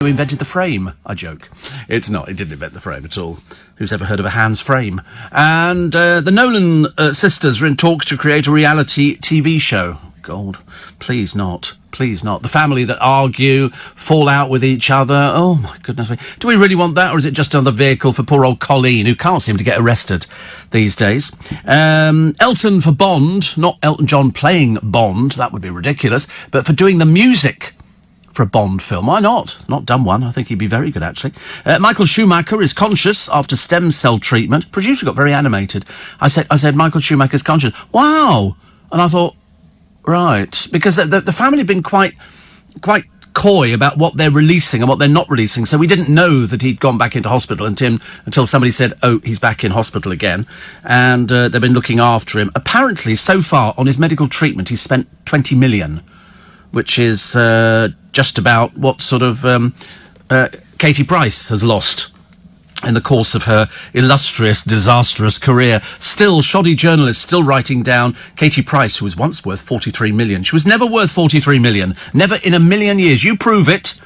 who invented the frame. I joke. It's not. It didn't invent the frame at all. Who's ever heard of a Hans frame? And the Nolan sisters are in talks to create a reality TV show. God, please not. Please not. The family that argue, fall out with each other. Oh, my goodness me. Do we really want that, or is it just another vehicle for poor old Colleen, who can't seem to get arrested these days? Elton for Bond, not Elton John playing Bond, that would be ridiculous, but for doing the music for a Bond film. Why not? Not done one. I think he'd be very good, actually. Michael Schumacher is conscious after stem cell treatment. Producer got very animated. I said, Michael Schumacher's conscious. Wow! And I thought, right, because the family have been quite coy about what they're releasing and what they're not releasing, so we didn't know that he'd gone back into hospital until somebody said, oh, he's back in hospital again, and they've been looking after him. Apparently, so far, on his medical treatment, he's spent 20 million, which is just about what sort of Katie Price has lost in the course of her illustrious, disastrous career. Still, shoddy journalists still writing down Katie Price, who was once worth 43 million. She was never worth 43 million. Never in a million years. You prove it,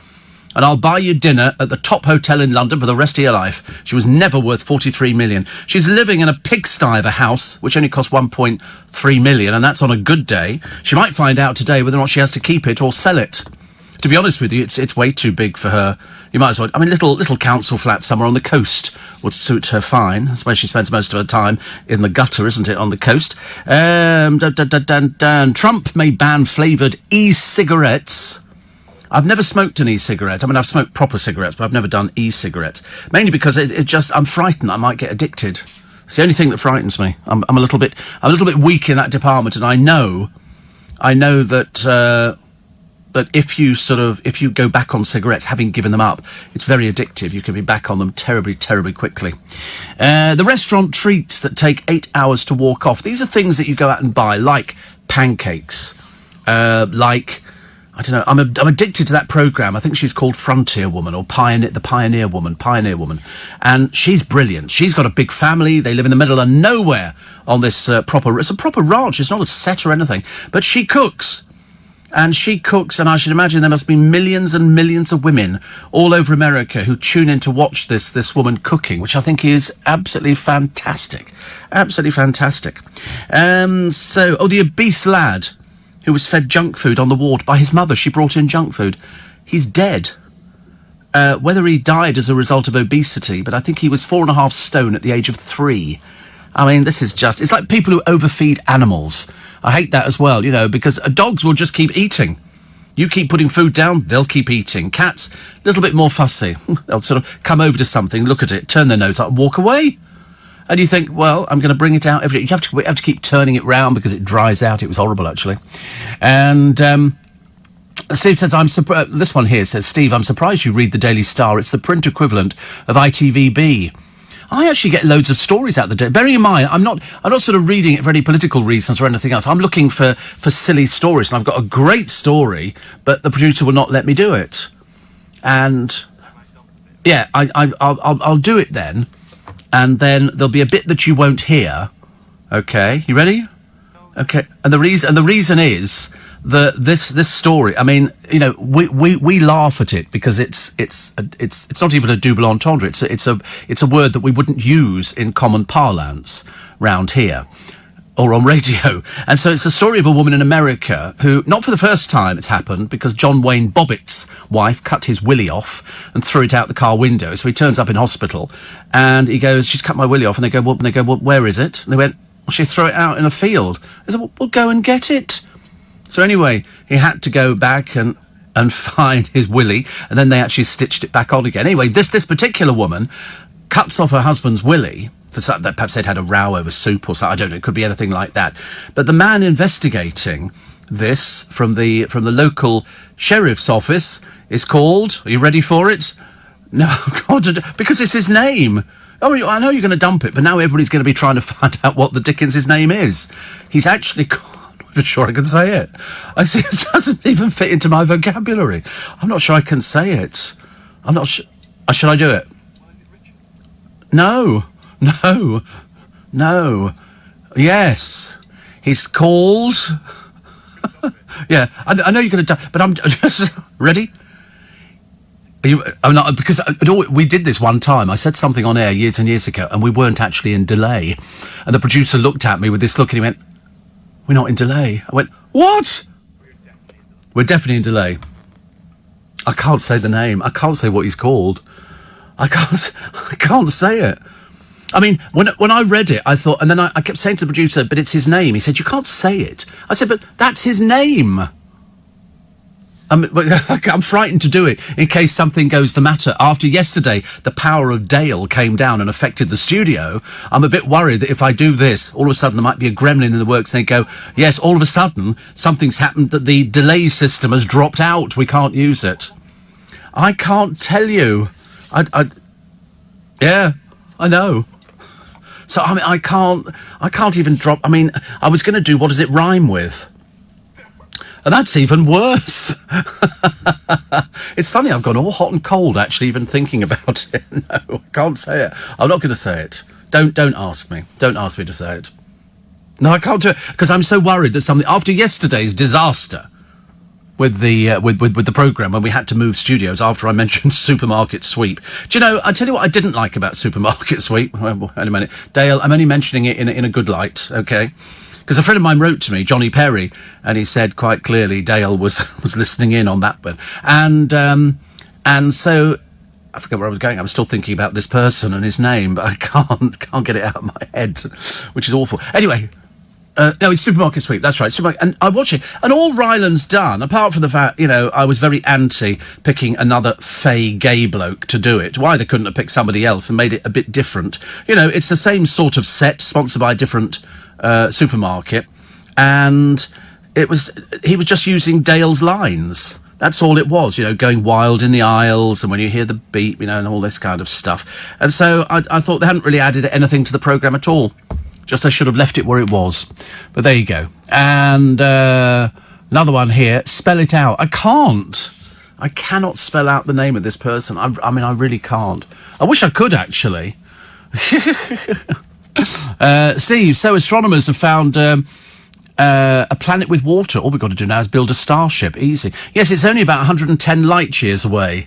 and I'll buy you dinner at the top hotel in London for the rest of your life. She was never worth 43 million. She's living in a pigsty of a house, which only costs 1.3 million, and that's on a good day. She might find out today whether or not she has to keep it or sell it. To be honest with you, it's way too big for her. You might as well... I mean, little council flat somewhere on the coast would suit her fine. That's where she spends most of her time, in the gutter, isn't it, on the coast? Trump may ban flavoured e-cigarettes. I've never smoked an e-cigarette. I mean, I've smoked proper cigarettes, but I've never done e-cigarettes. Mainly because I'm frightened I might get addicted. It's the only thing that frightens me. I'm a little bit weak in that department, and I know that... But if you go back on cigarettes, having given them up, it's very addictive. You can be back on them terribly, terribly quickly. The restaurant treats that take 8 hours to walk off. These are things that you go out and buy, like pancakes, I don't know, I'm addicted to that programme. I think she's called Frontier Woman, or Pioneer Woman. And she's brilliant. She's got a big family. They live in the middle of nowhere on this it's a proper ranch. It's not a set or anything. But she cooks. And I should imagine there must be millions and millions of women all over America who tune in to watch this woman cooking, which I think is absolutely fantastic. Absolutely fantastic. The obese lad who was fed junk food on the ward by his mother. She brought in junk food. He's dead. Whether he died as a result of obesity, but I think he was 4.5 stone at the age of 3. I mean, it's like people who overfeed animals. I hate that as well, because dogs will just keep eating. You keep putting food down, they'll keep eating. Cats, a little bit more fussy. They'll sort of come over to something, look at it, turn their nose up and walk away. And you think, well, I'm going to bring it out every day. You have to keep turning it round because it dries out. It was horrible, actually. And Steve says, this one here says, Steve, I'm surprised you read the Daily Star. It's the print equivalent of ITVB. I actually get loads of stories out the day. Bearing in mind, I'm not sort of reading it for any political reasons or anything else. I'm looking for silly stories, and I've got a great story, but the producer will not let me do it. And yeah, I'll do it then, and then there'll be a bit that you won't hear. Okay, you ready? Okay, and the reason is that this story. I mean, we laugh at it because it's not even a double entendre. It's a word that we wouldn't use in common parlance round here or on radio. And so it's the story of a woman in America who, not for the first time it's happened, because John Wayne Bobbitt's wife cut his willy off and threw it out the car window. So he turns up in hospital and he goes, "She's cut my willy off." And they go, well, where is it? And they went, well, she threw it out in a field. They said, well, go and get it. So anyway, he had to go back and find his willy, and then they actually stitched it back on again. Anyway, this particular woman cuts off her husband's willy. For something that perhaps they'd had a row over soup or something. I don't know. It could be anything like that. But the man investigating this from the local sheriff's office is called. Are you ready for it? No, God, because it's his name. Oh, I know you're going to dump it, but now everybody's going to be trying to find out what the dickens his name is. He's actually called... I'm not sure I can say it. I see it doesn't even fit into my vocabulary. I'm not sure I can say it. I'm not sure. Should I do it? No. Yes. He's called... Yeah, I know you're going to... But I'm... Ready? I'm not, because we did this one time. I said something on air years and years ago, and we weren't actually in delay. And the producer looked at me with this look, and he went, "We're not in delay." I went, "What?" We're definitely in delay. I can't say the name. I can't say what he's called. I can't say it. I mean, when I read it, I thought, and then I kept saying to the producer, "But it's his name." He said, "You can't say it." I said, "But that's his name." I'm frightened to do it in case something goes the matter. After yesterday, the power of Dale came down and affected the studio. I'm a bit worried that if I do this, all of a sudden there might be a gremlin in the works and they go, "Yes, all of a sudden something's happened, that the delay system has dropped out. We can't use it." I can't tell you. Yeah, I know. So, I mean, I can't even drop. I mean, I was going to do, what does it rhyme with? And that's even worse. It's funny, I've gone all hot and cold, actually, even thinking about it. No, I can't say it. I'm not going to say it. Don't ask me. Don't ask me to say it. No, I can't do it, because I'm so worried that something, after yesterday's disaster with the programme, when we had to move studios after I mentioned Supermarket Sweep. Do you know, I tell you what I didn't like about Supermarket Sweep. Well, wait a minute. Dale, I'm only mentioning it in a good light, okay? Because a friend of mine wrote to me, Johnny Perry, and he said quite clearly Dale was listening in on that one. And so, I forget where I was going. I was still thinking about this person and his name, but I can't get it out of my head, which is awful. Anyway, no, it's Supermarket Sweep, that's right. And I watch it, and all Ryland's done, apart from the fact, you know, I was very anti picking another fey gay bloke to do it. Why they couldn't have picked somebody else and made it a bit different. You know, it's the same sort of set, sponsored by a different supermarket, and he was just using Dale's lines. That's all it was, you know, going wild in the aisles, and when you hear the beat, you know, and all this kind of stuff. And so I thought they hadn't really added anything to the programme at all. Just I should have left it where it was. But there you go. And another one here, spell it out. I can't. I cannot spell out the name of this person. I mean, I really can't. I wish I could, actually. Steve, so astronomers have found a planet with water. All we've got to do now is build a starship. Easy. Yes, it's only about 110 light years away.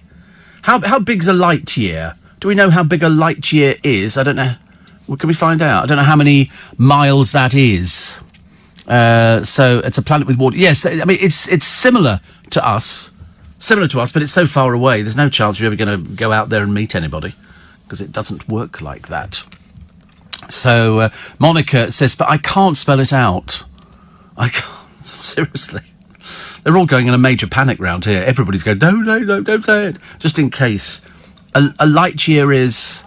How big's a light year? Do we know how big a light year is? I don't know. Well, can we find out? I don't know how many miles that is. So it's a planet with water. Yes, I mean, it's similar to us, but it's so far away. There's no chance you're ever going to go out there and meet anybody, because it doesn't work like that. So Monica says, but I can't spell it out. I can't, seriously. They're all going in a major panic round here. Everybody's going, no, don't say it. Just in case. A light year is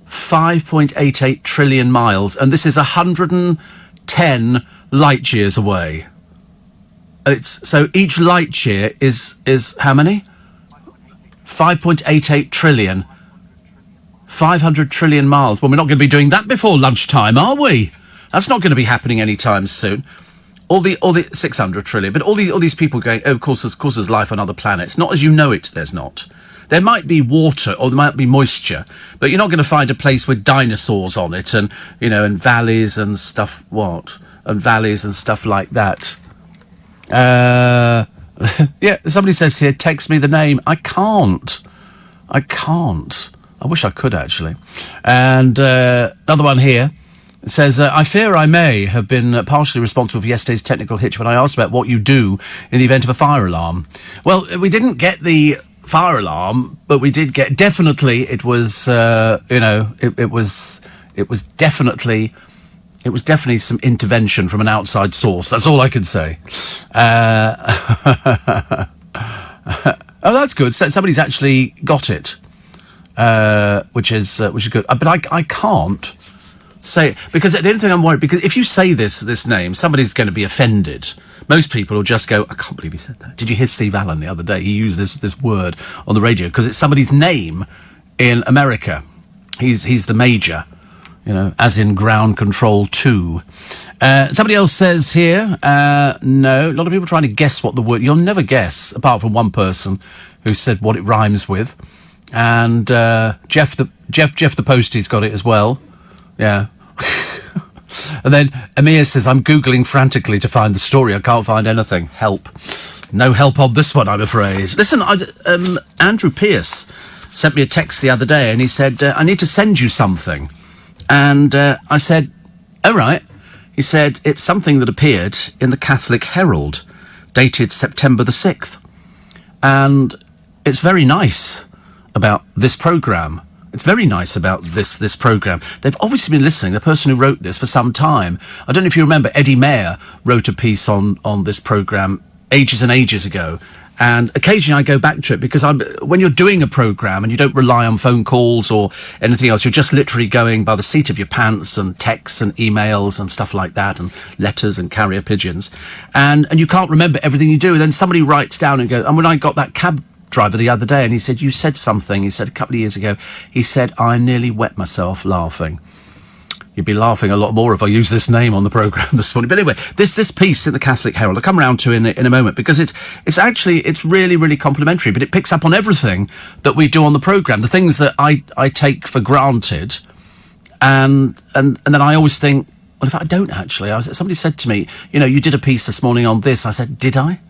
5.88 trillion miles, and this is 110 light years away. So each light year is how many? 5.88 trillion. 500 trillion miles. Well, we're not going to be doing that before lunchtime, are we? That's not going to be happening anytime soon. All the 600 trillion, but all these people going, oh, of course there's life on other planets. Not as you know it, there's not. There might be water, or there might be moisture, but you're not going to find a place with dinosaurs on it, and, you know, and valleys and stuff, and valleys and stuff like that. Yeah, somebody says here, text me the name. I can't. I wish I could, actually. And another one here. It says, I fear I may have been partially responsible for yesterday's technical hitch when I asked about what you do in the event of a fire alarm. Well, we didn't get the fire alarm, but we did get, definitely, it was, it was definitely some intervention from an outside source. That's all I can say. Oh, that's good. Somebody's actually got it, which is good. But I can't say it, because the only thing I'm worried, because if you say this name, somebody's going to be offended. Most people will just go, I can't believe he said that. Did you hear Steve Allen the other day? He used this word on the radio because it's somebody's name in America. He's the major, you know, as in Ground Control 2. Somebody else says here, no, a lot of people trying to guess what the word, you'll never guess, apart from one person who said what it rhymes with. And Jeff the Postie's got it as well. Yeah. And then Amir says, I'm Googling frantically to find the story. I can't find anything. Help. No help on this one, I'm afraid. Listen, Andrew Pierce sent me a text the other day and he said, I need to send you something. And I said, all right. He said, it's something that appeared in the Catholic Herald, dated September the 6th. And it's very nice about this programme. It's very nice about this programme. They've obviously been listening, the person who wrote this, for some time. I don't know if you remember, Eddie Mayer wrote a piece on this programme ages and ages ago. And occasionally I go back to it because when you're doing a programme and you don't rely on phone calls or anything else, you're just literally going by the seat of your pants and texts and emails and stuff like that and letters and carrier pigeons. And you can't remember everything you do. And then somebody writes down and goes, and when I got that cab driver the other day and he said, you said something, he said a couple of years ago, he said, I nearly wet myself laughing. You'd be laughing a lot more if I used this name on the programme this morning. But anyway, this piece in the Catholic Herald, I'll come around to in a moment, because it's really, really complimentary, but it picks up on everything that we do on the programme, the things that I take for granted, and then I always think, well, if I don't actually, somebody said to me, you did a piece this morning on this. I said, did I?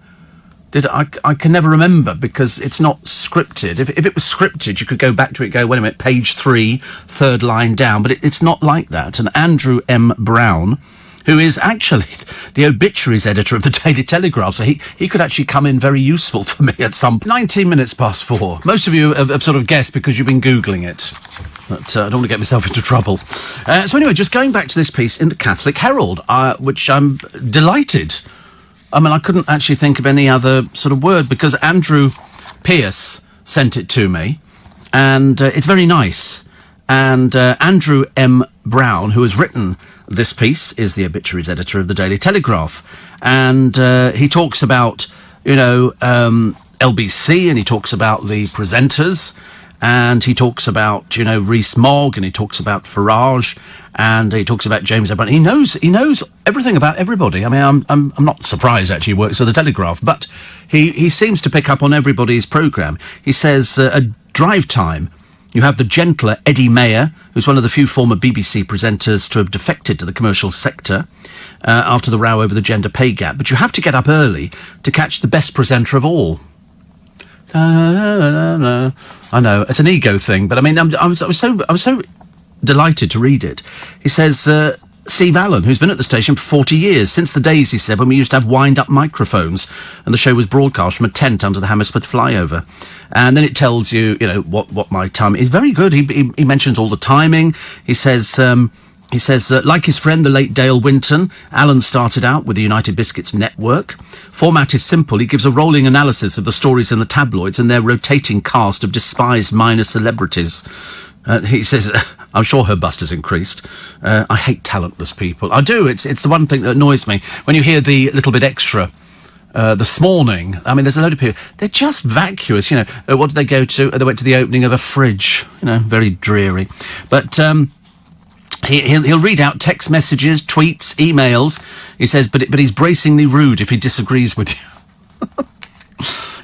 I can never remember because it's not scripted. If it was scripted, you could go back to it, go, wait a minute, page 3, third line down, but it's not like that. And Andrew M. Brown, who is actually the obituaries editor of the Daily Telegraph, so he could actually come in very useful for me at some 19 minutes past 4. Most of you have sort of guessed because you've been Googling it. But I don't want to get myself into trouble. So anyway, just going back to this piece in the Catholic Herald, which I'm delighted. I mean, I couldn't actually think of any other sort of word because Andrew Pierce sent it to me, and it's very nice. And Andrew M. Brown, who has written this piece, is the obituaries editor of the Daily Telegraph. And he talks about, LBC, and he talks about the presenters, and he talks about, Rees-Mogg, and he talks about Farage, and he talks about James O'Brien. He knows everything about everybody. I mean, I'm not surprised actually he works at the Telegraph, but he seems to pick up on everybody's programme. He says, at drive time, you have the gentler Eddie Mayer, who's one of the few former BBC presenters to have defected to the commercial sector after the row over the gender pay gap. But you have to get up early to catch the best presenter of all. I know it's an ego thing, but I mean, I was so delighted to read it. He says, Steve Allen, who's been at the station for 40 years, since the days, he said, when we used to have wind-up microphones and the show was broadcast from a tent under the Hammersmith flyover. And then it tells you, what my time is. Very good. He mentions all the timing. He says, like his friend, the late Dale Winton, Alan started out with the United Biscuits network. Format is simple. He gives a rolling analysis of the stories in the tabloids and their rotating cast of despised minor celebrities. He says, I'm sure her bust has increased. I hate talentless people. I do. It's the one thing that annoys me. When you hear the little bit extra this morning, I mean, there's a load of people, they're just vacuous, what did they go to? They went to the opening of a fridge, very dreary. But he'll read out text messages, tweets, emails. He says, but he's bracingly rude if he disagrees with you.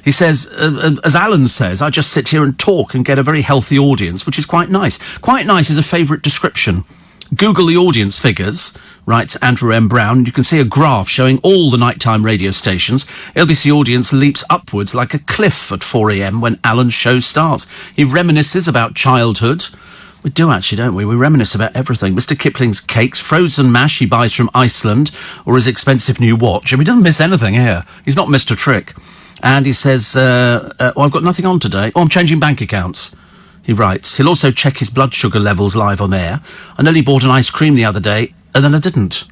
He says, as Alan says, I just sit here and talk and get a very healthy audience, which is quite nice. Quite nice is a favourite description. Google the audience figures, writes Andrew M. Brown. You can see a graph showing all the nighttime radio stations. LBC audience leaps upwards like a cliff at 4 a.m. when Alan's show starts. He reminisces about childhood. We do actually, don't we? We reminisce about everything. Mr. Kipling's cakes, frozen mash he buys from Iceland, or his expensive new watch. And he doesn't miss anything here. He's not Mr. Trick. And he says, I've got nothing on today. I'm changing bank accounts. He writes, he'll also check his blood sugar levels live on air. I nearly bought an ice cream the other day, and then I didn't.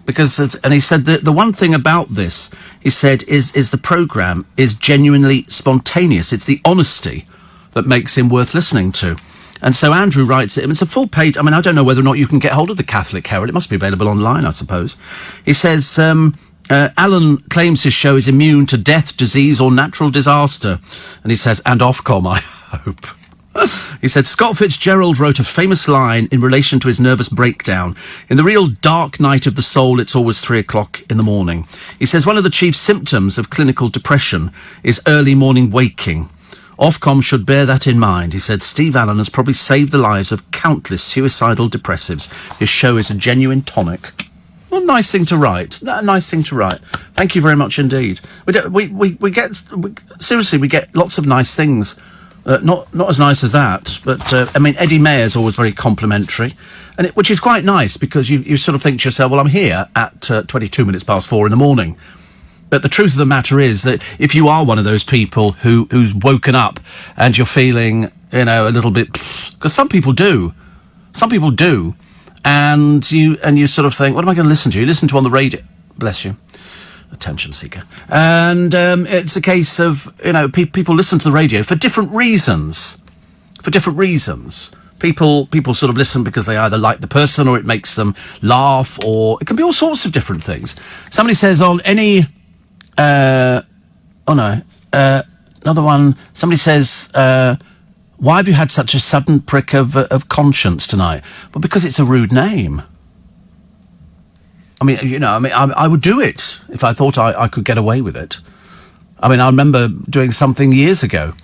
And he said that the one thing about this, he said, is the programme is genuinely spontaneous. It's the honesty that makes him worth listening to. And so Andrew writes it, and it's a full page. I mean, I don't know whether or not you can get hold of the Catholic Herald. It must be available online, I suppose. He says, Alan claims his show is immune to death, disease, or natural disaster. And he says, and Ofcom, I hope. He said, Scott Fitzgerald wrote a famous line in relation to his nervous breakdown. In the real dark night of the soul, it's always 3 o'clock in the morning. He says, one of the chief symptoms of clinical depression is early morning waking. Ofcom should bear that in mind. He said Steve Allen has probably saved the lives of countless suicidal depressives. His show is a genuine tonic. What a nice thing to write. A nice thing to write. Thank you very much indeed. We get lots of nice things. Not as nice as that, but I mean, Eddie Mayer's always very complimentary, and which is quite nice because you sort of think to yourself, well, I'm here at 22 minutes past 4 in the morning. But the truth of the matter is that if you are one of those people who's woken up and you're feeling, a little bit, because some people do, and you sort of think, what am I going to listen to? You listen to on the radio, bless you, attention seeker, and it's a case of people listen to the radio for different reasons. People sort of listen because they either like the person or it makes them laugh, or it can be all sorts of different things. Somebody says on any. Another one. Somebody says, why have you had such a sudden prick of conscience tonight? Well, because it's a rude name. I would do it if I thought I could get away with it. I mean, I remember doing something years ago,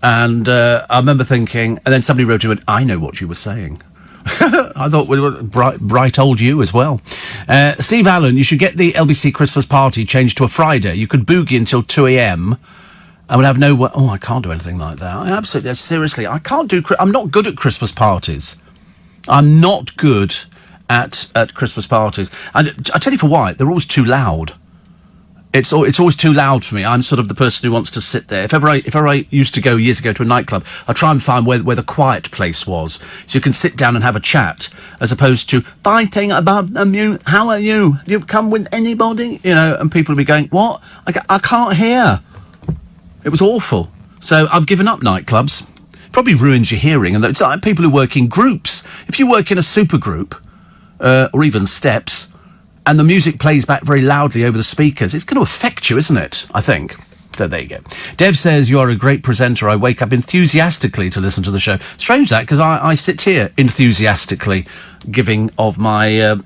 and I remember thinking, and then somebody wrote to me, I know what you were saying. I thought we were bright old you as well. Steve Allen, you should get the LBC Christmas party changed to a Friday. You could boogie until 2 a.m. and would have no... I can't do anything like that. Seriously, I can't do... I'm not good at Christmas parties. I'm not good at Christmas parties. And I tell you for why, they're always too loud. It's always too loud for me. I'm sort of the person who wants to sit there. If ever I used to go years ago to a nightclub, I'd try and find where the quiet place was, so you can sit down and have a chat, as opposed to fighting about you. How are you? You come with anybody? And people will be going, what? I can't hear. It was awful. So I've given up nightclubs. Probably ruins your hearing. And it's like people who work in groups. If you work in a super group, or even steps, and the music plays back very loudly over the speakers, it's going to affect you, isn't it? I think. So there you go. Dev says, you are a great presenter. I wake up enthusiastically to listen to the show. Strange that, because I sit here enthusiastically giving of my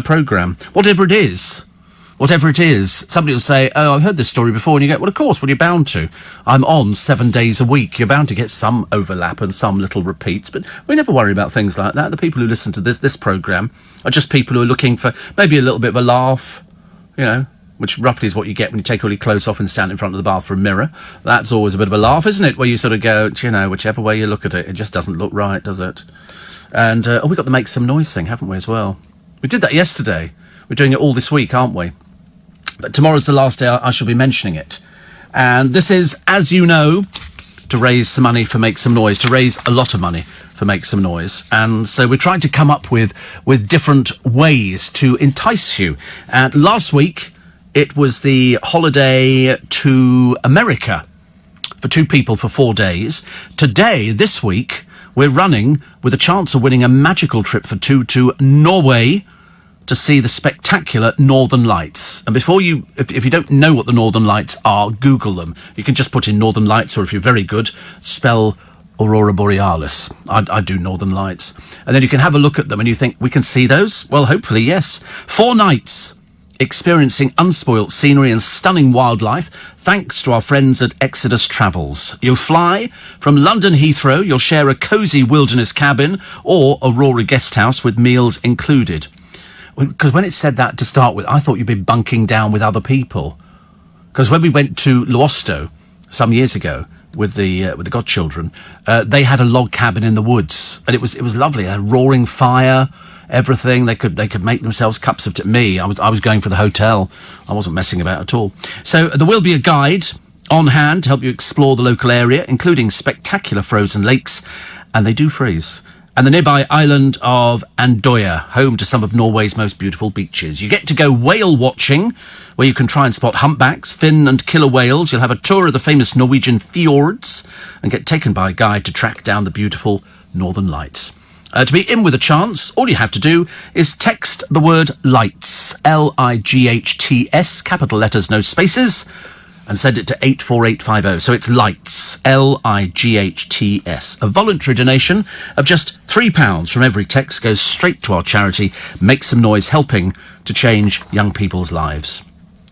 programme. Whatever it is. Somebody will say, oh, I've heard this story before, and you go, well, of course, you're bound to. I'm on 7 days a week. You're bound to get some overlap and some little repeats, but we never worry about things like that. The people who listen to this programme are just people who are looking for maybe a little bit of a laugh, which roughly is what you get when you take all your clothes off and stand in front of the bathroom mirror. That's always a bit of a laugh, isn't it? Where you sort of go, whichever way you look at it, it just doesn't look right, does it? And, we got the make some noise thing, haven't we, as well? We did that yesterday. We're doing it all this week, aren't we? But tomorrow's the last day I shall be mentioning it. And this is, as you know, to raise some money for Make Some Noise, to raise a lot of money for Make Some Noise. And so we're trying to come up with different ways to entice you. And last week, it was the holiday to America for 2 people for 4 days. Today, this week, we're running with a chance of winning a magical trip for 2 to Norway to see the spectacular Northern Lights. And before if you don't know what the Northern Lights are, Google them. You can just put in Northern Lights, or if you're very good, spell Aurora Borealis. I do Northern Lights. And then you can have a look at them and you think, we can see those? Well, hopefully, yes. 4 nights experiencing unspoilt scenery and stunning wildlife, thanks to our friends at Exodus Travels. You'll fly from London Heathrow, you'll share a cosy wilderness cabin or Aurora guest house with meals included. Because when it said that to start with, I thought you'd be bunking down with other people. Because when we went to Luosto some years ago with the godchildren, they had a log cabin in the woods, and it was lovely. A roaring fire, everything. They could make themselves cups of tea. I was going for the hotel. I wasn't messing about at all. So there will be a guide on hand to help you explore the local area, including spectacular frozen lakes, and they do freeze. And the nearby island of Andøya, home to some of Norway's most beautiful beaches. You get to go whale watching, where you can try and spot humpbacks, fin and killer whales. You'll have a tour of the famous Norwegian fjords and get taken by a guide to track down the beautiful Northern Lights. To be in with a chance, all you have to do is text the word LIGHTS, LIGHTS, capital letters, no spaces, and send it to 84850. So it's LIGHTS, LIGHTS. A voluntary donation of just £3 from every text goes straight to our charity, Make Some Noise, helping to change young people's lives.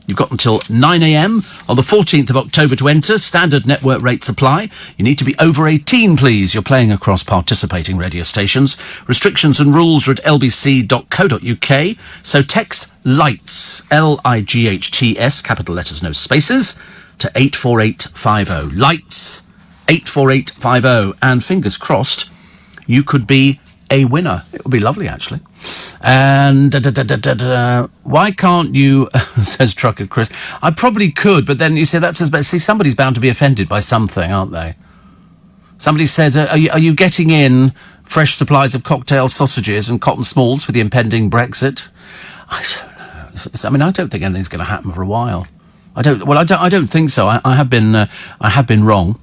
You've got until 9 a.m. on the 14th of October to enter. Standard network rates apply. You need to be over 18, please. You're playing across participating radio stations. Restrictions and rules are at lbc.co.uk. So text LIGHTS, L-I-G-H-T-S, capital letters, no spaces, to 84850. LIGHTS, 84850. And fingers crossed, you could be a winner. It would be lovely, actually. And why can't you, says Trucker Chris, I probably could, but then you say that says, but see, somebody's bound to be offended by something, aren't they? Somebody said, are you getting in fresh supplies of cocktail sausages and cotton smalls for the impending Brexit? I don't know. I mean, I don't think anything's going to happen for a while. I don't think so. I have been wrong.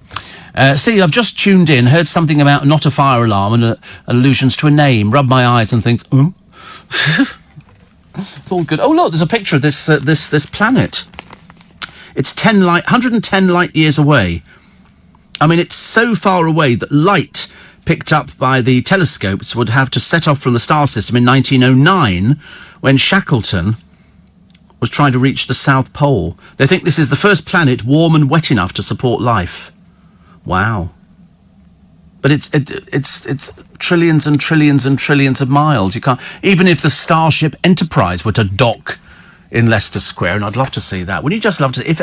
See, I've just tuned in, heard something about not a fire alarm and allusions to a name. Rub my eyes and think, it's all good. Oh, look, there's a picture of this planet. It's 110 light years away. I mean, it's so far away that light picked up by the telescopes would have to set off from the star system in 1909 when Shackleton was trying to reach the South Pole. They think this is the first planet warm and wet enough to support life. Wow. But it's trillions and trillions and trillions of miles. You can't, even if the Starship Enterprise were to dock in Leicester Square, and I'd love to see that. Wouldn't you just love to, if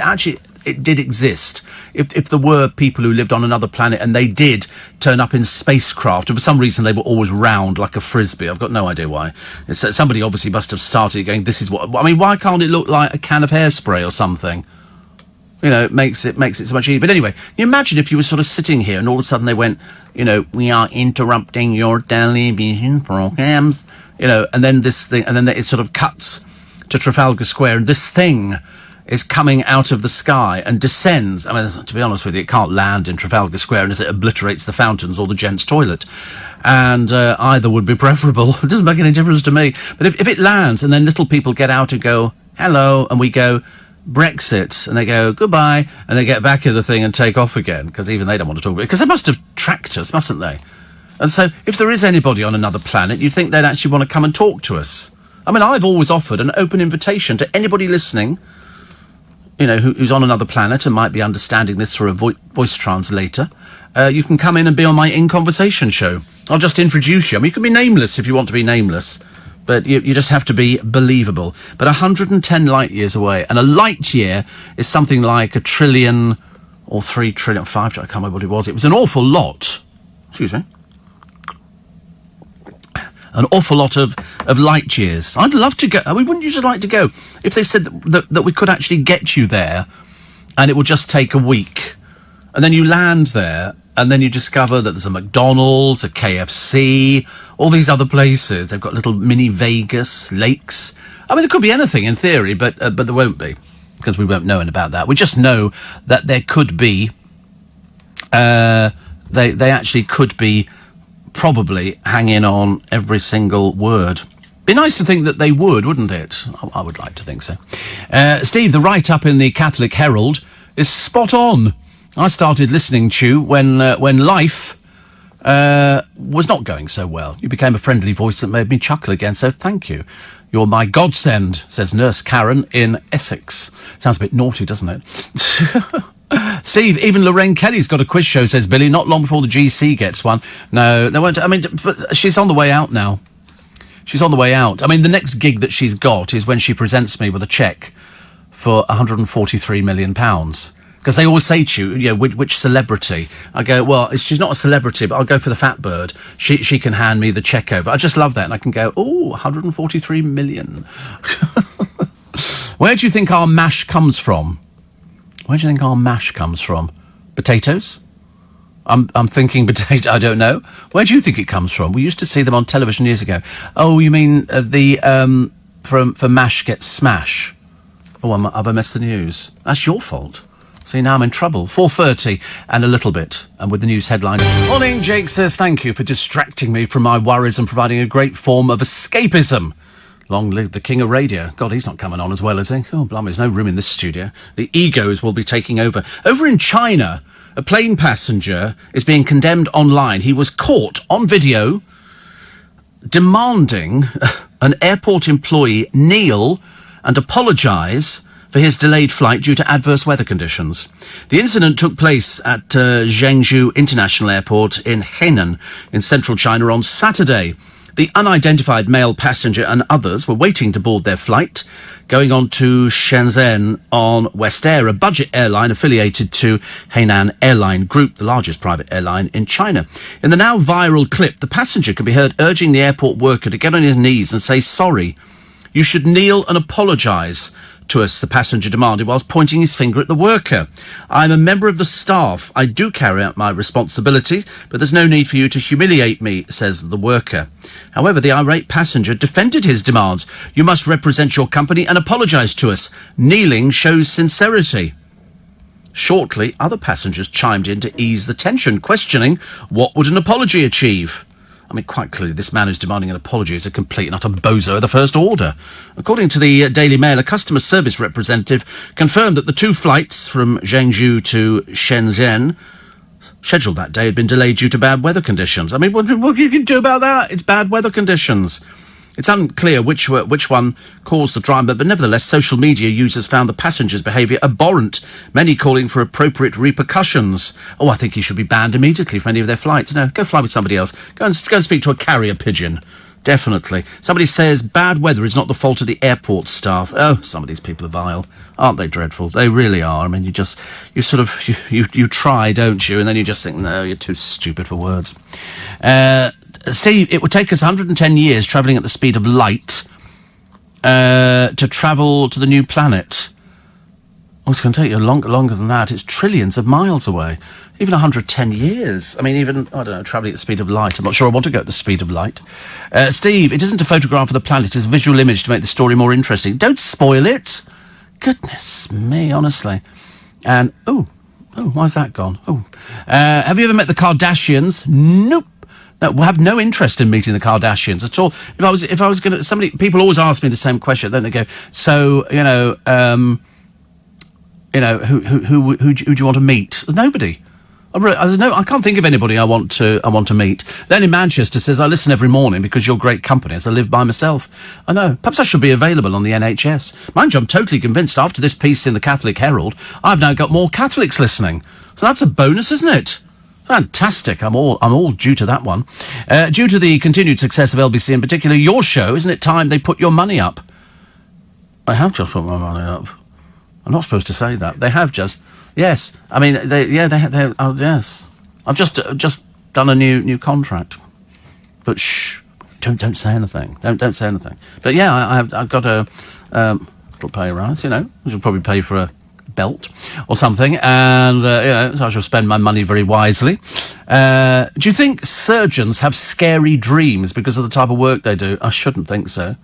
it did exist, if there were people who lived on another planet and they did turn up in spacecraft, and for some reason they were always round like a frisbee. I've got no idea why. Somebody obviously must have started going, this is what, I mean, why can't it look like a can of hairspray or something? You know, it makes it so much easier. But anyway, you imagine if you were sort of sitting here and all of a sudden they went, you know, we are interrupting your television programs, you know, and then this thing, and then it sort of cuts to Trafalgar Square, and this thing is coming out of the sky and descends. I mean, to be honest with you, it can't land in Trafalgar Square unless it obliterates the fountains or the gents' toilet. And either would be preferable. It doesn't make any difference to me. But if it lands and then little people get out and go, hello, and we go, Brexit, and they go goodbye, and they get back in the thing and take off again, because even they don't want to talk about it, because they must have tracked us, mustn't they? And so if there is anybody on another planet, you'd think they'd actually want to come and talk to us. I mean, I've always offered an open invitation to anybody listening, you know, who's on another planet and might be understanding this through a voice translator. You can come in and be on my In Conversation show. I'll just introduce you. I mean, you can be nameless if you want to be nameless, but you just have to be believable. But 110 light years away, and a light year is something like 1 trillion or 3 trillion, 5 trillion, I can't remember what it was. It was an awful lot. Excuse me. An awful lot of light years. I'd love to go. I mean, wouldn't you just like to go? If they said that we could actually get you there, and it would just take a week, and then you land there, and then you discover that there's a McDonald's, a KFC, all these other places. They've got little mini Vegas, lakes. I mean, there could be anything in theory, but there won't be, because we won't know about that. We just know that there could be, they actually could be probably hanging on every single word. Be nice to think that they would, wouldn't it? I would like to think so. Steve, the write-up in the Catholic Herald is spot on. I started listening to you when life was not going so well. You became a friendly voice that made me chuckle again, so thank you. You're my godsend, says Nurse Karen in Essex. Sounds a bit naughty, doesn't it? Steve, even Lorraine Kelly's got a quiz show, says Billy, not long before the GC gets one. No, they won't. I mean, but she's on the way out now. She's on the way out. I mean, the next gig that she's got is when she presents me with a cheque for £143 million. Because they always say to you, you know, which celebrity? I go, well, she's not a celebrity, but I'll go for the fat bird. She can hand me the cheque over. I just love that. And I can go, 143 million. Where do you think our mash comes from? Where do you think our mash comes from? Potatoes? I'm thinking potato. I don't know. Where do you think it comes from? We used to see them on television years ago. Oh, you mean for mash gets smash? Oh, have I missed the news? That's your fault. See, now I'm in trouble. 4:30 and a little bit. And with the news headline. Morning, Jake says, thank you for distracting me from my worries and providing a great form of escapism. Long live the king of radio. God, he's not coming on as well, is he? Oh, blimey, there's no room in this studio. The egos will be taking over. Over in China, a plane passenger is being condemned online. He was caught on video demanding an airport employee kneel and apologise for his delayed flight due to adverse weather conditions. The incident took place at Zhengzhou International Airport in Henan in central China on Saturday. The unidentified male passenger and others were waiting to board their flight, going on to Shenzhen on West Air, a budget airline affiliated to Hainan Airline Group, the largest private airline in China. In the now viral clip, the passenger can be heard urging the airport worker to get on his knees and say sorry. You should kneel and apologise to us, the passenger demanded, whilst pointing his finger at the worker. I'm a member of the staff. I do carry out my responsibility, but there's no need for you to humiliate me, says the worker. However, the irate passenger defended his demands. You must represent your company and apologise to us. Kneeling shows sincerity. Shortly, other passengers chimed in to ease the tension, questioning what would an apology achieve. I mean, quite clearly, this man who's demanding an apology is a complete and utter bozo of the first order. According to the Daily Mail, a customer service representative confirmed that the two flights from Zhengzhou to Shenzhen scheduled that day had been delayed due to bad weather conditions. I mean, what you can do about that? It's bad weather conditions. It's unclear which one caused the drama, but nevertheless, social media users found the passengers' behaviour abhorrent, many calling for appropriate repercussions. Oh, I think he should be banned immediately from any of their flights. No, go fly with somebody else. Go and speak to a carrier pigeon. Definitely. Somebody says bad weather is not the fault of the airport staff. Oh, some of these people are vile. Aren't they dreadful? They really are. I mean, you try, don't you? And then you just think, no, you're too stupid for words. Steve, it would take us 110 years travelling at the speed of light to travel to the new planet. Oh, it's going to take you longer than that. It's trillions of miles away. Even 110 years. I mean, even, I don't know, travelling at the speed of light. I'm not sure I want to go at the speed of light. Steve, it isn't a photograph of the planet. It's a visual image to make the story more interesting. Don't spoil it. Goodness me, honestly. And, why's that gone? Have you ever met the Kardashians? Nope. No, we'll have no interest in meeting the Kardashians at all. If I was going to, people always ask me the same question. Then they go, so, who do you want to meet? There's nobody. I can't think of anybody I want to meet. Then in Manchester says, I listen every morning because you're great company as I live by myself. I know. Perhaps I should be available on the NHS. Mind you, I'm totally convinced after this piece in the Catholic Herald, I've now got more Catholics listening. So that's a bonus, isn't it? Fantastic. I'm all due to that one. Due to the continued success of LBC in particular, your show, isn't it time they put your money up? I have just put my money up. I'm not supposed to say that. They have just. Yes. I mean, yes. I've just done a new contract. But shh, don't say anything. Don't say anything. But yeah, I've got a little pay rise, I should probably pay for a belt or something, and so I shall spend my money very wisely. Do you think surgeons have scary dreams because of the type of work they do? I shouldn't think so.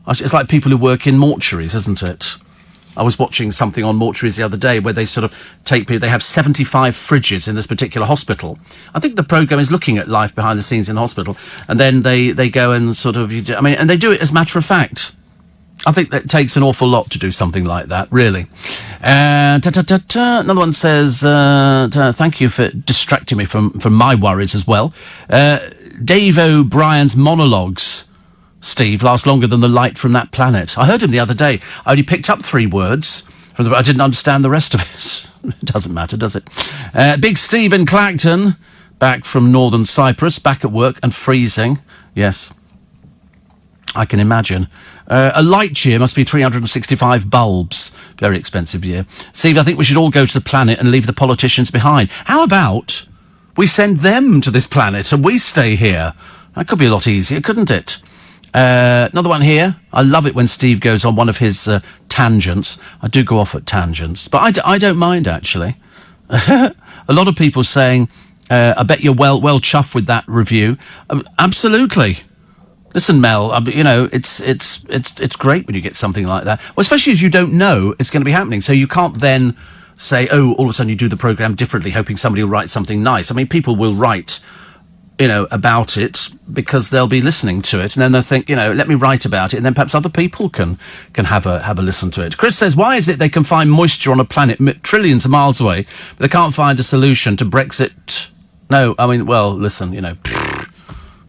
It's like people who work in mortuaries, isn't it? I was watching something on mortuaries the other day where they sort of take people, they have 75 fridges in this particular hospital. I think the programme is looking at life behind the scenes in the hospital, and then they go and sort of, and they do it as a matter of fact. I think that takes an awful lot to do something like that, really. Another one says, thank you for distracting me from my worries as well. Dave O'Brien's monologues, Steve, last longer than the light from that planet. I heard him the other day. I only picked up 3 words, but I didn't understand the rest of it. It doesn't matter, does it? Big Steve in Clacton, back from northern Cyprus, back at work and freezing. Yes, I can imagine. A light year must be 365 bulbs. Very expensive year. Steve, I think we should all go to the planet and leave the politicians behind. How about we send them to this planet and we stay here? That could be a lot easier, couldn't it? Another one here. I love it when Steve goes on one of his tangents. I do go off at tangents, but I don't mind, actually. A lot of people saying, I bet you're well chuffed with that review. Absolutely. Listen, Mel, it's great when you get something like that. Well, especially as you don't know it's going to be happening. So you can't then say, all of a sudden you do the programme differently, hoping somebody will write something nice. I mean, people will write, about it because they'll be listening to it. And then they'll think, let me write about it. And then perhaps other people can have a listen to it. Chris says, why is it they can find moisture on a planet trillions of miles away, but they can't find a solution to Brexit? No, I mean, well, listen,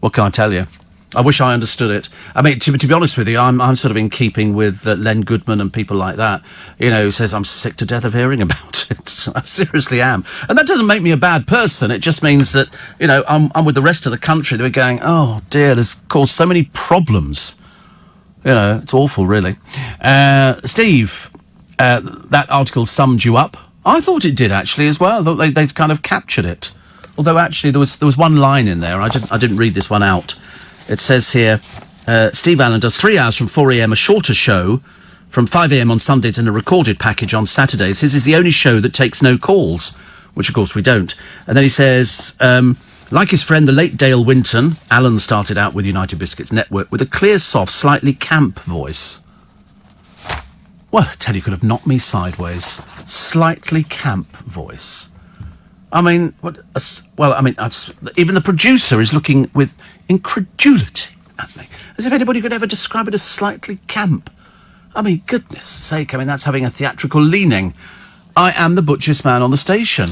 what can I tell you? I wish I understood it. I mean, to be honest with you, I'm sort of in keeping with Len Goodman and people like that, you know, who says I'm sick to death of hearing about it. I seriously am. And that doesn't make me a bad person. It just means that, you know, I'm with the rest of the country. They're going, oh, dear, there's caused so many problems. You know, it's awful, really. Steve, that article summed you up. I thought it did, actually, as well. I thought they've kind of captured it. Although, actually, there was one line in there. I didn't read this one out. It says here, Steve Allen does 3 hours from 4 a.m, a shorter show from 5 a.m. on Sundays and a recorded package on Saturdays. His is the only show that takes no calls, which, of course, we don't. And then he says, like his friend, the late Dale Winton, Allen started out with United Biscuits Network with a clear, soft, slightly camp voice. Well, I tell you, could have knocked me sideways. Slightly camp voice. I mean, even the producer is looking with incredulity at me, as if anybody could ever describe it as slightly camp. I mean, goodness sake, I mean, that's having a theatrical leaning. I am the butchest man on the station.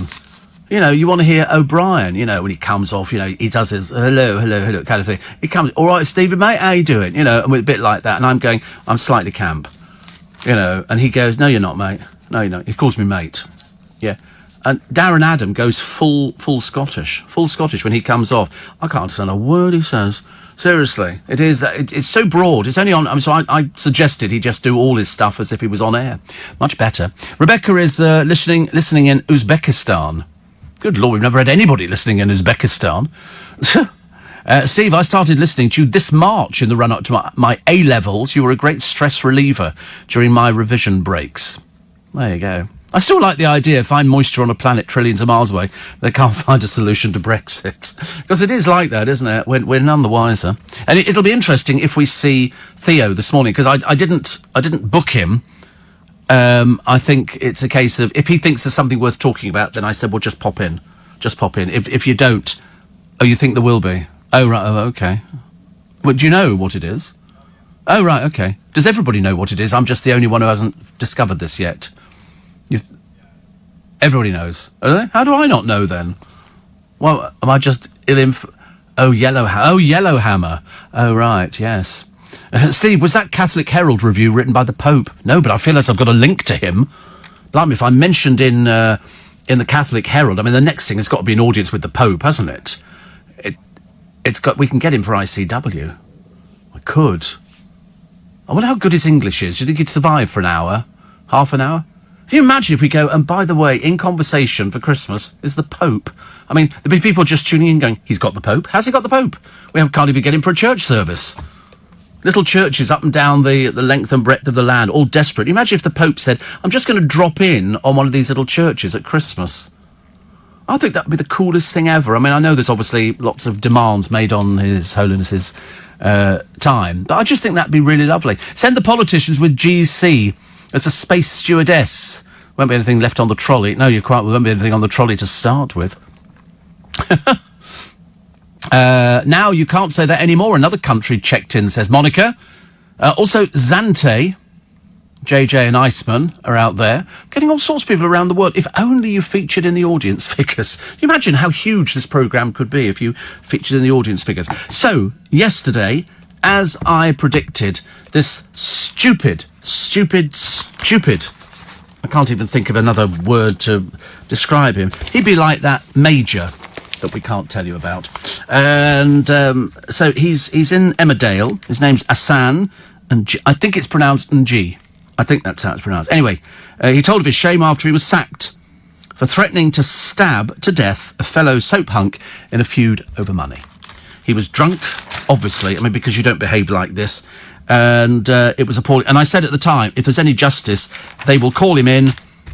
You know, you want to hear O'Brien, you know, when he comes off, you know, he does his hello kind of thing. He comes, all right, Stevie, mate, how you doing? You know, and with a bit like that, and I'm going, I'm slightly camp. You know, and he goes, no, you're not, mate. No, you're not. He calls me mate. Yeah. And Darren Adam goes full Scottish when he comes off. I can't understand a word he says. Seriously, it is that it's so broad. It's only on. I mean, so I suggested he just do all his stuff as if he was on air. Much better. Rebecca is listening in Uzbekistan. Good Lord, we've never had anybody listening in Uzbekistan. Steve, I started listening to you this March in the run up to my A levels. You were a great stress reliever during my revision breaks. There you go. I still like the idea, find moisture on a planet trillions of miles away. They can't find a solution to Brexit. Because it is like that, isn't it? We're none the wiser. And it'll be interesting if we see Theo this morning, because I didn't book him. I think it's a case of, if he thinks there's something worth talking about, then I said, well, just pop in. Just pop in. If you don't, you think there will be? Oh, right, okay. Well, do you know what it is? Oh, right, okay. Does everybody know what it is? I'm just the only one who hasn't discovered this yet. Everybody knows. How do I not know then? Well, am I just Yellowhammer. Oh, right, yes. Steve, was that Catholic Herald review written by the Pope? No, but I feel as I've got a link to him. Blimey, if I'm mentioned in the Catholic Herald, I mean, the next thing has got to be an audience with the Pope, hasn't it? We can get him for ICW. I could. I wonder how good his English is. Do you think he'd survive for an hour? Half an hour? Can you imagine if we go, and by the way, in conversation for Christmas is the Pope? I mean, there'd be people just tuning in going, he's got the Pope? How's he got the Pope? We can't even get him for a church service. Little churches up and down the length and breadth of the land, all desperate. Imagine if the Pope said, I'm just going to drop in on one of these little churches at Christmas. I think that would be the coolest thing ever. I mean, I know there's obviously lots of demands made on His Holiness's time, but I just think that'd be really lovely. Send the politicians with GC as a space stewardess. Won't be anything left on the trolley. No, you're quite right. There won't be anything on the trolley to start with. Now you can't say that anymore. Another country checked in, says Monica. Also, Zante, JJ and Iceman are out there. Getting all sorts of people around the world. If only you featured in the audience figures. Can you imagine how huge this programme could be if you featured in the audience figures? So, yesterday, as I predicted, this stupid, I can't even think of another word to describe him. He'd be like that major that we can't tell you about. And so he's in Emmerdale. His name's Asan, and I think it's pronounced Ng. I think that's how it's pronounced. Anyway, he told of his shame after he was sacked for threatening to stab to death a fellow soap hunk in a feud over money. He was drunk, obviously, I mean, because you don't behave like this. And it was appalling. And I said at the time, if there's any justice, they will call him in,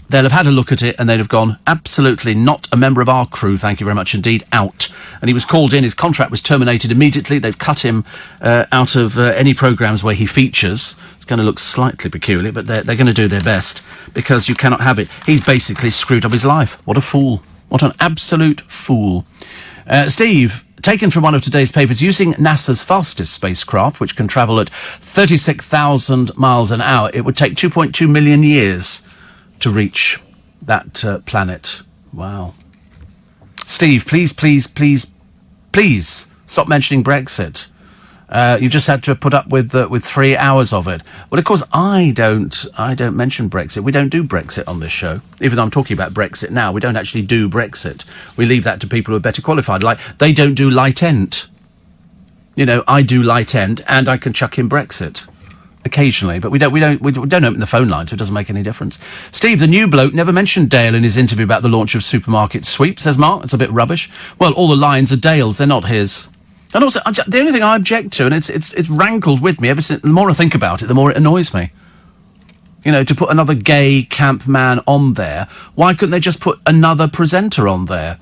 they'll have had a look at it, and they'd have gone, absolutely not a member of our crew, thank you very much indeed, out. And he was called in, his contract was terminated immediately, they've cut him out of any programmes where he features. It's going to look slightly peculiar, but they're going to do their best, because you cannot have it. He's basically screwed up his life. What a fool. What an absolute fool. Steve, taken from one of today's papers, using NASA's fastest spacecraft, which can travel at 36,000 miles an hour, it would take 2.2 million years to reach that planet. Wow. Steve, please stop mentioning Brexit. You just had to put up with 3 hours of it. Well, of course, I don't mention Brexit. We don't do Brexit on this show. Even though I'm talking about Brexit now, we don't actually do Brexit. We leave that to people who are better qualified. Like, they don't do light end. You know, I do light end, and I can chuck in Brexit occasionally, but we don't open the phone line, so it doesn't make any difference. Steve, the new bloke, never mentioned Dale in his interview about the launch of Supermarket Sweep, says Mark. It's a bit rubbish. Well, all the lines are Dale's, they're not his. And also, the only thing I object to, and it's rankled with me ever since, the more I think about it, the more it annoys me. You know, to put another gay camp man on there, why couldn't they just put another presenter on there?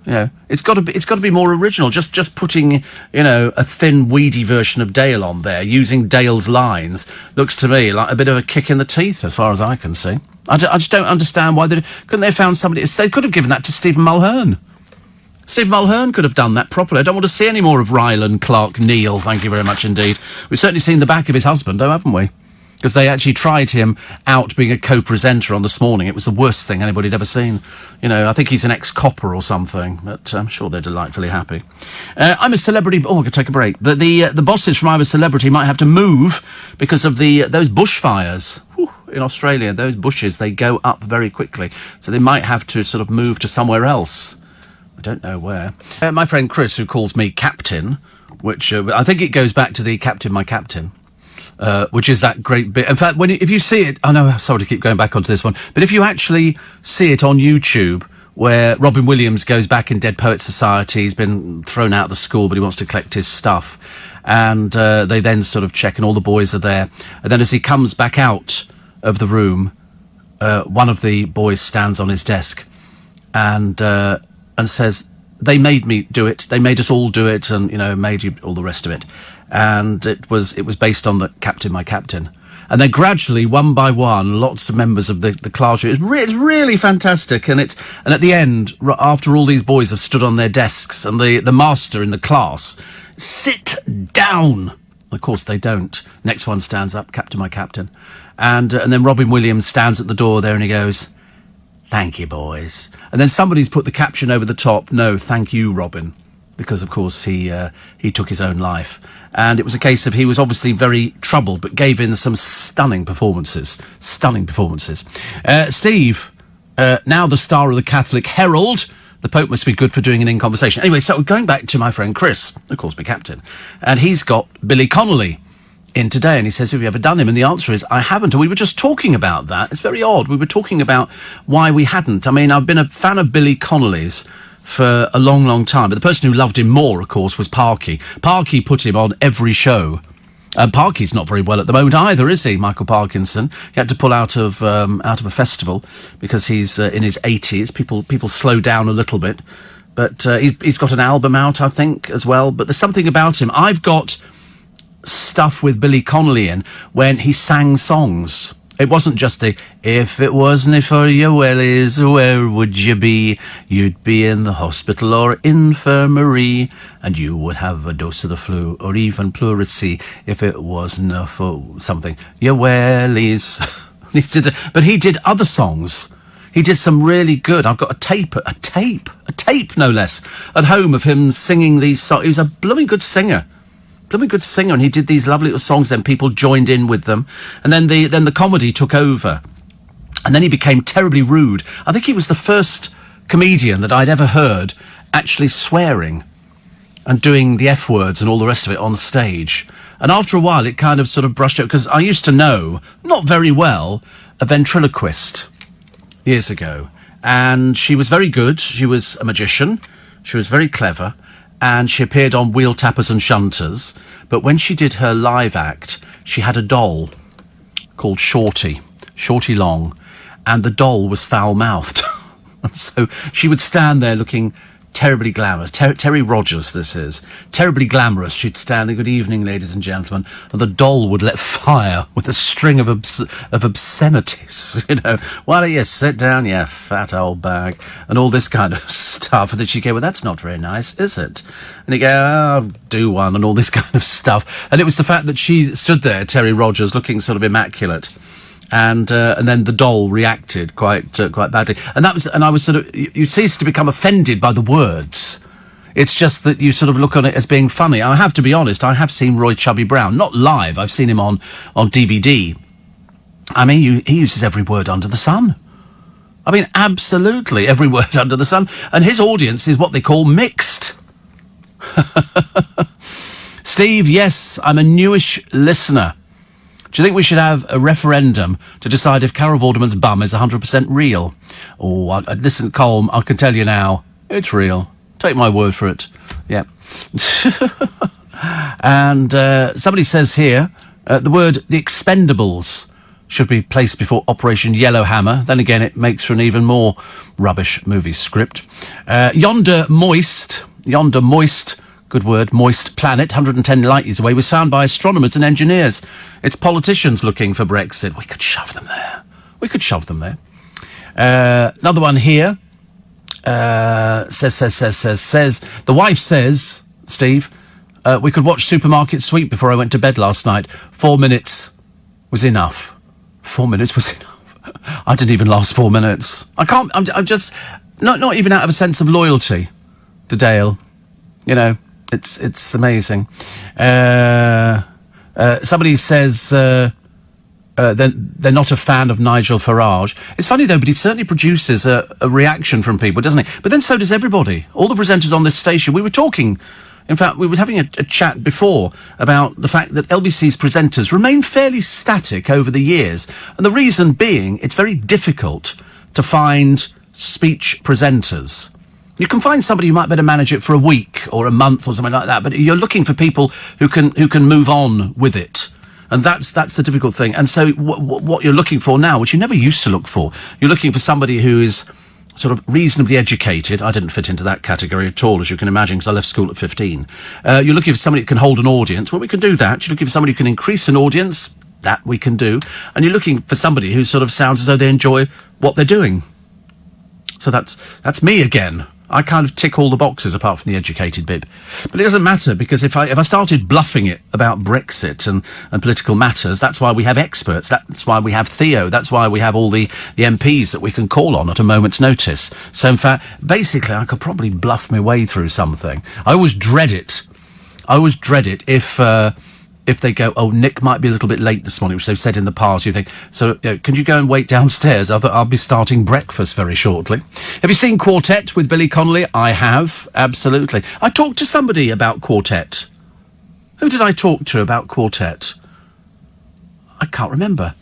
You know, it's got to be more original. Just putting, you know, a thin, weedy version of Dale on there, using Dale's lines, looks to me like a bit of a kick in the teeth, as far as I can see. I just don't understand why couldn't they have found somebody? They could have given that to Stephen Mulhern. Steve Mulhern could have done that properly. I don't want to see any more of Ryland Clark Neil, thank you very much indeed. We've certainly seen the back of his husband, though, haven't we? Because they actually tried him out being a co-presenter on This Morning. It was the worst thing anybody had ever seen. You know, I think he's an ex-copper or something, but I'm sure they're delightfully happy. I'm a Celebrity... Oh, I could take a break. The bosses from I'm a Celebrity might have to move because of those bushfires. Whew, in Australia, those bushes, they go up very quickly. So they might have to sort of move to somewhere else. I don't know where. My friend Chris, who calls me Captain, which I think it goes back to the Captain, My Captain, which is that great bit. In fact, if you see it, I know, sorry to keep going back onto this one, but if you actually see it on YouTube, where Robin Williams goes back in Dead Poets Society, he's been thrown out of the school, but he wants to collect his stuff, and they then sort of check, and all the boys are there, and then as he comes back out of the room, one of the boys stands on his desk, and says, they made me do it, they made us all do it, and, you know, made you all the rest of it. And it was based on the Captain, My Captain. And then gradually, one by one, lots of members of the class, it's really fantastic. And at the end, after all these boys have stood on their desks, and the master in the class, sit down. Of course they don't. Next one stands up, Captain, My Captain. And then Robin Williams stands at the door there and he goes, thank you, boys. And then somebody's put the caption over the top, no, thank you, Robin. Because, of course, he took his own life. And it was a case of he was obviously very troubled, but gave in some stunning performances. Stunning performances. Steve, now the star of the Catholic Herald. The Pope must be good for doing an in conversation. Anyway, so going back to my friend Chris, of course, my captain. And he's got Billy Connolly in today, and he says, have you ever done him? And the answer is, I haven't. And we were just talking about that. It's very odd. We were talking about why we hadn't. I mean, I've been a fan of Billy Connolly's for a long, long time. But the person who loved him more, of course, was Parky. Parky put him on every show. Parky's not very well at the moment either, is he, Michael Parkinson? He had to pull out of a festival because he's in his 80s. People slow down a little bit. But he's got an album out, I think, as well. But there's something about him. I've got stuff with Billy Connolly in when he sang songs. It wasn't just the, if it wasn't for your wellies, where would you be? You'd be in the hospital or infirmary, and you would have a dose of the flu, or even pleurisy, if it wasn't for something. Your wellies. But he did other songs. He did some really good. I've got a tape, no less, at home of him singing these songs. He was a blooming good singer. And he did these lovely little songs, then people joined in with them, and then the comedy took over, and then he became terribly rude. I think he was the first comedian that I'd ever heard actually swearing and doing the F words and all the rest of it on stage. And after a while it kind of sort of brushed out, because I used to know, not very well, a ventriloquist years ago, and she was very good. She was a magician, she was very clever, and she appeared on Wheel Tappers and Shunters. But when she did her live act, she had a doll called Shorty Long, and the doll was foul-mouthed. And so she would stand there looking terribly glamorous. Terry Rogers, this is. Terribly glamorous. She'd stand there, good evening, ladies and gentlemen, and the doll would let fire with a string of obscenities, you know. Why don't you sit down, you fat old bag, and all this kind of stuff. And then she'd go, well, that's not very nice, is it? And he'd go, oh, do one, and all this kind of stuff. And it was the fact that she stood there, Terry Rogers, looking sort of immaculate. And then the doll reacted quite badly, and I was sort of, you ceased to become offended by the words. It's just that you sort of look on it as being funny. I have to be honest, I have seen Roy Chubby Brown, not live, I've seen him on DVD. I mean, he uses every word under the sun. I mean, absolutely every word under the sun. And his audience is what they call mixed. Steve, yes, I'm a newish listener. Do you think we should have a referendum to decide if Carol Vorderman's bum is 100% real? Oh, listen, Colm, I can tell you now, it's real. Take my word for it. Yeah. And somebody says here, the word The Expendables should be placed before Operation Yellowhammer. Then again, it makes for an even more rubbish movie script. Yonder moist, good word, moist planet, 110 light years away, was found by astronomers and engineers. It's politicians looking for Brexit. We could shove them there. Another one here. Says, the wife says, Steve, we could watch Supermarket Sweep before I went to bed last night. 4 minutes was enough. 4 minutes was enough. I didn't even last 4 minutes. I'm just, not even out of a sense of loyalty to Dale. You know, it's amazing. Somebody says, they're not a fan of Nigel Farage. It's funny though, but he certainly produces a reaction from people, doesn't he? But then so does everybody. All the presenters on this station. We were talking, in fact, we were having a chat before about the fact that LBC's presenters remain fairly static over the years. And the reason being, it's very difficult to find speech presenters. You can find somebody who might better manage it for a week or a month or something like that, but you're looking for people who can move on with it. And that's the difficult thing. And so what you're looking for now, which you never used to look for, you're looking for somebody who is sort of reasonably educated. I didn't fit into that category at all, as you can imagine, because I left school at 15. You're looking for somebody who can hold an audience. Well, we can do that. You're looking for somebody who can increase an audience. That we can do. And you're looking for somebody who sort of sounds as though they enjoy what they're doing. So that's me again. I kind of tick all the boxes apart from the educated bit. But it doesn't matter, because if I started bluffing it about Brexit and political matters, that's why we have experts. That's why we have Theo. That's why we have all the MPs that we can call on at a moment's notice. So, in fact, basically, I could probably bluff my way through something. I always dread it if they go, oh, Nick might be a little bit late this morning, which they've said in the past. You think, so can you go and wait downstairs? I'll be starting breakfast very shortly. Have you seen Quartet with Billy Connolly? I have, absolutely. I talked to somebody about Quartet. Who did I talk to about Quartet? I can't remember.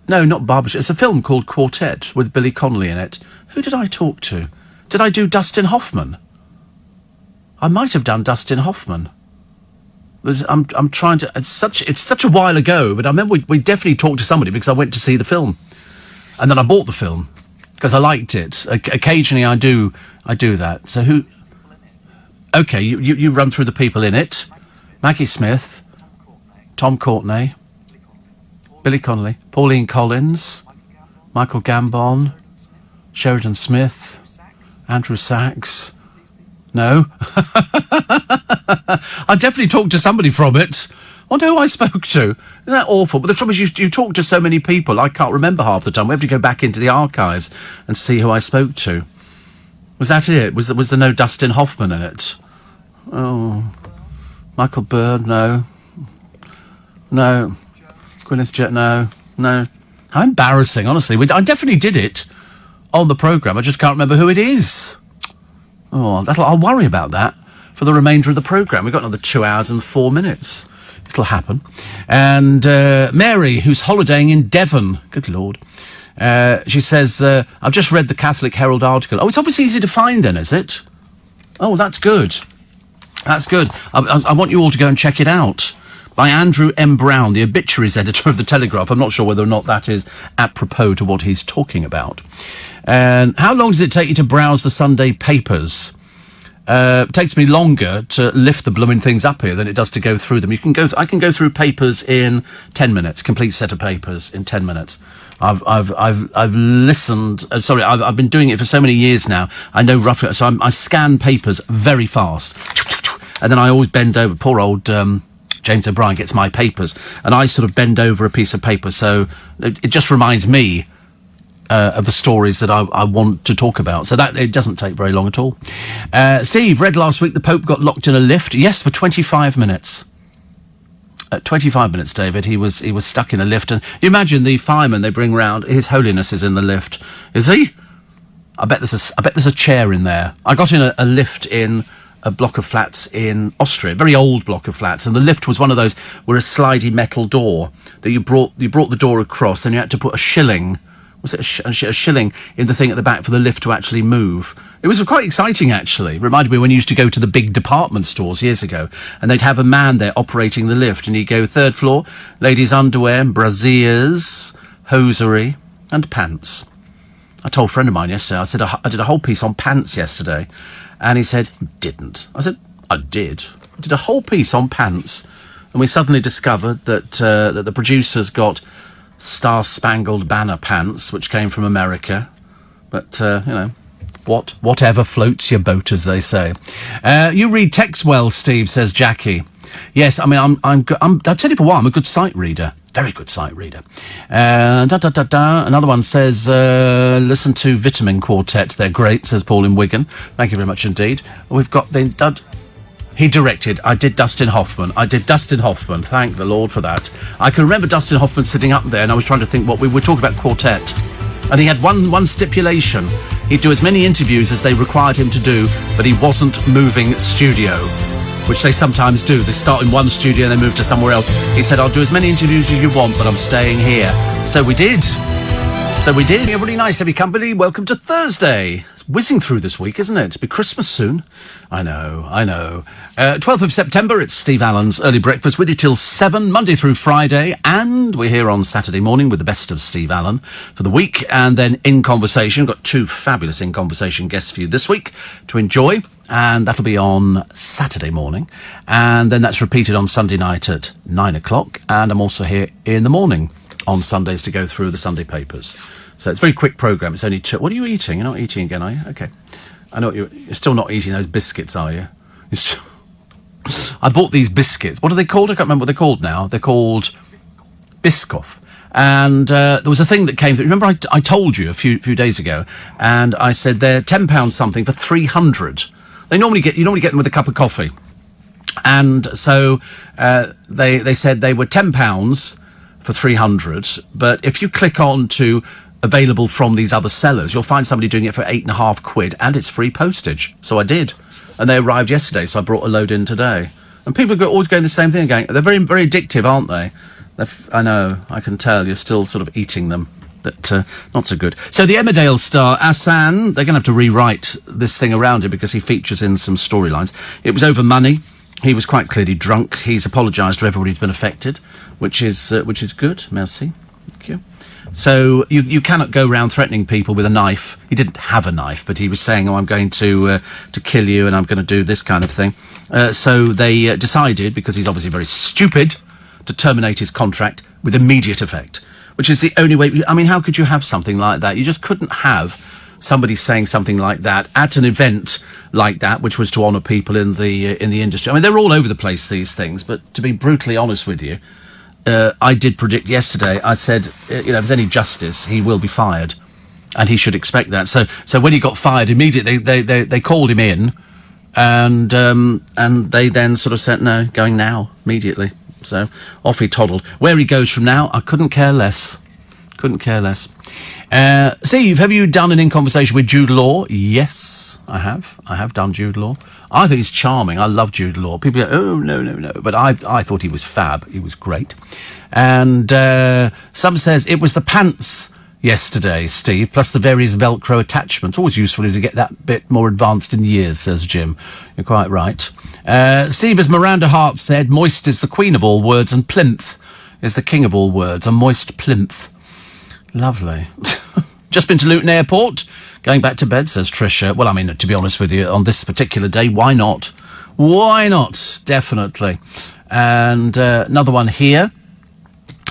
No, not Barbershop. It's a film called Quartet with Billy Connolly in it. Who did I talk to? Did I do Dustin Hoffman? I might have done Dustin Hoffman. I'm trying to. It's such a while ago, but I remember we definitely talked to somebody because I went to see the film, and then I bought the film because I liked it. Occasionally, I do that. So who? Okay, you run through the people in it: Maggie Smith, Tom Courtenay, Billy Connolly, Pauline Collins, Michael Gambon, Sheridan Smith, Andrew Sachs. No. I definitely talked to somebody from it. I wonder who I spoke to. Isn't that awful? But the trouble is, you talk to so many people, I can't remember half the time. We have to go back into the archives and see who I spoke to. Was that it? Was there no Dustin Hoffman in it? Oh. Michael Bird, no. No. Gwyneth Jet, no. How embarrassing, honestly. I definitely did it on the programme. I just can't remember who it is. Oh, I'll worry about that for the remainder of the programme. We've got another 2 hours and 4 minutes. It'll happen. And Mary, who's holidaying in Devon. Good Lord. She says, I've just read the Catholic Herald article. Oh, it's obviously easy to find then, is it? Oh, that's good. That's good. I want you all to go and check it out. By Andrew M. Brown, the obituaries editor of The Telegraph. I'm not sure whether or not that is apropos to what he's talking about. And how long does it take you to browse the Sunday papers? It takes me longer to lift the blooming things up here than it does to go through them. I can go through papers in 10 minutes, complete set of papers in 10 minutes. I've listened. I've been doing it for so many years now. I know roughly. So I scan papers very fast, and then I always bend over. Poor old James O'Brien gets my papers, and I sort of bend over a piece of paper. So it just reminds me of the stories that I want to talk about. So that it doesn't take very long at all. Steve, read last week the Pope got locked in a lift. Yes, for 25 minutes. 25 minutes, David. He was stuck in a lift. And you imagine the fireman they bring round. His Holiness is in the lift. Is he? I bet there's a chair in there. I got in a lift in a block of flats in Austria, a very old block of flats, and the lift was one of those with a slidey metal door that you brought the door across, and you had to put a shilling. Was it a shilling in the thing at the back for the lift to actually move? It was quite exciting, actually. It reminded me when you used to go to the big department stores years ago, and they'd have a man there operating the lift, and he'd go 3rd floor, ladies' underwear, brasiers, hosiery, and pants. I told a friend of mine yesterday, I said, I did a whole piece on pants yesterday, and he said, you didn't. I said, I did. I did a whole piece on pants, and we suddenly discovered that the producers got Star-Spangled Banner pants, which came from America. But, whatever floats your boat, as they say. You read text well, Steve, says Jackie. Yes, I mean, I'll tell you for what, I'm a good sight reader. Very good sight reader. Another one says, listen to Vitamin Quartet. They're great, says Paul in Wigan. Thank you very much indeed. We've got he directed. I did Dustin Hoffman. Thank the Lord for that. I can remember Dustin Hoffman sitting up there, and I was trying to think what we were talking about quartet. And he had one stipulation. He'd do as many interviews as they required him to do, but he wasn't moving studio, which they sometimes do. They start in one studio and they move to somewhere else. He said, I'll do as many interviews as you want, but I'm staying here. So we did. Everybody nice to be company. Welcome to Thursday. It's whizzing through this week, isn't it? It'll be Christmas soon. I know. 12th of September, it's Steve Allen's Early Breakfast with you till 7, Monday through Friday. And we're here on Saturday morning with the best of Steve Allen for the week. And then In Conversation, got 2 fabulous In Conversation guests for you this week to enjoy. And that'll be on Saturday morning. And then that's repeated on Sunday night at 9 o'clock. And I'm also here in the morning on Sundays to go through the Sunday papers. So it's a very quick programme. It's only 2. What are you eating? You're not eating again, are you? Okay. I know you're still not eating those biscuits, are you? I bought these biscuits. What are they called? I can't remember what they're called now. They're called Biscoff. And there was a thing that came through. Remember I told you a few days ago, and I said they're £10 something for 300. You normally get them with a cup of coffee. And so they said they were £10 for 300, but if you click on to available from these other sellers, you'll find somebody doing it for £8.50, and it's free postage. So I did, and they arrived yesterday, so I brought a load in today. And people are always going the same thing again. They're very, very addictive, aren't they? I know, I can tell you're still sort of eating them. But not so good. So the Emmerdale star, Asan, they're going to have to rewrite this thing around him because he features in some storylines. It was over money. He was quite clearly drunk. He's apologised to everybody who's been affected, which is good. Merci. Thank you. So you cannot go around threatening people with a knife. He didn't have a knife, but he was saying, I'm going to kill you and I'm going to do this kind of thing. So they decided, because he's obviously very stupid, to terminate his contract with immediate effect, which is the only way. I mean, how could you have something like that? You just couldn't have somebody saying something like that at an event like that, which was to honour people in the industry. I mean, they're all over the place, these things, but to be brutally honest with you, I did predict yesterday, I said, if there's any justice, he will be fired, and he should expect that. So when he got fired, immediately they called him in, and they then sort of said, no, going now, immediately. So off he toddled. Where he goes from now, I couldn't care less. Steve, have you done an In Conversation with Jude Law? Yes, I have. I have done Jude Law. I think he's charming. I love Jude Law. People go, oh, no. But I thought he was fab. He was great. And some says it was the pants yesterday, Steve, plus the various Velcro attachments. Always useful to get that bit more advanced in years, says Jim. You're quite right. Steve, as Miranda Hart said, moist is the queen of all words and plinth is the king of all words. A moist plinth. Lovely. Just been to Luton Airport. Going back to bed, says Tricia. Well, I mean, to be honest with you, on this particular day, why not? Why not? Definitely. And another one here.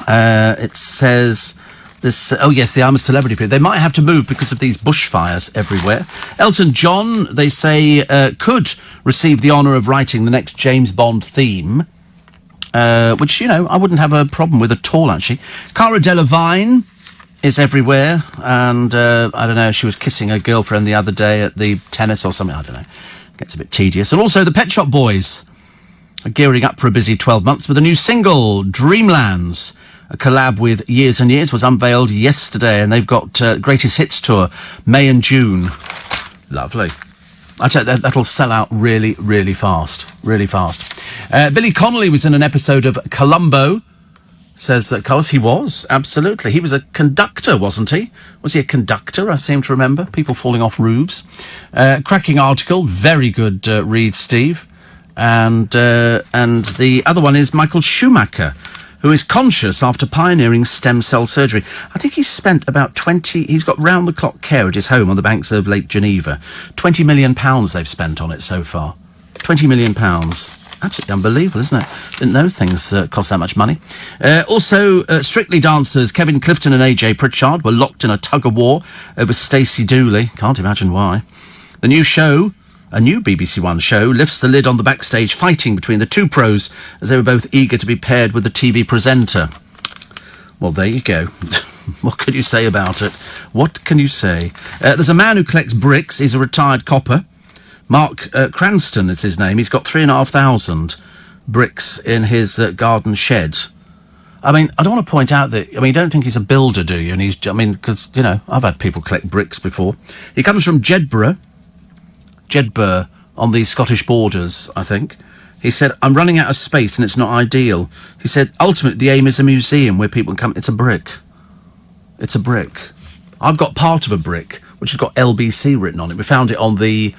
It says... the I'm a Celebrity period. They might have to move because of these bushfires everywhere. Elton John, they say, could receive the honour of writing the next James Bond theme, which, I wouldn't have a problem with at all, actually. Cara Delevingne is everywhere, and I don't know, she was kissing her girlfriend the other day at the tennis or something, I don't know. Gets a bit tedious. And also the Pet Shop Boys are gearing up for a busy 12 months with a new single, Dreamlands. A collab with Years and Years was unveiled yesterday, and they've got Greatest Hits Tour, May and June. Lovely. I tell you, that'll sell out really, really fast. Really fast. Billy Connolly was in an episode of Columbo. Says that, cause he was, absolutely. He was a conductor, wasn't he? Was he a conductor? I seem to remember. People falling off roofs. Cracking article. Very good read, Steve. And the other one is Michael Schumacher, who is conscious after pioneering stem cell surgery. I think he's spent about he's got round-the-clock care at his home on the banks of Lake Geneva. £20 million they've spent on it so far. £20 million. Absolutely unbelievable, isn't it? Didn't know things cost that much money. Also, Strictly dancers Kevin Clifton and AJ Pritchard were locked in a tug-of-war over Stacey Dooley. Can't imagine why. The new show, a new BBC One show, lifts the lid on the backstage fighting between the two pros as they were both eager to be paired with the TV presenter. Well, there you go. What can you say about it? What can you say? There's a man who collects bricks. He's a retired copper. Mark Cranston is his name. He's got 3,500 bricks in his garden shed. I mean, I don't want to point out that, you don't think he's a builder, do you? And because, I've had people collect bricks before. He comes from Jedburgh on the Scottish borders, I think. He said, I'm running out of space and it's not ideal. He said, ultimately, the aim is a museum where people can come. It's a brick. It's a brick. I've got part of a brick, which has got LBC written on it. We found it on the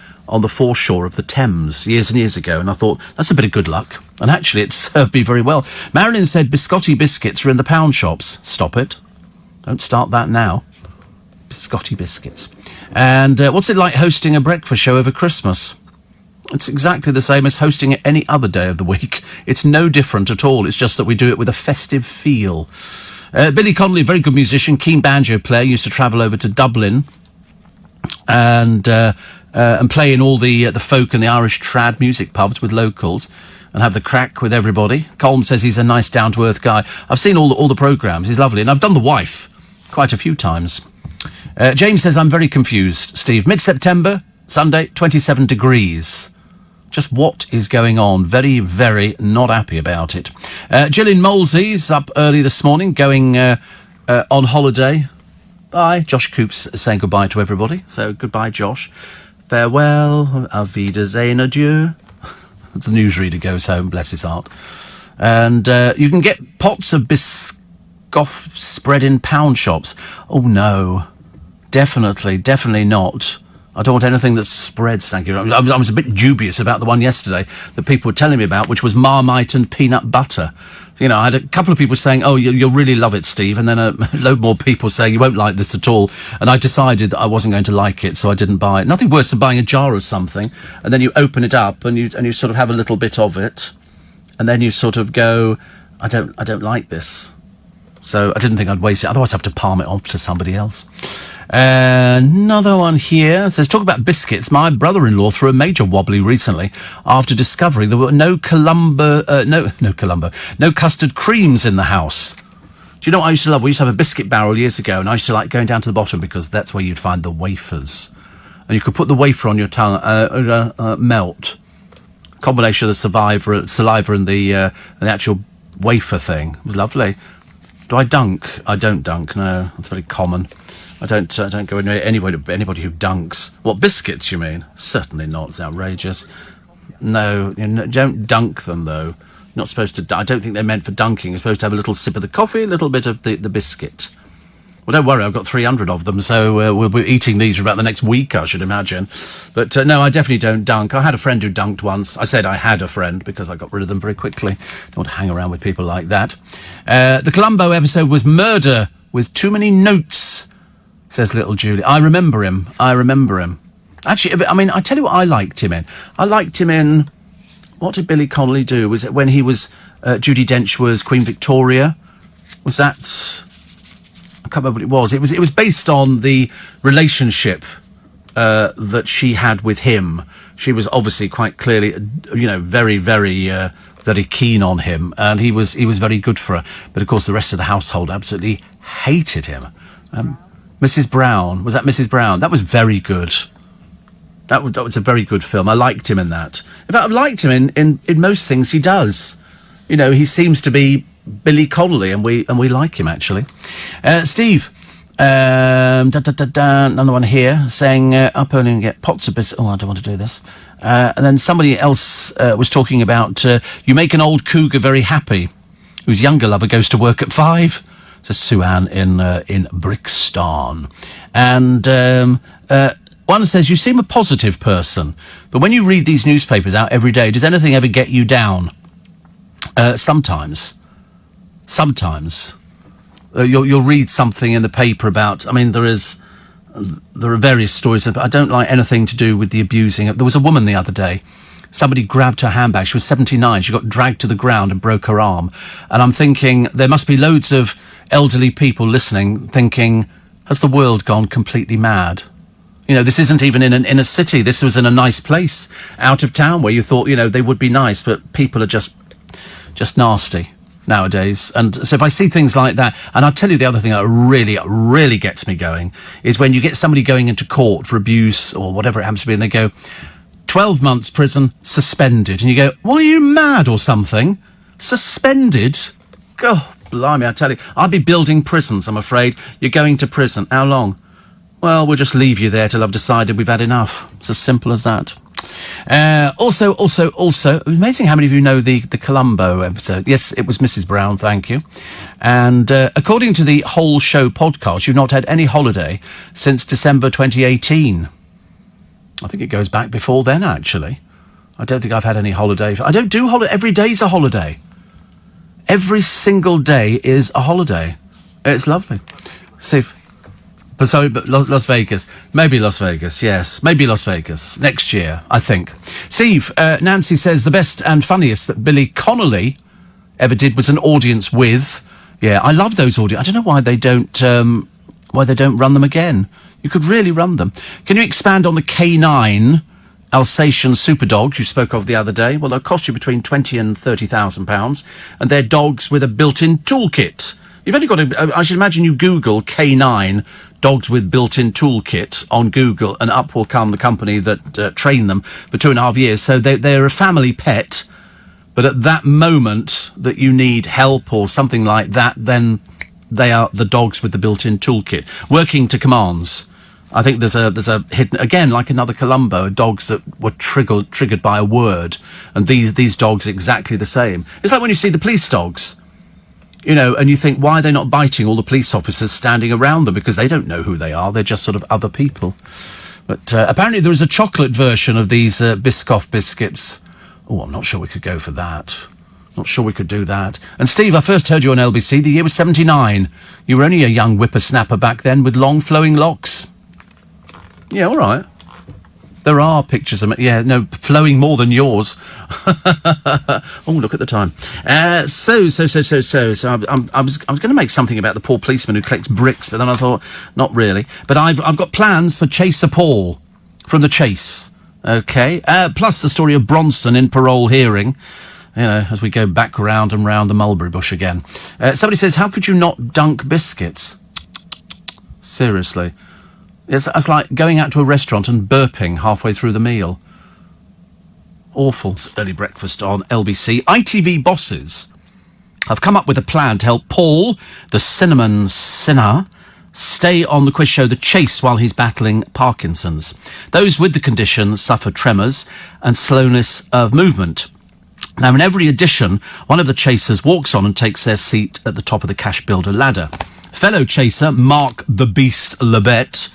foreshore of the Thames years and years ago, and I thought, that's a bit of good luck. And actually, it served me very well. Marilyn said biscotti biscuits are in the pound shops. Stop it. Don't start that now. Biscotti biscuits. And what's it like hosting a breakfast show over Christmas? It's exactly the same as hosting it any other day of the week. It's no different at all. It's just that we do it with a festive feel. Billy Connolly, a very good musician, keen banjo player, used to travel over to Dublin and play in all the folk and the Irish trad music pubs with locals and have the crack with everybody. Colm says he's a nice, down-to-earth guy. I've seen all the programmes. He's lovely. And I've done The Wife quite a few times. James says, I'm very confused, Steve. Mid-September, Sunday, 27 degrees. Just what is going on? Very, very not happy about it. Gillian Molesey's up early this morning, going on holiday. Bye. Josh Coops saying goodbye to everybody. So goodbye, Josh. Farewell, auf Wiedersehen, adieu. The newsreader goes home, bless his heart. And you can get pots of biscoff spread in pound shops. Oh, no. Definitely not. I don't want anything that's spread, thank you. I was a bit dubious about the one yesterday that people were telling me about, which was Marmite and peanut butter. I had a couple of people saying, oh, you'll really love it, Steve, and then a load more people saying you won't like this at all. And I decided that I wasn't going to like it, so I didn't buy it. Nothing worse than buying a jar of something, and then you open it up and you sort of have a little bit of it, and then you sort of go, I don't like this. So I didn't think I'd waste it. Otherwise, I'd have to palm it off to somebody else. Another one here says, talk about biscuits. My brother-in-law threw a major wobbly recently after discovering there were no custard creams in the house. Do you know what I used to love? We used to have a biscuit barrel years ago, and I used to like going down to the bottom because that's where you'd find the wafers. And you could put the wafer on your tongue, melt. Combination of the saliva and the actual wafer thing. It was lovely. Do I dunk? I don't dunk, no. That's very common. I don't go near anybody who dunks. What, biscuits, you mean? Certainly not. It's outrageous. No, don't dunk them, though. Not supposed to. I don't think they're meant for dunking. You're supposed to have a little sip of the coffee, a little bit of the biscuit. Well, don't worry, I've got 300 of them, so we'll be eating these for about the next week, I should imagine. But no, I definitely don't dunk. I had a friend who dunked once. I said I had a friend because I got rid of them very quickly. Don't want to hang around with people like that. The Columbo episode was murder with too many notes, says little Julie. I remember him. Actually, I tell you what I liked him in. I liked him in... What did Billy Connolly do? Was it when he was... Judi Dench was Queen Victoria? Was that... I can't remember what it was. It was based on the relationship that she had with him. She was obviously quite clearly, very, very, very keen on him, and he was very good for her. But of course, the rest of the household absolutely hated him. Mrs. Brown, was that Mrs. Brown? That was very good. That was a very good film. I liked him in that. In fact, I've liked him in most things he does. You know, he seems to be Billy Connolly, and we like him, actually. Steve, another one here, saying, up early and get pots of biscuits. Oh, I don't want to do this. And then somebody else was talking about, you make an old cougar very happy, whose younger lover goes to work at 5. Says Sue-Ann in Brixton. And one says, you seem a positive person, but when you read these newspapers out every day, does anything ever get you down? Sometimes. You'll read something in the paper about, I mean, there are various stories, but I don't like anything to do with the abusing. There was a woman the other day. Somebody grabbed her handbag. She was 79. She got dragged to the ground and broke her arm. And I'm thinking, there must be loads of elderly people listening thinking, has the world gone completely mad? You know, this isn't even in an inner city. This was in a nice place out of town where you thought, you know, they would be nice, but people are just nasty nowadays. And so if I see things like that, and I'll tell you the other thing that really gets me going, is when you get somebody going into court for abuse or whatever it happens to be, and they go, 12 months prison, suspended. And you go, well, are you mad or something? Suspended? God, blimey, I tell you. I'd be building prisons, I'm afraid. You're going to prison. How long? Well, we'll just leave you there till I've decided we've had enough. It's as simple as that. Also, amazing how many of you know the Columbo episode. Yes, it was Mrs. Brown, thank you. And according to the Whole Show podcast, you've not had any holiday since December 2018. I think it goes back before then, actually. I don't think I've had any holiday. I don't do holiday. Every day's a holiday. Every single day is a holiday. It's lovely. See, but Las Vegas. Maybe Las Vegas, yes. Maybe Las Vegas. Next year, I think. Steve, Nancy says the best and funniest that Billy Connolly ever did was an audience with. Yeah, I love those audience. I don't know why they don't run them again. You could really run them. Can you expand on the K9 Alsatian super dogs you spoke of the other day? Well, they'll cost you between £20,000 and £30,000, and they're dogs with a built-in toolkit. You've only got to, I should imagine you Google K9 dogs with built-in toolkit on Google, and up will come the company that trained them for 2.5 years. So they're a family pet, but at that moment that you need help or something like that, then they are the dogs with the built-in toolkit, working to commands. I think there's a hidden, again, like another Columbo, dogs that were triggered by a word, and these dogs exactly the same. It's like when you see the police dogs, you know, and you think, why are they not biting all the police officers standing around them? Because they don't know who they are. They're just sort of other people. But apparently there is a chocolate version of these Biscoff biscuits. Oh, I'm not sure we could go for that. Not sure we could do that. And Steve, I first heard you on LBC. The year was 79. You were only a young whippersnapper back then with long flowing locks. Yeah, all right. There are pictures of me. Yeah, no, flowing more than yours. Oh, look at the time. So I was going to make something about the poor policeman who collects bricks, but then I thought, not really. But I've got plans for Chaser Paul from The Chase. Okay. Plus the story of Bronson in parole hearing. You know, as we go back round and round the mulberry bush again. Somebody says, how could you not dunk biscuits? Seriously. It's like going out to a restaurant and burping halfway through the meal. Awful. It's early breakfast on LBC. ITV bosses have come up with a plan to help Paul, the cinnamon sinner, stay on the quiz show The Chase while he's battling Parkinson's. Those with the condition suffer tremors and slowness of movement. Now, in every edition, one of the chasers walks on and takes their seat at the top of the cash builder ladder. Fellow chaser Mark the Beast Lebet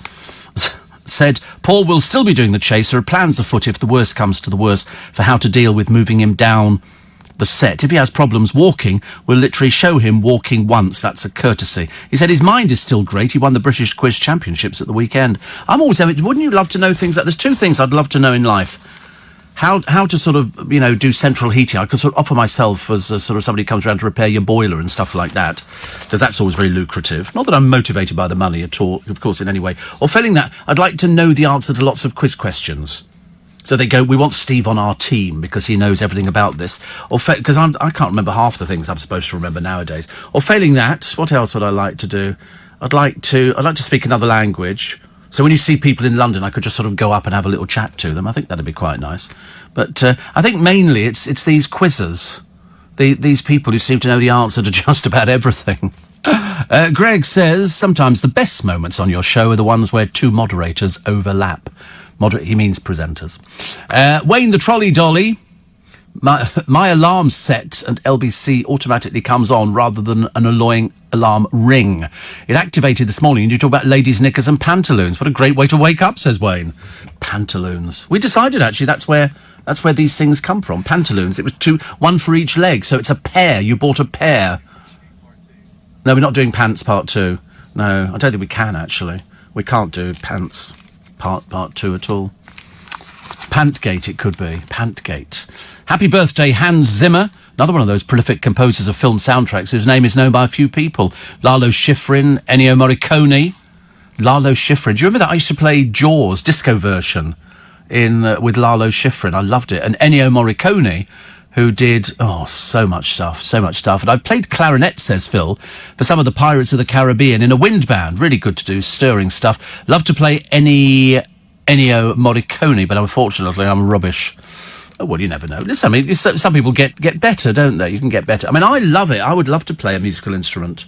said Paul will still be doing the chase. There are plans afoot if the worst comes to the worst for how to deal with moving him down the set. If he has problems walking, we'll literally show him walking once. That's a courtesy. He said his mind is still great. He won the British Quiz Championships at the weekend. I'm always, wouldn't you love to know things like, there's two things I'd love to know in life. How to sort of, you know, do central heating. I could sort of offer myself as a sort of somebody who comes around to repair your boiler and stuff like that, because that's always very lucrative. Not that I'm motivated by the money at all, of course, in any way. Or failing that, I'd like to know the answer to lots of quiz questions. So they go, we want Steve on our team because he knows everything about this. Or because I can't remember half the things I'm supposed to remember nowadays. Or failing that, what else would I like to do? I'd like to speak another language. So when you see people in London, I could just sort of go up and have a little chat to them. I think that'd be quite nice. But I think mainly it's these quizzers, these people who seem to know the answer to just about everything. Greg says, sometimes the best moments on your show are the ones where two moderators overlap. He means presenters. Wayne the Trolley Dolly. My alarm set and LBC automatically comes on rather than an annoying alarm ring. It activated this morning and you talk about ladies' knickers and pantaloons. What a great way to wake up, says Wayne. Pantaloons. We decided, actually, that's where these things come from. Pantaloons. It was one for each leg, so it's a pair. You bought a pair. No, we're not doing pants part 2. No, I don't think we can, actually. We can't do pants part 2 at all. Pantgate, it could be. Pantgate. Happy birthday, Hans Zimmer. Another one of those prolific composers of film soundtracks whose name is known by a few people. Lalo Schifrin, Ennio Morricone. Lalo Schifrin. Do you remember that? I used to play Jaws disco version with Lalo Schifrin. I loved it. And Ennio Morricone, who did, so much stuff. And I've played clarinet, says Phil, for some of the Pirates of the Caribbean in a wind band. Really good to do, stirring stuff. Love to play Ennio Morricone, but unfortunately I'm rubbish. Oh, well, you never know. Listen, I mean, some people get better, don't they? You can get better. I mean, I love it. I would love to play a musical instrument,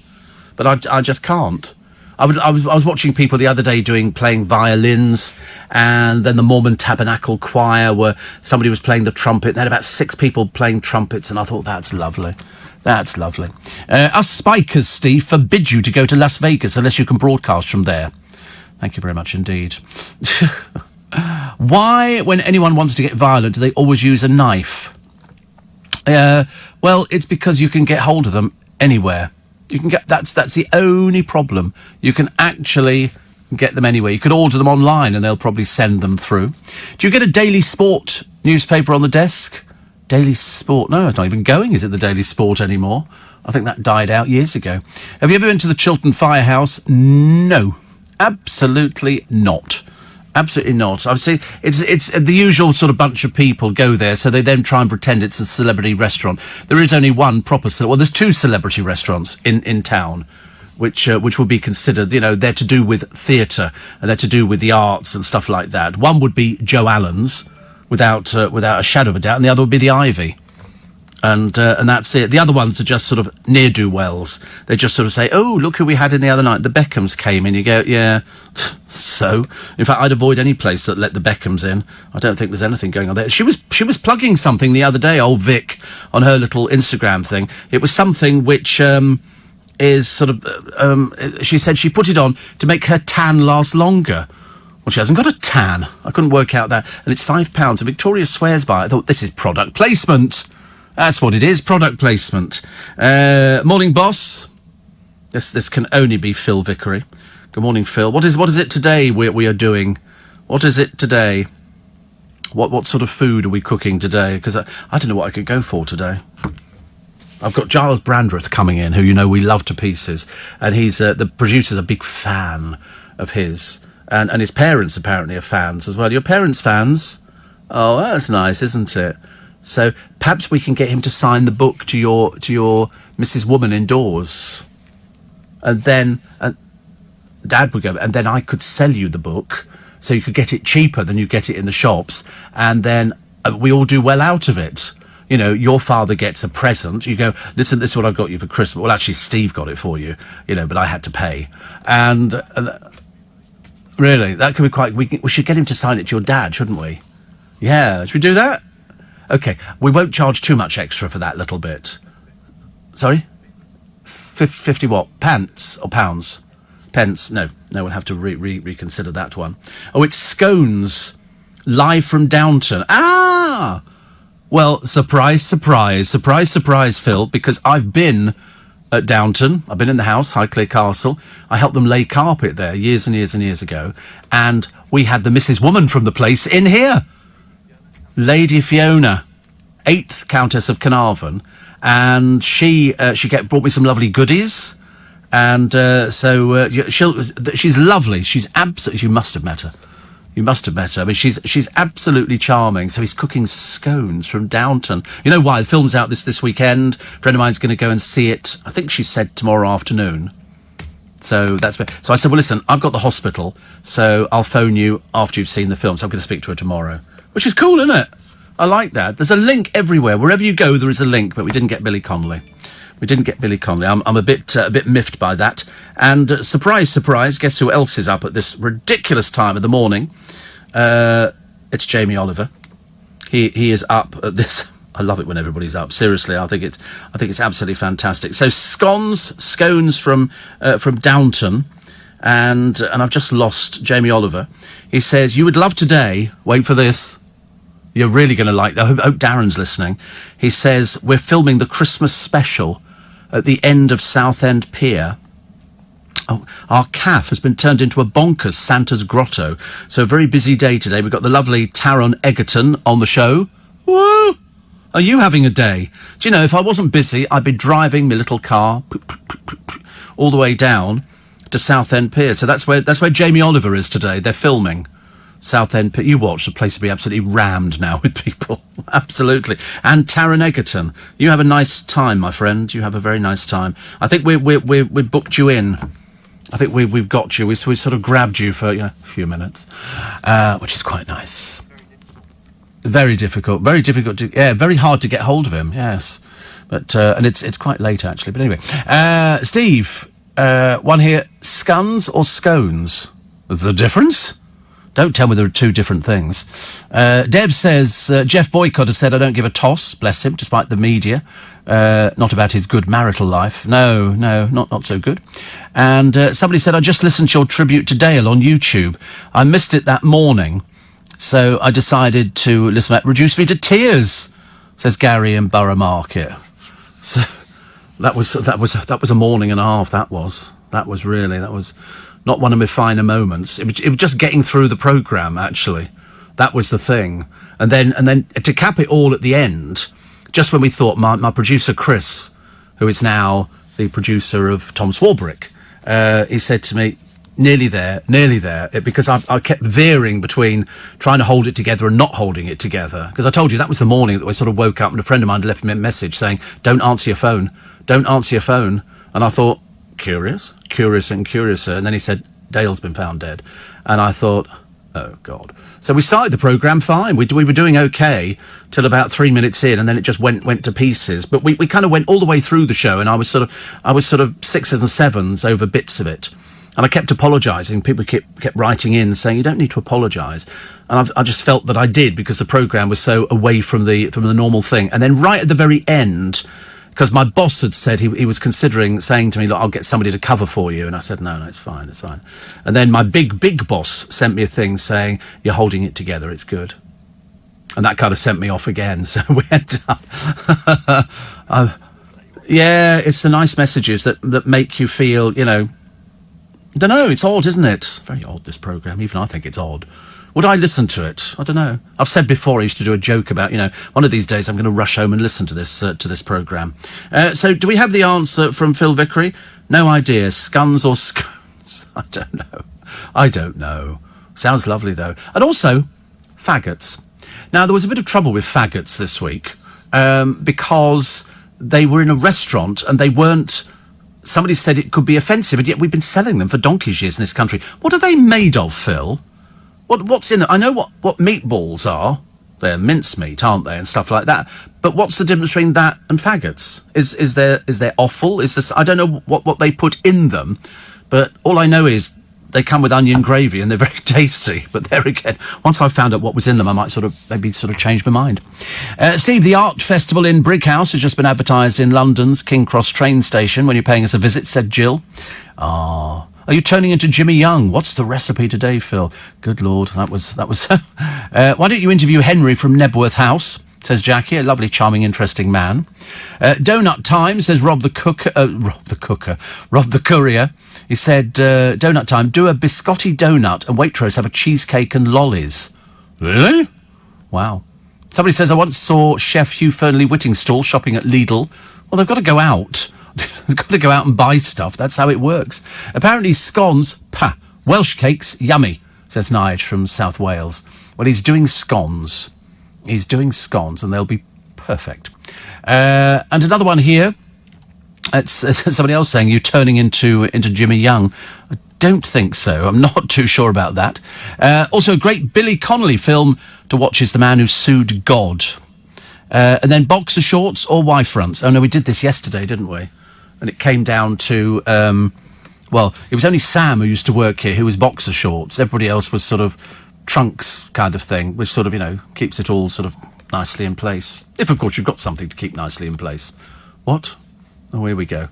but I just can't. I was watching people the other day playing violins, and then the Mormon Tabernacle Choir, where somebody was playing the trumpet. They had about 6 people playing trumpets, and I thought, that's lovely. That's lovely. Us Spikers, Steve, forbid you to go to Las Vegas unless you can broadcast from there. Thank you very much indeed. Why, when anyone wants to get violent, do they always use a knife? Well, it's because you can get hold of them anywhere. You can get that's the only problem. You can actually get them anywhere. You could order them online and they'll probably send them through. Do you get a Daily Sport newspaper on the desk? Daily Sport? No, it's not even going, is it, the Daily Sport anymore? I think that died out years ago. Have you ever been to the Chiltern Firehouse? No. Absolutely not. Absolutely not. I've seen it's the usual sort of bunch of people go there, so they then try and pretend it's a celebrity restaurant. There is only one proper there's 2 celebrity restaurants in town, which would be considered, they're to do with theatre and they're to do with the arts and stuff like that. One would be Joe Allen's, without a shadow of a doubt, and the other would be the Ivy. And that's it. The other ones are just sort of ne'er-do-wells. They just sort of say, oh, look who we had in the other night. The Beckhams came in. You go, yeah, so. In fact, I'd avoid any place that let the Beckhams in. I don't think there's anything going on there. She was plugging something the other day, old Vic, on her little Instagram thing. It was something which is sort of, she said she put it on to make her tan last longer. Well, she hasn't got a tan. I couldn't work out that. And it's £5. And Victoria swears by it. I thought, this is product placement. That's what it is, product placement. Morning, boss. This can only be Phil Vickery. Good morning, Phil. What is it today we are doing? What is it today? What sort of food are we cooking today? Because I don't know what I could go for today. I've got Giles Brandreth coming in, who we love to pieces, and he's the producer's a big fan of his, and his parents apparently are fans as well. Your parents fans? Oh, that's nice, isn't it? So perhaps we can get him to sign the book to your Mrs. Woman indoors, and then Dad would go, and then I could sell you the book, so you could get it cheaper than you get it in the shops, and then we all do well out of it. Your father gets a present. You go, listen, this is what I've got you for Christmas. Well, actually, Steve got it for you, but I had to pay, and really, that could be quite. We should get him to sign it to your dad, shouldn't we? Yeah, should we do that? Okay, we won't charge too much extra for that little bit. Sorry? 50 what? Pence or pounds? Pence? No, we'll have to reconsider that one. Oh, it's scones. Live from Downton. Ah! Well, surprise, Phil, because I've been at Downton. I've been in the house, Highclere Castle. I helped them lay carpet there years and years and years ago. And we had the Mrs. Woman from the place in here. Lady Fiona, 8th Countess of Carnarvon, and she brought me some lovely goodies, and she's lovely. She's absolutely. You must have met her. I mean, she's absolutely charming. So he's cooking scones from Downton. You know why? The film's out this weekend. A friend of mine's going to go and see it. I think she said tomorrow afternoon. So that's so I said, well, listen, I've got the hospital, so I'll phone you after you've seen the film. So I'm going to speak to her tomorrow, which is cool, isn't it? I like that. There's a link everywhere. Wherever you go, there is a link, but we didn't get Billy Connolly. I'm a bit miffed by that. And surprise, surprise, guess who else is up at this ridiculous time of the morning? It's Jamie Oliver. He is up at this. I love it when everybody's up. Seriously, I think it's absolutely fantastic. So scones from Downton, and I've just lost Jamie Oliver. He says, you would love today. Wait for this. You're really going to like that. I hope Darren's listening. He says, we're filming the Christmas special at the end of Southend Pier. Oh, our calf has been turned into a bonkers Santa's grotto. So a very busy day today. We've got the lovely Taron Egerton on the show. Woo! Are you having a day? Do you know, if I wasn't busy, I'd be driving my little car all the way down to Southend Pier. So that's where Jamie Oliver is today. They're filming Southend Pier. You watch, the place will be absolutely rammed now with people. Absolutely. And Taron Egerton, you have a nice time, my friend. You have a very nice time. I think we booked you in. I think we've got you. We sort of grabbed you for a few minutes, which is quite nice. Very difficult. Very hard to get hold of him. Yes, but and it's quite late actually. But anyway, Steve, one here: scones or scones? The difference? Don't tell me there are two different things. Deb says Jeff Boycott has said I don't give a toss. Bless him, despite the media. Not about his good marital life. No, not so good. And somebody said, I just listened to your tribute to Dale on YouTube. I missed it that morning, so I decided to listen back. Reduced me to tears, says Gary in Borough Market. So that was a morning and a half. That was not one of my finer moments. It was just getting through the programme, actually. That was the thing. And then to cap it all at the end, just when we thought my producer Chris, who is now the producer of Tom Swarbrick, he said to me, nearly there, because I kept veering between trying to hold it together and not holding it together. Because I told you that was the morning that I sort of woke up and a friend of mine left me a message saying, don't answer your phone. And I thought, curious and curiouser. And then he said, Dale's been found dead. And I thought, oh, God. So we started the programme fine. We were doing okay till about 3 minutes in, and then it just went to pieces. But we kind of went all the way through the show, and I was sort of sixes and sevens over bits of it. And I kept apologising. People kept writing in saying, you don't need to apologise. And I just felt that I did, because the programme was so away from the normal thing. And then right at the very end, because my boss had said he was considering saying to me, look, I'll get somebody to cover for you. And I said, no, it's fine. And then my big boss sent me a thing saying, you're holding it together, it's good. And that kind of sent me off again. So we ended up... yeah, it's the nice messages that make you feel, I don't know, it's odd, isn't it? Very odd, this programme. Even I think it's odd. Would I listen to it? I don't know. I've said before, I used to do a joke about, one of these days I'm going to rush home and listen to this programme. So do we have the answer from Phil Vickery? No idea. Scones or scones? I don't know. Sounds lovely, though. And also, faggots. Now, there was a bit of trouble with faggots this week because they were in a restaurant and they weren't... Somebody said it could be offensive, and yet we've been selling them for donkey's years in this country. What are they made of, Phil? What's in it? I know what meatballs are. They're mincemeat, aren't they, and stuff like that. But what's the difference between that and faggots? Is there offal? Is this? I don't know what they put in them, but all I know is they come with onion gravy and they're very tasty. But there again, once I found out what was in them, I might maybe change my mind. Steve, the art festival in Brighouse has just been advertised in London's King Cross train station when you're paying us a visit, said Jill. Are you turning into Jimmy Young? What's the recipe today, Phil? Good Lord, that was. Why don't you interview Henry from Nebworth House? Says Jackie, a lovely, charming, interesting man. Donut time, says Rob the Courier. He said, donut time, do a biscotti donut and Waitrose have a cheesecake and lollies. Really? Wow. Somebody says, I once saw Chef Hugh Fernley-Whittingstall shopping at Lidl. Well, they've got to go out. They've got to go out and buy stuff. That's how it works. Apparently scones, Welsh cakes, yummy, says Nige from South Wales. Well, he's doing scones. And they'll be perfect. And another one here. It's somebody else saying you're turning into Jimmy Young. I don't think so. I'm not too sure about that. Also, a great Billy Connolly film to watch is The Man Who Sued God. And then boxer shorts or Y-fronts. Oh, no, we did this yesterday, didn't we? And it came down to, well, it was only Sam who used to work here who was boxer shorts. Everybody else was sort of trunks kind of thing, which sort of, you know, keeps it all sort of nicely in place. If, of course, you've got something to keep nicely in place. What? Oh, here we go.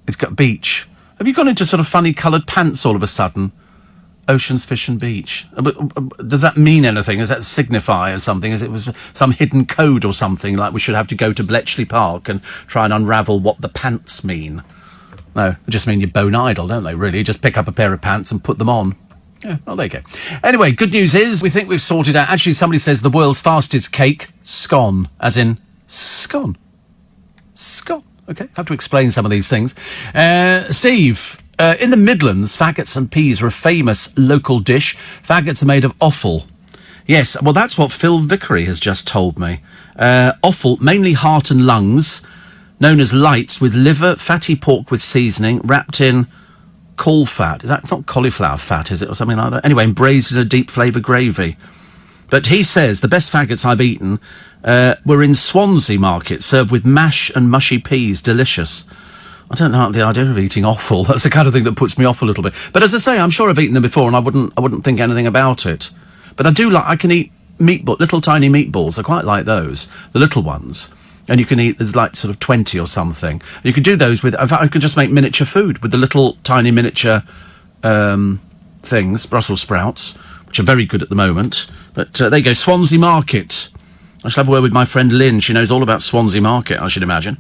It's got beach. Have you gone into sort of funny coloured pants all of a sudden? Oceans, fish and beach. Does that mean anything? Does that signify or something? As it was some hidden code or something, like we should have to go to Bletchley Park and try and unravel what the pants mean? No, they just mean you're bone idle, don't they, really? Just pick up a pair of pants and put them on. Yeah, well, there you go. Anyway, good news is we think we've sorted out... Actually, somebody says the world's fastest cake, scone, as in scone. Scone. OK, have to explain some of these things. Steve, in the Midlands, faggots and peas are a famous local dish. Faggots are made of offal. Yes, well, that's what Phil Vickery has just told me. Offal, mainly heart and lungs, known as lights, with liver, fatty pork with seasoning, wrapped in caul fat. Is that not cauliflower fat, is it, or something like that? Anyway, braised in a deep flavour gravy. But he says the best faggots I've eaten were in Swansea Market, served with mash and mushy peas. Delicious. I don't like the idea of eating offal. That's the kind of thing that puts me off a little bit. But as I say, I'm sure I've eaten them before, and I wouldn't think anything about it. But I can eat little tiny meatballs. I quite like those, the little ones. And you can eat, there's like sort of 20 or something. You could do those with, in fact, I could just make miniature food with the little tiny miniature things, Brussels sprouts, which are very good at the moment. But there you go, Swansea Market. I shall have a word with my friend Lynn. She knows all about Swansea Market, I should imagine.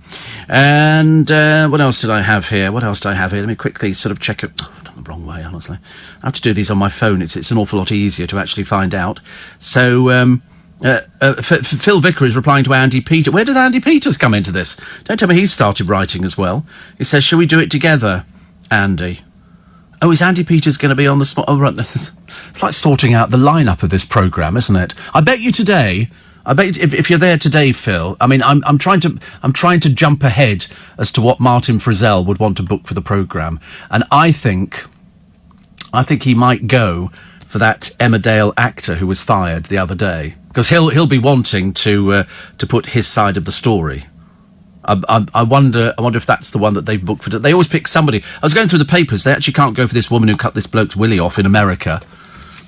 And what else did I have here? Let me quickly sort of check it. Oh, I've done the wrong way, honestly. I have to do these on my phone. It's an awful lot easier to actually find out. So... Phil Vicker is replying to Andy Peters. Where did Andy Peters come into this? Don't tell me he started writing as well. He says, shall we do it together, Andy? Oh, is Andy Peters going to be on the spot? Oh, right. It's like sorting out the lineup of this programme, isn't it? I bet you if you're there today, Phil, I mean, I'm trying to jump ahead as to what Martin Frizzell would want to book for the programme. And I think he might go for that Emmerdale actor who was fired the other day. Because he'll be wanting to put his side of the story. I wonder if that's the one that they've booked for. They always pick somebody. I was going through the papers. They actually can't go for this woman who cut this bloke's willy off in America,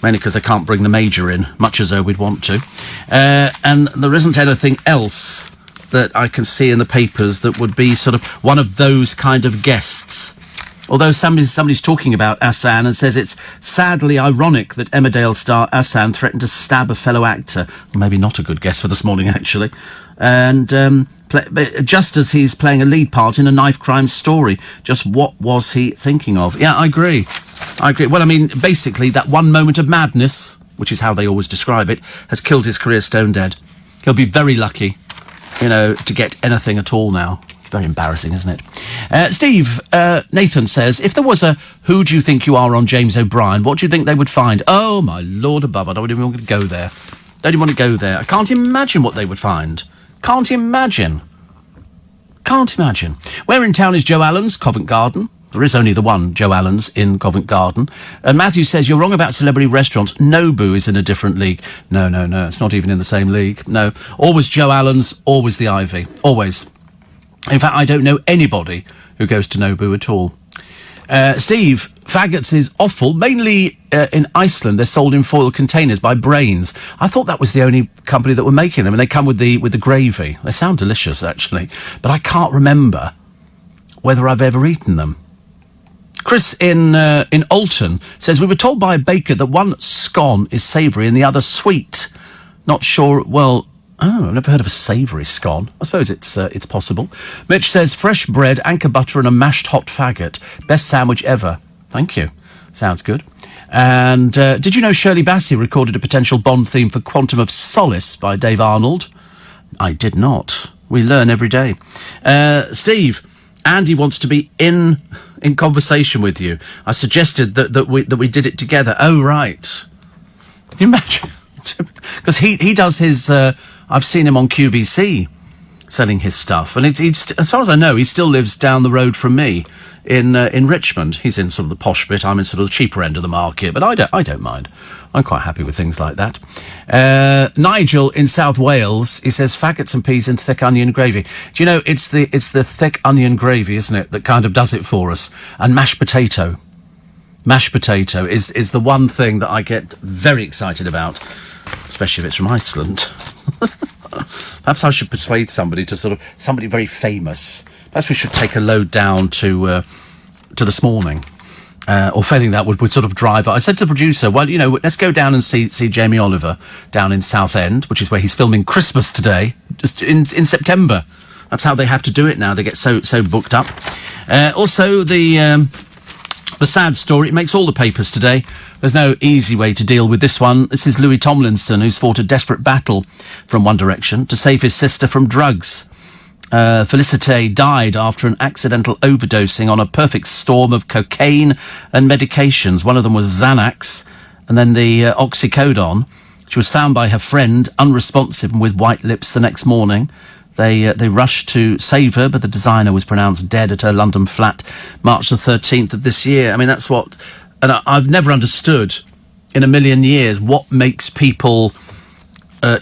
mainly because they can't bring the major in, much as though we'd want to. And there isn't anything else that I can see in the papers that would be sort of one of those kind of guests. Although somebody's talking about Asan and says it's sadly ironic that Emmerdale star Asan threatened to stab a fellow actor. Maybe not a good guess for this morning, actually. And just as he's playing a lead part in a knife crime story, just what was he thinking of? Yeah, I agree. Well, I mean, basically, that one moment of madness, which is how they always describe it, has killed his career stone dead. He'll be very lucky, to get anything at all now. Very embarrassing, isn't it? Steve, Nathan says, if there was a who do you think you are on James O'Brien, what do you think they would find? Oh, my Lord above, I don't even want to go there. I can't imagine what they would find. Can't imagine. Where in town is Joe Allen's? Covent Garden. There is only the one Joe Allen's in Covent Garden. And Matthew says, you're wrong about celebrity restaurants. Nobu is in a different league. No, it's not even in the same league. No, always Joe Allen's, always the Ivy. Always. In fact, I don't know anybody who goes to Nobu at all. Steve, faggots is offal. Mainly in Iceland, they're sold in foil containers by Brains. I thought that was the only company that were making them, and they come with the gravy. They sound delicious, actually, but I can't remember whether I've ever eaten them. Chris in Alton says, we were told by a baker that one scone is savoury and the other sweet. Not sure, well... Oh, I've never heard of a savoury scone. I suppose it's possible. Mitch says, fresh bread, anchor butter and a mashed hot faggot. Best sandwich ever. Thank you. Sounds good. And did you know Shirley Bassey recorded a potential Bond theme for Quantum of Solace by Dave Arnold? I did not. We learn every day. Steve, Andy wants to be in conversation with you. I suggested that we did it together. Oh, right. Can you imagine? Because he does his... I've seen him on QVC selling his stuff. And as far as I know, he still lives down the road from me in Richmond. He's in sort of the posh bit. I'm in sort of the cheaper end of the market, but I don't mind. I'm quite happy with things like that. Nigel in South Wales, he says faggots and peas in thick onion gravy. Do you know, it's the thick onion gravy, isn't it, that kind of does it for us. And mashed potato. Mashed potato is the one thing that I get very excited about, especially if it's from Iceland. Perhaps I should persuade somebody very famous. Perhaps we should take a load down to this morning. Or failing that, would sort of drive. I said to the producer, well, you know, let's go down and see Jamie Oliver down in Southend, which is where he's filming Christmas today, in September. That's how they have to do it now. They get so booked up. Also, the sad story, it makes all the papers today. There's no easy way to deal with this one. This is Louis Tomlinson, who's fought a desperate battle from One Direction to save his sister from drugs. Felicite died after an accidental overdosing on a perfect storm of cocaine and medications. One of them was Xanax, and then the oxycodone. She was found by her friend unresponsive and with white lips the next morning. They rushed to save her, but the designer was pronounced dead at her London flat March the 13th of this year. I mean, that's what... And I've never understood in a million years what makes people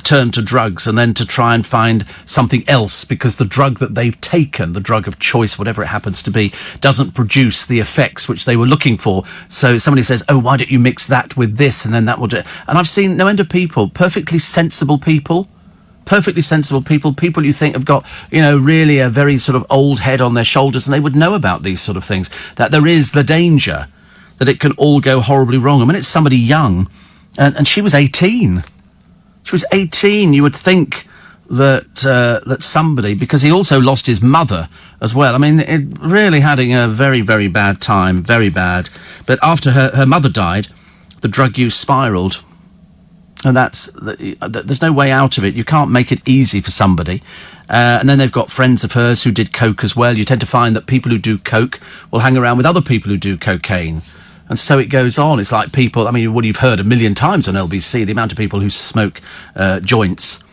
turn to drugs and then to try and find something else because the drug that they've taken, the drug of choice, whatever it happens to be, doesn't produce the effects which they were looking for. So somebody says, oh, why don't you mix that with this and then that will do it. And I've seen no end of people, perfectly sensible people, people you think have got, you know, really a very sort of old head on their shoulders, and they would know about these sort of things, that there is the danger that it can all go horribly wrong. I mean, it's somebody young, and she was 18. She was 18. You would think that somebody, because he also lost his mother as well. I mean, it really having a very, very bad time, very bad. But after her mother died, the drug use spiralled. And there's no way out of it. You can't make it easy for somebody. And then they've got friends of hers who did coke as well. You tend to find that people who do coke will hang around with other people who do cocaine. And so it goes on. It's like people, I mean, what you've heard a million times on LBC, the amount of people who smoke joints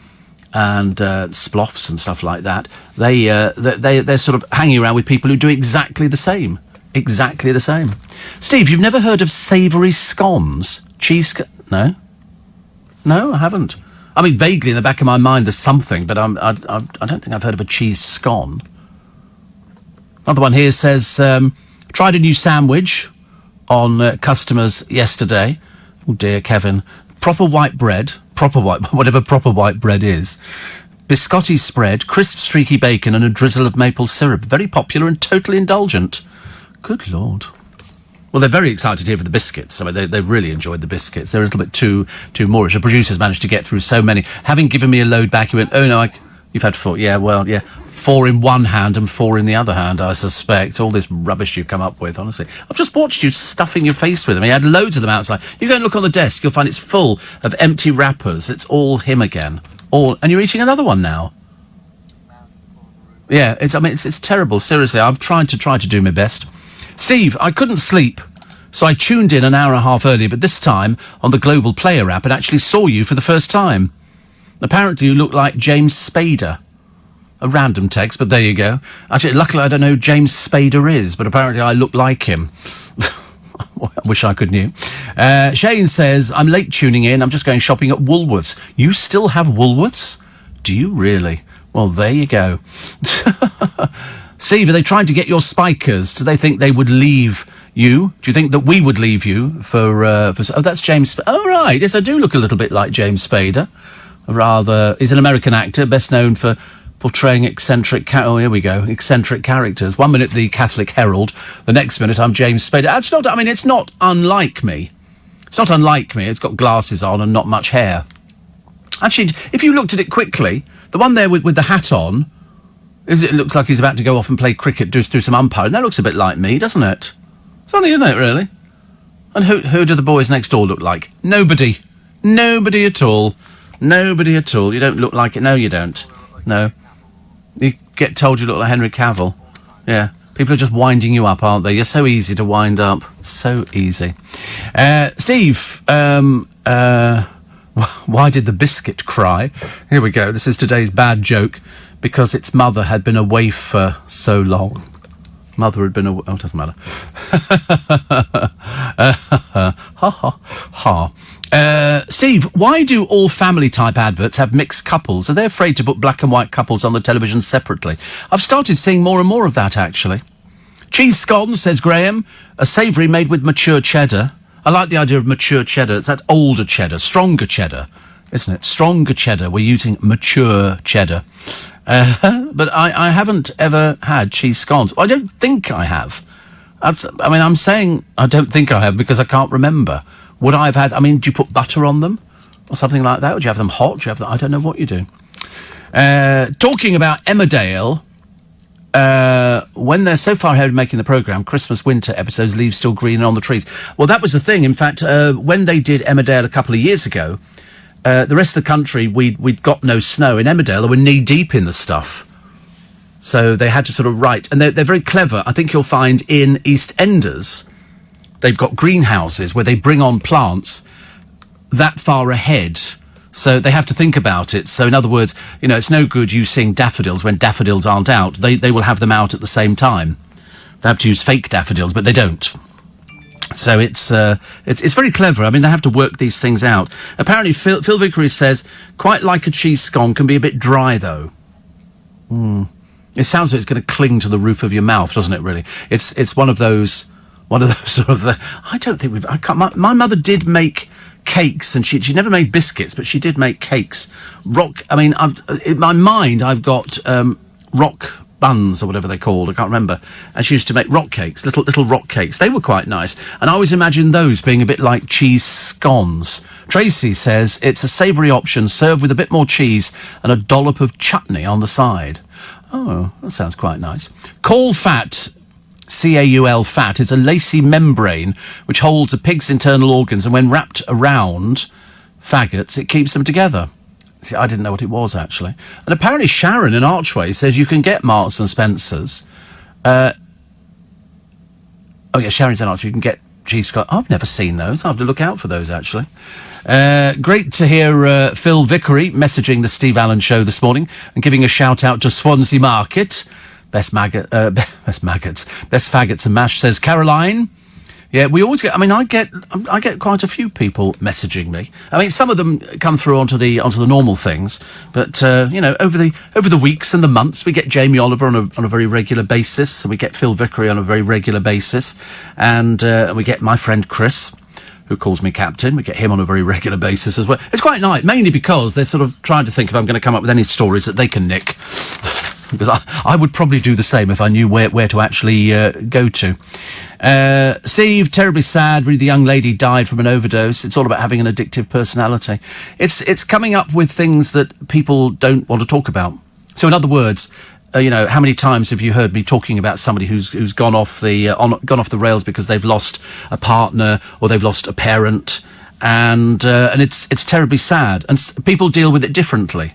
and sploffs and stuff like that, they're sort of hanging around with people who do exactly the same. Exactly the same. Steve, you've never heard of savoury scones? No? No, I haven't. I mean, vaguely in the back of my mind there's something, but I don't think I've heard of a cheese scone. Another one here says, tried a new sandwich on customers yesterday. Oh dear, Kevin. Proper white bread, whatever proper white bread is. Biscotti spread, crisp streaky bacon and a drizzle of maple syrup. Very popular and totally indulgent. Good Lord. Well, they're very excited here for the biscuits. I mean, they've really enjoyed the biscuits. They're a little bit too moorish. The producers managed to get through so many. Having given me a load back, he went, oh no, you've had 4. Yeah, well, yeah. 4 in one hand and 4 in the other hand, I suspect. All this rubbish you come up with, honestly. I've just watched you stuffing your face with them. He had loads of them outside. You go and look on the desk, you'll find it's full of empty wrappers. It's all him again. And you're eating another one now. Yeah, it's terrible. Seriously, I've tried to do my best. Steve, I couldn't sleep, so I tuned in an hour and a half earlier, but this time on the Global Player app and actually saw you for the first time. Apparently you look like James Spader. A random text, but there you go. Actually, luckily I don't know who James Spader is, but apparently I look like him. I wish I could knew. Shane says, I'm late tuning in. I'm just going shopping at Woolworths. You still have Woolworths? Do you really? Well, there you go. Steve, are they trying to get your spikers? Do they think they would leave you? Do you think that we would leave you for oh, that's James... Oh, right. Yes, I do look a little bit like James Spader. He's an American actor, best known for portraying eccentric characters. 1 minute the Catholic Herald, the next minute I'm James Spader. It's not unlike me. It's not unlike me. It's got glasses on and not much hair. Actually, if you looked at it quickly, the one there with the hat on, it looks like he's about to go off and play cricket, do some umpiring. That looks a bit like me, doesn't it? Funny, isn't it, really? And who do the boys next door look like? Nobody. Nobody at all. Nobody at all. You don't look like it. No, you don't. No. You get told you look like Henry Cavill. Yeah. People are just winding you up, aren't they? You're so easy to wind up. So easy. Steve, why did the biscuit cry? Here we go. This is today's bad joke. because its mother had been away for so long. Mother had been away. Oh, it doesn't matter. Ha ha ha. Steve, why do all family-type adverts have mixed couples? Are they afraid to put black and white couples on the television separately? I've started seeing more and more of that, actually. Cheese scones, says Graham, a savoury made with mature cheddar. I like the idea of mature cheddar. It's that older cheddar, stronger cheddar, isn't it? Stronger cheddar. We're using mature cheddar. But I haven't ever had cheese scones. I don't think I have. I'm saying I don't think I have because I can't remember. Would I have had... do you put butter on them? Or something like that? Or do you have them hot? Do you have them, I don't know what you do. Talking about Emmerdale... when they're so far ahead of making the programme, Christmas, winter episodes, leaves still green on the trees. Well, that was the thing. In fact, when they did Emmerdale a couple of years ago, the rest of the country, we'd got no snow. In Emmerdale, they were knee-deep in the stuff. So they had to sort of write. And they're very clever. I think you'll find in EastEnders, they've got greenhouses where they bring on plants that far ahead. So they have to think about it. So in other words, it's no good you seeing daffodils when daffodils aren't out. They will have them out at the same time. They have to use fake daffodils, but they don't. So it's very clever. They have to work these things out. Apparently, Phil Vickery says, quite like a cheese scone, can be a bit dry, though. It sounds like it's going to cling to the roof of your mouth, doesn't it, really? It's one of those sort of... I don't think my mother did make... cakes, and she never made biscuits, but she did make cakes. In my mind, I've got rock buns, or whatever they're called, I can't remember, and she used to make rock cakes, little rock cakes. They were quite nice, and I always imagined those being a bit like cheese scones. Tracy says it's a savoury option, served with a bit more cheese and a dollop of chutney on the side. Oh, that sounds quite nice. Caul fat, C-A-U-L fat, is a lacy membrane which holds a pig's internal organs, and when wrapped around faggots, it keeps them together. See, I didn't know what it was, actually. And apparently Sharon in Archway says you can get Marks and Spencer's. Sharon's in Archway, you can get cheese scone. I've never seen those. I'll have to look out for those, actually. Great to hear Phil Vickery messaging the Steve Allen Show this morning and giving a shout-out to Swansea Market. Best faggots and mash, says Caroline. Yeah, we always get... I get quite a few people messaging me. Some of them come through onto the normal things, but over the weeks and the months, we get Jamie Oliver on a very regular basis, and we get Phil Vickery on a very regular basis, and we get my friend Chris, who calls me Captain. We get him on a very regular basis as well. It's quite nice, mainly because they're sort of trying to think if I'm going to come up with any stories that they can nick. Because I would probably do the same if I knew where to actually go to. Steve, terribly sad. Really, the young lady died from an overdose. It's all about having an addictive personality. It's coming up with things that people don't want to talk about. So, in other words, how many times have you heard me talking about somebody who's gone off the rails because they've lost a partner or they've lost a parent, and it's terribly sad. And people deal with it differently.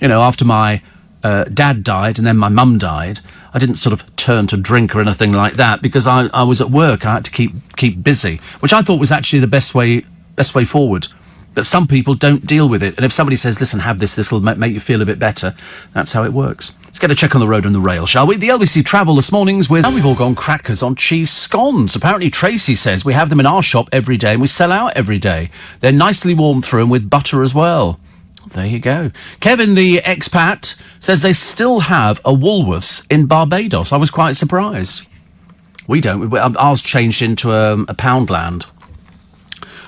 After my dad died and then my mum died, I didn't sort of turn to drink or anything like that because I was at work. I had to keep busy, which I thought was actually the best way forward. But some people don't deal with it. And if somebody says, listen, have this will make you feel a bit better, that's how it works. Let's get a check on the road and the rail, shall we? The LBC Travel this morning's with... Now we've all gone crackers on cheese scones. Apparently Tracy says we have them in our shop every day and we sell out every day. They're nicely warmed through and with butter as well. There you go. Kevin, the expat, says they still have a Woolworths in Barbados. I was quite surprised. We don't. Ours changed into a Poundland,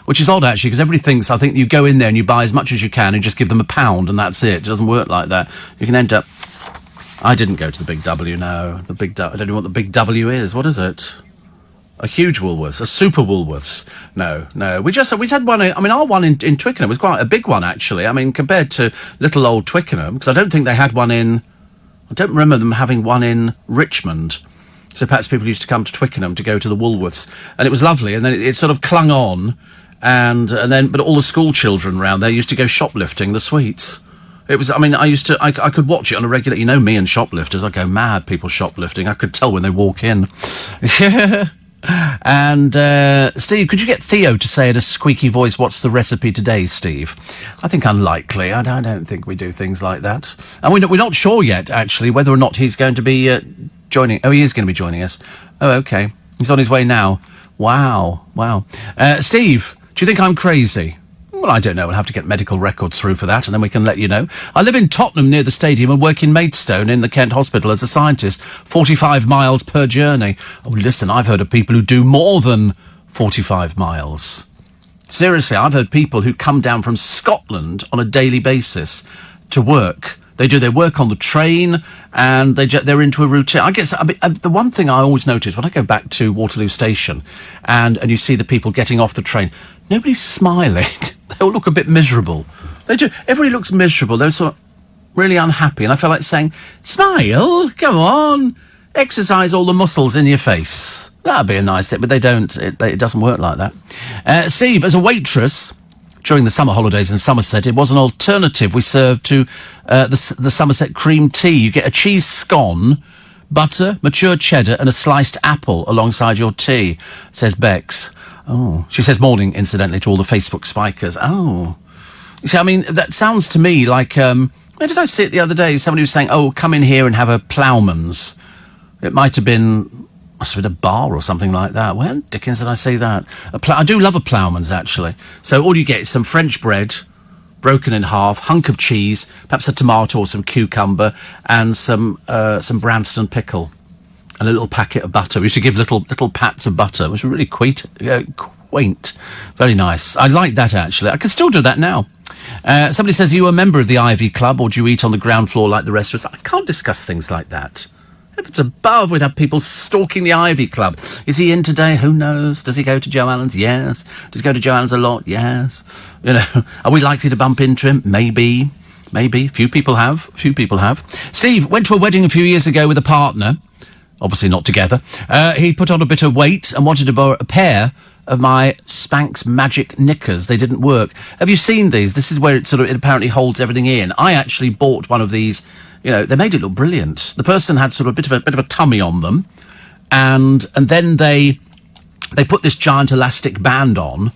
which is odd, actually, because everybody thinks, I think you go in there and you buy as much as you can and just give them £1 and that's it. It doesn't work like that. You can end up... I didn't go to the Big W, no. I don't know what the Big W is. What is it? A huge Woolworths, a super Woolworths. No. We had one, our one in Twickenham was quite a big one, actually. Compared to little old Twickenham, because I don't think they had one I don't remember them having one in Richmond. So perhaps people used to come to Twickenham to go to the Woolworths. And it was lovely, and then it sort of clung on, but all the school children around there used to go shoplifting the sweets. It was, I could watch it on a regular, me and shoplifters, I go mad, people shoplifting. I could tell when they walk in. Yeah. And, Steve, could you get Theo to say in a squeaky voice, what's the recipe today, Steve? I think unlikely. I don't think we do things like that. And we're not sure yet, actually, whether or not he's going to be joining. Oh, he is going to be joining us. Oh, okay. He's on his way now. Wow. Steve, do you think I'm crazy? Well, I don't know. We'll have to get medical records through for that, and then we can let you know. I live in Tottenham near the stadium and work in Maidstone in the Kent Hospital as a scientist. 45 miles per journey. Oh, listen, I've heard of people who do more than 45 miles. Seriously, I've heard people who come down from Scotland on a daily basis to work. They do their work on the train, and they're into a routine. I guess the one thing I always notice when I go back to Waterloo Station, and you see the people getting off the train, nobody's smiling. They all look a bit miserable. They do. Everybody looks miserable. They're sort of really unhappy, and I feel like saying, "Smile, come on, exercise all the muscles in your face." That'd be a nice tip, but they don't. It doesn't work like that. Steve, as a waitress during the summer holidays in Somerset, it was an alternative we served to the Somerset cream tea. You get a cheese scone, butter, mature cheddar, and a sliced apple alongside your tea, says Bex. Oh, she says morning, incidentally, to all the Facebook spikers. Oh. You see, I mean, that sounds to me like, where did I see it the other day? Somebody was saying, oh, come in here and have a ploughman's. It might have been a bar or something like that. When dickens did I say that? I do love a ploughman's, actually. So all you get is some French bread, broken in half, hunk of cheese, perhaps a tomato or some cucumber, and some Branston pickle. And a little packet of butter. We used to give little pats of butter, which was really quaint. Very nice. I like that, actually. I can still do that now. Somebody says, are you a member of the Ivy Club, or do you eat on the ground floor like the rest of us? I can't discuss things like that. If it's above, we'd have people stalking the Ivy Club. Is he in today? Who knows? Does he go to Joe Allen's? Yes. Does he go to Joe Allen's a lot? Yes. You know, are we likely to bump into him? Maybe. Few people have. Steve went to a wedding a few years ago with a partner. Obviously not together. He put on a bit of weight and wanted to borrow a pair of my Spanx Magic knickers. They didn't work. Have you seen these? This is where it apparently holds everything in. I actually bought one of these. You know, they made it look brilliant. The person had sort of a bit of a tummy on them, and then they put this giant elastic band on,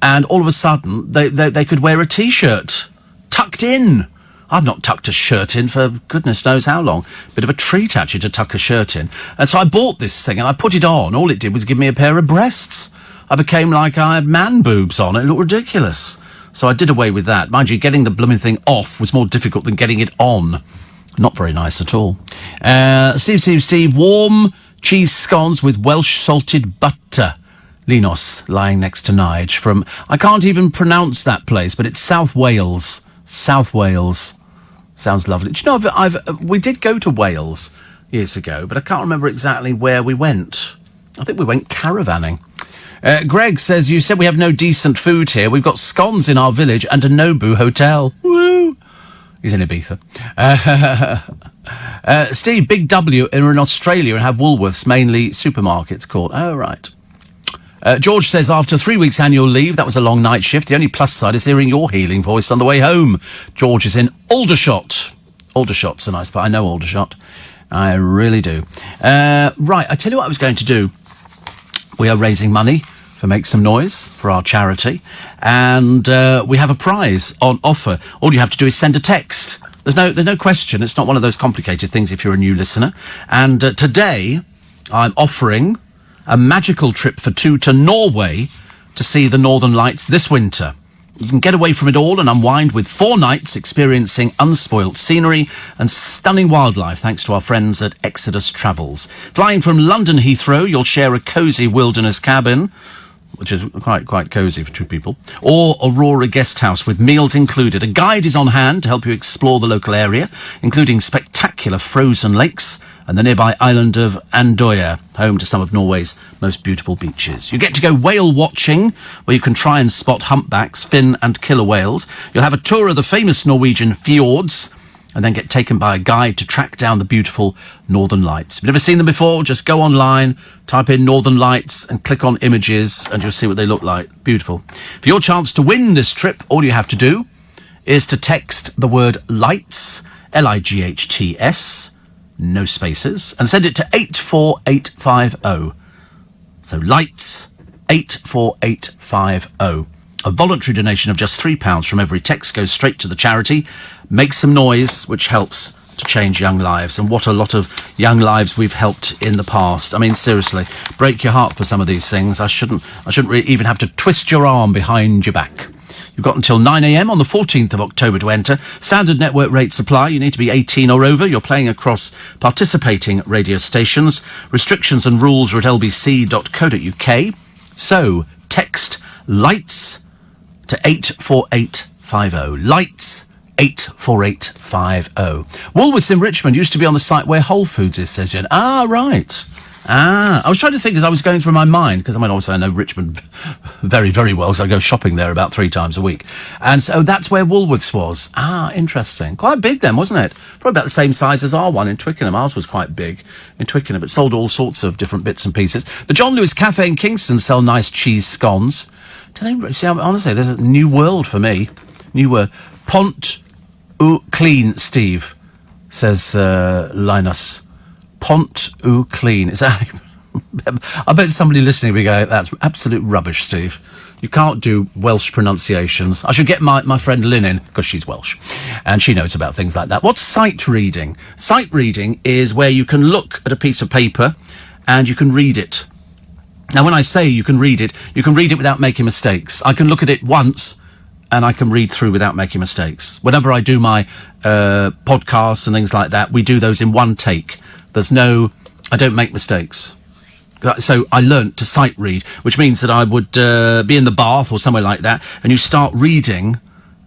and all of a sudden they could wear a t-shirt tucked in. I've not tucked a shirt in for goodness knows how long. Bit of a treat, actually, to tuck a shirt in. And so I bought this thing, and I put it on. All it did was give me a pair of breasts. I became like I had man boobs on. It looked ridiculous. So I did away with that. Mind you, getting the blooming thing off was more difficult than getting it on. Not very nice at all. Steve, warm cheese scones with Welsh salted butter. Linos, lying next to Nige from... I can't even pronounce that place, but it's South Wales. South Wales. Sounds lovely. Do you know, we did go to Wales years ago, but I can't remember exactly where we went. I think we went caravanning. Greg says, you said we have no decent food here. We've got scones in our village and a Nobu hotel. Woo! He's in Ibiza. Steve, Big W are in Australia and have Woolworths, mainly supermarkets called. Oh, right. George says, after 3 weeks annual leave, that was a long night shift. The only plus side is hearing your healing voice on the way home. George is in Aldershot. Aldershot's a nice part. I know Aldershot. I really do. Right, I tell you what I was going to do. We are raising money for Make Some Noise for our charity, and we have a prize on offer. All you have to do is send a text. There's no question. It's not one of those complicated things if you're a new listener. And today, I'm offering a magical trip for two to Norway to see the Northern Lights this winter. You can get away from it all and unwind with 4 nights experiencing unspoilt scenery and stunning wildlife thanks to our friends at Exodus Travels. Flying from London Heathrow, you'll share a cosy wilderness cabin, which is quite cosy for 2 people, or Aurora Guest House with meals included. A guide is on hand to help you explore the local area, including spectacular frozen lakes and the nearby island of Andøya, home to some of Norway's most beautiful beaches. You get to go whale watching, where you can try and spot humpbacks, fin and killer whales. You'll have a tour of the famous Norwegian fjords, and then get taken by a guide to track down the beautiful Northern Lights. If you've never seen them before, just go online, type in Northern Lights and click on images, and you'll see what they look like. Beautiful. For your chance to win this trip, all you have to do is to text the word LIGHTS, Lights, no spaces, and send it to 84850. So lights, 84850. A voluntary donation of just £3 from every text goes straight to the charity. Make some noise, which helps to change young lives. And what a lot of young lives we've helped in the past. I mean, seriously, break your heart for some of these things. I shouldn't even have to twist your arm behind your back. You've got until 9 a.m. on the 14th of October to enter. Standard network rate supply. You need to be 18 or over. You're playing across participating radio stations. Restrictions and rules are at lbc.co.uk. So, text lights to 84850. Lights, 84850. Woolworths in Richmond used to be on the site where Whole Foods is, says Jen. Ah, right. I was trying to think as I was going through my mind, because I mean, obviously I know Richmond very, very well, so I go shopping there about 3 times a week. And so that's where Woolworths was. Ah, interesting. Quite big then, wasn't it? Probably about the same size as our one in Twickenham. Ours was quite big in Twickenham, but sold all sorts of different bits and pieces. The John Lewis Cafe in Kingston sell nice cheese scones. Do they, see, honestly, there's a new world for me. New word. Pont ou clean, Steve, says Linus. Pont ou clean. Is that? I bet somebody listening will go, that's absolute rubbish, Steve. You can't do Welsh pronunciations. I should get my friend Lynn in, because she's Welsh, and she knows about things like that. What's sight reading? Sight reading is where you can look at a piece of paper and you can read it. Now, when I say you can read it without making mistakes. I can look at it once and I can read through without making mistakes. Whenever I do my podcasts and things like that, we do those in one take. I don't make mistakes. So I learnt to sight read, which means that I would be in the bath or somewhere like that, and you start reading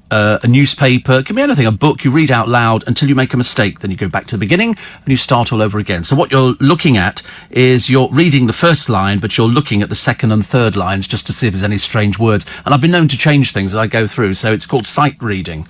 a newspaper, it can be anything, a book, you read out loud until you make a mistake. Then you go back to the beginning and you start all over again. So what you're looking at is you're reading the first line, but you're looking at the second and third lines just to see if there's any strange words. And I've been known to change things as I go through, so it's called sight reading.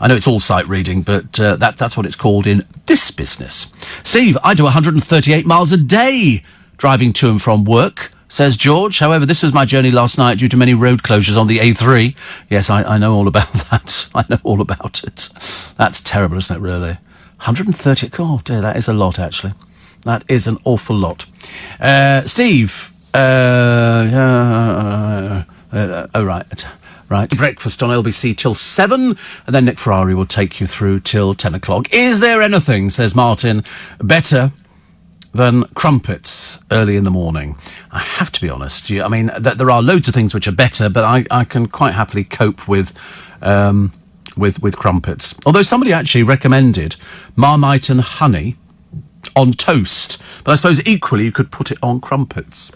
I know it's all sight reading, but that's what it's called in this business. Steve, I do 138 miles a day driving to and from work, says George. However, this was my journey last night due to many road closures on the A3. Yes, I know all about that. I know all about it. That's terrible, isn't it, really? 130... Oh, dear, that is a lot, actually. That is an awful lot. Steve... Right. Breakfast on LBC till 7, and then Nick Ferrari will take you through till 10 o'clock. Is there anything, says Martin, better than crumpets early in the morning? I have to be honest. There are loads of things which are better, but I can quite happily cope with crumpets. Although somebody actually recommended Marmite and honey on toast, but I suppose equally you could put it on crumpets.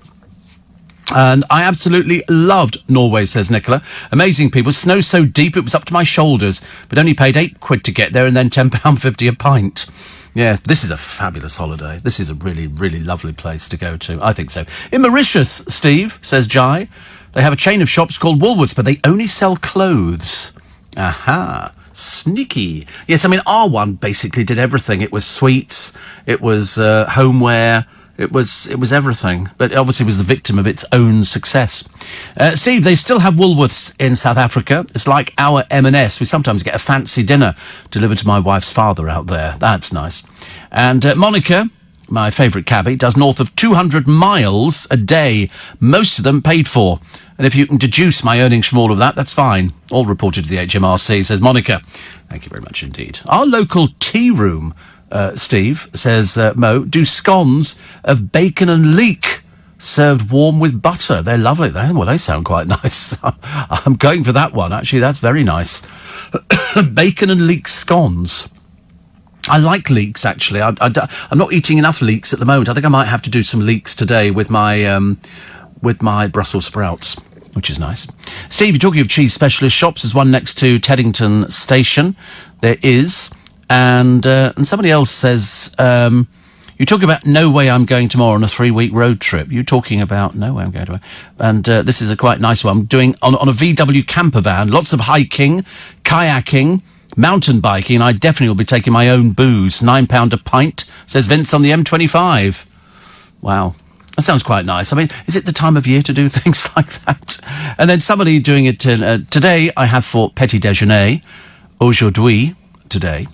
And I absolutely loved Norway, says Nicola. Amazing people. Snow so deep it was up to my shoulders, but only paid £8 to get there and then £10.50 a pint. Yeah, this is a fabulous holiday. This is a really, really lovely place to go to. I think so. In Mauritius, Steve, says Jai, they have a chain of shops called Woolworths, but they only sell clothes. Aha. Sneaky. Yes, our one basically did everything. It was sweets, it was homeware, it was everything, but obviously was the victim of its own success. Steve, they still have Woolworths in South Africa. It's like our M&S. We sometimes get a fancy dinner delivered to my wife's father out there. That's nice. And Monica, my favourite cabbie, does north of 200 miles a day, most of them paid for. And if you can deduce my earnings from all of that, that's fine. All reported to the HMRC, says Monica. Thank you very much indeed. Our local tea room, Steve, says Mo, do scones of bacon and leek served warm with butter. They're lovely. They sound quite nice. I'm going for that one. Actually, that's very nice. Bacon and leek scones. I like leeks, actually. I'm not eating enough leeks at the moment. I think I might have to do some leeks today with my Brussels sprouts, which is nice. Steve, you're talking of cheese specialist shops. There's one next to Teddington Station. There is. And somebody else says, you talk about no way I'm going tomorrow on a 3-week road trip. You're talking about no way I'm going to. And this is a quite nice one. I'm doing on a VW camper van, lots of hiking, kayaking, mountain biking. I definitely will be taking my own booze. £9 a pint, says Vince on the M25. Wow. That sounds quite nice. Is it the time of year to do things like that? And then somebody doing it today, I have for petit déjeuner, aujourd'hui, today,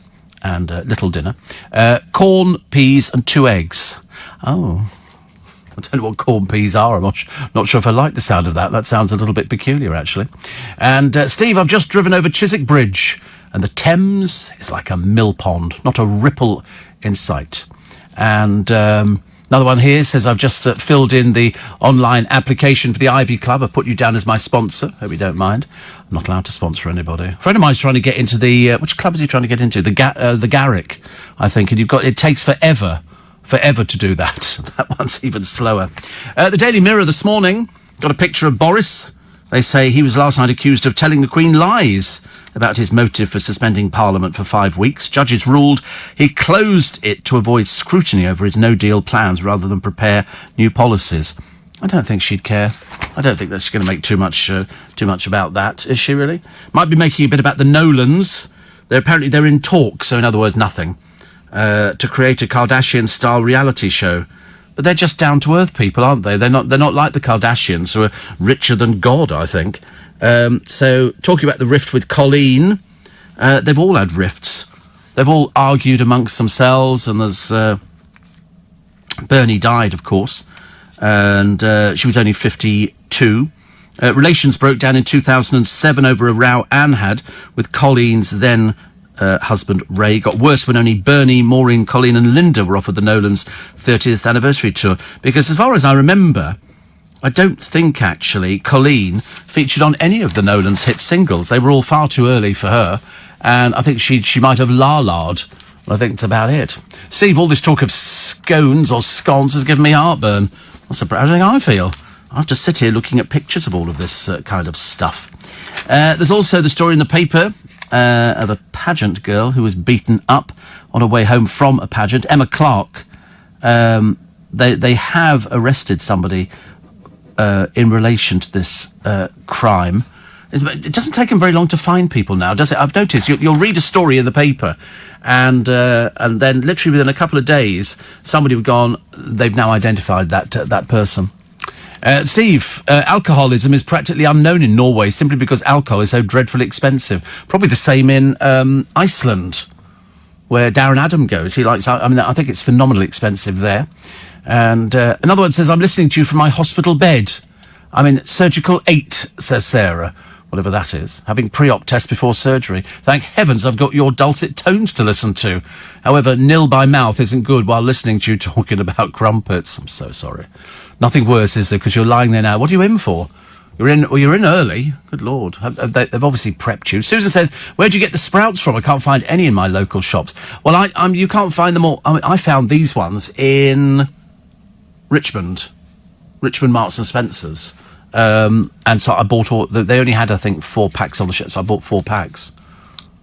and little dinner, corn, peas and 2 eggs. Oh, I don't know what corn peas are. I'm not sure if I like the sound of that. That sounds a little bit peculiar, actually. And Steve, I've just driven over Chiswick Bridge, and the Thames is like a mill pond, not a ripple in sight. And another one here says, I've just filled in the online application for the Ivy Club. I put you down as my sponsor. Hope you don't mind. I'm not allowed to sponsor anybody. A friend of mine's trying to get into the... which club is he trying to get into? The Garrick, I think. And it takes forever to do that. That one's even slower. The Daily Mirror this morning got a picture of Boris. They say he was last night accused of telling the Queen lies about his motive for suspending Parliament for 5 weeks. Judges ruled he closed it to avoid scrutiny over his no-deal plans rather than prepare new policies. I don't think she'd care. I don't think that she's going to make too much about that, is she really? Might be making a bit about the Nolans. They're in talks, so in other words, nothing, to create a Kardashian-style reality show. But they're just down-to-earth people, aren't they? They're not like the Kardashians, who are richer than God, I think. So, talking about the rift with Colleen, they've all had rifts. They've all argued amongst themselves, and there's... Bernie died, of course, and she was only 52. Relations broke down in 2007 over a row Anne had with Colleen's then husband Ray. Got worse when only Bernie, Maureen, Colleen and Linda were offered the Nolans' 30th anniversary tour. Because as far as I remember, I don't think actually Colleen featured on any of the Nolans' hit singles. They were all far too early for her, and I think she might have la-la'd. I think that's about it. Steve, all this talk of scones or scones has given me heartburn. That's how I feel. I have to sit here looking at pictures of all of this kind of stuff. There's also the story in the paper of a pageant girl who was beaten up on her way home from a pageant. Emma Clark. They have arrested somebody in relation to this crime. It doesn't take them very long to find people now, does it? I've noticed. You'll read a story in the paper, and then literally within a couple of days, somebody would go on. They've now identified that person. Steve, alcoholism is practically unknown in Norway simply because alcohol is so dreadfully expensive. Probably the same in Iceland, where Darren Adam goes. He likes. I think it's phenomenally expensive there. And another one says, "I'm listening to you from my hospital bed. I'm in surgical 8," says Sarah. Whatever that is. Having pre-op tests before surgery. Thank heavens I've got your dulcet tones to listen to. However, nil by mouth isn't good while listening to you talking about crumpets. I'm so sorry. Nothing worse, is there? Because you're lying there now. What are you in for? You're in early. Good Lord. They've obviously prepped you. Susan says, where'd you get the sprouts from? I can't find any in my local shops. Well, you can't find them all. I found these ones in Richmond, Marks and Spencer's. And so I bought all. They only had, I think, 4 packs on the shelf, so I bought 4 packs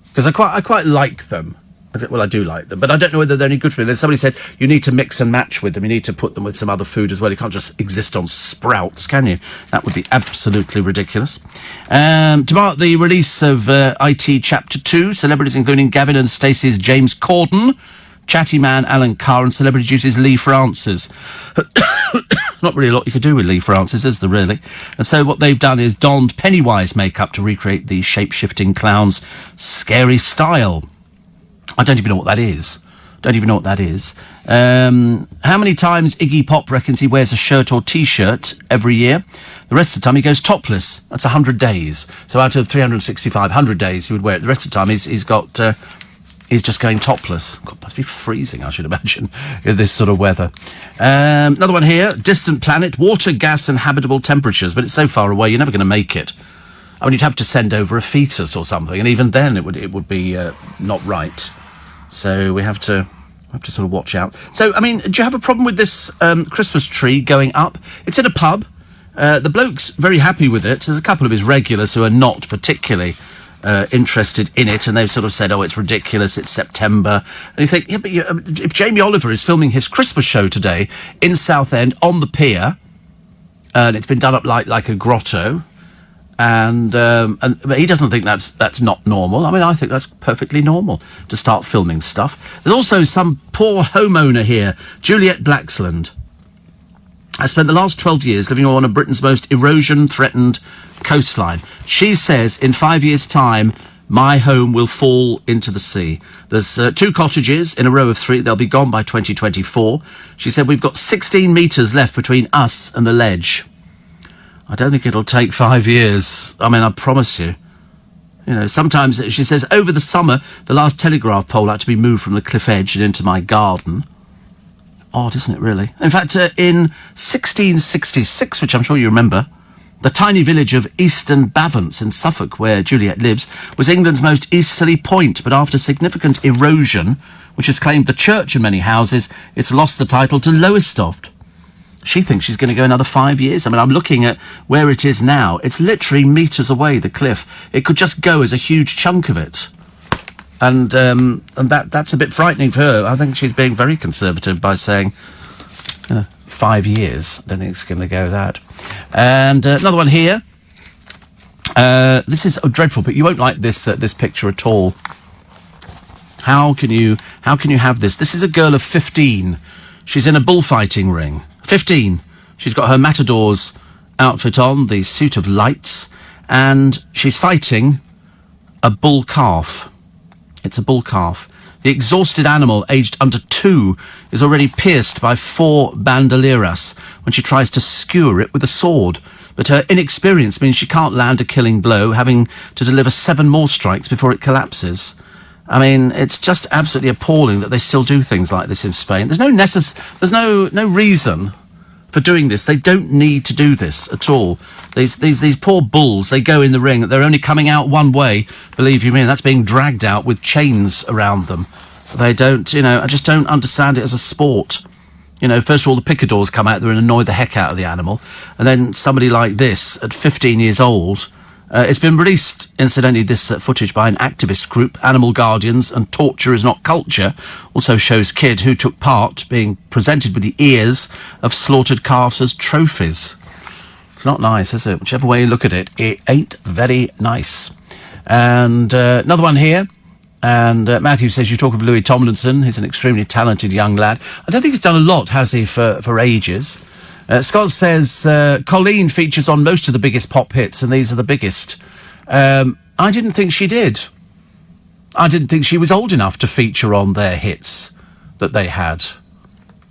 because I quite like them. I do like them, but I don't know whether they're any good for me. Then somebody said you need to mix and match with them. You need to put them with some other food as well. You can't just exist on sprouts, can you? That would be absolutely ridiculous. To mark the release of IT Chapter 2, celebrities including Gavin and Stacey's James Corden, Chatty Man Alan Carr, and Celebrity Duties Lee Francis. Not really a lot you could do with Lee Francis, is there really? And so what they've done is donned Pennywise makeup to recreate the shape-shifting clown's scary style. I don't even know what that is. How many times Iggy Pop reckons he wears a shirt or T-shirt every year? The rest of the time he goes topless. That's 100 days. So out of 365, 100 days he would wear it. The rest of the time he's got... He's just going topless. God, must be freezing, I should imagine, in this sort of weather. Another one here. Distant planet, water, gas and habitable temperatures. But it's so far away, you're never going to make it. I mean, you'd have to send over a fetus or something, and even then it would be not right. So we have to sort of watch out. So, I mean, do you have a problem with this Christmas tree going up? It's in a pub. The bloke's very happy with it. There's a couple of his regulars who are not particularly... interested in it, and they've sort of said, oh, it's ridiculous, it's September. And you think, yeah, but if Jamie Oliver is filming his Christmas show today in Southend on the pier, and it's been done up like a grotto, but he doesn't think that's not normal. I mean, I think that's perfectly normal to start filming stuff. There's also some poor homeowner here, Juliet Blaxland. I spent the last 12 years living on one of Britain's most erosion-threatened coastline. She says in 5 years' time, My home will fall into the sea. There's 2 cottages in a row of 3. They'll be gone by 2024. She said, we've got 16 metres left between us and the ledge. I don't think it'll take 5 years. I mean, I promise you. You know, sometimes, she says, over the summer, the last telegraph pole had to be moved from the cliff edge and into my garden. Odd, isn't it, really? In fact, in 1666, which I'm sure you remember, the tiny village of Easton Bavance in Suffolk, where Juliet lives, was England's most easterly point, but after significant erosion, which has claimed the church and many houses, it's lost the title to Lowestoft. She thinks she's going to go another 5 years. I mean, I'm looking at where it is now. It's literally metres away, the cliff. It could just go as a huge chunk of it. And that's a bit frightening for her. I think she's being very conservative by saying 5 years. I don't think it's going to go that. And another one here. This is dreadful, but you won't like this picture at all. How can you have this? This is a girl of 15. She's in a bullfighting ring. 15. She's got her matador's outfit on, the suit of lights, and she's fighting a bull calf. It's a bull calf. The exhausted animal, aged under 2, is already pierced by 4 bandoleras when she tries to skewer it with a sword. But her inexperience means she can't land a killing blow, having to deliver 7 more strikes before it collapses. I mean, it's just absolutely appalling that they still do things like this in Spain. There's no reason for doing this. They don't need to do this at all. These poor bulls, they go in the ring. They're only coming out one way, believe you me, and that's being dragged out with chains around them. They don't, I just don't understand it as a sport. First of all, the picadors come out there and annoy the heck out of the animal. And then somebody like this, at 15 years old, it's been released, incidentally, this footage by an activist group, Animal Guardians, and Torture is Not Culture, also shows kid who took part being presented with the ears of slaughtered calves as trophies. It's not nice, is it? Whichever way you look at it, it ain't very nice. And another one here. And Matthew says, you talk of Louis Tomlinson. He's an extremely talented young lad. I don't think he's done a lot, has he, for ages. Scott says, Colleen features on most of the biggest pop hits, and these are the biggest. I didn't think she did. I didn't think she was old enough to feature on their hits that they had.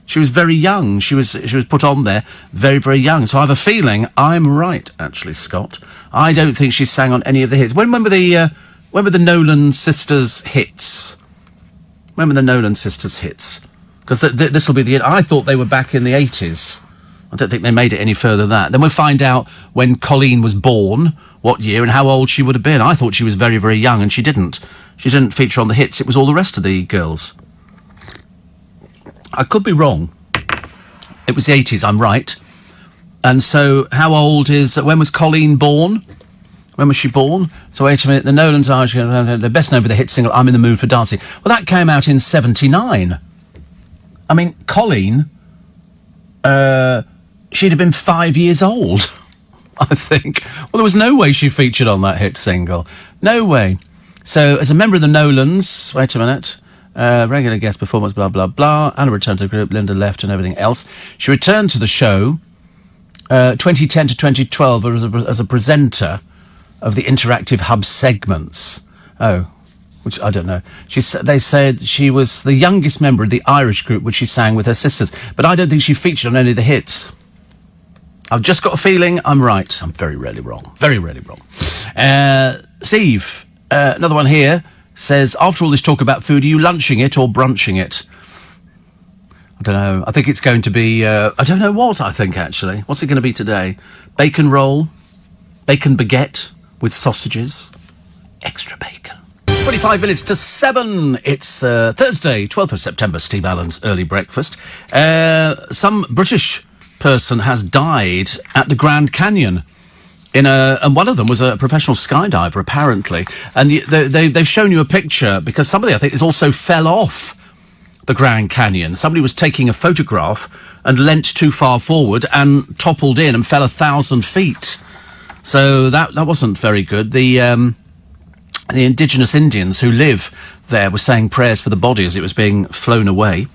She was very young. She was put on there very, very young. So I have a feeling I'm right, actually, Scott. I don't think she sang on any of the hits. When were the Nolan Sisters hits? When were the Nolan Sisters hits? Because this will be the... I thought they were back in the 80s. I don't think they made it any further than that. Then we'll find out when Colleen was born, what year, and how old she would have been. I thought she was very, very young, and she didn't. She didn't feature on the hits. It was all the rest of the girls. I could be wrong. It was the 80s, I'm right. And so, when was Colleen born? When was she born? So wait a minute, the Nolans are they're best known for the hit single, I'm in the Mood for Dancing. Well, that came out in 79. I mean, Colleen, she'd have been 5 years old, I think. Well, there was no way she featured on that hit single. No way. So, as a member of the Nolans, wait a minute, regular guest performance, blah, blah, blah, Anna returned to the group, Linda left and everything else. She returned to the show, 2010 to 2012 as a presenter of the Interactive Hub segments. Oh, which I don't know. They said she was the youngest member of the Irish group, which she sang with her sisters. But I don't think she featured on any of the hits. I've just got a feeling I'm right. I'm very rarely wrong. Very rarely wrong. Steve, another one here, says, after all this talk about food, are you lunching it or brunching it? I don't know. I think it's going to be... I don't know what, I think, actually. What's it going to be today? Bacon roll? Bacon baguette with sausages? Extra bacon. 25 minutes to 7. It's Thursday, 12th of September, Steve Allen's Early Breakfast. Some British person has died at the Grand Canyon. And one of them was a professional skydiver, apparently. And they've shown you a picture, because somebody, I think, also fell off the Grand Canyon. Somebody was taking a photograph and leant too far forward and toppled in and fell 1,000 feet. So that wasn't very good. The indigenous Indians who live there were saying prayers for the body as it was being flown away.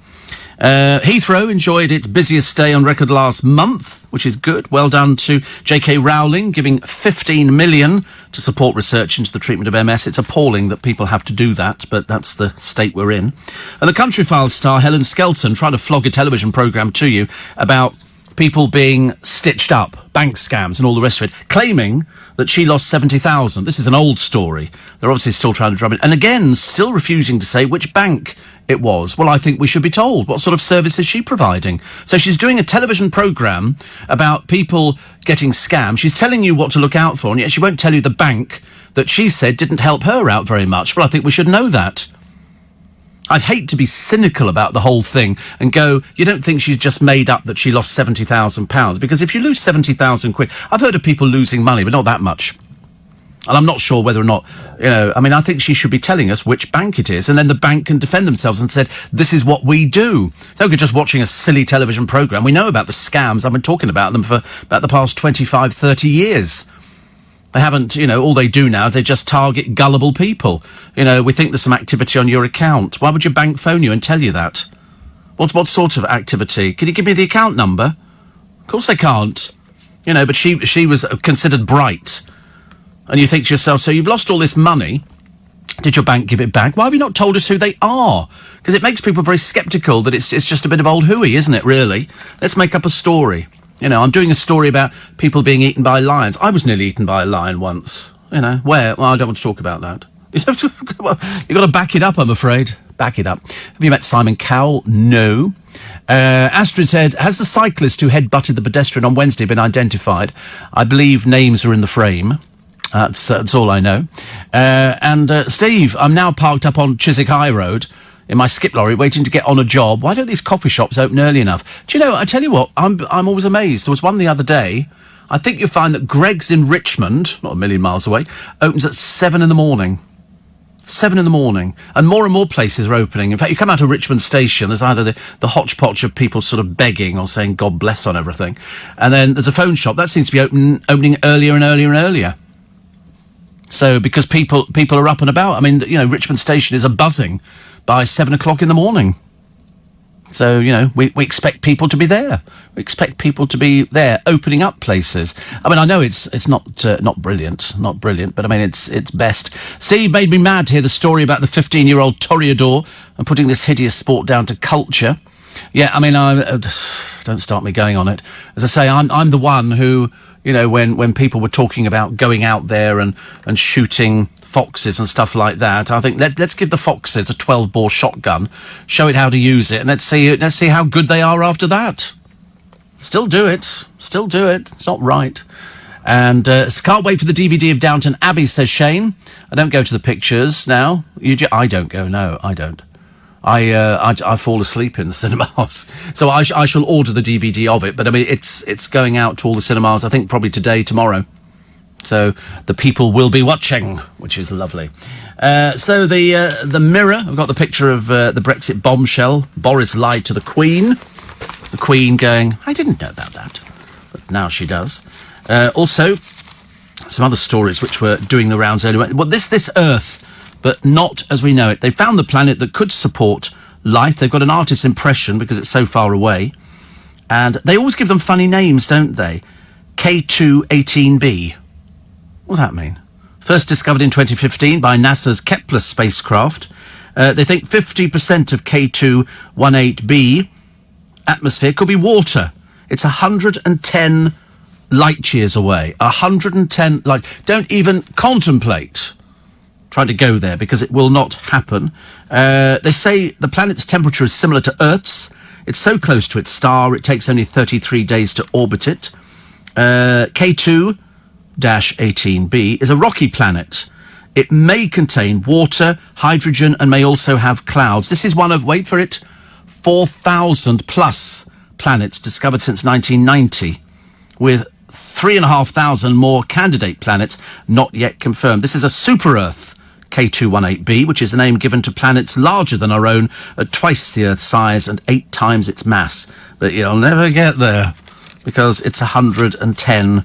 Heathrow enjoyed its busiest day on record last month, which is good. Well done to J.K. Rowling, giving $15 million to support research into the treatment of MS. It's appalling that people have to do that, but that's the state we're in. And the Country Files star Helen Skelton trying to flog a television programme to you about people being stitched up, bank scams and all the rest of it, claiming that she lost 70,000. This is an old story. They're obviously still trying to drum it. And again, still refusing to say which bank it was. Well, I think we should be told. What sort of service is she providing? So she's doing a television programme about people getting scammed. She's telling you what to look out for, and yet she won't tell you the bank that she said didn't help her out very much. Well, I think we should know that. I'd hate to be cynical about the whole thing and go, you don't think she's just made up that she lost £70,000? Because if you lose 70,000 quid, I've heard of people losing money, but not that much. And I'm not sure whether or not, I think she should be telling us which bank it is, and then the bank can defend themselves and said, this is what we do. So we're just watching a silly television programme. We know about the scams. I've been talking about them for about the past 25, 30 years. They haven't, all they do now, they just target gullible people. We think there's some activity on your account. Why would your bank phone you and tell you that? What sort of activity? Can you give me the account number? Of course they can't. But she was considered bright. And you think to yourself, so you've lost all this money. Did your bank give it back? Why have you not told us who they are? Because it makes people very sceptical that it's just a bit of old hooey, isn't it, really? Let's make up a story. I'm doing a story about people being eaten by lions. I was nearly eaten by a lion once. Where? Well, I don't want to talk about that. You've got to back it up, I'm afraid. Back it up. Have you met Simon Cowell? No. Astrid said, has the cyclist who head-butted the pedestrian on Wednesday been identified? I believe names are in the frame. That's all I know. And Steve, I'm now parked up on Chiswick High Road in my skip lorry waiting to get on a job. Why don't these coffee shops open early enough? Do you know, I tell you what, I'm always amazed. There was one the other day. I think you'll find that Greg's in Richmond, not a million miles away, opens at 7 in the morning. 7 in the morning. And more places are opening. In fact, you come out of Richmond Station, there's either the hodgepodge of people sort of begging or saying God bless on everything. And then there's a phone shop. That seems to be opening earlier and earlier and earlier. So, because people are up and about. I mean, Richmond Station is a-buzzing by 7 o'clock in the morning. So, we expect people to be there. We expect people to be there, opening up places. I mean, I know it's not brilliant, but I mean, it's best. Steve made me mad to hear the story about the 15-year-old Toreador and putting this hideous sport down to culture. Yeah, I mean, don't start me going on it. As I say, I'm the one who, when people were talking about going out there and shooting foxes and stuff like that, I think let's give the foxes a 12-bore shotgun, show it how to use it, and let's see how good they are after that. Still do it. It's not right. And can't wait for the DVD of Downton Abbey, says Shane. I don't go to the pictures now. I don't go. No, I don't. I fall asleep in the cinemas, so I shall order the DVD of it. But I mean, it's going out to all the cinemas. I think probably today, tomorrow. So the people will be watching, which is lovely. So the Mirror. I've got the picture of the Brexit bombshell. Boris lied to the Queen. The Queen going, I didn't know about that, but now she does. Also, some other stories which were doing the rounds earlier. Well, this Earth, but not as we know it. They found the planet that could support life. They've got an artist's impression because it's so far away. And they always give them funny names, don't they? K2-18b. What does that mean? First discovered in 2015 by NASA's Kepler spacecraft. They think 50% of K2-18b atmosphere could be water. It's 110 light years away. 110 light. Don't even contemplate trying to go there because it will not happen. They say the planet's temperature is similar to Earth's. It's so close to its star, it takes only 33 days to orbit it. K2-18b is a rocky planet. It may contain water, hydrogen, and may also have clouds. This is one of, wait for it, 4,000 plus planets discovered since 1990, with 3,500 more candidate planets not yet confirmed. This is a super-Earth, K2-18b, which is a name given to planets larger than our own, at twice the Earth's size and 8 times its mass. But you'll never get there, because it's 110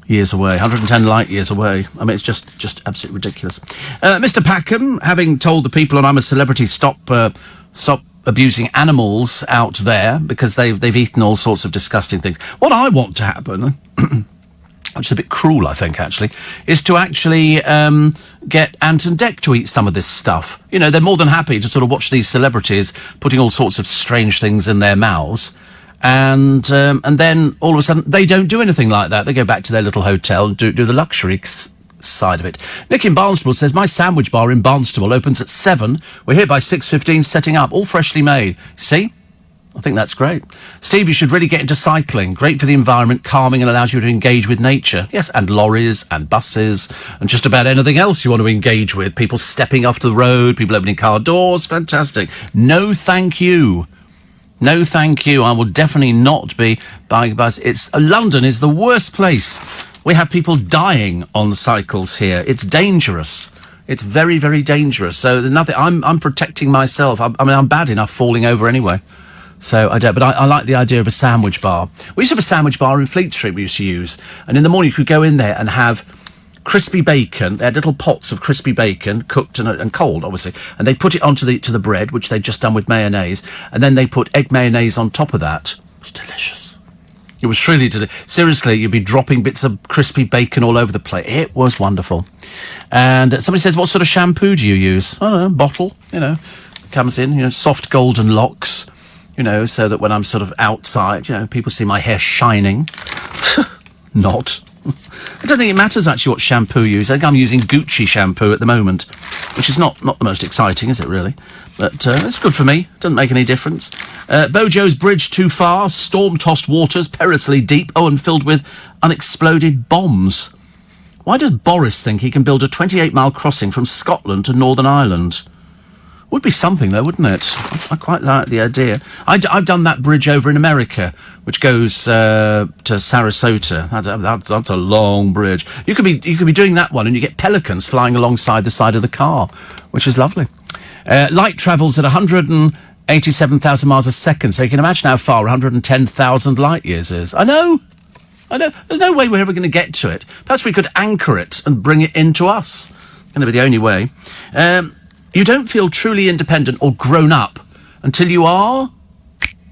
years away, 110 light years away. I mean, it's just absolutely ridiculous. Mr. Packham, having told the people on I'm a Celebrity stop abusing animals out there because they've eaten all sorts of disgusting things. What I want to happen, which is a bit cruel, I think, actually, is to actually get Ant and Dec to eat some of this stuff. You know, they're more than happy to sort of watch these celebrities putting all sorts of strange things in their mouths. And then all of a sudden they don't do anything like that. They go back to their little hotel and do the luxury side of it. Nick in Barnstable says, my sandwich bar in Barnstable opens at 7. We're here by 6:15 setting up, all freshly made. See? I think that's great. Steve, you should really get into cycling. Great for the environment, calming and allows you to engage with nature. Yes, and lorries and buses and just about anything else you want to engage with. People stepping off the road, people opening car doors. Fantastic. No, thank you. No, thank you. I will definitely not be buying a bus. London is the worst place. We have people dying on cycles here. It's dangerous. It's very, very dangerous. So there's nothing. I'm protecting myself. I'm bad enough falling over anyway. So I don't. But I like the idea of a sandwich bar. We used to have a sandwich bar in Fleet Street. We used to use, and in the morning you could go in there and have crispy bacon. They had little pots of crispy bacon, cooked and cold, obviously, and they put it onto the bread, which they'd just done with mayonnaise, and then they put egg mayonnaise on top of that. It was delicious. It was really delicious. Seriously, you'd be dropping bits of crispy bacon all over the plate. It was wonderful. And somebody says, what sort of shampoo do you use? I don't know, bottle, comes in, soft golden locks, so that when I'm sort of outside, people see my hair shining. Not. I don't think it matters actually what shampoo you use. I think I'm using Gucci shampoo at the moment, which is not the most exciting, is it really? But it's good for me. Doesn't make any difference. Bojo's bridge too far, storm-tossed waters, perilously deep, and filled with unexploded bombs. Why does Boris think he can build a 28-mile crossing from Scotland to Northern Ireland? Would be something, though, wouldn't it? I quite like the idea. I've done that bridge over in America, which goes to Sarasota. That's a long bridge. You could be doing that one, and you get pelicans flying alongside the side of the car, which is lovely. Light travels at 187,000 miles a second, so you can imagine how far 110,000 light years is. I know. There's no way we're ever going to get to it. Perhaps we could anchor it and bring it into us. Going to be the only way. You don't feel truly independent or grown up until you are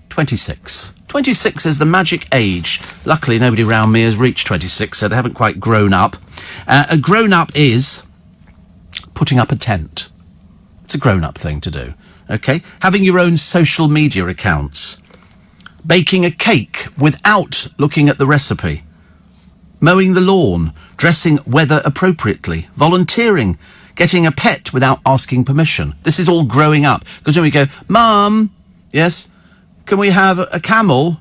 26. 26 is the magic age. Luckily, nobody around me has reached 26, so they haven't quite grown up. A grown-up is putting up a tent. It's a grown-up thing to do, okay? Having your own social media accounts. Baking a cake without looking at the recipe. Mowing the lawn. Dressing weather appropriately. Volunteering. Getting a pet without asking permission. This is all growing up. Because when we go, Mum, yes, can we have a camel?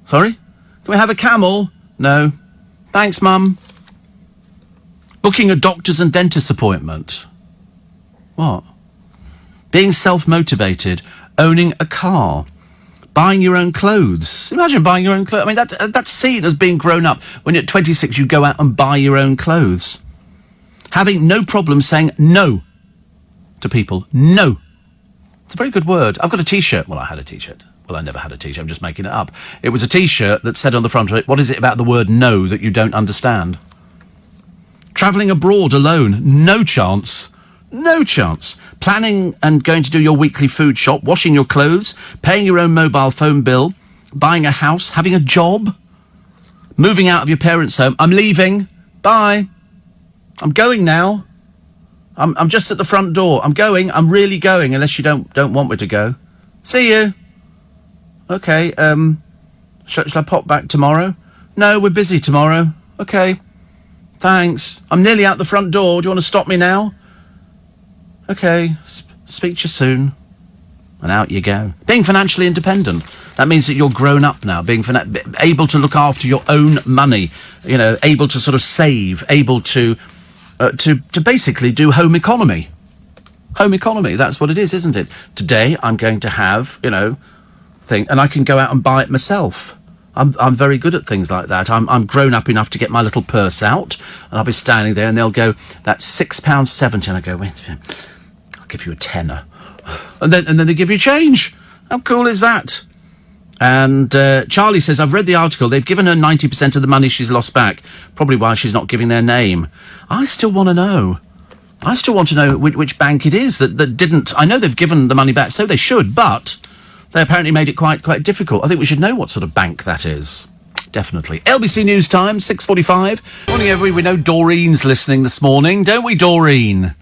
Sorry? Can we have a camel? No. Thanks, Mum. Booking a doctor's and dentist appointment. What? Being self-motivated. Owning a car. Buying your own clothes. Imagine buying your own clothes. I mean, that's seen as being grown up. When you're 26, you go out and buy your own clothes. Having no problem saying no to people. No. It's a very good word. I've got a T-shirt. Well, I had a T-shirt. Well, I never had a T-shirt. I'm just making it up. It was a T-shirt that said on the front of it, what is it about the word no that you don't understand? Travelling abroad alone. No chance. No chance. Planning and going to do your weekly food shop. Washing your clothes. Paying your own mobile phone bill. Buying a house. Having a job. Moving out of your parents' home. I'm leaving. Bye. I'm going now. I'm just at the front door. I'm going. I'm really going, unless you don't want me to go. See you. Okay. Shall I pop back tomorrow? No, we're busy tomorrow. Okay. Thanks. I'm nearly out the front door. Do you want to stop me now? Okay. Speak to you soon. And out you go. Being financially independent. That means that you're grown up now. Being able to look after your own money. Able to sort of save. Able to basically do home economy. Home economy, that's what it is, isn't it? Today, I'm going to have, thing, and I can go out and buy it myself. I'm very good at things like that. I'm grown up enough to get my little purse out, and I'll be standing there, and they'll go, that's £6.70, and I go, wait a minute, I'll give you a tenner. And then they give you change. How cool is that? And Charlie says, I've read the article. They've given her 90% of the money she's lost back. Probably why she's not giving their name. I still want to know. I still want to know which bank it is that didn't. I know they've given the money back, so they should, but they apparently made it quite difficult. I think we should know what sort of bank that is. Definitely. LBC News Time, 6:45. Morning, everybody. We know Doreen's listening this morning, don't we, Doreen?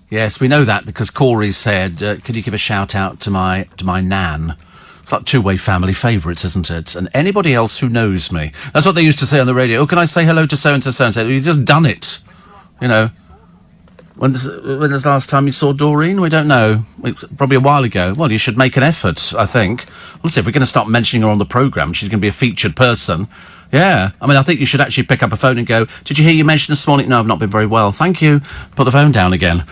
Yes, we know that because Corey said, "Could you give a shout out to my nan?" It's like two-way family favourites, isn't it? And anybody else who knows me. That's what they used to say on the radio. Oh, can I say hello to so-and-so, so-and-so? You've just done it. You know. When was the last time you saw Doreen? We don't know. Probably a while ago. Well, you should make an effort, I think. We'll see if we're going to start mentioning her on the programme. She's going to be a featured person. Yeah. I mean, I think you should actually pick up a phone and go, "Did you hear you mention this morning?" "No, I've not been very well." "Thank you." Put the phone down again.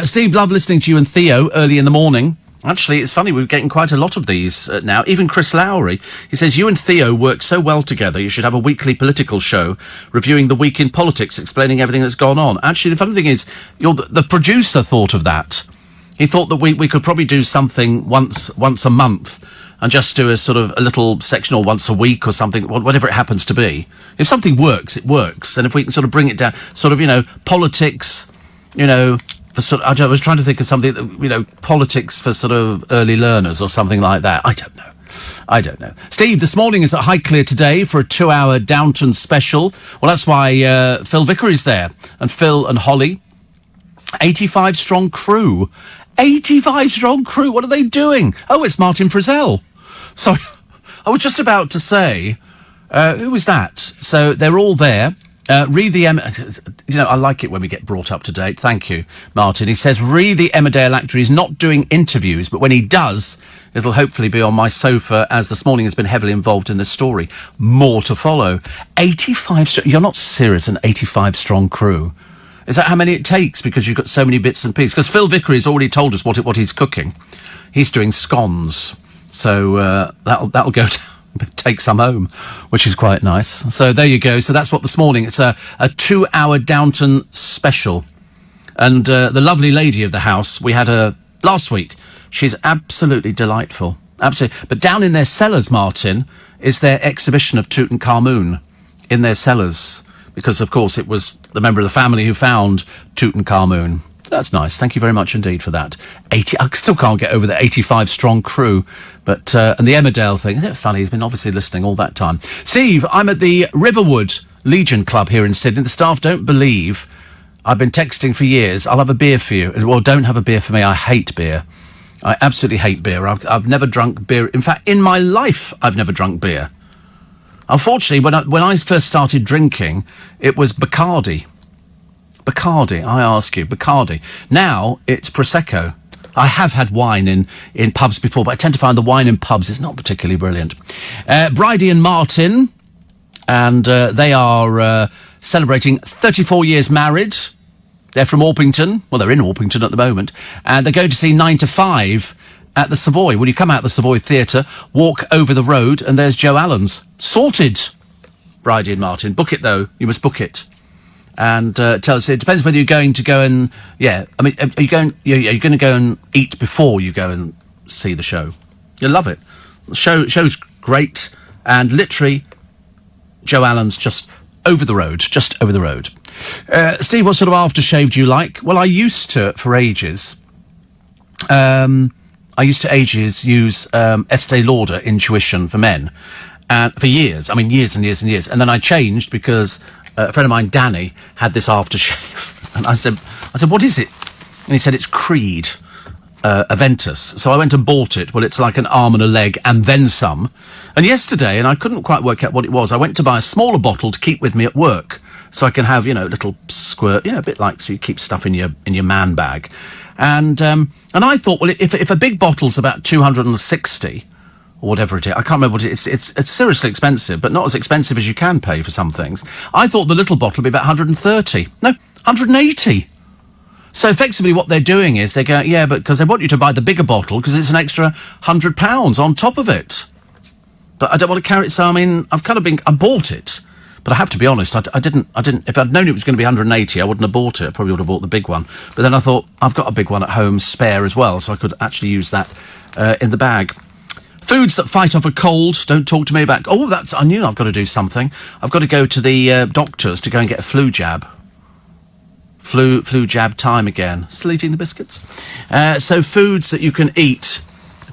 Steve, love listening to you and Theo early in the morning. Actually, it's funny, we're getting quite a lot of these now. Even Chris Lowry, he says, "You and Theo work so well together, you should have a weekly political show reviewing the week in politics, explaining everything that's gone on." Actually, the funny thing is, the producer thought of that. He thought that we could probably do something once a month and just do a sort of a little section, or once a week or something, whatever it happens to be. If something works, it works. And if we can sort of bring it down, sort of, politics, I was trying to think of something that, politics for sort of early learners or something like that. I don't know. Steve, this morning is at Highclere today for a 2-hour Downton special. Well, that's why Phil Vickery's there. And Phil and Holly. 85 strong crew. 85 strong crew. What are they doing? Oh, it's Martin Frizzell. Sorry, I was just about to say, who was that? So they're all there. Read the I like it when we get brought up to date. Thank you, Martin. He says, "Read the Emmerdale actor. He's not doing interviews, but when he does, it'll hopefully be on my sofa, as this morning has been heavily involved in this story. More to follow." 85. You're not serious, an 85 strong crew. Is that how many it takes? Because you've got so many bits and pieces. Because Phil Vickery has already told us what he's cooking. He's doing scones, so that'll go down. Take some home, which is quite nice. So there you go. So that's what this morning. It's a 2-hour Downton special. And the lovely lady of the house, we had her last week. She's absolutely delightful. Absolutely. But down in their cellars, Martin, is their exhibition of Tutankhamun in their cellars. Because, of course, it was the member of the family who found Tutankhamun. That's nice. Thank you very much indeed for that. I still can't get over the 85 strong crew. But, and the Emmerdale thing, isn't it funny? He's been obviously listening all that time. Steve, I'm at the Riverwood Legion Club here in Sydney. The staff don't believe I've been texting for years. "I'll have a beer for you." Well, don't have a beer for me. I hate beer. I absolutely hate beer. I've never drunk beer. In fact, in my life, I've never drunk beer. Unfortunately, when I first started drinking, it was Bacardi. Bacardi, I ask you, Bacardi. Now, it's Prosecco. I have had wine in pubs before, but I tend to find the wine in pubs is not particularly brilliant. Bridie and Martin, and they are celebrating 34 years married. They're from Orpington. Well, they're in Orpington at the moment. And they're going to see 9 to 5 at the Savoy. When you come out of the Savoy Theatre, walk over the road, and there's Joe Allen's. Sorted, Bridie and Martin. Book it, though. You must book it. And tell us, it depends whether you're going to go and, are you going to go and eat before you go and see the show? You'll love it. The show's great, and literally, Joe Allen's just over the road. Steve, what sort of aftershave do you like? Well, I used to, for ages, use Estee Lauder Intuition for men, and for years. I mean, years and years and years. And then I changed because a friend of mine, Danny, had this aftershave, and I said, "What is it?" And he said, "It's Creed Aventus." So I went and bought it. Well, it's like an arm and a leg and then some. And yesterday, and I couldn't quite work out what it was, I went to buy a smaller bottle to keep with me at work, so I can have, a little squirt, a bit like so you keep stuff in your man bag. And I thought, well, if a big bottle's about 260. Or whatever it is. I can't remember what it is. It's seriously expensive, but not as expensive as you can pay for some things. I thought the little bottle would be about 130. No, 180. So effectively what they're doing is they go, yeah, but because they want you to buy the bigger bottle because it's an extra £100 on top of it. But I don't want to carry it, so I mean, I bought it. But I have to be honest, I didn't, if I'd known it was going to be 180, I wouldn't have bought it. I probably would have bought the big one. But then I thought, I've got a big one at home, spare as well, so I could actually use that in the bag. Foods that fight off a cold. Don't talk to me about... Oh, I knew I've got to do something. I've got to go to the doctors to go and get a flu jab. Flu jab time again. Still eating the biscuits? So foods that you can eat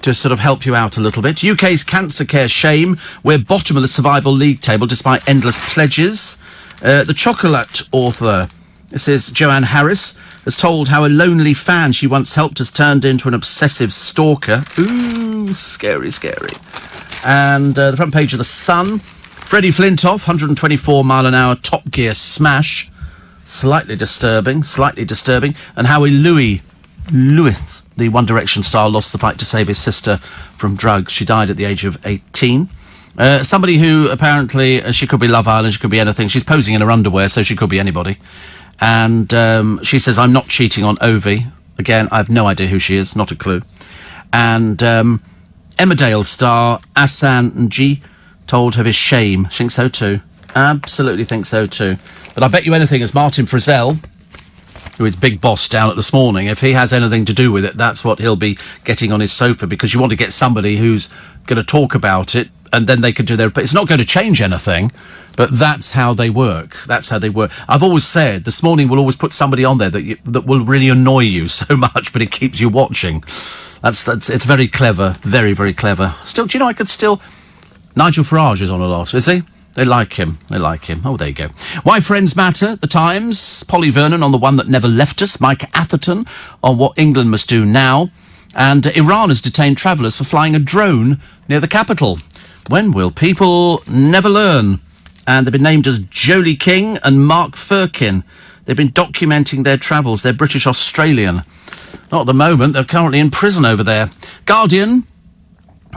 to sort of help you out a little bit. UK's cancer care shame. We're bottom of the survival league table despite endless pledges. The chocolate author, this is Joanne Harris, has told how a lonely fan she once helped has turned into an obsessive stalker. Ooh, scary, scary. And the front page of The Sun. Freddie Flintoff, 124 mile an hour Top Gear smash. Slightly disturbing. And Howie Lewis, the One Direction star, lost the fight to save his sister from drugs. She died at the age of 18. Somebody who apparently, she could be Love Island, she could be anything. She's posing in her underwear, so she could be anybody. And she says, I'm not cheating on Ovi. Again, I have no idea who she is, not a clue. And Emmerdale star Asan Nji told of his shame. She thinks so too. Absolutely think so too. But I bet you anything, as Martin Frizzell, who is big boss down at This Morning, if he has anything to do with it, that's what he'll be getting on his sofa, because you want to get somebody who's going to talk about it, and then they can do their... It's not going to change anything, but that's how they work. That's how they work. I've always said This Morning will always put somebody on there that will really annoy you so much, but it keeps you watching. It's very clever, very, very clever. Still, do you know, I could still... Nigel Farage is on a lot, is he? They like him. Oh, there you go. Why Friends Matter, The Times. Polly Vernon on the one that never left us. Mike Atherton on what England must do now. And Iran has detained travellers for flying a drone near the capital. When will people never learn? And they've been named as Jolie King and Mark Firkin. They've been documenting their travels. They're British-Australian. Not at the moment. They're currently in prison over there. Guardian.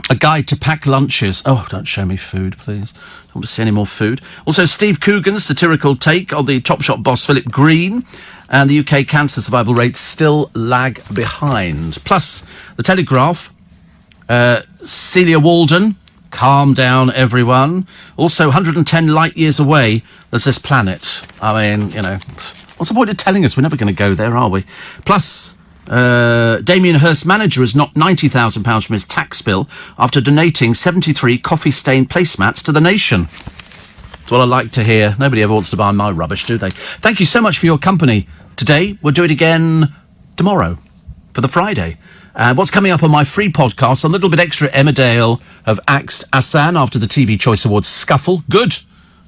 A guide to pack lunches. Oh, don't show me food, please. Don't want to see any more food. Also, Steve Coogan's satirical take on the Topshop boss Philip Green. And the UK cancer survival rates still lag behind. Plus, The Telegraph. Celia Walden. Calm down, everyone. Also, 110 light years away, there's this planet. I mean, you know, what's the point of telling us? We're never going to go there, are we? Plus... Damien Hirst's manager has knocked £90,000 from his tax bill after donating 73 coffee-stained placemats to the nation. That's what I like to hear. Nobody ever wants to buy my rubbish, do they? Thank you so much for your company today. We'll do it again tomorrow for the Friday. What's coming up on my free podcast? A little bit extra. Emmerdale have axed Asan after the TV Choice Awards scuffle. Good.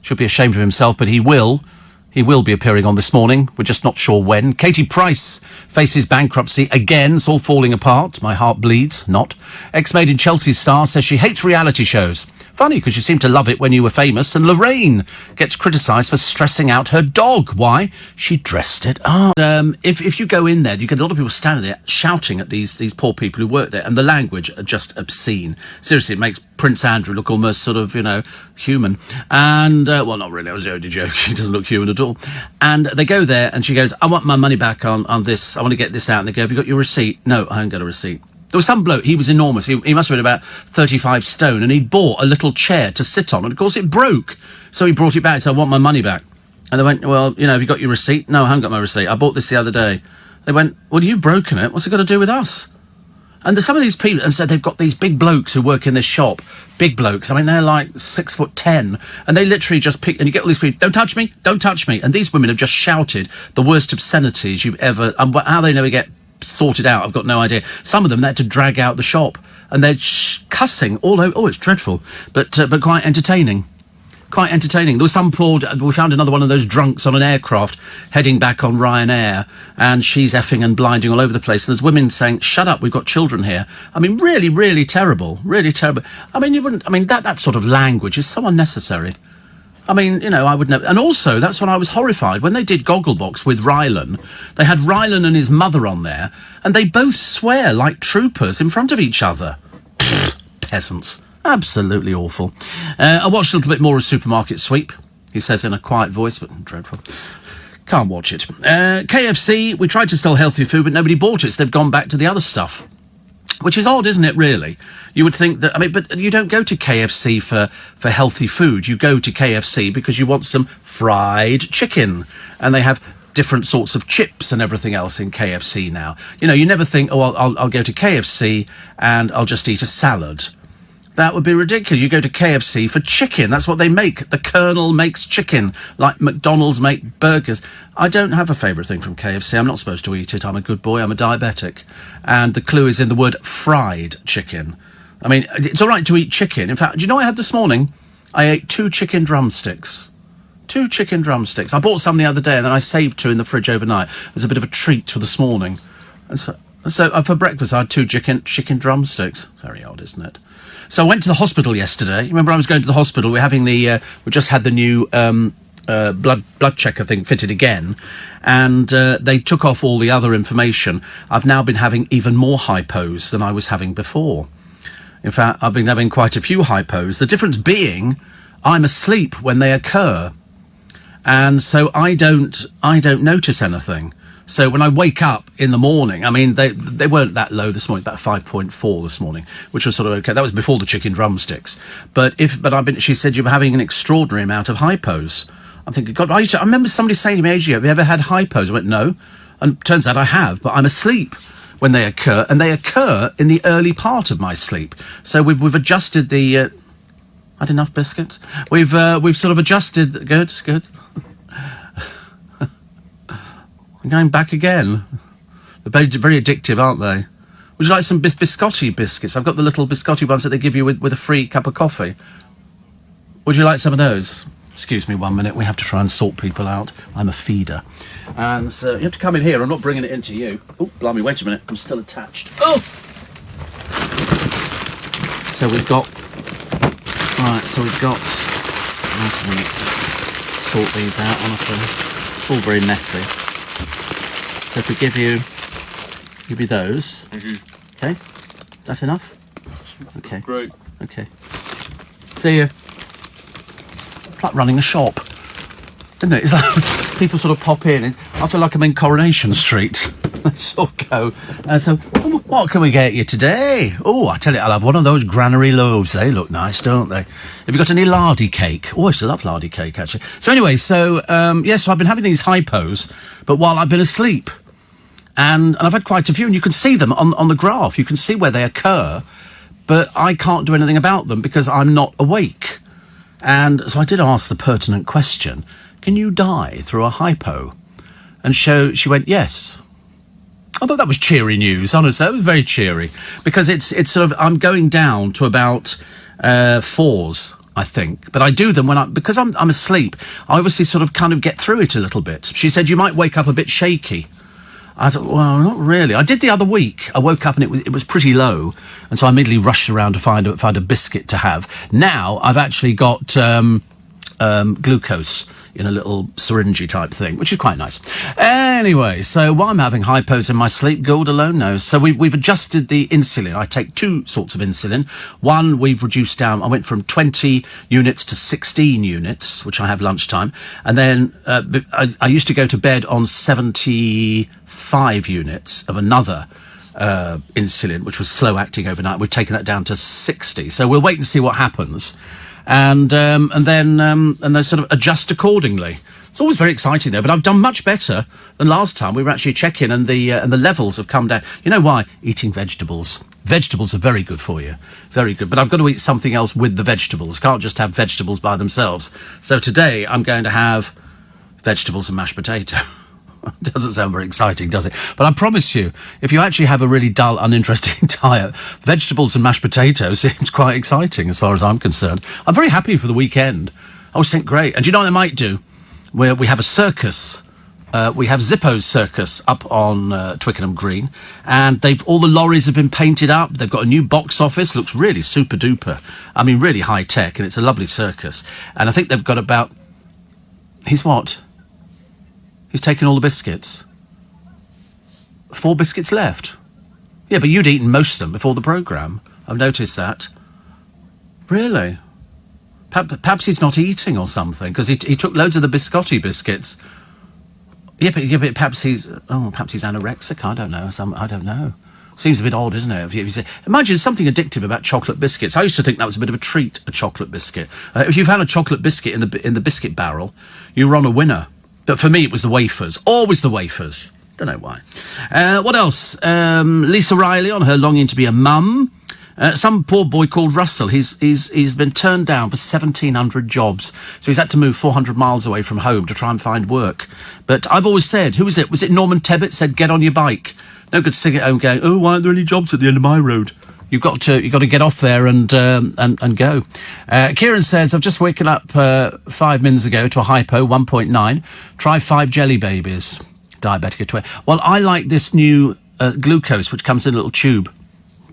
Should be ashamed of himself, but he will. He will be appearing on This Morning. We're just not sure when. Katie Price faces bankruptcy again. It's all falling apart. My heart bleeds. Not. Ex-Made in Chelsea star says she hates reality shows. Funny, because you seemed to love it when you were famous. And Lorraine gets criticised for stressing out her dog. Why? She dressed it up. If you go in there, you get a lot of people standing there shouting at these poor people who work there. And the language are just obscene. Seriously, it makes Prince Andrew look almost sort of, human. And, well, not really. I was only joking. He doesn't look human at all. And they go there and she goes, I want my money back on this. I want to get this out. And they go, have you got your receipt? No, I haven't got a receipt. There was some bloke, he was enormous. He must have been about 35 stone, and he'd bought a little chair to sit on, and of course it broke. So he brought it back and said, I want my money back. And they went, well, have you got your receipt? No, I haven't got my receipt. I bought this the other day. They went, well, you've broken it. What's it got to do with us? And there's some of these people, and said they've got these big blokes who work in this shop. Big blokes. I mean, they're like 6'10", and they literally just pick, and you get all these people, don't touch me, don't touch me. And these women have just shouted the worst obscenities you've ever, and how they never get sorted out, I've got no idea. Some of them, they had to drag out the shop, and they're cussing all over. Oh, it's dreadful, but quite entertaining. Quite entertaining. There was some poor... We found another one of those drunks on an aircraft heading back on Ryanair, and she's effing and blinding all over the place. And there's women saying, shut up, we've got children here. I mean, really, really terrible. Really terrible. I mean, you wouldn't... I mean, that sort of language is so unnecessary. I mean, I would never... And also, that's when I was horrified. When they did Gogglebox with Rylan, they had Rylan and his mother on there, and they both swear like troopers in front of each other. Pfft, peasants. Absolutely awful. I watched a little bit more of Supermarket Sweep, he says in a quiet voice, but dreadful. Can't watch it. KFC, we tried to sell healthy food, but nobody bought it, so they've gone back to the other stuff. Which is odd, isn't it, really? You would think that... I mean, but you don't go to KFC for healthy food. You go to KFC because you want some fried chicken. And they have different sorts of chips and everything else in KFC now. You never think, I'll go to KFC and I'll just eat a salad. That would be ridiculous. You go to KFC for chicken. That's what they make. The Colonel makes chicken, like McDonald's make burgers. I don't have a favourite thing from KFC. I'm not supposed to eat it. I'm a good boy. I'm a diabetic. And the clue is in the word fried chicken. I mean, it's all right to eat chicken. In fact, do you know what I had this morning? I ate 2 chicken drumsticks. 2 chicken drumsticks. I bought some the other day and then I saved 2 in the fridge overnight. It was a bit of a treat for this morning. And so for breakfast I had 2 chicken drumsticks. Very odd, isn't it? So I went to the hospital yesterday. Remember, I was going to the hospital. We're having we just had the new blood checker thing fitted again, and they took off all the other information. I've now been having even more hypos than I was having before. In fact, I've been having quite a few hypos. The difference being, I'm asleep when they occur, and so I don't notice anything. So when I wake up in the morning, I mean, they weren't that low this morning, about 5.4 this morning, which was sort of okay. That was before the chicken drumsticks. She said you were having an extraordinary amount of hypos. I'm thinking, God, I remember somebody saying to me ages ago, have you ever had hypos? I went, no. And turns out I have, but I'm asleep when they occur, and they occur in the early part of my sleep. So we've adjusted the... had enough biscuits? We've sort of adjusted... Good. I'm going back again. They're very, very addictive, aren't they? Would you like some biscotti biscuits? I've got the little biscotti ones that they give you with a free cup of coffee. Would you like some of those? Excuse me 1 minute. We have to try and sort people out. I'm a feeder. And so you have to come in here. I'm not bringing it into you. Oh, blimey, wait a minute. I'm still attached. Oh! So we've got... Right, so we've got... Wait a minute. Sort these out, honestly. It's all very messy. So if we give you those, okay, is that enough? Okay, great. Okay, see you. It's like running a shop, isn't it? It's like people sort of pop in, and I feel like I'm in Coronation Street. Let's sort of go. So, what can we get you today? Oh, I tell you, I'll have one of those granary loaves. They look nice, don't they? Have you got any lardy cake? Oh, I used to love lardy cake, actually. So anyway, so I've been having these hypos, but while I've been asleep. And I've had quite a few, and you can see them on the graph. You can see where they occur, but I can't do anything about them because I'm not awake. And so I did ask the pertinent question, can you die through a hypo? And she went, yes. I thought that was cheery news, honestly. That was very cheery. Because it's sort of, I'm going down to about 4s, I think. But I do them because I'm asleep. I obviously sort of kind of get through it a little bit. She said, you might wake up a bit shaky. I thought, well, not really. I did the other week. I woke up and it was pretty low, and so I immediately rushed around to find a biscuit to have. Now I've actually got glucose in a little syringe type thing, which is quite nice. Anyway, so while I'm having hypos in my sleep, God alone knows. So we've adjusted the insulin. I take 2 sorts of insulin. One we've reduced down. I went from 20 units to 16 units, which I have lunchtime. And then I used to go to bed on 75 units of another insulin, which was slow acting overnight. We've taken that down to 60. So we'll wait and see what happens. And they sort of adjust accordingly. It's always very exciting though, but I've done much better than last time. We were actually checking, and the levels have come down. You know why? Eating vegetables. Vegetables are very good for you, very good. But I've got to eat something else with the vegetables. Can't just have vegetables by themselves. So today I'm going to have vegetables and mashed potato. Doesn't sound very exciting, does it? But I promise you, if you actually have a really dull, uninteresting diet, vegetables and mashed potatoes seems quite exciting as far as I'm concerned. I'm very happy for the weekend. I always think, great. And do you know what I might do? Where we have a circus. We have Zippo's Circus up on Twickenham Green, and all the lorries have been painted up. They've got a new box office, looks really super duper. I mean, really high tech, and it's a lovely circus. And I think they've got about... He's what? He's taken all the biscuits. 4 biscuits left. Yeah, but you'd eaten most of them before the programme. I've noticed that. Really? Perhaps he's not eating or something, because he took loads of the biscotti biscuits. Yeah, but perhaps he's anorexic. I don't know. I don't know. Seems a bit odd, isn't it? Imagine something addictive about chocolate biscuits. I used to think that was a bit of a treat, a chocolate biscuit. If you found a chocolate biscuit in the biscuit barrel, you were on a winner. But for me, it was the wafers. Always the wafers. Don't know why. What else? Lisa Riley on her longing to be a mum. Some poor boy called Russell, he's been turned down for 1,700 jobs. So he's had to move 400 miles away from home to try and find work. But I've always said, who was it? Was it Norman Tebbit said, get on your bike? No good sitting at home going, oh, why aren't there any jobs at the end of my road? You've got to get off there and go. Kieran says, I've just woken up 5 minutes ago to a hypo, 1.9. Try 5 jelly babies. Diabetic at 20. Well, I like this new glucose, which comes in a little tube.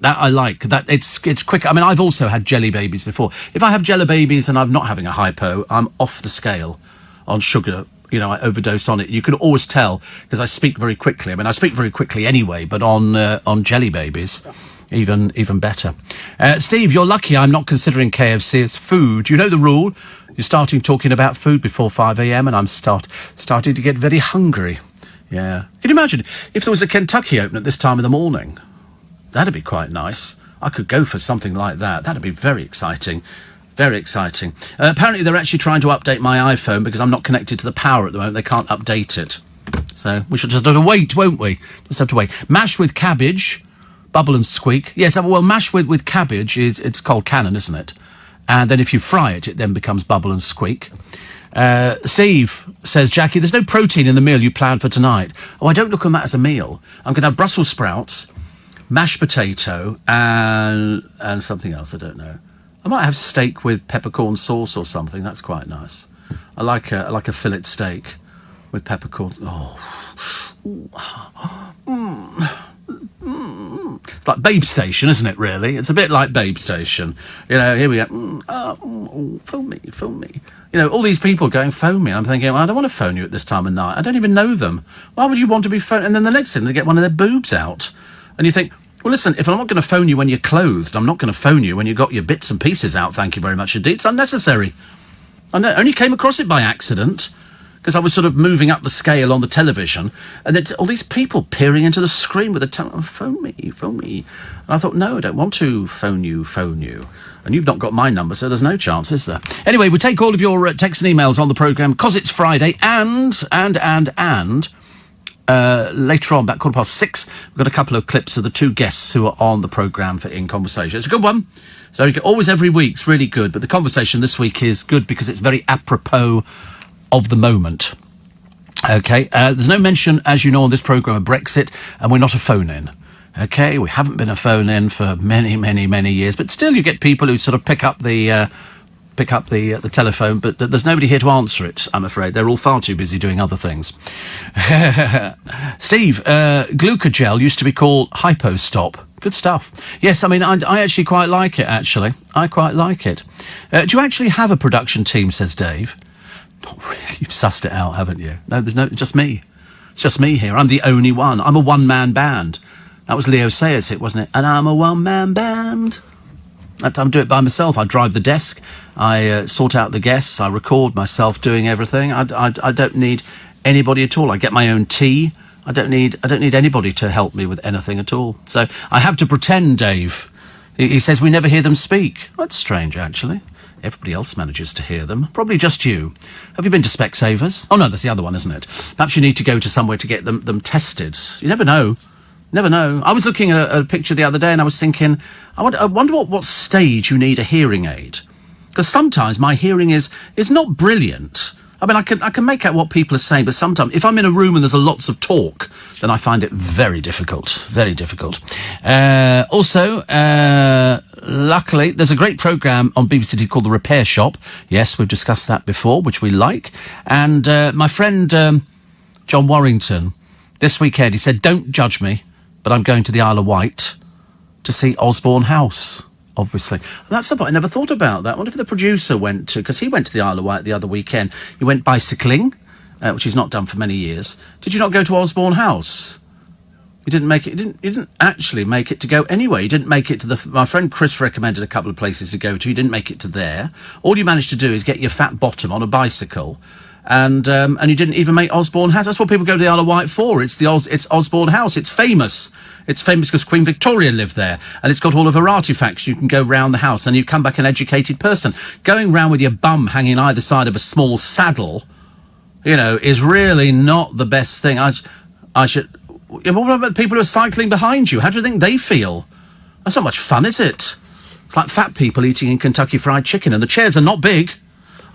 That I like. That it's quick. I mean, I've also had jelly babies before. If I have jelly babies and I'm not having a hypo, I'm off the scale on sugar. You know, I overdose on it. You can always tell because I speak very quickly. I mean, I speak very quickly anyway, but on jelly babies, even better. Steve, you're lucky I'm not considering KFC as food. You know the rule. You're starting talking about food before 5 a.m. and I'm starting to get very hungry. Yeah. Can you imagine if there was a Kentucky open at this time of the morning? That'd be quite nice. I could go for something like that. That'd be very exciting. Very exciting. Apparently, they're actually trying to update my iPhone because I'm not connected to the power at the moment. They can't update it. So we should just have to wait, won't we? Just have to wait. Mash with cabbage, bubble and squeak. Yes, well, mash with cabbage, it's called cannon, isn't it? And then if you fry it, it then becomes bubble and squeak. Steve says, Jackie, there's no protein in the meal you planned for tonight. Oh, I don't look on that as a meal. I'm going to have Brussels sprouts, mashed potato, and something else, I don't know. I might have steak with peppercorn sauce or something. That's quite nice. I like a fillet steak with peppercorn. It's like Babe Station, isn't it, really? It's a bit like Babe Station. You know, here we go. Phone me. You know, all these people going, phone me. I'm thinking, well, I don't want to phone you at this time of night. I don't even know them. Why would you want to be phoned? And then the next thing, they get one of their boobs out. And you think, well, listen, if I'm not going to phone you when you're clothed, I'm not going to phone you when you've got your bits and pieces out, thank you very much indeed. It's unnecessary. I only came across it by accident, because I was sort of moving up the scale on the television, and then all these people peering into the screen with phone me. And I thought, no, I don't want to phone you. And you've not got my number, so there's no chance, is there? Anyway, we take all of your texts and emails on the programme, because it's Friday, and later on, about 6:15, we've got a couple of clips of the two guests who are on the programme for In Conversation. It's a good one. So always every week's really good, but the conversation this week is good because it's very apropos of the moment. Okay, there's no mention, as you know, on this programme of Brexit, and we're not a phone-in. Okay, we haven't been a phone-in for many years, but still you get people who sort of pick up the telephone, but there's nobody here to answer it, I'm afraid. They're all far too busy doing other things. Steve, glucogel used to be called Hypostop. Good stuff. Yes, I mean, I actually quite like it, actually. I quite like it. Do you actually have a production team, says Dave? Not really. You've sussed it out, haven't you? No, just me. It's just me here. I'm the only one. I'm a one-man band. That was Leo Sayers' hit, wasn't it? And I'm a one-man band. I do it by myself. I drive the desk. I sort out the guests. I record myself doing everything. I don't need anybody at all. I get my own tea. I don't need anybody to help me with anything at all. So I have to pretend, Dave. He says we never hear them speak. That's strange, actually. Everybody else manages to hear them. Probably just you. Have you been to Specsavers? Oh, no, that's the other one, isn't it? Perhaps you need to go to somewhere to get them tested. You never know. Never know. I was looking at a picture the other day and I was thinking, I wonder what stage you need a hearing aid. Because sometimes my hearing is not brilliant. I mean, I can make out what people are saying, but sometimes if I'm in a room and there's lots of talk, then I find it very difficult. Very difficult. Also, luckily, there's a great programme on BBC called The Repair Shop. Yes, we've discussed that before, which we like. And my friend John Warrington, this weekend, he said, don't judge me, but I'm going to the Isle of Wight to see Osborne House. Obviously. And that's something I never thought about that. I wonder if the producer went to, because he went to the Isle of Wight the other weekend. He went bicycling, which he's not done for many years. Did you not go to Osborne House? You didn't make it. You didn't actually make it to go anywhere. You didn't make it to my friend Chris recommended a couple of places to go to. You didn't make it to there. All you managed to do is get your fat bottom on a bicycle. And you didn't even make Osborne House. That's what people go to the Isle of Wight for. It's Osborne House. It's famous. It's famous because Queen Victoria lived there. And it's got all of her artefacts. You can go round the house and you come back an educated person. Going round with your bum hanging either side of a small saddle, you know, is really not the best thing. I should... What about the people who are cycling behind you? How do you think they feel? That's not much fun, is it? It's like fat people eating in Kentucky Fried Chicken, and the chairs are not big.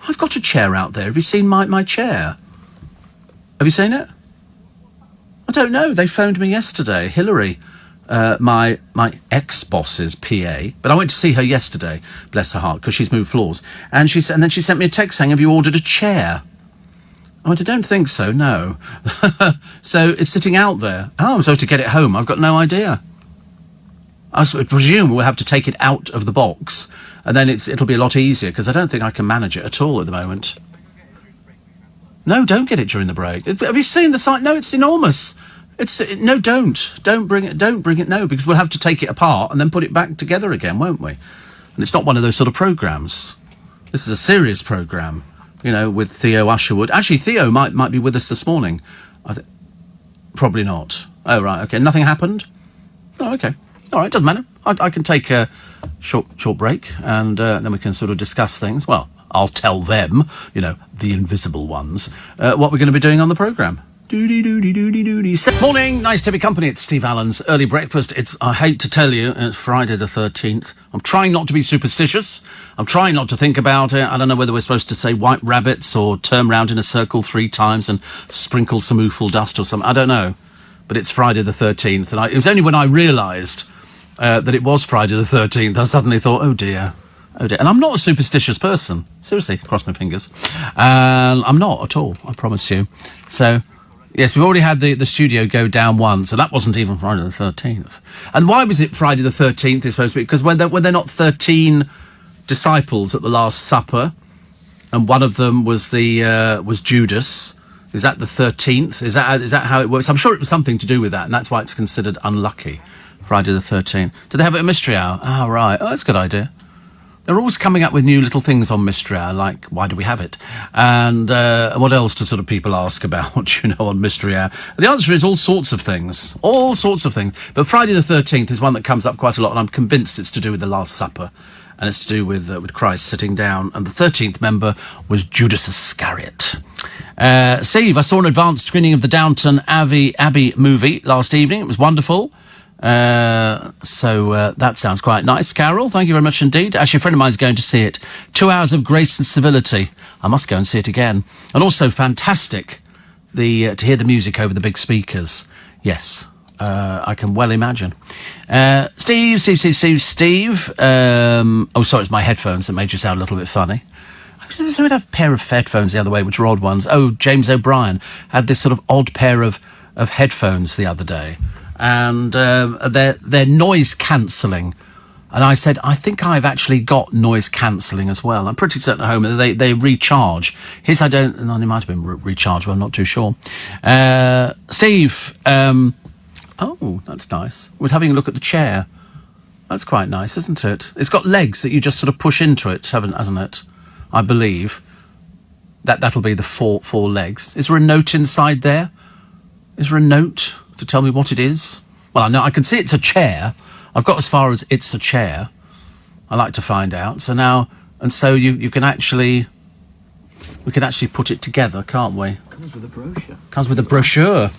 I've got a chair out there. Have you seen my chair? Have you seen it? I don't know. They phoned me yesterday. Hillary, my ex-boss's PA, but I went to see her yesterday, bless her heart, because she's moved floors. And then she sent me a text saying, have you ordered a chair? Oh, I don't think so, no. So it's sitting out there. Oh, I'm supposed to get it home. I've got no idea. I presume we'll have to take it out of the box, and then it'll be a lot easier, because I don't think I can manage it at all at the moment. No, don't get it during the break. Have you seen the site? No, it's enormous. No, don't bring it. No, because we'll have to take it apart and then put it back together again, won't we? And it's not one of those sort of programs. This is a serious program, with Theo Usherwood. Actually, Theo might be with us this morning. Probably not. Oh right, okay. Nothing happened. Oh, okay. All right, doesn't matter. I can take a short break, and then we can sort of discuss things. Well, I'll tell them, the invisible ones, what we're going to be doing on the programme. Morning, nice to be company. It's Steve Allen's Early Breakfast. I hate to tell you, it's Friday the 13th. I'm trying not to be superstitious. I'm trying not to think about it. I don't know whether we're supposed to say white rabbits or turn round in a circle 3 times and sprinkle some oofle dust or something. I don't know. But it's Friday the 13th. And it was only when I realised that it was Friday the 13th, I suddenly thought, oh dear. And I'm not a superstitious person. Seriously, cross my fingers. I'm not at all, I promise you. So, yes, we've already had the studio go down once, and that wasn't even Friday the 13th. And why was it Friday the 13th, it's supposed to be? Because when they're not 13 disciples at the Last Supper, and one of them was was Judas, is that the 13th? Is that how it works? I'm sure it was something to do with that, and that's why it's considered unlucky. Friday the 13th. Did they have it at Mystery Hour? Oh, right. Oh, that's a good idea. They're always coming up with new little things on Mystery Hour, like, why do we have it? And what else do sort of people ask about, on Mystery Hour? The answer is all sorts of things. All sorts of things. But Friday the 13th is one that comes up quite a lot, and I'm convinced it's to do with the Last Supper. And it's to do with Christ sitting down. And the 13th member was Judas Iscariot. Steve, I saw an advanced screening of the Downton Abbey movie last evening. It was wonderful. So that sounds quite nice. Carol, thank you very much indeed. Actually, a friend of mine is going to see it. 2 hours of grace and civility. I must go and see it again. And also fantastic to hear the music over the big speakers. Yes, I can well imagine. Steve. Oh, sorry, it's my headphones that made you sound a little bit funny. I had a pair of headphones the other way, which were odd ones. Oh, James O'Brien had this sort of odd pair of headphones the other day. And they're noise cancelling. And I said, I think I've actually got noise cancelling as well. I'm pretty certain at home that they recharge. His, I don't, no, it might have been rechargeable, I'm not too sure. Steve, oh, that's nice. We're having a look at the chair. That's quite nice, isn't it? It's got legs that you just sort of push into it, hasn't it? I believe. That'll be the four legs. Is there a note inside there? Is there a note to tell me what it is? Well, I know I can see it's a chair. I've got as far as it's a chair. I like to find out. So now, and so you can actually, we can actually put it together, can't we? Comes with a brochure. Comes with a brochure.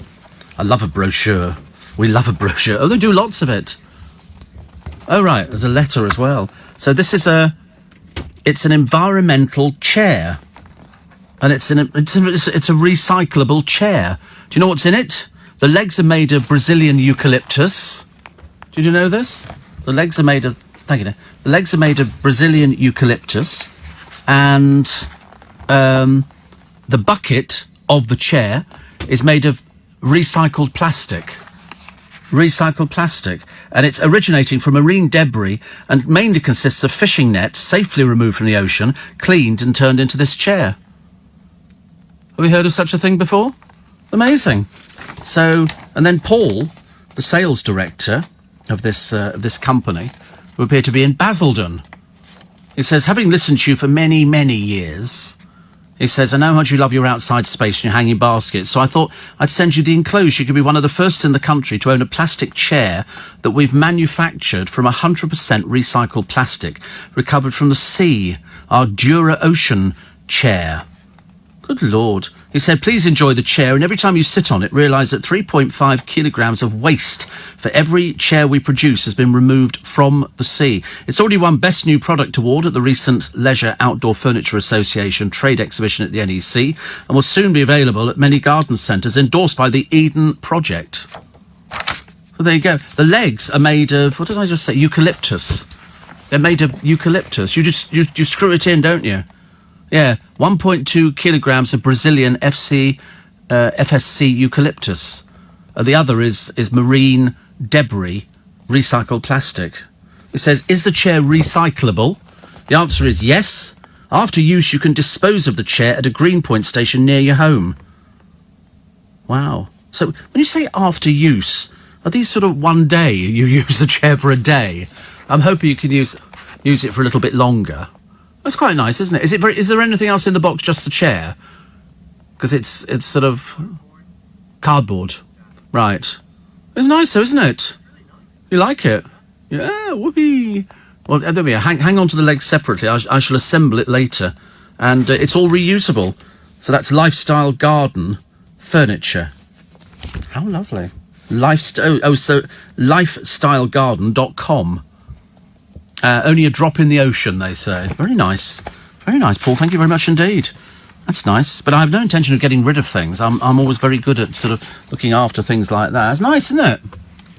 I love a brochure. We love a brochure. Oh, they do lots of it. Oh, right. There's a letter as well. So this is it's an environmental chair, and it's a recyclable chair. Do you know what's in it? The legs are made of Brazilian eucalyptus. Did you know this? The legs are made of... Thank you. The legs are made of Brazilian eucalyptus, and the bucket of the chair is made of recycled plastic. Recycled plastic. And it's originating from marine debris and mainly consists of fishing nets safely removed from the ocean, cleaned and turned into this chair. Have we heard of such a thing before? Amazing. So, and then Paul, the sales director of this company, who appear to be in Basildon, he says, having listened to you for many, many years, he says, I know how much you love your outside space and your hanging baskets, so I thought I'd send you the enclosed. You could be one of the first in the country to own a plastic chair that we've manufactured from 100% recycled plastic, recovered from the sea, our Dura Ocean chair. Good Lord. He said, please enjoy the chair, and every time you sit on it, realise that 3.5 kilograms of waste for every chair we produce has been removed from the sea. It's already won Best New Product Award at the recent Leisure Outdoor Furniture Association trade exhibition at the NEC, and will soon be available at many garden centres, endorsed by the Eden Project. So there you go. The legs are made of, what did I just say? Eucalyptus. They're made of eucalyptus. You screw it in, don't you? Yeah, 1.2 kilograms of Brazilian FSC eucalyptus. The other is marine debris, recycled plastic. It says, is the chair recyclable? The answer is yes. After use, you can dispose of the chair at a Greenpoint station near your home. Wow. So when you say after use, are these sort of one day you use the chair for a day? I'm hoping you can use it for a little bit longer. That's quite nice, isn't it? Is there anything else in the box, just the chair? Because it's sort of cardboard. Right. It's nice though, isn't it? You like it? Yeah, whoopee. Well, there we are. Hang on to the legs separately. I shall assemble it later. And it's all reusable. So that's Lifestyle Garden Furniture. How lovely. So lifestylegarden.com. Only a drop in the ocean, they say. Very nice. Very nice, Paul. Thank you very much indeed. That's nice. But I have no intention of getting rid of things. I'm always very good at sort of looking after things like that. It's nice, isn't it?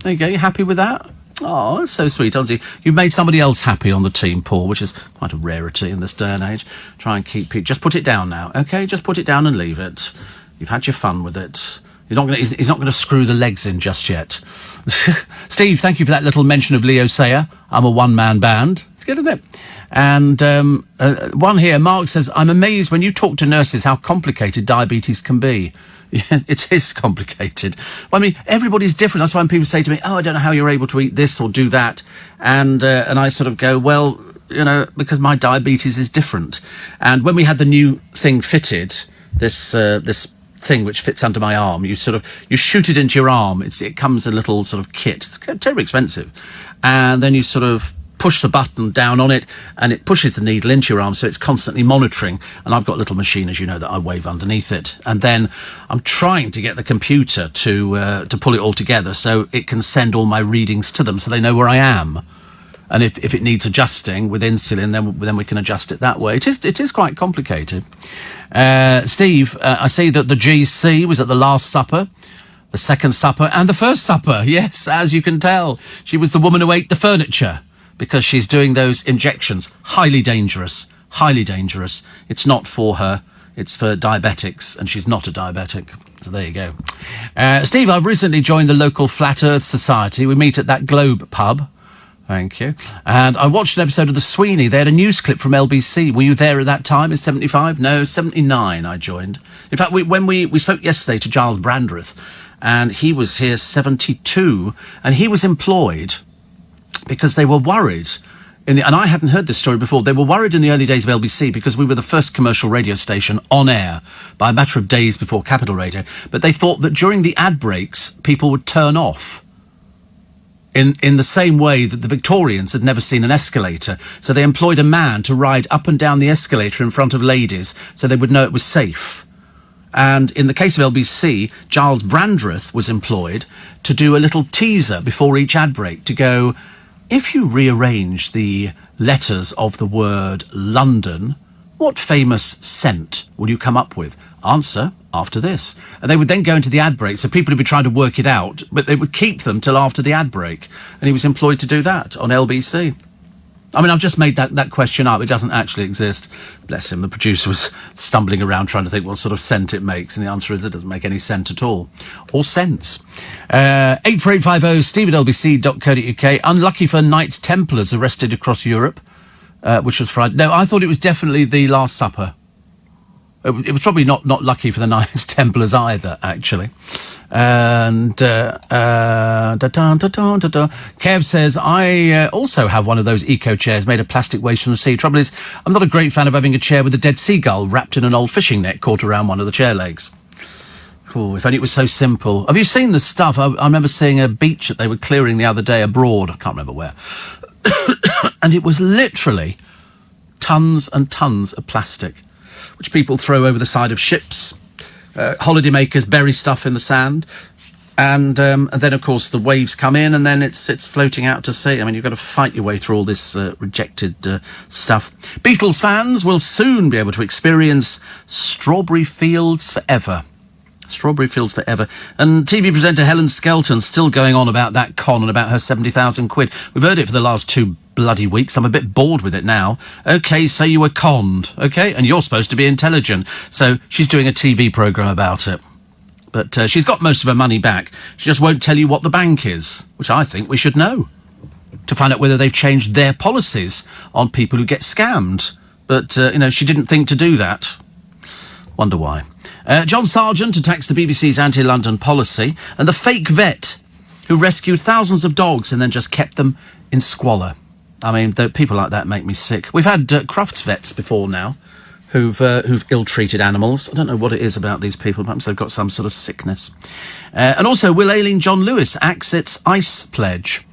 There you go. You happy with that? Oh, that's so sweet, honestly. You've made somebody else happy on the team, Paul, which is quite a rarity in this day and age. Try and keep it. Just put it down now, okay? Just put it down and leave it. You've had your fun with it. He's not going to screw the legs in just yet. Steve, thank you for that little mention of Leo Sayer. I'm a one-man band. It's good, isn't it? And one here, Mark says, I'm amazed when you talk to nurses how complicated diabetes can be. Yeah, it is complicated. Well, I mean, everybody's different. That's why when people say to me, oh, I don't know how you're able to eat this or do that. And I sort of go, well, you know, because my diabetes is different. And when we had the new thing fitted, this thing which fits under my arm, you shoot it into your arm. It comes in a little sort of kit. It's terribly expensive. And then you sort of push the button down on it and it pushes the needle into your arm, so it's constantly monitoring. And I've got a little machine, as you know, that I wave underneath it. And then I'm trying to get the computer to pull it all together so it can send all my readings to them so they know where I am. And if it needs adjusting with insulin, then we can adjust it that way. It is quite complicated. Steve, I see that the GC was at the Last Supper, the Second Supper, and the First Supper. Yes, as you can tell, she was the woman who ate the furniture because she's doing those injections. Highly dangerous. Highly dangerous. It's not for her. It's for diabetics, and she's not a diabetic. So there you go. Steve, I've recently joined the local Flat Earth Society. We meet at that Globe pub. Thank you. And I watched an episode of The Sweeney. They had a news clip from LBC. Were you there at that time in 75? No, 79 I joined. In fact, when we spoke yesterday to Giles Brandreth, and he was here 72, and he was employed because they were worried. And I hadn't heard this story before. They were worried in the early days of LBC because we were the first commercial radio station on air by a matter of days before Capital Radio. But they thought that during the ad breaks, people would turn off. In the same way that the Victorians had never seen an escalator. So they employed a man to ride up and down the escalator in front of ladies so they would know it was safe. And in the case of LBC, Giles Brandreth was employed to do a little teaser before each ad break to go, if you rearrange the letters of the word London, what famous scent will you come up with? Answer after this. And they would then go into the ad break, so people would be trying to work it out, but they would keep them till after the ad break. And he was employed to do that on LBC. I mean, I've just made that question up. It doesn't actually exist. Bless him. The producer was stumbling around trying to think what sort of scent it makes, and the answer is it doesn't make any scent at all. Or sense. 84850 steve@lbc.co.uk. Unlucky for Knights Templars arrested across Europe, which was Friday. No, I thought it was definitely the Last Supper. It was probably not lucky for the Knights Templars either, actually. And Kev says, I also have one of those eco chairs made of plastic waste from the sea. Trouble is, I'm not a great fan of having a chair with a dead seagull wrapped in an old fishing net caught around one of the chair legs. Oh, if only it was so simple. Have you seen the stuff? I remember seeing a beach that they were clearing the other day abroad. I can't remember where. And it was literally tons and tons of plastic, which people throw over the side of ships Holidaymakers bury stuff in the sand. And then, of course, the waves come in, and then it's floating out to sea. I mean, you've got to fight your way through all this rejected stuff. Beatles fans will soon be able to experience Strawberry Fields Forever. Strawberry Fields Forever. And TV presenter Helen Skelton's still going on about that con and about her 70,000 quid. We've heard it for the last 2 bloody weeks. I'm a bit bored with it now. OK, so you were conned, OK? And you're supposed to be intelligent. So she's doing a TV programme about it. But she's got most of her money back. She just won't tell you what the bank is, which I think we should know, to find out whether they've changed their policies on people who get scammed. But, she didn't think to do that. Wonder why. John Sargent attacks the BBC's anti-London policy, and the fake vet who rescued thousands of dogs and then just kept them in squalor. I mean, people like that make me sick. We've had Crufts vets before now, who've ill-treated animals. I don't know what it is about these people. Perhaps they've got some sort of sickness. And also, Will Ailing John Lewis acts its ice pledge.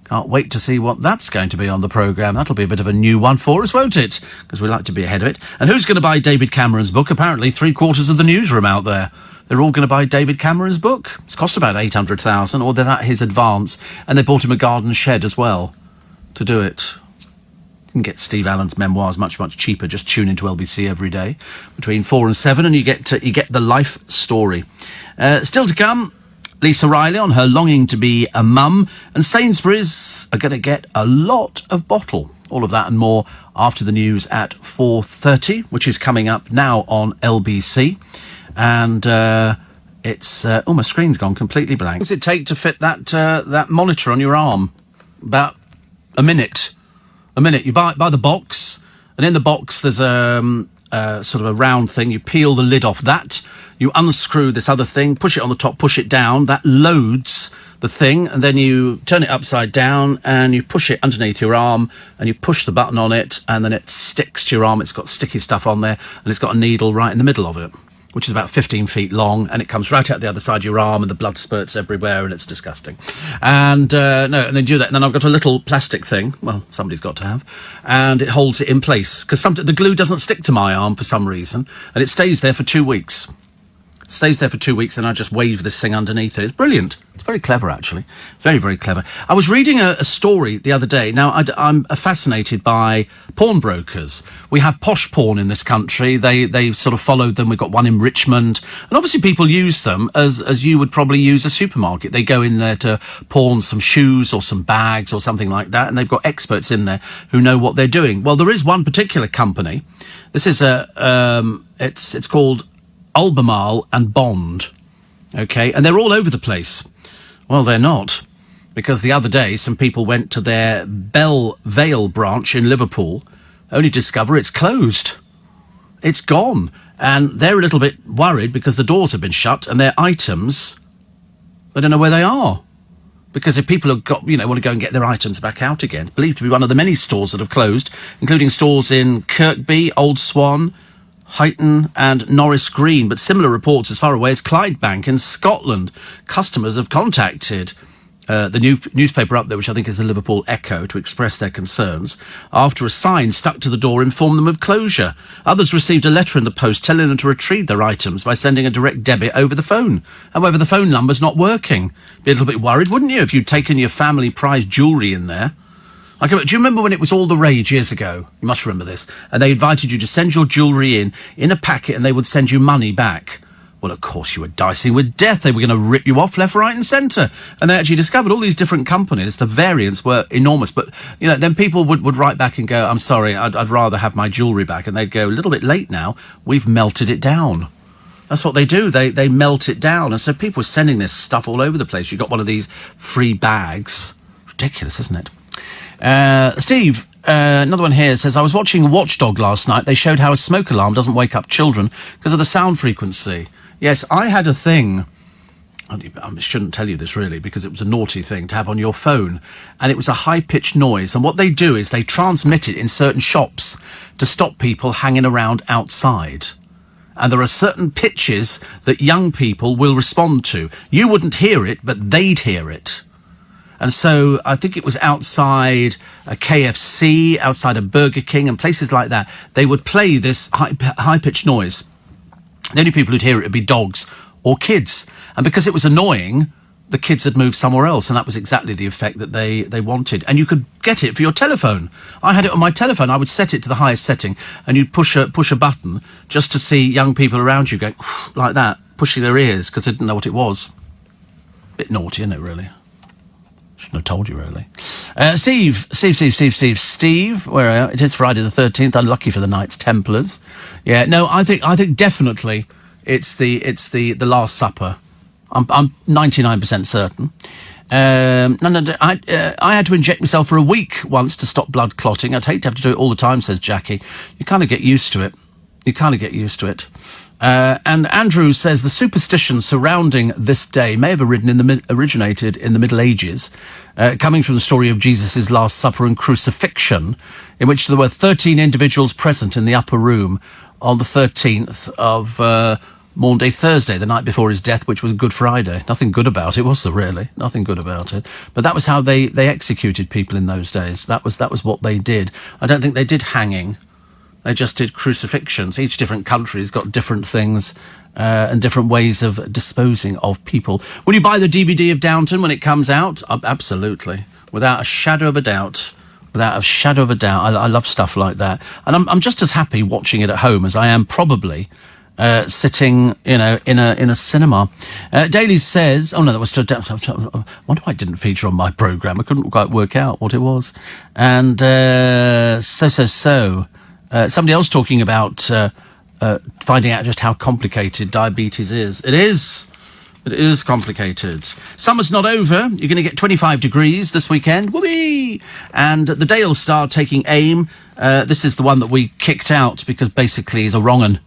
Can't wait to see what that's going to be on the programme. That'll be a bit of a new one for us, won't it? Because we like to be ahead of it. And who's going to buy David Cameron's book? Apparently 3/4 of the newsroom out there. They're all going to buy David Cameron's book. It's cost about 800,000, or they're at his advance. And they bought him a garden shed as well to do it. You can get Steve Allen's memoirs much, much cheaper. Just tune into LBC every day between 4 and 7, and you get the life story. Still to come, Lisa Riley on her longing to be a mum, and Sainsbury's are going to get a lot of bottle. All of that and more after the news at 4:30, which is coming up now on LBC. And it's... my screen's gone completely blank. What does it take to fit that monitor on your arm? About a minute. You buy the box, and in the box there's a sort of a round thing. You peel the lid off that, you unscrew this other thing, push it on the top, push it down, that loads the thing, and then you turn it upside down and you push it underneath your arm, and you push the button on it, and then it sticks to your arm. It's got sticky stuff on there, and it's got a needle right in the middle of it, which is about 15 feet long, and it comes right out the other side of your arm, and the blood spurts everywhere, and it's disgusting. And and then do that, and then I've got a little plastic thing, well, somebody's got to have, and it holds it in place, because the glue doesn't stick to my arm for some reason, and it stays there for 2 weeks. And I just wave this thing underneath it. It's brilliant. It's very clever, actually. Very, very clever. I was reading a story the other day. Now, I'm fascinated by pawnbrokers. We have posh porn in this country. They sort of followed them. We've got one in Richmond. And obviously people use them as you would probably use a supermarket. They go in there to pawn some shoes or some bags or something like that, and they've got experts in there who know what they're doing. Well, there is one particular company. This is it's called Albemarle and Bond, okay? And they're all over the place. Well, they're not, because the other day some people went to their Belle Vale branch in Liverpool, only to discover it's closed. It's gone. And they're a little bit worried because the doors have been shut, and their items, they don't know where they are. Because if people have got, want to go and get their items back out again, it's believed to be one of the many stores that have closed, including stores in Kirkby, Old Swan, Huyton and Norris Green, but similar reports as far away as Clydebank in Scotland. Customers have contacted the newspaper up there, which I think is the Liverpool Echo, to express their concerns after a sign stuck to the door informed them of closure. Others received a letter in the post telling them to retrieve their items by sending a direct debit over the phone. However, the phone number's not working. Be a little bit worried, wouldn't you, if you'd taken your family prize jewellery in there? Do you remember when it was all the rage years ago? You must remember this. And they invited you to send your jewellery in a packet, and they would send you money back. Well, of course, you were dicing with death. They were going to rip you off left, right and centre. And they actually discovered all these different companies. The variants were enormous. But, then people would write back and go, I'm sorry, I'd rather have my jewellery back. And they'd go, a little bit late now. We've melted it down. That's what they do. They melt it down. And so people were sending this stuff all over the place. You got one of these free bags. Ridiculous, isn't it? Steve, another one here says, I was watching Watchdog last night. They showed how a smoke alarm doesn't wake up children because of the sound frequency. Yes, I had a thing, I shouldn't tell you this really, because it was a naughty thing to have on your phone, and it was a high-pitched noise. And what they do is they transmit it in certain shops to stop people hanging around outside. And there are certain pitches that young people will respond to. You wouldn't hear it, but they'd hear it. And so I think it was outside a KFC, outside a Burger King and places like that. They would play this high-pitched noise. The only people who'd hear it would be dogs or kids. And because it was annoying, the kids had moved somewhere else, and that was exactly the effect that they wanted. And you could get it for your telephone. I had it on my telephone. I would set it to the highest setting, and you'd push a button just to see young people around you going like that, pushing their ears because they didn't know what it was. Bit naughty, isn't it, really? Shouldn't have told you, really. Steve, where are you? It is Friday the 13th. Unlucky for the Knights Templars. Yeah, no, I think definitely it's the Last Supper. I'm 99% certain. I had to inject myself for a week once to stop blood clotting. I'd hate to have to do it all the time, says Jackie. You kind of get used to it. And Andrew says the superstition surrounding this day may have originated in the Middle Ages, coming from the story of Jesus' Last Supper and crucifixion, in which there were 13 individuals present in the upper room on the 13th of Maundy Thursday, the night before his death, which was Good Friday. Nothing good about it, was there, really? Nothing good about it. But that was how they executed people in those days. That was what they did. I don't think they did hanging. They just did crucifixions. Each different country's got different things and different ways of disposing of people. Will you buy the DVD of Downton when it comes out? Absolutely. Without a shadow of a doubt. I love stuff like that. And I'm just as happy watching it at home as I am probably sitting, in a cinema. Daly says, oh no, that was still down. I wonder why it didn't feature on my programme. I couldn't quite work out what it was. And somebody else talking about finding out just how complicated diabetes is. It is complicated. Summer's not over. You're going to get 25 degrees this weekend. Whoopee! And the Dale Star taking aim. This is the one that we kicked out because basically he's a wrong 'un.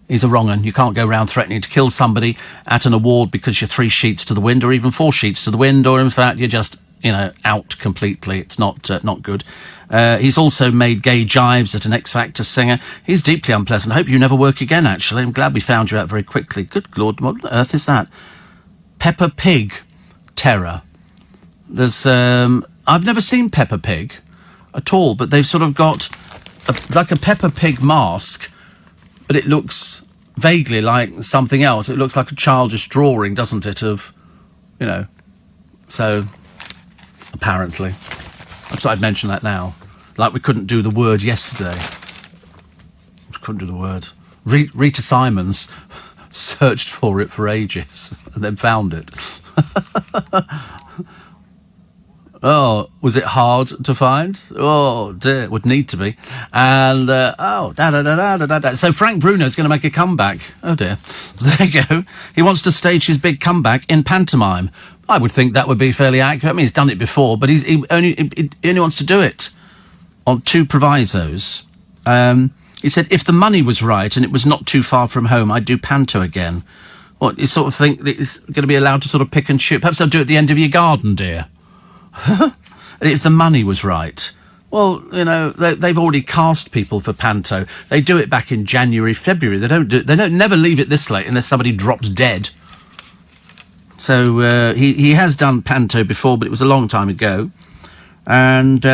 He's a wrong 'un. You can't go around threatening to kill somebody at an award because you're 3 sheets to the wind or even 4 sheets to the wind, or in fact you're just, out completely. It's not good. He's also made gay jives at an X Factor singer. He's deeply unpleasant. I hope you never work again, actually. I'm glad we found you out very quickly. Good Lord, what on earth is that? Peppa Pig terror. There's, I've never seen Peppa Pig at all, but they've sort of got like a Peppa Pig mask, but it looks vaguely like something else. It looks like a childish drawing, doesn't it, of, so, apparently. I thought I'd mention that now. Like we couldn't do the word yesterday. Couldn't do the word. Rita Simons searched for it for ages and then found it. Oh, was it hard to find? Oh, dear, it would need to be. And, So Frank Bruno's going to make a comeback. Oh, dear. There you go. He wants to stage his big comeback in pantomime. I would think that would be fairly accurate. I mean, he's done it before, but he only wants to do it on 2 provisos. He said, if the money was right and it was not too far from home, I'd do panto again. What, you sort of think that you're going to be allowed to sort of pick and shoot? Perhaps they'll do it at the end of your garden, dear. And if the money was right, well, they've already cast people for panto. They do it back in January, February. They don't never leave it this late unless somebody drops dead. So he has done panto before, but it was a long time ago. And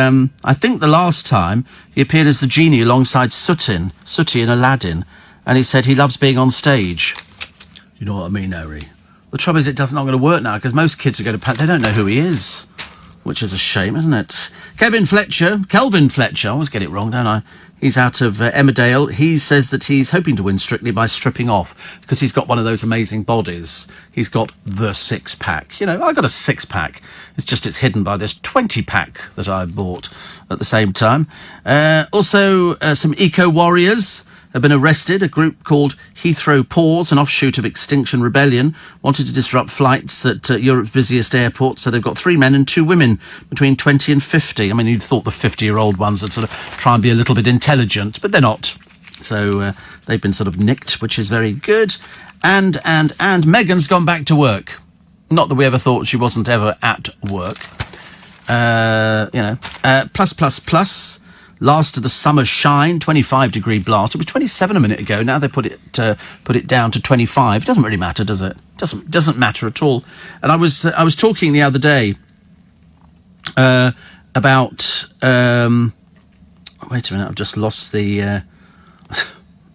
I think the last time he appeared as the genie alongside Sooty in Aladdin, and he said he loves being on stage. You know what I mean, Harry? The trouble is it doesn't not going to work now because most kids who go to panto, they don't know who he is, which is a shame, isn't it? Kelvin Fletcher, I always get it wrong, don't I? He's out of Emmerdale. He says that he's hoping to win Strictly by stripping off because he's got one of those amazing bodies. He's got the 6-pack. I got a 6-pack. It's hidden by this 20-pack that I bought at the same time. Also, some eco-warriors have been arrested. A group called Heathrow Paws, an offshoot of Extinction Rebellion, wanted to disrupt flights at Europe's busiest airport. So they've got 3 men and 2 women between 20 and 50. I mean, you'd thought the 50-year-old ones would sort of try and be a little bit intelligent, but they're not. So they've been sort of nicked, which is very good. And Meghan's gone back to work. Not that we ever thought she wasn't ever at work. Plus. Last of the summer shine, 25-degree blast. It was 27 a minute ago. Now they put it down to 25. It doesn't really matter, does it? Doesn't matter at all. And I was talking the other day about. Wait a minute, I've just lost the.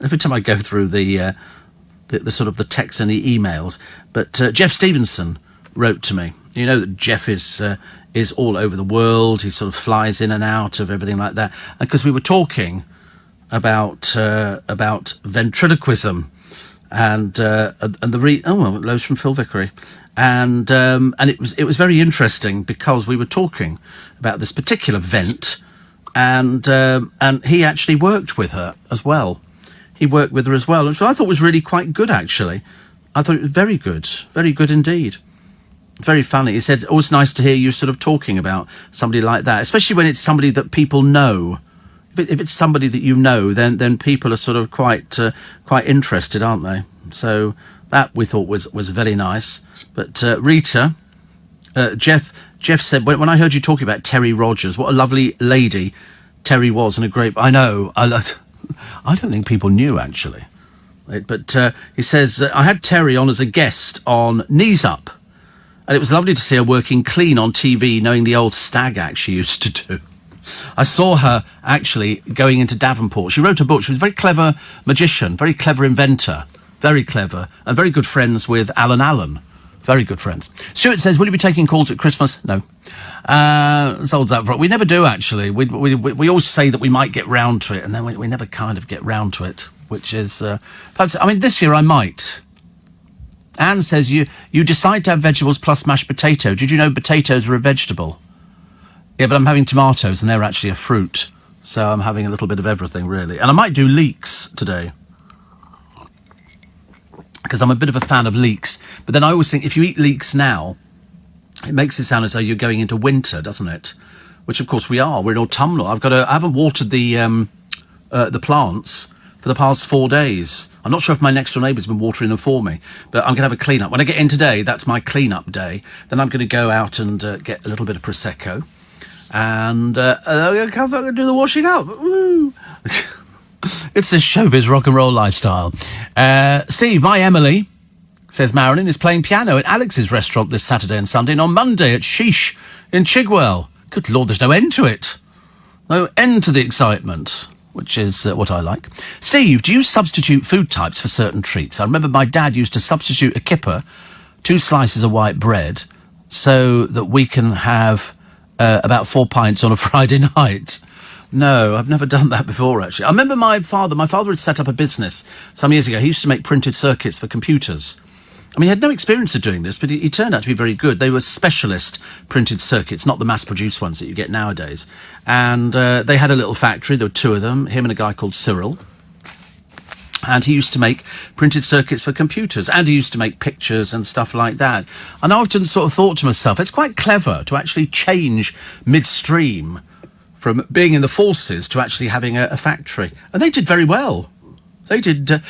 Every time I go through the the sort of the texts and the emails. But Jeff Stevenson wrote to me. You know that Jeff is all over the world. He sort of flies in and out of everything like that. And because we were talking about ventriloquism and loads from Phil Vickery, and it was very interesting because we were talking about this particular vent, and he actually worked with her as well. He worked with her as well, which I thought was really quite good, actually. I thought it was very good indeed. Very funny. He said, "Oh, it's nice to hear you sort of talking about somebody like that, especially when it's somebody that people know. If it's somebody that you know, then people are sort of quite interested, aren't they? So that we thought was very nice." But Rita, Jeff said, when I heard you talking about Terry Rogers, what a lovely lady Terry was, and a great. I know. I don't think people knew actually, but he says I had Terry on as a guest on Knees Up. And it was lovely to see her working clean on TV, knowing the old stag act she used to do. I saw her actually going into Davenport. She wrote a book. She was a very clever magician, very clever inventor, very clever, and very good friends with Alan Allen. Very good friends. Stuart says, will you be taking calls at Christmas? No. Solds out for it. We never do, actually. We always say that we might get round to it, and then we never kind of get round to it, which is... I mean, this year I might... Anne says, you decide to have vegetables plus mashed potato. Did you know potatoes are a vegetable? Yeah, but I'm having tomatoes and they're actually a fruit. So I'm having a little bit of everything, really. And I might do leeks today. Because I'm a bit of a fan of leeks. But then I always think if you eat leeks now, it makes it sound as though you're going into winter, doesn't it? Which, of course, we are. We're in autumnal. I haven't watered the plants for the past 4 days. I'm not sure if my next door neighbour's been watering them for me, but I'm going to have a clean-up. When I get in today, that's my clean-up day. Then I'm going to go out and get a little bit of Prosecco. And I'm going to come back and do the washing up. Woo! It's this showbiz rock and roll lifestyle. Steve, my Emily, says Marilyn, is playing piano at Alex's restaurant this Saturday and Sunday, and on Monday at Sheesh in Chigwell. Good Lord, there's no end to it. No end to the excitement. Which is what I like. Steve, do you substitute food types for certain treats? I remember my dad used to substitute a kipper, 2 slices of white bread, so that we can have about 4 pints on a Friday night. No, I've never done that before, actually. I remember my father had set up a business some years ago. He used to make printed circuits for computers. I mean, he had no experience of doing this, but he turned out to be very good. They were specialist printed circuits, not the mass-produced ones that you get nowadays. And they had a little factory. There were 2 of them, him and a guy called Cyril. And he used to make printed circuits for computers, and he used to make pictures and stuff like that. And I often sort of thought to myself, it's quite clever to actually change midstream from being in the forces to actually having a factory. And they did very well. They did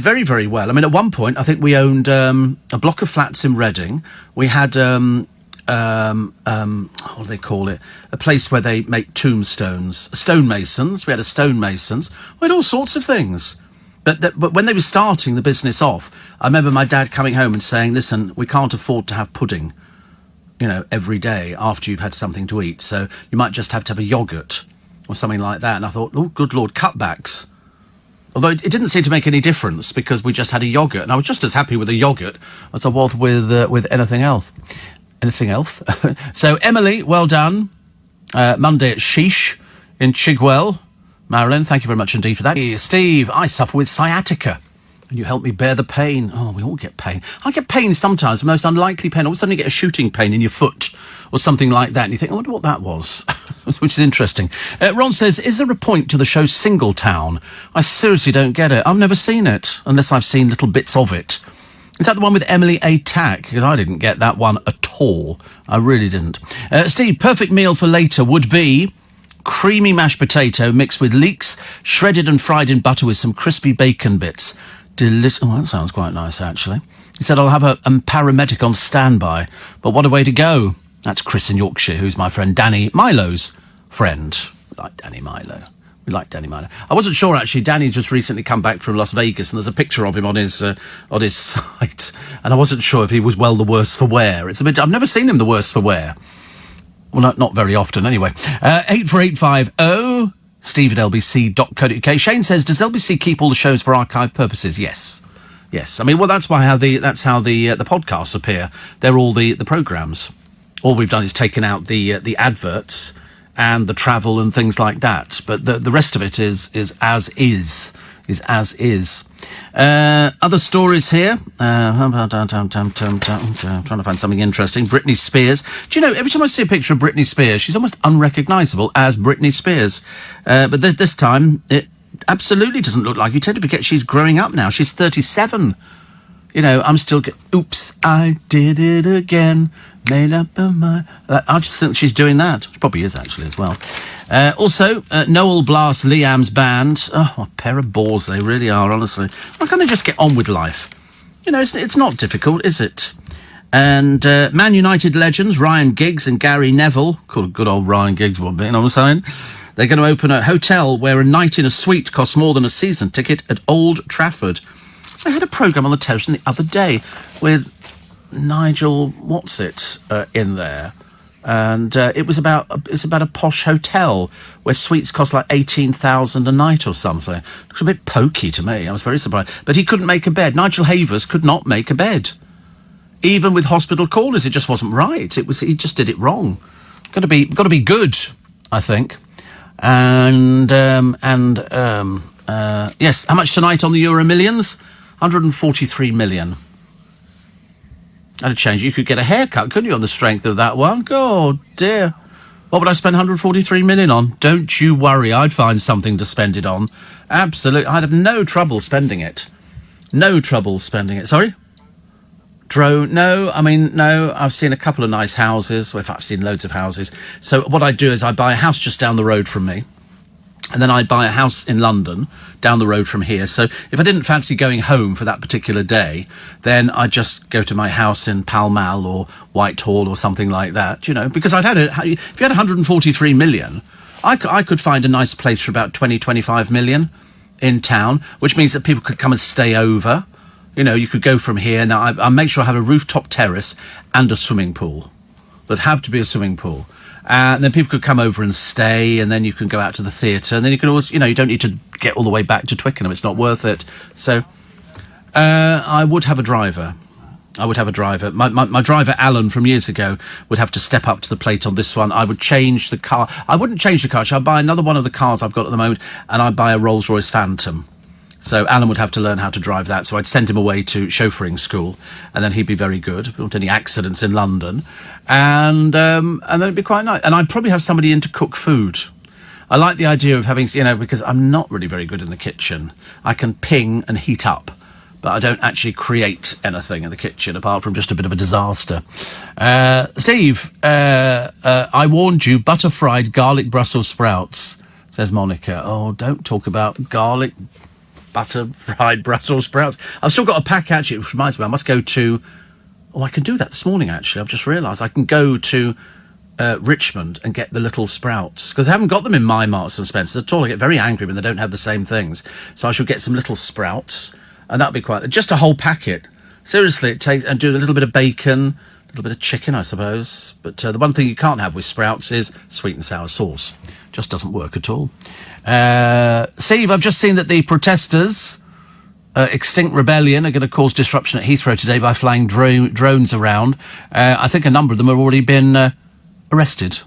very, very well. I mean, at one point, I think we owned a block of flats in Reading. We had, what do they call it? A place where they make tombstones. Stonemasons. We had a stonemasons. We had all sorts of things. But when they were starting the business off, I remember my dad coming home and saying, listen, we can't afford to have pudding, every day after you've had something to eat. So you might just have to have a yoghurt or something like that. And I thought, oh, good Lord, cutbacks. Although it didn't seem to make any difference because we just had a yoghurt, and I was just as happy with a yoghurt as I was with anything else. Anything else? So Emily, well done. Monday at Sheesh in Chigwell. Marilyn, thank you very much indeed for that. Steve, I suffer with sciatica, and you help me bear the pain. Oh, we all get pain. I get pain sometimes, the most unlikely pain. All of a sudden you get a shooting pain in your foot or something like that, and you think, I wonder what that was, which is interesting. Ron says, is there a point to the show Singletown? I seriously don't get it. I've never seen it, unless I've seen little bits of it. Is that the one with Emily A. Tack? Because I didn't get that one at all. I really didn't. Steve, perfect meal for later would be creamy mashed potato mixed with leeks, shredded and fried in butter with some crispy bacon bits. Delicious. Oh, that sounds quite nice, actually. He said, I'll have a paramedic on standby. But what a way to go. That's Chris in Yorkshire, who's my friend Danny Milo's friend. We like Danny Milo. I wasn't sure, actually. Danny just recently come back from Las Vegas, and there's a picture of him on his site. And I wasn't sure if he was, well, the worse for wear. I've never seen him the worse for wear. Well, not very often, anyway. 84850, steve at lbc.co.uk. Shane says, does LBC keep all the shows for archive purposes? Yes. Yes, I mean, well, that's how the podcasts appear. They're all the programmes. All we've done is taken out the adverts and the travel and things like that. But the rest of it is as is. Other stories here. Trying to find something interesting. Britney Spears. Do you know, every time I see a picture of Britney Spears, she's almost unrecognisable as Britney Spears. But this time, it absolutely doesn't look like. You tend to forget she's growing up now. She's 37. You know, I'm still... Oops, I did it again. Made up of my... I just think she's doing that. She probably is, actually, as well. Also, Noel blasts Liam's band. Oh, what a pair of bores they really are, honestly. Why can't they just get on with life? You know, it's not difficult, is it? And Man United legends Ryan Giggs and Gary Neville, called good old Ryan Giggs, you know what I'm saying? They're going to open a hotel where a night in a suite costs more than a season ticket at Old Trafford. I had a programme on the television the other day with Nigel in there. And it's about a posh hotel where suites cost like 18,000 a night or something. Looks a bit pokey to me. I was very surprised. But he couldn't make a bed. Nigel Havers could not make a bed. Even with hospital callers, it just wasn't right. He just did it wrong. Got to be good, I think. And yes, how much tonight on the Euro Millions? 143 million. That'd change. You could get a haircut, couldn't you, on the strength of that one? Oh, dear. What would I spend 143 million on? Don't you worry, I'd find something to spend it on. Absolutely. I'd have no trouble spending it. No trouble spending it. Sorry? Drone? No, I've seen a couple of nice houses. Well, in fact, I've seen loads of houses. So what I do is I buy a house just down the road from me. And then I'd buy a house in London down the road from here. So if I didn't fancy going home for that particular day, then I'd just go to my house in Pall Mall or Whitehall or something like that, you know, because if you had 143 million, I could find a nice place for about 20, 25 million in town, which means that people could come and stay over. You know, you could go from here. Now, I make sure I have a rooftop terrace and a swimming pool. There'd have to be a swimming pool. And then people could come over and stay, and then you can go out to the theatre, and then you can always, you know, you don't need to get all the way back to Twickenham. It's not worth it. So I would have a driver. My driver, Alan, from years ago, would have to step up to the plate on this one. I would change the car. I wouldn't change the car. I'd buy another one of the cars I've got at the moment, and I'd buy a Rolls-Royce Phantom. So Alan would have to learn how to drive that. So I'd send him away to chauffeuring school, and then he'd be very good. There weren't any accidents in London, and then it'd be quite nice. And I'd probably have somebody in to cook food. I like the idea of having, you know, because I'm not really very good in the kitchen. I can ping and heat up, but I don't actually create anything in the kitchen apart from just a bit of a disaster. Steve, I warned you, butter fried garlic Brussels sprouts, says Monica. Oh, don't talk about garlic butter fried Brussels sprouts. I've still got a pack, actually, which reminds me, I must go to... Oh, I can do that this morning, actually. I've just realised I can go to Richmond and get the little sprouts, because I haven't got them in my Marks and Spencer's at all. I get very angry when they don't have the same things. So I shall get some little sprouts, and that'll be quite... Just a whole packet. Seriously, it takes... And do a little bit of bacon, a little bit of chicken, I suppose. But the one thing you can't have with sprouts is sweet and sour sauce. Just doesn't work at all. Steve, I've just seen that the protesters, Extinct Rebellion, are going to cause disruption at Heathrow today by flying drones around. I think a number of them have already been arrested.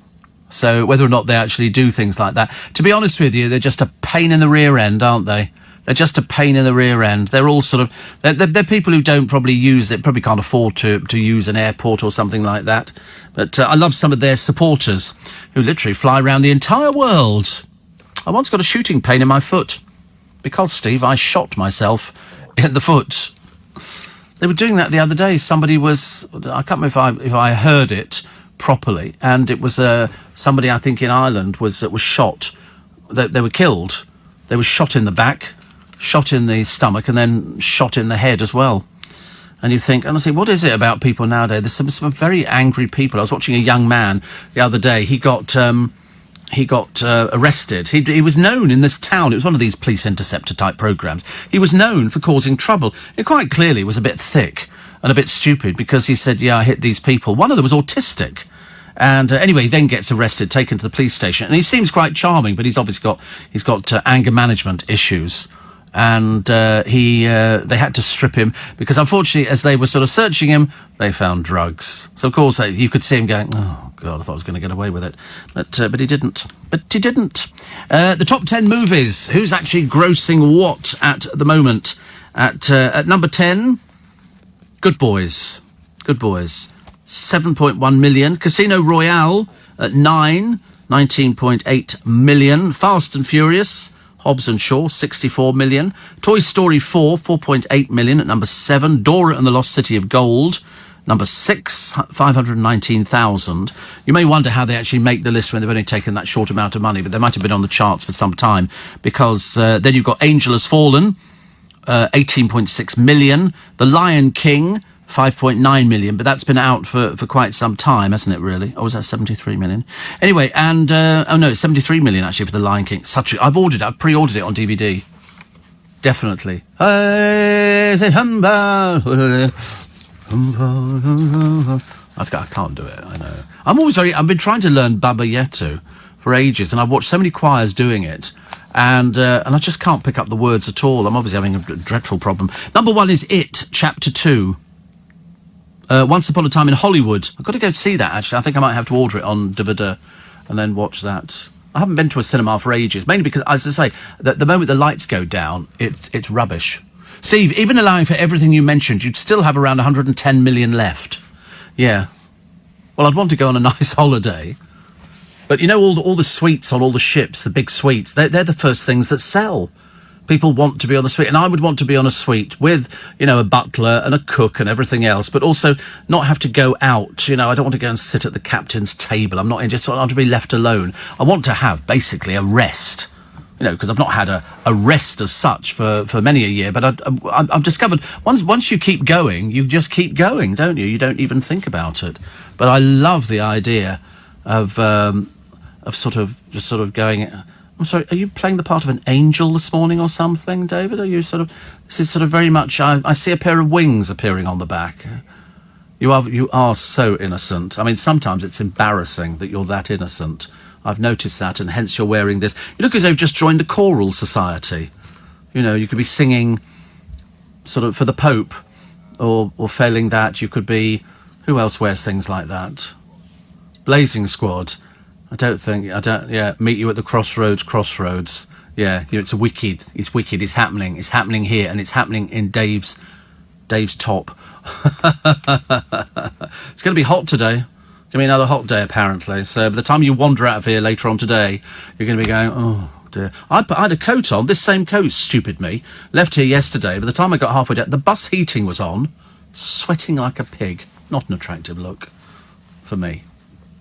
So whether or not they actually do things like that, to be honest with you, they're just a pain in the rear end, aren't they? They're just a pain in the rear end. They're all sort of... They're people who don't probably use... They probably can't afford to use an airport or something like that. But I love some of their supporters who literally fly around the entire world. I once got a shooting pain in my foot because, Steve, I shot myself in the foot. They were doing that the other day. Somebody was... I can't remember if I heard it properly. And it was somebody, I think, in Ireland was shot. They were killed. They were shot in the back, shot in the stomach, and then shot in the head as well. And you think, honestly, what is it about people nowadays? There's some very angry people. I was watching a young man the other day. He got arrested. He was known in this town. It was one of these police interceptor type programs. He was known for causing trouble. It quite clearly was a bit thick and a bit stupid because he said, yeah, I hit these people. One of them was autistic. And anyway, he then gets arrested, taken to the police station. And he seems quite charming, but he's obviously got anger management issues. and they had to strip him because, unfortunately, as they were sort of searching him, they found drugs. So, of course, you could see him going, "Oh God, I thought I was going to get away with it," but he didn't. The top 10 movies. Who's actually grossing what at the moment? At number 10, Good Boys. Good Boys, 7.1 million. Casino Royale at 9, 19.8 million. Fast and Furious, Hobbs and Shaw, 64 million. Toy Story 4, 4.8 million at number 7. Dora and the Lost City of Gold, number 6, 519,000. You may wonder how they actually make the list when they've only taken that short amount of money, but they might have been on the charts for some time, because then you've got Angel Has Fallen, 18.6 million. The Lion King, 5.9 million, but that's been out for quite some time, hasn't it, really? Or was that 73 million? Anyway, and, it's 73 million, actually, for The Lion King. I've pre-ordered it on DVD. Definitely. I can't do it, I know. I've been trying to learn Baba Yetu for ages, and I've watched so many choirs doing it, and I just can't pick up the words at all. I'm obviously having a dreadful problem. Number 1 is It, Chapter 2. Once Upon a Time in Hollywood. I've got to go see that, actually. I think I might have to order it on DVD and then watch that. I haven't been to a cinema for ages, mainly because, as I say, the moment the lights go down, it's rubbish. Steve, even allowing for everything you mentioned, you'd still have around 110 million left. Yeah. Well, I'd want to go on a nice holiday. But you know, all the suites on all the ships, the big suites, they're the first things that sell. People want to be on the suite, and I would want to be on a suite with, a butler and a cook and everything else, but also not have to go out. I don't want to go and sit at the captain's table. I'm not interested. I want to be left alone. I want to have, basically, a rest, because I've not had a rest as such for many a year, but I've discovered once you keep going, you just keep going, don't you? You don't even think about it. But I love the idea of sort of going... I'm sorry, are you playing the part of an angel this morning or something, David? Are you this is sort of very much, I see a pair of wings appearing on the back. You are so innocent. I mean, sometimes it's embarrassing that you're that innocent. I've noticed that, and hence you're wearing this. You look as though you've just joined the choral society. You could be singing sort of for the Pope, or failing that, you could be, who else wears things like that? Blazing Squad. Meet you at the crossroads. Yeah, it's wicked. It's wicked. It's happening here, and it's happening in Dave's top. It's going to be hot today. It's going to be another hot day, apparently. So by the time you wander out of here later on today, you're going to be going, oh dear. I had a coat on, this same coat, stupid me, left here yesterday. By the time I got halfway down, the bus heating was on, sweating like a pig. Not an attractive look for me.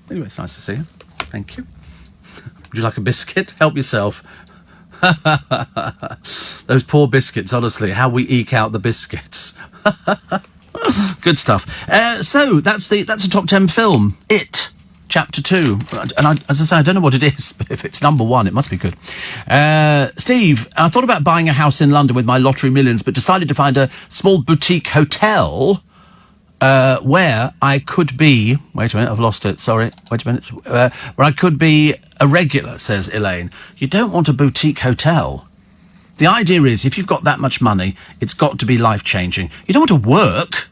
Anyway, it's nice to see you. Thank you. Would you like a biscuit? Help yourself. Those poor biscuits, honestly, how we eke out the biscuits. Good stuff. So that's a top 10 film. It, Chapter 2. And as I say, I don't know what it is, but if it's number 1, it must be good. Steve, I thought about buying a house in London with my lottery millions, but decided to find a small boutique hotel where I could be... Wait a minute, I've lost it. Sorry. Wait a minute. Where I could be a regular, says Elaine. You don't want a boutique hotel. The idea is, if you've got that much money, it's got to be life-changing. You don't want to work.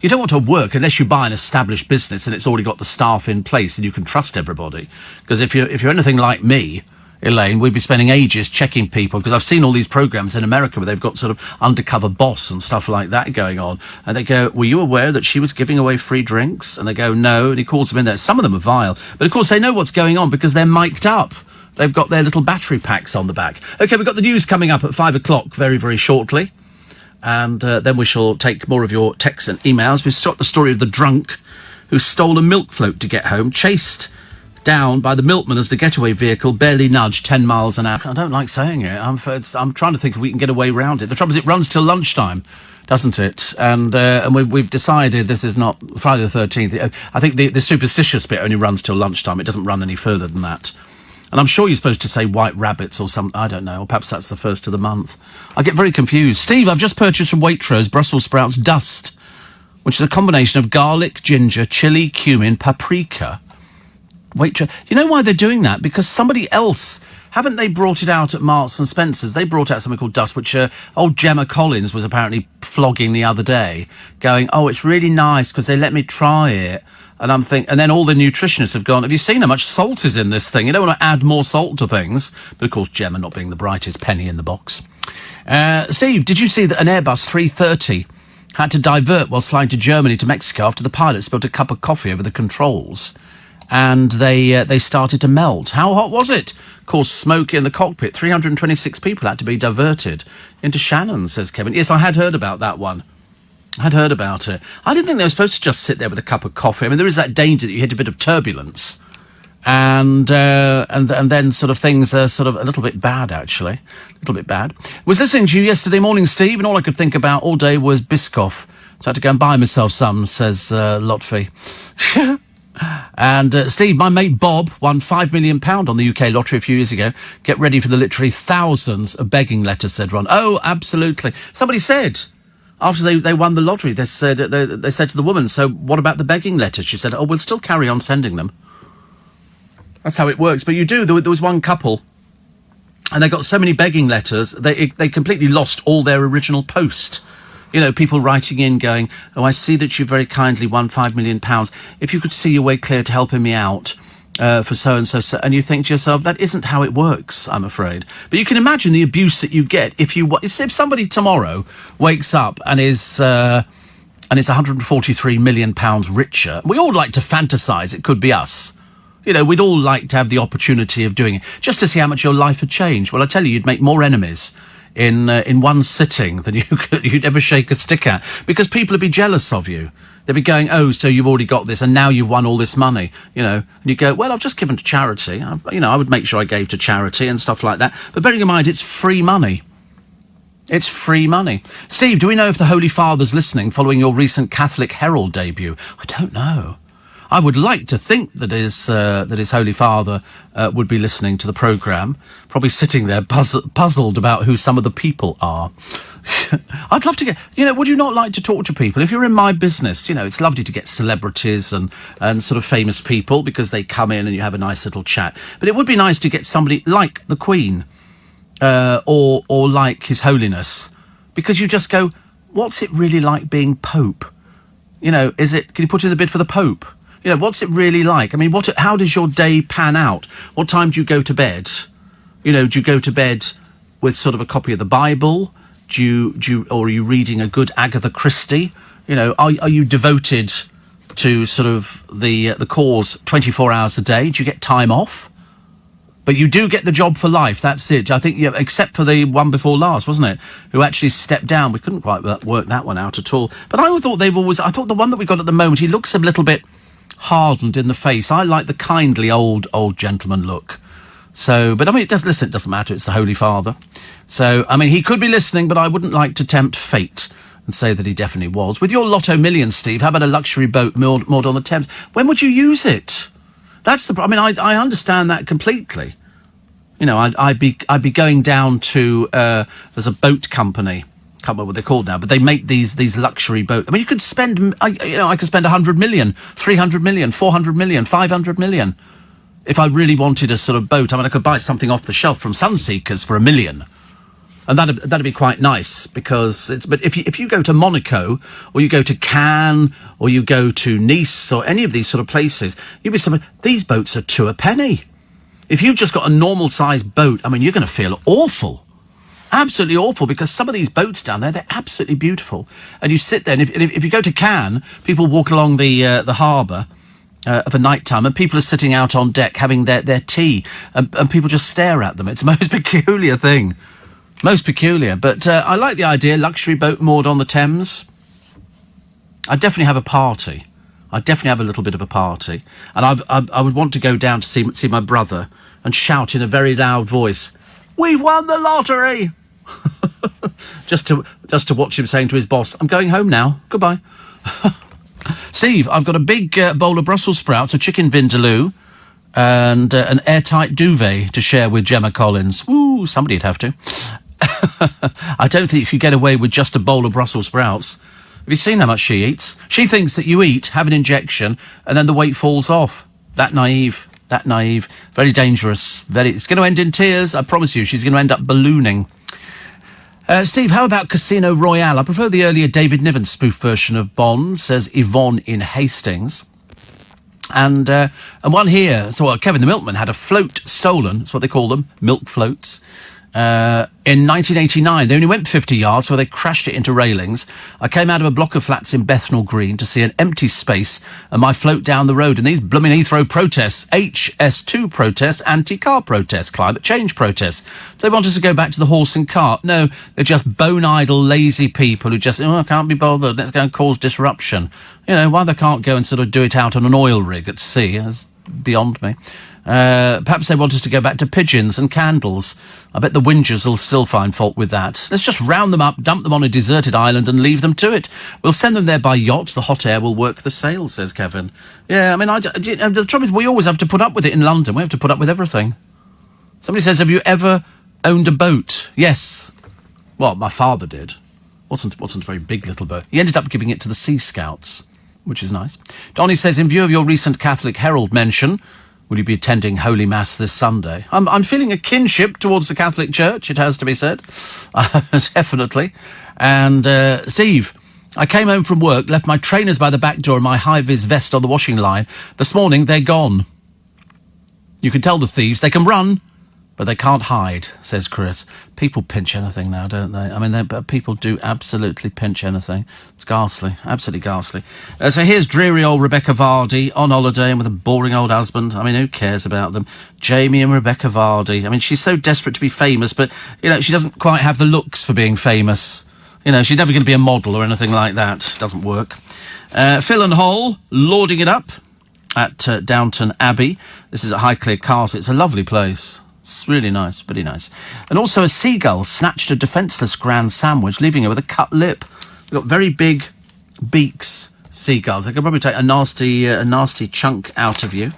You don't want to work unless you buy an established business and it's already got the staff in place and you can trust everybody. Because if you're anything like me, Elaine, we'd be spending ages checking people, because I've seen all these programs in America where they've got sort of undercover boss and stuff like that going on, and they go, were you aware that she was giving away free drinks? And they go, no, and he calls them in there. Some of them are vile, but of course they know what's going on because they're mic'd up. They've got their little battery packs on the back. OK, we've got the news coming up at 5 o'clock very, very shortly, and then we shall take more of your texts and emails. We've got the story of the drunk who stole a milk float to get home, chased down by the milkman as the getaway vehicle barely nudged 10 miles an hour. I don't like saying it. I'm trying to think if we can get away around it. The trouble is it runs till lunchtime, doesn't it? And we've decided this is not Friday the 13th. I think the superstitious bit only runs till lunchtime. It doesn't run any further than that. And I'm sure you're supposed to say white rabbits or something. I don't know. Or perhaps that's the first of the month. I get very confused. Steve, I've just purchased from Waitrose Brussels sprouts dust, which is a combination of garlic, ginger, chilli, cumin, paprika. Waitrose. You know why they're doing that? Because somebody else Haven't they brought it out at Marks and Spencer's? They brought out something called Dust, which old Gemma Collins was apparently flogging the other day, going, oh, it's really nice because they let me try it. And I'm thinking, and then all the nutritionists have gone, have you seen how much salt is in this thing? You don't want to add more salt to things. But of course, Gemma not being the brightest penny in the box. Steve, did you see that an Airbus 330 had to divert whilst flying to Germany to Mexico after the pilot spilled a cup of coffee over the controls? And they started to melt. How hot was it? Caused smoke in the cockpit. 326 people had to be diverted into Shannon, says Kevin. Yes, I had heard about that one. I'd heard about it. I didn't think they were supposed to just sit there with a cup of coffee. I mean, there is that danger that you hit a bit of turbulence, and then sort of things are sort of a little bit bad, actually. A little bit bad. Was listening to you yesterday morning, Steve, and all I could think about all day was Biscoff. So I had to go and buy myself some, says Lotfi. And Steve, my mate Bob won £5 million on the UK lottery a few years ago. Get ready for the literally thousands of begging letters, said Ron. Oh, absolutely. Somebody said, after they won the lottery, they said to the woman, so what about the begging letters? She said, oh, we'll still carry on sending them. That's how it works. But you do. There was one couple, and they got so many begging letters, they completely lost all their original post. You know, people writing in going, oh, I see that you very kindly won £5 million. If you could see your way clear to helping me out for so-and-so. And you think to yourself, that isn't how it works, I'm afraid. But you can imagine the abuse that you get if somebody tomorrow wakes up and is £143 million richer. We all like to fantasize it could be us. You know, we'd all like to have the opportunity of doing it, just to see how much your life had changed. Well, I tell you, you'd make more enemies in one sitting than you'd ever shake a stick at, because people would be jealous of you. They'd be going, oh, so you've already got this, and now you've won all this money, you know. And you go, well, I've just given to charity. I would make sure I gave to charity and stuff like that. But bearing in mind, it's free money. It's free money. Steve, do we know if the Holy Father's listening following your recent Catholic Herald debut? I don't know. I would like to think that his Holy Father would be listening to the programme, probably sitting there puzzled about who some of the people are. I'd love to get, would you not like to talk to people? If you're in my business, it's lovely to get celebrities and sort of famous people because they come in and you have a nice little chat. But it would be nice to get somebody like the Queen or like His Holiness, because you just go, what's it really like being Pope? Can you put in the bid for the Pope? What's it really like? I mean, how does your day pan out? What time do you go to bed? Do you go to bed with sort of a copy of the Bible? Or are you reading a good Agatha Christie? Are you devoted to sort of the cause 24 hours a day? Do you get time off? But you do get the job for life. That's it. I think, except for the one before last, wasn't it? Who actually stepped down. We couldn't quite work that one out at all. But I thought the one that we got at the moment, he looks a little bit hardened in the face. I like the kindly old gentleman look. So, but I mean, it doesn't matter. It's the Holy Father. So, I mean, he could be listening, but I wouldn't like to tempt fate and say that he definitely was. With your Lotto Millions, Steve, how about a luxury boat moored on the Thames? When would you use it? That's the. I mean, I understand that completely. I'd be going down to there's a boat company. Can't remember what they're called now, but they make these luxury boats. I mean, you could spend, I could spend 100 million, 300 million, 400 million, 500 million if I really wanted a sort of boat. I mean, I could buy something off the shelf from Sunseekers for $1 million, and that'd be quite nice because it's. But if you go to Monaco or you go to Cannes or you go to Nice or any of these sort of places, you'd be saying these boats are two a penny. If you've just got a normal sized boat, I mean, you're going to feel awful. Absolutely awful, because some of these boats down there, they're absolutely beautiful. And you sit there, and if you go to Cannes, people walk along the harbour of a night time, and people are sitting out on deck having their tea, and people just stare at them. It's the most peculiar thing. Most peculiar. But I like the idea, luxury boat moored on the Thames. I'd definitely have a party. I'd definitely have a little bit of a party. And I would want to go down to see my brother and shout in a very loud voice, "We've won the lottery!" just to watch him saying to his boss, "I'm going home now. Goodbye." Steve, I've got a big bowl of Brussels sprouts, a chicken vindaloo, and an airtight duvet to share with Gemma Collins. Woo, somebody'd have to. I don't think you could get away with just a bowl of Brussels sprouts. Have you seen how much she eats? She thinks that you eat, have an injection, and then the weight falls off. That naive. that naive. Very dangerous. It's going to end in tears. I promise you, she's going to end up ballooning. Steve, how about Casino Royale? I prefer the earlier David Niven spoof version of Bond, says Yvonne in Hastings. And one here. So Kevin the Milkman had a float stolen. That's what they call them, milk floats. In 1989, they only went 50 yards, so they crashed it into railings. I came out of a block of flats in Bethnal Green to see an empty space and my float down the road. And these blooming Heathrow protests, HS2 protests, anti-car protests, climate change protests. They want us to go back to the horse and cart. No, they're just bone-idle, lazy people who just, I can't be bothered, let's go and cause disruption. Why they can't go and sort of do it out on an oil rig at sea is beyond me. Perhaps they want us to go back to pigeons and candles. I bet the whingers will still find fault with that. Let's just round them up, dump them on a deserted island and leave them to it. We'll send them there by yacht. The hot air will work the sails, says Kevin. Yeah, I mean, the trouble is we always have to put up with it in London. We have to put up with everything. Somebody says, have you ever owned a boat? Yes. Well, my father did. Wasn't a very big little boat. He ended up giving it to the Sea Scouts, which is nice. Donny says, in view of your recent Catholic Herald mention, will you be attending Holy Mass this Sunday? I'm feeling a kinship towards the Catholic Church, it has to be said. Definitely. And, Steve, I came home from work, left my trainers by the back door and my high-vis vest on the washing line. This morning, they're gone. You can tell the thieves they can run, but they can't hide, says Chris. People pinch anything now, don't they? I mean, people do absolutely pinch anything. It's ghastly, absolutely ghastly. So here's dreary old Rebecca Vardy on holiday and with a boring old husband. I mean, who cares about them? Jamie and Rebecca Vardy. I mean, she's so desperate to be famous, but, she doesn't quite have the looks for being famous. She's never going to be a model or anything like that. Doesn't work. Phil and Hull, lording it up at Downton Abbey. This is at Highclere Castle. It's a lovely place. It's really nice, pretty nice. And also a seagull snatched a defenceless grand sandwich, leaving her with a cut lip. They've got very big beaks, seagulls. They can probably take a nasty chunk out of you.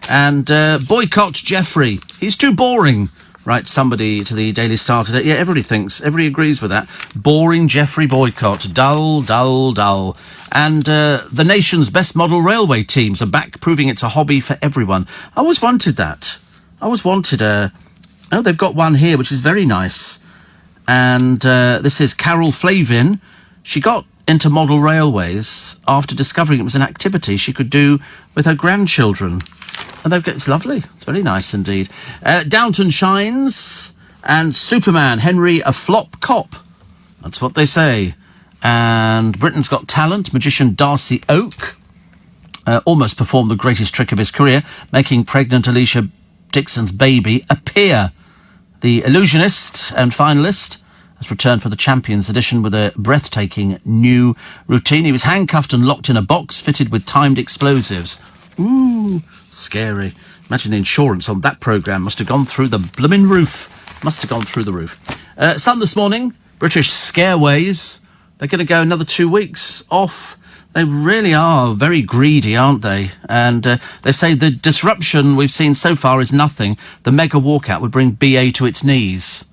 And boycott Jeffrey. He's too boring, writes somebody to the Daily Star today. Yeah, everybody agrees with that. Boring Jeffrey boycott. Dull, dull, dull. And the nation's best model railway teams are back, proving it's a hobby for everyone. I always wanted that. They've got one here, which is very nice. And this is Carol Flavin. She got into model railways after discovering it was an activity she could do with her grandchildren. And it's lovely. It's very nice indeed. Downton shines. And Superman, Henry, a flop cop. That's what they say. And Britain's Got Talent, magician Darcy Oak almost performed the greatest trick of his career, making pregnant Alicia Dixon's baby appear. The illusionist and finalist has returned for the Champions edition with a breathtaking new routine. He was handcuffed and locked in a box fitted with timed explosives. Ooh, scary. Imagine the insurance on that programme must have gone through the blooming roof. Sun this morning, British Scareways. They're going to go another 2 weeks off. They really are very greedy, aren't they? And they say the disruption we've seen so far is nothing. The mega walkout would bring BA to its knees.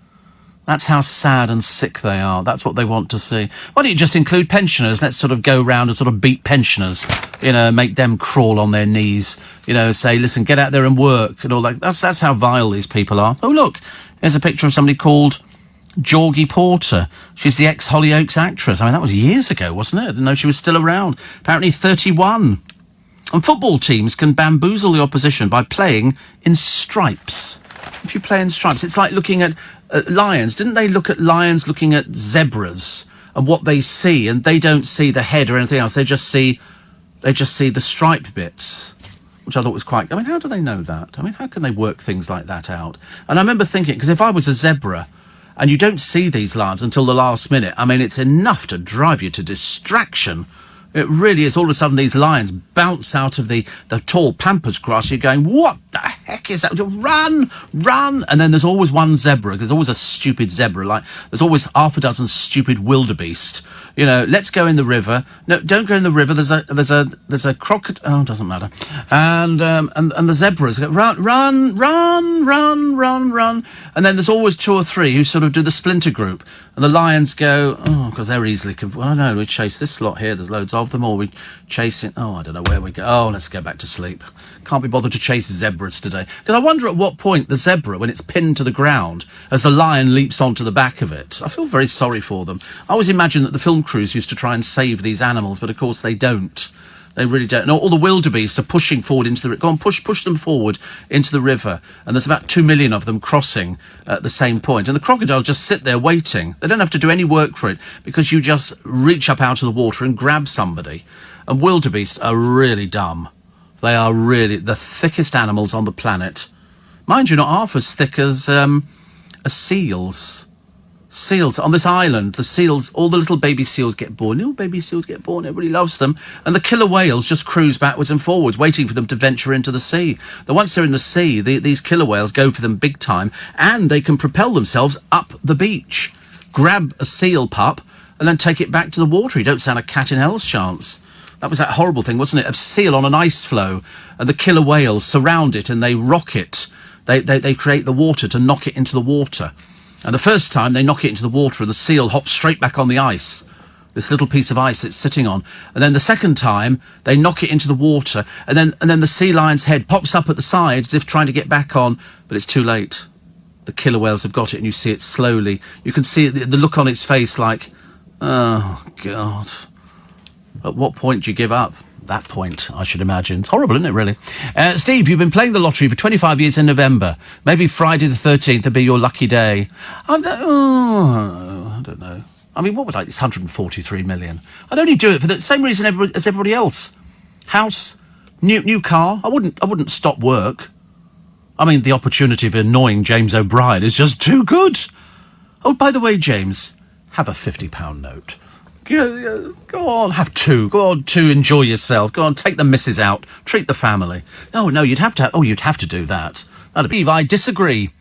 That's how sad and sick they are. That's what they want to see. Why don't you just include pensioners? Let's sort of go round and sort of beat pensioners, make them crawl on their knees, say, listen, get out there and work and all that. That's how vile these people are. Oh, look, here's a picture of somebody called Georgie Porter. She's the ex-Hollyoaks actress. I mean, that was years ago, wasn't it? I didn't know she was still around. Apparently 31. And football teams can bamboozle the opposition by playing in stripes. If you play in stripes, it's like looking at lions. Didn't they look at lions looking at zebras and what they see, and they don't see the head or anything else. They just see the stripe bits, which I thought was quite... I mean, how do they know that? I mean, how can they work things like that out? And I remember thinking, because if I was a zebra... and you don't see these lions until the last minute. I mean, it's enough to drive you to distraction. It really is. All of a sudden, these lions bounce out of the tall pampas grass. You're going, what the heck is that? Run, run. And then there's always one zebra. There's always a stupid zebra. Like, there's always half a dozen stupid wildebeest. You know, let's go in the river. No, don't go in the river. There's a crocodile. Oh, it doesn't matter. And the zebras go, run, run, run, run, run, run. And then there's always two or three who sort of do the splinter group. And the lions go, oh, because they're easily confused. Well, no, we chase this lot here. There's loads of them. Or we chase it. Oh, I don't know where we go. Oh, let's go back to sleep. Can't be bothered to chase zebras today. Because I wonder at what point the zebra, when it's pinned to the ground, as the lion leaps onto the back of it. I feel very sorry for them. I always imagine that the film crews used to try and save these animals, but of course they don't. They really don't. And all the wildebeest are pushing forward into the river. Go on, push them forward into the river. And there's about 2 million of them crossing at the same point. And the crocodiles just sit there waiting. They don't have to do any work for it because you just reach up out of the water and grab somebody. And wildebeest are really dumb. They are really the thickest animals on the planet. Mind you, not half as thick as seals. Seals on this island, the seals, all the little baby seals get born. Little baby seals get born. Everybody loves them, and the killer whales just cruise backwards and forwards, waiting for them to venture into the sea. Then once they're in the sea, these killer whales go for them big time, and they can propel themselves up the beach, grab a seal pup, and then take it back to the water. You don't stand a cat in hell's chance. That was that horrible thing, wasn't it? A seal on an ice floe, and the killer whales surround it and they rock it. They create the water to knock it into the water. And the first time they knock it into the water and the seal hops straight back on the ice, this little piece of ice it's sitting on. And then the second time they knock it into the water and then the sea lion's head pops up at the side as if trying to get back on, but it's too late. The killer whales have got it and you see it slowly. You can see the look on its face like, oh, God. At what point do you give up? That point, I should imagine. It's horrible, isn't it, really? Steve, you've been playing the lottery for 25 years in November. Maybe Friday the 13th would be your lucky day. I don't know. I mean, what would it's 143 million. I'd only do it for the same reason as everybody else. House, new car. I wouldn't stop work. I mean, the opportunity of annoying James O'Brien is just too good. Oh, by the way, James, have a £50 note. Go on, have two. Go on, two, enjoy yourself. Go on, take the missus out. Treat the family. No, you'd have to do that. I disagree.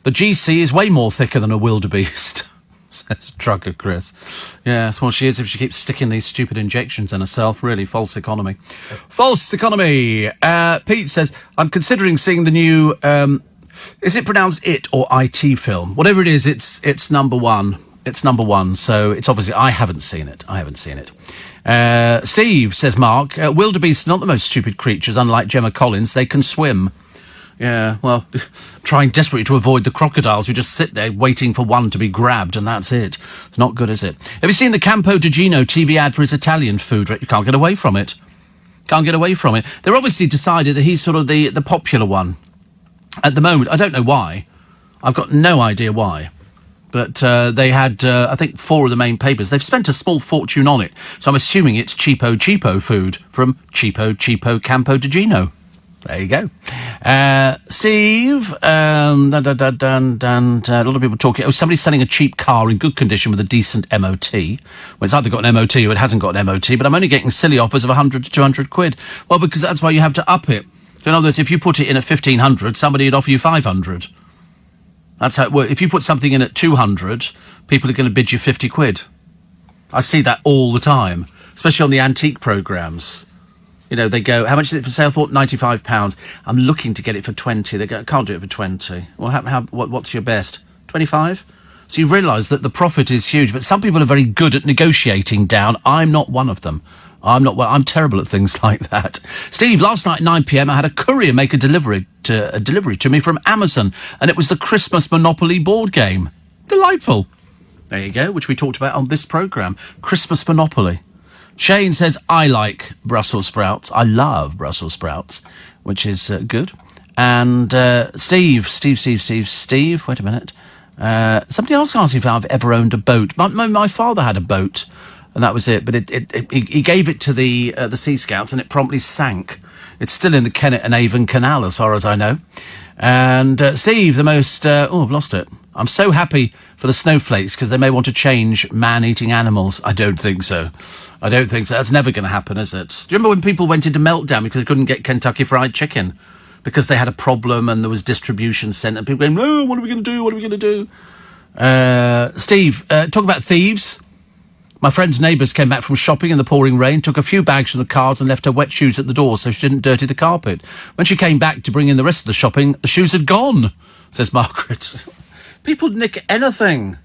The GC is way more thicker than a wildebeest, says Drugger Chris. Yes, well, she is if she keeps sticking these stupid injections in herself. Really, false economy. False economy. Pete says, I'm considering seeing the new, is it pronounced IT or IT film? Whatever it is, it's number one. It's number one, so it's obviously... I haven't seen it. Steve, says Mark, wildebeest are not the most stupid creatures, unlike Gemma Collins. They can swim. Yeah, well, trying desperately to avoid the crocodiles who just sit there waiting for one to be grabbed, and that's it. It's not good, is it? Have you seen the Campo di Gino TV ad for his Italian food? You can't get away from it. They're obviously decided that he's sort of the popular one at the moment. I don't know why. I've got no idea why. But they had, I think, 4 of the main papers. They've spent a small fortune on it. So I'm assuming it's cheapo food from cheapo Campo di Gino. There you go. Steve, a lot of people talking. Oh, somebody's selling a cheap car in good condition with a decent MOT. Well, it's either got an MOT or it hasn't got an MOT, but I'm only getting silly offers of 100 to 200 quid. Well, because that's why you have to up it. In other words, if you put it in at 1,500, somebody would offer you 500. That's how it works. If you put something in at 200, people are going to bid you 50 quid. I see that all the time, especially on the antique programmes. You know, they go, how much is it for sale? I thought £95. I'm looking to get it for 20. They go, I can't do it for 20. Well, what's your best? 25? So you realise that the profit is huge, but some people are very good at negotiating down. I'm not one of them. I'm terrible at things like that. Steve, last night at 9 p.m, I had a courier make a delivery to me from Amazon, and it was the Christmas Monopoly board game. Delightful. There you go, which we talked about on this programme. Christmas Monopoly. Shane says, I like Brussels sprouts. I love Brussels sprouts, which is good. And Steve, wait a minute. Somebody else asked if I've ever owned a boat. My father had a boat. And that was it. But he gave it to the Sea Scouts, and it promptly sank. It's still in the Kennet and Avon Canal, as far as I know. And Steve, the most... I've lost it. I'm so happy for the snowflakes, because they may want to change man-eating animals. I don't think so. That's never going to happen, is it? Do you remember when people went into meltdown because they couldn't get Kentucky Fried Chicken? because they had a problem and there was distribution centre. And people going, oh, what are we going to do? What are we going to do? Steve, talk about thieves. My friend's neighbours came back from shopping in the pouring rain, took a few bags from the cars and left her wet shoes at the door so she didn't dirty the carpet. When she came back to bring in the rest of the shopping, the shoes had gone, says Margaret. People nick anything.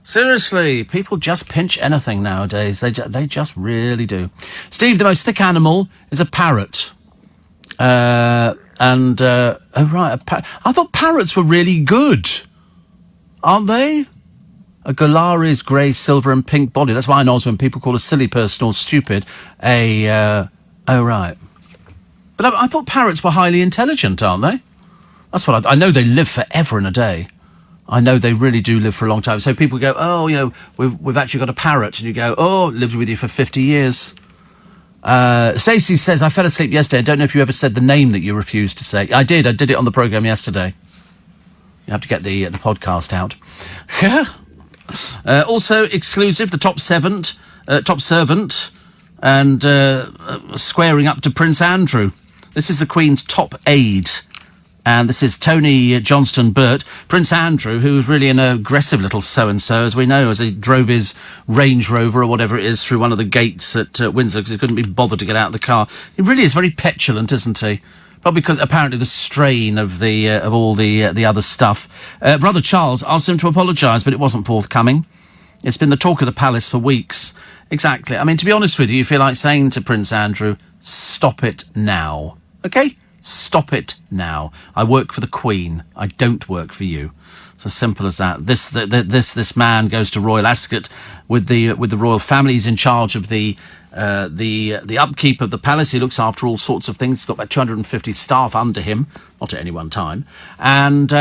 Seriously, people just pinch anything nowadays. They just really do. Steve, the most thick animal is a parrot. I thought parrots were really good. Aren't they? A Galari's grey, silver and pink body. That's why I know when people call a silly person or stupid But I thought parrots were highly intelligent, aren't they? That's what I know. They live forever and a day. I know they really do live for a long time. So people go, oh, you know, we've actually got a parrot. And you go, oh, lived with you for 50 years. Stacey says, I fell asleep yesterday. I don't know if you ever said the name that you refused to say. I did it on the programme yesterday. You have to get the podcast out. Also exclusive, the top servant, and squaring up to Prince Andrew. This is the Queen's top aide, and this is Tony Johnston Burt. Prince Andrew, who's really an aggressive little so-and-so, as we know, as he drove his Range Rover or whatever it is through one of the gates at Windsor because he couldn't be bothered to get out of the car. He really is very petulant, isn't he? Probably because apparently the strain of all the other stuff. Brother Charles asked him to apologise, but it wasn't forthcoming. It's been the talk of the palace for weeks. Exactly. I mean, to be honest with you, you feel like saying to Prince Andrew, stop it now. OK? Stop it now. I work for the Queen. I don't work for you. It's as simple as that. This man goes to Royal Ascot with the royal family. He's in charge of the upkeep of the palace. He looks after all sorts of things. He's got about 250 staff under him, not at any one time, and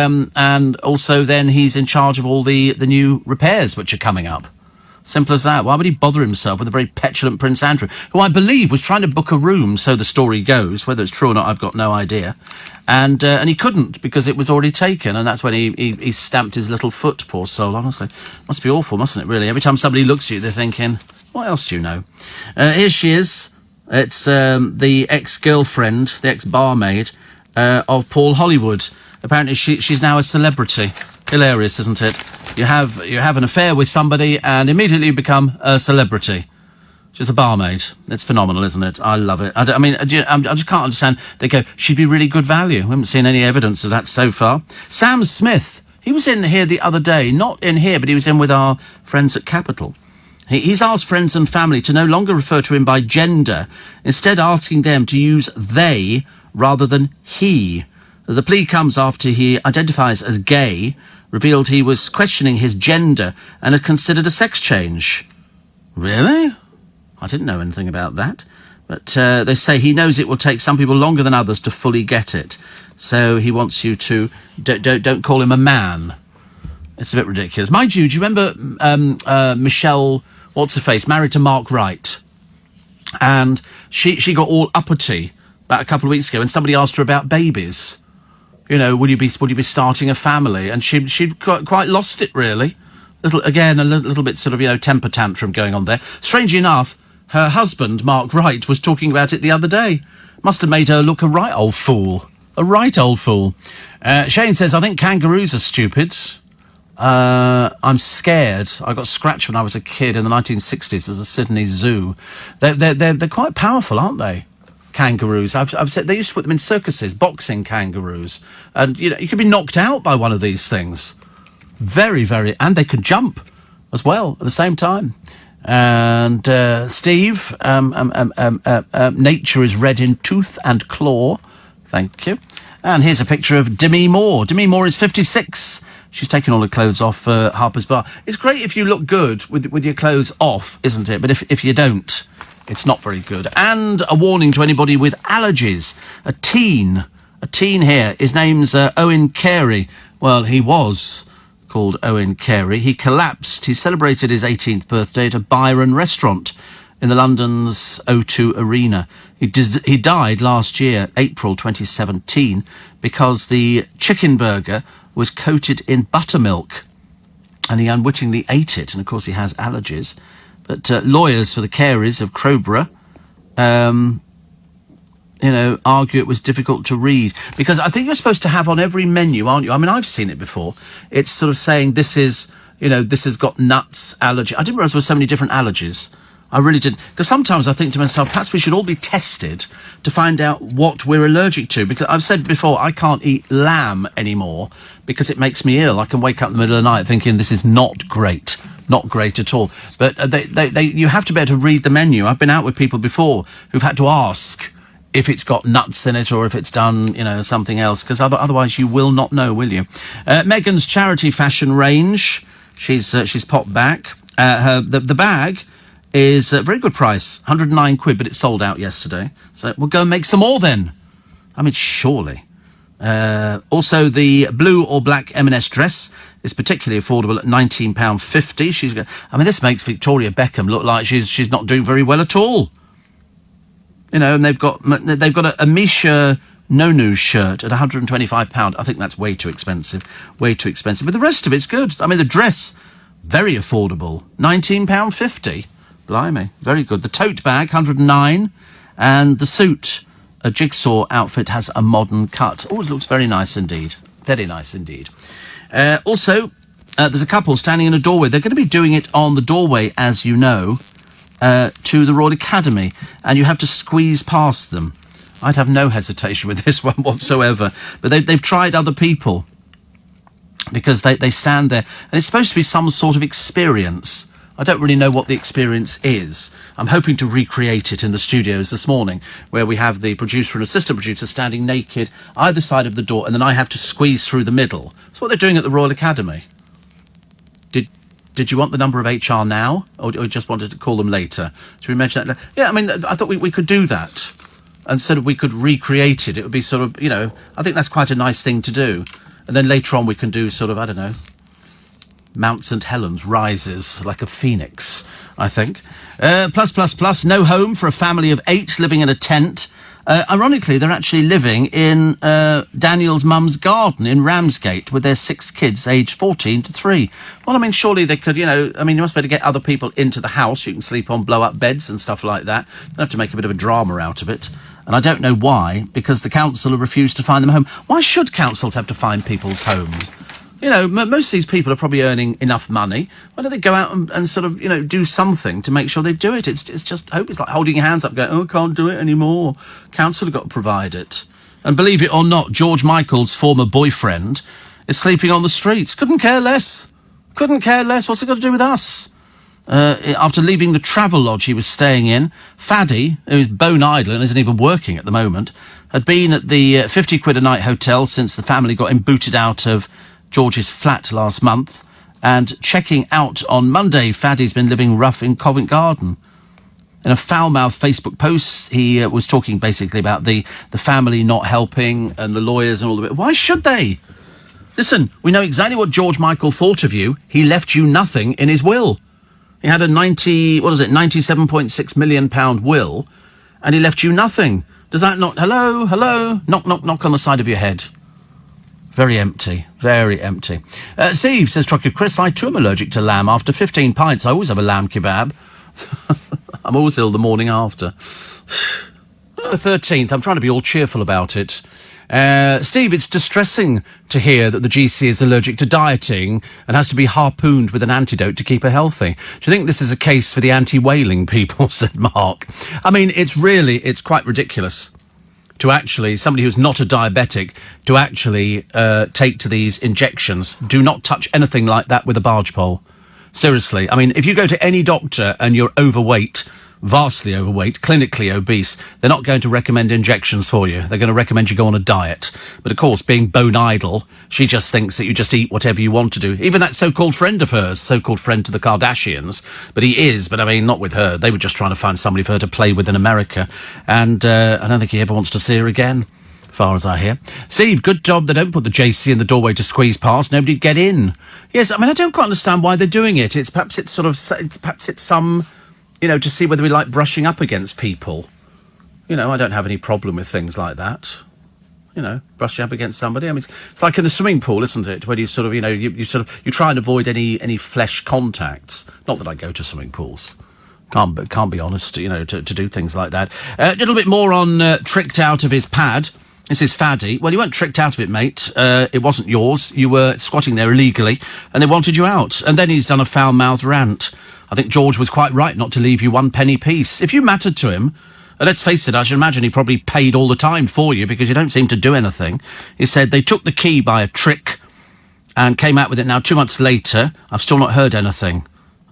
also then he's in charge of all the new repairs which are coming up. Simple as that. Why would he bother himself with a very petulant Prince Andrew, who I believe was trying to book a room, so the story goes. Whether it's true or not, I've got no idea. And he couldn't because it was already taken, and that's when he stamped his little foot, poor soul, honestly. Must be awful, mustn't it, really? Every time somebody looks at you, they're thinking, what else do you know? Here she is. It's the ex-girlfriend, the ex-barmaid of Paul Hollywood. Apparently she's now a celebrity. Hilarious, isn't it? You have an affair with somebody and immediately you become a celebrity. She's a barmaid. It's phenomenal, isn't it? I love it. I just can't understand. They go, she'd be really good value. We haven't seen any evidence of that so far. Sam Smith, he was in here the other day. Not in here, but he was in with our friends at Capital. He's asked friends and family to no longer refer to him by gender, instead asking them to use they rather than he. The plea comes after he identifies as gay, revealed he was questioning his gender and had considered a sex change. Really? I didn't know anything about that. But they say he knows it will take some people longer than others to fully get it. So he wants you to don't call him a man. It's a bit ridiculous. Mind you, do you remember Michelle, what's-her-face, married to Mark Wright? And she got all uppity about a couple of weeks ago and somebody asked her about babies. You know, would you be starting a family? And she'd quite lost it, really. A little bit sort of, temper tantrum going on there. Strangely enough, her husband, Mark Wright, was talking about it the other day. Must have made her look a right old fool. A right old fool. Shane says, I think kangaroos are stupid. I'm scared. I got scratched when I was a kid in the 1960s at the Sydney Zoo. They're quite powerful, aren't they? Kangaroos. I've said they used to put them in circuses, boxing kangaroos, and you could be knocked out by one of these things. Very, very, and they could jump as well at the same time. And Steve, nature is red in tooth and claw. Thank you. And here's a picture of Demi Moore. Demi Moore is 56. She's taken all her clothes off Harper's Bar. It's great if you look good with your clothes off, isn't it? But if you don't, it's not very good. And a warning to anybody with allergies. A teen here. His name's Owen Carey. Well, he was called Owen Carey. He collapsed. He celebrated his 18th birthday at a Byron restaurant in the London's O2 Arena. He died last year, April 2017, because the chicken burger was coated in buttermilk and he unwittingly ate it. And, of course, he has allergies. But lawyers for the Careys of Crowborough argue it was difficult to read. Because I think you're supposed to have on every menu, aren't you? I mean, I've seen it before. It's sort of saying this is, this has got nuts allergy. I didn't realise there were so many different allergies. I really didn't. Because sometimes I think to myself, perhaps we should all be tested to find out what we're allergic to. Because I've said before, I can't eat lamb anymore because it makes me ill. I can wake up in the middle of the night thinking this is not great. Not great at all. But you have to be able to read the menu. I've been out with people before who've had to ask if it's got nuts in it or if it's done, something else. Because otherwise you will not know, will you? Meghan's charity fashion range. She's popped back. The bag is a very good price, £109, but it sold out yesterday. So we'll go and make some more then. I mean, surely. Also, the blue or black M&S dress is particularly affordable at £19.50. This makes Victoria Beckham look like she's not doing very well at all. And they've got a Misha Nonu shirt at £125. I think that's way too expensive. Way too expensive. But the rest of it's good. I mean, the dress, very affordable. £19.50. Blimey, very good. The tote bag, £109. And the suit, a jigsaw outfit, has a modern cut. Oh, it looks very nice indeed. Very nice indeed. Also, there's a couple standing in a doorway. They're going to be doing it on the doorway, as you know, to the Royal Academy. And you have to squeeze past them. I'd have no hesitation with this one whatsoever. But they've tried other people because they stand there. And it's supposed to be some sort of experience. I don't really know what the experience is. I'm hoping to recreate it in the studios this morning, where we have the producer and assistant producer standing naked either side of the door, and then I have to squeeze through the middle. That's what they're doing at the Royal Academy. Did you want the number of HR now, or just wanted to call them later? Should we mention that? Yeah, I mean, I thought we could do that. And sort of we could recreate it. It would be sort of, I think that's quite a nice thing to do. And then later on we can do sort of, I don't know, Mount St. Helens rises like a phoenix, I think. Plus, no home for a family of 8 living in a tent. Ironically, they're actually living in Daniel's mum's garden in Ramsgate with their 6 kids, aged 14 to 3. Well, I mean, surely they could, you must be able to get other people into the house. You can sleep on blow-up beds and stuff like that. You don't have to make a bit of a drama out of it. And I don't know why, because the council have refused to find them a home. Why should councils have to find people's homes? Most of these people are probably earning enough money. Why don't they go out and sort of, do something to make sure they do it? It's just, I hope it's like holding your hands up going, I can't do it anymore. Council have got to provide it. And believe it or not, George Michael's former boyfriend is sleeping on the streets. Couldn't care less. What's it got to do with us? After leaving the travel lodge he was staying in, Faddy, who's bone idle and isn't even working at the moment, had been at the 50 quid a night hotel since the family got him booted out of George's flat last month, and checking out on Monday, Faddy's been living rough in Covent Garden. In a foul-mouthed Facebook post, he was talking basically about the family not helping and the lawyers and all of it. Why should they? Listen, we know exactly what George Michael thought of you. He left you nothing in his will. He had a £97.6 million will, and he left you nothing. Does that not... Hello? Knock on the side of your head. Very empty. Steve says, Trucker Chris, I too am allergic to lamb. After 15 pints, I always have a lamb kebab. I'm always ill the morning after. The 13th, I'm trying to be all cheerful about it. Steve, it's distressing to hear that the GC is allergic to dieting and has to be harpooned with an antidote to keep her healthy. Do you think this is a case for the anti-whaling people, said Mark? I mean, it's quite ridiculous to actually, somebody who's not a diabetic, to actually take to these injections. Do not touch anything like that with a barge pole. Seriously. I mean, if you go to any doctor and you're overweight, vastly overweight, clinically obese, they're not going to recommend injections for you. They're going to recommend you go on a diet. But of course, being bone idle, she just thinks that you just eat whatever you want to do. Even that so-called friend of hers, so-called friend to the Kardashians, but he is, but I mean, not with her. They were just trying to find somebody for her to play with in America. And I don't think he ever wants to see her again, as far as I hear. Steve, good job they don't put the JC in the doorway to squeeze past. Nobody'd get in. Yes, I mean, I don't quite understand why they're doing it. Perhaps it's some... to see whether we like brushing up against people. I don't have any problem with things like that. Brushing up against somebody. I mean, it's like in the swimming pool, isn't it? Where you sort of, you try and avoid any flesh contacts. Not that I go to swimming pools. Can't be honest, to do things like that. A little bit more on tricked out of his pad. This is saD. Well, you weren't tricked out of it, mate. It wasn't yours. You were squatting there illegally, and they wanted you out. And then he's done a foul-mouthed rant. I think George was quite right not to leave you one penny piece. If you mattered to him, let's face it, I should imagine he probably paid all the time for you because you don't seem to do anything. He said they took the key by a trick and came out with it now 2 months later. I've still not heard anything.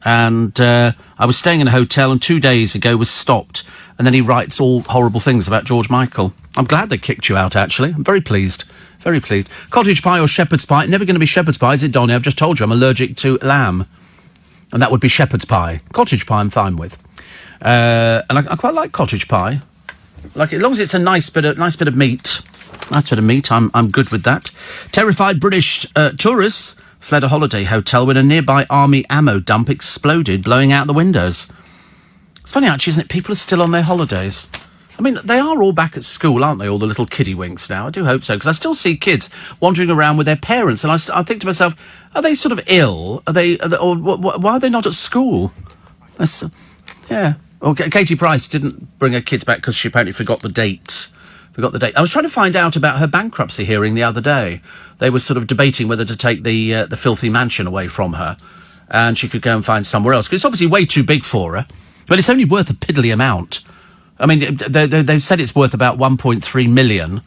And I was staying in a hotel and 2 days ago was stopped. And then he writes all horrible things about George Michael. I'm glad they kicked you out, actually. I'm very pleased. Very pleased. Cottage pie or shepherd's pie? Never going to be shepherd's pie, is it, Donny? I've just told you I'm allergic to lamb. And that would be shepherd's pie. Cottage pie I'm fine with. And I quite like cottage pie. Like, as long as it's a nice bit of meat. Nice bit of meat, I'm good with that. Terrified British tourists fled a holiday hotel when a nearby army ammo dump exploded, blowing out the windows. It's funny, actually, isn't it? People are still on their holidays. I mean, they are all back at school, aren't they, all the little kiddie winks now? I do hope so, because I still see kids wandering around with their parents, and I think to myself, are they sort of ill? Or why are they not at school? Yeah. Well, Katie Price didn't bring her kids back because she apparently forgot the date. I was trying to find out about her bankruptcy hearing the other day. They were sort of debating whether to take the filthy mansion away from her, and she could go and find somewhere else, because it's obviously way too big for her. But it's only worth a piddly amount. I mean, they've said it's worth about 1.3 million.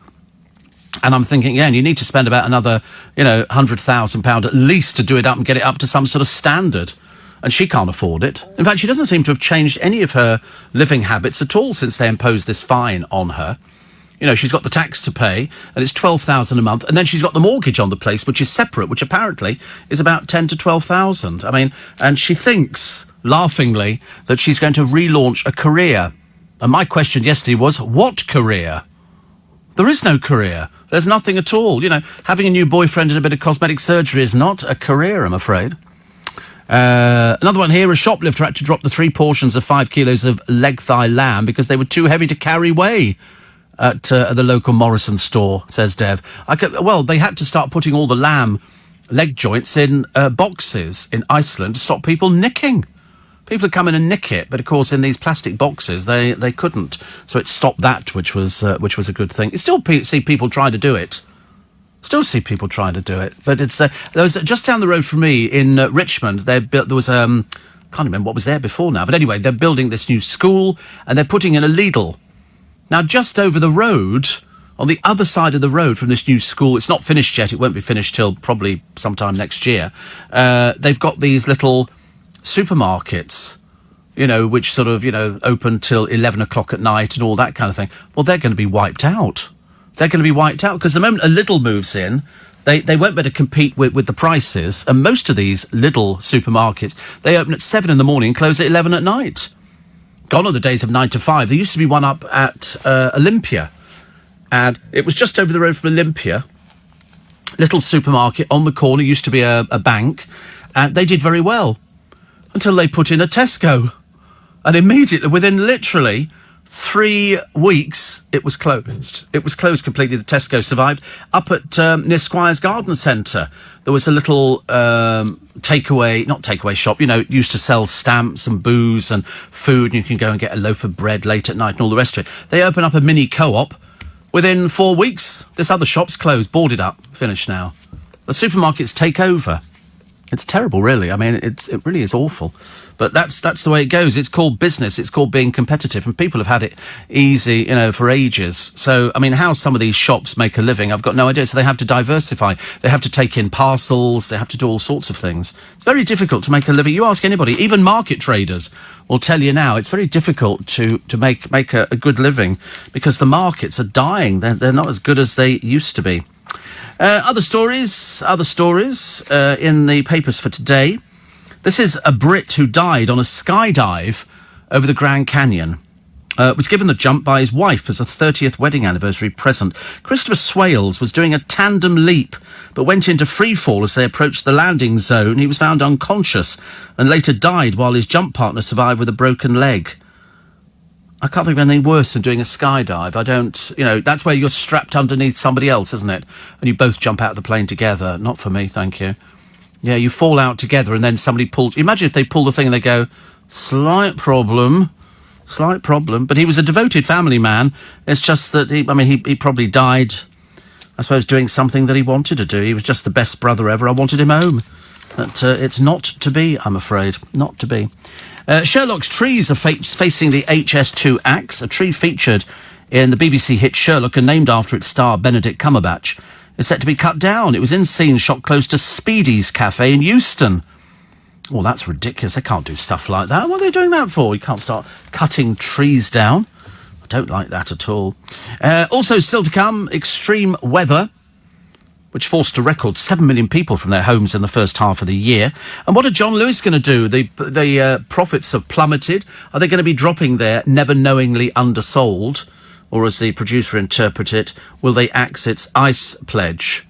And I'm thinking, yeah, and you need to spend about another, £100,000 at least to do it up and get it up to some sort of standard. And she can't afford it. In fact, she doesn't seem to have changed any of her living habits at all since they imposed this fine on her. She's got the tax to pay, and it's $12,000 a month, and then she's got the mortgage on the place, which is separate, which apparently is about $10,000 to $12,000. I mean, and she thinks, laughingly, that she's going to relaunch a career. And my question yesterday was, what career? There is no career. There's nothing at all. Having a new boyfriend and a bit of cosmetic surgery is not a career, I'm afraid. Another one here, a shoplifter had to drop the 3 portions of 5 kilos of leg thigh lamb because they were too heavy to carry away at the local Morrison store, says Dev. They had to start putting all the lamb leg joints in boxes in Iceland to stop people nicking. People would come in and nick it, but of course in these plastic boxes they couldn't. So it stopped that, which was a good thing. You still see people trying to do it. But it's there was just down the road from me in Richmond. There was can't remember what was there before now. But anyway, they're building this new school and they're putting in a Lidl. Now, just over the road, on the other side of the road from this new school, it's not finished yet. It won't be finished till probably sometime next year. They've got these little supermarkets, which sort of, open till 11 o'clock at night and all that kind of thing. Well, they're going to be wiped out. Because the moment a Lidl moves in, they won't be able to compete with the prices. And most of these Lidl supermarkets, they open at 7 in the morning and close at 11 at night. Gone are the days of 9 to 5. There used to be one up at Olympia. And it was just over the road from Olympia. Little supermarket on the corner, used to be a bank. And they did very well. Until they put in a Tesco. And immediately, within literally 3 weeks, it was closed. It was closed completely. The Tesco survived. Up at near Squires Garden Centre, there was a little not takeaway shop, used to sell stamps and booze and food, and you can go and get a loaf of bread late at night and all the rest of it. They open up a mini co-op. Within 4 weeks, this other shop's closed, boarded up, finished now. The supermarkets take over. It's terrible, really. I mean, it really is awful. But that's the way it goes. It's called business. It's called being competitive. And people have had it easy, for ages. So, I mean, how some of these shops make a living, I've got no idea. So they have to diversify. They have to take in parcels. They have to do all sorts of things. It's very difficult to make a living. You ask anybody, even market traders will tell you now, it's very difficult to make a good living because the markets are dying. They're not as good as they used to be. Other stories in the papers for today. This is a Brit who died on a skydive over the Grand Canyon. Was given the jump by his wife as a 30th wedding anniversary present. Christopher Swales was doing a tandem leap, but went into freefall as they approached the landing zone. He was found unconscious and later died while his jump partner survived with a broken leg. I can't think of anything worse than doing a skydive. I don't, that's where you're strapped underneath somebody else, isn't it? And you both jump out of the plane together. Not for me, thank you. Yeah, you fall out together and then somebody pulls... Imagine if they pull the thing and they go, Slight problem. But he was a devoted family man. It's just that, he probably died, I suppose, doing something that he wanted to do. He was just the best brother ever. I wanted him home. But it's not to be, I'm afraid. Not to be. Sherlock's trees are facing the HS2 axe. A tree featured in the BBC hit Sherlock and named after its star Benedict Cumberbatch is set to be cut down. It was in scenes shot close to Speedy's Cafe in Euston. Well, that's ridiculous. They can't do stuff like that. What are they doing that for? You can't start cutting trees down. I don't like that at all. Also, still to come, extreme weather, which forced a record 7 million people from their homes in the first half of the year. And what are John Lewis going to do? The profits have plummeted. Are they going to be dropping their never knowingly undersold? Or as the producer interpreted it, will they axe its ice pledge?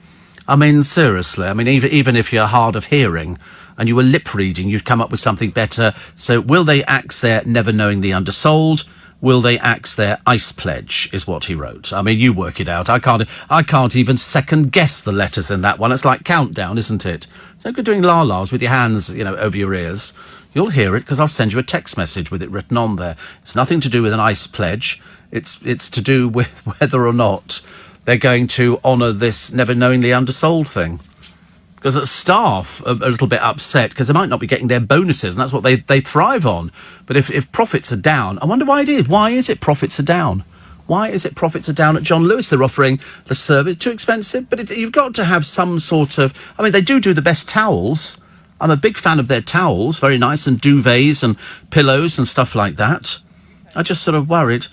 I mean, seriously. I mean, even if you're hard of hearing and you were lip reading, you'd come up with something better. So will they axe their never knowingly undersold? Will they axe their ice pledge, is what he wrote. I mean, you work it out. I can't even second guess the letters in that one. It's like countdown, isn't it? It's no good doing la-las with your hands, over your ears. You'll hear it because I'll send you a text message with it written on there. It's nothing to do with an ice pledge. It's to do with whether or not they're going to honour this never knowingly undersold thing. Because the staff are a little bit upset because they might not be getting their bonuses, and that's what they thrive on. But if profits are down, I wonder why it is. Why is it profits are down? Why is it profits are down at John Lewis? They're offering the service too expensive, but you've got to have some sort of... I mean, they do the best towels. I'm a big fan of their towels, very nice, and duvets and pillows and stuff like that. I just sort of worried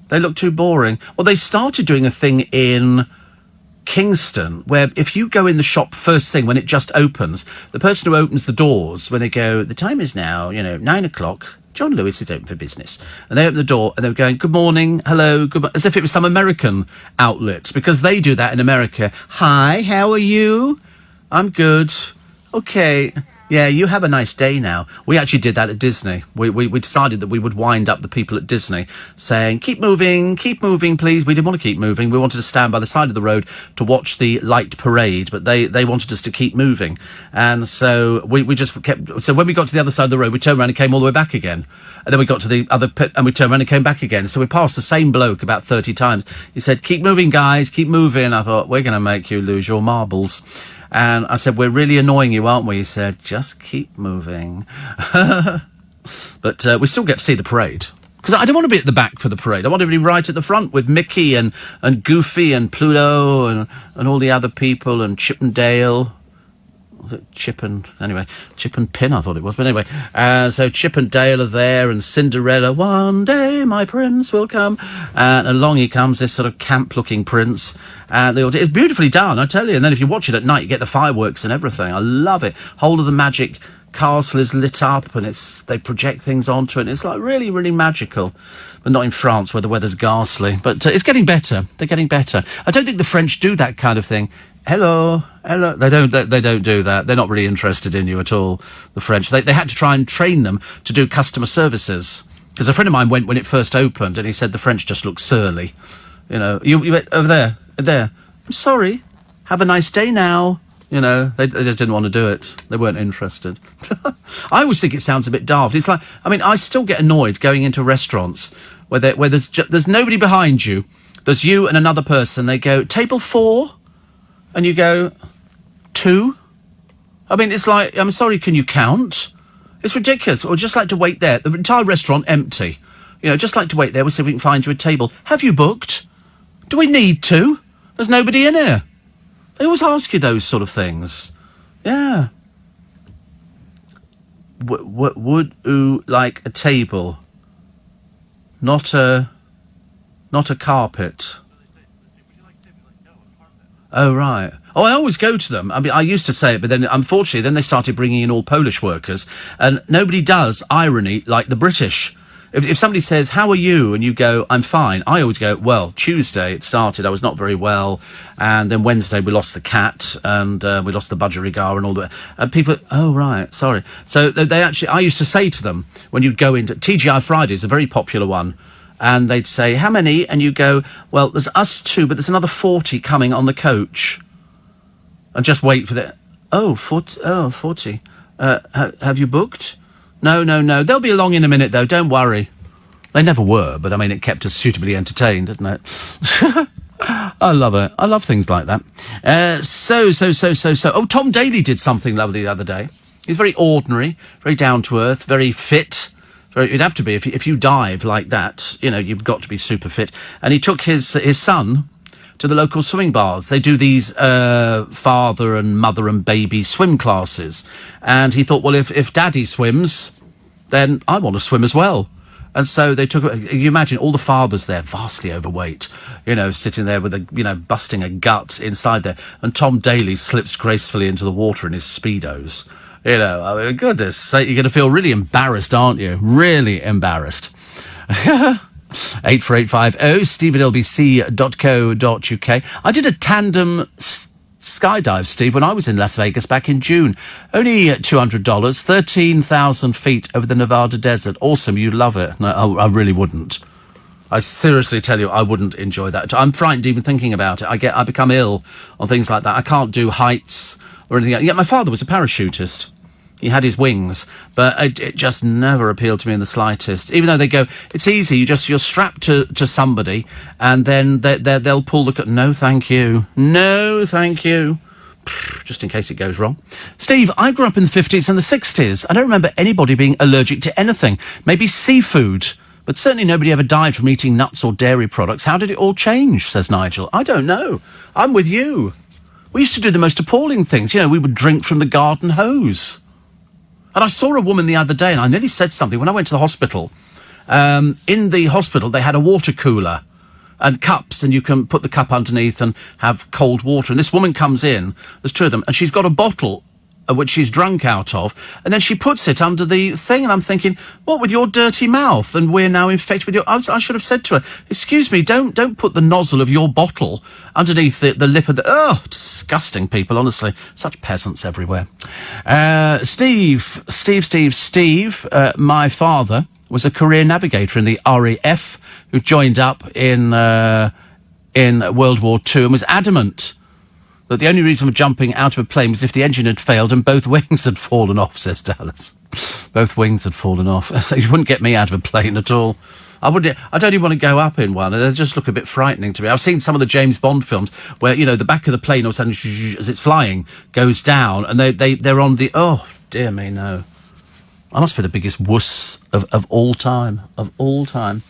they look too boring. Well, they started doing a thing in Kingston, where if you go in the shop first thing when it just opens, the person who opens the doors, when they go, the time is now, 9 o'clock, John Lewis is open for business. And they open the door and they're going, good morning, hello, good as if it was some American outlet, because they do that in America. Hi, how are you? I'm good. Okay. Yeah, you have a nice day now. We actually did that at Disney. We decided that we would wind up the people at Disney saying, keep moving, please. We didn't want to keep moving. We wanted to stand by the side of the road to watch the light parade, but they wanted us to keep moving. And so we just kept... So when we got to the other side of the road, we turned around and came all the way back again. And then we got to the other pit and we turned around and came back again. So we passed the same bloke about 30 times. He said, keep moving, guys, keep moving. I thought, we're going to make you lose your marbles. And I said, we're really annoying you, aren't we? He said, just keep moving. But we still get to see the parade. Because I don't want to be at the back for the parade. I want to be right at the front with Mickey and Goofy and Pluto and all the other people and Chip and Dale. Was it Chip and Pin, I thought it was. But anyway, so Chip and Dale are there and Cinderella, one day my prince will come. And along he comes, this sort of camp-looking prince. It's beautifully done, I tell you. And then if you watch it at night, you get the fireworks and everything. I love it. Whole of the magic castle is lit up and they project things onto it. It's like really, really magical. But not in France where the weather's ghastly. But it's getting better. They're getting better. I don't think the French do that kind of thing. Hello. They don't do that. They're not really interested in you at all, the French. They had to try and train them to do customer services. Because a friend of mine went when it first opened and he said the French just look surly. You went over there. I'm sorry. Have a nice day now. They just didn't want to do it. They weren't interested. I always think it sounds a bit daft. It's like, I still get annoyed going into restaurants where there's nobody behind you. There's you and another person. They go, table 4? And you go, 2? It's like, I'm sorry, can you count? It's ridiculous. Or just like to wait there. The entire restaurant empty. Just like to wait there. We'll see if we can find you a table. Have you booked? Do we need to? There's nobody in here. They always ask you those sort of things. Yeah. Would you like a table? Not a carpet. Oh, right. Oh, I always go to them. I used to say it, but then, unfortunately, then they started bringing in all Polish workers, and nobody does irony like the British. If somebody says, how are you? And you go, I'm fine. I always go, well, Tuesday it started, I was not very well, and then Wednesday we lost the cat, and we lost the budgerigar and all that. And people, oh, right, sorry. So they actually, I used to say to them, when you go into, TGI Fridays, a very popular one, and they'd say, how many? And you go, well, there's us 2, but there's another 40 coming on the coach. And just wait for the... 40. Have you booked? No. They'll be along in a minute, though. Don't worry. They never were, but I mean, it kept us suitably entertained, didn't it? I love it. I love things like that. So. Oh, Tom Daly did something lovely the other day. He's very ordinary, very down to earth, very fit. You'd have to be if you dive like that. You know, you've got to be super fit. And he took his son to the local swimming baths. They do these father and mother and baby swim classes. And he thought, well, if Daddy swims, then I want to swim as well. And so they took. You imagine all the fathers there, vastly overweight, you know, sitting there with busting a gut inside there. And Tom Daly slips gracefully into the water in his Speedos. You know, I mean, goodness sake, you're going to feel really embarrassed, aren't you? Really embarrassed. 84850 steve@lbc.co.uk. I did a tandem skydive, Steve, when I was in Las Vegas back in June. Only $200, 13,000 feet over the Nevada desert. Awesome, you'd love it. No, I really wouldn't. I seriously tell you, I wouldn't enjoy that. I'm frightened even thinking about it. I become ill on things like that. I can't do heights or anything. Yeah, my father was a parachutist. He had his wings, but it just never appealed to me in the slightest. Even though they go, it's easy. You're strapped to somebody, and then they'll pull the. No, thank you. No, thank you. Just in case it goes wrong. Steve, I grew up in the 50s and the 60s. I don't remember anybody being allergic to anything. Maybe seafood, but certainly nobody ever died from eating nuts or dairy products. How did it all change? Says Nigel. I don't know. I'm with you. We used to do the most appalling things. You know, we would drink from the garden hose. And I saw a woman the other day, and I nearly said something. When I went to the hospital, in the hospital, they had a water cooler and cups, and you can put the cup underneath and have cold water. And this woman comes in, there's two of them, and she's got a bottle which she's drunk out of, and then she puts it under the thing, and I'm thinking, what with your dirty mouth? And we're now infected with your... I should have said to her, excuse me, don't put the nozzle of your bottle underneath the lip of the... Oh, disgusting people, honestly. Such peasants everywhere. Steve, my father was a career navigator in the RAF who joined up in World War II and was adamant that the only reason for jumping out of a plane was if the engine had failed and both wings had fallen off, says Dallas. Both wings had fallen off. So you wouldn't get me out of a plane at all. I don't even want to go up in one. They just look a bit frightening to me. I've seen some of the James Bond films where, you know, the back of the plane all of a sudden, as it's flying, goes down, and they're on the... Oh, dear me, no. I must be the biggest wuss of all time. Of all time.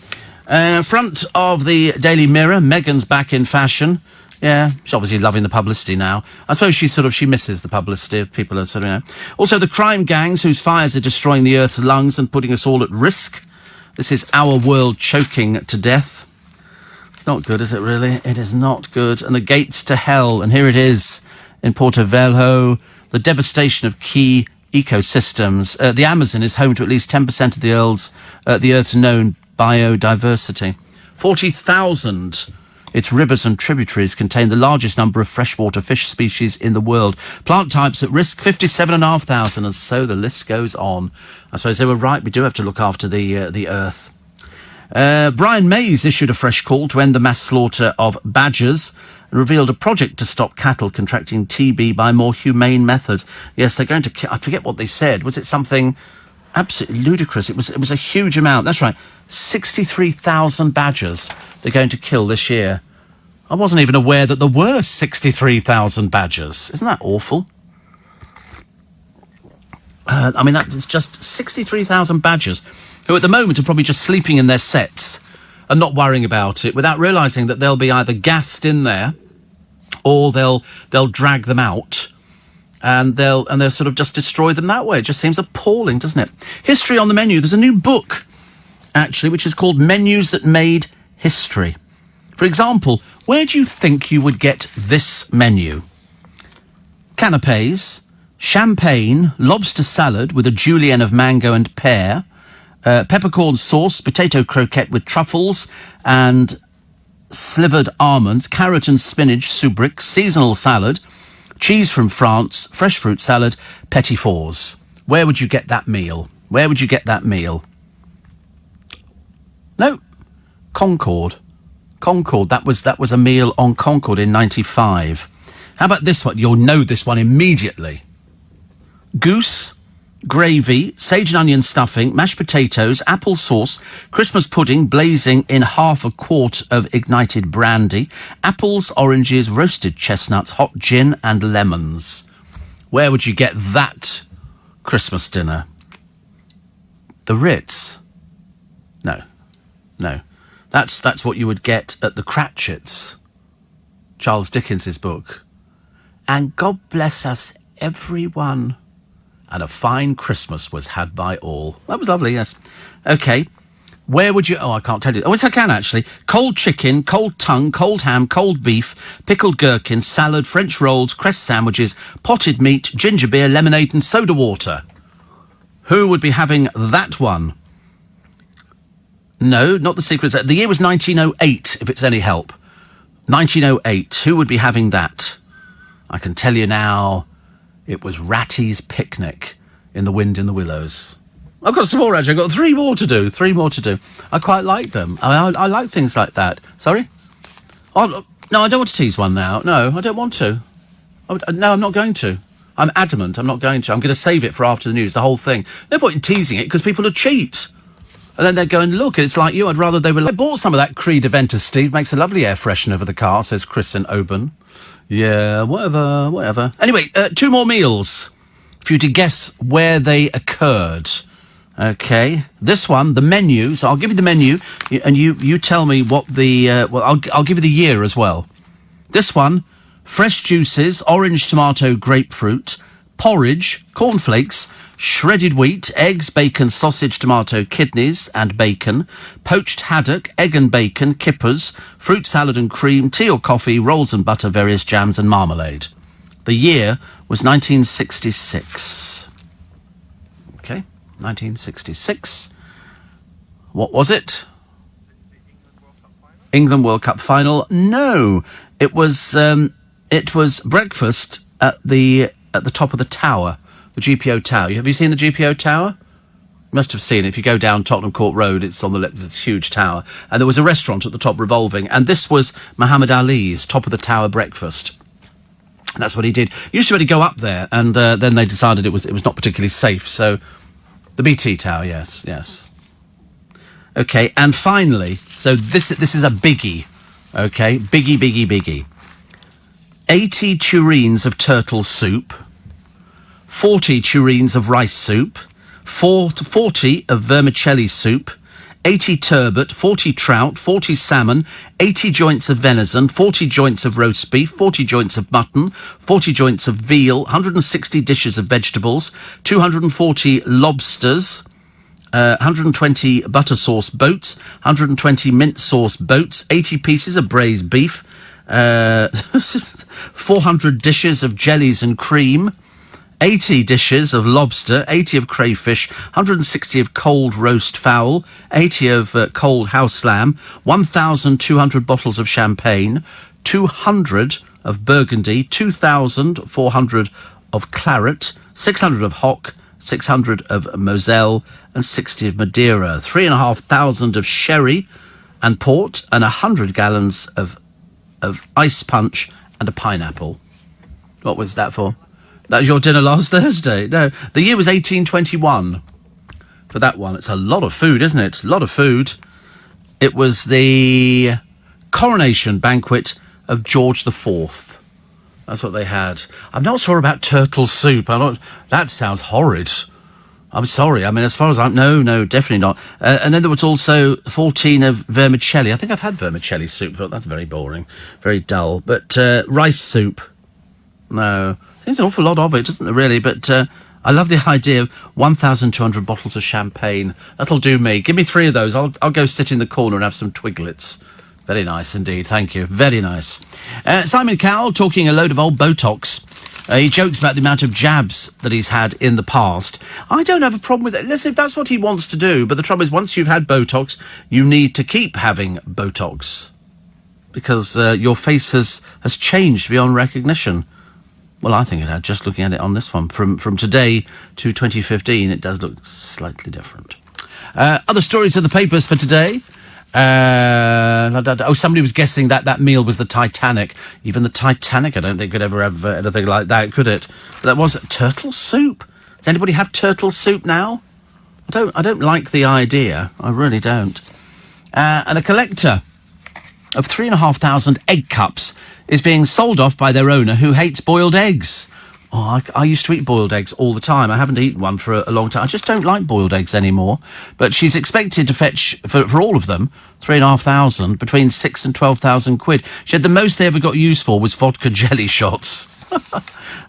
Front of the Daily Mirror, Meghan's back in fashion. Yeah, she's obviously loving the publicity now. I suppose she misses the publicity of people. Also, the crime gangs whose fires are destroying the Earth's lungs and putting us all at risk. This is our world choking to death. It's not good, is it really? It is not good. And the gates to hell, and here it is in Portobello, the devastation of key ecosystems. The Amazon is home to at least 10% of the Earth's known biodiversity. 40,000 its rivers and tributaries contain the largest number of freshwater fish species in the world. Plant types at risk, 57,500, and so the list goes on. I suppose they were right. We do have to look after the Earth. Brian Mays issued a fresh call to end the mass slaughter of badgers and revealed a project to stop cattle contracting TB by more humane methods. Yes, they're going to... I forget what they said. Was it something absolutely ludicrous? It was a huge amount. That's right. 63,000 badgers they're going to kill this year. I wasn't even aware that there were 63,000 badgers. Isn't that awful? I mean, that's just 63,000 badgers who at the moment are probably just sleeping in their sets and not worrying about it without realising that they'll be either gassed in there or they'll drag them out and they'll sort of just destroy them that way. It just seems appalling, doesn't it? History on the menu. There's a new book, actually, which is called Menus That Made History. For example, where do you think you would get this menu? Canapes, champagne, lobster salad with a julienne of mango and pear, peppercorn sauce, potato croquette with truffles and slivered almonds, carrot and spinach soubric, seasonal salad, cheese from France, fresh fruit salad, petit fours. Where would you get that meal? Where would you get that meal? No, Concord. That was a meal on Concord in 95. How about this one? You'll know this one immediately. Goose, gravy, sage and onion stuffing, mashed potatoes, apple sauce, Christmas pudding blazing in half a quart of ignited brandy, apples, oranges, roasted chestnuts, hot gin and lemons. Where would you get that Christmas dinner? The Ritz? No. That's what you would get at the Cratchits, Charles Dickens's book. And God bless us, everyone. And a fine Christmas was had by all. That was lovely, yes. Okay. Where would you... Oh, I can't tell you. Oh, yes, I can, actually. Cold chicken, cold tongue, cold ham, cold beef, pickled gherkin, salad, French rolls, cress sandwiches, potted meat, ginger beer, lemonade and soda water. Who would be having that one? No, not the Secret. The year was 1908, if it's any help. 1908. Who would be having that? I can tell you now... It was Ratty's Picnic in The Wind in the Willows. I've got some more, actually. I've got three more to do. I quite like them. I like things like that. Sorry? Oh, no, I don't want to tease one now. No, I don't want to. No, I'm not going to. I'm adamant I'm not going to. I'm going to save it for after the news, the whole thing. No point in teasing it, because people are cheats. And then they go and look, and it's like you. I'd rather they were... I bought some of that Creed Aventus, Steve. Makes a lovely air freshener for the car, says Chris in Oban. Yeah, whatever. Anyway, two more meals for you to guess where they occurred. Okay, this one, the menu. So I'll give you the menu, and you tell me what the... I'll give you the year as well. This one, fresh juices, orange, tomato, grapefruit, porridge, cornflakes, shredded wheat, eggs, bacon, sausage, tomato, kidneys and bacon, poached haddock, egg and bacon, kippers, fruit salad and cream, tea or coffee, rolls and butter, various jams and marmalade. The year was 1966. Okay, 1966. What was it? England World Cup final? No, it was breakfast at the top of the tower. The GPO Tower. Have you seen the GPO Tower? You must have seen it. If you go down Tottenham Court Road, it's on the left. It's a huge tower. And there was a restaurant at the top revolving. And this was Muhammad Ali's top of the tower breakfast. And that's what he did. He used to be able to go up there, and then they decided it was not particularly safe. So the BT Tower, yes. Okay, and finally, so this is a biggie. Okay, biggie. 80 tureens of turtle soup. 40 tureens of rice soup, 40 of vermicelli soup, 80 turbot, 40 trout, 40 salmon, 80 joints of venison, 40 joints of roast beef, 40 joints of mutton, 40 joints of veal, 160 dishes of vegetables, 240 lobsters, 120 butter sauce boats, 120 mint sauce boats, 80 pieces of braised beef, 400 dishes of jellies and cream, 80 dishes of lobster, 80 of crayfish, 160 of cold roast fowl, 80 of cold house lamb, 1,200 bottles of champagne, 200 of Burgundy, 2,400 of claret, 600 of hock, 600 of Moselle, and 60 of Madeira, 3,500 of sherry and port, and 100 gallons of ice punch and a pineapple. What was that for? That was your dinner last Thursday. No, the year was 1821 for that one. It's a lot of food, isn't it? A lot of food. It was the coronation banquet of George IV. That's what they had. I'm not sure about turtle soup. That sounds horrid. I'm sorry. I mean, as far as no, definitely not. And then there was also 14 of vermicelli. I think I've had vermicelli soup, but that's very boring, very dull. But rice soup, no. Seems an awful lot of it, doesn't it, really? But I love the idea of 1,200 bottles of champagne. That'll do me. Give me 3 of those. I'll go sit in the corner and have some twiglets. Very nice indeed. Thank you. Very nice. Simon Cowell talking a load of old Botox. He jokes about the amount of jabs that he's had in the past. I don't have a problem with it. Listen, if that's what he wants to do. But the trouble is, once you've had Botox, you need to keep having Botox. Because your face has changed beyond recognition. Well, I think it had, just looking at it on this one. From today to 2015, it does look slightly different. Other stories in the papers for today. Somebody was guessing that meal was the Titanic. Even the Titanic, I don't think, could ever have anything like that, could it? But that was turtle soup. Does anybody have turtle soup now? I don't like the idea. I really don't. And a collector of 3,500 egg cups is being sold off by their owner, who hates boiled eggs. Oh, I used to eat boiled eggs all the time. I haven't eaten one for a long time. I just don't like boiled eggs anymore. But she's expected to fetch, for all of them, 3,500, between 6 and 12,000 quid. She said the most they ever got used for was vodka jelly shots.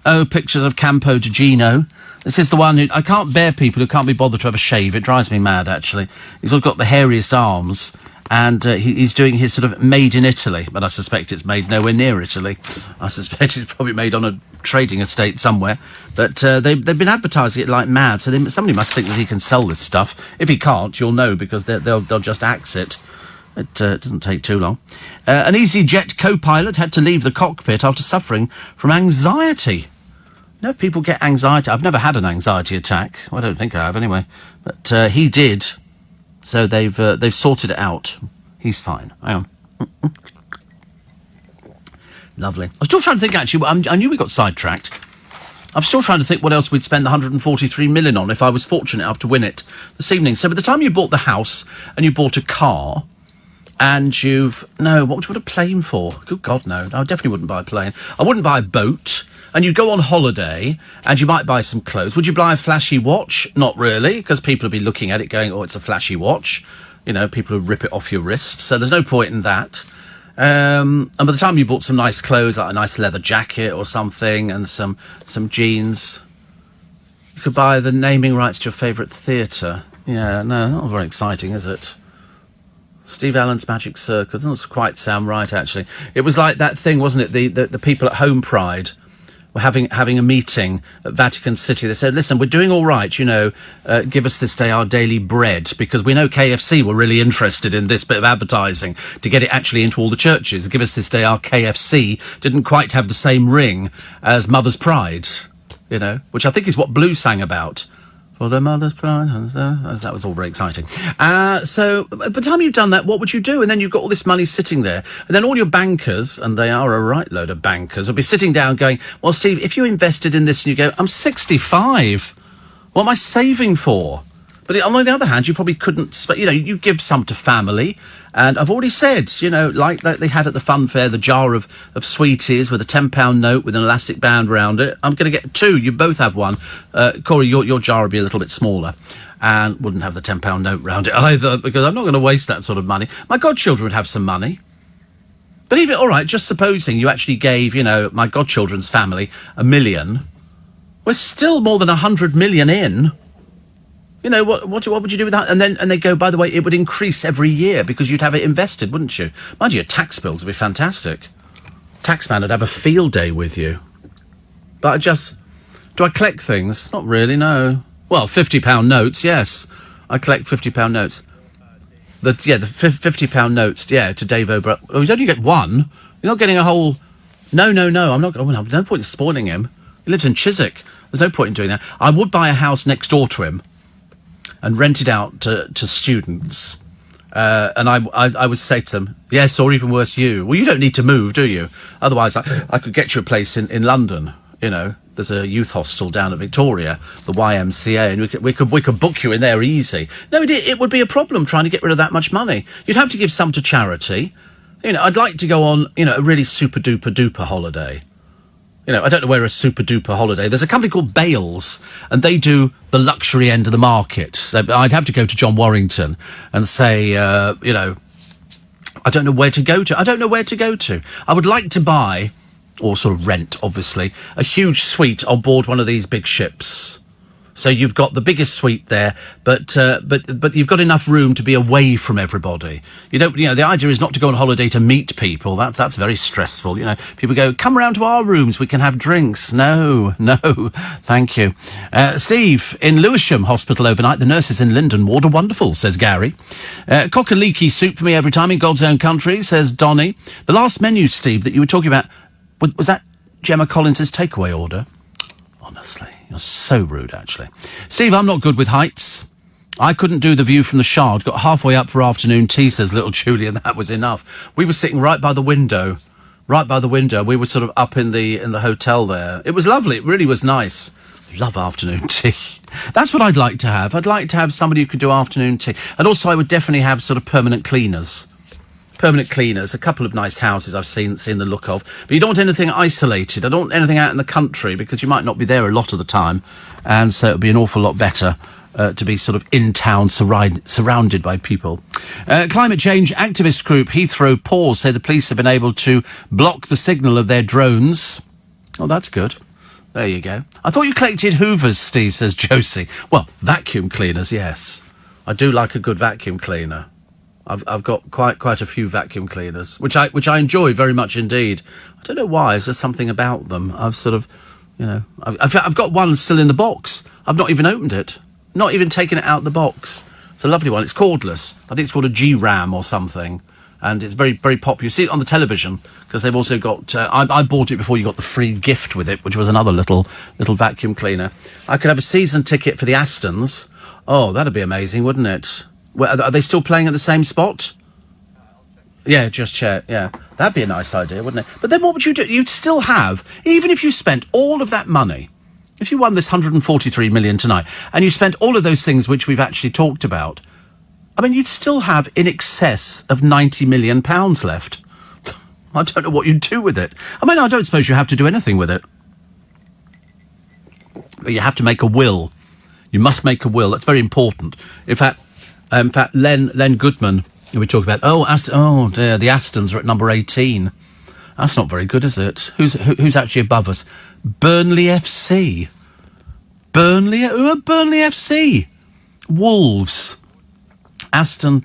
Oh, pictures of Campo de Gino. This is the one who... I can't bear people who can't be bothered to have a shave. It drives me mad, actually. He's all got the hairiest arms. And he's doing his sort of made in Italy, but I suspect it's made nowhere near Italy. I suspect it's probably made on a trading estate somewhere. But they've been advertising it like mad, so somebody must think that he can sell this stuff. If he can't, you'll know, because they'll just axe it. It doesn't take too long. An EasyJet co-pilot had to leave the cockpit after suffering from anxiety. You know, if people get anxiety... I've never had an anxiety attack. Well, I don't think I have, anyway. But he did... So they've sorted it out. He's fine. Hang on. Lovely. I was still trying to think, actually, I knew we got sidetracked. I'm still trying to think what else we'd spend the 143 million on if I was fortunate enough to win it this evening. So by the time you bought the house and you bought a car and you've... No, what would you want a plane for? Good God, no. I definitely wouldn't buy a plane. I wouldn't buy a boat. And you go on holiday, and you might buy some clothes. Would you buy a flashy watch? Not really, because people will be looking at it going, oh, it's a flashy watch. You know, people will rip it off your wrist, so there's no point in that. And by the time you bought some nice clothes, like a nice leather jacket or something, and some jeans, you could buy the naming rights to your favourite theatre. Yeah, no, not very exciting, is it? Steve Allen's Magic Circus. Doesn't quite sound right, actually. It was like that thing, wasn't it? The people at Home Pride were having a meeting at Vatican City. They said, listen, we're doing all right, you know, give us this day our daily bread, because we know KFC were really interested in this bit of advertising to get it actually into all the churches. Give us this day our KFC didn't quite have the same ring as Mother's Pride, you know, which I think is what Blue sang about. For the mother's pride. That was all very exciting. So by the time you've done that, what would you do? And then you've got all this money sitting there. And then all your bankers, and they are a right load of bankers, will be sitting down going, well, Steve, if you invested in this and you go, I'm 65. What am I saving for? But on the other hand, you probably couldn't... You know, you give some to family. And I've already said, you know, like they had at the fun fair, the jar of sweeties with a £10 note with an elastic band around it. I'm going to get two. You both have one. Corey, your jar would be a little bit smaller and wouldn't have the £10 note around it either, because I'm not going to waste that sort of money. My godchildren would have some money. But even, all right, just supposing you actually gave, you know, my godchildren's family £1 million, we're still more than 100 million in. You know, what would you do with that? And they go, by the way, it would increase every year because you'd have it invested, wouldn't you? Mind you, your tax bills would be fantastic. Taxman would have a field day with you. But do I collect things? Not really, no. Well, £50 notes, yes. I collect £50 notes. The £50 notes, yeah, to Dave O'Brien. Oh, you only get one. You're not getting a whole... No, I'm not... Oh, no point in spoiling him. He lives in Chiswick. There's no point in doing that. I would buy a house next door to him and rent it out to students. And I would say to them, yes, or even worse, you. Well, you don't need to move, do you? Otherwise, I could get you a place in London, you know. There's a youth hostel down at Victoria, the YMCA, and we could book you in there easy. No, it would be a problem trying to get rid of that much money. You'd have to give some to charity. You know, I'd like to go on, you know, a really super-duper-duper holiday. You know, I don't know where a super-duper holiday... There's a company called Bales, and they do the luxury end of the market. So I'd have to go to John Warrington and say, you know, I don't know where to go to. I would like to buy, or sort of rent, obviously, a huge suite on board one of these big ships. So you've got the biggest suite there, but you've got enough room to be away from everybody. You know, the idea is not to go on holiday to meet people. That's very stressful. You know, people go, come round to our rooms, we can have drinks. No, thank you. Steve, in Lewisham Hospital overnight, the nurses in Linden Ward are wonderful, says Gary. Cock and leaky soup for me every time in God's own country, says Donny. The last menu, Steve, that you were talking about, was that Gemma Collins's takeaway order? Honestly, you're so rude, actually. Steve, I'm not good with heights. I couldn't do the view from the Shard. Got halfway up for afternoon tea, says little Julie, and that was enough. We were sitting right by the window. We were sort of up in the hotel there. It was lovely. It really was nice. love afternoon tea. That's what I'd like to have. I'd like to have somebody who could do afternoon tea. And also I would definitely have sort of permanent cleaners. Permanent cleaners. A couple of nice houses I've seen the look of. But you don't want anything isolated. I don't want anything out in the country because you might not be there a lot of the time. And so it would be an awful lot better to be sort of in town, surrounded by people. Climate change activist group Heathrow Paws say the police have been able to block the signal of their drones. Oh, that's good. There you go. I thought you collected Hoovers, Steve, says Josie. Well, vacuum cleaners, yes. I do like a good vacuum cleaner. I've got quite a few vacuum cleaners, which I enjoy very much indeed. I don't know why. There's just something about them. I've sort of, I've got one still in the box. I've not even opened it. Not even taken it out of the box. It's a lovely one. It's cordless. I think it's called a G-Ram or something. And it's very, very popular. You see it on the television, because they've also got... I bought it before you got the free gift with it, which was another little vacuum cleaner. I could have a season ticket for the Astons. Oh, that'd be amazing, wouldn't it? Well, are they still playing at the same spot? Yeah, just check, yeah. That'd be a nice idea, wouldn't it? But then what would you do? You'd still have, even if you spent all of that money, if you won this 143 million tonight, and you spent all of those things which we've actually talked about, I mean, you'd still have in excess of £90 million left. I don't know what you'd do with it. I mean, I don't suppose you have to do anything with it. But you have to make a will. You must make a will. That's very important. In fact, Len Goodman, who we talked about, oh dear, the Astons are at number 18. That's not very good, is it? Who's actually above us? Burnley FC. Burnley? Who are Burnley FC? Wolves. Aston,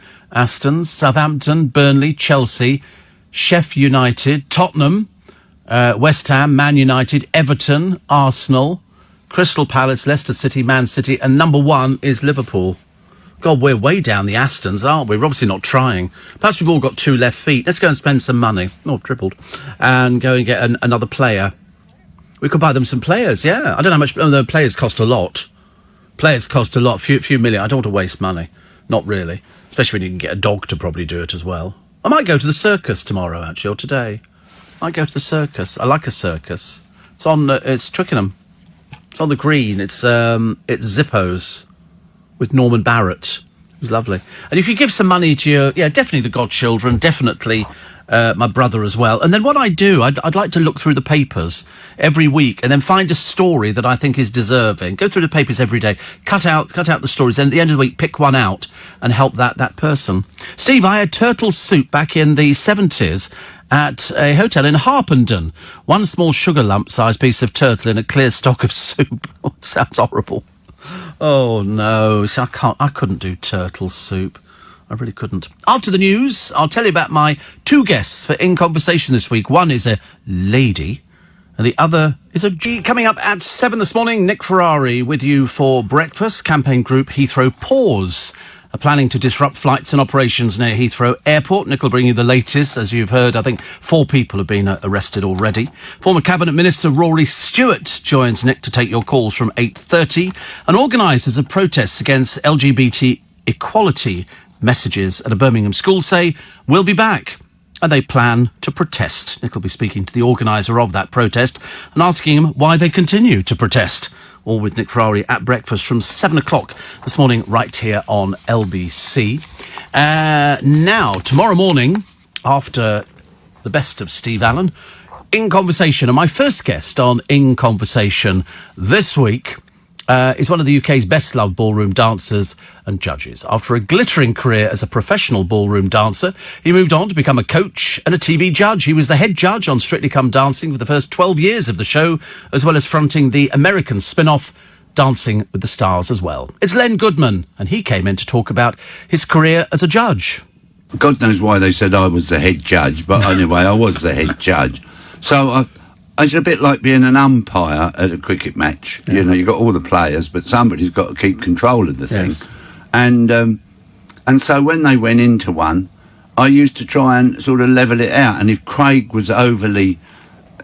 Southampton, Burnley, Chelsea, Sheffield United, Tottenham, West Ham, Man United, Everton, Arsenal, Crystal Palace, Leicester City, Man City, and number 1 is Liverpool. God, we're way down the Astons, aren't we? We're obviously not trying. Perhaps we've all got 2 left feet. Let's go and spend some money. Oh, tripled. And go and get another player. We could buy them some players, yeah. I don't know how much... the players cost a lot. Players cost a lot, few million. I don't want to waste money. Not really. Especially when you can get a dog to probably do it as well. I might go to the circus tomorrow, actually, or today. I might go to the circus. I like a circus. It's on... it's Twickenham. It's on the green. It's Zippo's with Norman Barrett. It was lovely. And you could give some money to your... Yeah, definitely the godchildren. Definitely... my brother as well. And then what I do, I'd like to look through the papers every week and then find a story that I think is deserving. Go through the papers every day, cut out the stories, and at the end of the week, pick one out and help that person. Steve, I had turtle soup back in the 70s at a hotel in Harpenden. One small sugar lump-sized piece of turtle in a clear stock of soup. Sounds horrible. Oh, no. See, I couldn't do turtle soup. I really couldn't. After the news, I'll tell you about my 2 guests for In Conversation this week. One is a lady, and the other is a G. Coming up at 7 this morning, Nick Ferrari with you for breakfast. Campaign group Heathrow Paws are planning to disrupt flights and operations near Heathrow Airport. Nick will bring you the latest. As you've heard, I think 4 people have been arrested already. Former Cabinet Minister Rory Stewart joins Nick to take your calls from 8:30. And organisers of protests against LGBT equality messages at a Birmingham school say, we'll be back. And they plan to protest. Nick will be speaking to the organiser of that protest and asking him why they continue to protest. All with Nick Ferrari at breakfast from 7 o'clock this morning, right here on LBC. Now, tomorrow morning, after the best of Steve Allen, In Conversation. And my first guest on In Conversation this week is one of the UK's best-loved ballroom dancers and judges. After a glittering career as a professional ballroom dancer, he moved on to become a coach and a TV judge. He was the head judge on Strictly Come Dancing for the first 12 years of the show, as well as fronting the American spin-off Dancing with the Stars as well. It's Len Goodman, and he came in to talk about his career as a judge. God knows why they said I was the head judge, but anyway, I was the head judge. So it's a bit like being an umpire at a cricket match. Yeah. You know, you've got all the players, but somebody's got to keep control of the thing. Yes. And so when they went into one, I used to try and sort of level it out. And if Craig was overly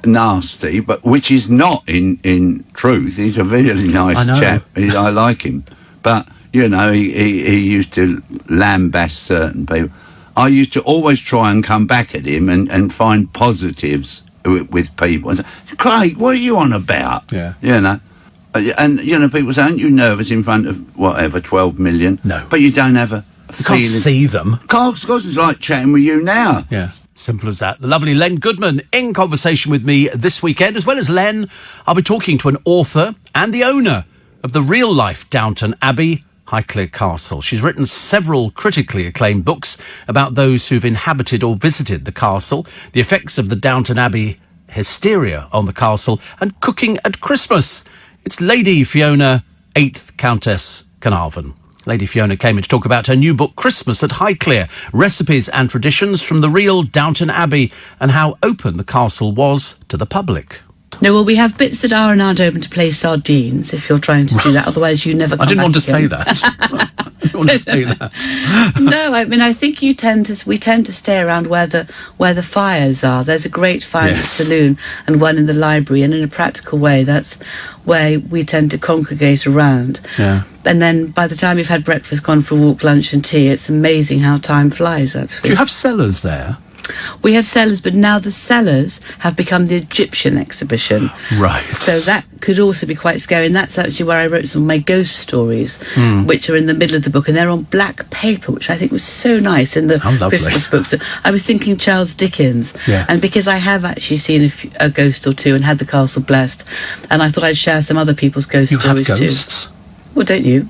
nasty, but which is not in truth, he's a really nice chap. I like him. But, you know, he used to lambast certain people. I used to always try and come back at him and find positives with people and say, Craig, what are you on about? Yeah. You know. And, people say, aren't you nervous in front of, 12 million? No. But you don't have a You feeling. can't see them. Of course, it's like chatting with you now. Yeah. Simple as that. The lovely Len Goodman in conversation with me this weekend. As well as Len, I'll be talking to an author and the owner of the real-life Downton Abbey, Highclere Castle. She's written several critically acclaimed books about those who've inhabited or visited the castle, the effects of the Downton Abbey hysteria on the castle, and cooking at Christmas. It's Lady Fiona, 8th Countess Carnarvon. Lady Fiona came in to talk about her new book, Christmas at Highclere, Recipes and Traditions from the Real Downton Abbey, and how open the castle was to the public. No, well, we have bits that are and aren't open to play sardines, if you're trying to do that. Otherwise, you never come I didn't back want to again. say that. I didn't want to say that. No, I mean, I think we tend to stay around where the fires are. There's a great fire in the saloon and one in the library, and in a practical way, that's where we tend to congregate around. Yeah. And then by the time you've had breakfast, gone for a walk, lunch and tea, it's amazing how time flies, actually. Do you have cellars there? We have cellars, but now the cellars have become the Egyptian exhibition. Right. So that could also be quite scary, and that's actually where I wrote some of my ghost stories, which are in the middle of the book, and they're on black paper, which I think was so nice in the Christmas book. So I was thinking Charles Dickens, and because I have actually seen a ghost or two and had the castle blessed, and I thought I'd share some other people's ghost stories have ghosts? too. Well, don't you?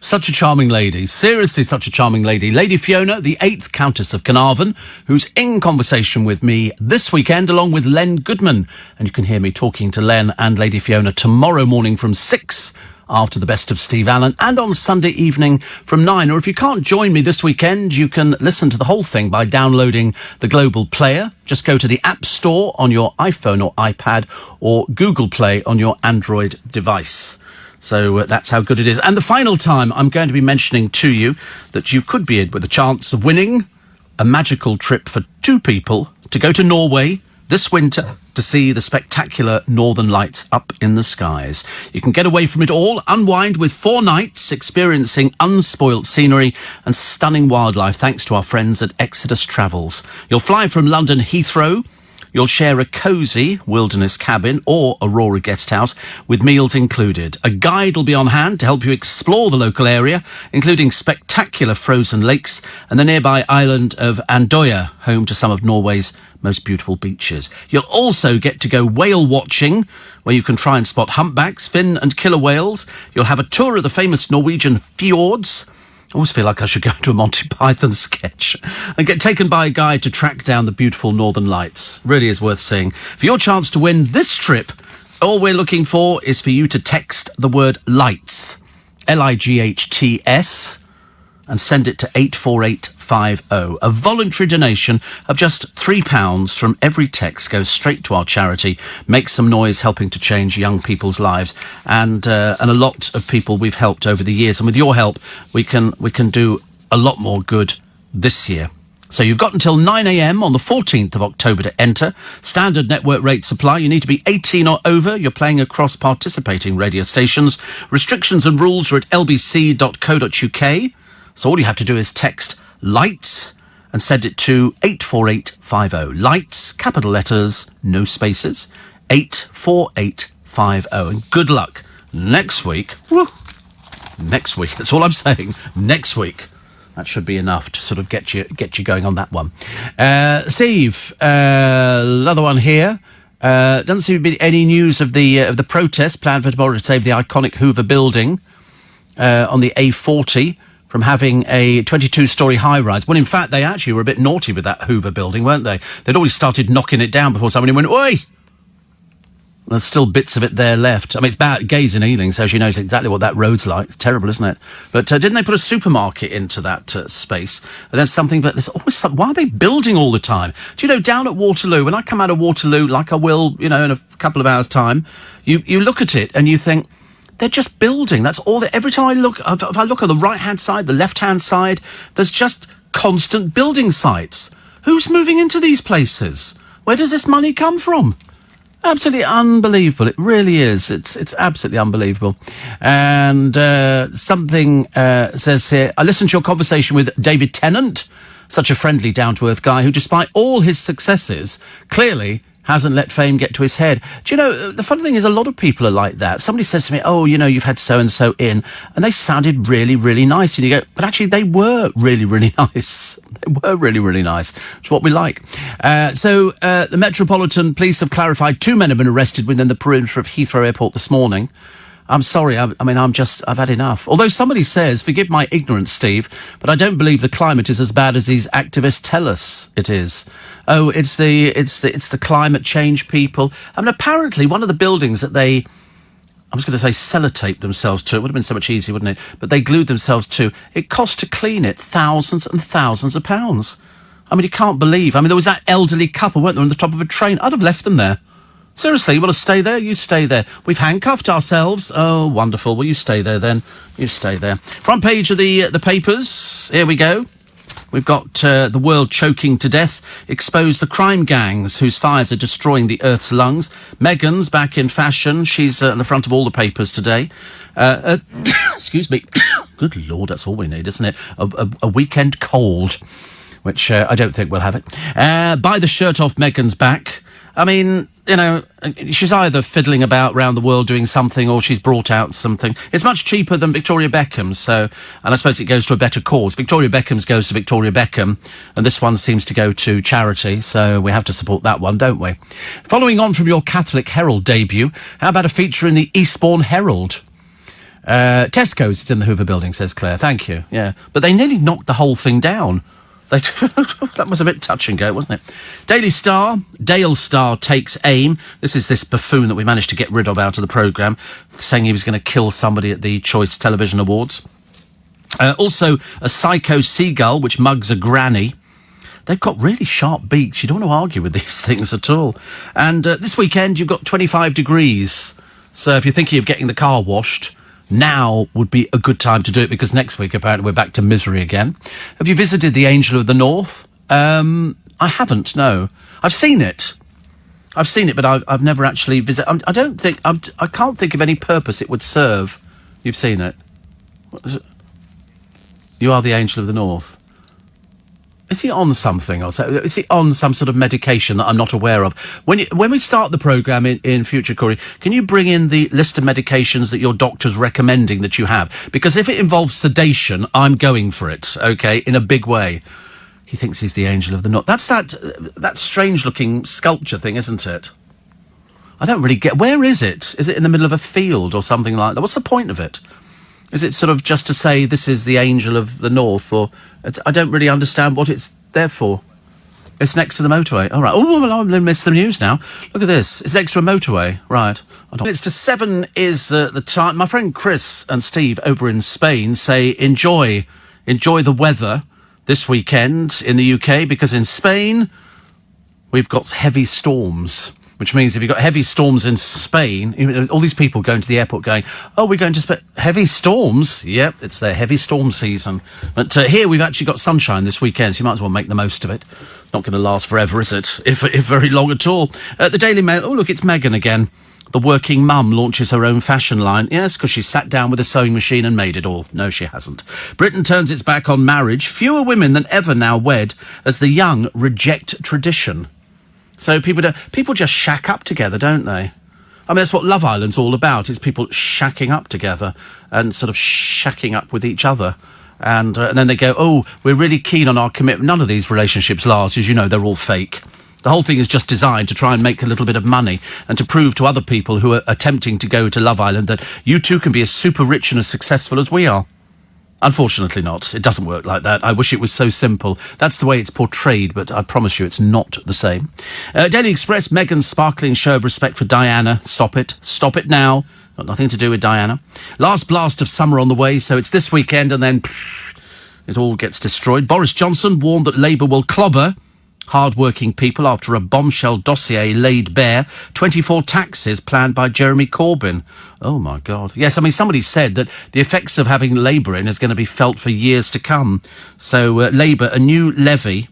Such a charming lady. Seriously, such a charming lady. Lady Fiona, the 8th Countess of Carnarvon, who's in conversation with me this weekend, along with Len Goodman. And you can hear me talking to Len and Lady Fiona tomorrow morning from 6 after the best of Steve Allen, and on Sunday evening from 9. Or if you can't join me this weekend, you can listen to the whole thing by downloading the Global Player. Just go to the App Store on your iPhone or iPad, or Google Play on your Android device. So that's how good it is. And the final time I'm going to be mentioning to you that you could be in with a chance of winning a magical trip for 2 people to go to Norway this winter to see the spectacular Northern Lights up in the skies. You can get away from it all, unwind with 4 nights, experiencing unspoilt scenery and stunning wildlife thanks to our friends at Exodus Travels. You'll fly from London Heathrow. You'll share a cosy wilderness cabin or Aurora guest house with meals included. A guide will be on hand to help you explore the local area, including spectacular frozen lakes and the nearby island of Andøya, home to some of Norway's most beautiful beaches. You'll also get to go whale watching, where you can try and spot humpbacks, fin and killer whales. You'll have a tour of the famous Norwegian fjords. I always feel like I should go to a Monty Python sketch and get taken by a guide to track down the beautiful Northern Lights. Really is worth seeing. For your chance to win this trip, all we're looking for is for you to text the word lights, LIGHTS, and send it to 84850. A voluntary donation of just £3 from every text goes straight to our charity, makes some noise helping to change young people's lives, and a lot of people we've helped over the years. And with your help, we can do a lot more good this year. So you've got until 9 a.m. on the 14th of October to enter. Standard network rate supply. You need to be 18 or over. You're playing across participating radio stations. Restrictions and rules are at lbc.co.uk. So all you have to do is text lights and send it to 84850. Lights, capital letters, no spaces, 84850. And good luck next week. Woo, next week. That's all I'm saying. Next week. That should be enough to sort of get you going on that one. Steve, another one here. Doesn't seem to be any news of the protest planned for tomorrow to save the iconic Hoover building on the A40 from having a 22-storey high-rise. Well, in fact, they actually were a bit naughty with that Hoover building, weren't they? They'd already started knocking it down before somebody went, oi! There's still bits of it there left. I mean, it's bad. Gay's in Ealing, so she knows exactly what that road's like. It's terrible, isn't it? But didn't they put a supermarket into that space? And there's something, but there's always something. Why are they building all the time? Do you know, down at Waterloo, when I come out of Waterloo, like I will, in a couple of hours' time, you look at it and you think, they're just building. That's all. Every time I look, if I look on the right-hand side, the left-hand side, there's just constant building sites. Who's moving into these places? Where does this money come from? Absolutely unbelievable. It really is. It's absolutely unbelievable. And something says here, I listened to your conversation with David Tennant, such a friendly, down-to-earth guy who, despite all his successes, clearly hasn't let fame get to his head. Do you know, the funny thing is a lot of people are like that. Somebody says to me, oh, you know, you've had so-and-so in, and they sounded really, really nice. And you go, but actually they were really, really nice. They were really, really nice. It's what we like. The Metropolitan Police have clarified 2 men have been arrested within the perimeter of Heathrow Airport this morning. I'm sorry, I've had enough. Although somebody says, forgive my ignorance, Steve, but I don't believe the climate is as bad as these activists tell us it is. Oh, it's the climate change people. I mean, apparently one of the buildings that I was going to say sellotaped themselves to, it would have been so much easier, wouldn't it? But they glued themselves to, it cost to clean it thousands and thousands of pounds. I mean, you can't believe. I mean, there was that elderly couple, weren't there, on the top of a train? I'd have left them there. Seriously, you want to stay there? You stay there. We've handcuffed ourselves. Oh, wonderful. Well, you stay there then. You stay there. Front page of the papers. Here we go. We've got the world choking to death. Expose the crime gangs whose fires are destroying the Earth's lungs. Meghan's back in fashion. She's at the front of all the papers today. Excuse me. Good Lord, that's all we need, isn't it? A weekend cold, which I don't think we'll have it. Buy the shirt off Meghan's back. I mean, you know, she's either fiddling about around the world doing something or she's brought out something. It's much cheaper than Victoria Beckham's, and I suppose it goes to a better cause. Victoria Beckham's goes to Victoria Beckham, and this one seems to go to charity, so we have to support that one, don't we? Following on from your Catholic Herald debut, how about a feature in the Eastbourne Herald? Tesco's, it's in the Hoover Building, says Claire. Thank you, yeah. But they nearly knocked the whole thing down. That was a bit touch and go, wasn't it? Daily Star, Dale Star takes aim. This is this buffoon that we managed to get rid of out of the programme, saying he was going to kill somebody at the Choice Television Awards. Also, a psycho seagull, which mugs a granny. They've got really sharp beaks. You don't want to argue with these things at all. And this weekend, you've got 25 degrees. So if you're thinking of getting the car washed, now would be a good time to do it, because next week, apparently, we're back to misery again. Have you visited the Angel of the North? I haven't, no. I've seen it, but I've never actually visited. I can't think of any purpose it would serve. You've seen it? What is it? You are the Angel of the North. Is he on something? Is he on some sort of medication that I'm not aware of? When we start the programme in future, Corey, can you bring in the list of medications that your doctor's recommending that you have? Because if it involves sedation, I'm going for it, okay, in a big way. He thinks he's the Angel of the North. That's that strange-looking sculpture thing, isn't it? I don't really get... Where is it? Is it in the middle of a field or something like that? What's the point of it? Is it sort of just to say this is the Angel of the North, or... I don't really understand what it's there for. It's next to the motorway. All right. Oh, well, I've missed the news now. Look at this. It's next to a motorway. Right. It's to 7 is the time. My friend Chris and Steve over in Spain say enjoy the weather this weekend in the UK, because in Spain we've got heavy storms. Which means if you've got heavy storms in Spain, all these people going to the airport going, oh, we're going to heavy storms? Yep, it's their heavy storm season. But here we've actually got sunshine this weekend, so you might as well make the most of it. Not going to last forever, is it? If very long at all. The Daily Mail, oh, look, it's Meghan again. The working mum launches her own fashion line. Yes, because she sat down with a sewing machine and made it all. No, she hasn't. Britain turns its back on marriage. Fewer women than ever now wed as the young reject tradition. So people just shack up together, don't they? I mean, that's what Love Island's all about. It's people shacking up together and sort of shacking up with each other. And then they go, oh, we're really keen on our commitment. None of these relationships last. As you know, they're all fake. The whole thing is just designed to try and make a little bit of money and to prove to other people who are attempting to go to Love Island that you too can be as super rich and as successful as we are. Unfortunately not. It doesn't work like that. I wish it was so simple. That's the way it's portrayed, but I promise you it's not the same. Daily Express, Meghan's sparkling show of respect for Diana. Stop it. Stop it now. Got nothing to do with Diana. Last blast of summer on the way, so it's this weekend and then it all gets destroyed. Boris Johnson warned that Labour will clobber hard-working people after a bombshell dossier laid bare 24 taxes planned by Jeremy Corbyn. Oh, my God. Yes, I mean, somebody said that the effects of having Labour in is going to be felt for years to come. So, Labour, a new levy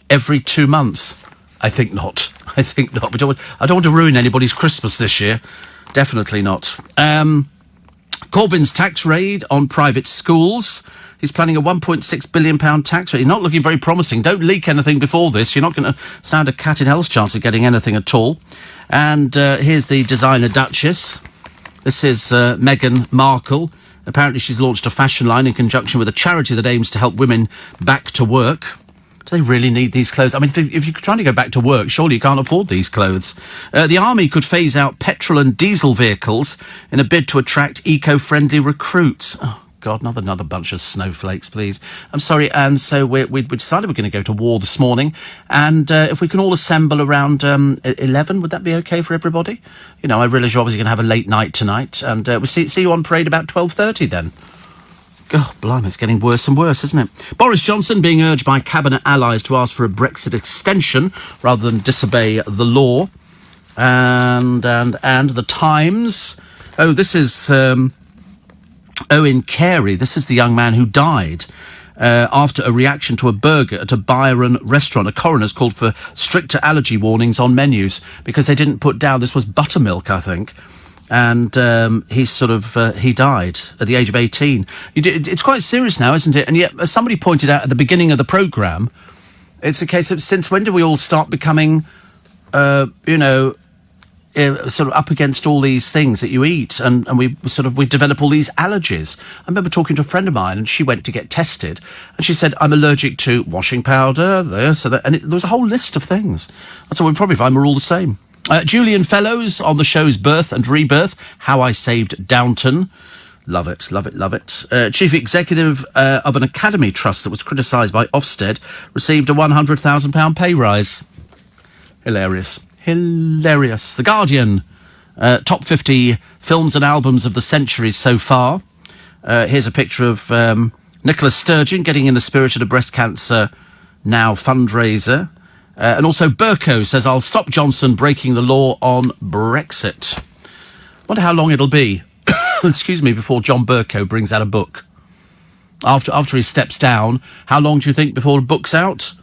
every 2 months. I think not. I think not. I don't want to ruin anybody's Christmas this year. Definitely not. Corbyn's tax raid on private schools. He's planning a £1.6 billion tax rate. You're not looking very promising. Don't leak anything before this. You're not going to stand a cat in hell's chance of getting anything at all. And here's the designer Duchess. This is Meghan Markle. Apparently she's launched a fashion line in conjunction with a charity that aims to help women back to work. Do they really need these clothes? I mean, if you're trying to go back to work, surely you can't afford these clothes. The army could phase out petrol and diesel vehicles in a bid to attract eco-friendly recruits. Oh, God, another bunch of snowflakes, please. I'm sorry, and so we decided we're going to go to war this morning, and if we can all assemble around 11, would that be okay for everybody? You know, I realise you're obviously going to have a late night tonight, and we'll see you on parade about 12:30 then. God, blimey, it's getting worse and worse, isn't it? Boris Johnson being urged by cabinet allies to ask for a Brexit extension rather than disobey the law. And the Times. Oh, this is Owen Carey. This is the young man who died after a reaction to a burger at a Byron restaurant. A coroner's called for stricter allergy warnings on menus because they didn't put down, this was buttermilk, I think. And he died at the age of 18. It's quite serious now, isn't it? And yet, as somebody pointed out at the beginning of the programme, it's a case of since when do we all start becoming, sort of up against all these things that you eat, and we develop all these allergies. I remember talking to a friend of mine, and she went to get tested, and she said, I'm allergic to washing powder, this, and that, and there was a whole list of things. That's what we probably find we're all the same. Julian Fellows on the show's Birth and Rebirth, How I Saved Downton. Love it, love it, love it. Chief executive of an academy trust that was criticised by Ofsted received a £100,000 pay rise. Hilarious. Hilarious. The Guardian, top 50 films and albums of the century so far. Here's a picture of Nicola Sturgeon getting in the spirit at a breast cancer now fundraiser. And also Burko says, I'll stop Johnson breaking the law on Brexit. Wonder how long it'll be, excuse me, before John Burko brings out a book. After he steps down, how long do you think before the book's out?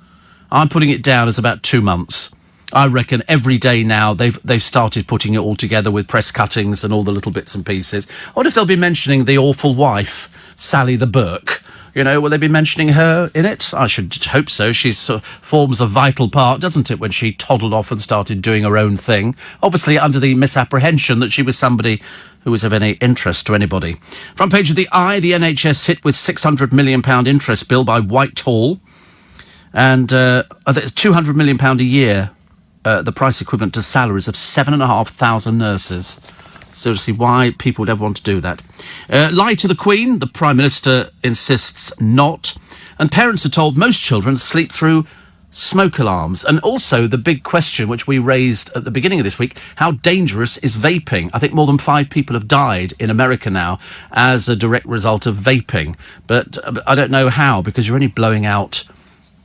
I'm putting it down as about 2 months. I reckon every day now they've started putting it all together with press cuttings and all the little bits and pieces. I wonder if they'll be mentioning the awful wife, Sally the Burke. You know, will they be mentioning her in it? I should hope so. She sort of forms a vital part, doesn't it, when she toddled off and started doing her own thing. Obviously under the misapprehension that she was somebody who was of any interest to anybody. Front page of the Eye, the NHS hit with £600 million interest bill by Whitehall. And £200 million a year, the price equivalent to salaries of 7,500 nurses. Seriously, why people would ever want to do that. Lie to the Queen, the Prime Minister insists not. And parents are told most children sleep through smoke alarms. And also the big question, which we raised at the beginning of this week, how dangerous is vaping? I think more than 5 people have died in America now as a direct result of vaping. But I don't know how, because you're only blowing out...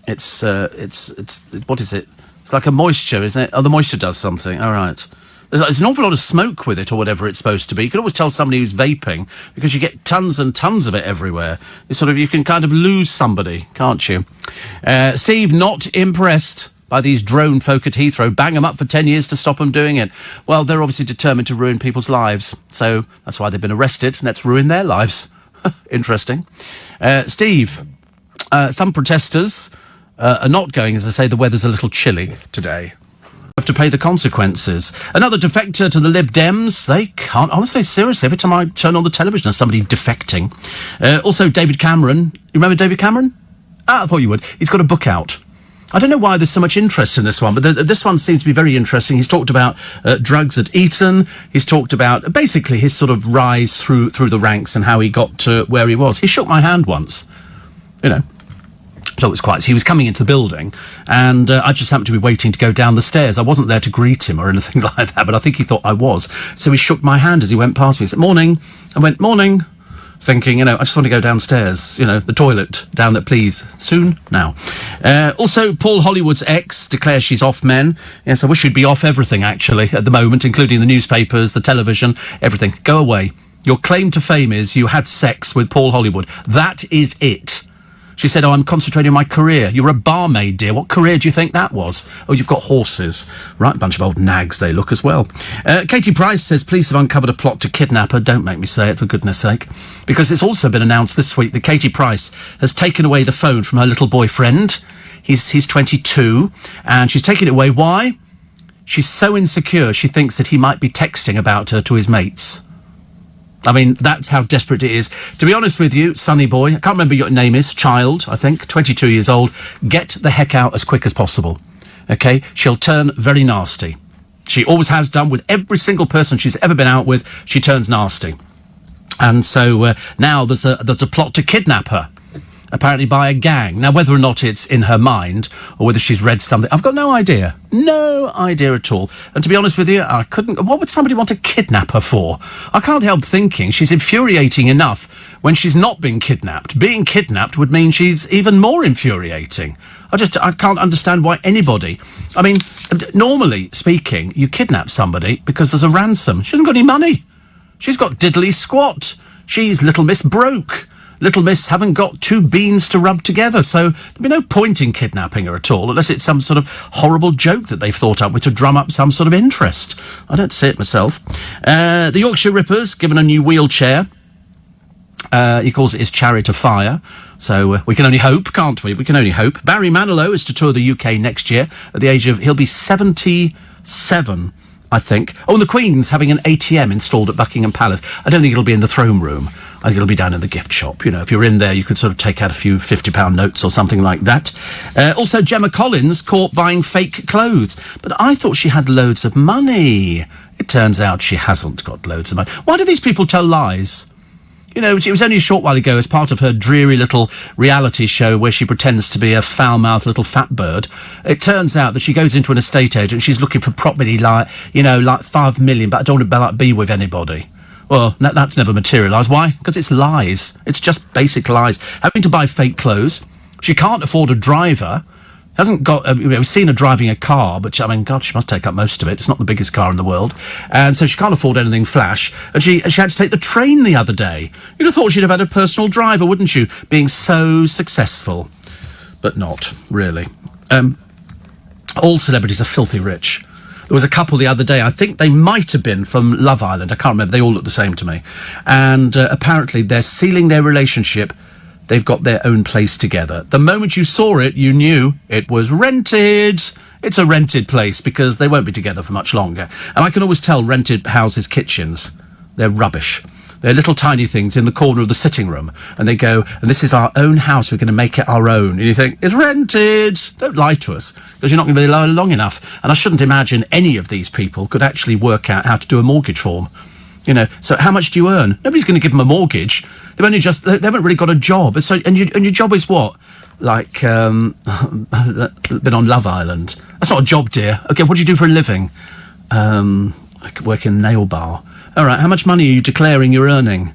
It's what is it? It's like a moisture, isn't it? Oh, the moisture does something. All right. There's an awful lot of smoke with it, or whatever it's supposed to be. You can always tell somebody who's vaping because you get tons and tons of it everywhere. You can kind of lose somebody, can't you? Steve, not impressed by these drone folk at Heathrow. Bang them up for 10 years to stop them doing it. Well, they're obviously determined to ruin people's lives. So that's why they've been arrested. Let's ruin their lives. Interesting. Steve, some protesters are not going, as I say, the weather's a little chilly today. Have to pay the consequences. Another defector to the Lib Dems. They can't, honestly, seriously, every time I turn on the television there's somebody defecting. Also David Cameron. You remember David Cameron? I thought you would. He's got a book out. I don't know why there's so much interest in this one, but this one seems to be very interesting. He's talked about drugs at Eton. He's talked about basically his sort of rise through the ranks and how he got to where he was. He shook my hand once, you know. So it was quite... He was coming into the building, and I just happened to be waiting to go down the stairs. I wasn't there to greet him or anything like that, but I think he thought I was. So he shook my hand as he went past me. He said, morning. I went, morning, thinking, I just want to go downstairs, the toilet, down there, please. Soon? Now. Also, Paul Hollywood's ex declares she's off men. Yes, I wish you'd be off everything, actually, at the moment, including the newspapers, the television, everything. Go away. Your claim to fame is you had sex with Paul Hollywood. That is it. She said, "Oh, I'm concentrating on my career." You were a barmaid, dear. What career do you think that was? Oh, you've got horses. Right, bunch of old nags they look as well. Katie Price says, police have uncovered a plot to kidnap her. Don't make me say it, for goodness sake. Because it's also been announced this week that Katie Price has taken away the phone from her little boyfriend. He's 22, and she's taking it away. Why? She's so insecure, she thinks that he might be texting about her to his mates. I mean, that's how desperate it is. To be honest with you, Sonny boy, I can't remember what your name is, Child, I think, 22 years old, get the heck out as quick as possible. Okay? She'll turn very nasty. She always has done with every single person she's ever been out with. She turns nasty. And so now there's a plot to kidnap her. Apparently by a gang. Now, whether or not it's in her mind or whether she's read something, I've got no idea. No idea at all. And to be honest with you, what would somebody want to kidnap her for? I can't help thinking she's infuriating enough when she's not being kidnapped. Being kidnapped would mean she's even more infuriating. I can't understand why anybody... I mean, normally speaking, you kidnap somebody because there's a ransom. She hasn't got any money. She's got diddly squat. She's Little Miss Broke. Little Miss haven't got two beans to rub together, so there'd be no point in kidnapping her at all, unless it's some sort of horrible joke that they've thought up with to drum up some sort of interest. I don't see it myself. The Yorkshire Ripper's given a new wheelchair. He calls it his chariot of fire. So we can only hope, can't we? We can only hope. Barry Manilow is to tour the UK next year at the age of... He'll be 77, I think. Oh, and the Queen's having an ATM installed at Buckingham Palace. I don't think it'll be in the throne room. I think it'll be down in the gift shop. You know, if you're in there, you could sort of take out a few £50 notes or something like that. Also, Gemma Collins caught buying fake clothes. But I thought she had loads of money. It turns out she hasn't got loads of money. Why do these people tell lies? You know, it was only a short while ago as part of her dreary little reality show where she pretends to be a foul-mouthed little fat bird. It turns out that she goes into an estate agent, she's looking for property like 5 million, but I don't want to be with anybody. Well, that's never materialised. Why? Because it's lies. It's just basic lies. Having to buy fake clothes. She can't afford a driver. Hasn't got... we've seen her driving a car, but, I mean, God, she must take up most of it. It's not the biggest car in the world. And so she can't afford anything flash. And she had to take the train the other day. You'd have thought she'd have had a personal driver, wouldn't you? Being so successful. But not, really. All celebrities are filthy rich. There was a couple the other day, I think they might have been from Love Island, I can't remember, they all look the same to me. And apparently they're sealing their relationship, they've got their own place together. The moment you saw it, you knew it was rented. It's a rented place because they won't be together for much longer. And I can always tell rented houses' kitchens, they're rubbish. They're little tiny things in the corner of the sitting room. And they go, and this is our own house, we're going to make it our own. And you think, it's rented. Don't lie to us, because you're not going to be there long enough. And I shouldn't imagine any of these people could actually work out how to do a mortgage form. You know, so how much do you earn? Nobody's going to give them a mortgage. They haven't really got a job. And so, and your job is what? Like, been on Love Island. That's not a job, dear. Okay, what do you do for a living? I could work in a nail bar. All right, how much money are you declaring you're earning?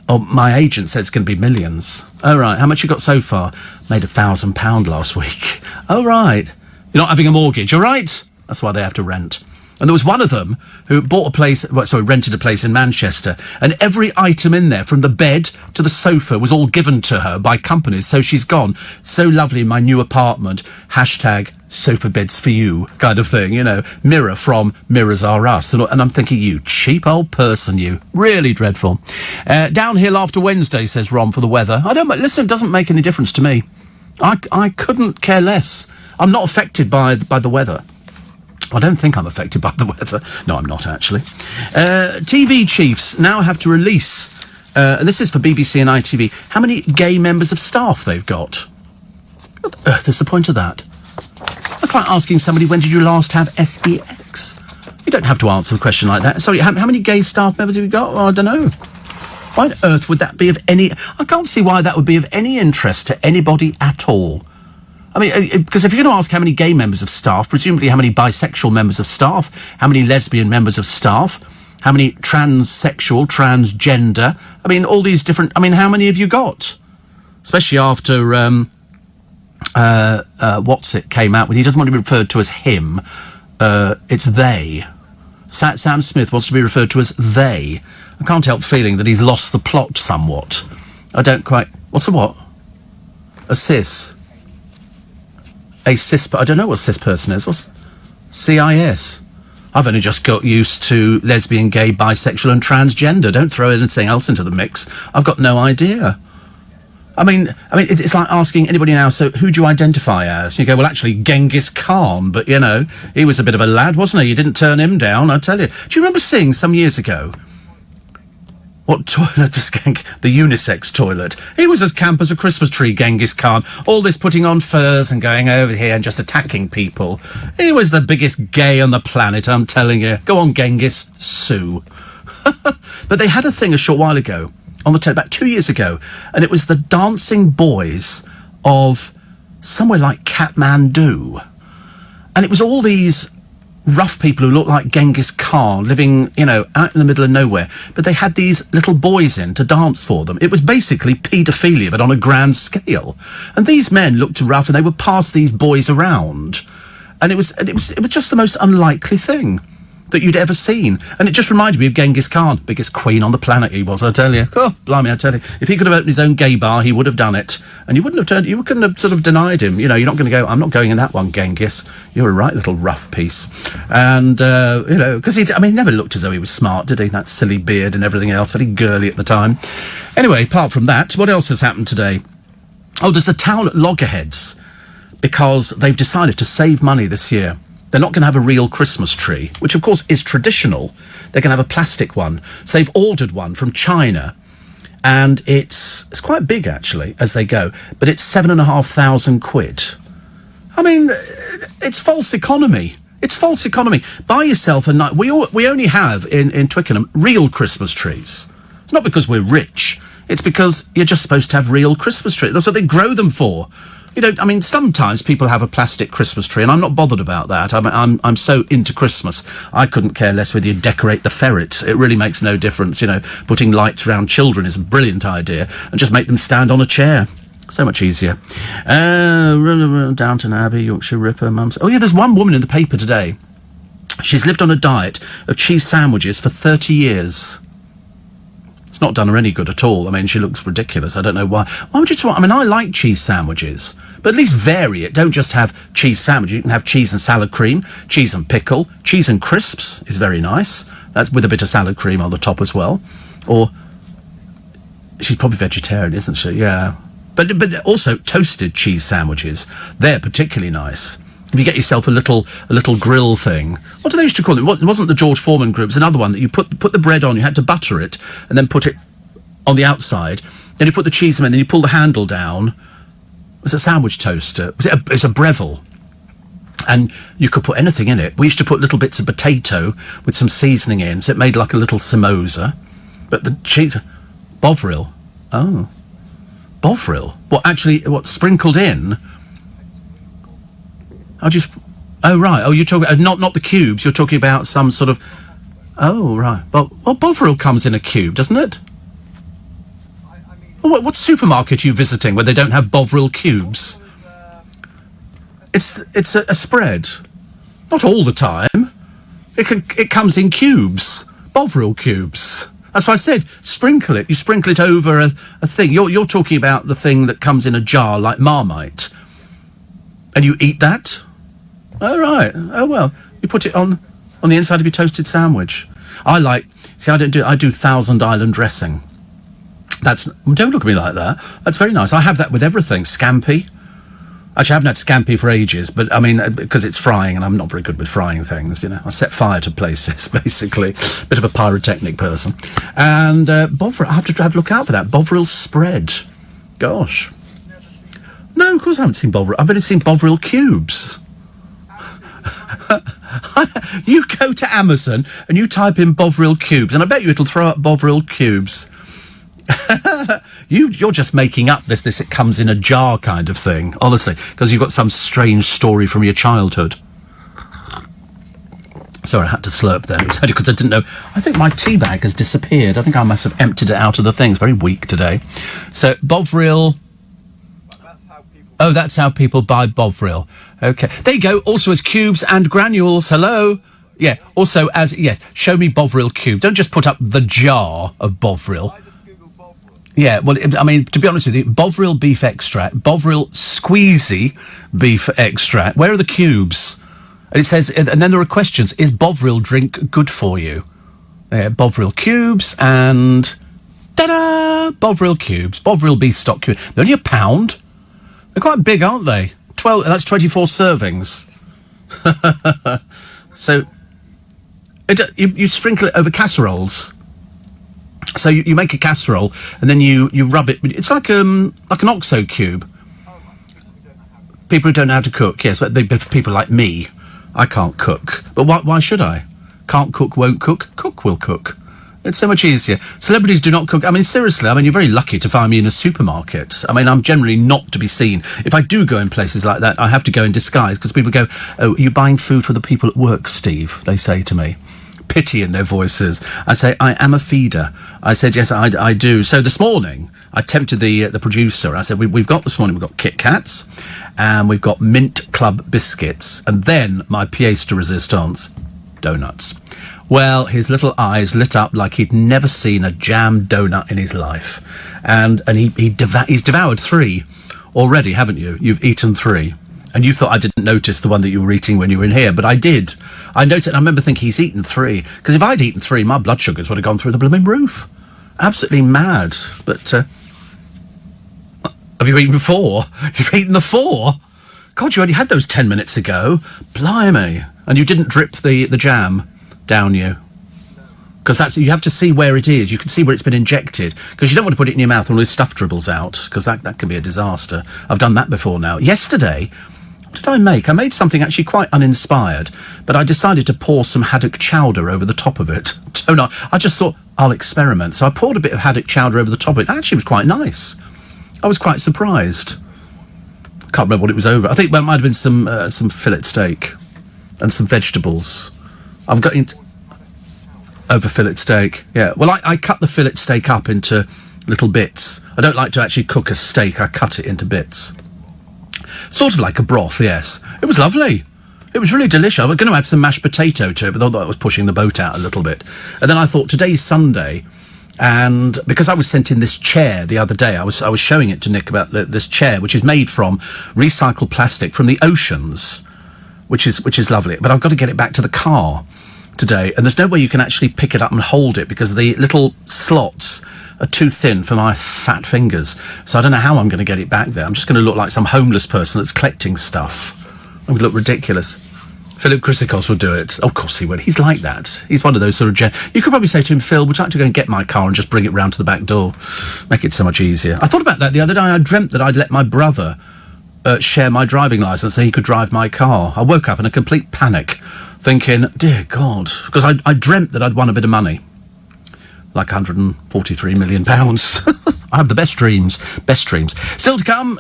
Oh, my agent says it's going to be millions. All right, how much you got so far? Made £1,000 last week. Oh, right. You're not having a mortgage, all right? That's why they have to rent. And there was one of them who rented a place in Manchester, and every item in there, from the bed to the sofa, was all given to her by companies. So she's gone, so lovely in my new apartment, hashtag sofa beds for you, kind of thing, you know, mirror from Mirrors Are Us. And I'm thinking, you cheap old person, you. Really dreadful. Downhill after Wednesday, says Ron, for the weather. Listen, it doesn't make any difference to me. I couldn't care less. I'm not affected by the weather. I don't think I'm affected by the weather. No, I'm not, actually. TV chiefs now have to release, and this is for BBC and ITV, how many gay members of staff they've got. What on earth is the point of that? That's like asking somebody, when did you last have sex? You don't have to answer a question like that. Sorry, how many gay staff members have you got? Well, I don't know. Why on earth would that be of any... I can't see why that would be of any interest to anybody at all. I mean, because if you're going to ask how many gay members of staff, presumably how many bisexual members of staff, how many lesbian members of staff, how many transsexual, transgender, I mean, all these different... I mean, how many have you got? Especially after, What's-it came out with, he doesn't want to be referred to as him, it's they. Sam Smith wants to be referred to as they. I can't help feeling that he's lost the plot somewhat. I don't quite... What's the what? A cis. A cis... I don't know what cis person is. What's CIS? I've only just got used to lesbian, gay, bisexual and transgender. Don't throw anything else into the mix. I've got no idea. I mean, it's like asking anybody now, so who do you identify as? You go, well, actually, Genghis Khan, but, you know, he was a bit of a lad, wasn't he? You didn't turn him down, I tell you. Do you remember seeing some years ago... What toilet does the unisex toilet? He was as camp as a Christmas tree, Genghis Khan. All this putting on furs and going over here and just attacking people. He was the biggest gay on the planet, I'm telling you. Go on, Genghis, sue. But they had a thing a short while ago, on the about 2 years ago, and it was the dancing boys of somewhere like Kathmandu. And it was all these rough people who looked like Genghis Khan living, you know, out in the middle of nowhere. But they had these little boys in to dance for them. It was basically paedophilia, but on a grand scale. And these men looked rough and they would pass these boys around. And it was just the most unlikely thing that you'd ever seen. And it just reminded me of Genghis Khan, biggest queen on the planet he was, I tell you. Oh, blimey, I tell you. If he could have opened his own gay bar, he would have done it. And you couldn't have sort of denied him. You know, you're not going to go, I'm not going in that one, Genghis. You're a right little rough piece. And, you know, because he never looked as though he was smart, did he? That silly beard and everything else, very girly at the time. Anyway, apart from that, what else has happened today? Oh, there's a town at Loggerheads, because they've decided to save money this year. They're not going to have a real Christmas tree, which of course is traditional. They're going to have a plastic one. So they've ordered one from China, and it's quite big actually as they go, but it's £7,500. I mean, it's false economy. It's false economy. Buy yourself a nice... We only have in Twickenham real Christmas trees. It's not because we're rich. It's because you're just supposed to have real Christmas trees. That's what they grow them for. You know, I mean, sometimes people have a plastic Christmas tree, and I'm not bothered about that. I'm so into Christmas, I couldn't care less whether you decorate the ferret. It really makes no difference, you know. Putting lights around children is a brilliant idea, and just make them stand on a chair. So much easier. Downton Abbey, Yorkshire Ripper, Mums. Oh, yeah, there's one woman in the paper today. She's lived on a diet of cheese sandwiches for 30 years. It's not done her any good at all. I mean, she looks ridiculous. I don't know why. Why would you try? I mean, I like cheese sandwiches, but at least vary it. Don't just have cheese sandwiches. You can have cheese and salad cream, cheese and pickle, cheese and crisps is very nice. That's with a bit of salad cream on the top as well. Or she's probably vegetarian, isn't she? Yeah. But also toasted cheese sandwiches. They're particularly nice. If you get yourself a little grill thing. What do they used to call it? It wasn't the George Foreman group. It was another one that you put the bread on. You had to butter it and then put it on the outside. Then you put the cheese in and then you pull the handle down. It was a sandwich toaster. It's a Breville. And you could put anything in it. We used to put little bits of potato with some seasoning in, so it made like a little samosa. But the cheese... Bovril. Oh. Bovril? What, sprinkled in? Oh, right. Oh, you're talking... not the cubes. You're talking about some sort of... Oh, right. Well, Bovril comes in a cube, doesn't it? What supermarket are you visiting where they don't have Bovril cubes? It's a spread. Not all the time. It comes in cubes. Bovril cubes. That's why I said sprinkle it. You sprinkle it over a thing. You're talking about the thing that comes in a jar like Marmite. And you eat that? Oh, right. Oh, well. You put it on the inside of your toasted sandwich. I do Thousand Island dressing. Don't look at me like that. That's very nice. I have that with everything. Scampi. Actually, I haven't had scampi for ages, but I mean, because it's frying, and I'm not very good with frying things, you know. I set fire to places, basically. Bit of a pyrotechnic person. And Bovril, I have to look out for that. Bovril spread. Gosh. No, of course I haven't seen Bovril. I've only seen Bovril cubes. You go to Amazon and you type in Bovril cubes, and I bet you it'll throw up Bovril cubes. You're just making up this it comes in a jar kind of thing, honestly, because you've got some strange story from your childhood. Sorry, I had to slurp there. It's only because I didn't know. I think my tea bag has disappeared. I think I must have emptied it out of the thing. It's very weak today. So, Bovril... Oh, that's how people buy Bovril. Okay. There you go. Also as cubes and granules. Hello? Yeah. Also as... Yes. Show me Bovril cube. Don't just put up the jar of Bovril. Yeah, well, I mean, to be honest with you, Bovril beef extract, Bovril squeezy beef extract. Where are the cubes? And it says, and then there are questions. Is Bovril drink good for you? Bovril cubes and ta-da! Bovril cubes, Bovril beef stock cubes. They're only £1. They're quite big, aren't they? 12. That's 24 servings. So you sprinkle it over casseroles. So you make a casserole and then you rub it. It's like an OXO cube. People who don't know how to cook, yes, but people like me, I can't cook. But why should I? Can't cook, won't cook. Cook will cook. It's so much easier. Celebrities do not cook. I mean, seriously, you're very lucky to find me in a supermarket. I mean, I'm generally not to be seen. If I do go in places like that, I have to go in disguise because people go, "Oh, are you buying food for the people at work, Steve?" They say to me. Pity in their voices. I say, I am a feeder. I said, yes, I do. So this morning, I tempted the producer. I said, we've got Kit Kats, and we've got Mint Club biscuits, and then my pièce de résistance, donuts. Well, his little eyes lit up like he'd never seen a jam donut in his life. And he's devoured 3 already, haven't you? You've eaten 3. And you thought I didn't notice the one that you were eating when you were in here, but I did. I noticed, and I remember thinking he's eaten 3. Because if I'd eaten 3, my blood sugars would have gone through the blooming roof. Absolutely mad. But, have you eaten 4? You've eaten the 4? God, you only had those 10 minutes ago. Blimey. And you didn't drip the jam down you. Because you have to see where it is. You can see where it's been injected. Because you don't want to put it in your mouth when all the stuff dribbles out. Because that can be a disaster. I've done that before now. Yesterday, what did I make? I made something actually quite uninspired. But I decided to pour some haddock chowder over the top of it. So no, I just thought, I'll experiment. So I poured a bit of haddock chowder over the top of it. It actually was quite nice. I was quite surprised. I can't remember what it was over. I think it might have been some fillet steak. And some vegetables. I've got into... Over fillet steak, yeah. Well, I cut the fillet steak up into little bits. I don't like to actually cook a steak. I cut it into bits. Sort of like a broth, yes. It was lovely. It was really delicious. I was going to add some mashed potato to it, but I thought I was pushing the boat out a little bit. And then I thought, today's Sunday, and because I was sent in this chair the other day, I was showing it to Nick about this chair, which is made from recycled plastic from the oceans, which is lovely. But I've got to get it back to the car today, and there's no way you can actually pick it up and hold it because the little slots are too thin for my fat fingers. So I don't know how I'm going to get it back there. I'm just going to look like some homeless person that's collecting stuff. I'm going to look ridiculous. Philip Chrysikos will do it. Of course he will. He's like that. He's one of those sort of... You could probably say to him, Phil, would you like to go and get my car and just bring it round to the back door? Make it so much easier. I thought about that the other day. I dreamt that I'd let my brother share my driving licence so he could drive my car. I woke up in a complete panic, thinking, dear God, because I dreamt that I'd won a bit of money, like £143 million. I have the best dreams. Still to come,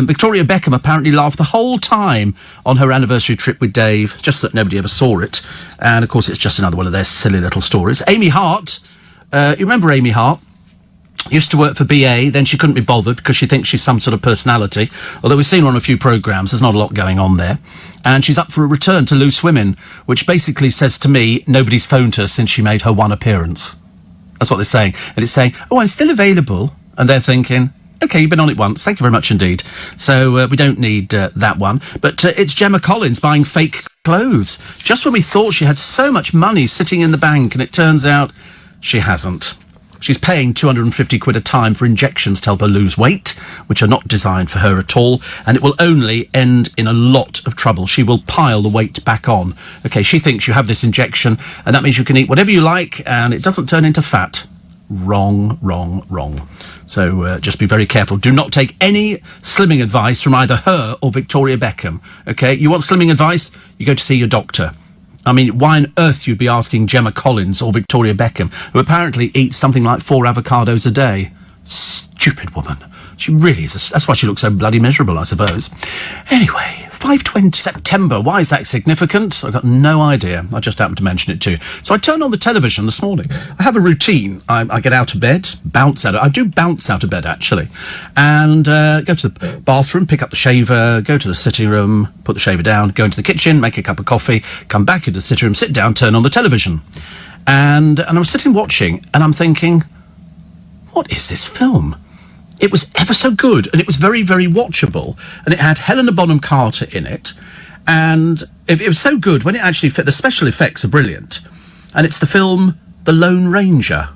Victoria Beckham apparently laughed the whole time on her anniversary trip with Dave, just that nobody ever saw it. And, of course, it's just another one of their silly little stories. Amy Hart, you remember Amy Hart? Used to work for BA, then she couldn't be bothered because she thinks she's some sort of personality. Although we've seen her on a few programmes, there's not a lot going on there. And she's up for a return to Loose Women, which basically says to me, nobody's phoned her since she made her one appearance. That's what they're saying. And it's saying, oh, I'm still available. And they're thinking, OK, you've been on it once. Thank you very much indeed. So we don't need that one. But it's Gemma Collins buying fake clothes. Just when we thought she had so much money sitting in the bank, and it turns out she hasn't. She's paying £250 a time for injections to help her lose weight, which are not designed for her at all, and it will only end in a lot of trouble. She will pile the weight back on. OK, she thinks you have this injection, and that means you can eat whatever you like, and it doesn't turn into fat. Wrong. So just be very careful. Do not take any slimming advice from either her or Victoria Beckham. OK, you want slimming advice? You go to see your doctor. I mean, why on earth you'd be asking Gemma Collins or Victoria Beckham, who apparently eats something like 4 avocados a day? Stupid woman. She really is. That's why she looks so bloody miserable, I suppose. Anyway, 5:20 September. Why is that significant? I've got no idea. I just happened to mention it too. So I turned on the television this morning. I have a routine. I get out of bed, I do bounce out of bed, actually, and go to the bathroom, pick up the shaver, go to the sitting room, put the shaver down, go into the kitchen, make a cup of coffee, come back into the sitting room, sit down, turn on the television. And I was sitting watching, and I'm thinking, what is this film? It was ever so good, and it was very, very watchable, and it had Helena Bonham Carter in it, and it was so good when it actually fit. The special effects are brilliant, and it's the film The Lone Ranger.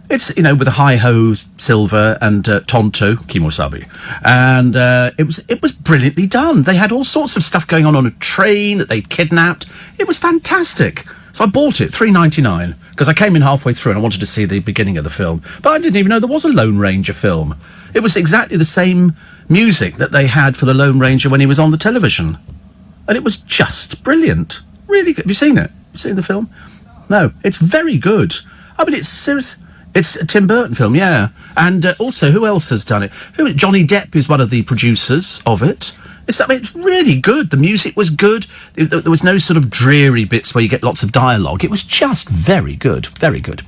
It's, with a hi-ho Silver and Tonto, Kimosabi. And it was brilliantly done. They had all sorts of stuff going on a train that they'd kidnapped. It was fantastic. So I bought it, $3.99, because I came in halfway through and I wanted to see the beginning of the film. But I didn't even know there was a Lone Ranger film. It was exactly the same music that they had for the Lone Ranger when he was on the television. And it was just brilliant. Really good. Have you seen it? Have you seen the film? No. It's very good. I mean, it's serious. It's a Tim Burton film, yeah. And also, who else has done it? Johnny Depp is one of the producers of it. It's really good. The music was good. There was no sort of dreary bits where you get lots of dialogue. It was just very good, very good.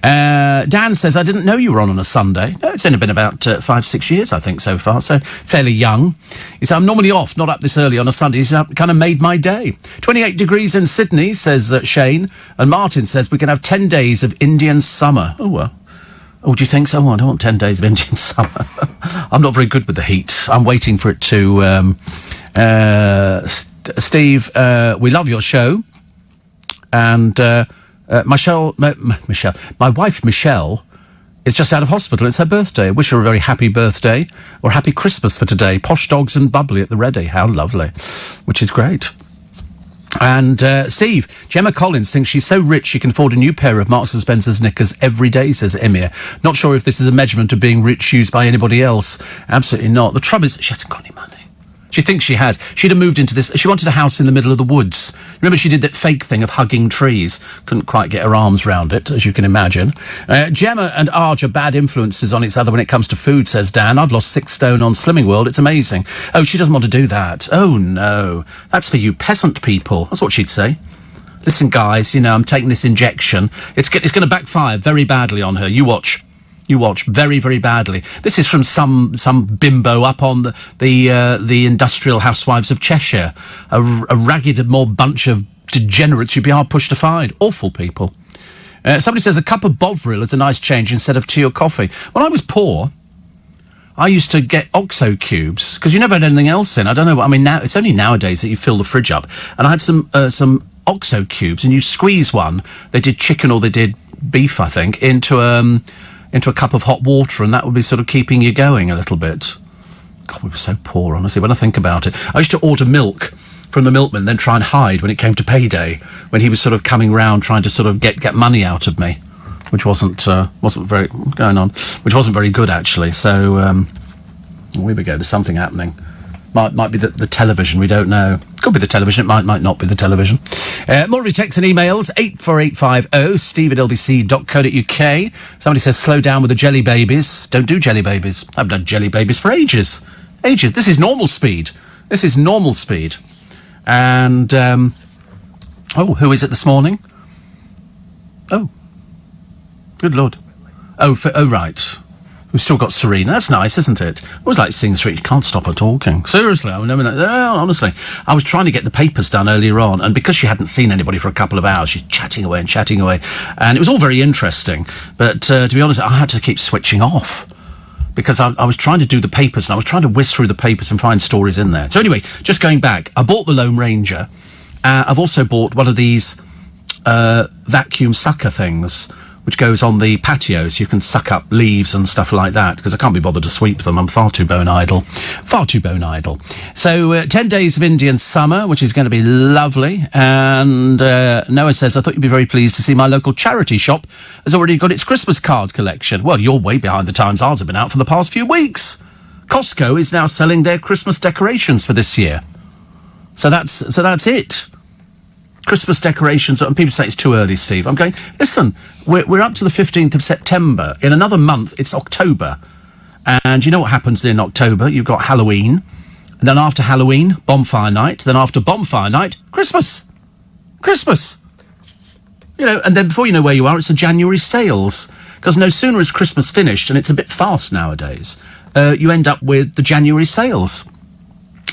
Dan says, I didn't know you were on a Sunday. No, it's only been about 5-6 years, I think, so far, so fairly young. He said, I'm normally off, not up this early on a Sunday. He's kind of made my day. 28 degrees in Sydney, says Shane. And Martin says, we can have 10 days of Indian summer. Oh, well. Oh, do you think so? Oh, I don't want 10 days of Indian summer. I'm not very good with the heat. I'm waiting for it to... Steve, we love your show. And my wife, Michelle, is just out of hospital. It's her birthday. I wish her a very happy birthday. Or happy Christmas for today. Posh dogs and bubbly at the ready. How lovely. Which is great. And Steve, Gemma Collins thinks she's so rich she can afford a new pair of Marks & Spencer's knickers every day, says Emir. Not sure if this is a measurement of being rich used by anybody else. Absolutely not. The trouble is she hasn't got any money. She thinks she has. She'd have moved into this. She wanted a house in the middle of the woods. Remember, she did that fake thing of hugging trees. Couldn't quite get her arms round it, as you can imagine. Gemma and Arj are bad influences on each other when it comes to food, says Dan. I've lost 6 stone on Slimming World. It's amazing. Oh, she doesn't want to do that. Oh, no. That's for you peasant people. That's what she'd say. Listen, guys, I'm taking this injection. It's going to backfire very badly on her. You watch. You watch very, very badly. This is from some bimbo up on the Industrial Housewives of Cheshire. A ragged mob bunch of degenerates you'd be hard pushed to find. Awful people. Somebody says a cup of Bovril is a nice change instead of tea or coffee. When I was poor, I used to get OXO cubes because you never had anything else in. I don't know. I mean, now it's only nowadays that you fill the fridge up. And I had some OXO cubes, and you squeeze one. They did chicken or they did beef, I think, into a cup of hot water, and that would be sort of keeping you going a little bit. God, we were so poor, honestly, when I think about it. I used to order milk from the milkman, then try and hide when it came to payday, when he was sort of coming round trying to sort of get money out of me, which wasn't very good, actually. So, here we go, there's something happening. Might be the television, we don't know. Could be the television, it might not be the television. More of your texts and emails, 84850, steve@lbc.co.uk. Somebody says, slow down with the jelly babies. Don't do jelly babies. I haven't done jelly babies for ages. Ages. This is normal speed. And, who is it this morning? Oh. Good Lord. Oh, right. We've still got Serena. That's nice, isn't it? I always like seeing Serena. You can't stop her talking. Seriously, honestly. I was trying to get the papers done earlier on, and because she hadn't seen anybody for a couple of hours, she's chatting away. And it was all very interesting. But to be honest, I had to keep switching off because I was trying to do the papers, and I was trying to whiz through the papers and find stories in there. So anyway, just going back, I bought the Lone Ranger. I've also bought one of these vacuum sucker things, which goes on the patios. You can suck up leaves and stuff like that, because I can't be bothered to sweep them. I'm far too bone idle. So, 10 days of Indian summer, which is going to be lovely. And Noah says, I thought you'd be very pleased to see my local charity shop has already got its Christmas card collection. Well, you're way behind the times. Ours have been out for the past few weeks. Costco is now selling their Christmas decorations for this year. So that's it. Christmas decorations, and people say it's too early, Steve. I'm going, listen, we're up to the 15th of September. In another month, it's October. And you know what happens in October? You've got Halloween. And then after Halloween, bonfire night. Then after bonfire night, Christmas. And then before you know where you are, it's the January sales. Because no sooner is Christmas finished, and it's a bit fast nowadays, you end up with the January sales.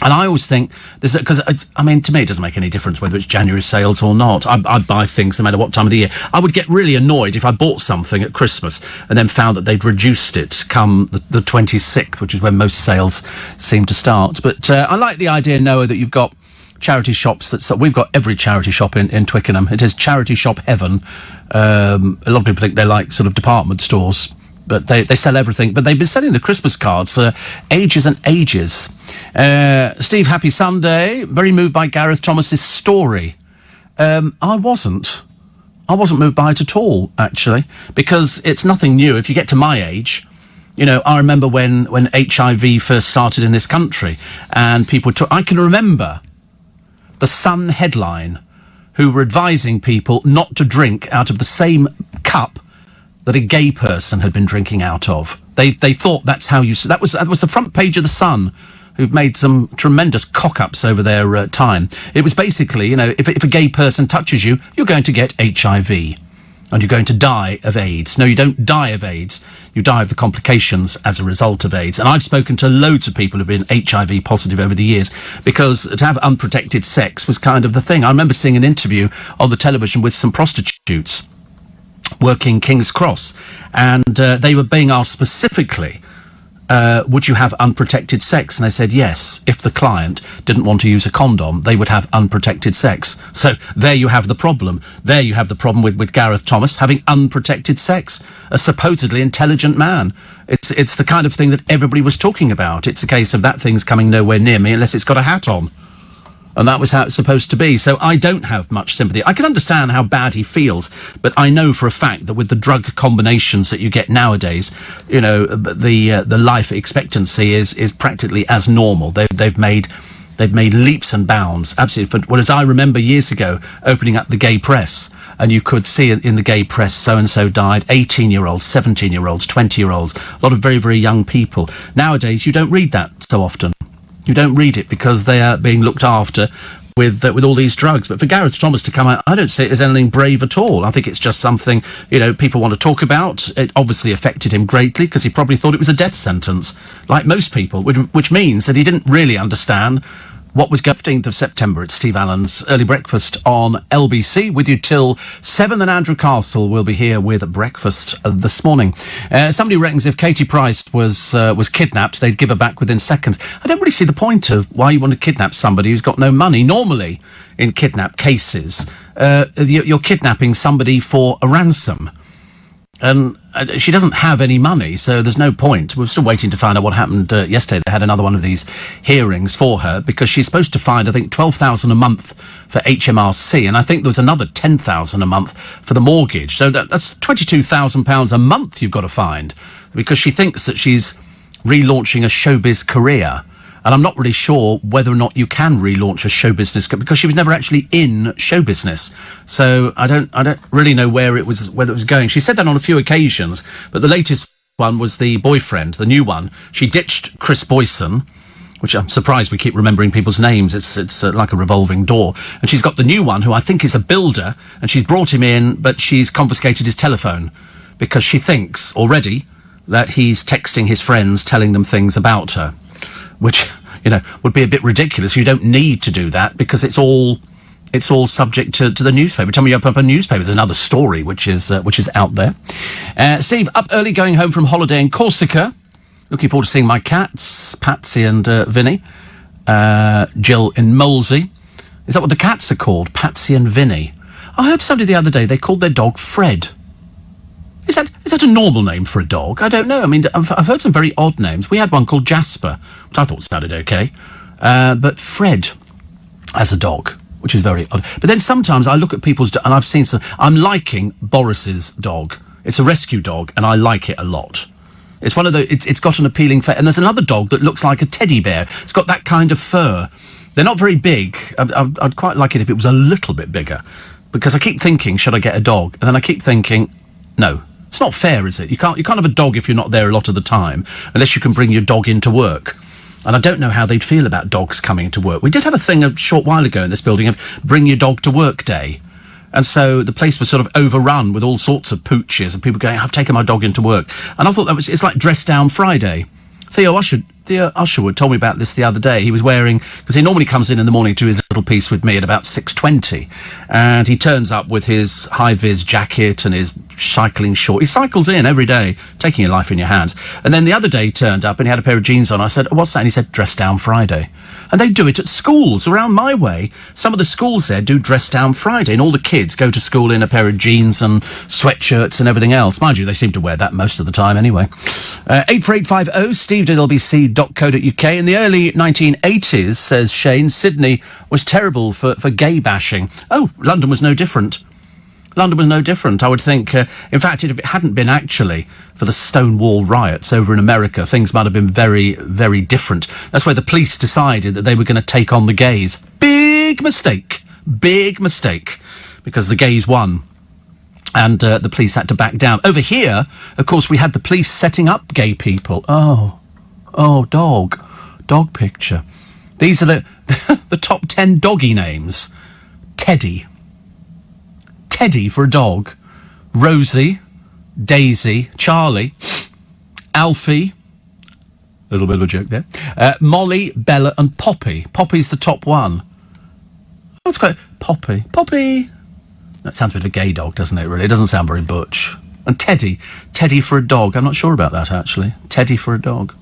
And I always think, because, I mean, to me, it doesn't make any difference whether it's January sales or not. I buy things no matter what time of the year. I would get really annoyed if I bought something at Christmas and then found that they'd reduced it come the 26th, which is when most sales seem to start. But I like the idea, Noah, that you've got charity shops. We've got every charity shop in Twickenham. It is charity shop heaven. A lot of people think they're like sort of department stores. But they sell everything. But they've been selling the Christmas cards for ages and ages. Steve, happy Sunday. Very moved by Gareth Thomas's story. I wasn't moved by it at all, actually, because it's nothing new. If you get to my age, you know, I remember when HIV first started in this country, and people I can remember the Sun headline, who were advising people not to drink out of the same cup that a gay person had been drinking out of. They thought that's how you... That was the front page of the Sun, who've made some tremendous cock-ups over their time. It was basically, you know, if a gay person touches you, you're going to get HIV. And you're going to die of AIDS. No, you don't die of AIDS. You die of the complications as a result of AIDS. And I've spoken to loads of people who've been HIV positive over the years, because to have unprotected sex was kind of the thing. I remember seeing an interview on the television with some prostitutes working King's Cross, and they were being asked specifically, would you have unprotected sex? And they said yes. If the client didn't want to use a condom, they would have unprotected sex. So there you have the problem. There you have the problem with Gareth Thomas having unprotected sex. A supposedly intelligent man. It's the kind of thing that everybody was talking about. It's a case of that thing's coming nowhere near me unless it's got a hat on. And that was how it's supposed to be. So I don't have much sympathy. I can understand how bad he feels, but I know for a fact that with the drug combinations that you get nowadays, you know, the life expectancy is practically as normal. They've made leaps and bounds. Absolutely. Well, as I remember years ago, opening up the gay press, and you could see in the gay press, so-and-so died, 18-year-olds, 17-year-olds, 20-year-olds, a lot of very, very young people. Nowadays, you don't read that so often. You don't read it because they are being looked after with all these drugs. But for Gareth Thomas to come out, I don't see it as anything brave at all. I think it's just something, you know, people want to talk about. It obviously affected him greatly because he probably thought it was a death sentence, like most people, which means that he didn't really understand what was 15th of September. It's Steve Allen's Early Breakfast on LBC, with you till 7. And Andrew Castle will be here with breakfast this morning. Somebody reckons if Katie Price was kidnapped, they'd give her back within seconds. I don't really see the point of why you want to kidnap somebody who's got no money. Normally, in kidnap cases, you're kidnapping somebody for a ransom. And she doesn't have any money, so there's no point. We're still waiting to find out what happened yesterday. They had another one of these hearings for her, because she's supposed to find, I think, $12,000 a month for HMRC, and I think there was another $10,000 a month for the mortgage. So that's £22,000 a month you've got to find, because she thinks that she's relaunching a showbiz career. And I'm not really sure whether or not you can relaunch a show business, because she was never actually in show business. So I don't really know whether it was going. She said that on a few occasions, but the latest one was the boyfriend, the new one. She ditched Chris Boyson, which I'm surprised we keep remembering people's names. It's like a revolving door. And she's got the new one, who I think is a builder, and she's brought him in, but she's confiscated his telephone because she thinks already that he's texting his friends, telling them things about her, which, you know, would be a bit ridiculous. You don't need to do that, because it's all subject to the newspaper. Tell me you open up a newspaper, there's another story which is out there. Steve, up early, going home from holiday in Corsica. Looking forward to seeing my cats, Patsy and Vinny. Jill in Molesey. Is that what the cats are called? Patsy and Vinny. I heard somebody the other day, they called their dog Fred. Is that a normal name for a dog? I don't know. I mean, I've heard some very odd names. We had one called Jasper, which I thought sounded okay. But Fred as a dog, which is very odd. But then sometimes I look at people's... And I've seen some... I'm liking Boris's dog. It's a rescue dog, and I like it a lot. It's one of the... It's got an appealing face. And there's another dog that looks like a teddy bear. It's got that kind of fur. They're not very big. I'd quite like it if it was a little bit bigger. Because I keep thinking, should I get a dog? And then I keep thinking, no. It's not fair, is it? You can't have a dog if you're not there a lot of the time, unless you can bring your dog into work. And I don't know how they'd feel about dogs coming to work. We did have a thing a short while ago in this building of bring your dog to work day. And so the place was sort of overrun with all sorts of pooches and people going, I've taken my dog into work. And I thought it's like Dress Down Friday. Theo the Usherwood told me about this the other day. He was wearing, because he normally comes in the morning to his little piece with me at about 6:20, and he turns up with his high-vis jacket and his cycling short. He cycles in every day, taking your life in your hands. And then the other day he turned up and he had a pair of jeans on. I said, what's that? And he said, Dress Down Friday. And they do it at schools around my way. Some of the schools there do Dress Down Friday, and all the kids go to school in a pair of jeans and sweatshirts and everything else. Mind you, they seem to wear that most of the time anyway. 84850 steve@lbc.co.uk. In the early 1980s, says Shane, Sydney was terrible for gay bashing. Oh, London was no different. London was no different. I would think, in fact, if it hadn't been actually for the Stonewall riots over in America, things might have been very, very different. That's where the police decided that they were going to take on the gays. Big mistake. Big mistake. Because the gays won. And the police had to back down. Over here, of course, we had the police setting up gay people. Oh, dog. Dog picture. These are the top 10 doggy names. Teddy. Teddy for a dog. Rosie, Daisy, Charlie, Alfie, a little bit of a joke there, Molly, Bella and Poppy. Poppy's the top one. What's quite Poppy? Poppy! That sounds a bit of a gay dog, doesn't it, really? It doesn't sound very butch. And Teddy. Teddy for a dog. I'm not sure about that, actually. Teddy for a dog.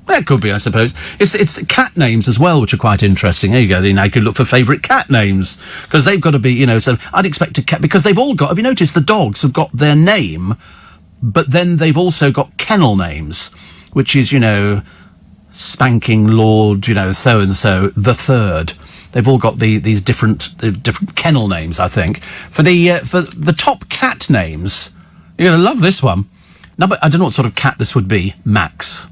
Well, it could be, I suppose. It's cat names as well, which are quite interesting. There you go. You could look for favourite cat names, because they've got to be, so I'd expect a cat, because they've all got, have you noticed the dogs have got their name, but then they've also got kennel names, which is, Spanking Lord, so-and-so, the Third. They've all got these different kennel names, I think. For the top cat names, you're going to love this one. No, but I don't know what sort of cat this would be. Max.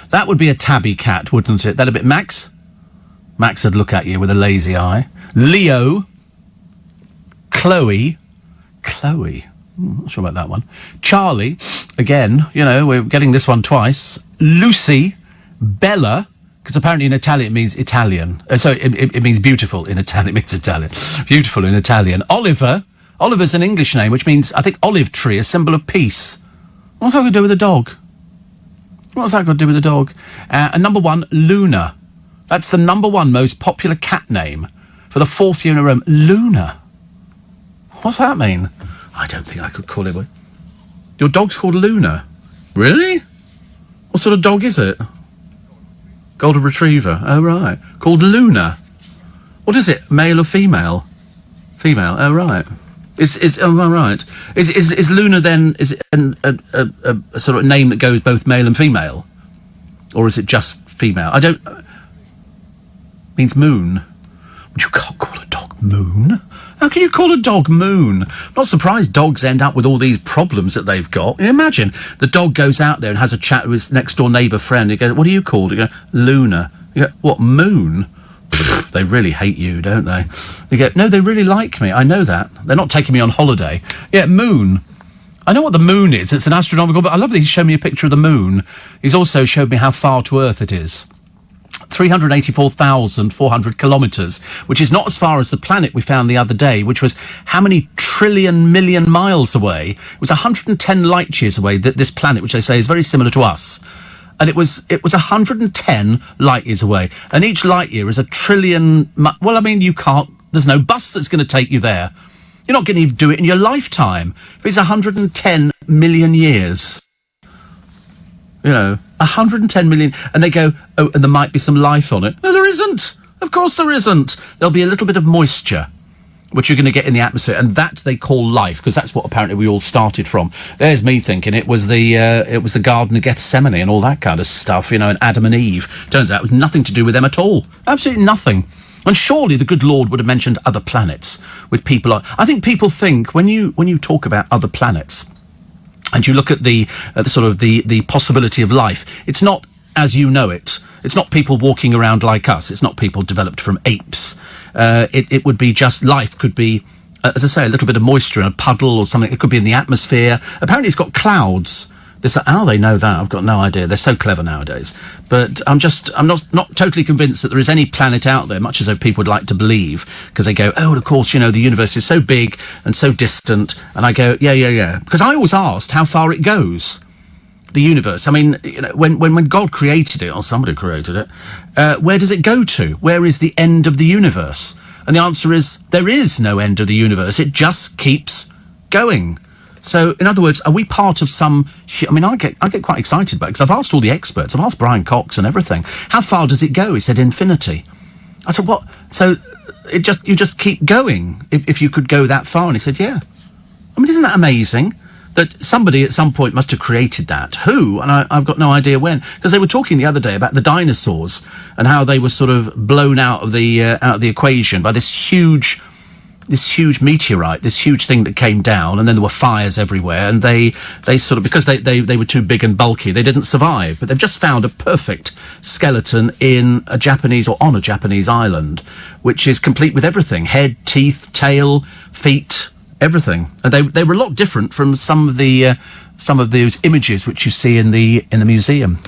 That would be a tabby cat, wouldn't it? That'd be Max. Max would look at you with a lazy eye. Leo. Chloe. Not sure about that one. Charlie. Again, we're getting this one twice. Lucy. Bella. Because apparently in Italian it means Italian. It means beautiful in Italian. It means Italian. Beautiful in Italian. Oliver. Oliver's an English name, which means, I think, olive tree, a symbol of peace. What's that got to do with a dog? What's that got to do with a dog? And number 1, Luna. That's the number 1 most popular cat name for the 4th year in a row. Luna. What's that mean? I don't think I could call it. Your dog's called Luna? Really? What sort of dog is it? Golden Retriever. Oh, right. Called Luna. What is it? Male or female? Female. Oh, right. Right. Is Luna then, is it a sort of name that goes both male and female? Or is it just female? Means moon. You can't call a dog Moon. How can you call a dog Moon? I'm not surprised dogs end up with all these problems that they've got. Imagine the dog goes out there and has a chat with his next door neighbour friend. You go, what are you called? You go, Luna. You go, what, Moon? Pfft, they really hate you, don't they? You go, no, they really like me. I know that. They're not taking me on holiday. Yeah, Moon. I know what the moon is. It's an astronomical, but I love that he's shown me a picture of the moon. He's also showed me how far to Earth it is. 384,400 kilometres, which is not as far as the planet we found the other day, which was how many trillion million miles away? It was 110 light years away, this planet, which they say is very similar to us. And it was 110 light years away. And each light year is a trillion... Well, I mean, you can't... There's no bus that's going to take you there. You're not going to do it in your lifetime. If it's 110 million years... 110 million, and they go, oh, and there might be some life on it. No, there isn't. Of course there isn't. There'll be a little bit of moisture, which you're going to get in the atmosphere, and that they call life, because that's what apparently we all started from. There's me thinking it was the Garden of Gethsemane and all that kind of stuff, and Adam and Eve. Turns out it was nothing to do with them at all. Absolutely nothing. And surely the good Lord would have mentioned other planets with people. I think people think when you talk about other planets, and you look at the possibility of life, it's not as you know it. It's not people walking around like us. It's not people developed from apes. It would be just life could be, as I say, a little bit of moisture in a puddle or something. It could be in the atmosphere. Apparently it's got clouds. How they know that? I've got no idea. They're so clever nowadays. But I'm not totally convinced that there is any planet out there, much as though people would like to believe, because they go, oh, of course, the universe is so big and so distant. And I go, yeah. Because I always asked how far it goes. the universe. I mean, you know, when God created it, or somebody created it, where does it go to? Where is the end of the universe? And the answer is, there is no end of the universe. It just keeps going. So, in other words, are we part of some... I mean, I get quite excited about it, because I've asked all the experts. I've asked Brian Cox and everything. How far does it go? He said infinity. I said, what? So, you just keep going if you could go that far? And he said, yeah. I mean, isn't that amazing? That somebody at some point must have created that. Who? And I've got no idea when. Because they were talking the other day about the dinosaurs and how they were sort of blown out of the equation by this huge meteorite, this huge thing that came down, and then there were fires everywhere, and they sort of, because they were too big and bulky, they didn't survive. But they've just found a perfect skeleton on a Japanese island, which is complete with everything: head, teeth, tail, feet, everything. And they were a lot different from some of those images which you see in the museum.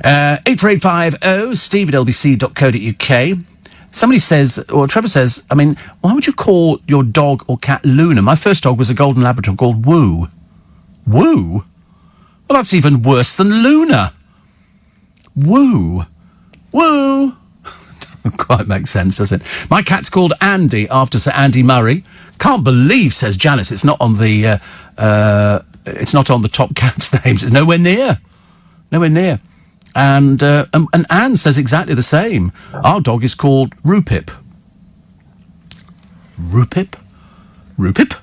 84850 steve@lbc.co.uk. Somebody says, or Trevor says, I mean, why would you call your dog or cat Luna? My first dog was a golden Labrador called Woo. Woo? Well, that's even worse than Luna. Woo. Woo. Doesn't quite make sense, does it? My cat's called Andy, after Sir Andy Murray. Can't believe, says Janice, it's not on the top cat's names. It's nowhere near. Nowhere near. And Anne says exactly the same. Our dog is called Rupip. Rupip? Rupip?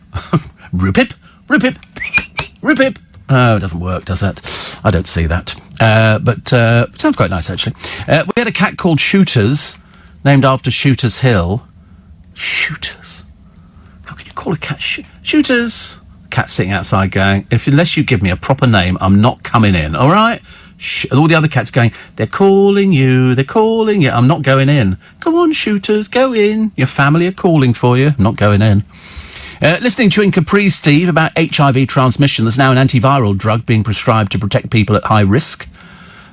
Rupip? Rupip? Rupip? Oh, it doesn't work, does it? I don't see that. But sounds quite nice, actually. We had a cat called Shooters, named after Shooters Hill. Shooters? How can you call a cat Shooters? Cat sitting outside going, unless you give me a proper name, I'm not coming in, all right? And all the other cats going, they're calling you, I'm not going in. Go on, Shooters, go in. Your family are calling for you. I'm not going in. Listening to in Capri, Steve, about HIV transmission. There's now an antiviral drug being prescribed to protect people at high risk.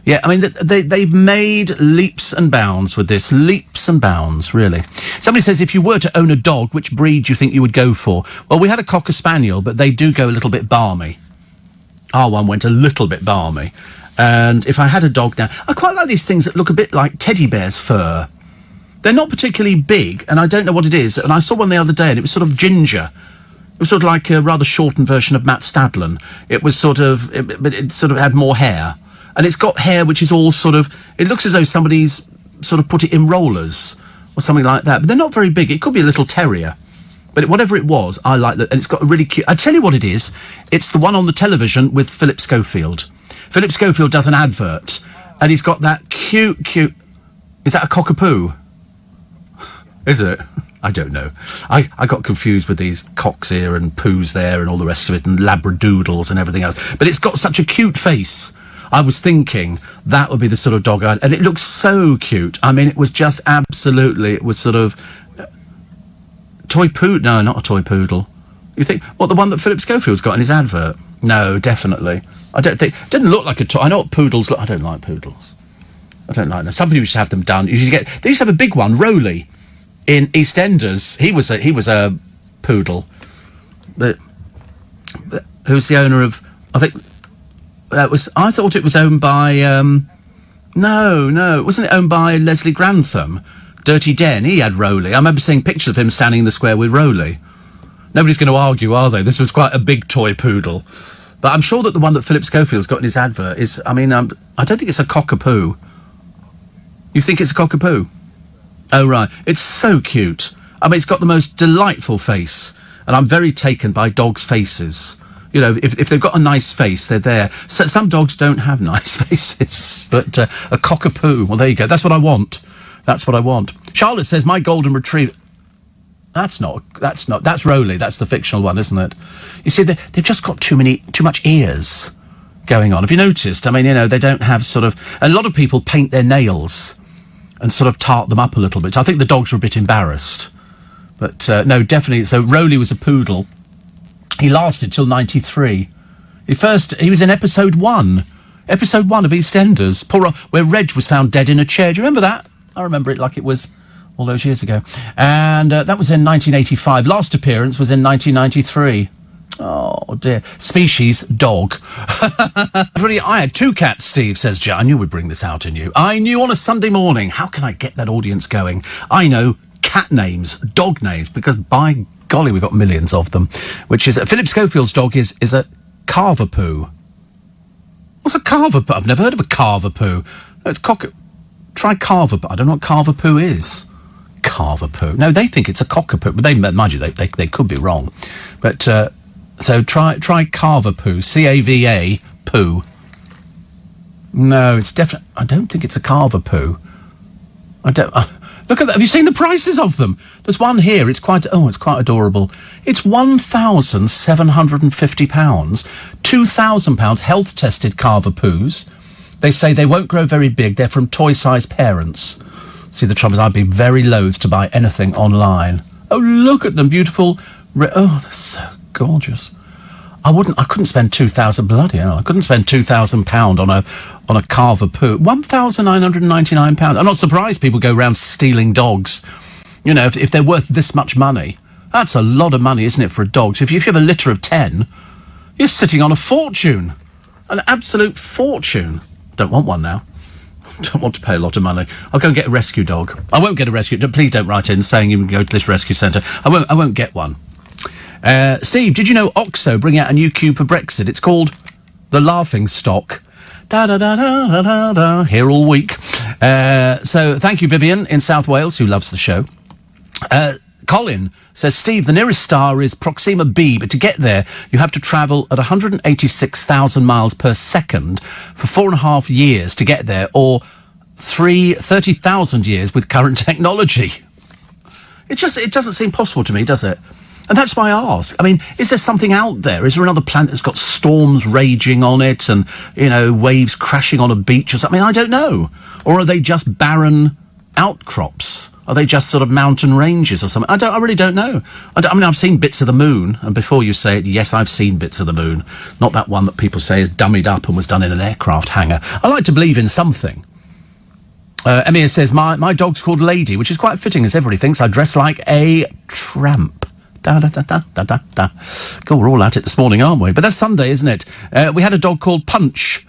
Yeah, I mean, they've made leaps and bounds with this. Leaps and bounds, really. Somebody says, if you were to own a dog, which breed do you think you would go for? Well, we had a Cocker Spaniel, but they do go a little bit balmy. Our one went a little bit balmy. And if I had a dog now, I quite like these things that look a bit like teddy bear's fur. They're not particularly big, and I don't know what it is. And I saw one the other day, and it was sort of ginger. It was sort of like a rather shortened version of Matt Stadlen. It was sort of, but it sort of had more hair. And it's got hair which is all sort of, it looks as though somebody's sort of put it in rollers or something like that. But they're not very big. It could be a little terrier. But whatever it was, I like that. And it's got a really cute, I tell you what it is. It's the one on the television with Philip Schofield. Philip Schofield does an advert, and he's got that cute... Is that a cockapoo? Is it? I don't know. I got confused with these cocks here and poos there and all the rest of it, and labradoodles and everything else. But it's got such a cute face. I was thinking that would be the sort of dog and it looks so cute. I mean, it was just absolutely... It was sort of... Toy poodle? No, not a toy poodle. You think, what, the one that Philip Schofield's got in his advert? No, definitely. I don't think... It didn't look like a toy. I know what poodles look... I don't like poodles. I don't like them. Some people used to have them done. They used to have a big one, Rowley, in EastEnders. He was a poodle. But who's the owner of... I think... I thought it was owned by... No. Wasn't it owned by Leslie Grantham? Dirty Den, he had Rowley. I remember seeing pictures of him standing in the square with Rowley. Nobody's going to argue, are they? This was quite a big toy poodle. But I'm sure that the one that Philip Schofield's got in his advert is... I mean, I don't think it's a cockapoo. You think it's a cockapoo? Oh, right. It's so cute. I mean, it's got the most delightful face. And I'm very taken by dogs' faces. You know, if they've got a nice face, they're there. So some dogs don't have nice faces. But a cockapoo, well, there you go. That's what I want. That's what I want. Charlotte says, my golden retriever... That's Rowley. That's the fictional one, isn't it? You see, they've just got too much ears going on. Have you noticed? I mean, you know, they don't have sort of... A lot of people paint their nails and sort of tart them up a little bit. I think the dogs were a bit embarrassed. But, no, definitely. So Rowley was a poodle. He lasted till 93. He was in episode 1. Episode 1 of EastEnders. Where Reg was found dead in a chair. Do you remember that? I remember it like it was all those years ago. And that was in 1985. Last appearance was in 1993. Oh, dear. Species, dog. I had 2 cats, Steve, says Joe. I knew we'd bring this out in you. I knew on a Sunday morning. How can I get that audience going? I know cat names, dog names, because by golly, we've got millions of them. Which is, Philip Schofield's dog is a Carvapoo. What's a Carvapoo? I've never heard of a Carvapoo. It's try Carvapoo. I don't know what Carvapoo is. Carvapoo. No, they think it's a cockapoo, but mind you, they could be wrong. But, so try Carvapoo. C-A-V-A, poo. No, it's definitely... I don't think it's a Carvapoo. I don't... look at that. Have you seen the prices of them? There's one here. It's quite adorable. It's £1,750. £2,000 health-tested Carvapoos. They say they won't grow very big. They're from toy-sized parents. See, the trouble is I'd be very loath to buy anything online. Oh, look at them. Beautiful... oh, they're so gorgeous. I couldn't spend £2,000 I couldn't spend £2,000 on a Carvapoo. £1,999. I'm not surprised people go around stealing dogs. You know, if they're worth this much money, that's a lot of money, isn't it, for a dog? So if you have a litter of 10, you're sitting on a fortune, an absolute fortune. Don't want one now. Don't want to pay a lot of money. I'll go and get a rescue dog. I won't get a rescue. Please don't write in saying you can go to this rescue centre. I won't get one. Steve, did you know OXO bring out a new cube for Brexit? It's called the Laughing Stock. Da-da-da-da-da-da-da. Here all week. So thank you, Vivian, in South Wales, who loves the show. Colin says, Steve, the nearest star is Proxima b, but to get there, you have to travel at 186,000 miles per second for 4.5 years to get there, or 30,000 years with current technology. It doesn't seem possible to me, does it? And that's why I ask. I mean, is there something out there? Is there another planet that's got storms raging on it and, waves crashing on a beach or something? I don't know. Or are they just barren outcrops? Are they just sort of mountain ranges or something? I really don't know. I've seen bits of the moon, and before you say it, yes, I've seen bits of the moon. Not that one that people say is dummied up and was done in an aircraft hangar. I like to believe in something. Emir says, my dog's called Lady, which is quite fitting, as everybody thinks I dress like a tramp. Da-da-da-da-da-da-da. God, we're all at it this morning, aren't we? But that's Sunday, isn't it? We had a dog called Punch,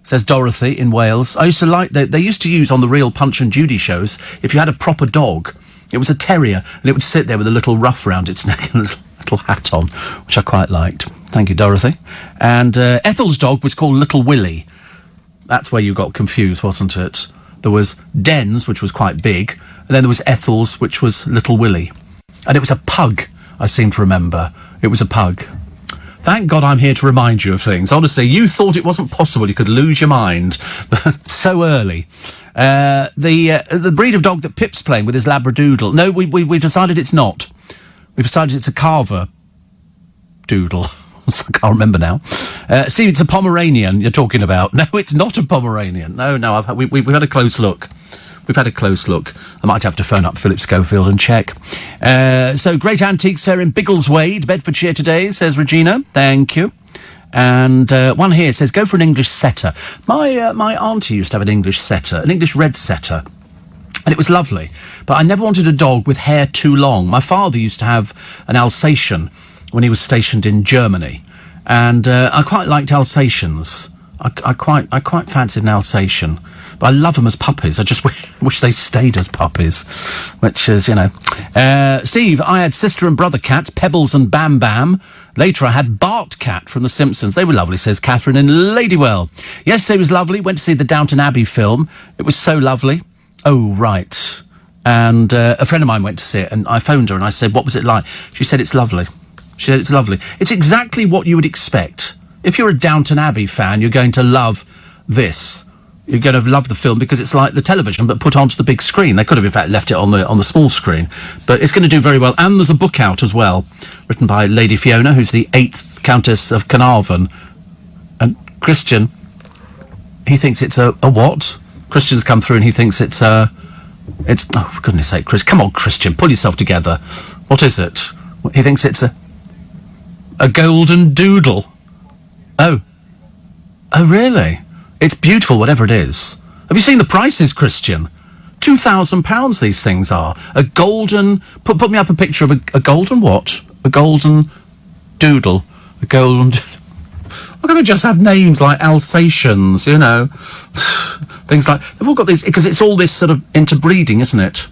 says Dorothy in Wales. I used to like... They used to use on the real Punch and Judy shows, if you had a proper dog, it was a terrier, and it would sit there with a little ruff round its neck and a little hat on, which I quite liked. Thank you, Dorothy. And Ethel's dog was called Little Willie. That's where you got confused, wasn't it? There was Den's, which was quite big, and then there was Ethel's, which was Little Willie. And it was a pug, I seem to remember. It was a pug. Thank God I'm here to remind you of things. Honestly, you thought it wasn't possible you could lose your mind so early. The breed of dog that Pip's playing with is Labradoodle. No, we decided it's not. We've decided it's a Carver Doodle. I can't remember now. Steve, it's a Pomeranian you're talking about. No, it's not a Pomeranian. No, we've had a close look. We've had a close look. I might have to phone up Philip Schofield and check. So, great antiques there in Biggleswade, Bedfordshire today, says Regina. Thank you. And one here says, go for an English setter. My auntie used to have an English setter, an English red setter. And it was lovely. But I never wanted a dog with hair too long. My father used to have an Alsatian when he was stationed in Germany. And I quite liked Alsatians. I quite fancied an Alsatian. But I love them as puppies. I just wish they stayed as puppies. Which is, Steve, I had sister and brother cats, Pebbles and Bam Bam. Later I had Bart Cat from The Simpsons. They were lovely, says Catherine in Ladywell. Yesterday was lovely. Went to see the Downton Abbey film. It was so lovely. Oh, right. And a friend of mine went to see it, and I phoned her and I said, what was it like? She said, it's lovely. She said, it's lovely. It's exactly what you would expect. If you're a Downton Abbey fan, you're going to love this. You're going to love the film because it's like the television, but put onto the big screen. They could have, in fact, left it on the small screen. But it's going to do very well. And there's a book out as well, written by Lady Fiona, who's the 8th Countess of Carnarvon. And Christian, he thinks it's a what? Christian's come through and he thinks it's oh, for goodness sake, Chris. Come on, Christian, pull yourself together. What is it? He thinks it's a golden doodle. Oh, really? It's beautiful, whatever it is. Have you seen the prices, Christian? £2,000 these things are. A golden... Put me up a picture of a golden what? A golden doodle. A golden... Why can't they just have names like Alsatians, you know? Things like... They've all got these... Because it's all this sort of interbreeding, isn't it?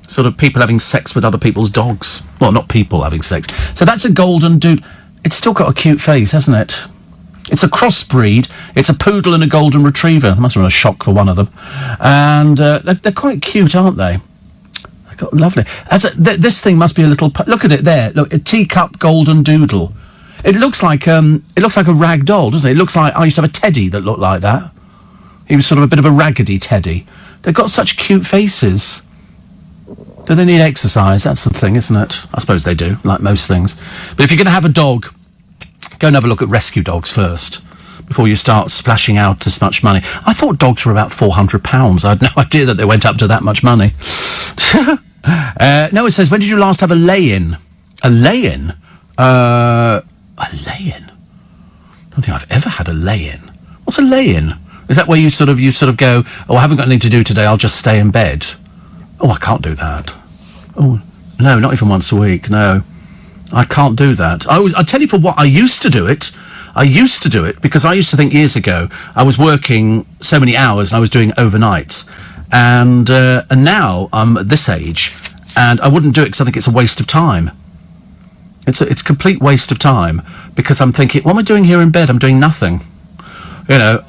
Sort of people having sex with other people's dogs. Well, not people having sex. So that's a golden dude. It's still got a cute face, hasn't it? It's a crossbreed. It's a poodle and a golden retriever. It must have been a shock for one of them. And they're quite cute, aren't they? They've got lovely... this thing must be a little... Look at it there. Look, a teacup golden doodle. It looks like a rag doll, doesn't it? It looks like... I used to have a teddy that looked like that. He was sort of a bit of a raggedy teddy. They've got such cute faces. Do they need exercise? That's the thing, isn't it? I suppose they do, like most things. But if you're going to have a dog, go and have a look at rescue dogs first, before you start splashing out as much money. I thought dogs were about £400. I had no idea that they went up to that much money. No, it says, when did you last have a lay-in? A lay-in? A lay-in? I don't think I've ever had a lay-in. What's a lay-in? Is that where you sort of go, oh, I haven't got anything to do today, I'll just stay in bed? Oh, I can't do that. Oh, no, not even once a week, no. I can't do that. I tell you for what, I used to do it. Because I used to think years ago, I was working so many hours and I was doing overnights. And now I'm at this age, and I wouldn't do it because I think it's a waste of time. It's a complete waste of time, because I'm thinking, what am I doing here in bed? I'm doing nothing. You know,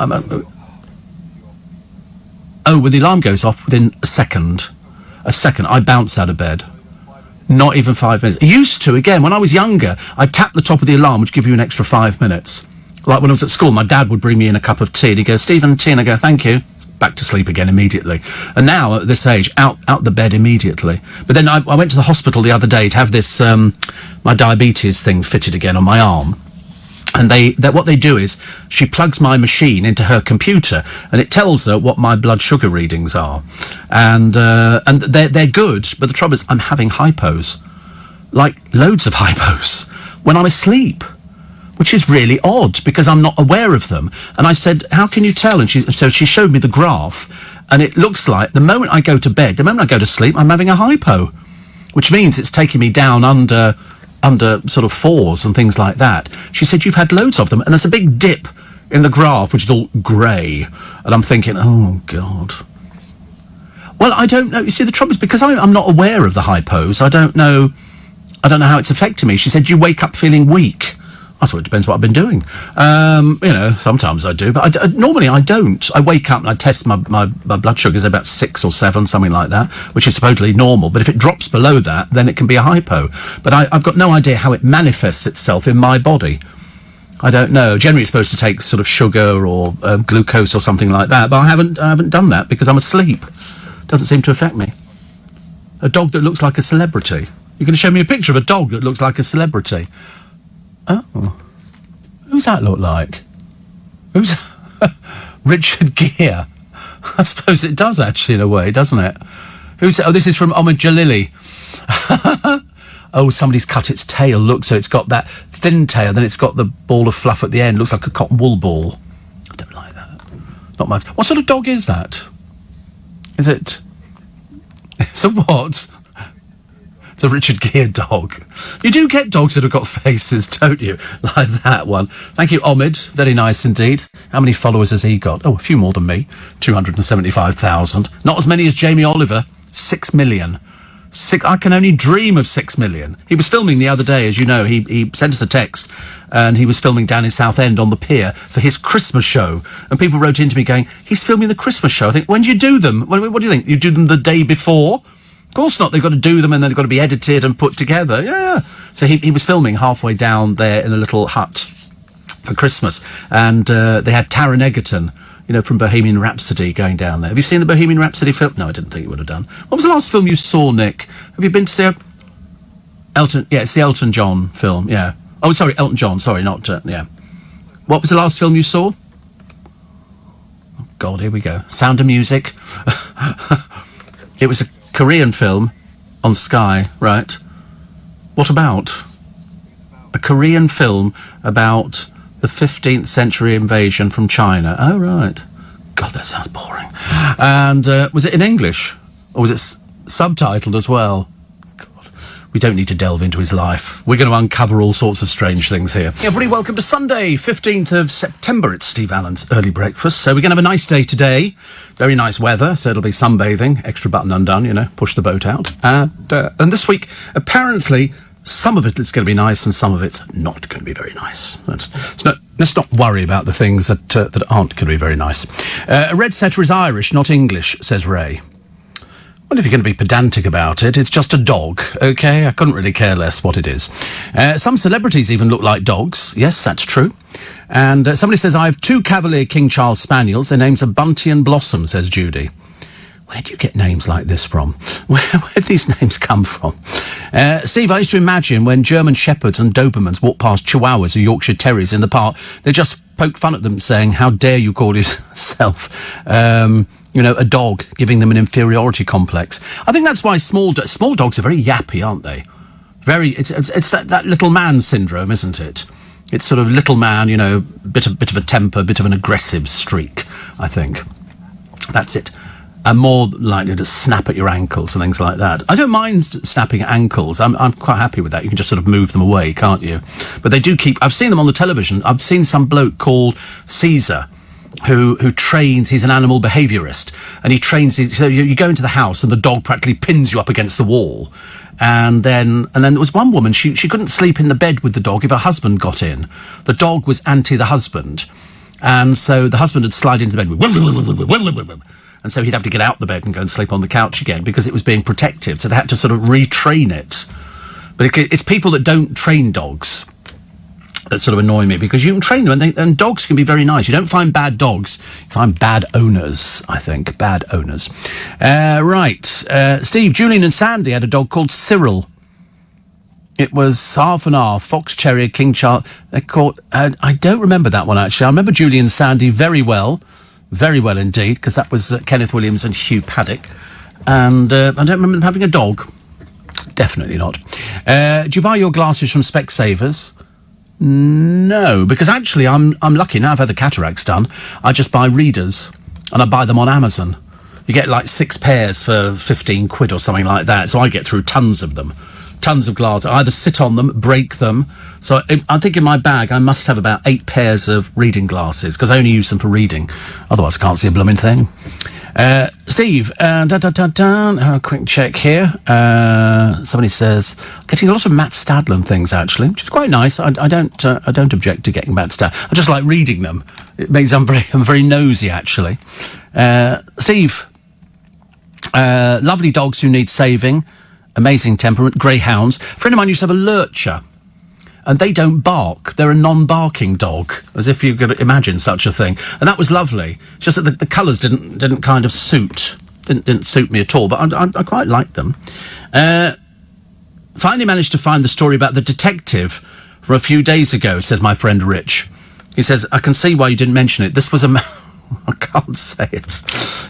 when the alarm goes off, within a second, I bounce out of bed. Not even 5 minutes. I used to, again, when I was younger, I'd tap the top of the alarm, which would give you an extra 5 minutes. Like when I was at school, my dad would bring me in a cup of tea, and he'd go, Stephen, tea, and I go, thank you. Back to sleep again immediately. And now, at this age, out the bed immediately. But then I went to the hospital the other day to have this, my diabetes thing fitted again on my arm. And what they do is, she plugs my machine into her computer, and it tells her what my blood sugar readings are. And they're good, but the trouble is, I'm having hypos. Like, loads of hypos. When I'm asleep. Which is really odd, because I'm not aware of them. And I said, how can you tell? And so she showed me the graph, and it looks like the moment I go to bed, the moment I go to sleep, I'm having a hypo. Which means it's taking me down under sort of 4s and things like that. She said, you've had loads of them, and there's a big dip in the graph, which is all grey. And I'm thinking, oh, God. Well, I don't know. You see, the trouble is, because I'm not aware of the hypos, I don't know how it's affecting me. She said, you wake up feeling weak. I thought it depends what I've been doing. You know, sometimes I do, but normally I don't. I wake up and I test my blood sugars about 6 or 7, something like that, which is supposedly normal. But if it drops below that, then it can be a hypo. But I've got no idea how it manifests itself in my body. I don't know. Generally, it's supposed to take sort of sugar or glucose or something like that. But I haven't done that because I'm asleep. Doesn't seem to affect me. A dog that looks like a celebrity. You're going to show me a picture of a dog that looks like a celebrity. Oh. Who's that look like? Who's... Richard Gere. I suppose it does, actually, in a way, doesn't it? Who's... Oh, this is from Omid Jalili. Oh, somebody's cut its tail. Look, so it's got that thin tail, then it's got the ball of fluff at the end. Looks like a cotton wool ball. I don't like that. Not much. What sort of dog is that? Is it... It's a what? It's a Richard Gere dog. You do get dogs that have got faces, don't you? Like that one. Thank you, Omid. Very nice indeed. How many followers has he got? Oh, a few more than me. 275,000. Not as many as Jamie Oliver. 6 million. I can only dream of 6 million. He was filming the other day, as you know. He sent us a text, and he was filming down in Southend on the pier for his Christmas show. And people wrote into me going, he's filming the Christmas show. I think, when do you do them? What do you think? You do them the day before? Of course not. They've got to do them, and then they've got to be edited and put together. Yeah. So he was filming halfway down there in a little hut for Christmas, and they had Taron Egerton, you know, from Bohemian Rhapsody, going down there. Have you seen the Bohemian Rhapsody film? No, I didn't think you would have done. What was the last film you saw, Nick? Have you been to see Elton? Yeah, it's the Elton John film. Yeah. Oh, sorry, Elton John. Sorry, not yeah. What was the last film you saw? Oh, God, here we go. Sound of Music. It was a Korean film on Sky, right? What about? A Korean film about the 15th century invasion from China. Oh, right. God, that sounds boring. And was it in English? Or was it subtitled as well? God. We don't need to delve into his life. We're going to uncover all sorts of strange things here. Everybody, welcome to Sunday, 15th of September. It's Steve Allen's Early Breakfast. So we're going to have a nice day today. Very nice weather, so it'll be sunbathing. Extra button undone, push the boat out. And this week, apparently, some of it is going to be nice and some of it's not going to be very nice. Let's not worry about the things that aren't going to be very nice. A red setter is Irish, not English, says Ray. Well, if you're going to be pedantic about it, it's just a dog, OK? I couldn't really care less what it is. Some celebrities even look like dogs. Yes, that's true. And somebody says, I have 2 Cavalier King Charles Spaniels. Their names are Bunty and Blossom, says Judy. Where do you get names like this from? Where do these names come from? Steve, I used to imagine when German Shepherds and Dobermans walk past Chihuahuas or Yorkshire Terriers in the park, they just poke fun at them saying, how dare you call yourself, a dog, giving them an inferiority complex. I think that's why small dogs are very yappy, aren't they? It's that little man syndrome, isn't it? It's sort of little man, bit of a temper, bit of an aggressive streak, I think. That's it. And more likely to snap at your ankles and things like that. I don't mind snapping at ankles. I'm quite happy with that. You can just sort of move them away, can't you? But they do keep... I've seen them on the television. I've seen some bloke called Caesar who trains... He's an animal behaviourist. And he trains... So you go into the house and the dog practically pins you up against the wall. And then there was one woman, she couldn't sleep in the bed with the dog if her husband got in. The dog was anti the husband. And so the husband would slide into the bed... And so he'd have to get out the bed and go and sleep on the couch again because it was being protective. So they had to sort of retrain it. But it's people that don't train dogs that sort of annoy me because you can train them and dogs can be very nice. You don't find bad dogs. You find bad owners, I think. Bad owners. Right. Steve, Julian and Sandy had a dog called Cyril. It was half and half, Fox Terrier, King Charles. They're called... I don't remember that one, actually. I remember Julian and Sandy very well. Very well indeed, because that was Kenneth Williams and Hugh Paddock. And I don't remember them having a dog. Definitely not. Do you buy your glasses from Specsavers? No, because actually I'm lucky now. I've had the cataracts done. I just buy readers, and I buy them on Amazon. You get like 6 pairs for 15 quid or something like that, so I get through tons of them. Tons of glasses. I either sit on them, break them. So I think in my bag I must have about 8 pairs of reading glasses because I only use them for reading. Otherwise I can't see a blooming thing. Steve, a quick check here. Somebody says getting a lot of Matt Stadland things actually, which is quite nice. I don't object to getting Matt Stadland. I just like reading them. It means I'm very nosy actually. Steve, lovely dogs who need saving. Amazing temperament, greyhounds. A friend of mine used to have a lurcher, and they don't bark. They're a non-barking dog, as if you could imagine such a thing. And that was lovely. It's just that the colours didn't kind of suit. Didn't suit me at all, but I quite liked them. Finally managed to find the story about the detective from a few days ago, says my friend Rich. He says, I can see why you didn't mention it. This was I can't say it.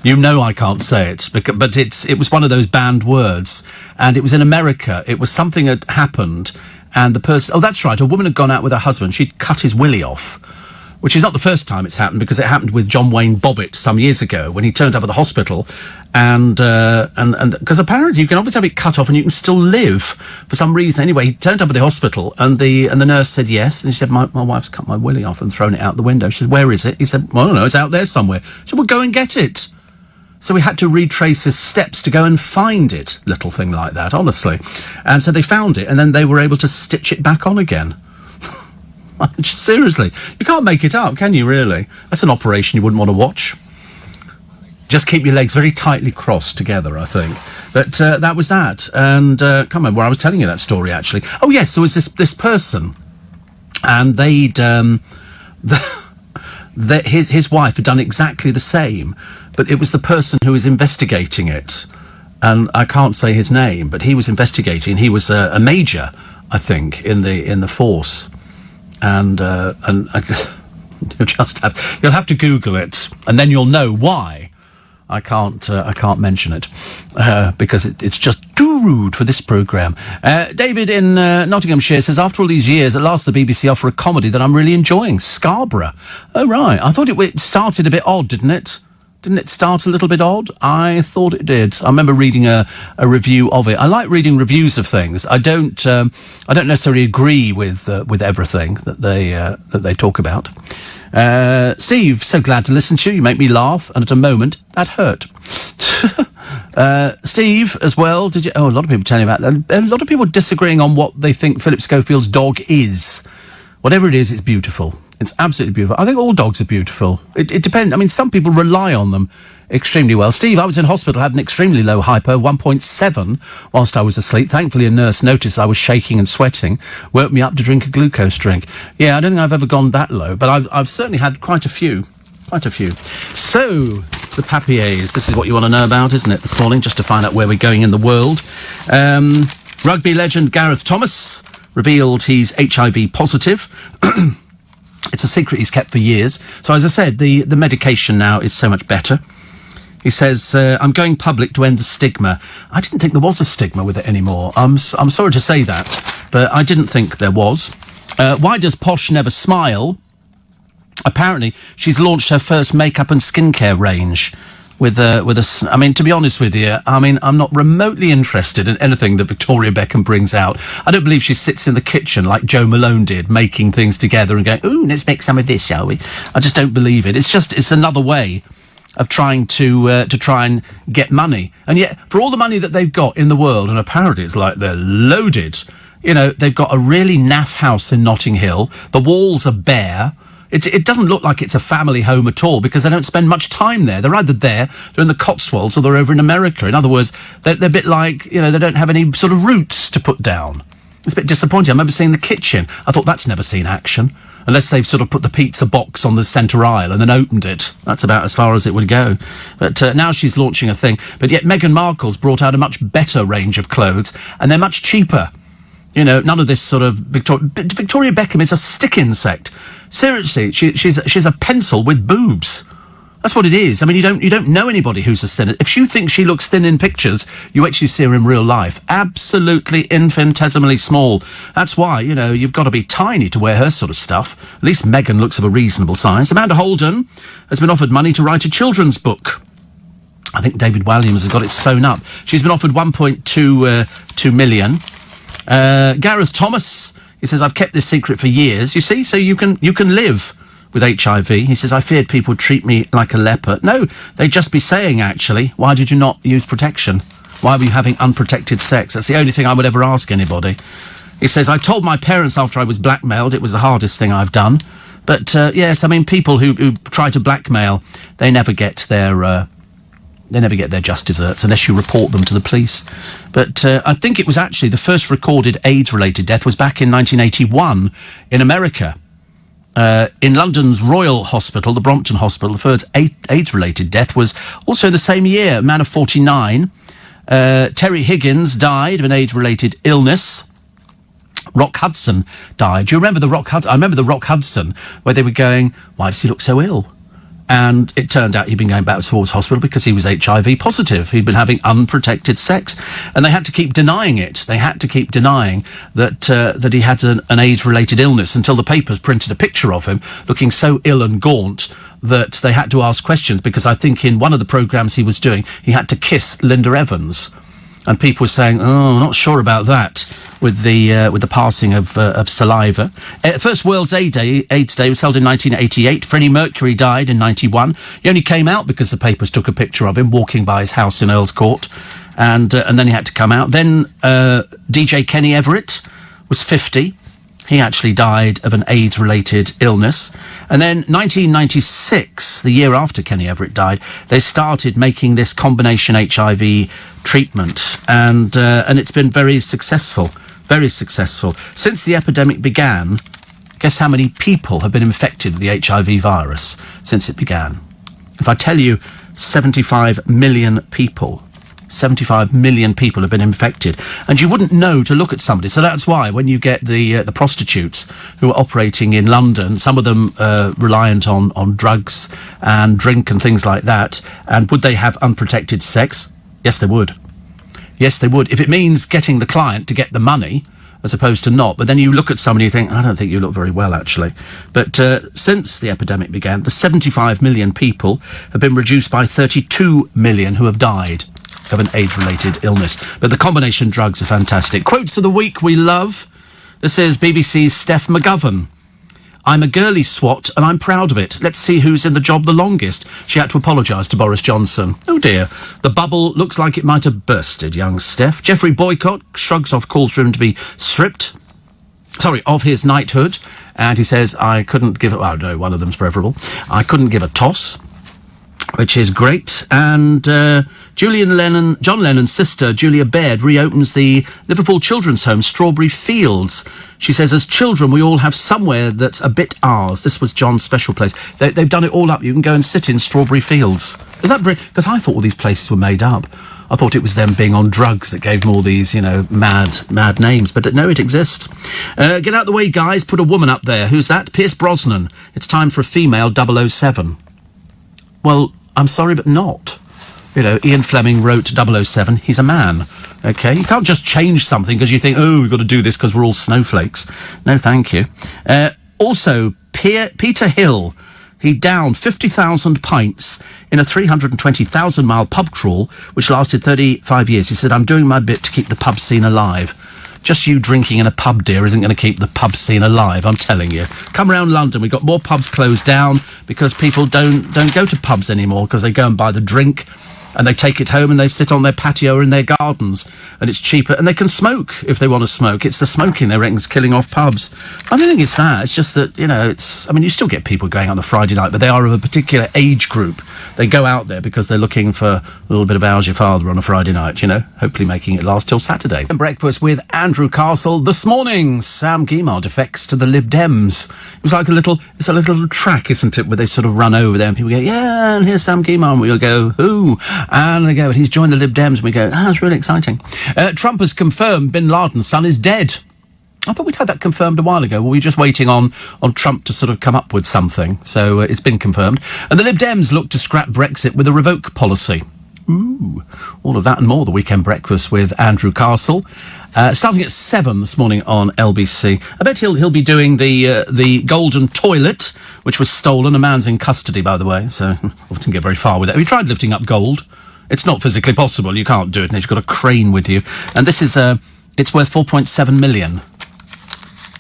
You know I can't say it, but it was one of those banned words, and it was in America. It was something had happened, and the person... Oh, that's right, a woman had gone out with her husband. She'd cut his willy off, which is not the first time it's happened, because it happened with John Wayne Bobbitt some years ago, when he turned up at the hospital, and because apparently you can obviously have it cut off and you can still live for some reason. Anyway, he turned up at the hospital, and the nurse said yes, and he said, my wife's cut my willy off and thrown it out the window. She said, where is it? He said, well, I don't know, it's out there somewhere. She said, well, go and get it. So we had to retrace his steps to go and find it. Little thing like that, honestly. And so they found it, and then they were able to stitch it back on again. Seriously. You can't make it up, can you, really? That's an operation you wouldn't want to watch. Just keep your legs very tightly crossed together, I think. But that was that. And can't remember where I was telling you that story, actually. Oh, yes, there was this person. And they'd... his wife had done exactly the same, but it was the person who was investigating it, and I can't say his name, but he was investigating. He was a major, I think, in the force, and you'll have to Google it, and then you'll know why. I can't mention it because it's just too rude for this programme. David in Nottinghamshire says, after all these years, at last the BBC offer a comedy that I'm really enjoying. Scarborough. Oh, right. I thought it started a bit odd, didn't it? Didn't it start a little bit odd? I thought it did. I remember reading a review of it. I like reading reviews of things. I don't necessarily agree with everything that they talk about. Steve, so glad to listen to you. You make me laugh, and at a moment that hurt. Steve, as well. Did you? Oh, a lot of people telling about that. A lot of people disagreeing on what they think Philip Schofield's dog is. Whatever it is, it's beautiful. It's absolutely beautiful. I think all dogs are beautiful. It depends. I mean, some people rely on them extremely well. Steve, I was in hospital, had an extremely low hypo, 1.7, whilst I was asleep. Thankfully, a nurse noticed I was shaking and sweating, woke me up to drink a glucose drink. Yeah, I don't think I've ever gone that low, but I've certainly had quite a few. So, the Papiers. This is what you want to know about, isn't it, this morning, just to find out where we're going in the world. Rugby legend Gareth Thomas revealed he's HIV positive. It's a secret he's kept for years. So, as I said, the medication now is so much better. He says, I'm going public to end the stigma. I didn't think there was a stigma with it anymore. I'm sorry to say that, but I didn't think there was. Why does Posh never smile? Apparently, she's launched her first makeup and skincare range with a. I mean, to be honest with you, I mean, I'm not remotely interested in anything that Victoria Beckham brings out. I don't believe she sits in the kitchen like Joe Malone did, making things together and going, "Ooh, let's make some of this, shall we?" I just don't believe it. It's another way of trying to try and get money. And yet, for all the money that they've got in the world, and apparently it's like they're loaded. You know, they've got a really naff house in Notting Hill. The walls are bare. It doesn't look like it's a family home at all because they don't spend much time there. They're either there, they're in the Cotswolds, or they're over in America. In other words, they're a bit like, you know, they don't have any sort of roots to put down. It's a bit disappointing. I remember seeing the kitchen. I thought, that's never seen action. Unless they've sort of put the pizza box on the centre aisle and then opened it. That's about as far as it would go. But now she's launching a thing. But yet Meghan Markle's brought out a much better range of clothes, and they're much cheaper. You know, none of this sort of Victoria Beckham is a stick insect. Seriously, she's a pencil with boobs. That's what it is. I mean, you don't know anybody who's as thin. If you think she looks thin in pictures, you actually see her in real life. Absolutely infinitesimally small. That's why, you know, you've got to be tiny to wear her sort of stuff. At least Meghan looks of a reasonable size. Amanda Holden has been offered money to write a children's book. I think David Walliams has got it sewn up. She's been offered 1.2 million. Gareth Thomas, he says, I've kept this secret for years. You see, so you can live with HIV. He says, I feared people would treat me like a leper. No, they'd just be saying, actually, why did you not use protection? Why were you having unprotected sex? That's the only thing I would ever ask anybody. He says, I told my parents after I was blackmailed it was the hardest thing I've done. But, yes, I mean, people who try to blackmail, they never get their just desserts unless you report them to the police. But I think it was actually the first recorded AIDS-related death was back in 1981 in America. In London's Royal Hospital, the Brompton Hospital, the first AIDS-related death was also the same year, a man of 49. Terry Higgins died of an AIDS-related illness. Rock Hudson died. Do you remember the Rock Hudson? I remember the Rock Hudson, where they were going, why does he look so ill? And it turned out he'd been going back towards hospital because he was HIV positive. He'd been having unprotected sex. And they had to keep denying it. They had to keep denying that he had an AIDS-related illness until the papers printed a picture of him looking so ill and gaunt that they had to ask questions, because I think in one of the programmes he was doing, he had to kiss Linda Evans. And people were saying, oh, not sure about that, with the passing of saliva. First World's AIDS Day was held in 1988. Freddie Mercury died in 91. He only came out because the papers took a picture of him walking by his house in Earl's Court. And then he had to come out. Then DJ Kenny Everett was 50. He actually died of an AIDS-related illness. And then 1996, the year after Kenny Everett died, they started making this combination HIV treatment. And it's been very successful. Very successful. Since the epidemic began, guess how many people have been infected with the HIV virus since it began? If I tell you 75 million people. 75 million people have been infected, and you wouldn't know to look at somebody. So that's why when you get the prostitutes who are operating in London, some of them reliant on drugs and drink and things like that, and would they have unprotected sex? Yes, they would. Yes, they would. If it means getting the client to get the money, as opposed to not. But then you look at somebody and you think, I don't think you look very well, actually. But since the epidemic began, the 75 million people have been reduced by 32 million who have died of an age-related illness. But the combination drugs are fantastic. Quotes of the week we love. This is BBC's Steph McGovern. I'm a girly swat and I'm proud of it. Let's see who's in the job the longest. She had to apologise to Boris Johnson. Oh dear. The bubble looks like it might have bursted, young Steph. Jeffrey Boycott shrugs off calls for him to be stripped of his knighthood. And he says, I couldn't give... Oh, no, one of them's preferable. I couldn't give a toss, which is great. And John Lennon's sister, Julia Baird, reopens the Liverpool children's home, Strawberry Fields. She says, as children, we all have somewhere that's a bit ours. This was John's special place. They've done it all up. You can go and sit in Strawberry Fields. Is that brilliant? Because I thought all these places were made up. I thought it was them being on drugs that gave them all these, mad names. But no, it exists. Get out the way, guys. Put a woman up there. Who's that? Pierce Brosnan. It's time for a female 007. Well, I'm sorry, but not. Ian Fleming wrote 007. He's a man. OK? You can't just change something because you think, oh, we've got to do this because we're all snowflakes. No, thank you. Also, Peter Hill. He downed 50,000 pints in a 320,000-mile pub crawl, which lasted 35 years. He said, I'm doing my bit to keep the pub scene alive. Just you drinking in a pub, dear, isn't going to keep the pub scene alive, I'm telling you. Come round London, we've got more pubs closed down because people don't go to pubs anymore because they go and buy the drink and they take it home and they sit on their patio or in their gardens and it's cheaper and they can smoke if they want to smoke. It's the smoking they reckon's killing off pubs. I don't think it's that. It's just that, you still get people going on a Friday night, but they are of a particular age group. They go out there because they're looking for a little bit of How's Your Father on a Friday night, hopefully making it last till Saturday. And breakfast with Andrew Castle this morning. Sam Guimard defects to the Lib Dems. It's a little track, isn't it, where they sort of run over there and people go, yeah, and here's Sam Guimard, and we'll go, who? And they go, he's joined the Lib Dems, and we go, it's really exciting. Trump has confirmed Bin Laden's son is dead. I thought we'd had that confirmed a while ago. Were we just waiting on Trump to sort of come up with something? So it's been confirmed. And the Lib Dems look to scrap Brexit with a revoke policy. Ooh, all of that and more. The Weekend Breakfast with Andrew Castle. Starting at 7 this morning on LBC. I bet he'll be doing the golden toilet, which was stolen. A man's in custody, by the way, so I didn't get very far with it. Have you tried lifting up gold? It's not physically possible. You can't do it, and you've got a crane with you. And this is it's worth 4.7 million.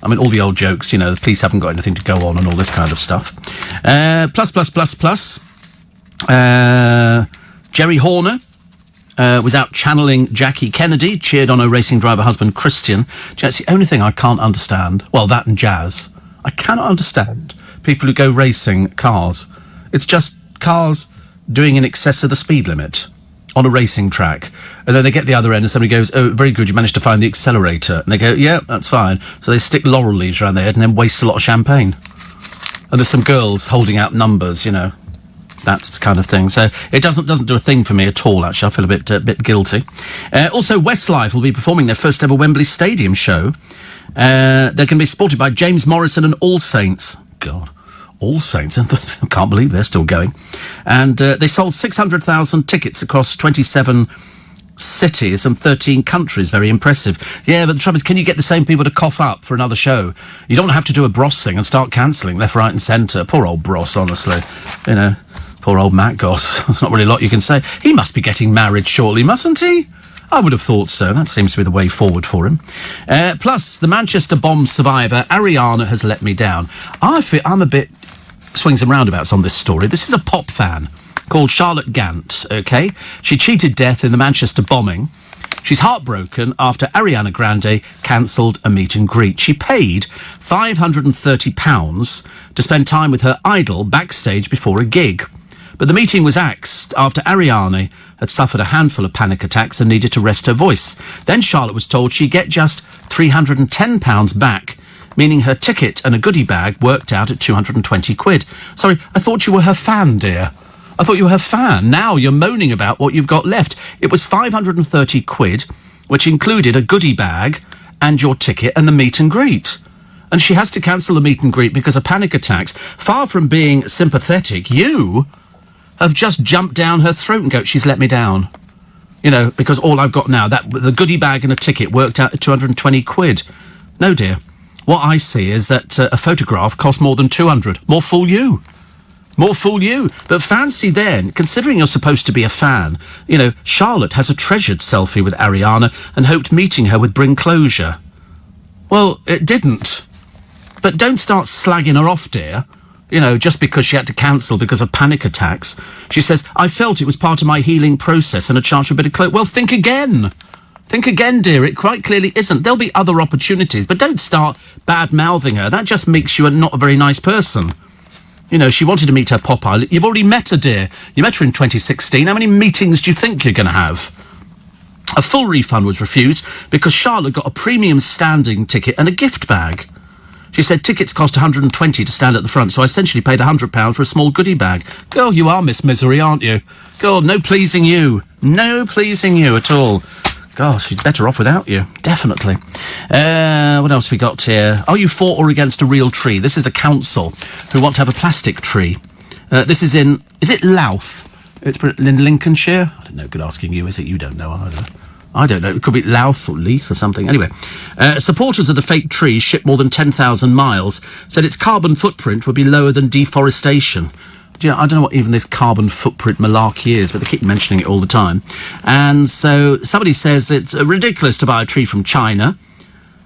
I mean, all the old jokes, the police haven't got anything to go on and all this kind of stuff. Plus. Jerry Horner was out channeling Jackie Kennedy, cheered on her racing driver husband Christian. That's the only thing I can't understand. Well, that and jazz. I cannot understand people who go racing cars. It's just cars doing in excess of the speed limit on a racing track. And then they get the other end and somebody goes, oh, very good, you managed to find the accelerator. And they go, yeah, that's fine. So they stick laurel leaves around their head and then waste a lot of champagne. And there's some girls holding out numbers, That's kind of thing. So it doesn't do a thing for me at all, actually. I feel a bit guilty. Also, Westlife will be performing their first ever Wembley Stadium show. They're going to be supported by James Morrison and All Saints. God. All Saints. I can't believe they're still going. And they sold 600,000 tickets across 27 cities and 13 countries. Very impressive. Yeah, but the trouble is, can you get the same people to cough up for another show? You don't have to do a Bros thing and start cancelling left, right and centre. Poor old Bros, honestly. Poor old Matt Goss. There's not really a lot you can say. He must be getting married shortly, mustn't he? I would have thought so. That seems to be the way forward for him. Plus, the Manchester bomb survivor, Ariana, has let me down. I feel I'm a bit swings and roundabouts on this story. This is a pop fan called Charlotte Gant, OK? She cheated death in the Manchester bombing. She's heartbroken after Ariana Grande cancelled a meet and greet. She paid £530 to spend time with her idol backstage before a gig. But the meeting was axed after Ariana had suffered a handful of panic attacks and needed to rest her voice. Then Charlotte was told she'd get just £310 back, meaning her ticket and a goodie bag worked out at 220 quid. Sorry, I thought you were her fan, dear. I thought you were her fan. Now you're moaning about what you've got left. It was 530 quid, which included a goodie bag and your ticket and the meet and greet. And she has to cancel the meet and greet because of panic attacks. Far from being sympathetic, you have just jumped down her throat and go, she's let me down. Because all I've got now, the goodie bag and a ticket worked out at 220 quid. No, dear. What I see is that a photograph costs more than 200. More fool you. More fool you. But fancy then, considering you're supposed to be a fan, you know, Charlotte has a treasured selfie with Ariana and hoped meeting her would bring closure. Well, it didn't. But don't start slagging her off, dear. You know, just because she had to cancel because of panic attacks. She says, I felt it was part of my healing process and a chance for a bit of closure. Well, think again. Think again, dear. It quite clearly isn't. There'll be other opportunities, but don't start bad-mouthing her. That just makes you not a very nice person. You know, she wanted to meet her pop pilot. You've already met her, dear. You met her in 2016. How many meetings do you think you're going to have? A full refund was refused because Charlotte got a premium standing ticket and a gift bag. She said tickets cost $120 to stand at the front, so I essentially paid £100 for a small goodie bag. Girl, you are Miss Misery, aren't you? Girl, no pleasing you. No pleasing you at all. God, she's better off without you. Definitely. What else we got here? Are you for or against a real tree? This is a council who want to have a plastic tree. This is in... Is it Louth? It's in Lincolnshire? I don't know. Good asking you, is it? You don't know either. I don't know. It could be Louth or Leith or something. Anyway, supporters of the fake tree shipped more than 10,000 miles, said its carbon footprint would be lower than deforestation. Do you know, I don't know what even this carbon footprint malarkey is, but they keep mentioning it all the time. And so somebody says it's ridiculous to buy a tree from China,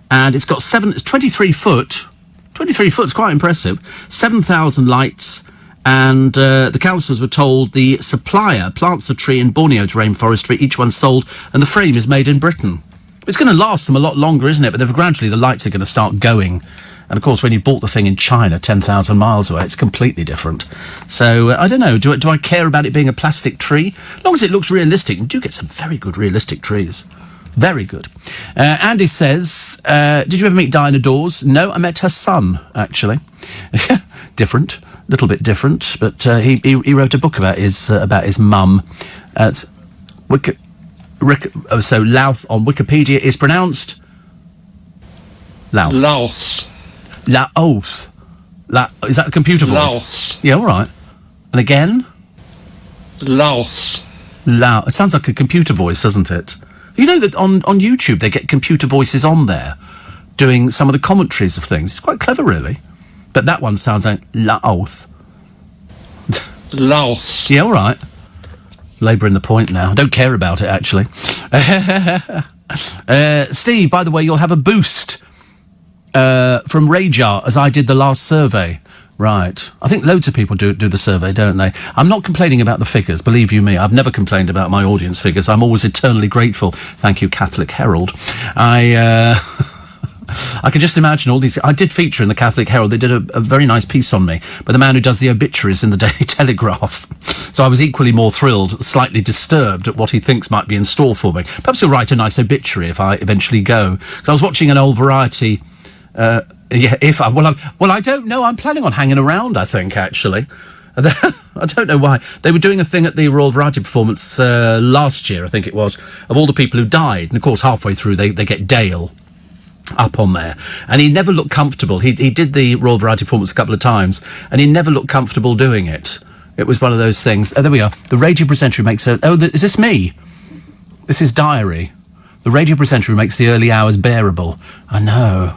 and it's got 23 foot. 23 foot is quite impressive. 7,000 lights, and the councillors were told the supplier plants a tree in Borneo's rainforest for each one sold, and the frame is made in Britain. It's going to last them a lot longer, isn't it? But then gradually the lights are going to start going. And, of course, when you bought the thing in China, 10,000 miles away, it's completely different. So, I don't know. Do I care about it being a plastic tree? As long as it looks realistic. You do get some very good realistic trees. Very good. Andy says, did you ever meet Diana Dawes? No, I met her son, actually. Different. A little bit different. But he wrote a book about his mum. So, Louth on Wikipedia is pronounced... Louth. Louth. Louth. Is that a computer voice? Louth. Yeah, all right. And again? Louth. Louth. It sounds like a computer voice, doesn't it? You know that on YouTube they get computer voices on there doing some of the commentaries of things. It's quite clever, really. But that one sounds like Louth. Louth. Yeah, all right. Labouring the point now. I don't care about it, actually. Steve, by the way, you'll have a boost from Rajar, as I did the last survey. Right. I think loads of people do the survey, don't they? I'm not complaining about the figures, believe you me. I've never complained about my audience figures. I'm always eternally grateful. Thank you, Catholic Herald. I can just imagine all these... I did feature in the Catholic Herald. They did a very nice piece on me, but the man who does the obituaries in the Daily Telegraph. So I was equally more thrilled, slightly disturbed at what he thinks might be in store for me. Perhaps he'll write a nice obituary if I eventually go. So I was watching an old Variety... I don't know. I'm planning on hanging around, I think, actually. I don't know why. They were doing a thing at the Royal Variety performance last year, I think it was, of all the people who died. And, of course, halfway through, they get Dale up on there. And he never looked comfortable. He did the Royal Variety performance a couple of times, and he never looked comfortable doing it. It was one of those things. Oh, there we are. The radio presenter who makes a... Oh, is this me? This is Diary. The radio presenter who makes the early hours bearable. I know.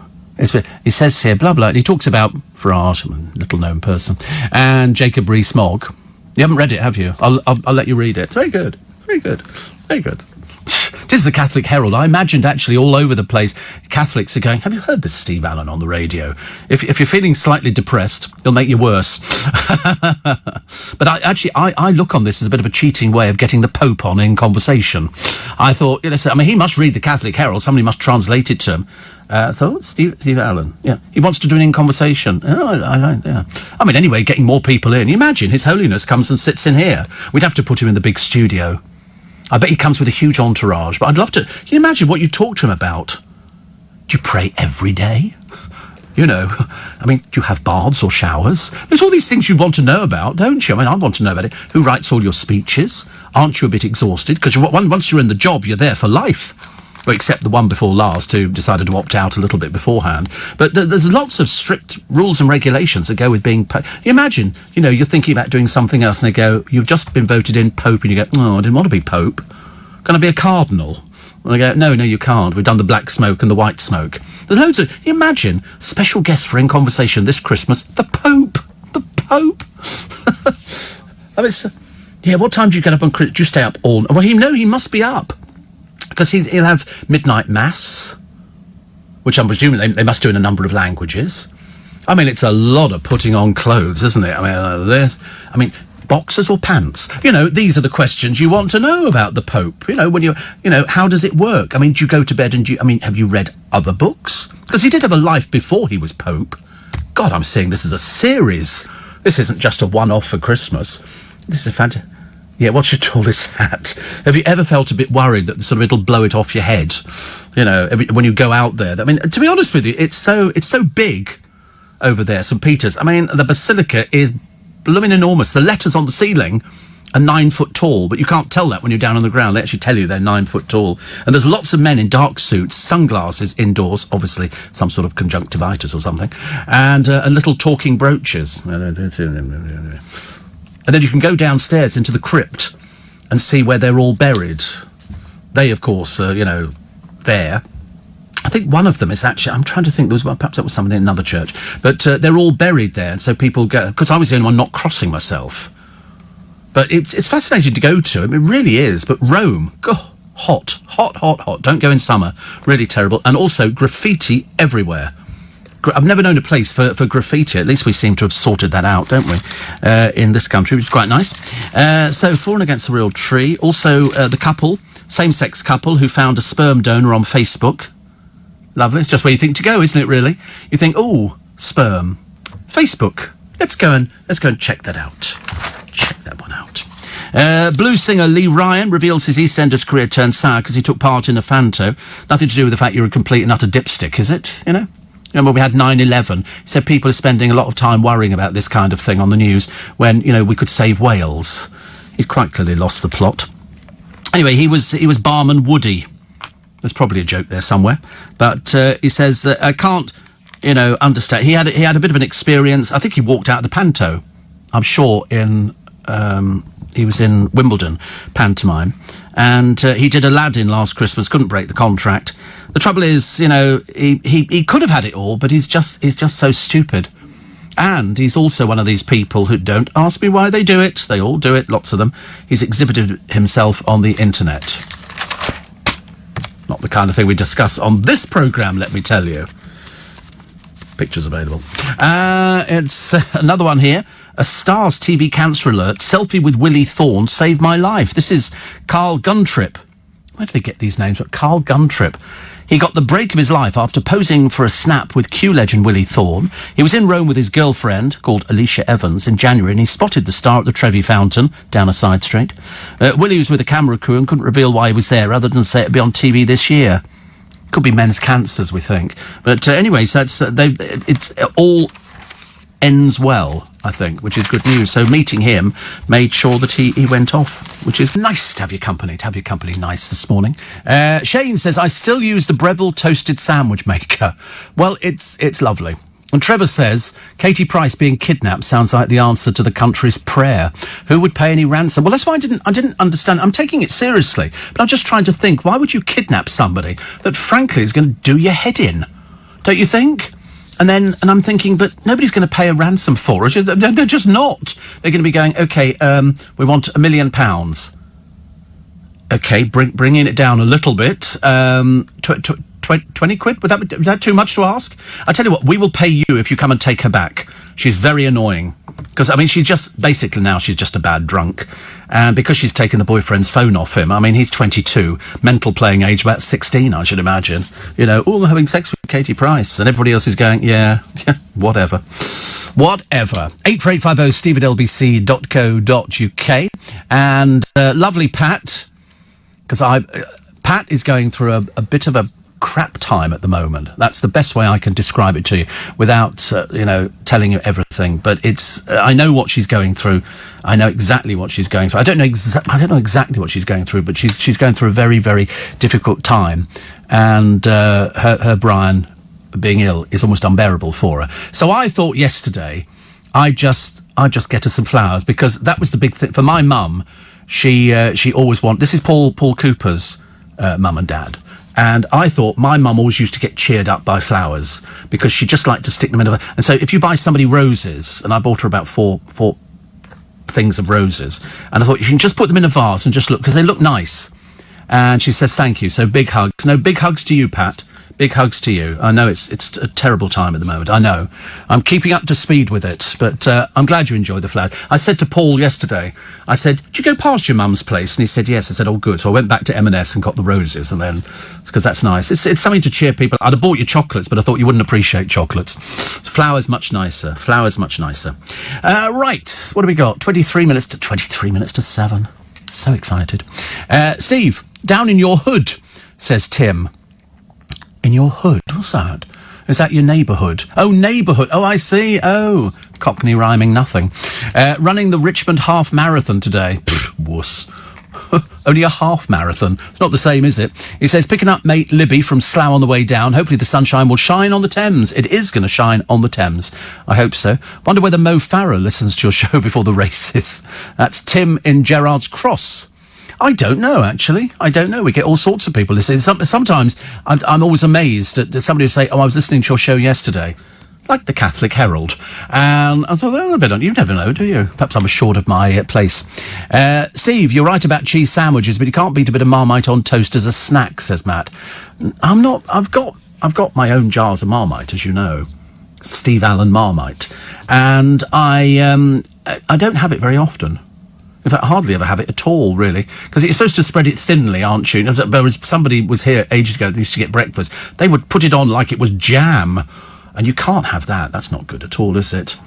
He says here, blah, blah, and he talks about Farage, a little-known person, and Jacob Rees-Mogg. You haven't read it, have you? I'll let you read it. Very good. Very good. Very good. This is the Catholic Herald. I imagined actually all over the place Catholics are going, have you heard this Steve Allen on the radio? If you're feeling slightly depressed, it'll make you worse. But I look on this as a bit of a cheating way of getting the Pope on in conversation. I thought, he must read the Catholic Herald. Somebody must translate it to him. Steve Allen, yeah. He wants to do it in conversation. Yeah. Anyway, getting more people in. You imagine His Holiness comes and sits in here. We'd have to put him in the big studio. I bet he comes with a huge entourage, but I'd love to... Can you imagine what you talk to him about? Do you pray every day? Do you have baths or showers? There's all these things you want to know about, don't you? I want to know about it. Who writes all your speeches? Aren't you a bit exhausted? Because once you're in the job, you're there for life. Well, except the one before last who decided to opt out a little bit beforehand. But there's lots of strict rules and regulations that go with being Pope. You imagine, you're thinking about doing something else and they go, you've just been voted in Pope, and you go, oh, I didn't want to be Pope. Going to be a cardinal? And they go, no, you can't. We've done the black smoke and the white smoke. There's loads of... You imagine, special guest for In Conversation this Christmas, the Pope. The Pope. I mean, yeah, what time do you get up on Christmas? Do you stay up all... Well, he must be up. Because he'll have midnight mass, which I'm presuming they must do in a number of languages. I mean, it's a lot of putting on clothes, isn't it? I mean, boxers or pants? These are the questions you want to know about the Pope. How does it work? I mean, do you go to bed and have you read other books? Because he did have a life before he was Pope. God, I'm seeing this as a series. This isn't just a one-off for Christmas. This is fantastic. Yeah, what's your tallest hat? Have you ever felt a bit worried that it'll blow it off your head? When you go out there. I mean, to be honest with you, it's so big over there, St. Peter's. I mean, the basilica is blooming enormous. The letters on the ceiling are 9 foot tall, but you can't tell that when you're down on the ground. They actually tell you they're 9 foot tall. And there's lots of men in dark suits, sunglasses indoors, obviously some sort of conjunctivitis or something, and little talking brooches. And then you can go downstairs into the crypt and see where they're all buried. They, of course, there. I think one of them is actually... I'm trying to think. Perhaps that was somebody in another church. But they're all buried there, and so people go... Because I was the only one not crossing myself. But it's fascinating to go to. I mean, it really is. But Rome, God, hot. Don't go in summer. Really terrible. And also graffiti everywhere. I've never known a place for graffiti. At least we seem to have sorted that out, don't we, in this country, which is quite nice. So, for and against the real tree. Also, the couple, same-sex couple, who found a sperm donor on Facebook. Lovely. It's just where you think to go, isn't it, really? You think, oh, sperm. Facebook. Let's go and check that out. Check that one out. Blues singer Lee Ryan reveals his EastEnders career turned sour because he took part in a Fanto. Nothing to do with the fact you're a complete and utter dipstick, is it? When we had 9/11, he said people are spending a lot of time worrying about this kind of thing on the news when, we could save Wales. He'd quite clearly lost the plot. Anyway, he was Barman Woody. There's probably a joke there somewhere. But he says, I can't, understand. He had a bit of an experience. I think he walked out of the Panto. I'm sure he was in Wimbledon pantomime. And he did Aladdin last Christmas, couldn't break the contract. The trouble is, he could have had it all, but he's just so stupid. And he's also one of these people who don't ask me why they do it. They all do it, lots of them. He's exhibited himself on the internet. Not the kind of thing we discuss on this programme, let me tell you. Pictures available. It's another one here. A Stars TV cancer alert. Selfie with Willie Thorne saved my life. This is Carl Guntrip. Where do they get these names? Carl Guntrip. He got the break of his life after posing for a snap with Q legend Willie Thorne. He was in Rome with his girlfriend, called Alicia Evans, in January, and he spotted the star at the Trevi Fountain, down a side street. Willie was with a camera crew and couldn't reveal why he was there, other than say it'd be on TV this year. Could be men's cancers, we think. But anyway, so it's all ends well, I think, which is good news. So meeting him made sure that he went off, which is nice to have your company nice this morning. Shane says, I still use the Breville toasted sandwich maker. Well, it's lovely. And Trevor says, Katie Price being kidnapped sounds like the answer to the country's prayer. Who would pay any ransom? Well, that's why I didn't understand. I'm taking it seriously, but I'm just trying to think, why would you kidnap somebody that frankly is going to do your head in? Don't you think? And I'm thinking, but nobody's going to pay a ransom for it. They're just not. They're going to be going, okay, we want £1 million. Okay, bringing it down a little bit. 20 quid? Would that too much to ask? I tell you what, we will pay you if you come and take her back. She's very annoying. Because, she's just a bad drunk. And because she's taken the boyfriend's phone off him, he's 22, mental playing age about 16, I should imagine. All having sex with Katie Price. And everybody else is going, yeah, whatever. Whatever. 84850 steve@lbc.co.uk. And lovely Pat, because Pat is going through a bit of a crap time at the moment. That's the best way I can describe it to you without, telling you everything. But I know what she's going through. I know exactly what she's going through. I don't know exactly what she's going through, but she's going through a very, very difficult time. And her Brian being ill is almost unbearable for her. So I thought yesterday I'd just get her some flowers, because that was the big thing for my mum. she always wanted... This is Paul Cooper's mum and dad. And I thought my mum always used to get cheered up by flowers because she just liked to stick them in and so if you buy somebody roses, and I bought her about four things of roses, and I thought you can just put them in a vase and just look, because they look nice. And she says thank you, so big hugs. No, big hugs to you, Pat. Big hugs to you. I know it's a terrible time at the moment. I know. I'm keeping up to speed with it, but I'm glad you enjoyed the flowers. I said to Paul yesterday, I said, did you go past your mum's place? And he said, yes. I said, oh, good. So I went back to M&S and got the roses, and then, because that's nice. It's something to cheer people. I'd have bought you chocolates, but I thought you wouldn't appreciate chocolates. Flowers, much nicer. Flowers, much nicer. Right. What do we got? 23 minutes to 7. So excited. Steve, down in your hood, says Tim. In your hood? What's that? Is that your neighbourhood? Oh, neighbourhood. Oh, I see. Oh, Cockney rhyming nothing. Running the Richmond half marathon today. Pfft, wuss. Only a half marathon. It's not the same, is it? He says, picking up mate Libby from Slough on the way down. Hopefully the sunshine will shine on the Thames. It is going to shine on the Thames. I hope so. Wonder whether Mo Farah listens to your show before the races. That's Tim in Gerrard's Cross. I don't know, actually. I don't know. We get all sorts of people listening. Sometimes I'm always amazed that somebody will say, oh, I was listening to your show yesterday. Like the Catholic Herald. And I thought, well, you never know, do you? Perhaps I'm assured of my place. Steve, you're right about cheese sandwiches, but you can't beat a bit of Marmite on toast as a snack, says Matt. I'm not... I've got my own jars of Marmite, as you know. Steve Allen Marmite. And I don't have it very often. In fact, I hardly ever have it at all, really. Because you're supposed to spread it thinly, aren't you? Somebody was here ages ago that used to get breakfast. They would put it on like it was jam. And you can't have that. That's not good at all, is it?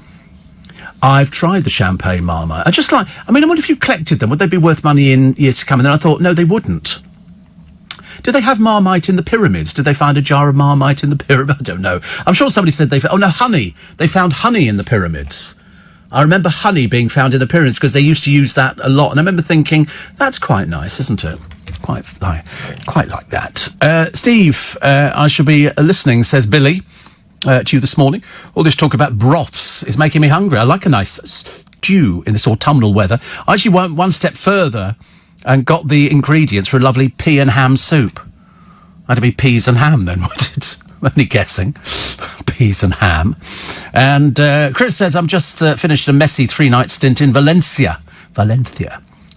I've tried the champagne Marmite. I wonder if you collected them, would they be worth money in years to come? And then I thought, no, they wouldn't. Do they have Marmite in the pyramids? Did they find a jar of Marmite in the pyramid? I don't know. I'm sure somebody said honey. They found honey in the pyramids. I remember honey being found in the pyramids because they used to use that a lot. And I remember thinking, that's quite nice, isn't it? Quite like that. Steve, I shall be listening, says Billy, to you this morning. All this talk about broths is making me hungry. I like a nice stew in this autumnal weather. I actually went one step further and got the ingredients for a lovely pea and ham soup. Had to be peas and ham then, would it? I'm only guessing. Peas and ham. And Chris says, I'm just finished a messy 3-night stint in Valencia.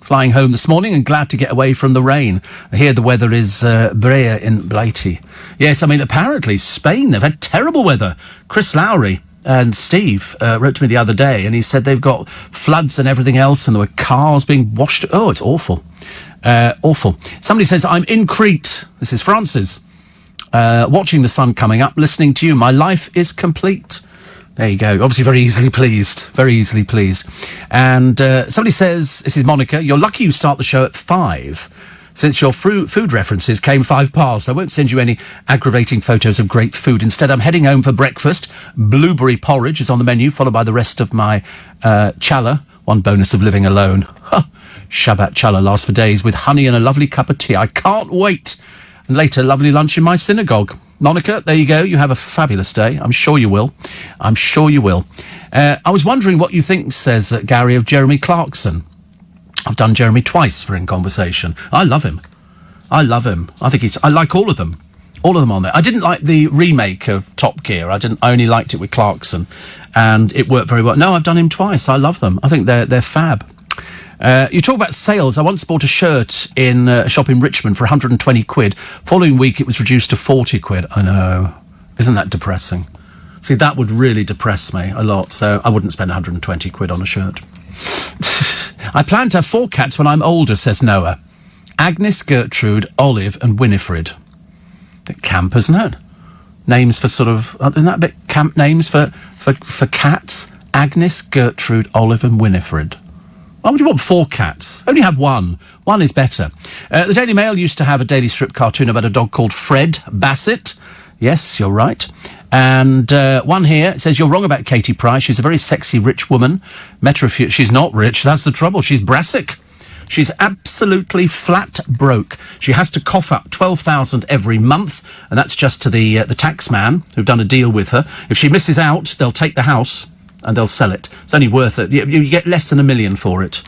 Flying home this morning and glad to get away from the rain. I hear the weather is Brea in Blighty. Yes, apparently Spain, they've had terrible weather. Chris Lowry and Steve wrote to me the other day, and he said they've got floods and everything else, and there were cars being washed. Oh, it's awful. Awful. Somebody says, I'm in Crete. This is Francis. Watching the sun coming up, listening to you. My life is complete. There you go. Obviously very easily pleased. Very easily pleased. And somebody says, this is Monica, you're lucky you start the show at 5, since your food references came 5 past. I won't send you any aggravating photos of great food. Instead, I'm heading home for breakfast. Blueberry porridge is on the menu, followed by the rest of my challah. One bonus of living alone. Shabbat challah lasts for days with honey and a lovely cup of tea. I can't wait. And later, lovely lunch in my synagogue. Monica, there you go. You have a fabulous day. I'm sure you will. I'm sure you will. I was wondering what you think, says Gary, of Jeremy Clarkson. I've done Jeremy twice for In Conversation. I love him. I like all of them. All of them on there. I didn't like the remake of Top Gear. I only liked it with Clarkson. And it worked very well. No, I've done him twice. I love them. I think they're fab. You talk about sales. I once bought a shirt in a shop in Richmond for 120 quid. Following week, it was reduced to 40 quid. I know. Isn't that depressing? See, that would really depress me a lot, so I wouldn't spend 120 quid on a shirt. I plan to have 4 cats when I'm older, says Noah. Agnes, Gertrude, Olive and Winifred. Bit camp, isn't it? Names for sort of... Isn't that a bit camp names for cats? Agnes, Gertrude, Olive and Winifred. Why would you want 4 cats? Only have 1. 1 is better. The Daily Mail used to have a daily strip cartoon about a dog called Fred Bassett. Yes, you're right. And one here, it says, you're wrong about Katie Price. She's a very sexy, rich woman. Met her a few... She's not rich. That's the trouble. She's brassic. She's absolutely flat broke. She has to cough up $12,000 every month, and that's just to the tax man who've done a deal with her. If she misses out, they'll take the house and they'll sell it. It's only worth it. You get less than $1 million for it.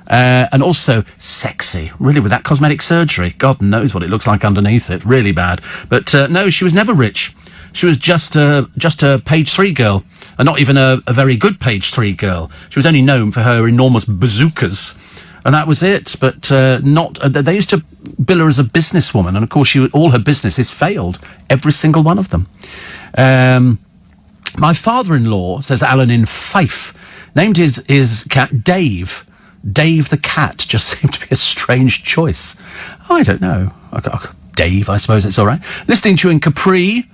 And also sexy, really, with that cosmetic surgery. God knows what it looks like underneath it. Really bad. But no, she was never rich. She was just a page 3 girl, and not even a very good page 3 girl. She was only known for her enormous bazookas, and that was it. But not. They used to bill her as a businesswoman, and of course, all her businesses failed, every single one of them. My father-in-law, says Alan in Fife, named his cat Dave. Dave the cat just seemed to be a strange choice. I don't know. Dave, I suppose it's all right. Listening to you in Capri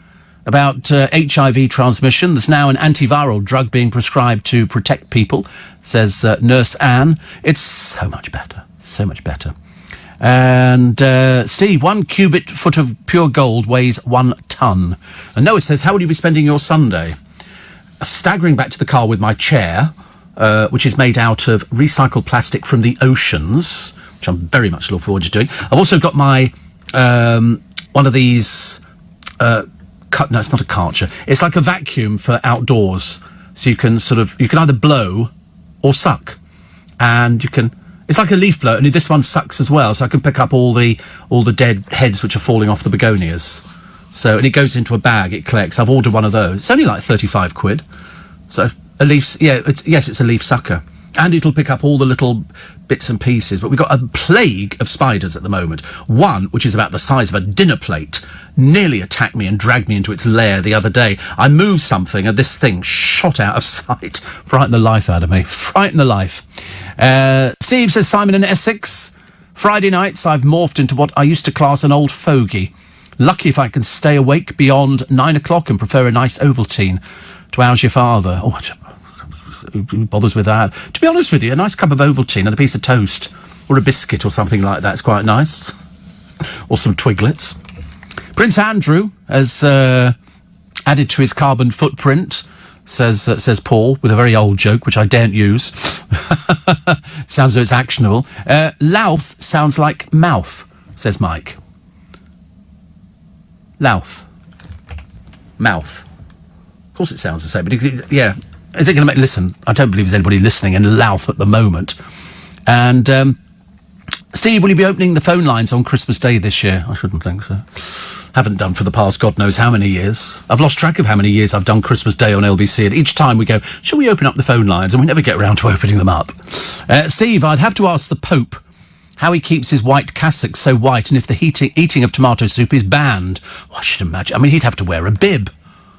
about HIV transmission. There's now an antiviral drug being prescribed to protect people, says Nurse Anne. It's so much better. So much better. And Steve, 1 cubic foot of pure gold weighs 1 ton. And Noah says, how will you be spending your Sunday? Staggering back to the car with my chair, which is made out of recycled plastic from the oceans, which I'm very much looking forward to doing. I've also got my one of these. No, it's not a Karcher. It's like a vacuum for outdoors, so you can either blow or suck, and you can. It's like a leaf blower, only this one sucks as well, so I can pick up all the dead heads which are falling off the begonias. So, and it goes into a bag, it collects. I've ordered one of those. It's only like 35 quid. So, a leaf, it's a leaf sucker. And it'll pick up all the little bits and pieces. But we've got a plague of spiders at the moment. One, which is about the size of a dinner plate, nearly attacked me and dragged me into its lair the other day. I moved something and this thing shot out of sight. Frightened the life out of me. Frightened the life. Steve says, Simon in Essex, Friday nights I've morphed into what I used to class an old fogey. Lucky if I can stay awake beyond 9 o'clock and prefer a nice Ovaltine to How's Your Father. Oh, who bothers with that? To be honest with you, a nice cup of Ovaltine and a piece of toast or a biscuit or something like that's quite nice. Or some Twiglets. Prince Andrew has added to his carbon footprint, says Paul, with a very old joke, which I daren't use. Sounds as though it's actionable. Louth sounds like mouth, says Mike. Louth. Mouth. Of course it sounds the same, but yeah. Is it going to make... Listen, I don't believe there's anybody listening in Louth at the moment. And, Steve, will you be opening the phone lines on Christmas Day this year? I shouldn't think so. Haven't done for the past God knows how many years. I've lost track of how many years I've done Christmas Day on LBC, and each time we go, shall we open up the phone lines? And we never get around to opening them up. Steve, I'd have to ask the Pope how he keeps his white cassock so white, and if the eating of tomato soup is banned. Well, I should imagine. I mean, he'd have to wear a bib,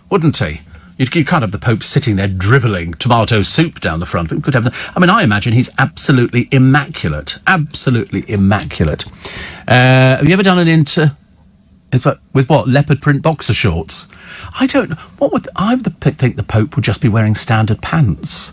wouldn't he? You can't have the Pope sitting there dribbling tomato soup down the front. We could have I imagine he's absolutely immaculate. Absolutely immaculate. Have you ever done with what? Leopard print boxer shorts? I don't know. I would think the Pope would just be wearing standard pants.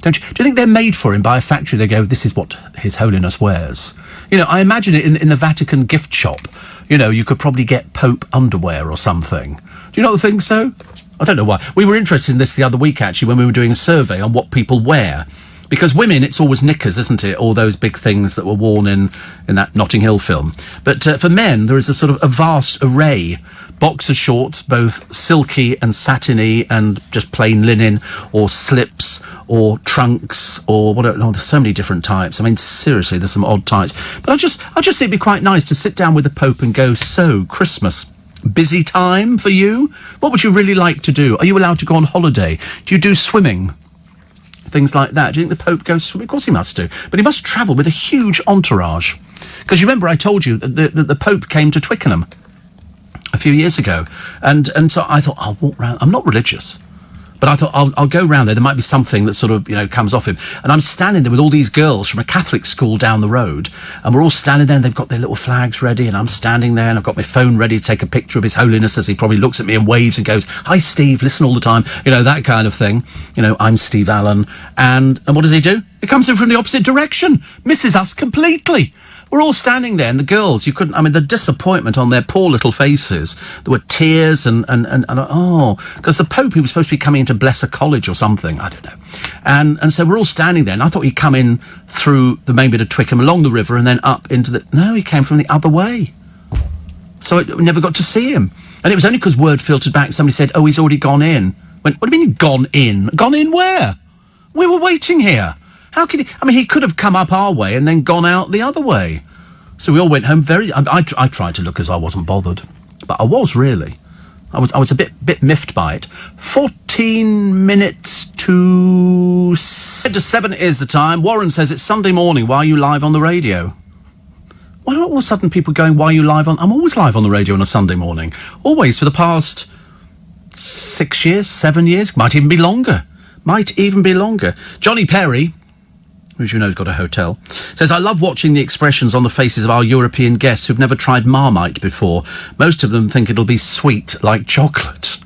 Don't you? Do you think they're made for him by a factory? They go, this is what His Holiness wears. You know, I imagine it in the Vatican gift shop. You know, you could probably get Pope underwear or something. Do you not think so? I don't know why. We were interested in this the other week, actually, when we were doing a survey on what people wear. Because women, it's always knickers, isn't it? All those big things that were worn in that Notting Hill film. But for men, there is a sort of a vast array. Boxer shorts, both silky and satiny and just plain linen, or slips, or trunks, or whatever. No, there's so many different types. I mean, seriously, there's some odd types. But I just think it'd be quite nice to sit down with the Pope and go, so, Christmas... busy time for you? What would you really like to do? Are you allowed to go on holiday? Do you do swimming? Things like that. Do you think the Pope goes swimming? Of course he must do. But he must travel with a huge entourage. Because you remember I told you that the Pope came to Twickenham a few years ago. And so I thought, I'll walk round. I'm not religious. But I thought, I'll go round there. There might be something that sort of, comes off him. And I'm standing there with all these girls from a Catholic school down the road. And we're all standing there and they've got their little flags ready. And I'm standing there and I've got my phone ready to take a picture of His Holiness as he probably looks at me and waves and goes, hi, Steve, listen all the time. that kind of thing. I'm Steve Allen. And what does he do? He comes in from the opposite direction. Misses us completely. We're all standing there, and the girls, the disappointment on their poor little faces. There were tears and because the Pope, he was supposed to be coming in to bless a college or something, I don't know. And so we're all standing there, and I thought he'd come in through the main bit of Twickenham, along the river, and then up into no, he came from the other way. So we never got to see him. And it was only because word filtered back, somebody said, oh, he's already gone in. Went, what do you mean gone in? Gone in where? We were waiting here. How could he? I mean, he could have come up our way and then gone out the other way. So we all went home I tried to look as I wasn't bothered. But I was, really. I was a bit miffed by it. 14 minutes to 7 is the time. Warren says it's Sunday morning. Why are you live on the radio? Why are all of a sudden people going, why are you live on... I'm always live on the radio on a Sunday morning. Always, for the past 6 years, 7 years. Might even be longer. Johnny Perry, who you know has got a hotel, says, I love watching the expressions on the faces of our European guests who've never tried Marmite before. Most of them think it'll be sweet like chocolate.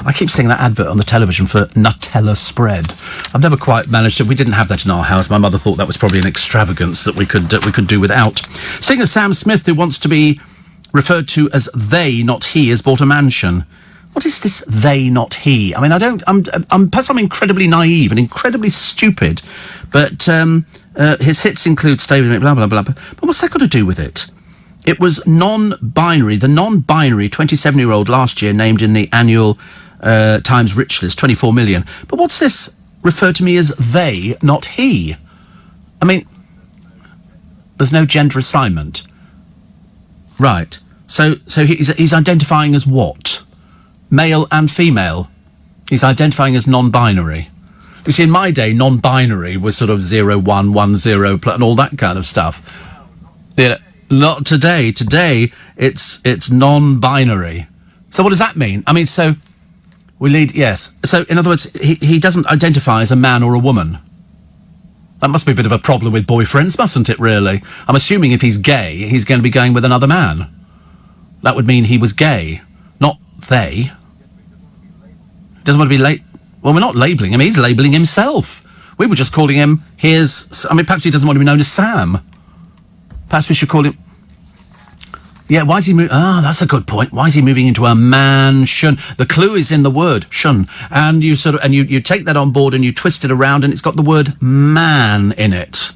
I keep seeing that advert on the television for Nutella spread. I've never quite managed to... We didn't have that in our house. My mother thought that was probably an extravagance that we could do without. Singer Sam Smith, who wants to be referred to as they, not he, has bought a mansion. What is this they, not he? I mean, perhaps I'm incredibly naive and incredibly stupid, but his hits include Stay With Me, blah, blah, blah, blah. But what's that got to do with it? It was non-binary, the non-binary 27-year-old last year named in the annual Times Rich List, 24 million. But what's this referred to me as they, not he? I mean, there's no gender assignment. Right. So he's identifying as what? Male and female. He's identifying as non-binary. You see, in my day, non-binary was sort of 0, 1, 1, 0, and all that kind of stuff. Yeah. Not today. Today, it's non-binary. So what does that mean? I mean, so we lead... Yes. So, in other words, he doesn't identify as a man or a woman. That must be a bit of a problem with boyfriends, mustn't it, really? I'm assuming if he's gay, he's going to be going with another man. That would mean he was gay, not they. Doesn't want to be Well, we're not labelling him. He's labelling himself. We were just calling him perhaps he doesn't want to be known as Sam. Perhaps we should call him... Yeah, why is he moving... that's a good point. Why is he moving into a mansion? The clue is in the word, shun. And you you take that on board and you twist it around and it's got the word man in it.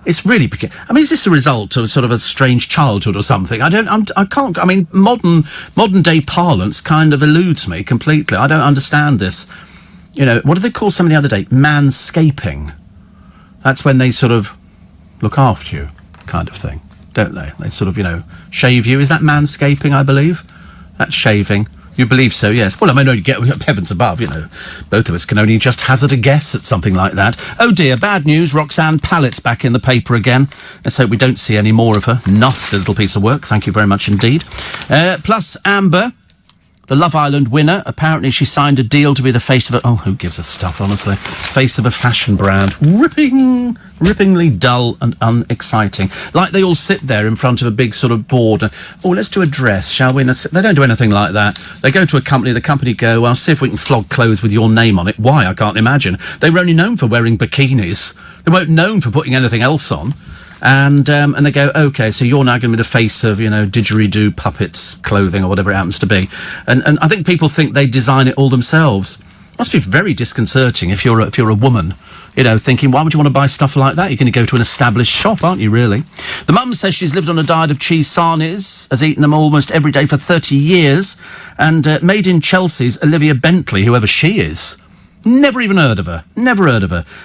It's really... I mean, is this a result of sort of a strange childhood or something? I can't... I mean, modern day parlance kind of eludes me completely. I don't understand this. You know, what did they call something the other day? Manscaping. That's when they sort of look after you, kind of thing, don't they? They sort of, shave you. Is that manscaping, I believe? That's shaving. You believe so, yes. Well, I mean, heavens above, both of us can only just hazard a guess at something like that. Oh dear, bad news. Roxanne Pallett's back in the paper again. Let's hope we don't see any more of her. Nasty little piece of work. Thank you very much indeed. Plus Amber, the Love Island winner. Apparently she signed a deal to be the face of a... Oh, who gives a stuff, honestly? Face of a fashion brand. Rippingly dull and unexciting. Like they all sit there in front of a big sort of board. Let's do a dress, shall we? They don't do anything like that. They go to a company, the company go, well, see if we can flog clothes with your name on it. Why? I can't imagine. They were only known for wearing bikinis. They weren't known for putting anything else on. And they go, okay, so you're now going to be the face of, didgeridoo puppets clothing or whatever it happens to be. And I think people think they design it all themselves. Must be very disconcerting if you're a woman, thinking, why would you want to buy stuff like that? You're going to go to an established shop, aren't you, really? The mum says she's lived on a diet of cheese sarnies, has eaten them almost every day for 30 years, and made in Chelsea's Olivia Bentley, whoever she is. Never even heard of her.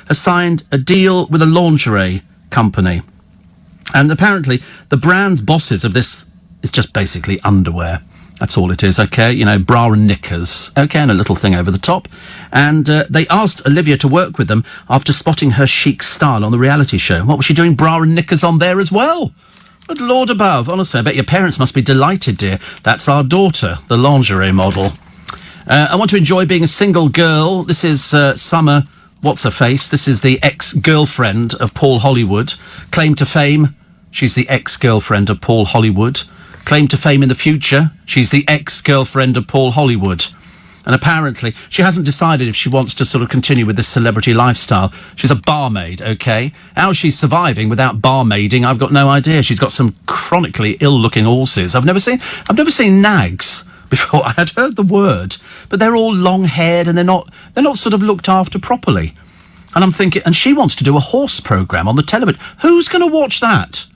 Has signed a deal with a lingerie company. And apparently, the brand's bosses of this is just basically underwear. That's all it is, okay? Bra and knickers, okay, and a little thing over the top. And they asked Olivia to work with them after spotting her chic style on the reality show. What was she doing, bra and knickers on there as well? Good Lord above. Honestly, I bet your parents must be delighted, dear. That's our daughter, the lingerie model. I want to enjoy being a single girl. This is Summer... What's-her-face? This is the ex-girlfriend of Paul Hollywood. Claim to fame, she's the ex-girlfriend of Paul Hollywood. Claim to fame in the future, she's the ex-girlfriend of Paul Hollywood. And apparently, she hasn't decided if she wants to sort of continue with this celebrity lifestyle. She's a barmaid, okay? How she's surviving without barmaiding, I've got no idea. She's got some chronically ill-looking horses. I've never seen nags before. I had heard the word, but they're all long-haired and they're not sort of looked after properly. And I'm thinking, and she wants to do a horse programme on the television. Who's going to watch that?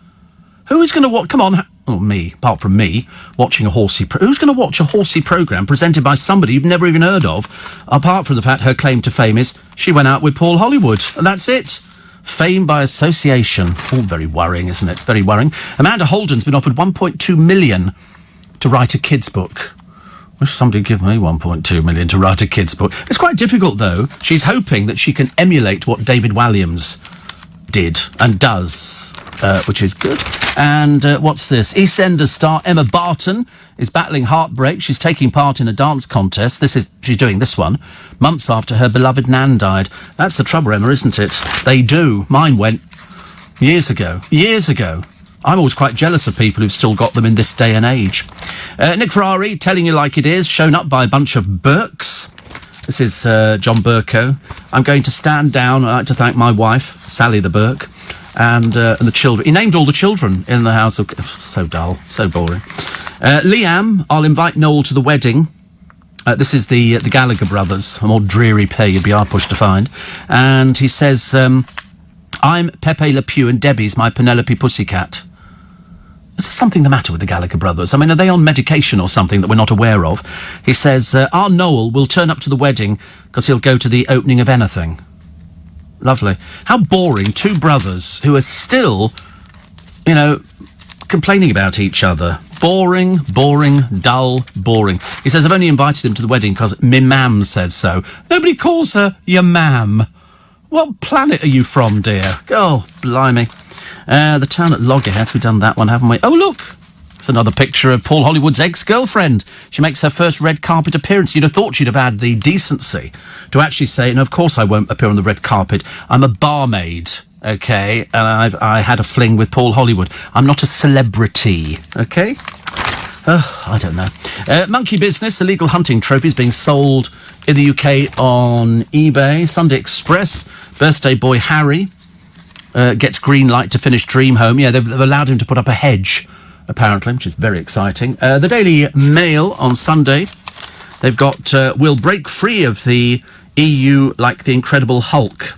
Who's going to watch? Come on. Well, me, apart from me, watching a horsey... who's going to watch a horsey programme presented by somebody you've never even heard of, apart from the fact her claim to fame is she went out with Paul Hollywood, and that's it. Fame by association. All very worrying, isn't it? Very worrying. Amanda Holden's been offered $1.2 million to write a kid's book. Wish somebody give me $1.2 million to write a kid's book. It's quite difficult, though. She's hoping that she can emulate what David Walliams did and does, which is good. And what's this? EastEnders star Emma Barton is battling heartbreak. She's taking part in a dance contest. She's doing this one months after her beloved Nan died. That's the trouble, Emma, isn't it? They do. Mine went years ago. Years ago. I'm always quite jealous of people who've still got them in this day and age. Nick Ferrari, telling you like it is, shown up by a bunch of Burkes. This is John Burko. I'm going to stand down. I'd like to thank my wife, Sally the Burke, and the children. He named all the children in the house. So dull, so boring. Liam, I'll invite Noel to the wedding. This is the Gallagher brothers, a more dreary pair you'd be hard-pushed to find. And he says, I'm Pepe Le Pew and Debbie's my Penelope Pussycat. Is there something the matter with the Gallagher brothers? I mean, are they on medication or something that we're not aware of? He says, our Noel will turn up to the wedding because he'll go to the opening of anything. Lovely. How boring, two brothers who are still, complaining about each other. Boring, boring, dull, boring. He says, I've only invited him to the wedding because me mam says so. Nobody calls her your mam. What planet are you from, dear? Oh, blimey. The town at Loggerheads, we've done that one, haven't we? Oh, look! It's another picture of Paul Hollywood's ex-girlfriend. She makes her first red carpet appearance. You'd have thought she'd have had the decency to actually say, no, of course I won't appear on the red carpet. I'm a barmaid, OK? And I had a fling with Paul Hollywood. I'm not a celebrity, OK? I don't know. Monkey Business, illegal hunting trophies being sold in the UK on eBay. Sunday Express, birthday boy Harry gets green light to finish Dream Home. Yeah, they've allowed him to put up a hedge, apparently, which is very exciting. The Daily Mail on Sunday, they've got, we'll break free of the EU like the Incredible Hulk.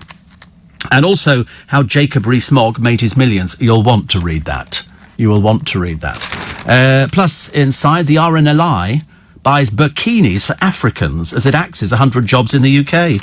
And also how Jacob Rees-Mogg made his millions. You'll want to read that. You will want to read that. Plus, inside, the RNLI buys bikinis for Africans as it axes 100 jobs in the UK.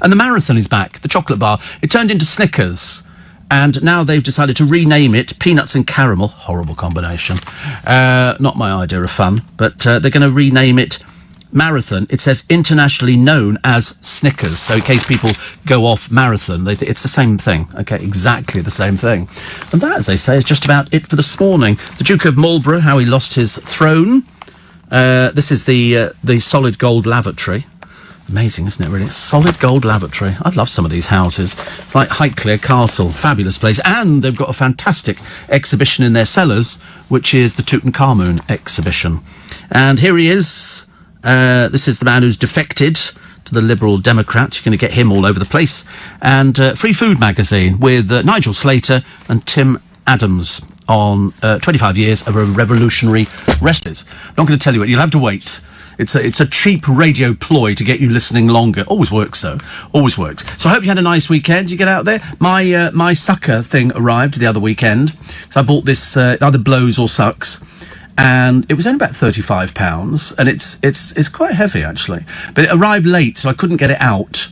And the marathon is back, the chocolate bar. It turned into Snickers. And now they've decided to rename it Peanuts and Caramel. Horrible combination. Not my idea of fun. But they're going to rename it Marathon. It says internationally known as Snickers. So in case people go off marathon, they think it's the same thing. Okay, exactly the same thing. And that, as they say, is just about it for this morning. The Duke of Marlborough, how he lost his throne. This is the solid gold lavatory. Amazing, isn't it, really? Solid gold lavatory. I love some of these houses. It's like Highclere Castle. Fabulous place. And they've got a fantastic exhibition in their cellars, which is the Tutankhamun exhibition. And here he is. This is the man who's defected to the Liberal Democrats. You're going to get him all over the place. And Free Food magazine with Nigel Slater and Tim Adams on 25 years of a revolutionary recipes. Not going to tell you what. You'll have to wait. It's a cheap radio ploy to get you listening longer. Always works, though. Always works. So I hope you had a nice weekend. You get out there. My sucker thing arrived the other weekend. So I bought this either blows or sucks, and it was only about £35, and it's quite heavy actually. But it arrived late, so I couldn't get it out,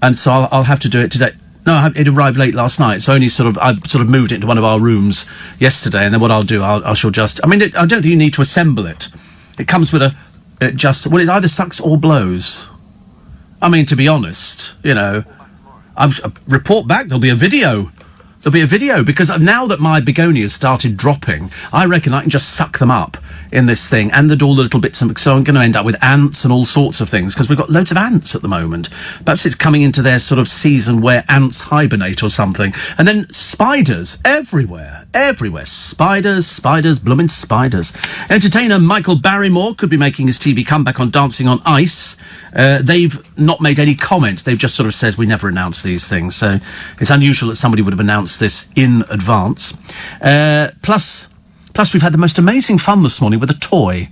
and so I'll have to do it today. No, it arrived late last night, so I sort of moved it into one of our rooms yesterday, and then what I'll do, I shall just. I mean, I don't think you need to assemble it. It comes with it either sucks or blows. I mean, to be honest, report back. There'll be a video. There'll be a video, because now that my begonias started dropping, I reckon I can just suck them up in this thing, and all the little bits. So I'm going to end up with ants and all sorts of things, because we've got loads of ants at the moment. Perhaps it's coming into their sort of season where ants hibernate or something. And then spiders everywhere. Spiders, bloomin' spiders. Entertainer Michael Barrymore could be making his TV comeback on Dancing on Ice. They've not made any comment. They've just sort of said, we never announce these things. So it's unusual that somebody would have announced this in advance. Plus, we've had the most amazing fun this morning with a toy,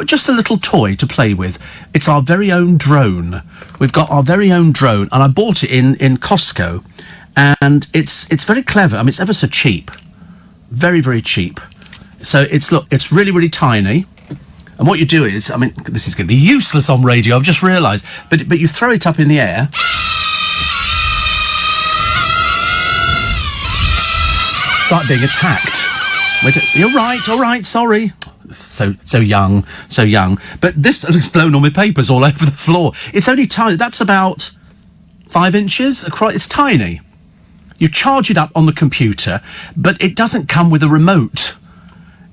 just a little toy to play with. It's our very own drone. We've got our very own drone, and I bought it in Costco, and it's very clever. I mean, it's ever so cheap, Very, very cheap. So it's really, really tiny. And what you do is, I mean, this is going to be useless on radio, I've just realised, but you throw it up in the air. Start being attacked. You're right, all right, sorry. So young. But this looks blown on with papers all over the floor. It's only tiny. That's about 5 inches across. It's tiny. You charge it up on the computer, but it doesn't come with a remote.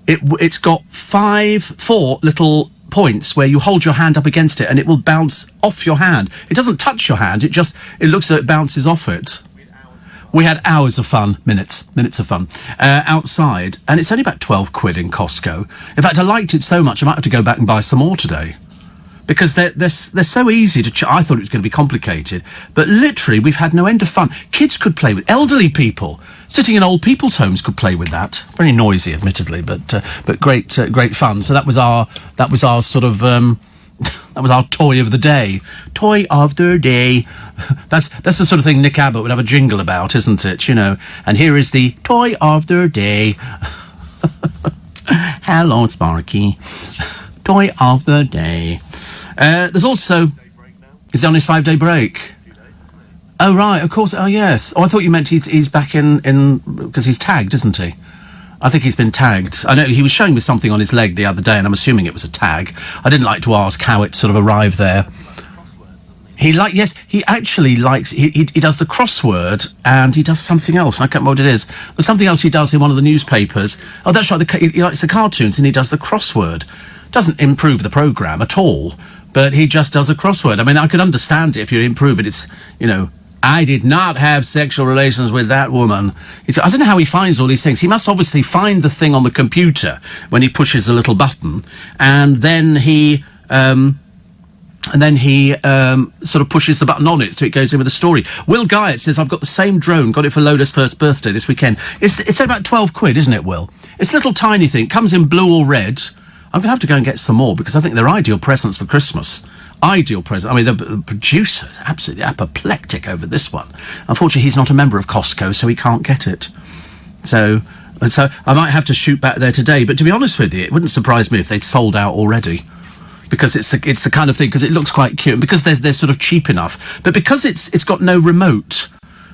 It's got 4 little points where you hold your hand up against it and it will bounce off your hand. It doesn't touch your hand. It looks like it bounces off it. We had hours of fun, minutes of fun, outside, and it's only about 12 quid in Costco. In fact, I liked it so much I might have to go back and buy some more today. Because they're so easy to... I thought it was going to be complicated, but literally we've had no end of fun. Kids could play with... Elderly people sitting in old people's homes could play with that. Very noisy, admittedly, but great fun. So that was our sort of... that was our toy of the day. Toy of the day. That's the sort of thing Nick Abbott would have a jingle about, isn't it? You know. And here is the toy of the day. Hello, Sparky. Toy of the day. There's also... Is he on his 5-day break? Oh, right, of course. Oh, yes. Oh, I thought you meant he's back in... Because he's tagged, isn't he? I think he's been tagged. I know he was showing me something on his leg the other day, and I'm assuming it was a tag. I didn't like to ask how it sort of arrived there. He actually likes... He does the crossword, and he does something else. I can't remember what it is. But something else he does in one of the newspapers. Oh, that's right. He likes the cartoons, and he does the crossword. Doesn't improve the programme at all, but he just does a crossword. I mean, I could understand it if you improve it. It's, you know... I did not have sexual relations with that woman. I don't know how he finds all these things. He must obviously find the thing on the computer when he pushes a little button, and then he sort of pushes the button on it, so it goes in with the story. Will Guyett says, I've got the same drone, got it for Lola's first birthday this weekend. It's about 12 quid, isn't it, Will? It's a little tiny thing. Comes in blue or red. I'm going to have to go and get some more, because I think they're ideal presents for Christmas. Ideal present. I mean, the producer is absolutely apoplectic over this one. Unfortunately, he's not a member of Costco, so he can't get it. So I might have to shoot back there today. But to be honest with you, it wouldn't surprise me if they'd sold out already, because it's the kind of thing. Because it looks quite cute, and because they're sort of cheap enough. But because it's got no remote.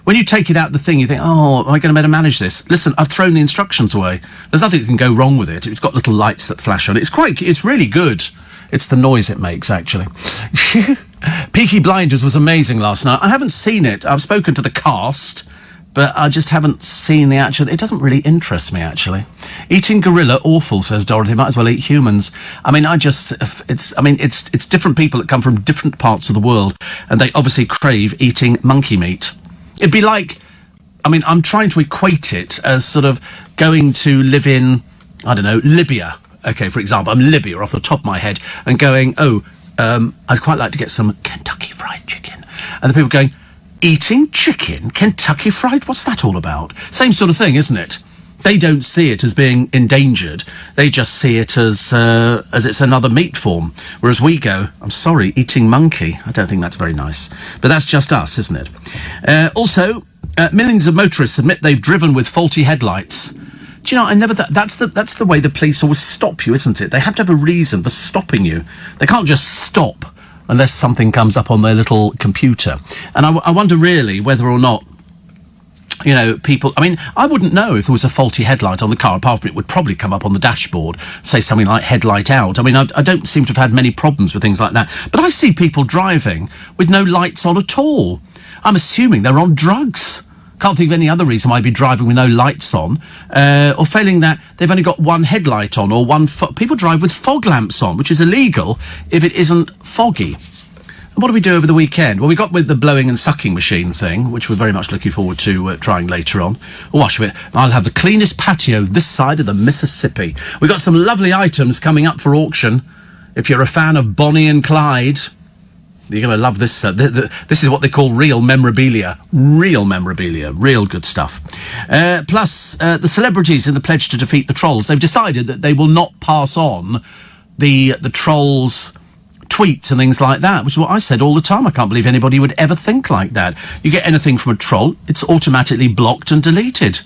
When you take it out the thing, you think, oh, am I going to better manage this? Listen, I've thrown the instructions away. There's nothing that can go wrong with it. It's got little lights that flash on it. It's really good. It's the noise it makes, actually. Peaky Blinders was amazing last night. I haven't seen it. I've spoken to the cast, but I just haven't seen the actual... It doesn't really interest me, actually. Eating gorilla, awful, says Dorothy. Might as well eat humans. I mean, it's different people that come from different parts of the world, and they obviously crave eating monkey meat. It'd be like... I mean, I'm trying to equate it as sort of going to live in, I don't know, Libya. Okay, for example, I'm Libya off the top of my head, and going, I'd quite like to get some Kentucky Fried Chicken. And the people going, eating chicken? Kentucky Fried? What's that all about? Same sort of thing, isn't it? They don't see it as being endangered. They just see it as it's another meat form. Whereas we go, I'm sorry, eating monkey. I don't think that's very nice. But that's just us, isn't it? Also, millions of motorists admit they've driven with faulty headlights. Do you know, that's the way the police always stop you, isn't it? They have to have a reason for stopping you. They can't just stop unless something comes up on their little computer. And I wonder really whether or not, you know, people... I mean, I wouldn't know if there was a faulty headlight on the car, apart from it would probably come up on the dashboard, say something like headlight out. I mean, I don't seem to have had many problems with things like that. But I see people driving with no lights on at all. I'm assuming they're on drugs. Can't think of any other reason why I'd be driving with no lights on, or failing that they've only got one headlight on, or people drive with fog lamps on, which is illegal if it isn't foggy. And what do we do over the weekend? Well, we got with the blowing and sucking machine thing, which we're very much looking forward to trying later on. I'll have the cleanest patio this side of the Mississippi. We've got some lovely items coming up for auction. If you're a fan of Bonnie and Clyde, you're going to love this. This is what they call real memorabilia. Real memorabilia. Real good stuff. Plus, the celebrities in the pledge to defeat the trolls, they've decided that they will not pass on the trolls' tweets and things like that, which is what I said all the time. I can't believe anybody would ever think like that. You get anything from a troll, it's automatically blocked and deleted.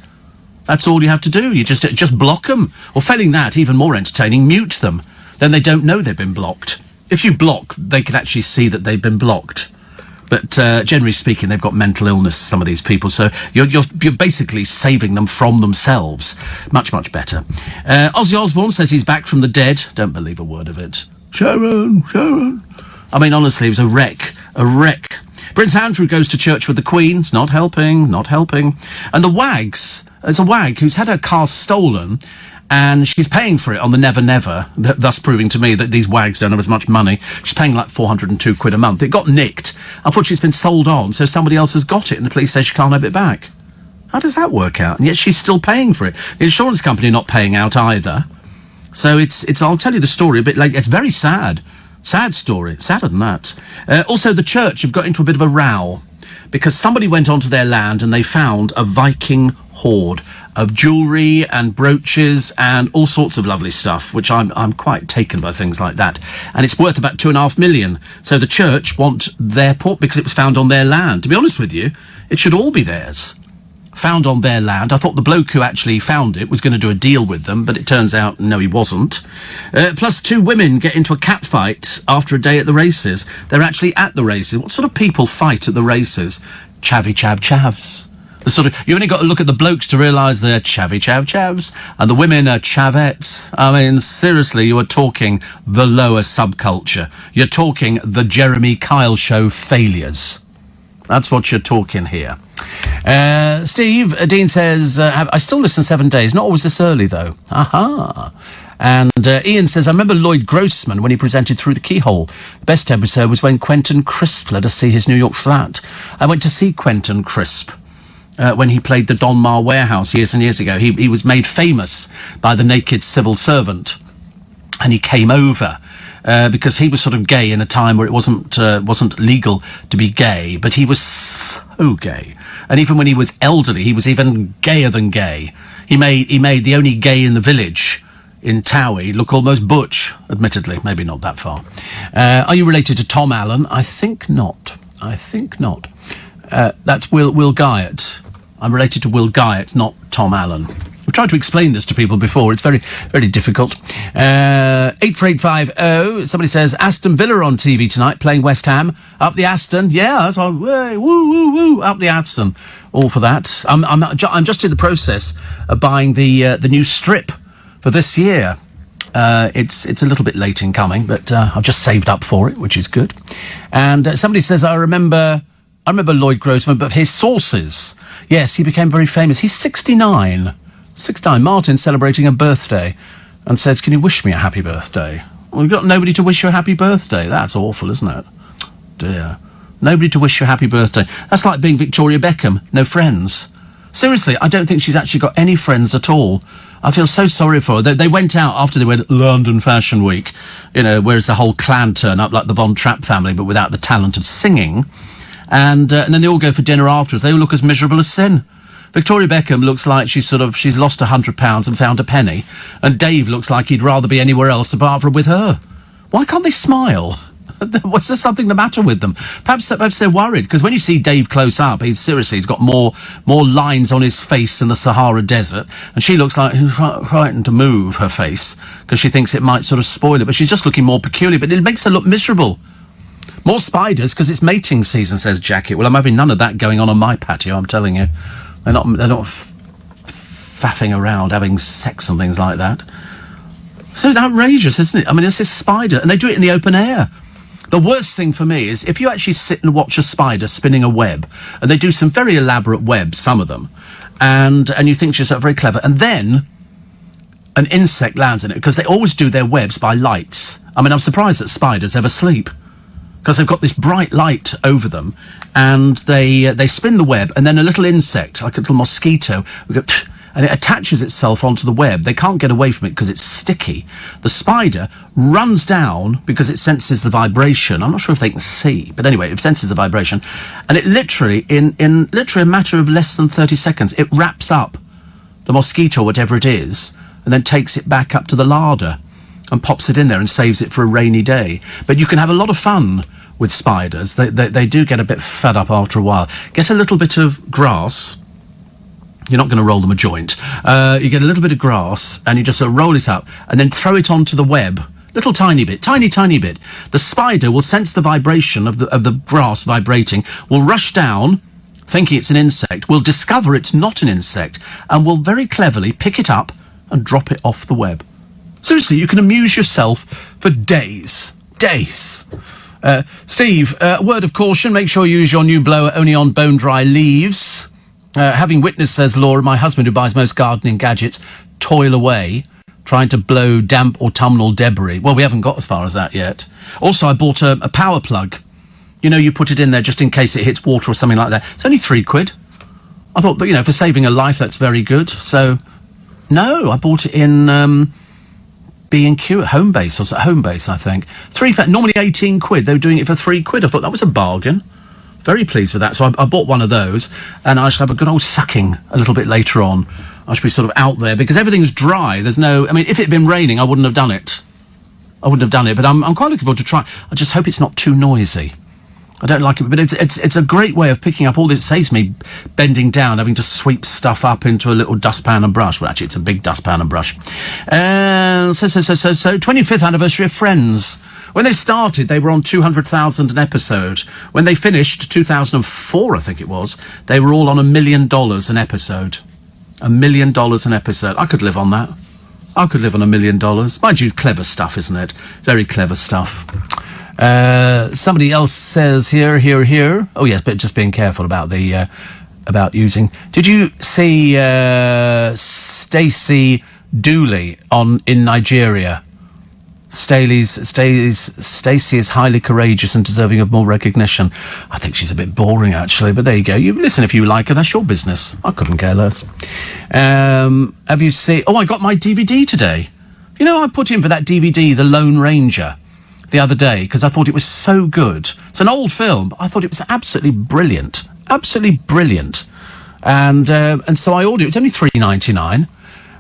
That's all you have to do. You just block them. Or failing that, even more entertaining, mute them. Then they don't know they've been blocked. If you block, they can actually see that they've been blocked. But generally speaking, they've got mental illness, some of these people. So you're basically saving them from themselves. Much, much better. Ozzy Osbourne says he's back from the dead. Don't believe a word of it. Sharon. I mean, honestly, he was a wreck. Prince Andrew goes to church with the Queen. It's not helping. And the Wags, there's a Wag who's had her car stolen, and she's paying for it on the Never Never, thus proving to me that these Wags don't have as much money. She's paying like 402 quid a month. It got nicked. Unfortunately, it's been sold on, so somebody else has got it, and the police say she can't have it back. How does that work out? And yet she's still paying for it. The insurance company not paying out either. So it's I'll tell you the story a bit later. It's very sad. Sad story. Sadder than that. Also, the church have got into a bit of a row because somebody went onto their land and they found a Viking hoard of jewellery and brooches and all sorts of lovely stuff, which I'm quite taken by things like that. And it's worth about 2.5 million. So the church want their port because it was found on their land. To be honest with you, it should all be theirs. Found on their land. I thought the bloke who actually found it was going to do a deal with them, but it turns out, no, he wasn't. Plus, 2 women get into a cat fight after a day at the races. They're actually at the races. What sort of people fight at the races? Chavs. The sort of, you only got to look at the blokes to realise they're chavs, and the women are chavettes. I mean, seriously, you are talking the lower subculture. You're talking the Jeremy Kyle show failures. That's what you're talking here. Steve, Dean says, I still listen 7 days. Not always this early, though. Aha. And Ian says, I remember Lloyd Grossman when he presented Through the Keyhole. The best episode was when Quentin Crisp let us see his New York flat. I went to see Quentin Crisp when he played the Don Mar Warehouse years and years ago. He was made famous by the naked civil servant. And he came over because he was sort of gay in a time where it wasn't legal to be gay, but he was so gay. And even when he was elderly, he was even gayer than gay. He made the only gay in the village in Towie look almost butch, admittedly. Maybe not that far. Are you related to Tom Allen? I think not. That's Will Guyot. I'm related to Will Guyot, not Tom Allen. We've tried to explain this to people before. It's very, very difficult. 84850. Somebody says, Aston Villa on TV tonight, playing West Ham. Up the Aston. Yeah, that's all. Woo. Up the Aston. All for that. I'm just in the process of buying the new strip for this year. It's a little bit late in coming, but I've just saved up for it, which is good. And somebody says, I remember Lloyd Grossman, but his sources. Yes, he became very famous. He's 69. Martin celebrating a birthday and says, can you wish me a happy birthday? Well, we've got nobody to wish you a happy birthday. That's awful, isn't it? Dear. Nobody to wish you a happy birthday. That's like being Victoria Beckham. No friends. Seriously, I don't think she's actually got any friends at all. I feel so sorry for her. They went out after they went London Fashion Week, whereas the whole clan turn up like the Von Trapp family, but without the talent of singing. And then they all go for dinner afterwards. They all look as miserable as sin. Victoria Beckham looks like she's lost £100 and found a penny, and Dave looks like he'd rather be anywhere else apart from with her. Why can't they smile? Was there something the matter with them? Perhaps they're worried, because when you see Dave close up, he's got more lines on his face than the Sahara Desert, and she looks like she's frightened to move her face because she thinks it might sort of spoil it, but she's just looking more peculiar, but it makes her look miserable. More spiders because it's mating season, says Jacket. Well, I'm having none of that going on my patio, I'm telling you. They're not faffing around having sex and things like that. So it's outrageous, isn't it? I mean, it's this spider, and they do it in the open air. The worst thing for me is if you actually sit and watch a spider spinning a web, and they do some very elaborate webs, some of them, and you think to yourself, very clever, and then an insect lands in it, because they always do their webs by lights. I mean, I'm surprised that spiders ever sleep, because they've got this bright light over them, and they spin the web, and then a little insect, like a little mosquito, and it attaches itself onto the web. They can't get away from it because it's sticky. The spider runs down because it senses the vibration. I'm not sure if they can see, but anyway, it senses the vibration, and it literally, in literally a matter of less than 30 seconds, it wraps up the mosquito, whatever it is, and then takes it back up to the larder and pops it in there and saves it for a rainy day. But you can have a lot of fun with spiders. They do get a bit fed up after a while. Get a little bit of grass, You're not going to roll them a joint. You get a little bit of grass, and you just roll it up, and then throw it onto the web. Little tiny bit, tiny bit. The spider will sense the vibration of the grass vibrating, will rush down, thinking it's an insect, will discover it's not an insect, and will very cleverly pick it up and drop it off the web. Seriously, you can amuse yourself for days. Steve, word of caution, make sure you use your new blower only on bone-dry leaves. Having witnessed, says Laura, my husband, who buys most gardening gadgets, toil away, trying to blow damp autumnal debris. Well, we haven't got as far as that yet. Also, I bought a power plug. You know, you put it in there just in case it hits water or something like that. It's only £3. I thought, but, for saving a life, that's very good. So, no, I bought it in B&Q at Homebase, or at Homebase, I think. £3, normally £18. They were doing it for £3. I thought that was a bargain. Very pleased with that. So I bought one of those, and I shall have a good old sucking a little bit later on. I should be sort of out there, because everything's dry. There's no... I mean, if it had been raining, I wouldn't have done it. But I'm quite looking forward to try. I just hope it's not too noisy. I don't like it, but it's a great way of picking up all this. It saves me bending down, having to sweep stuff up into a little dustpan and brush. Well, actually, it's a big dustpan and brush. So, 25th anniversary of Friends. When they started, they were on 200,000 an episode. When they finished, 2004, I think it was, they were all on $1 million an episode. $1 million an episode. I could live on that. I could live on $1 million. Mind you, clever stuff, isn't it? Very clever stuff. Somebody else says here. Oh yes, but just being careful about the about using. Did you see Stacey Dooley in Nigeria? Stacey is highly courageous and deserving of more recognition. I think she's a bit boring, actually, but there you go. You listen if you like her. That's your business. I couldn't care less. Have you seen... Oh, I got my DVD today. You know, I put in for that DVD, The Lone Ranger, the other day, because I thought it was so good. It's an old film, but I thought it was absolutely brilliant. Absolutely brilliant. And so I ordered it. It's only $3.99.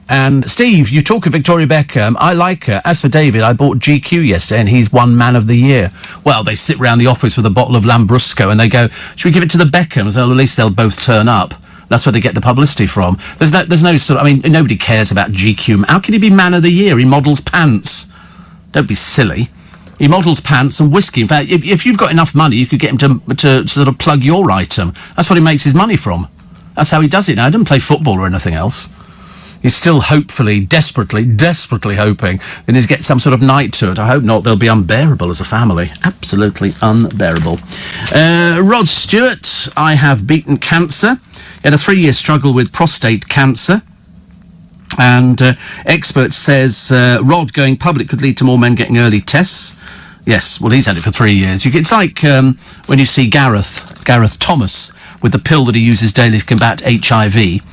And Steve, you talk of Victoria Beckham. I like her. As for David, I bought GQ yesterday, and he's won Man of the Year. Well, they sit round the office with a bottle of Lambrusco, and they go, "Should we give it to the Beckhams?" Well, at least they'll both turn up. That's where they get the publicity from. There's no sort of... I mean, nobody cares about GQ. How can he be Man of the Year? He models pants. Don't be silly. He models pants and whiskey. In fact, if you've got enough money, you could get him to sort of plug your item. That's what he makes his money from. That's how he does it now. He doesn't play football or anything else. He's still hopefully, desperately hoping that he's get some sort of night to it. I hope not. They'll be unbearable as a family. Absolutely unbearable. Rod Stewart, I have beaten cancer. He had a 3-year struggle with prostate cancer. And expert says Rod going public could lead to more men getting early tests. Yes, well, he's had it for 3 years. It's like when you see Gareth Thomas with the pill that he uses daily to combat HIV.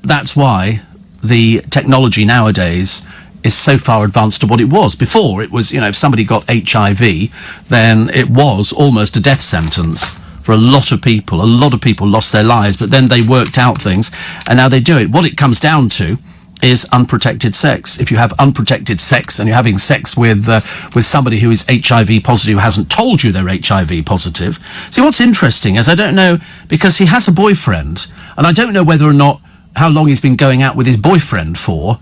That's why the technology nowadays is so far advanced to what it was. Before, it was, if somebody got HIV, then it was almost a death sentence for a lot of people. A lot of people lost their lives, but then they worked out things, and now they do it. What it comes down to is unprotected sex. If you have unprotected sex and you're having sex with somebody who is HIV positive, who hasn't told you they're HIV positive. See, what's interesting is I don't know, because he has a boyfriend, and I don't know whether or not how long he's been going out with his boyfriend for.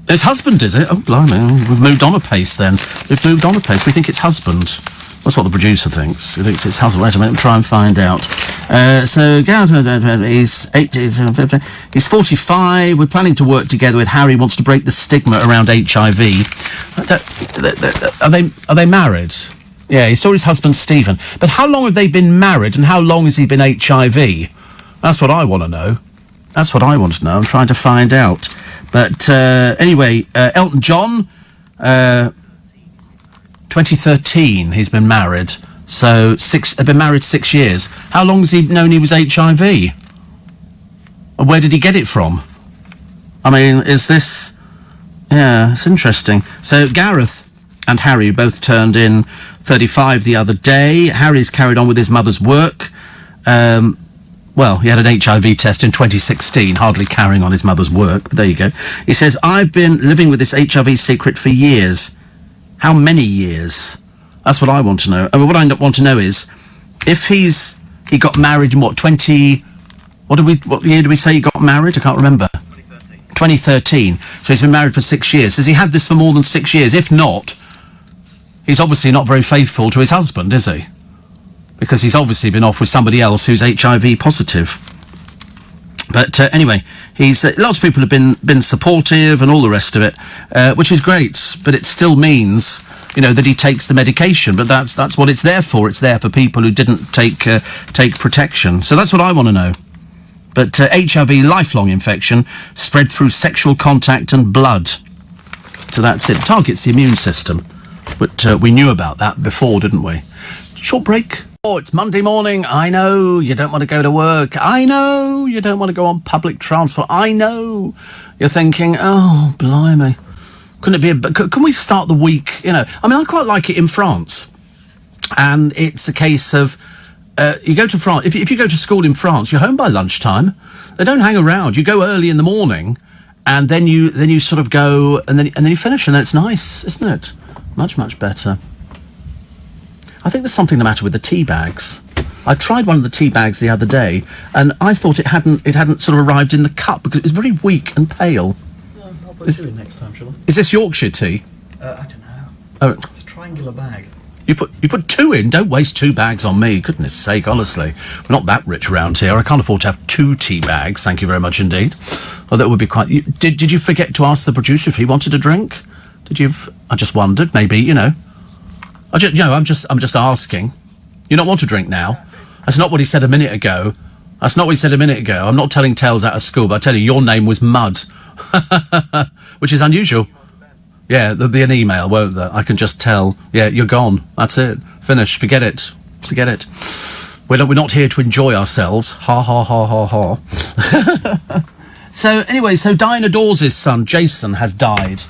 His husband, is it? Oh, blimey, we've moved on a pace then. We think it's husband. That's what the producer thinks. He thinks it's husband. Wait a minute, try and find out. So, he's 45. We're planning to work together with Harry. Wants to break the stigma around HIV. Are they married? Yeah, he saw his husband, Stephen. But how long have they been married, and how long has he been HIV? That's what I want to know. I'm trying to find out. But anyway, Elton John, 2013, he's been married. So they've been married 6 years. How long has he known he was HIV? And where did he get it from? I mean, is this... Yeah, it's interesting. So Gareth and Harry both turned in 35 the other day. Harry's carried on with his mother's work. Well, he had an HIV test in 2016, hardly carrying on his mother's work, but there you go. He says, I've been living with this HIV secret for years. How many years? That's what I want to know. I mean, what I want to know is, if he got married in, 2013, What year did we say he got married? I can't remember. 2013. So he's been married for 6 years. Has he had this for more than 6 years? If not, he's obviously not very faithful to his husband, is he? Because he's obviously been off with somebody else who's HIV positive. But anyway, lots of people have been supportive and all the rest of it, which is great. But it still means, that he takes the medication. But that's what it's there for. It's there for people who didn't take protection. So that's what I want to know. But HIV, lifelong infection, spread through sexual contact and blood. So that's it. Targets the immune system. But we knew about that before, didn't we? Short break. Oh, it's Monday morning. I know you don't want to go to work. I know you don't want to go on public transport. I know you're thinking, oh, blimey. Couldn't it be can we start the week, I quite like it in France. And it's a case of, you go to France, if you go to school in France, you're home by lunchtime. They don't hang around. You go early in the morning, and then you sort of go, and then you finish, and then it's nice, isn't it? Much, much better. I think there's something the matter with the tea bags. I tried one of the tea bags the other day, and I thought it hadn't sort of arrived in the cup because it was very weak and pale. No, I'll put two in next time, shall I? Is this Yorkshire tea? I don't know. Oh, it's a triangular bag. You put two in. Don't waste 2 bags on me. Goodness sake, honestly, we're not that rich around here. I can't afford to have 2 tea bags. Thank you very much indeed. Oh, that would be quite. Did you forget to ask the producer if he wanted a drink? Did you? I just wondered. Maybe I'm just asking. You don't want to drink now? That's not what he said a minute ago. I'm not telling tales out of school, but I tell you, your name was Mud, which is unusual. Yeah, there'll be an email, won't there? I can just tell. Yeah, you're gone. That's it. Finish. Forget it. We're not here to enjoy ourselves. Ha ha ha ha ha. So anyway, Diana Dawes' son Jason has died,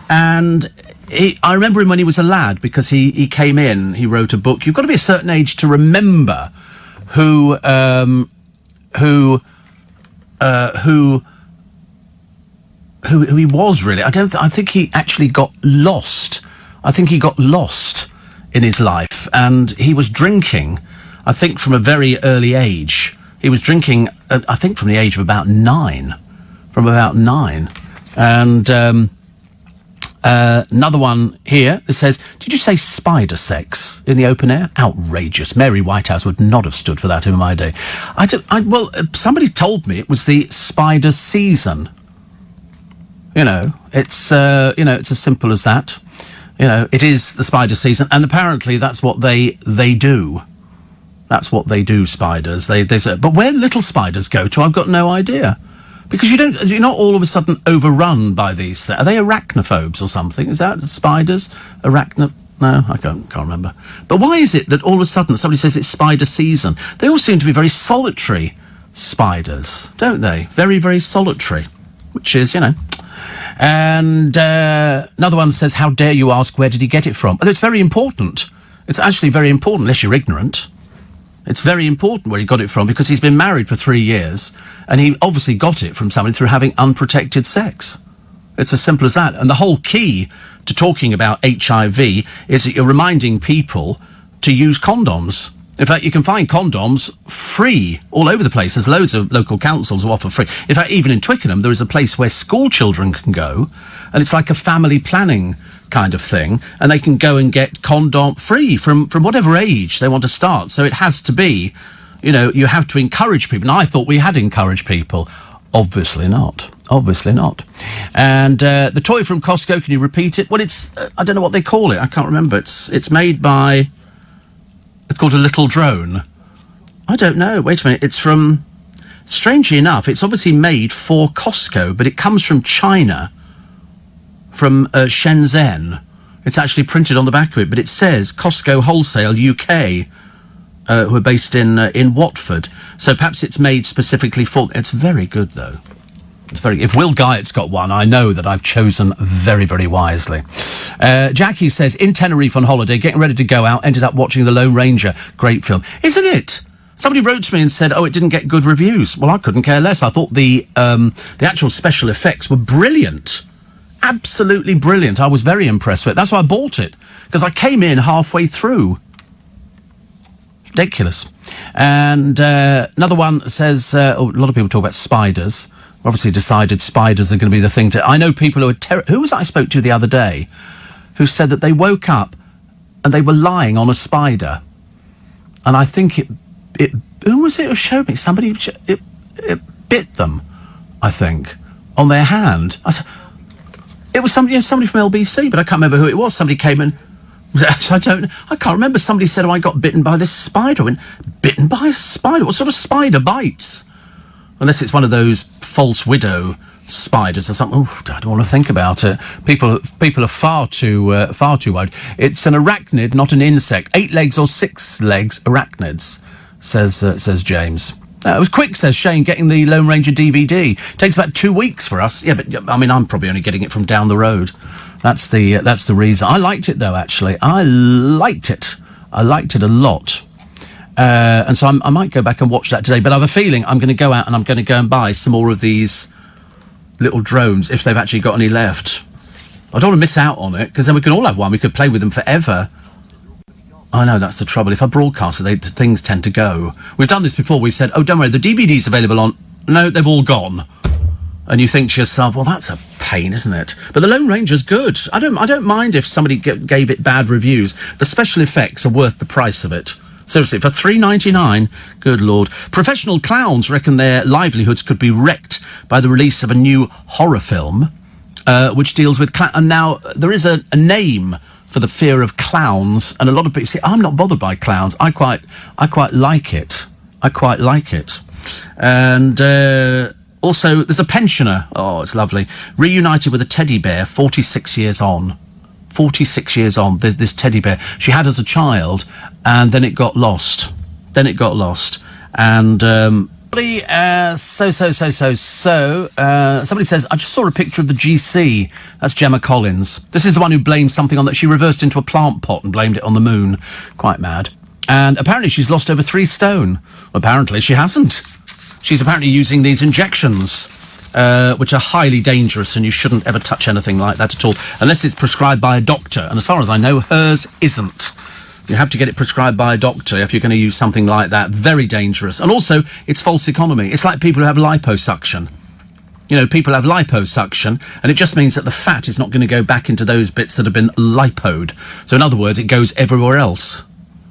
and I remember him when he was a lad because he came in. He wrote a book. You've got to be a certain age to remember who he was really. I think he actually got lost. I think he got lost in his life, and he was drinking, I think, from a very early age. He was drinking, I think, from the age of about 9. And another one here that says, did you say spider sex in the open air? Outrageous. Mary Whitehouse would not have stood for that in my day. Somebody told me it was the spider season. It's as simple as that. It is the spider season, and apparently that's what they do. That's what they do, spiders. They say, but where little spiders go to, I've got no idea. Because you're not all of a sudden overrun by these things. Are they arachnophobes or something? Is that spiders? No, I can't remember. But why is it that all of a sudden somebody says it's spider season? They all seem to be very solitary spiders, don't they? Very, very solitary, which is, And another one says, how dare you ask where did he get it from? Oh, it's very important. It's actually very important, unless you're ignorant. It's very important where he got it from, because he's been married for 3 years, and he obviously got it from somebody through having unprotected sex. It's as simple as that. And the whole key to talking about HIV is that you're reminding people to use condoms. In fact, you can find condoms free all over the place. There's loads of local councils who offer free. In fact, even in Twickenham, there is a place where school children can go, and it's like a family planning kind of thing, and they can go and get condom free from whatever age they want to start. So it has to be, you have to encourage people. And I thought we had encouraged people. Obviously not. And the toy from Costco, can you repeat it? Well, it's, I don't know what they call it. I can't remember. It's made by, it's called a little drone. I don't know. Wait a minute. It's from, strangely enough, it's obviously made for Costco, but it comes from China, from Shenzhen. It's actually printed on the back of it, but it says Costco Wholesale UK, who are based in Watford. So perhaps it's made specifically for... It's very good, though. If Will Guyot's got one, I know that I've chosen very, very wisely. Jackie says, in Tenerife on holiday, getting ready to go out, ended up watching The Lone Ranger. Great film. Isn't it? Somebody wrote to me and said, it didn't get good reviews. Well, I couldn't care less. I thought the actual special effects were brilliant. Absolutely brilliant. I was very impressed with it. That's why I bought it, because I came in halfway through. Ridiculous. And another one says, a lot of people talk about spiders. Obviously decided spiders are going to be the thing to... I know people who are... who was it I spoke to the other day who said that they woke up and they were lying on a spider. And I think it who was it who showed me? Somebody... It bit them, I think, on their hand. It was somebody from LBC, but I can't remember who it was. Somebody came in... I can't remember. Somebody said, I got bitten by this spider. I went, bitten by a spider? What sort of spider bites? Unless it's one of those false widow spiders or something. Oh, I don't want to think about it. People are far too worried. It's an arachnid, not an insect. 8 legs or 6 legs arachnids, says James. It was quick, says Shane, getting the Lone Ranger DVD. Takes about 2 weeks for us. Yeah, but I mean, I'm probably only getting it from down the road. That's the reason. I liked it though. Actually, I liked it a lot. And so I might go back and watch that today. But I have a feeling I'm going to go out and I'm going to go and buy some more of these little drones if they've actually got any left. I don't want to miss out on it because then we can all have one. We could play with them forever. I know, that's the trouble. If I broadcast it, things tend to go. We've done this before. We've said, oh, don't worry, the DVD's available on... No, they've all gone. And you think to yourself, well, that's a pain, isn't it? But the Lone Ranger's good. I don't mind if somebody gave it bad reviews. The special effects are worth the price of it. Seriously, for $3.99, good Lord. Professional clowns reckon their livelihoods could be wrecked by the release of a new horror film, which deals with... And now, there is a name for the fear of clowns, and a lot of people say, I'm not bothered by clowns. I quite like it. I quite like it. And also, there's a pensioner. Oh, it's lovely. Reunited with a teddy bear, 46 years on. 46 years on, this teddy bear. She had as a child, and then it got lost. And somebody says, I just saw a picture of the GC. That's Gemma Collins. This is the one who blamed something on that. She reversed into a plant pot and blamed it on the moon. Quite mad. And apparently she's lost over 3 stone. Apparently she hasn't. She's apparently using these injections, which are highly dangerous, and you shouldn't ever touch anything like that at all, unless it's prescribed by a doctor. And as far as I know, hers isn't. You have to get it prescribed by a doctor if you're going to use something like that. Very dangerous. And also, it's false economy. It's like people who have liposuction. You know, people have liposuction, and it just means that the fat is not going to go back into those bits that have been lipoed. So in other words, it goes everywhere else.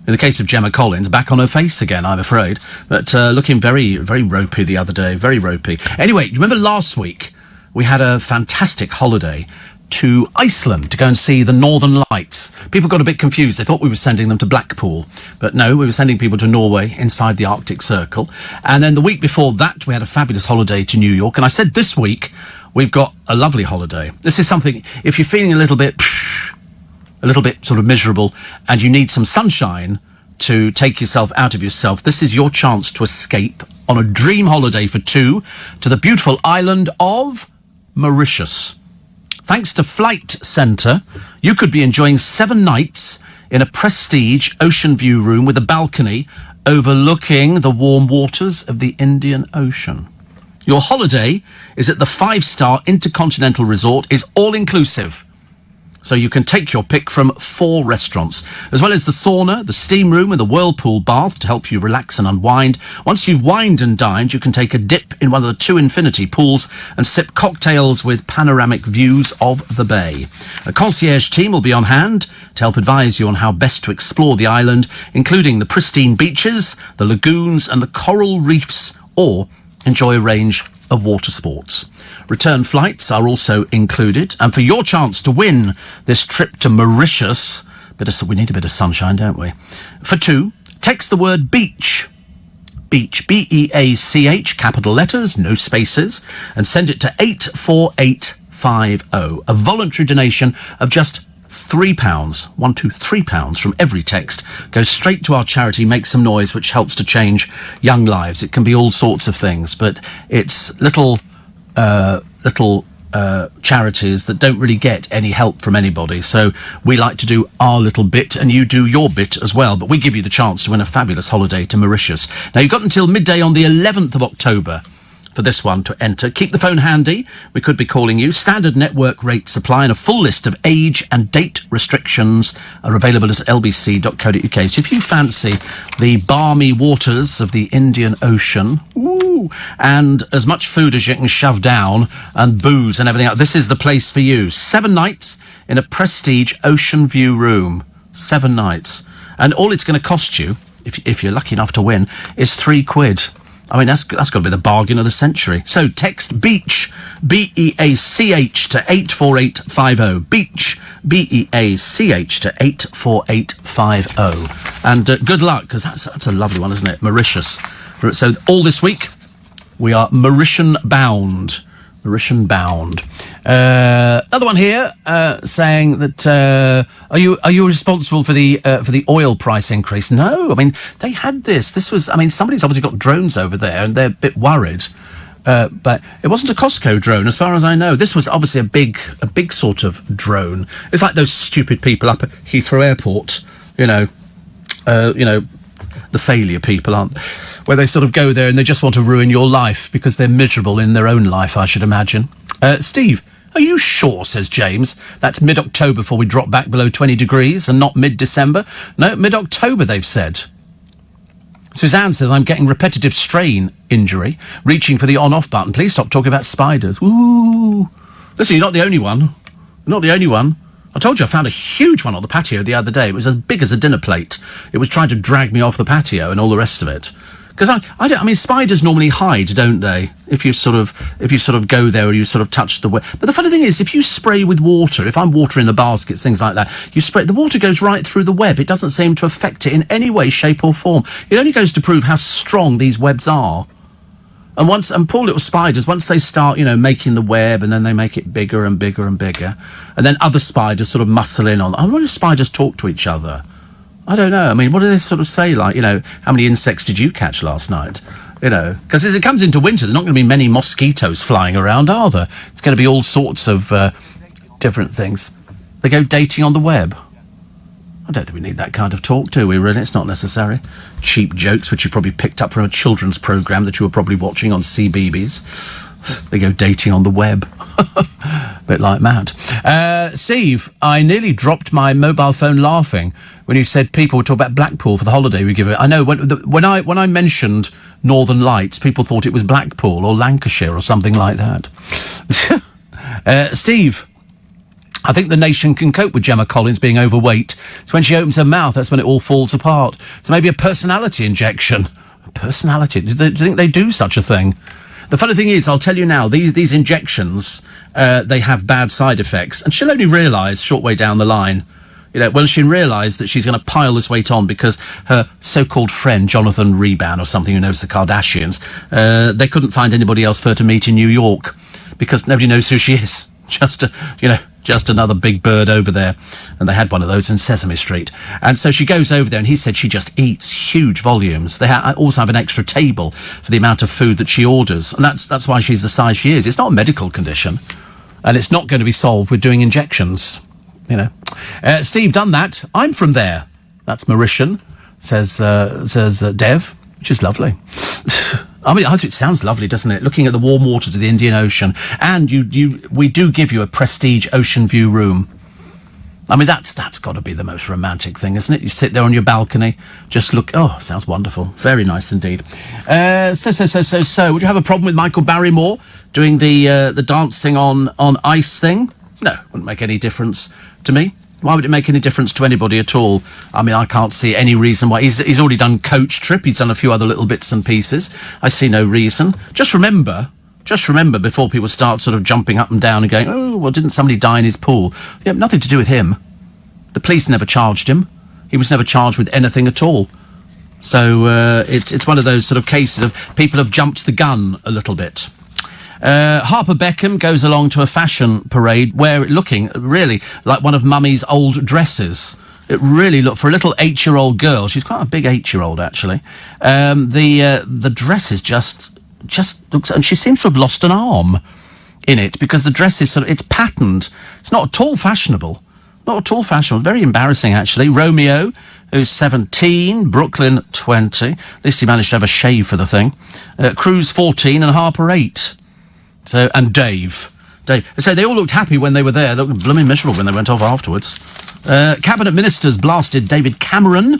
In the case of Gemma Collins, back on her face again, I'm afraid. But looking very, very ropey the other day. Very ropey. Anyway, do you remember last week we had a fantastic holiday to Iceland to go and see the Northern Lights? People got a bit confused. They thought we were sending them to Blackpool. But no, we were sending people to Norway inside the Arctic Circle. And then the week before that, we had a fabulous holiday to New York. And I said this week, we've got a lovely holiday. This is something, if you're feeling a little bit sort of miserable and you need some sunshine to take yourself out of yourself, this is your chance to escape on a dream holiday for 2 to the beautiful island of Mauritius. Thanks to Flight Centre, you could be enjoying 7 nights in a prestige ocean view room with a balcony overlooking the warm waters of the Indian Ocean. Your holiday is at the 5-star Intercontinental Resort, is all-inclusive. So you can take your pick from 4 restaurants, as well as the sauna, the steam room and the whirlpool bath to help you relax and unwind. Once you've wined and dined, you can take a dip in one of the 2 infinity pools and sip cocktails with panoramic views of the bay. A concierge team will be on hand to help advise you on how best to explore the island, including the pristine beaches, the lagoons and the coral reefs, or enjoy a range of water sports. Return flights are also included, and for your chance to win this trip to Mauritius, we need a bit of sunshine, don't we? For 2, text the word beach, B-E-A-C-H, capital letters, no spaces, and send it to 84850. A voluntary donation of just £3, £3 from every text goes straight to our charity Make Some Noise, which helps to change young lives. It can be all sorts of things, but it's little charities that don't really get any help from anybody. So we like to do our little bit, and you do your bit as well. But we give you the chance to win a fabulous holiday to Mauritius. Now, you've got until midday on the 11th of October for this one to enter. Keep the phone handy. We could be calling you. Standard network rate supply and a full list of age and date restrictions are available at lbc.co.uk. So if you fancy the balmy waters of the Indian Ocean, and as much food as you can shove down, and booze and everything else, this is the place for you. 7 nights in a prestige ocean view room. 7 nights. And all it's going to cost you, if you're lucky enough to win, is £3. I mean, that's got to be the bargain of the century. So text BEACH, B-E-A-C-H, to 84850. BEACH, B-E-A-C-H, to 84850. And good luck, because that's a lovely one, isn't it? Mauritius. So all this week, we are Mauritian bound. Mauritian bound. Another one here saying that are you responsible for the oil price increase? No, I mean they had this. This was, I mean, somebody's obviously got drones over there and they're a bit worried. But it wasn't a Costco drone, as far as I know. This was obviously a big sort of drone. It's like those stupid people up at Heathrow Airport, you know, the failure people, aren't they? Where they sort of go there and they just want to ruin your life because they're miserable in their own life, I should imagine. Steve, are you sure, says James, that's mid-October before we drop back below 20 degrees and not mid-December? No, mid-October, they've said. Suzanne says, I'm getting repetitive strain injury, reaching for the on-off button. Please stop talking about spiders. Ooh. Listen, you're not the only one. You're not the only one. I told you I found a huge one on the patio the other day. It was as big as a dinner plate. It was trying to drag me off the patio and all the rest of it. Because I mean, spiders normally hide, don't they? If you sort of go there or you sort of touch the web. But the funny thing is, if you spray with water, if I'm watering the baskets, things like that, you spray, the water goes right through the web. It doesn't seem to affect it in any way, shape or form. It only goes to prove how strong these webs are. And poor little spiders, once they start, making the web, and then they make it bigger and bigger and bigger, and then other spiders sort of muscle in on. I wonder if spiders talk to each other. I don't know. I mean, what do they sort of say? Like, how many insects did you catch last night? Because as it comes into winter, there's not going to be many mosquitoes flying around, are there? It's going to be all sorts of different things. They go dating on the web. I don't think we need that kind of talk, do we, really? It's not necessary. Cheap jokes, which you probably picked up from a children's programme that you were probably watching on CBeebies. They go dating on the web. A bit like Matt. Steve, I nearly dropped my mobile phone laughing when you said people would talk about Blackpool for the holiday we give it. I know, when I mentioned Northern Lights, people thought it was Blackpool or Lancashire or something like that. Steve, I think the nation can cope with Gemma Collins being overweight. So when she opens her mouth, that's when it all falls apart. So maybe a personality injection. Personality? Do you think they do such a thing? The funny thing is, I'll tell you now, these injections, they have bad side effects. And she'll only realise, short way down the line, when she'll realise that she's going to pile this weight on because her so-called friend, Jonathan Reban or something, who knows the Kardashians, they couldn't find anybody else for her to meet in New York because nobody knows who she is. Just another big bird over there. And they had one of those in Sesame Street. And so she goes over there, and he said she just eats huge volumes. They also have an extra table for the amount of food that she orders. And that's why she's the size she is. It's not a medical condition. And it's not going to be solved with doing injections. Steve, done that. I'm from there. That's Mauritian, says Dev, which is lovely. I mean, I think it sounds lovely, doesn't it? Looking at the warm waters of the Indian Ocean. And we do give you a prestige ocean view room. I mean, that's got to be the most romantic thing, isn't it? You sit there on your balcony, just look. Oh, sounds wonderful. Very nice indeed. So, would you have a problem with Michael Barrymore doing the dancing on ice thing? No, wouldn't make any difference to me. Why would it make any difference to anybody at all? I mean, I can't see any reason why. He's already done Coach Trip. He's done a few other little bits and pieces. I see no reason. Just remember, before people start sort of jumping up and down and going, oh, well, didn't somebody die in his pool? Yeah, nothing to do with him. The police never charged him. He was never charged with anything at all. So it's one of those sort of cases of people have jumped the gun a little bit. Harper Beckham goes along to a fashion parade looking really like one of Mummy's old dresses. It really looked, for a little 8-year-old girl, she's quite a big 8-year-old actually, the dress is just looks, and she seems to have lost an arm in it because the dress is it's patterned. It's not at all fashionable. Not at all fashionable. Very embarrassing, actually. Romeo, who's 17. Brooklyn, 20. At least he managed to have a shave for the thing. Cruz, 14. And Harper, 8. So, and Dave. So they all looked happy when they were there. They looked blooming miserable when they went off afterwards. Cabinet ministers blasted David Cameron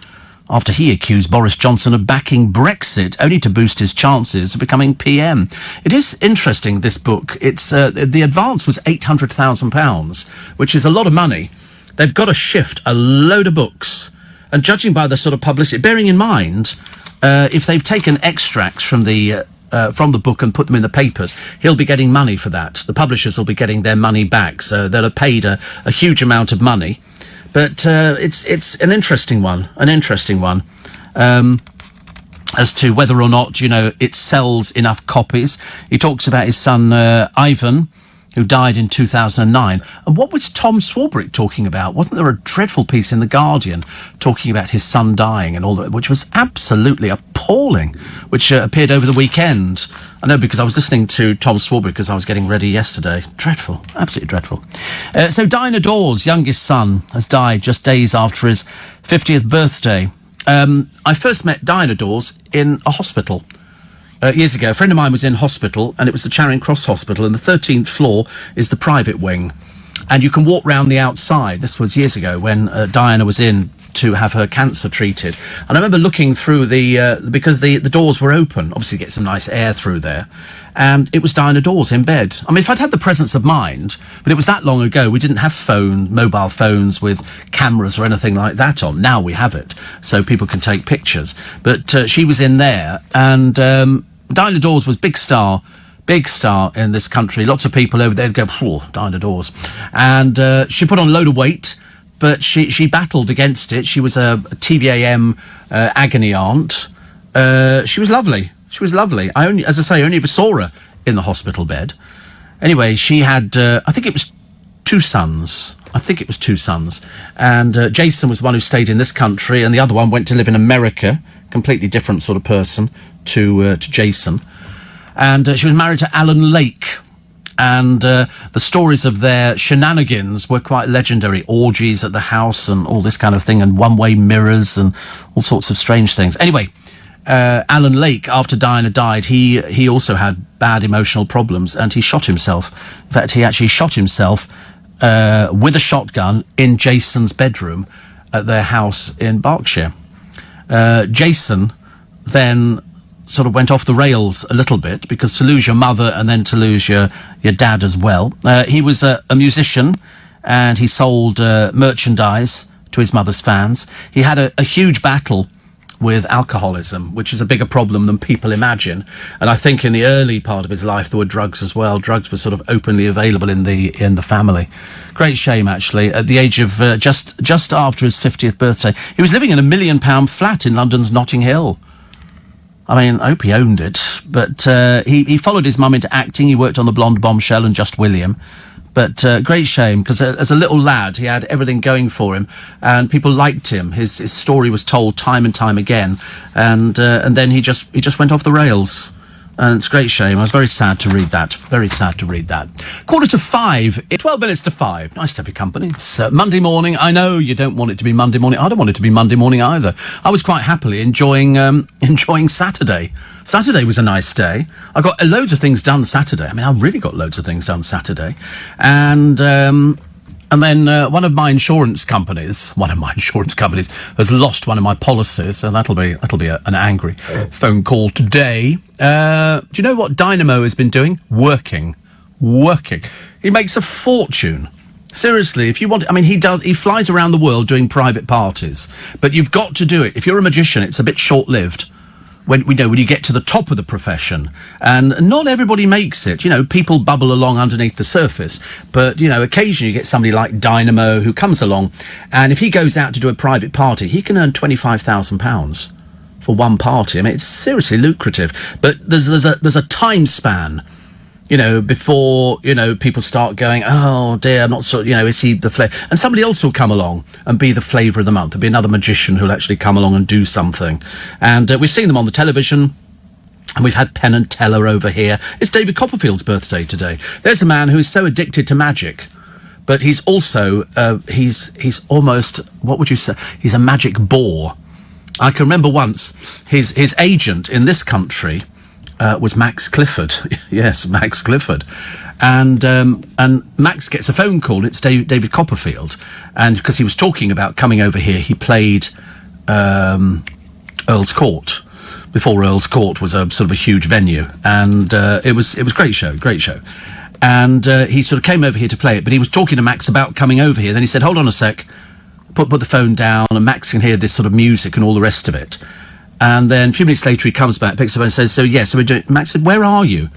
after he accused Boris Johnson of backing Brexit, only to boost his chances of becoming PM. It is interesting, this book. It's the advance was £800,000, which is a lot of money. They've got to shift a load of books. And judging by the sort of publicity, bearing in mind, if they've taken extracts from the book and put them in the papers, he'll be getting money for that. The publishers will be getting their money back, so they'll have paid a huge amount of money. But it's an interesting one, as to whether or not, it sells enough copies. He talks about his son, Ivan, who died in 2009. And what was Tom Swarbrick talking about? Wasn't there a dreadful piece in The Guardian talking about his son dying and all that, which was absolutely appalling, which appeared over the weekend? I know, because I was listening to Tom Swarbrick because I was getting ready yesterday. Dreadful, absolutely dreadful. So Dinah Dawes' youngest son has died just days after his 50th birthday. I first met Dinah Dawes in a hospital. Years ago, a friend of mine was in hospital, and it was the Charing Cross Hospital, and the 13th floor is the private wing. And you can walk round the outside. This was years ago when Diana was in to have her cancer treated. And I remember looking through because the doors were open, obviously to get some nice air through there. And it was Dinah Dawes in bed. I mean, if I'd had the presence of mind, but it was that long ago, we didn't have mobile phones with cameras or anything like that on. Now we have it, so people can take pictures. But she was in there, and Dinah Dawes was big star in this country. Lots of people over there go, oh, Dinah Dawes. And she put on a load of weight, but she battled against it. She was a TVAM agony aunt. She was lovely. I only ever saw her in the hospital bed. Anyway, she had, I think it was two sons. And Jason was the one who stayed in this country, and the other one went to live in America. Completely different sort of person to Jason. And she was married to Alan Lake. And the stories of their shenanigans were quite legendary. Orgies at the house and all this kind of thing, and one-way mirrors and all sorts of strange things. Anyway, Alan Lake, after Diana died, he also had bad emotional problems, and he shot himself. In fact, he actually shot himself with a shotgun in Jason's bedroom at their house in Berkshire. Jason then sort of went off the rails a little bit, because to lose your mother and then to lose your dad as well. He was a musician, and he sold merchandise to his mother's fans. He had a huge battle with alcoholism, which is a bigger problem than people imagine. And I think in the early part of his life there were drugs as well. Drugs were sort of openly available in the family. Great shame, actually. At the age of just after his 50th birthday, he was living in £1 million flat in London's Notting Hill. I mean, I hope he owned it, but he followed his mum into acting. He worked on The Blonde Bombshell and Just William. But great shame, because as a little lad, he had everything going for him, and people liked him. His story was told time and time again, and then he just went off the rails. And it's a great shame. I was very sad to read that. 5:45, 12 minutes to 5. Nice to have your company. It's Monday morning. I know you don't want it to be Monday morning. I don't want it to be Monday morning either. I was quite happily enjoying Saturday. Saturday was a nice day. I got loads of things done Saturday. I mean, I really got loads of things done Saturday. And then one of my insurance companies has lost one of my policies, so that'll be an angry phone call today. Do you know what Dynamo has been doing? Working. He makes a fortune. Seriously, if you want, I mean, he flies around the world doing private parties, but you've got to do it. If you're a magician, it's a bit short-lived. When you get to the top of the profession, and not everybody makes it. People bubble along underneath the surface, but occasionally you get somebody like Dynamo who comes along, and if he goes out to do a private party, he can earn £25,000 for one party. I mean, it's seriously lucrative, but there's a time span. Before, people start going, oh dear, I'm not sure, is he the flavour? And somebody else will come along and be the flavour of the month. There'll be another magician who'll actually come along and do something. And we've seen them on the television, and we've had Penn and Teller over here. It's David Copperfield's birthday today. There's a man who is so addicted to magic, but he's also he's almost, what would you say? He's a magic bore. I can remember once his agent in this country was Max Clifford. Yes, Max Clifford. And Max gets a phone call. It's David Copperfield, and because he was talking about coming over here, he played Earl's Court before Earl's Court was a sort of a huge venue, and it was great show. And he sort of came over here to play it, but he was talking to Max about coming over here. Then he said, "Hold on a sec." Put the phone down, and Max can hear this sort of music and all the rest of it. And then a few minutes later, he comes back, picks up and says, "So we're doing." Max said, "Where are you?"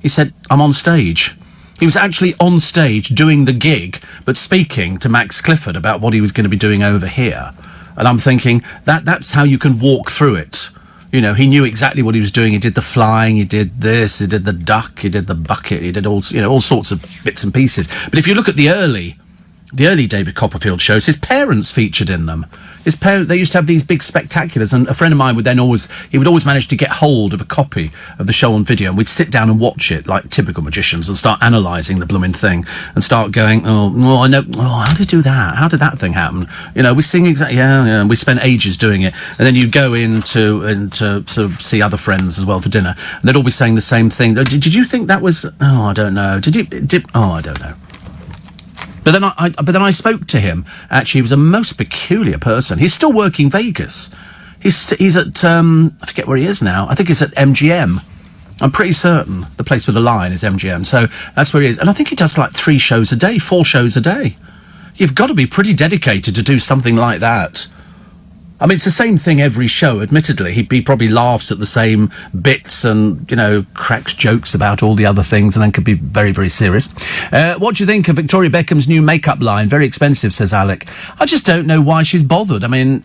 He said, "I'm on stage." He was actually on stage doing the gig, but speaking to Max Clifford about what he was going to be doing over here. And I'm thinking that's how you can walk through it. You know, he knew exactly what he was doing. He did the flying, he did this, he did the duck, he did the bucket, he did all sorts of bits and pieces. But if you look at the early David Copperfield shows, his parents featured in them. His parents, they used to have these big spectaculars, and a friend of mine would always manage to get hold of a copy of the show on video, and we'd sit down and watch it like typical magicians and start analysing the blooming thing and start going, I know, how did he do that? How did that thing happen? You know, we sing exactly, and we spent ages doing it, and then you go in to sort of see other friends as well for dinner, and they'd all be saying the same thing. Did you think that was, I don't know. I don't know. But then I spoke to him. Actually, he was a most peculiar person. He's still working Vegas. He's at I forget where he is now. I think he's at MGM. I'm pretty certain the place with the line is MGM. So that's where he is. And I think he does like 4 shows a day. You've got to be pretty dedicated to do something like that. I mean, it's the same thing every show, admittedly. He probably laughs at the same bits and, cracks jokes about all the other things and then could be very, very serious. What do you think of Victoria Beckham's new makeup line? Very expensive, says Alec. I just don't know why she's bothered. I mean,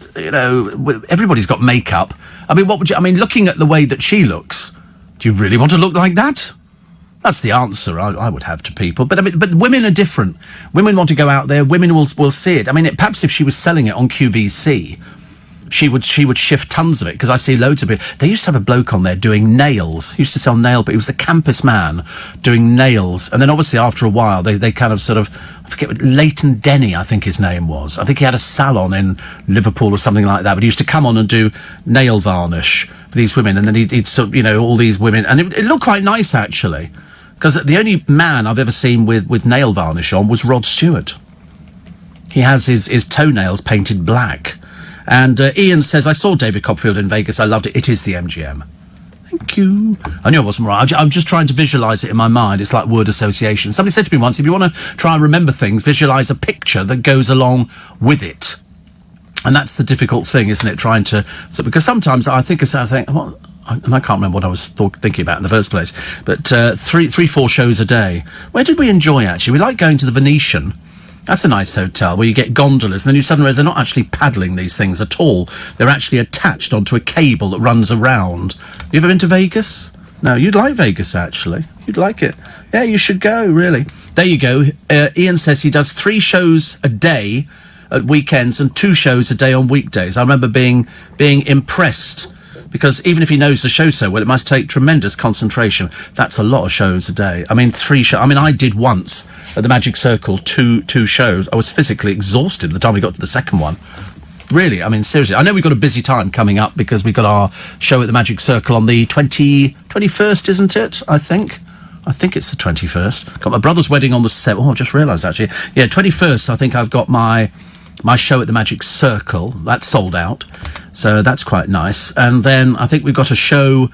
everybody's got makeup. I mean, looking at the way that she looks, do you really want to look like that? That's the answer I would have to people. But women are different. Women want to go out there. Women will see it. I mean, perhaps if she was selling it on QVC, she would shift tons of it, because I see loads of people. They used to have a bloke on there doing nails. He used to sell nail, but he was the campus man doing nails. And then obviously after a while, they kind of sort of, I forget, Leighton Denny, I think his name was. I think he had a salon in Liverpool or something like that. But he used to come on and do nail varnish for these women, and then he'd sort of, all these women, and it looked quite nice actually, because the only man I've ever seen with nail varnish on was Rod Stewart. He has his toenails painted black. And Ian says, I saw David Copperfield in Vegas. I loved it. It is the MGM. Thank you. I knew I wasn't right. I'm just trying to visualise it in my mind. It's like word association. Somebody said to me once, if you want to try and remember things, visualise a picture that goes along with it. And that's the difficult thing, isn't it? Because sometimes I think, well, and I can't remember what I was thinking about in the first place, but 4 shows a day. Where did we enjoy, actually? We like going to the Venetian. That's a nice hotel where you get gondolas, and then you suddenly realise they're not actually paddling these things at all. They're actually attached onto a cable that runs around. Have you ever been to Vegas? No, you'd like Vegas, actually. You'd like it. Yeah, you should go, really. There you go. Ian says he does 3 shows a day at weekends and 2 shows a day on weekdays. I remember being impressed, because even if he knows the show so well, it must take tremendous concentration. That's a lot of shows a day. I mean, 3 shows. I mean, I did once at the Magic Circle 2 shows. I was physically exhausted by the time we got to the second one. Really, I mean, seriously. I know we've got a busy time coming up because we've got our show at the Magic Circle on the 21st, isn't it? I think it's the 21st. Got my brother's wedding on the 7th. Oh, I just realised, actually. Yeah, 21st, I think I've got my show at the Magic Circle. That's sold out. So that's quite nice. And then I think we've got a show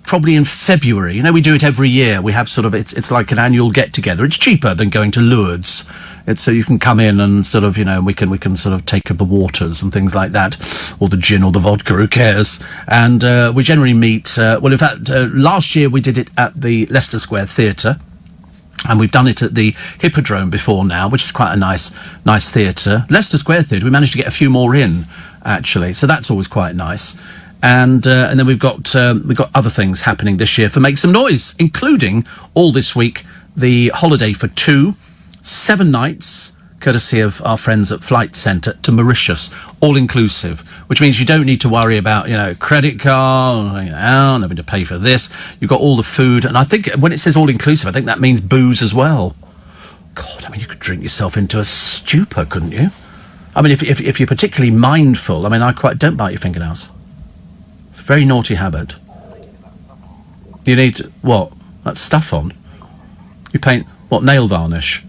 probably in February. We do it every year. We have sort of, it's like an annual get-together. It's cheaper than going to Lourdes. It's so you can come in and sort of, we can sort of take of the waters and things like that, or the gin or the vodka, who cares? And we generally meet, in fact, last year we did it at the Leicester Square Theatre. And we've done it at the Hippodrome before now, which is quite a nice theatre. Leicester Square Theatre, we managed to get a few more in, actually. So that's always quite nice. And then we've got other things happening this year for Make Some Noise, including all this week, the Holiday for 2, 7 nights, courtesy of our friends at Flight Centre, to Mauritius, all-inclusive, which means you don't need to worry about, credit card, having to pay for this. You've got all the food, and I think when it says all-inclusive, I think that means booze as well. God, I mean, you could drink yourself into a stupor, couldn't you? I mean, if you're particularly mindful, I mean, I quite don't bite your fingernails. Very naughty habit. You need, what? That stuff on? You paint, what, nail varnish?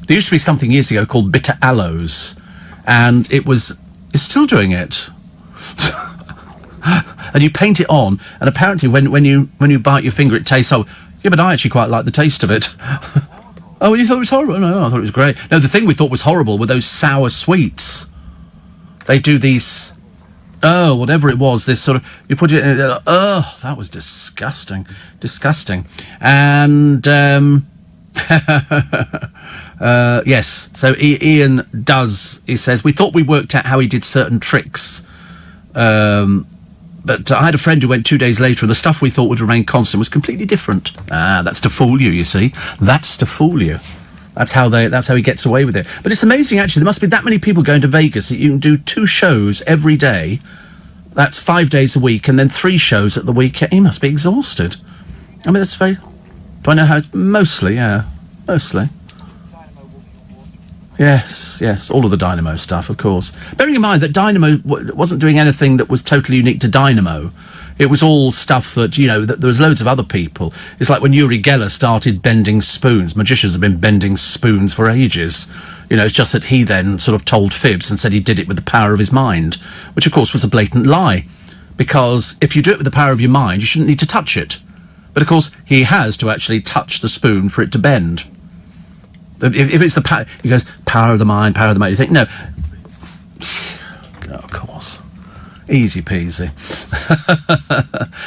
There used to be something years ago called bitter aloes, and it's still doing it. And you paint it on, and apparently when you bite your finger, it tastes, oh, yeah, but I actually quite like the taste of it. Oh, you thought it was horrible? No, I thought it was great. No, the thing we thought was horrible were those sour sweets. They do these, whatever it was, this sort of, you put it in, that was disgusting. Disgusting. And, yes, so Ian he says, we thought we worked out how he did certain tricks, but I had a friend who went 2 days later, and the stuff we thought would remain constant was completely different. That's to fool you, you see. That's to fool you. That's how he gets away with it. But it's amazing, actually. There must be that many people going to Vegas that you can do 2 shows every day. That's 5 days a week, and then 3 shows at the weekend. He must be exhausted. I mean, that's very... Do I know how it's... Mostly, yeah. Mostly. Yes, all of the Dynamo stuff, of course. Bearing in mind that Dynamo wasn't doing anything that was totally unique to Dynamo. It was all stuff that, you know, that there was loads of other people. It's like when Uri Geller started bending spoons. Magicians have been bending spoons for ages. You know, it's just that he then sort of told fibs and said he did it with the power of his mind, which, of course, was a blatant lie. Because if you do it with the power of your mind, you shouldn't need to touch it. But, of course, he has to actually touch the spoon for it to bend. If it's the power, he goes, power of the mind, power of the mind. You think, no. Of course. Easy peasy.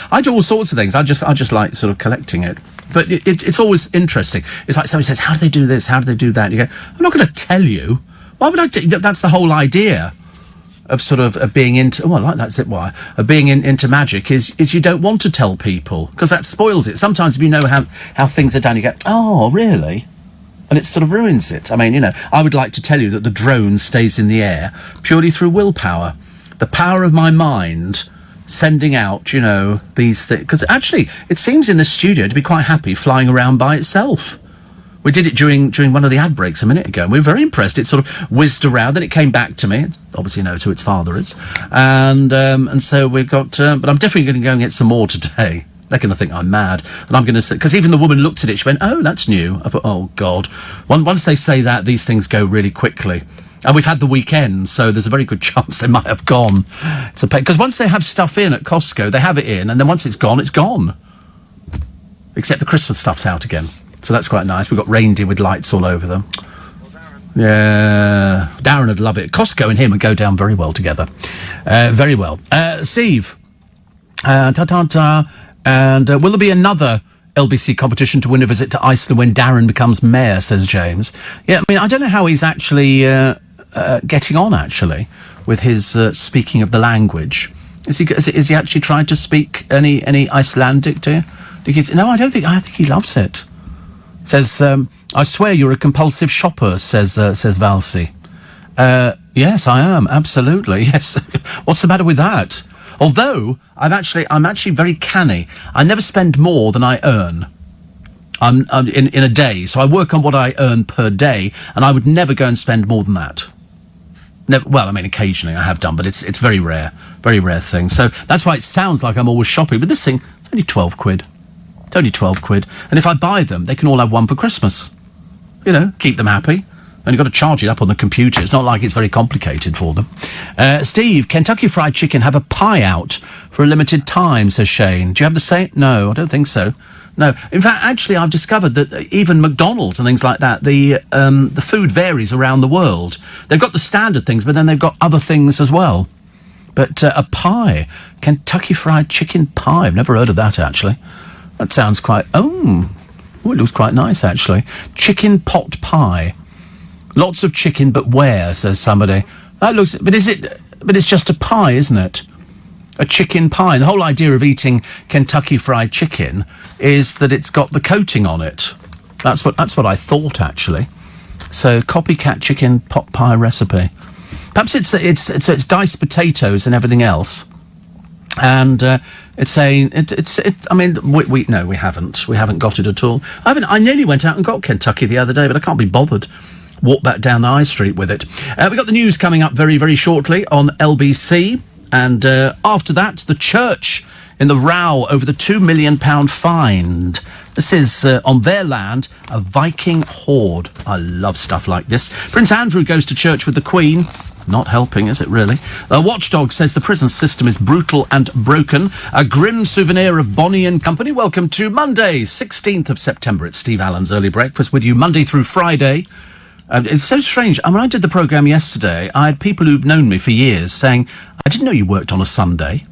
I do all sorts of things. I just like sort of collecting it. But it's always interesting. It's like somebody says, how do they do this? How do they do that? And you go, I'm not going to tell you. Why would I that's the whole idea of sort of being into, well, like that's it, why? Of being into magic is you don't want to tell people, because that spoils it. Sometimes if you know how things are done, you go, oh, really? And it sort of ruins it. I mean, you know, I would like to tell you that the drone stays in the air purely through willpower. The power of my mind sending out, you know, these things. Because actually, it seems in the studio to be quite happy flying around by itself. We did it during one of the ad breaks a minute ago, and we were very impressed. It sort of whizzed around, then it came back to me. Obviously, no, to its father, it's. And so we've got... but I'm definitely going to go and get some more today. They're going to think I'm mad. And I'm going to say... Because even the woman looked at it, she went, oh, that's new. I thought, oh, God. Once they say that, these things go really quickly. And we've had the weekend, so there's a very good chance they might have gone. It's a pain. Because once they have stuff in at Costco, they have it in, and then once it's gone, it's gone. Except the Christmas stuff's out again. So that's quite nice. We've got reindeer with lights all over them. Yeah. Darren would love it. Costco and him would go down very well together. Very well. Steve. And will there be another LBC competition to win a visit to Iceland when Darren becomes mayor, says James. Yeah, I mean, I don't know how he's actually getting on, actually, with his speaking of the language. Is he actually trying to speak any Icelandic, do you? No, I think he loves it. Says, I swear you're a compulsive shopper, says Valsi. Yes, I am, absolutely, yes. What's the matter with that? Although, I'm actually very canny. I never spend more than I earn. I'm in a day, so I work on what I earn per day, and I would never go and spend more than that. Never, well, I mean, occasionally I have done, but it's very rare thing. So that's why it sounds like I'm always shopping. But this thing, it's only 12 quid. It's only 12 quid. And if I buy them, they can all have one for Christmas. You know, keep them happy. And you've got to charge it up on the computer. It's not like it's very complicated for them. Steve, Kentucky Fried Chicken have a pie out for a limited time, says Shane. Do you have the same? No, I don't think so. No. In fact, actually, I've discovered that even McDonald's and things like that, the food varies around the world. They've got the standard things, but then they've got other things as well. But a pie, Kentucky Fried Chicken pie. I've never heard of that, actually. That sounds quite... Oh, it looks quite nice, actually. Chicken pot pie. Lots of chicken, but where, says somebody. That looks... But it's just a pie, isn't it? A chicken pie. And the whole idea of eating Kentucky Fried Chicken is that it's got the coating on it. That's what I thought, actually. So, copycat chicken pot pie recipe. Perhaps it's diced potatoes and everything else. And it's saying I mean, we no, we haven't got it at all. I nearly went out and got Kentucky the other day, but I can't be bothered. Walk back down the high street with it. We got the news coming up very, very shortly on LBC, and after that, the church in the row over the £2 million fine. This is on their land, a Viking hoard. I love stuff like this. Prince Andrew goes to church with the Queen. Not helping, is it really? Watchdog says the prison system is brutal and broken. A grim souvenir of Bonnie and Company. Welcome to Monday, 16th of September. It's Steve Allen's Early Breakfast with you Monday through Friday. It's so strange. When I did the programme yesterday, I had people who've known me for years saying, I didn't know you worked on a Sunday.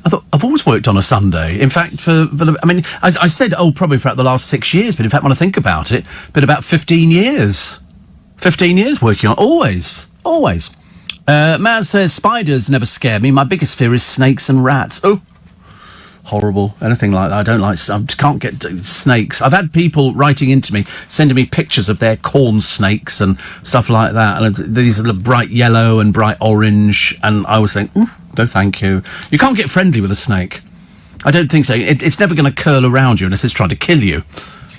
I thought, I've always worked on a Sunday. In fact, I said, probably for the last 6 years, but in fact, when I think about it, been about 15 years. 15 years working on, always. Man says, spiders never scare me. My biggest fear is snakes and rats. Oh, horrible. Anything like that. I can't get snakes. I've had people writing into me, sending me pictures of their corn snakes and stuff like that. And these are bright yellow and bright orange. And I always think, no, thank you. You can't get friendly with a snake. I don't think so. It's never going to curl around you unless it's trying to kill you.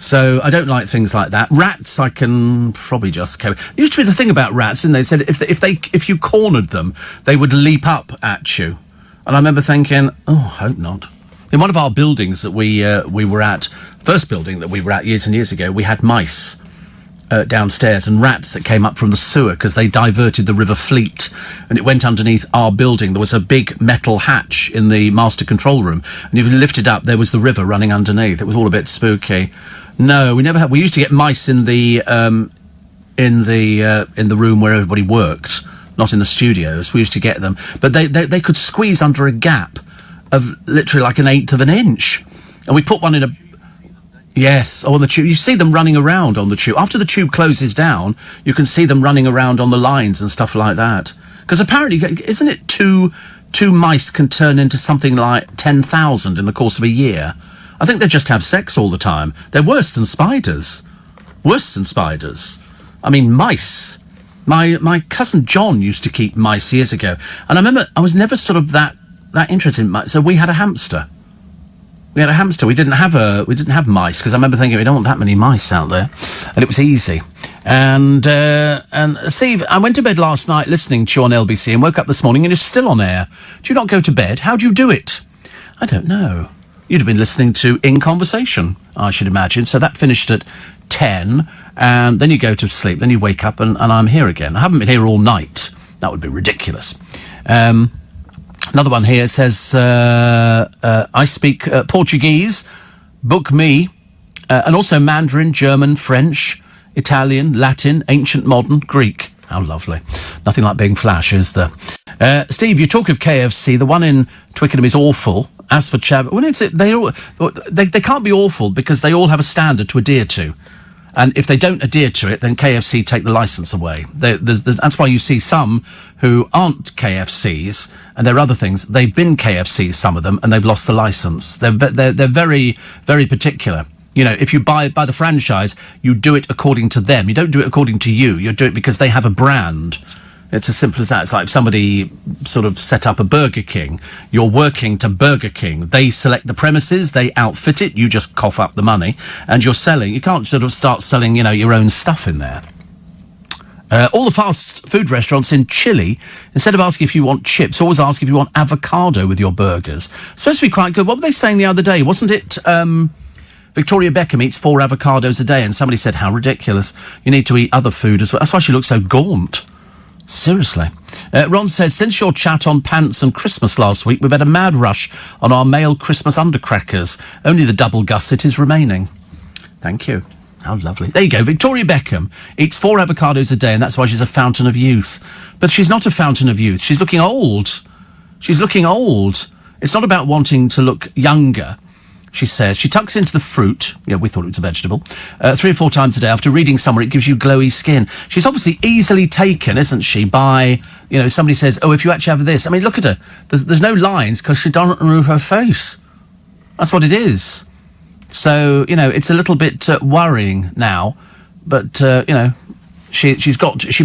So I don't like things like that. Rats, I can probably just carry. There used to be the thing about rats, and they said if you cornered them, they would leap up at you. And I remember thinking, I hope not. In one of our buildings that we were at, first building that we were at years and years ago, we had mice downstairs and rats that came up from the sewer because they diverted the River Fleet, and it went underneath our building. There was a big metal hatch in the master control room, and if you lifted up, there was the river running underneath. It was all a bit spooky. No, we never had. We used to get mice in the room where everybody worked, not in the studios. We used to get them, but they could squeeze under a gap of literally like 1/8 of an inch, and we put one in a. Yes, on the tube. You see them running around on the tube. After the tube closes down, you can see them running around on the lines and stuff like that. Because apparently, isn't it two mice can turn into something like 10,000 in the course of a year? I think they just have sex all the time. They're worse than spiders. I mean, mice. My cousin John used to keep mice years ago. And I remember I was never sort of that interested in mice. So we had a hamster. We didn't have mice, because I remember thinking we don't want that many mice out there. And it was easy. And Steve, I went to bed last night listening to you on LBC and woke up this morning and you're still on air. Do you not go to bed? How do you do it? I don't know. You'd have been listening to In Conversation, I should imagine. So that finished at 10, and then you go to sleep, then you wake up, and I'm here again. I haven't been here all night. That would be ridiculous. Another one here says, I speak Portuguese, book me, and also Mandarin, German, French, Italian, Latin, ancient, modern, Greek. How lovely. Nothing like being Flash, is there? Steve, you talk of KFC. The one in Twickenham is awful. As for Chav, they can't be awful because they all have a standard to adhere to. And if they don't adhere to it, then KFC take the licence away. That's why you see some who aren't KFCs, and there are other things. They've been KFCs, some of them, and they've lost the licence. They're very, very particular. You know, if you buy the franchise, you do it according to them. You don't do it according to you. You do it because they have a brand. It's as simple as that. It's like if somebody sort of set up a Burger King. You're working to Burger King. They select the premises, they outfit it, you just cough up the money, and you're selling. You can't sort of start selling, your own stuff in there. All the fast food restaurants in Chile, instead of asking if you want chips, always ask if you want avocado with your burgers. It's supposed to be quite good. What were they saying the other day? Wasn't it... Victoria Beckham eats 4 avocados a day, and somebody said, how ridiculous. You need to eat other food as well. That's why she looks so gaunt. Seriously. Ron says, since your chat on pants and Christmas last week, we've had a mad rush on our male Christmas undercrackers. Only the double gusset is remaining. Thank you. How lovely. There you go. Victoria Beckham eats 4 avocados a day, and that's why she's a fountain of youth. But she's not a fountain of youth. She's looking old. It's not about wanting to look younger. She says she tucks into the fruit. Yeah, we thought it was a vegetable. 3 or 4 times a day. After reading somewhere, it gives you glowy skin. She's obviously easily taken, isn't she, by, somebody says, oh, if you actually have this. I mean, look at her. There's no lines because she doesn't remove her face. That's what it is. So, it's a little bit worrying now. But, She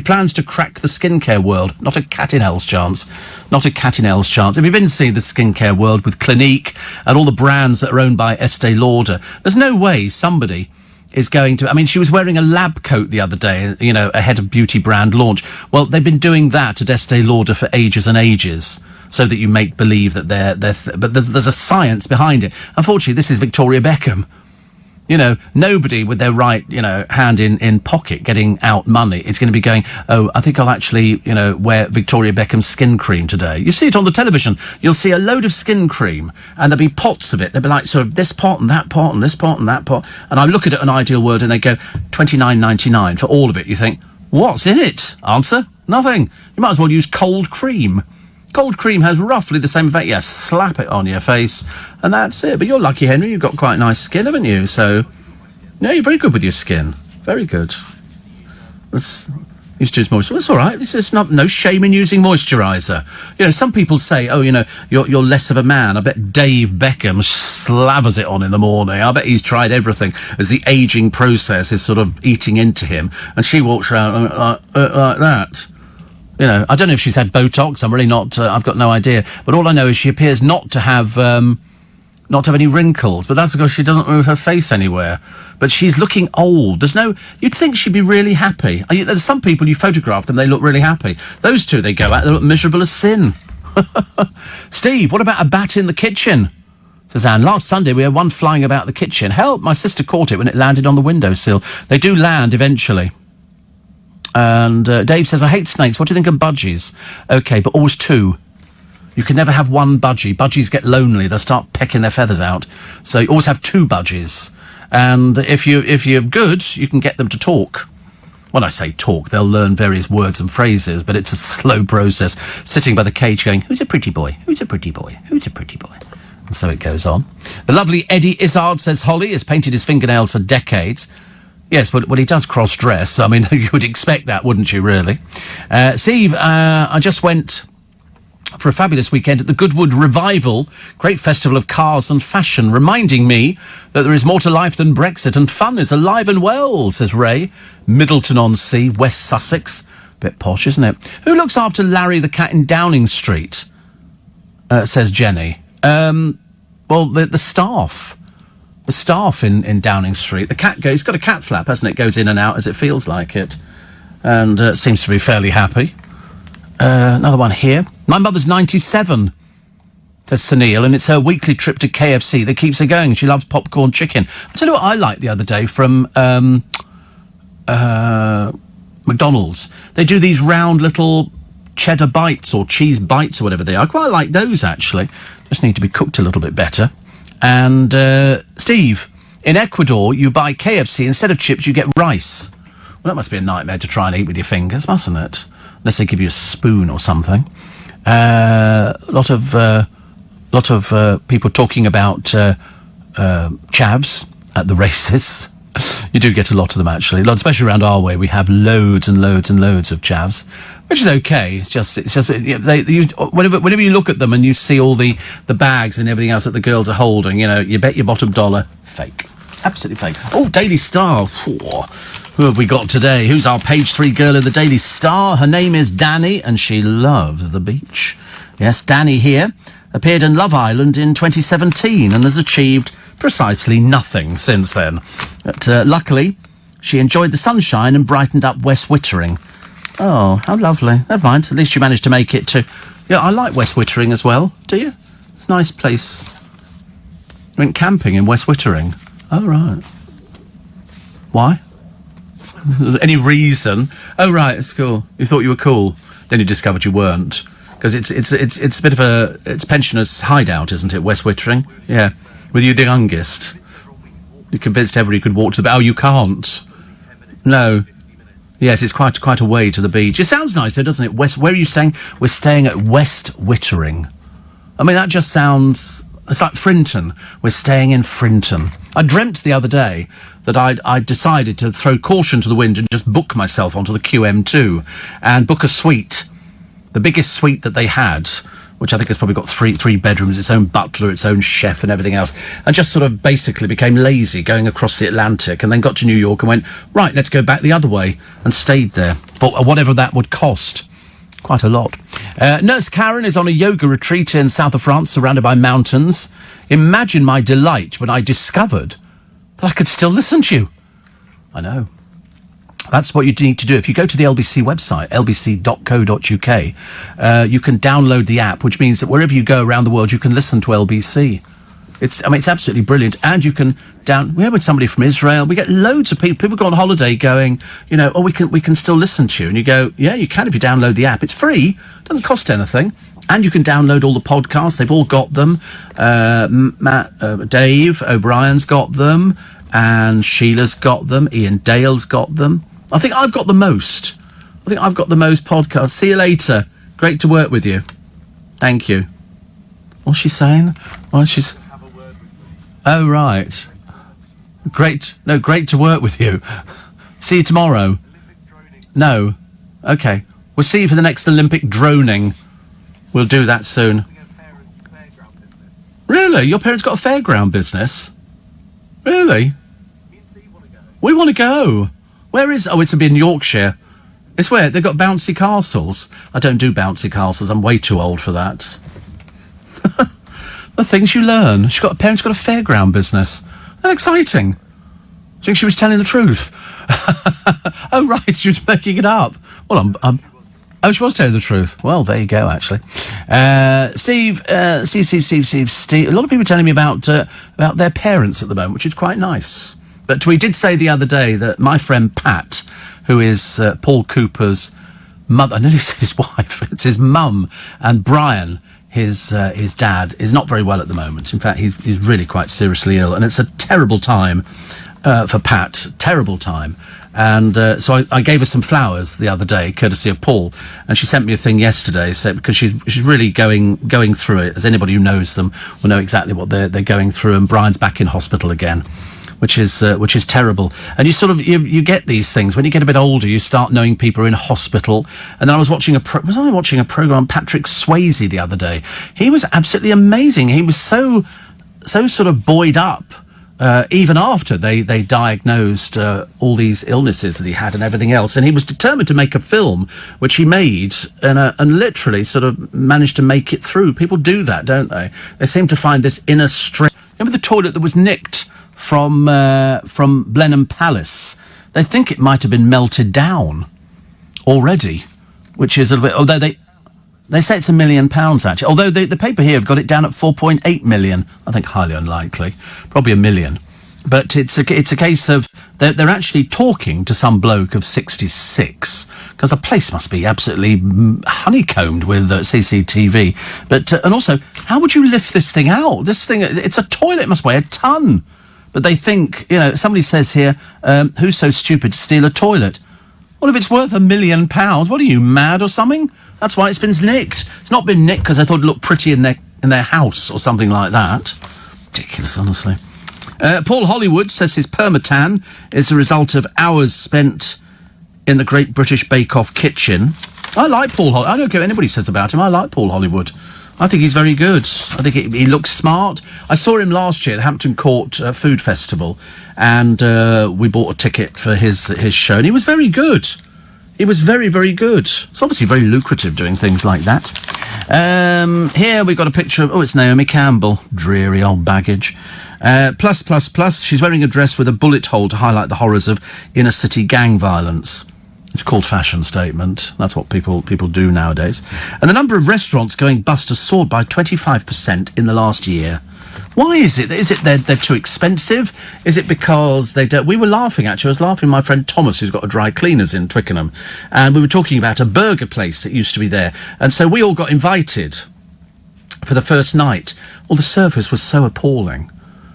plans to crack the skincare world. Not a cat in hell's chance. Not a cat in hell's chance. Have you been seeing the skincare world with Clinique and all the brands that are owned by Estee Lauder? There's no way somebody is going to... I mean, she was wearing a lab coat the other day, you know, ahead of beauty brand launch. Well, they've been doing that at Estee Lauder for ages and ages, so that you make believe that but there's a science behind it. Unfortunately, this is Victoria Beckham. You know, nobody with their right, you know, hand in pocket getting out money is going to be going, oh, I think I'll actually, you know, wear Victoria Beckham's skin cream today. You see it on the television. You'll see a load of skin cream and there'll be pots of it. They'll be like sort of this pot and that pot and this pot and that pot. And I look at it on Ideal World and they go $29.99 for all of it. You think, what's in it? Answer, nothing. You might as well use cold cream. Cold cream has roughly the same effect. Yeah, slap it on your face, and that's it. But you're lucky, Henry. You've got quite nice skin, haven't you? So, no, you're very good with your skin. Very good. Let's use too much moisturiser. It's all right. There's no shame in using moisturiser. You know, some people say, oh, you know, you're less of a man. I bet Dave Beckham slavers it on in the morning. I bet he's tried everything as the ageing process is sort of eating into him, and she walks around like that. You know, I don't know if she's had Botox. I'm really not. I've got no idea. But all I know is she appears not to have any wrinkles. But that's because she doesn't move her face anywhere. But she's looking old. You'd think she'd be really happy. There's some people, you photograph them, they look really happy. Those two, they go out, they look miserable as sin. Steve, what about a bat in the kitchen? Says Anne, last Sunday we had one flying about the kitchen. Help, my sister caught it when it landed on the windowsill. They do land eventually. And Dave says, I hate snakes. What do you think of budgies? OK, but always two. You can never have one budgie. Budgies get lonely. They'll start pecking their feathers out. So you always have two budgies. And if you're good, you can get them to talk. When I say talk, they'll learn various words and phrases, but it's a slow process. Sitting by the cage going, who's a pretty boy? Who's a pretty boy? Who's a pretty boy? And so it goes on. The lovely Eddie Izzard says, Holly has painted his fingernails for decades. Yes, but he does cross-dress. I mean, you would expect that, wouldn't you, really? Steve, I just went for a fabulous weekend at the Goodwood Revival, great festival of cars and fashion, reminding me that there is more to life than Brexit, and fun is alive and well, says Ray. Middleton-on-Sea, West Sussex. Bit posh, isn't it? Who looks after Larry the cat in Downing Street? Says Jenny. Well, the staff. The staff in Downing Street. The cat it's got a cat flap, hasn't it? Goes in and out as it feels like it. And seems to be fairly happy. Another one here. My mother's 97, says Sunil, and it's her weekly trip to KFC that keeps her going. She loves popcorn chicken. I'll tell you what I liked the other day from McDonald's. They do these round little cheddar bites or cheese bites or whatever they are. I quite like those, actually. Just need to be cooked a little bit better. And, Steve, in Ecuador, you buy KFC, instead of chips, you get rice. Well, that must be a nightmare to try and eat with your fingers, mustn't it? Unless they give you a spoon or something. Lot of people talking about chavs at the races. You do get a lot of them, actually. Especially around our way, we have loads and loads and loads of chavs, which is okay. It's just whenever you look at them and you see all the bags and everything else that the girls are holding, you know, you bet your bottom dollar, fake. Absolutely fake. Oh, Daily Star. Who have we got today? Who's our page 3 girl in the Daily Star? Her name is Danny, and she loves the beach. Yes, Danny here appeared in Love Island in 2017 and has achieved precisely nothing since then. But luckily, she enjoyed the sunshine and brightened up West Wittering. Oh, how lovely. Never mind. At least you managed to make it to... Yeah, I like West Wittering as well. Do you? It's a nice place. You went camping in West Wittering. Oh, right. Why? Any reason? Oh, right, it's cool. You thought you were cool. Then you discovered you weren't. Because it's a bit of it's pensioners' hideout, isn't it, West Wittering? Yeah. With you the youngest. You convinced everybody could walk to the... Oh, you can't. No. Yes, it's quite a way to the beach. It sounds nice, though, doesn't it? Where are you staying? We're staying at West Wittering. I mean, that just sounds... It's like Frinton. We're staying in Frinton. I dreamt the other day that I decided to throw caution to the wind and just book myself onto the QM2 and book a suite. The biggest suite that they had which I think has probably got three bedrooms, its own butler, its own chef and everything else, and just sort of basically became lazy going across the Atlantic, and then got to New York and went, right, let's go back the other way, and stayed there for whatever that would cost. Quite a lot. Nurse Karen is on a yoga retreat in south of France, surrounded by mountains. Imagine my delight when I discovered that I could still listen to you. I know. That's what you need to do. If you go to the LBC website, lbc.co.uk, you can download the app, which means that wherever you go around the world, you can listen to LBC. It's absolutely brilliant. And you can we had somebody from Israel. We get loads of people. People go on holiday going, we can still listen to you. And you go, yeah, you can if you download the app. It's free. Doesn't cost anything. And you can download all the podcasts. They've all got them. Dave O'Brien's got them. And Sheila's got them. Ian Dale's got them. I think I've got the most. Podcasts. See you later. Great to work with you. Thank you. What's she saying? Oh, right. Great to work with you. See you tomorrow. No. Okay. We'll see you for the next Olympic droning. We'll do that soon. Really? Your parents got a fairground business? Really? We want to go. Where is... Oh, it's in Yorkshire. It's where? They've got bouncy castles. I don't do bouncy castles. I'm way too old for that. The things you learn. Parents got a fairground business. Isn't that exciting? Do you think she was telling the truth? Oh, right, she was making it up. Well, oh, she was telling the truth. Well, there you go, actually. Steve. A lot of people are telling me about their parents at the moment, which is quite nice. But we did say the other day that my friend Pat, who is Paul Cooper's mother, I nearly said his wife, it's his mum, and Brian, his dad, is not very well at the moment. In fact, he's really quite seriously ill, and it's a terrible time for Pat. Terrible time. And so I gave her some flowers the other day, courtesy of Paul, and she sent me a thing yesterday, because she's really going through it. As anybody who knows them will know exactly what they're going through. And Brian's back in hospital again, which is terrible. And you get these things when you get a bit older. You start knowing people are in hospital. And then I was watching a program on Patrick Swayze the other day. He was absolutely amazing. He was so sort of buoyed up. Even after they diagnosed all these illnesses that he had and everything else. And he was determined to make a film, which he made, and literally sort of managed to make it through. People do that, don't they? They seem to find this inner strength. Remember the toilet that was nicked from Blenheim Palace? They think it might have been melted down already, which is a little bit... Although they say it's £1 million, actually. Although the paper here have got it down at 4.8 million. I think highly unlikely. Probably $1 million. But it's a case of... They're actually talking to some bloke of 66, because the place must be absolutely honeycombed with CCTV. But and also, how would you lift this thing out? This thing, it's a toilet, it must weigh a ton. But they think, somebody says here, who's so stupid to steal a toilet? Well, if it's worth £1 million, what are you, mad or something? That's why it's been nicked. It's not been nicked because they thought it looked pretty in their house or something like that. Ridiculous, honestly. Paul Hollywood says his permatan is the result of hours spent in the Great British Bake Off kitchen. I like Paul Hollywood. I don't care what anybody says about him. I like Paul Hollywood. I think he's very good. I think he looks smart. I saw him last year at the Hampton Court Food Festival, and we bought a ticket for his show, and he was very good. He was very, very good. It's obviously very lucrative doing things like that. Here we've got a picture of... Oh, it's Naomi Campbell. Dreary old baggage. Plus. She's wearing a dress with a bullet hole to highlight the horrors of inner city gang violence. It's called fashion statement. That's what people do nowadays. And the number of restaurants going bust has soared by 25% in the last year. Why is it? Is it they're too expensive? Is it because they don't... We were laughing, actually. I was laughing with my friend Thomas, who's got a dry cleaners in Twickenham. And we were talking about a burger place that used to be there. And so we all got invited for the first night. Well, the service was so appalling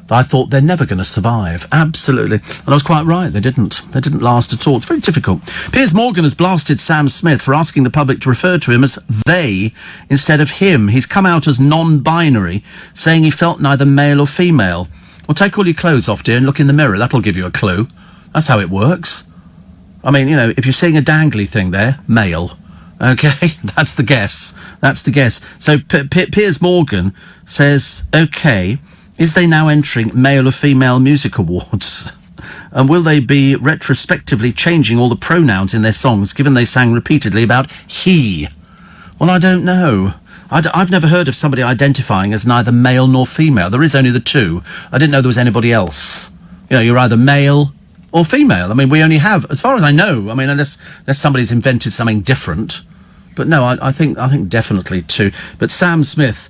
that I thought they're never going to survive. Absolutely. And I was quite right. They didn't. They didn't last at all. It's very difficult. Piers Morgan has blasted Sam Smith for asking the public to refer to him as they instead of him. He's come out as non-binary, saying he felt neither male or female. Well, take all your clothes off, dear, and look in the mirror. That'll give you a clue. That's how it works. I mean, if you're seeing a dangly thing there, male. Okay, that's the guess. That's the guess. So Piers Morgan says, okay, is they now entering male or female music awards? And will they be retrospectively changing all the pronouns in their songs, given they sang repeatedly about he? Well, I don't know. I've never heard of somebody identifying as neither male nor female. There is only the two. I didn't know there was anybody else. You know, you're either male or female. I mean, we only have, as far as I know, I mean, unless somebody's invented something different. But no, I think definitely two. But Sam Smith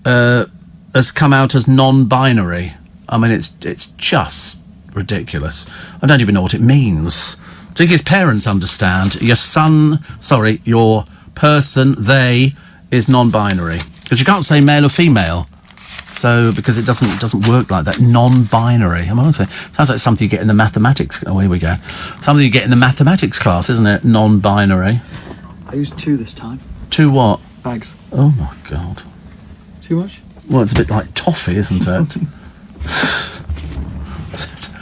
has come out as non-binary. I mean, it's just ridiculous. I don't even know what it means. Do you think his parents understand? Your person, they, is non-binary. Because you can't say male or female. So, because it doesn't work like that. Non-binary. I'm honestly, sounds like something you get in the mathematics. Oh, here we go. Something you get in the mathematics class, isn't it? Non-binary. I used 2 this time. 2 what? Bags. Oh my God. Too much? Well, it's a bit like toffee, isn't it? It's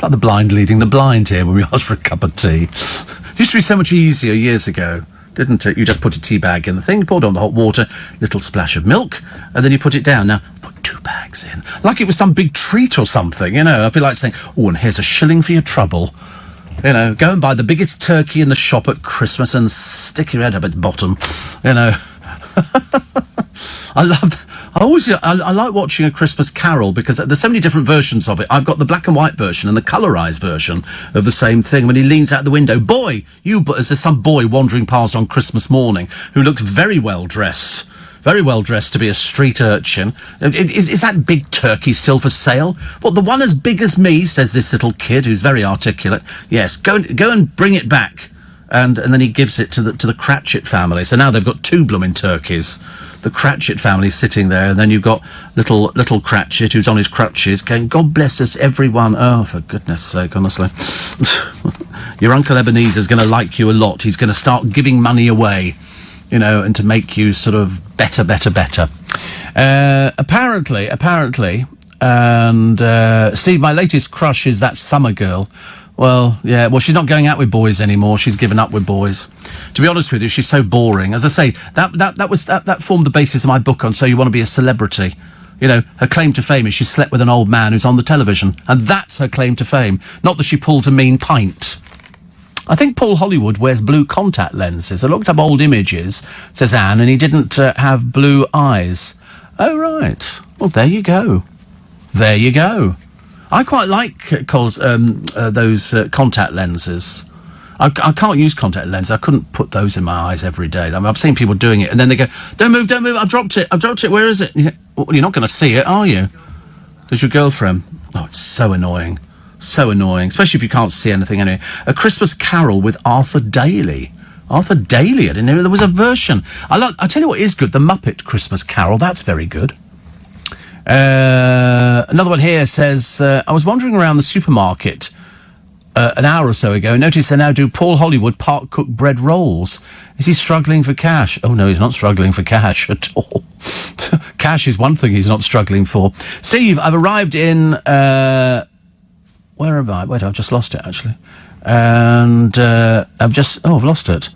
like the blind leading the blind here when we asked for a cup of tea. It used to be so much easier years ago, didn't it? You just put a tea bag in the thing, poured on the hot water, little splash of milk, and then you put it down. Now, put 2 bags in. Like it was some big treat or something, you know. I feel like saying, oh, and here's a shilling for your trouble. You know, go and buy the biggest turkey in the shop at Christmas and stick your head up at the bottom. You know. I like watching A Christmas Carol because there's so many different versions of it. I've got the black and white version and the colourised version of the same thing. When he leans out the window, there's some boy wandering past on Christmas morning who looks very well dressed to be a street urchin. Is that big turkey still for sale? What, the one as big as me, says this little kid who's very articulate. Yes, go and bring it back. And then he gives it to the Cratchit family. So now they've got 2 blooming turkeys. The Cratchit family sitting there, and then you've got little Cratchit who's on his crutches going, God bless us, everyone. Oh, for goodness sake, honestly. Your Uncle Ebenezer's going to like you a lot. He's going to start giving money away, you know, and to make you sort of better. Apparently, and Steve, my latest crush is that Summer girl. Well, yeah, she's not going out with boys anymore. She's given up with boys. To be honest with you, she's so boring. As I say, that formed the basis of my book on So You Want to Be a Celebrity. You know, her claim to fame is she slept with an old man who's on the television. And that's her claim to fame. Not that she pulls a mean pint. I think Paul Hollywood wears blue contact lenses. I looked up old images, says Anne, and he didn't have blue eyes. Oh, right. Well, there you go. I quite like those contact lenses. I can't use contact lenses. I couldn't put those in my eyes every day. I mean, I've seen people doing it, and then they go, don't move, I've dropped it, where is it? Well, you're not going to see it, are you? Does your girlfriend? Oh, it's so annoying, especially if you can't see anything anyway. A Christmas Carol with Arthur Daly. I didn't know there was a version. I tell you what is good, the Muppet Christmas Carol, that's very good. Another one here says, I was wandering around the supermarket an hour or so ago and noticed they now do Paul Hollywood part-cooked bread rolls. Is he struggling for cash? Oh, no, he's not struggling for cash at all. Cash is one thing he's not struggling for. Steve, I've arrived in... where have I? Wait, I've just lost it, actually. And I've lost it.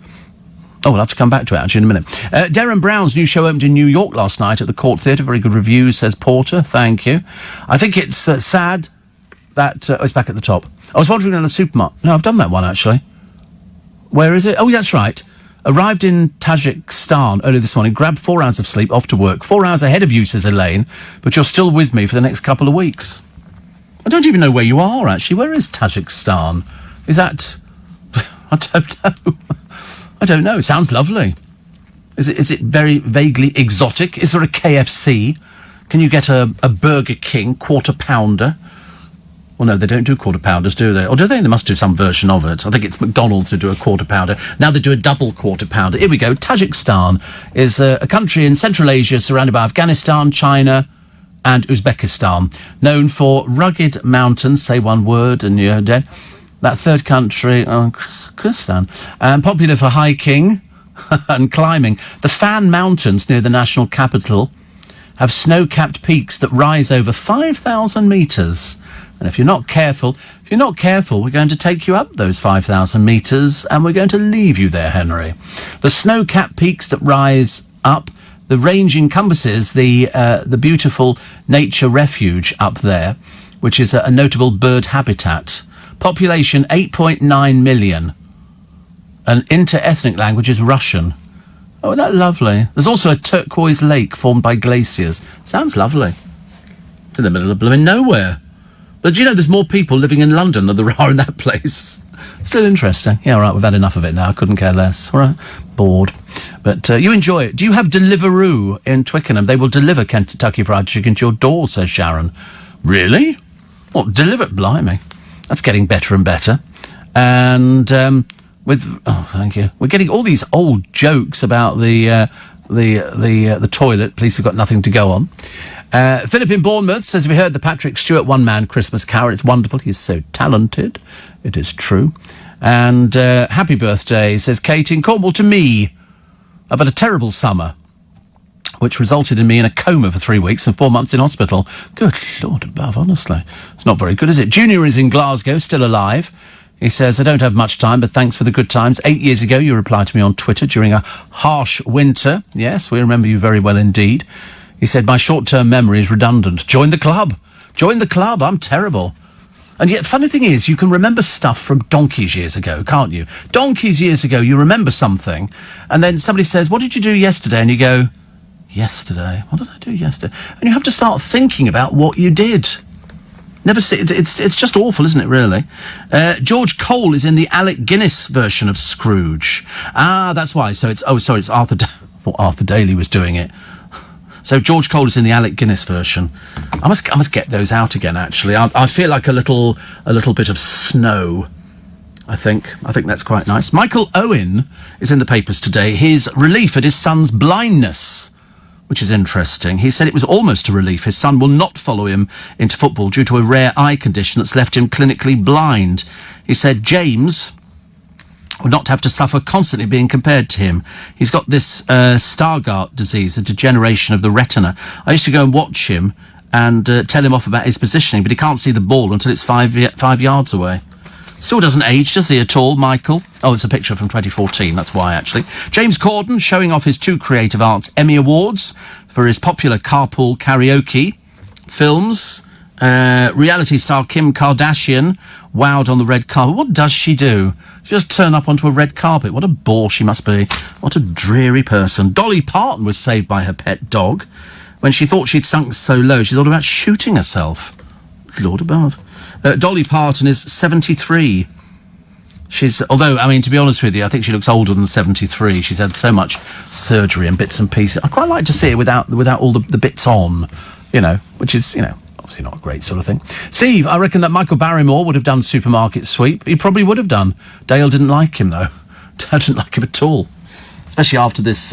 Oh, we'll have to come back to it, actually, in a minute. Darren Brown's new show opened in New York last night at the Court Theatre. Very good review, says Porter. Thank you. I think it's sad that... it's back at the top. I was wandering around the supermarket. No, I've done that one, actually. Where is it? Oh, that's right. Arrived in Tajikistan early this morning, grabbed 4 hours of sleep, off to work. 4 hours ahead of you, says Elaine, but you're still with me for the next couple of weeks. I don't even know where you are, actually. Where is Tajikistan? Is that... I don't know. It sounds lovely. Is it very vaguely exotic? Is there a KFC? Can you get a Burger King quarter pounder? Well, no, they don't do quarter pounders, do they? Or do they? They must do some version of it. I think it's McDonald's who do a quarter pounder. Now they do a double quarter pounder. Here we go. Tajikistan is a country in Central Asia surrounded by Afghanistan, China, and Uzbekistan. Known for rugged mountains, say one word and you're dead. That third country, Kyrgyzstan, popular for hiking and climbing. The Fan Mountains near the national capital have snow-capped peaks that rise over 5,000 metres. And if you're not careful, we're going to take you up those 5,000 metres and we're going to leave you there, Henry. The snow-capped peaks that rise up, the range encompasses the beautiful nature refuge up there, which is a notable bird habitat. Population 8.9 million. An inter-ethnic language is Russian. Oh, isn't that lovely? There's also a turquoise lake formed by glaciers. Sounds lovely. It's in the middle of blooming nowhere. But do you know there's more people living in London than there are in that place? Still interesting. Yeah, all right, we've had enough of it now. I couldn't care less. All right, bored. But you enjoy it. Do you have Deliveroo in Twickenham? They will deliver Kentucky Fried Chicken to your door, says Sharon. Really? What, deliver? Blimey. That's getting better and better. And thank you. We're getting all these old jokes about the toilet. Police have got nothing to go on. Philip in Bournemouth says, have you heard the Patrick Stewart one-man Christmas carol? It's wonderful. He's so talented. It is true. And happy birthday, says Kate in Cornwall, to me. I've had a terrible summer, which resulted in me in a coma for 3 weeks and 4 months in hospital. Good Lord above, honestly. It's not very good, is it? Junior is in Glasgow, still alive. He says, I don't have much time, but thanks for the good times. 8 years ago, you replied to me on Twitter during a harsh winter. Yes, we remember you very well indeed. He said, my short-term memory is redundant. Join the club. Join the club. I'm terrible. And yet, funny thing is, you can remember stuff from donkeys years ago, can't you? Donkeys years ago, you remember something, and then somebody says, what did you do yesterday? And you go, yesterday? What did I do yesterday? And you have to start thinking about what you did. Never see it's just awful, isn't it, really? George Cole is in the Alec Guinness version of Scrooge. Ah, that's why. So it's Arthur... I thought Arthur Daly was doing it. So George Cole is in the Alec Guinness version. I must get those out again, actually. I feel like a little bit of snow, I think that's quite nice. Michael Owen is in the papers today. His relief at his son's blindness, which is interesting. He said it was almost a relief. His son will not follow him into football due to a rare eye condition that's left him clinically blind. He said James would not have to suffer constantly being compared to him. He's got this Stargardt disease, a degeneration of the retina. I used to go and watch him and tell him off about his positioning, but he can't see the ball until it's 5 yards away. Still doesn't age, does he, at all, Michael? Oh, it's a picture from 2014, that's why, actually. James Corden showing off his 2 Creative Arts Emmy Awards for his popular carpool karaoke films. Reality star Kim Kardashian wowed on the red carpet. What does she do? She just turn up onto a red carpet. What a bore she must be. What a dreary person. Dolly Parton was saved by her pet dog. When she thought she'd sunk so low, she thought about shooting herself. Lord above. Dolly Parton is 73. Although, I mean, to be honest with you, I think she looks older than 73. She's had so much surgery and bits and pieces. I quite like to see her without all the bits on, which is, obviously not a great sort of thing. Steve, I reckon that Michael Barrymore would have done Supermarket Sweep. He probably would have done. Dale didn't like him, though. Dale didn't like him at all. Especially after this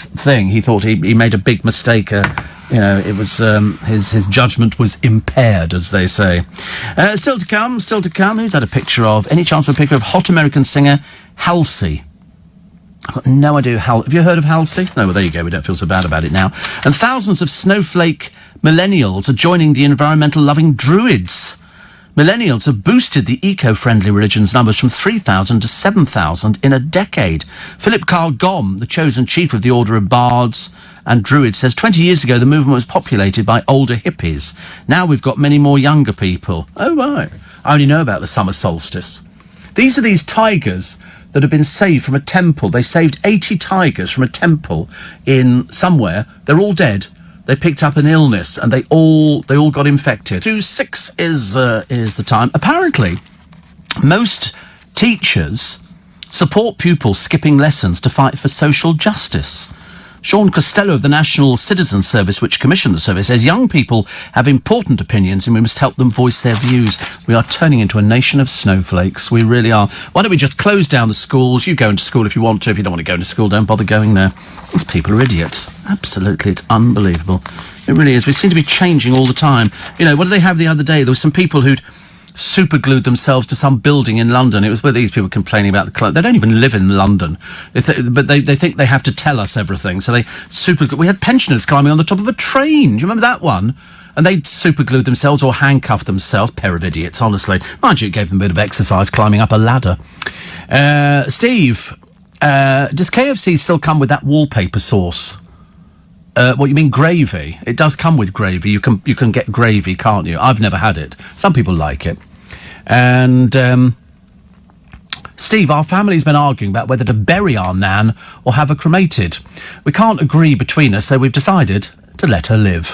thing. He thought he made a big mistake. It was his judgment was impaired, as they say. Still to come. Who's had a picture of? Any chance for a picture of hot American singer Halsey? I've got no idea. Have you heard of Halsey? No, well, there you go. We don't feel so bad about it now. And thousands of snowflake millennials are joining the environmental-loving Druids. Millennials have boosted the eco-friendly religion's numbers from 3,000 to 7,000 in a decade. Philip Carl Gomm, the chosen chief of the Order of Bards and Druids, says 20 years ago the movement was populated by older hippies. Now we've got many more younger people. Oh, right. I only know about the summer solstice. These are these tigers that have been saved from a temple. They saved 80 tigers from a temple in somewhere. They're all dead. They picked up an illness and they all got infected. 2:06 is the time. Apparently, most teachers support pupils skipping lessons to fight for social justice. Sean Costello of the National Citizen Service, which commissioned the service, says young people have important opinions and we must help them voice their views. We are turning into a nation of snowflakes. We really are. Why don't we just close down the schools? You go into school if you want to. If you don't want to go into school, don't bother going there. These people are idiots. Absolutely. It's unbelievable. It really is. We seem to be changing all the time. What did they have the other day? There were some people who'd superglued themselves to some building in London. It was where these people complaining about the climate. They don't even live in London, but they think they have to tell us everything. So they superglue. We had pensioners climbing on the top of a train. Do you remember that one? And they'd superglue themselves or handcuff themselves. Pair of idiots, honestly. Mind you, it gave them a bit of exercise climbing up a ladder. Steve, does KFC still come with that wallpaper sauce? What you mean, gravy? It does come with gravy. You can get gravy, can't you? I've never had it. Some people like it. And Steve, our family's been arguing about whether to bury our nan or have her cremated. We can't agree between us, so we've decided to let her live.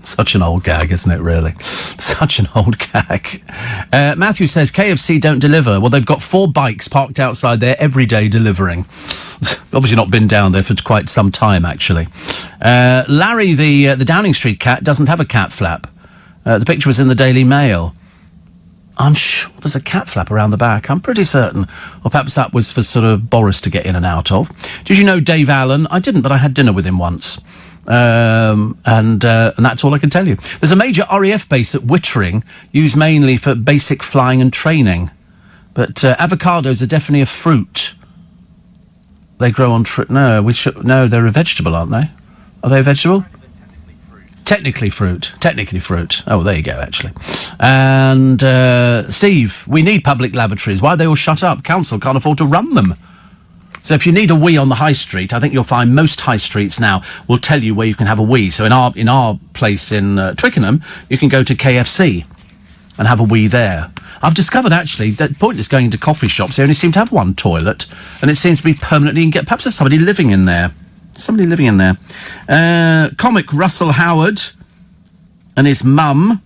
Such an old gag, isn't it, really? Such an old gag. Matthew says, KFC don't deliver. Well, they've got 4 bikes parked outside there every day delivering. Obviously not been down there for quite some time, actually. Larry, the Downing Street cat, doesn't have a cat flap. The picture was in the Daily Mail. I'm sure there's a cat flap around the back. I'm pretty certain. Or perhaps that was for sort of Boris to get in and out of. Did you know Dave Allen? I didn't, but I had dinner with him once. And that's all I can tell you. There's a major RAF base at Wittering, used mainly for basic flying and training. But avocados are definitely a fruit. They grow on... No, they're a vegetable, aren't they? Are they a vegetable? Technically fruit. Oh, there you go, actually. And, Steve, we need public lavatories. Why are they all shut up? Council can't afford to run them. So if you need a wee on the high street, I think you'll find most high streets now will tell you where you can have a wee. So in our place in Twickenham, you can go to KFC and have a wee there. I've discovered, actually, that pointless going into coffee shops, they only seem to have one toilet, and it seems to be permanently... Perhaps there's somebody living in there. Comic Russell Howard and his mum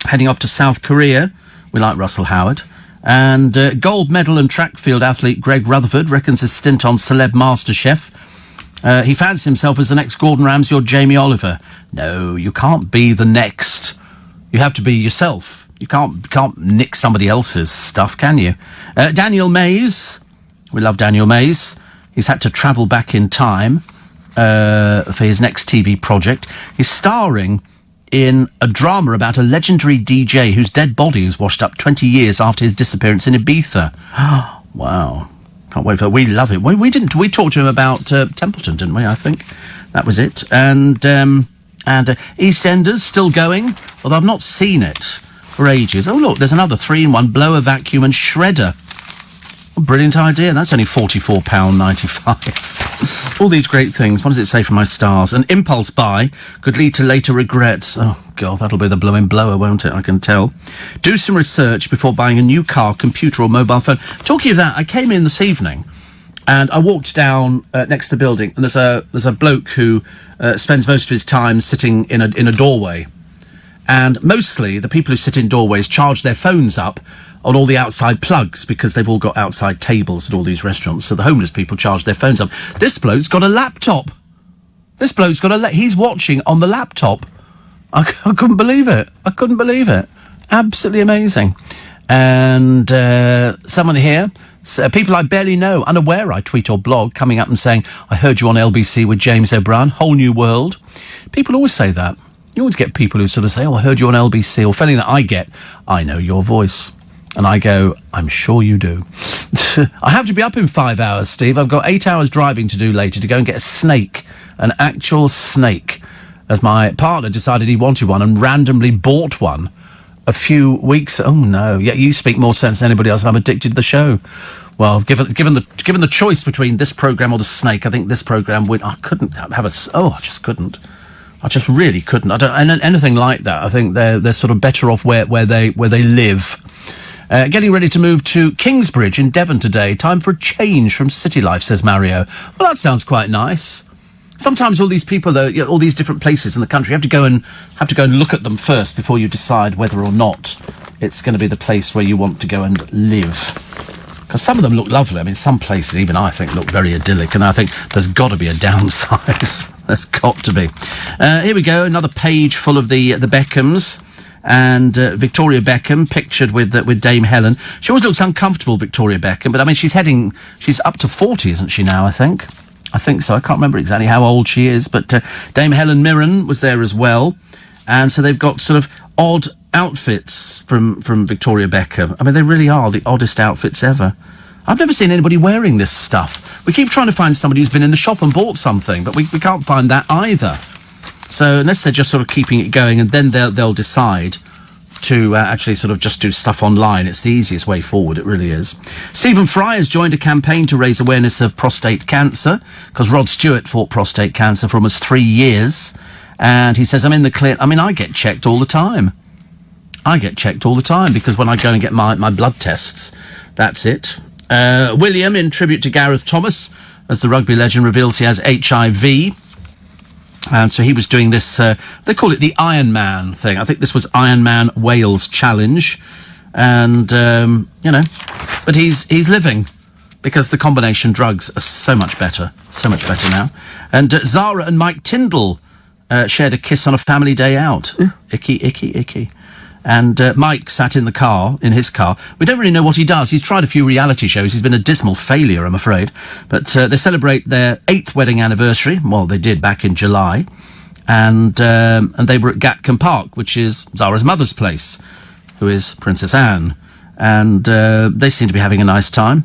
heading off to South Korea. We like Russell Howard. And gold medal and track field athlete Greg Rutherford reckons his stint on Celeb MasterChef. He fancies himself as the next Gordon Ramsay or Jamie Oliver. No, you can't be the next. You have to be yourself. You can't nick somebody else's stuff, can you? Daniel Mays. We love Daniel Mays. He's had to travel back in time for his next TV project. He's starring in a drama about a legendary DJ whose dead body was washed up 20 years after his disappearance in Ibiza. Wow. Can't wait for it. We love it. We talked to him about Templeton, didn't we, I think? That was it. And EastEnders still going, although I've not seen it for ages. Oh, look, there's another 3-in-1 blower, vacuum and shredder. A brilliant idea. That's only £44.95. All these great things. What does it say for my stars? An impulse buy could lead to later regrets. Oh, God, that'll be the blowing blower, won't it? I can tell. Do some research before buying a new car, computer or mobile phone. Talking of that, I came in this evening and I walked down next to the building, and there's a bloke who spends most of his time sitting in a doorway. And mostly the people who sit in doorways charge their phones up on all the outside plugs because they've all got outside tables at all these restaurants. So the homeless people charge their phones up. This bloke's got a laptop. He's watching on the laptop. I couldn't believe it. Absolutely amazing. And someone here, people I barely know, unaware I tweet or blog, coming up and saying, I heard you on LBC with James O'Brien, whole new world. People always say that. You always get people who sort of say, I heard you on LBC, or feeling that I know your voice. And I go, I'm sure you do. I have to be up in 5 hours, Steve. I've got 8 hours driving to do later to go and get a snake, an actual snake, as my partner decided he wanted one and randomly bought one a few weeks. Oh no! Yeah, you speak more sense than anybody else. I'm addicted to the show. Well, given the choice between this programme or the snake, I think this programme would. I couldn't have a. Oh, I just couldn't. I just really couldn't. I don't. And anything like that. I think they're sort of better off where they live. Getting ready to move to Kingsbridge in Devon today. Time for a change from city life, says Mario. Well, that sounds quite nice. Sometimes all these people, though, all these different places in the country, you have to go and look at them first before you decide whether or not it's going to be the place where you want to go and live. Because some of them look lovely. I mean, some places, even I think, look very idyllic, and I think there's got to be a downside. There's got to be. Here we go, another page full of the Beckhams. And Victoria Beckham pictured with Dame Helen. She always looks uncomfortable, Victoria Beckham, but I mean she's up to 40, isn't she now? I think so. I can't remember exactly how old she is, but Dame Helen Mirren was there as well, and so they've got sort of odd outfits from Victoria Beckham. I mean, they really are the oddest outfits ever. I've never seen anybody wearing this stuff. We keep trying to find somebody who's been in the shop and bought something, but we can't find that either. So unless they're just sort of keeping it going, and then they'll decide to actually sort of just do stuff online. It's the easiest way forward, it really is. Stephen Fry has joined a campaign to raise awareness of prostate cancer, because Rod Stewart fought prostate cancer for almost 3 years, and he says, I'm in the clear. I mean, I get checked all the time. Because when I go and get my blood tests, that's it. William, in tribute to Gareth Thomas, as the rugby legend reveals he has HIV. And so he was doing this, they call it the Ironman thing. I think this was Ironman Wales Challenge. And, but he's living, because the combination drugs are so much better now. And Zara and Mike Tyndall shared a kiss on a family day out. Icky. And Mike sat in his car. We don't really know what he does. He's tried a few reality shows. He's been a dismal failure, I'm afraid. But they celebrate their 8th wedding anniversary. Well, they did back in July. And they were at Gatcombe Park, which is Zara's mother's place, who is Princess Anne. And they seem to be having a nice time.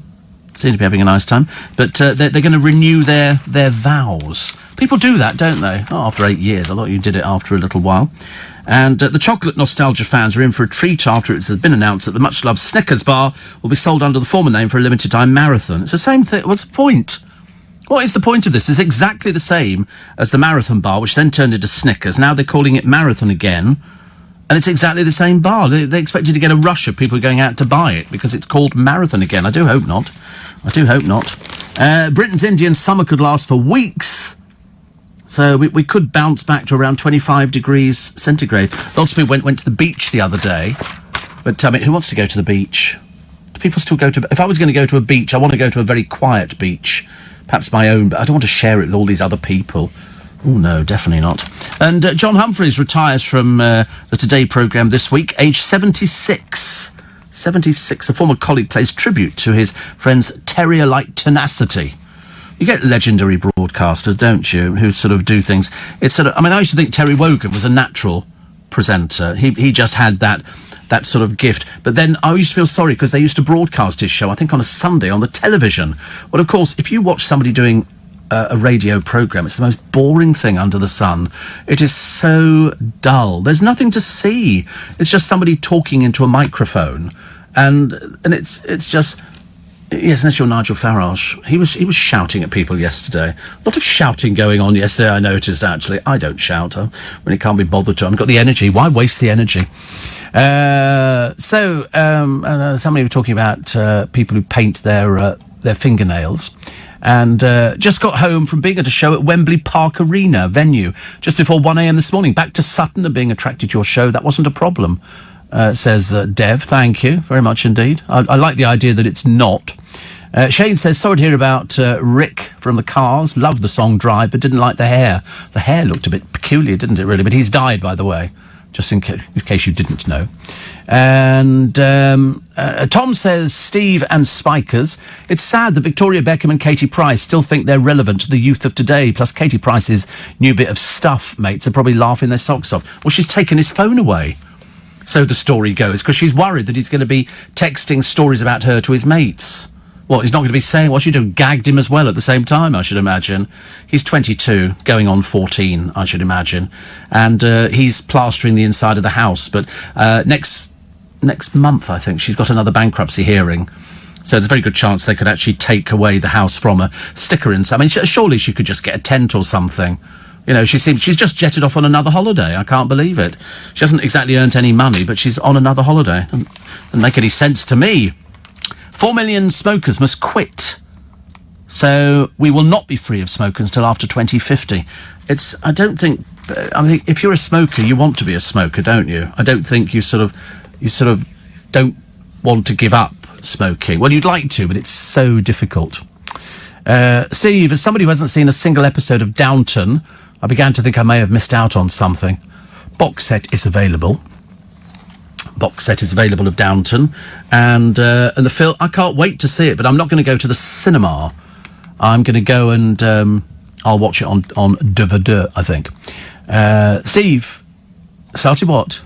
But they're going to renew their vows. People do that, don't they? Not after 8 years. I thought you did it after a little while. And the chocolate nostalgia fans are in for a treat after it's been announced that the much-loved Snickers bar will be sold under the former name for a limited-time marathon. It's the same thing. What's the point? What is the point of this? It's exactly the same as the marathon bar, which then turned into Snickers. Now they're calling it Marathon again, and it's exactly the same bar. They expected to get a rush of people going out to buy it because it's called Marathon again. I do hope not. Britain's Indian summer could last for weeks. So we could bounce back to around 25 degrees centigrade. Lots of people went to the beach the other day. But, I mean, who wants to go to the beach? Do people still go to... If I was going to go to a beach, I want to go to a very quiet beach. Perhaps my own, but I don't want to share it with all these other people. Oh, no, definitely not. And John Humphreys retires from the Today programme this week, aged 76. 76. A former colleague pays tribute to his friend's terrier-like tenacity. You get legendary broadcasters, don't you, who sort of do things. It's sort of... I mean, I used to think Terry Wogan was a natural presenter. He just had that sort of gift. But then I used to feel sorry because they used to broadcast his show, I think, on a Sunday on the television. Well, of course, if you watch somebody doing a radio programme, it's the most boring thing under the sun. It is so dull. There's nothing to see. It's just somebody talking into a microphone. And it's just... Yes, unless you're Nigel Farage. He was shouting at people yesterday. A lot of shouting going on yesterday, I noticed, actually. I don't shout. I really can't be bothered to. I've got the energy. Why waste the energy? Somebody was talking about people who paint their fingernails. And just got home from being at a show at Wembley Park Arena venue just before 1 a.m. this morning. Back to Sutton and being attracted to your show. That wasn't a problem. Says Dev. Thank you very much indeed. I like the idea that it's not. Shane says, sorry to hear about Rick from the Cars. Loved the song Drive, but didn't like the hair. The hair looked a bit peculiar, didn't it, really? But he's died, by the way, just in case you didn't know. And Tom says, Steve and Spikers. It's sad that Victoria Beckham and Katie Price still think they're relevant to the youth of today. Plus, Katie Price's new bit of stuff, mates, are probably laughing their socks off. Well, she's taken his phone away. So the story goes, because she's worried that he's going to be texting stories about her to his mates. Well, he's not going to be saying, what should you do, gagged him as well at the same time, I should imagine. He's 22, going on 14, I should imagine. And he's plastering the inside of the house. But next month, I think, she's got another bankruptcy hearing. So there's a very good chance they could actually take away the house from her. Sticker in. I mean, surely she could just get a tent or something. You know, she's just jetted off on another holiday. I can't believe it. She hasn't exactly earned any money, but she's on another holiday. Doesn't make any sense to me. 4 million smokers must quit. So we will not be free of smokers until after 2050. I mean, if you're a smoker, you want to be a smoker, don't you? I don't think you sort of don't want to give up smoking. Well, you'd like to, but it's so difficult. Steve, as somebody who hasn't seen a single episode of Downton, I began to think I may have missed out on something. Box set is available. Of Downton. And the film, I can't wait to see it, but I'm not going to go to the cinema. I'm going to go and I'll watch it on DVD, I think. Steve, started what?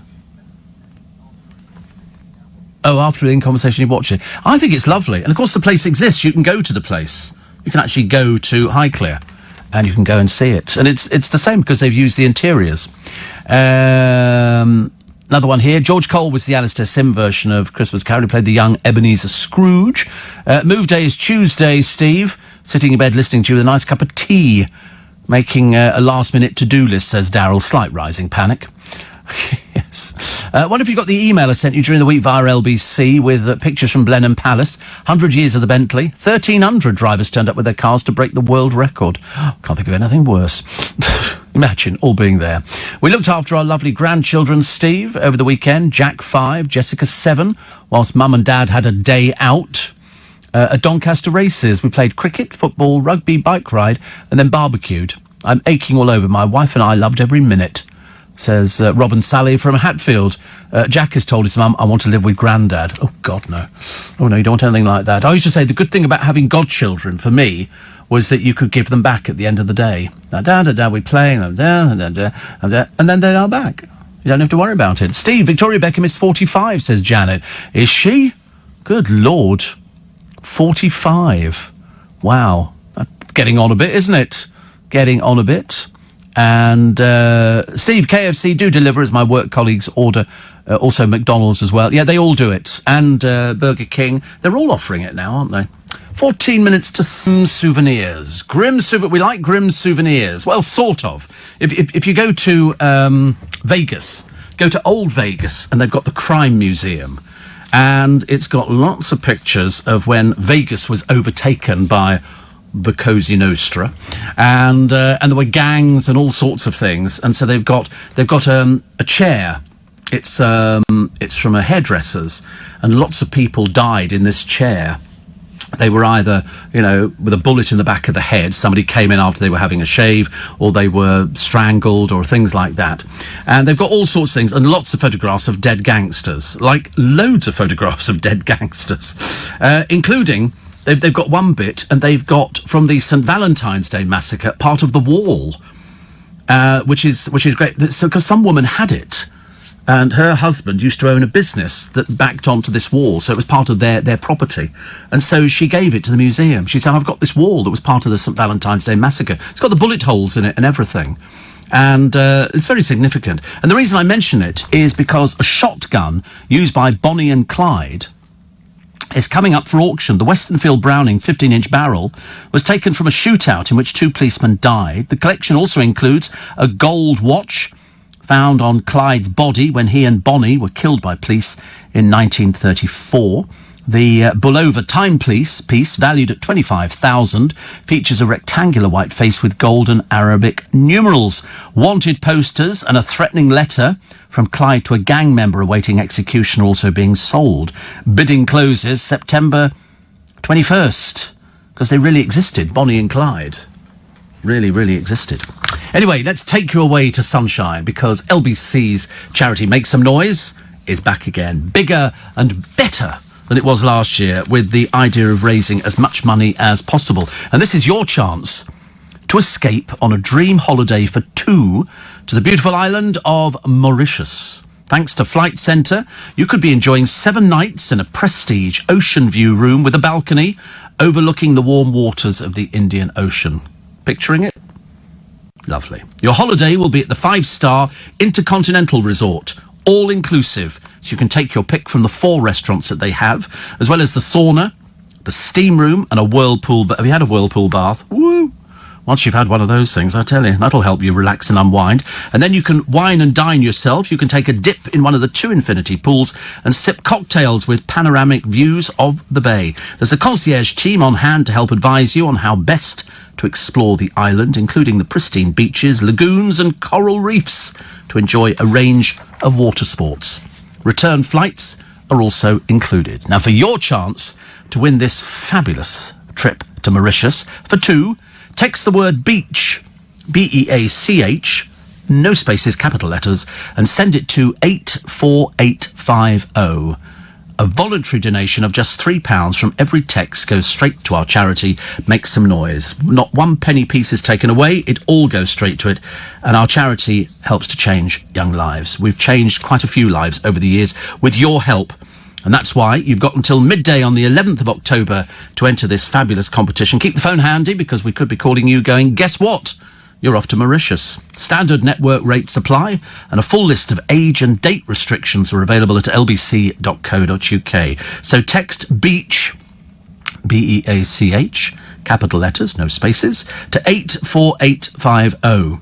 Oh, after In Conversation you watch it. I think it's lovely. And of course the place exists. You can go to the place. You can actually go to Highclere. and you can go and see it. And it's the same because they've used the interiors. Another one here. George Cole was the Alistair Sim version of Christmas Carol. He played the young Ebenezer Scrooge. Move day is Tuesday, Steve. Sitting in bed listening to you with a nice cup of tea. Making a last-minute to-do list, says Darryl. Slight rising panic. Yes. What have you got the email I sent you during the week via LBC with pictures from Blenheim Palace? 100 years of the Bentley. 1,300 drivers turned up with their cars to break the world record. Can't think of anything worse. Imagine all being there. We looked after our lovely grandchildren, Steve, over the weekend. Jack 5, Jessica 7, whilst Mum and Dad had a day out. At Doncaster Races, we played cricket, football, rugby, bike ride, and then barbecued. I'm aching all over. My wife and I loved every minute, says Robin Sally from Hatfield. Jack has told his mum, I want to live with Grandad. Oh, God, no. Oh, no, you don't want anything like that. I used to say the good thing about having godchildren, for me, was that you could give them back at the end of the day. We're playing, and then they are back. You don't have to worry about it. Steve, Victoria Beckham is 45, says Janet. Is she? Good Lord. 45. Wow. That's getting on a bit, isn't it? Getting on a bit. And Steve, KFC do deliver as my work colleagues order. Also McDonald's as well. Yeah, they all do it. And Burger King. They're all offering it now, aren't they? 14 minutes to some souvenirs. We like grim souvenirs. Well, sort of. If you go to Vegas, go to Old Vegas, and they've got the Crime Museum. And it's got lots of pictures of when Vegas was overtaken by the Cosa Nostra, and there were gangs and all sorts of things. And so they've got a chair. It's from a hairdresser's, and lots of people died in this chair. They were either, with a bullet in the back of the head, somebody came in after they were having a shave, or they were strangled, or things like that. And they've got all sorts of things, and lots of photographs of dead gangsters, like loads of photographs of dead gangsters, including, they've got one bit, and they've got, from the St. Valentine's Day massacre, part of the wall, which is great. So, because some woman had it, and her husband used to own a business that backed onto this wall, so it was part of their property. And so she gave it to the museum. She said, I've got this wall that was part of the St. Valentine's Day massacre. It's got the bullet holes in it and everything. And it's very significant. And the reason I mention it is because a shotgun used by Bonnie and Clyde is coming up for auction. The Westernfield Browning 15-inch barrel was taken from a shootout in which 2 policemen died. The collection also includes a gold watch found on Clyde's body when he and Bonnie were killed by police in 1934. The Bulova timepiece, valued at $25,000, features a rectangular white face with golden Arabic numerals. Wanted posters and a threatening letter from Clyde to a gang member awaiting execution are also being sold. Bidding closes September 21st, because they really existed, Bonnie and Clyde. Really, really existed. Anyway, let's take you away to sunshine, because LBC's charity Make Some Noise is back again. Bigger and better than it was last year, with the idea of raising as much money as possible. And this is your chance to escape on a dream holiday for 2 to the beautiful island of Mauritius. Thanks to Flight Centre, you could be enjoying 7 nights in a prestige ocean view room with a balcony overlooking the warm waters of the Indian Ocean. Picturing it? Lovely. Your holiday will be at the 5-star Intercontinental Resort, all-inclusive, so you can take your pick from the 4 restaurants that they have, as well as the sauna, the steam room, and a whirlpool. Have you had a whirlpool bath? Woo! Once you've had one of those things, I tell you, that'll help you relax and unwind. And then you can wine and dine yourself. You can take a dip in one of the 2 infinity pools and sip cocktails with panoramic views of the bay. There's a concierge team on hand to help advise you on how best to explore the island, including the pristine beaches, lagoons and coral reefs, to enjoy a range of water sports. Return flights are also included. Now, for your chance to win this fabulous trip to Mauritius for 2, text the word beach, B-E-A-C-H, no spaces, capital letters, and send it to 84850. A voluntary donation of just £3 from every text goes straight to our charity, Make Some Noise. Not 1 penny piece is taken away, it all goes straight to it, and our charity helps to change young lives. We've changed quite a few lives over the years with your help. And that's why you've got until midday on the 11th of October to enter this fabulous competition. Keep the phone handy because we could be calling you going, guess what? You're off to Mauritius. Standard network rates apply, and a full list of age and date restrictions are available at lbc.co.uk. So text BEACH, B-E-A-C-H, capital letters, no spaces, to 84850.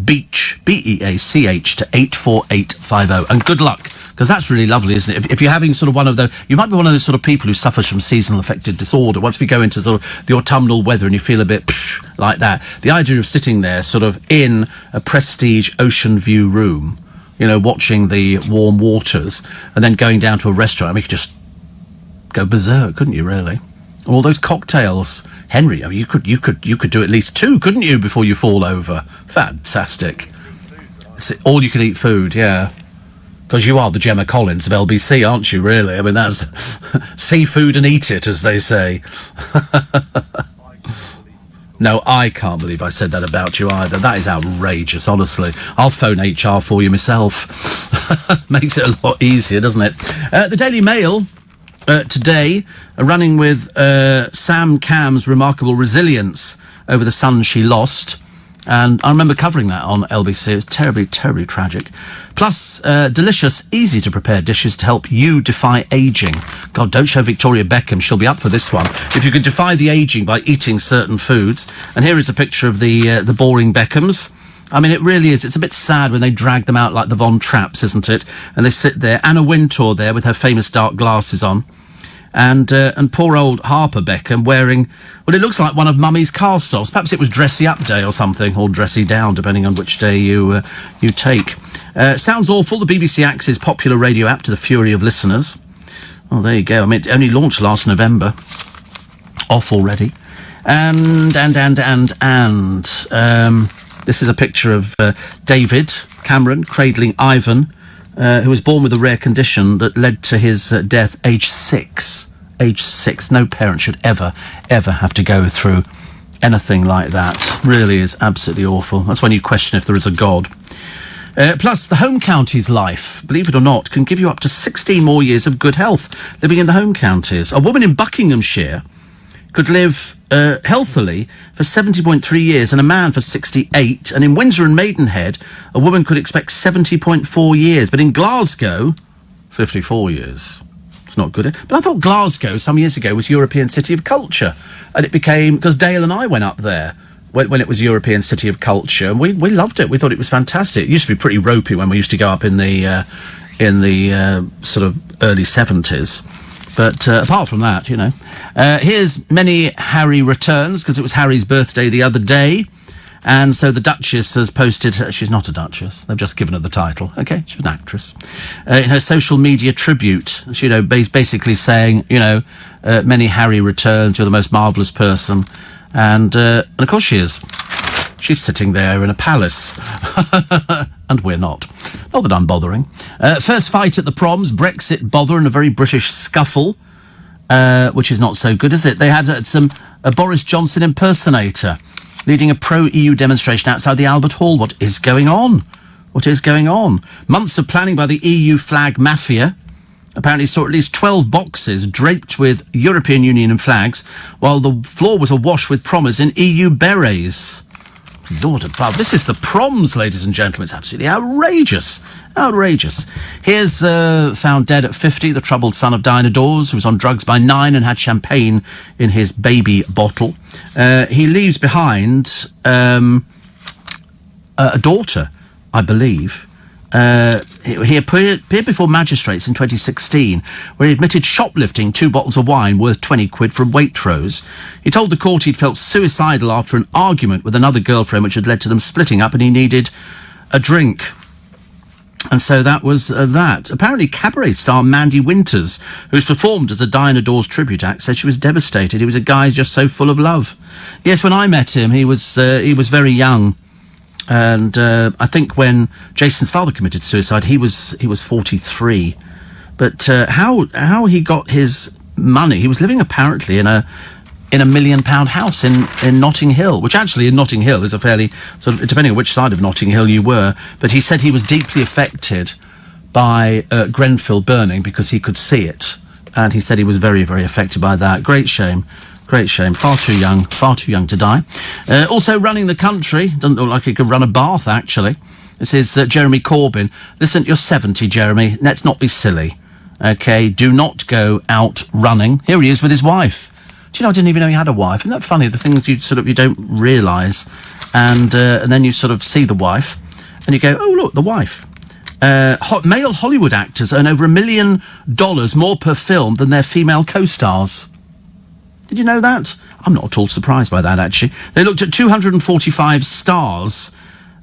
BEACH, B-E-A-C-H, to 84850. And good luck, because that's really lovely, isn't it? If you're having sort of one of the... You might be one of those sort of people who suffers from seasonal affective disorder. Once we go into sort of the autumnal weather and you feel a bit like that, the idea of sitting there sort of in a prestige ocean view room, you know, watching the warm waters, and then going down to a restaurant, I mean, you could just go berserk, couldn't you, really? All those cocktails. Henry, I mean, you could do at least 2, couldn't you, before you fall over? Fantastic. It's all you can eat food, yeah. Because you are the Gemma Collins of LBC, aren't you, really? I mean, that's seafood and eat it, as they say. No, I can't believe I said that about you either. That is outrageous, honestly. I'll phone HR for you myself. Makes it a lot easier, doesn't it? The Daily Mail... today, running with Sam Cam's remarkable resilience over the son she lost. And I remember covering that on LBC. It was terribly, terribly tragic. Plus, delicious, easy-to-prepare dishes to help you defy ageing. God, don't show Victoria Beckham. She'll be up for this one. If you could defy the ageing by eating certain foods. And here is a picture of the boring Beckhams. I mean, it really is. It's a bit sad when they drag them out like the Von Trapps, isn't it? And they sit there. Anna Wintour there with her famous dark glasses on. And poor old Harper Beckham wearing, well, it looks like one of Mummy's cast-offs. Perhaps it was Dressy Up Day or something, or Dressy Down, depending on which day you take. Sounds awful. The BBC Axe's popular radio app to the fury of listeners. Oh, there you go. I mean, it only launched last November. Off already. And this is a picture of David Cameron cradling Ivan, who was born with a rare condition that led to his death age 6. Age 6. No parent should ever have to go through anything like that. Really is absolutely awful. That's when you question if there is a God. Plus, the home county's life, believe it or not, can give you up to 16 more years of good health living in the home counties. A woman in Buckinghamshire could live healthily for 70.3 years and a man for 68. And in Windsor and Maidenhead, a woman could expect 70.4 years. But in Glasgow, 54 years. It's not good. But I thought Glasgow, some years ago, was European City of Culture. And it became... Because Dale and I went up there when it was European City of Culture. And we loved it. We thought it was fantastic. It used to be pretty ropey when we used to go up in the sort of early 70s. But apart from that, you know. Here's many Harry returns, because it was Harry's birthday the other day. And so the Duchess has posted... she's not a Duchess. They've just given her the title. OK, she's an actress. In her social media tribute, you know, basically saying, you know, many Harry returns, you're the most marvellous person. And of course she is. She's sitting there in a palace. And we're not. Not that I'm bothering. First fight at the proms, Brexit bother and a very British scuffle, which is not so good, is it? They had a Boris Johnson impersonator leading a pro-EU demonstration outside the Albert Hall. What is going on? What is going on? Months of planning by the EU flag mafia apparently saw at least 12 boxes draped with European Union flags, while the floor was awash with prommers in EU berets. Lord above, this is the proms, ladies and gentlemen. It's absolutely outrageous. Outrageous. Here's found dead at 50, the troubled son of Diana Dawes, who was on drugs by 9 and had champagne in his baby bottle. He leaves behind a daughter, I believe. He appeared before magistrates in 2016, where he admitted shoplifting 2 bottles of wine worth 20 quid from Waitrose. He told the court he'd felt suicidal after an argument with another girlfriend which had led to them splitting up, and he needed a drink. And so that was that. Apparently cabaret star Mandy Winters, who's performed as a Diana Dawes tribute act, said she was devastated. He was a guy just so full of love. Yes, when I met him, he was very young. And I think when Jason's father committed suicide, he was 43. But how he got his money? He was living apparently in a £1 million house in Notting Hill, which actually in Notting Hill is a fairly sort of, depending on which side of Notting Hill you were. But he said he was deeply affected by Grenfell burning because he could see it. And he said he was very, very affected by that. Great shame. Great shame. Far too young to die. Also running the country. Doesn't look like he could run a bath, actually. This is Jeremy Corbyn. Listen, you're 70, Jeremy. Let's not be silly. OK, do not go out running. Here he is with his wife. Do you know, I didn't even know he had a wife. Isn't that funny? The things you don't realise. And then you sort of see the wife and you go, oh, look, the wife. Male Hollywood actors earn over $1 million more per film than their female co-stars. Did you know that? I'm not at all surprised by that, actually. They looked at 245 stars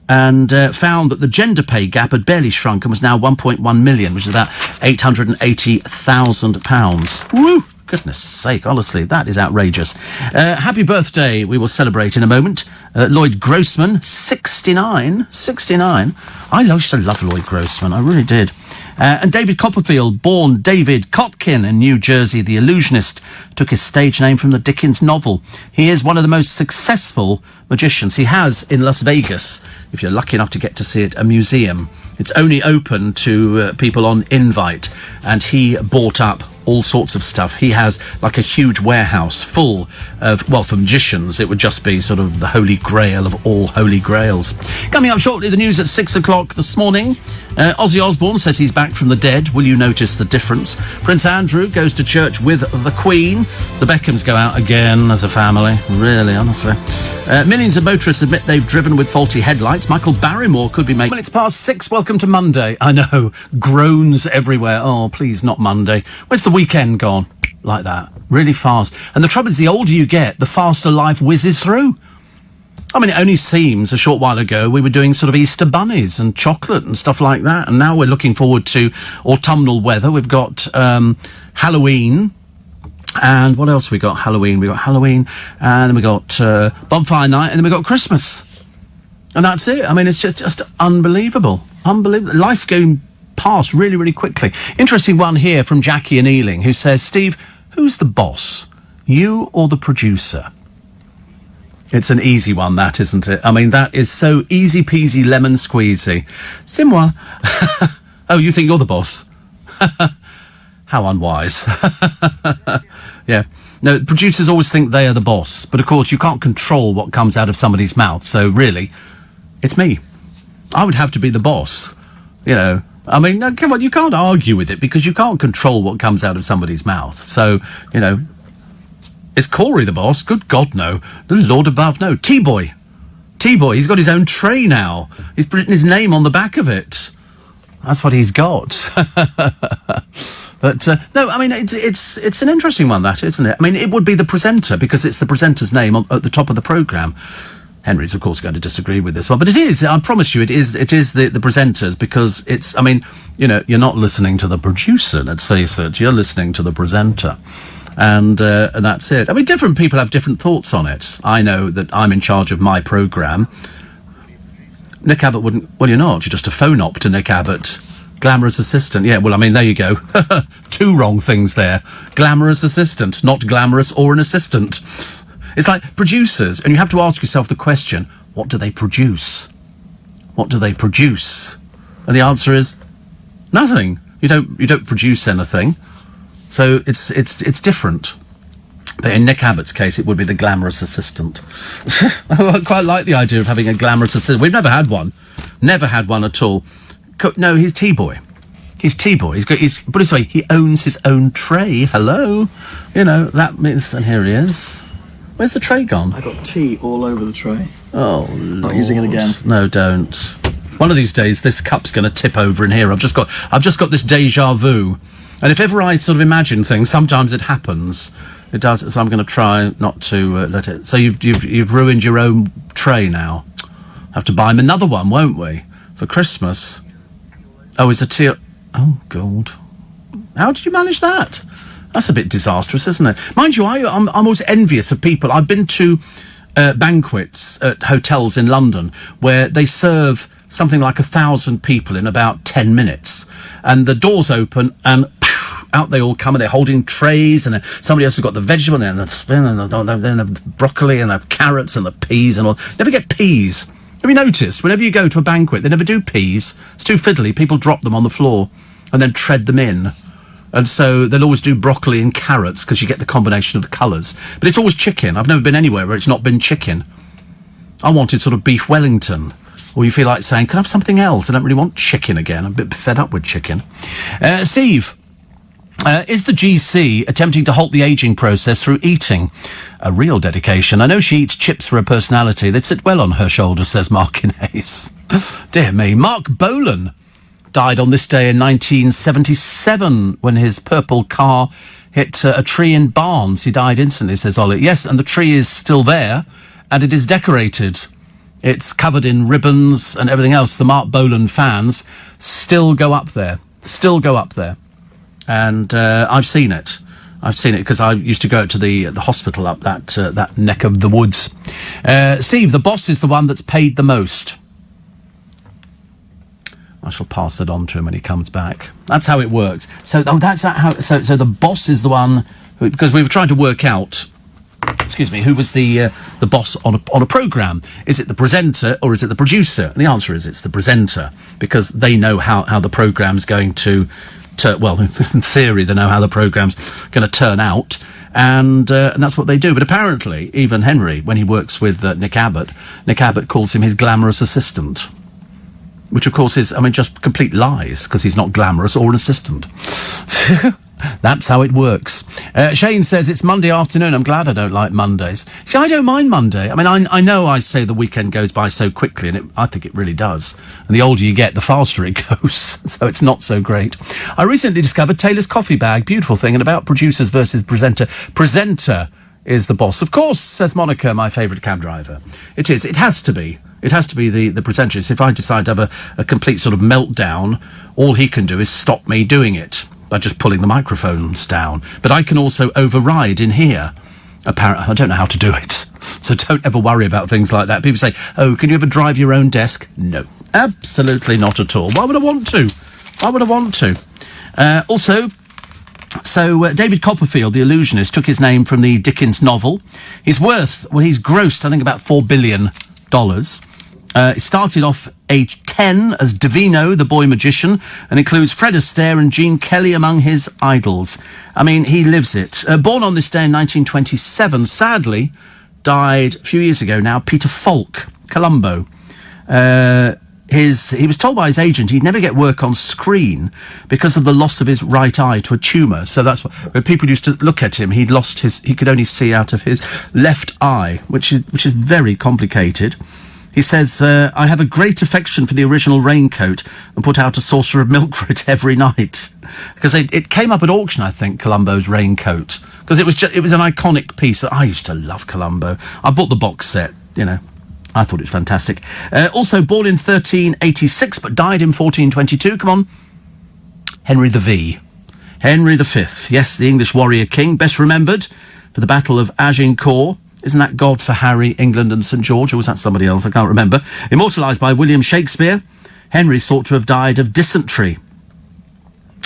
and found that the gender pay gap had barely shrunk and was now 1.1 million, which is about £880,000. Woo! Goodness sake, honestly, that is outrageous. Happy birthday, we will celebrate in a moment. Lloyd Grossman, 69. I used to love Lloyd Grossman, I really did. And David Copperfield, born David Kotkin in New Jersey, the illusionist, took his stage name from the Dickens novel. He is one of the most successful magicians. He has, in Las Vegas, if you're lucky enough to get to see it, a museum. It's only open to people on invite, and he bought up all sorts of stuff. He has like a huge warehouse full of, well, for magicians, it would just be sort of the holy grail of all holy grails. Coming up shortly, the news at 6 o'clock this morning. Ozzy Osbourne says he's back from the dead. Will you notice the difference? Prince Andrew goes to church with the Queen. The Beckhams go out again as a family. Really, honestly. Millions of motorists admit they've driven with faulty headlights. Michael Barrymore could be making... Well, it's past 6. Welcome to Monday. I know. Groans everywhere. Oh, please, not Monday. Where's the weekend gone? Like that. Really fast. And the trouble is, the older you get, the faster life whizzes through. I mean, it only seems a short while ago we were doing sort of Easter bunnies and chocolate and stuff like that. And now we're looking forward to autumnal weather. We've got Halloween. And what else we got? Halloween. We got Halloween. And then we got Bonfire Night. And then we got Christmas. And that's it. I mean, it's just unbelievable. Unbelievable. Life going past really, really quickly. Interesting one here from Jackie and Ealing, who says, Steve, who's the boss? You or the producer? It's an easy one, that, isn't it? I mean, that is so easy peasy lemon squeezy. C'est moi. Oh, you think you're the boss? How unwise. Yeah. No, producers always think they are the boss, but of course you can't control what comes out of somebody's mouth, so really, it's me. I would have to be the boss, you know. I mean, no, come on, you can't argue with it because you can't control what comes out of somebody's mouth. So, you know, is Corey the boss? Good God, no. The Lord above, no. T-Boy, he's got his own tray now. He's written his name on the back of it. That's what he's got. But, no, I mean, it's an interesting one, that, isn't it? I mean, it would be the presenter because it's the presenter's name at the top of the programme. Henry's, of course, going to disagree with this one, but it is, I promise you, it is the presenters because it's, I mean, you know, you're not listening to the producer, let's face it, you're listening to the presenter. And that's it. I mean, different people have different thoughts on it. I know that I'm in charge of my programme. Nick Abbott wouldn't, well, you're not, you're just a phone op to Nick Abbott. Glamorous assistant, yeah, well, I mean, there you go. Two wrong things there. Glamorous assistant, not glamorous or an assistant. It's like producers, and you have to ask yourself the question, what do they produce? What do they produce? And the answer is nothing. You don't produce anything. So it's different. But in Nick Abbott's case, it would be the glamorous assistant. I quite like the idea of having a glamorous assistant. We've never had one. Never had one at all. No, he's T-Boy. He's T-Boy. Put it this way, he owns his own tray. Hello. You know, that means, and here he is. Where's the tray gone? I got tea all over the tray. Oh, Not Lord. using it again. No, don't. One of these days, this cup's going to tip over in here. I've just got this déjà vu. And if ever I sort of imagine things, sometimes it happens. It does, so I'm going to try not to let it... So you've ruined your own tray now. Have to buy him another one, won't we? For Christmas. Oh, it's a tea... Oh, God. How did you manage that? That's a bit disastrous, isn't it? Mind you, I'm always envious of people. I've been to banquets at hotels in London where they serve something like 1,000 people in about 10 minutes. And the doors open and out they all come and they're holding trays and somebody else has got the vegetable and the spin and the broccoli and the carrots and the peas and all. Never get peas. Have you noticed, whenever you go to a banquet, they never do peas. It's too fiddly. People drop them on the floor and then tread them in. And so they'll always do broccoli and carrots because you get the combination of the colours. But it's always chicken. I've never been anywhere where it's not been chicken. I wanted sort of beef Wellington. Or you feel like saying, can I have something else? I don't really want chicken again. I'm a bit fed up with chicken. Steve, is the GC attempting to halt the ageing process through eating? A real dedication. I know she eats chips for her personality. They'd sit well on her shoulders, says Mark Innes. Dear me. Mark Bolan died on this day in 1977 when his purple car hit a tree in Barnes. He died instantly, says Ollie. Yes, and the tree is still there, and it is decorated. It's covered in ribbons and everything else. The Mark Bolan fans still go up there. Still go up there. And I've seen it. I've seen it because I used to go to the hospital up that neck of the woods. Steve, the boss is the one that's paid the most. I shall pass that on to him when he comes back. That's how it works. So that's how. So the boss is the one who, because we were trying to work out. Excuse me, who was the boss on a programme? Is it the presenter or is it the producer? And the answer is it's the presenter, because they know how the programme's going to well, in theory, they know how the programme's going to turn out, and that's what they do. But apparently, even Henry, when he works with Nick Abbott calls him his glamorous assistant, which, of course, is, I mean, just complete lies, because he's not glamorous or an assistant. That's how it works. Shane says, it's Monday afternoon. I'm glad I don't like Mondays. See, I don't mind Monday. I mean, I know I say the weekend goes by so quickly, and I think it really does. And the older you get, the faster it goes. So it's not so great. I recently discovered Taylor's coffee bag. Beautiful thing. And about producers versus presenter. Presenter is the boss. Of course, says Monica, my favourite cab driver. It is. It has to be. It has to be the presenter. So if I decide to have a complete sort of meltdown, all he can do is stop me doing it by just pulling the microphones down. But I can also override in here. Apparently, I don't know how to do it. So don't ever worry about things like that. People say, oh, can you ever drive your own desk? No, absolutely not at all. Why would I want to? Why would I want to? David Copperfield, the illusionist, took his name from the Dickens novel. He's grossed, I think, about $4 billion. It started off age 10 as Davino, the boy magician, and includes Fred Astaire and Gene Kelly among his idols. I mean, he lives it. Born on this day in 1927, sadly, died a few years ago now, Peter Falk, Columbo. He was told by his agent he'd never get work on screen because of the loss of his right eye to a tumour. So that's what, when people used to look at him, he could only see out of his left eye, which is very complicated. He says, I have a great affection for the original raincoat and put out a saucer of milk for it every night. Because it came up at auction, I think, Columbo's raincoat. Because it was an iconic piece. I used to love Columbo. I bought the box set, you know. I thought it was fantastic. Also born in 1386, but died in 1422. Come on. Henry V. Henry V. Yes, the English warrior king, best remembered for the Battle of Agincourt. Isn't that God for Harry, England and St. George? Or was that somebody else? I can't remember. Immortalised by William Shakespeare. Henry is thought to have died of dysentery.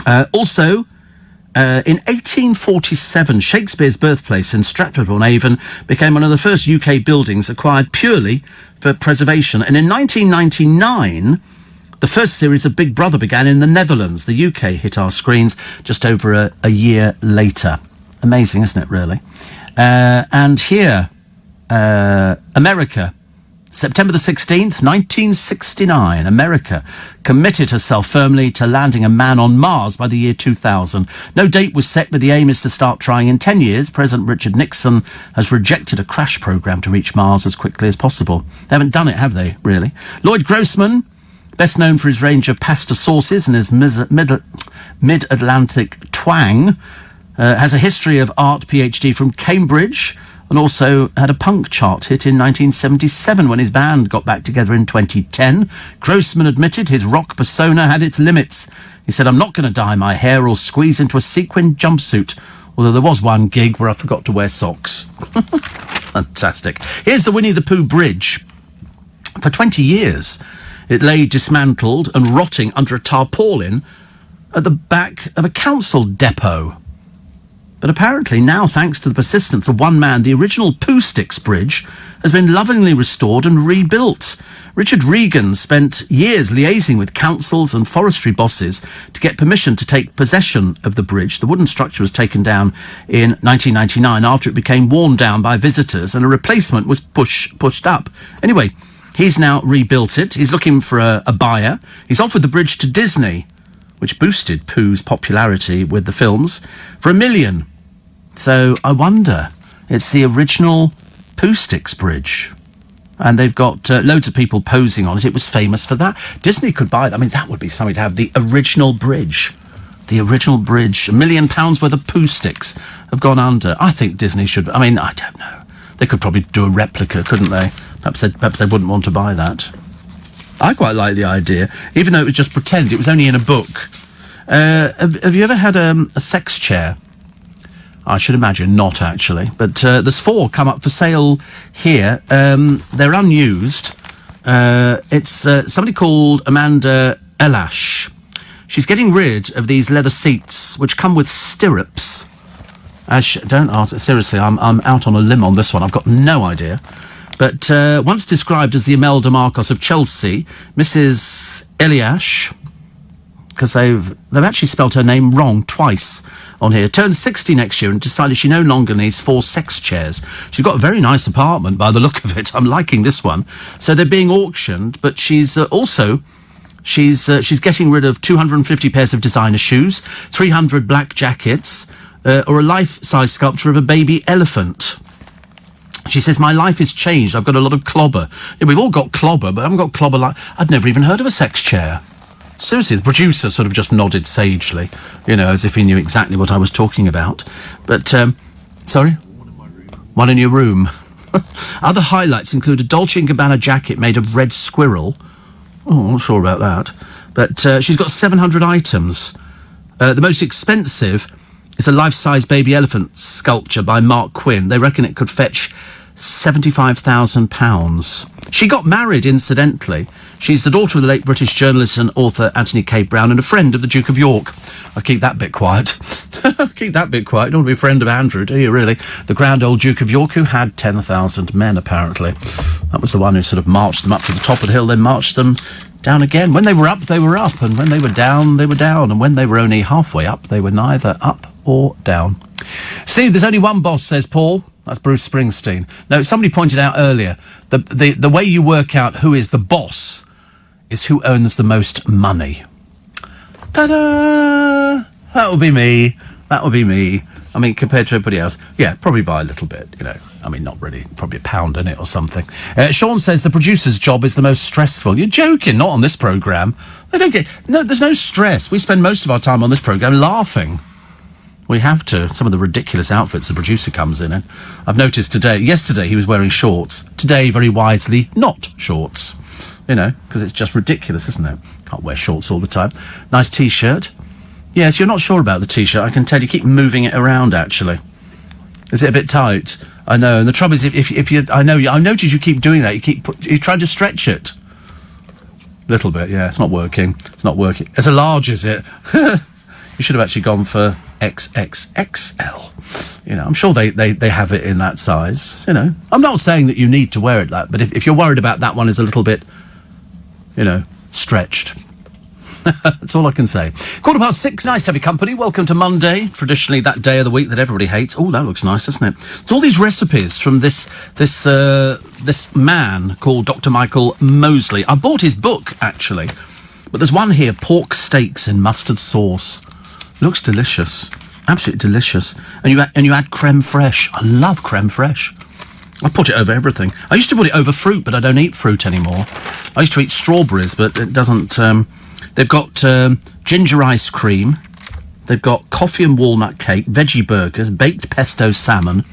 In 1847, Shakespeare's birthplace in Stratford-on-Avon became one of the first UK buildings acquired purely for preservation. And in 1999, the first series of Big Brother began in the Netherlands. The UK hit our screens just over a year later. Amazing, isn't it, really? And here, America, September the 16th, 1969, America committed herself firmly to landing a man on Mars by the year 2000. No date was set, but the aim is to start trying in 10 years. President Richard Nixon has rejected a crash program to reach Mars as quickly as possible. They haven't done it, have they, really? Lloyd Grossman, best known for his range of pasta sauces and his mid-Atlantic twang, has a history of art PhD from Cambridge, and also had a punk chart hit in 1977 when his band got back together in 2010. Grossman admitted his rock persona had its limits. He said, I'm not going to dye my hair or squeeze into a sequin jumpsuit, although there was one gig where I forgot to wear socks. Fantastic. Here's the Winnie the Pooh Bridge. For 20 years, it lay dismantled and rotting under a tarpaulin at the back of a council depot. But apparently now, thanks to the persistence of one man, the original Pooh Sticks Bridge has been lovingly restored and rebuilt. Richard Regan spent years liaising with councils and forestry bosses to get permission to take possession of the bridge. The wooden structure was taken down in 1999 after it became worn down by visitors and a replacement was pushed up. Anyway, he's now rebuilt it. He's looking for a buyer. He's offered the bridge to Disney, which boosted Pooh's popularity with the films, for $1 million. So I wonder, it's the original Pooh Sticks Bridge. And they've got loads of people posing on it. It was famous for that. Disney could buy it. I mean, that would be something to have, the original bridge. The original bridge. £1 million worth of Pooh Sticks have gone under. I think Disney should... I mean, I don't know. They could probably do a replica, couldn't they? Perhaps they wouldn't want to buy that. I quite like the idea, even though it was just pretend. It was only in a book. Have you ever had a sex chair? I should imagine not, actually. But there's 4 come up for sale here. They're unused. It's somebody called Amanda Elash. She's getting rid of these leather seats, which come with stirrups. Don't ask. Seriously, I'm out on a limb on this one. I've got no idea. But once described as the Imelda Marcos of Chelsea, Mrs. Eliash, because they've actually spelt her name wrong twice on here, turns 60 next year and decided she no longer needs 4 sex chairs. She's got a very nice apartment by the look of it. I'm liking this one. So they're being auctioned, but she's getting rid of 250 pairs of designer shoes, 300 black jackets, or a life-size sculpture of a baby elephant. She says, my life has changed. I've got a lot of clobber. Yeah, we've all got clobber, but I haven't got clobber like... I'd never even heard of a sex chair. Seriously, the producer sort of just nodded sagely, as if he knew exactly what I was talking about. But, sorry? One in your room. Other highlights include a Dolce & Gabbana jacket made of red squirrel. Oh, I'm not sure about that. But she's got 700 items. The most expensive is a life-size baby elephant sculpture by Mark Quinn. They reckon it could fetch £75,000. She got married, incidentally. She's the daughter of the late British journalist and author Anthony K. Brown and a friend of the Duke of York. I'll keep that bit quiet. Keep that bit quiet. You don't want to be a friend of Andrew, do you, really? The grand old Duke of York, who had 10,000 men, apparently. That was the one who sort of marched them up to the top of the hill, then marched them down again. When they were up, they were up. And when they were down, they were down. And when they were only halfway up, they were neither up or down. Steve, there's only one boss, says Paul. That's Bruce Springsteen. No, somebody pointed out earlier, the way you work out who is the boss is who earns the most money. Ta-da! That would be me. That would be me. I mean, compared to everybody else, yeah, probably by a little bit, I mean, not really, probably £1 in it or something. Sean says the producer's job is the most stressful. You're joking, not on this programme. There's no stress. We spend most of our time on this programme laughing. We have to. Some of the ridiculous outfits the producer comes in. I've noticed yesterday he was wearing shorts. Today, very wisely, not shorts. Because it's just ridiculous, isn't it? Can't wear shorts all the time. Nice T-shirt. Yes, you're not sure about the T-shirt. I can tell you keep moving it around, actually. Is it a bit tight? I know. And the trouble is, if you... I notice you keep doing that. You try to stretch it. Little bit, yeah. It's not working. It's not working. It's a large, is it? You should have actually gone for XXXL. I'm sure they have it in that size. I'm not saying that you need to wear it that, but if you're worried about that one is a little bit, stretched. That's all I can say. 6:15. Nice to have your company. Welcome to Monday. Traditionally that day of the week that everybody hates. Oh, that looks nice, doesn't it? It's all these recipes from this man called Dr. Michael Mosley. I bought his book, actually. But there's one here, pork steaks in mustard sauce. Looks delicious. Absolutely delicious. And you add creme fraiche. I love creme fraiche. I put it over everything. I used to put it over fruit, but I don't eat fruit anymore. I used to eat strawberries, but it doesn't... they've got ginger ice cream. They've got coffee and walnut cake, veggie burgers, baked pesto salmon,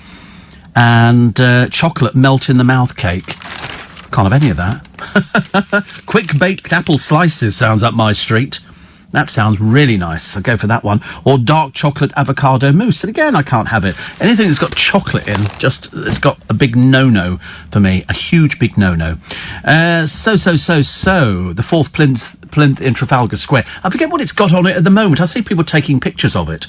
and chocolate melt-in-the-mouth cake. Can't have any of that. Quick baked apple slices sounds up my street. That sounds really nice. I'll go for that one. Or dark chocolate avocado mousse. And again, I can't have it. Anything that's got chocolate in, it's got a big no-no for me. A huge big no-no. The fourth plinth in Trafalgar Square. I forget what it's got on it at the moment. I see people taking pictures of it.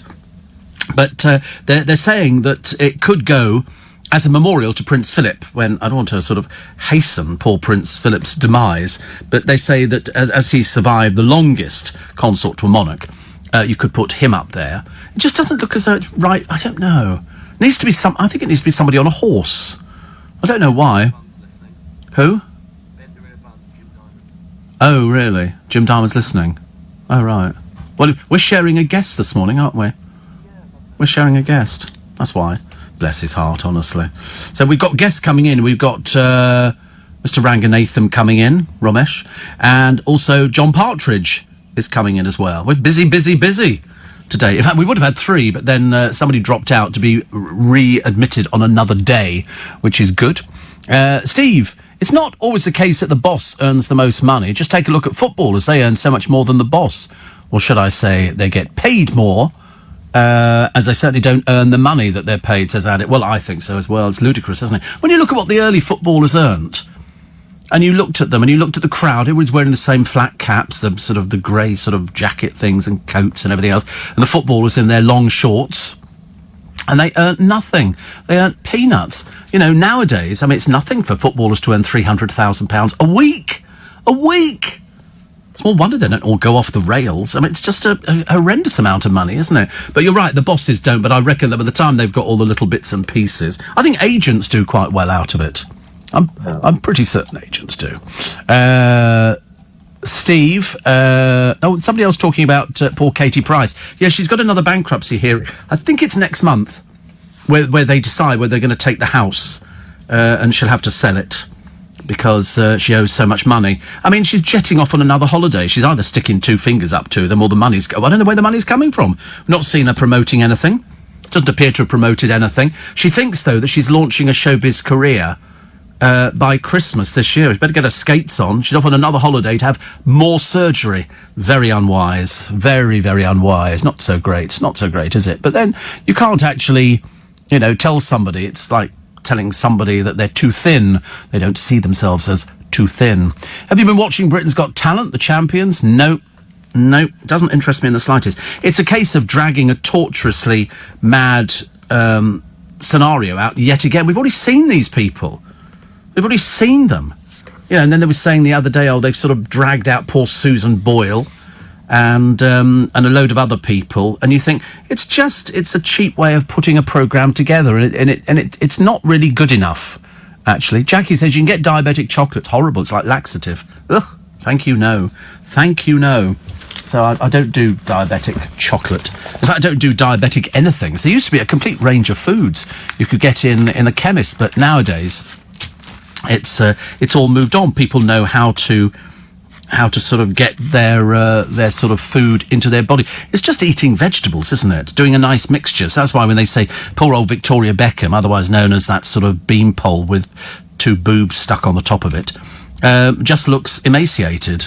But they're saying that it could go as a memorial to Prince Philip, when I don't want to sort of hasten poor Prince Philip's demise, but they say that as he survived the longest consort to a monarch, you could put him up there. It just doesn't look as though it's right. I don't know. It needs to be I think it needs to be somebody on a horse. I don't know why. Who? Oh, really? Jim Diamond's listening. Oh, right. Well, we're sharing a guest this morning, aren't we? We're sharing a guest. That's why. Bless his heart, honestly. So we've got guests coming in. We've got Mr. Ranganathan coming in, Ramesh, and also John Partridge is coming in as well. We're busy today. In fact, we would have had 3, but then somebody dropped out to be readmitted on another day, which is good. Steve, it's not always the case that the boss earns the most money. Just take a look at footballers. They earn so much more than the boss. Or should I say they get paid more, as they certainly don't earn the money that they're paid, says Adit. Well, I think so as well. It's ludicrous, isn't it? When you look at what the early footballers earned, and you looked at them, and you looked at the crowd, everyone's wearing the same flat caps, the sort of the grey sort of jacket things and coats and everything else, and the footballers in their long shorts, and they earned nothing. They earned peanuts. You know, nowadays, I mean, it's nothing for footballers to earn £300,000 a week. A week! It's more wonder they don't all go off the rails. I mean, it's just a horrendous amount of money, isn't it? But you're right, the bosses don't, but I reckon that by the time they've got all the little bits and pieces, I think agents do quite well out of it. I'm pretty certain agents do. Steve, somebody else talking about poor Katie Price. Yeah, she's got another bankruptcy here. I think it's next month, where they decide whether they're going to take the house, and she'll have to sell it because she owes so much money. I mean, she's jetting off on another holiday. She's either sticking 2 fingers up to them or the money's... I don't know where the money's coming from. I've not seen her promoting anything. Doesn't appear to have promoted anything. She thinks, though, that she's launching a showbiz career by Christmas this year. She better get her skates on. She's off on another holiday to have more surgery. Very unwise. Very, very unwise. Not so great. Not so great, is it? But then you can't actually, tell somebody. It's like telling somebody that they're too thin. They don't see themselves as too thin. Have you been watching Britain's Got Talent, the champions? No, doesn't interest me in the slightest. It's a case of dragging a torturously mad scenario out yet again. We've already seen these people. We've already seen them. And then they were saying the other day, they've sort of dragged out poor Susan Boyle and a load of other people, and you think it's a cheap way of putting a programme together, and it's not really good enough, actually. Jackie says you can get diabetic chocolate. Horrible. It's like laxative. Ugh. Thank you, no. So I don't do diabetic chocolate. In fact, I don't do diabetic anything. So there used to be a complete range of foods you could get in a chemist, but nowadays it's all moved on. People know how to sort of get their sort of food into their body. It's just eating vegetables, isn't it? Doing a nice mixture. So that's why when they say poor old Victoria Beckham, otherwise known as that sort of beanpole with 2 boobs stuck on the top of it, just looks emaciated.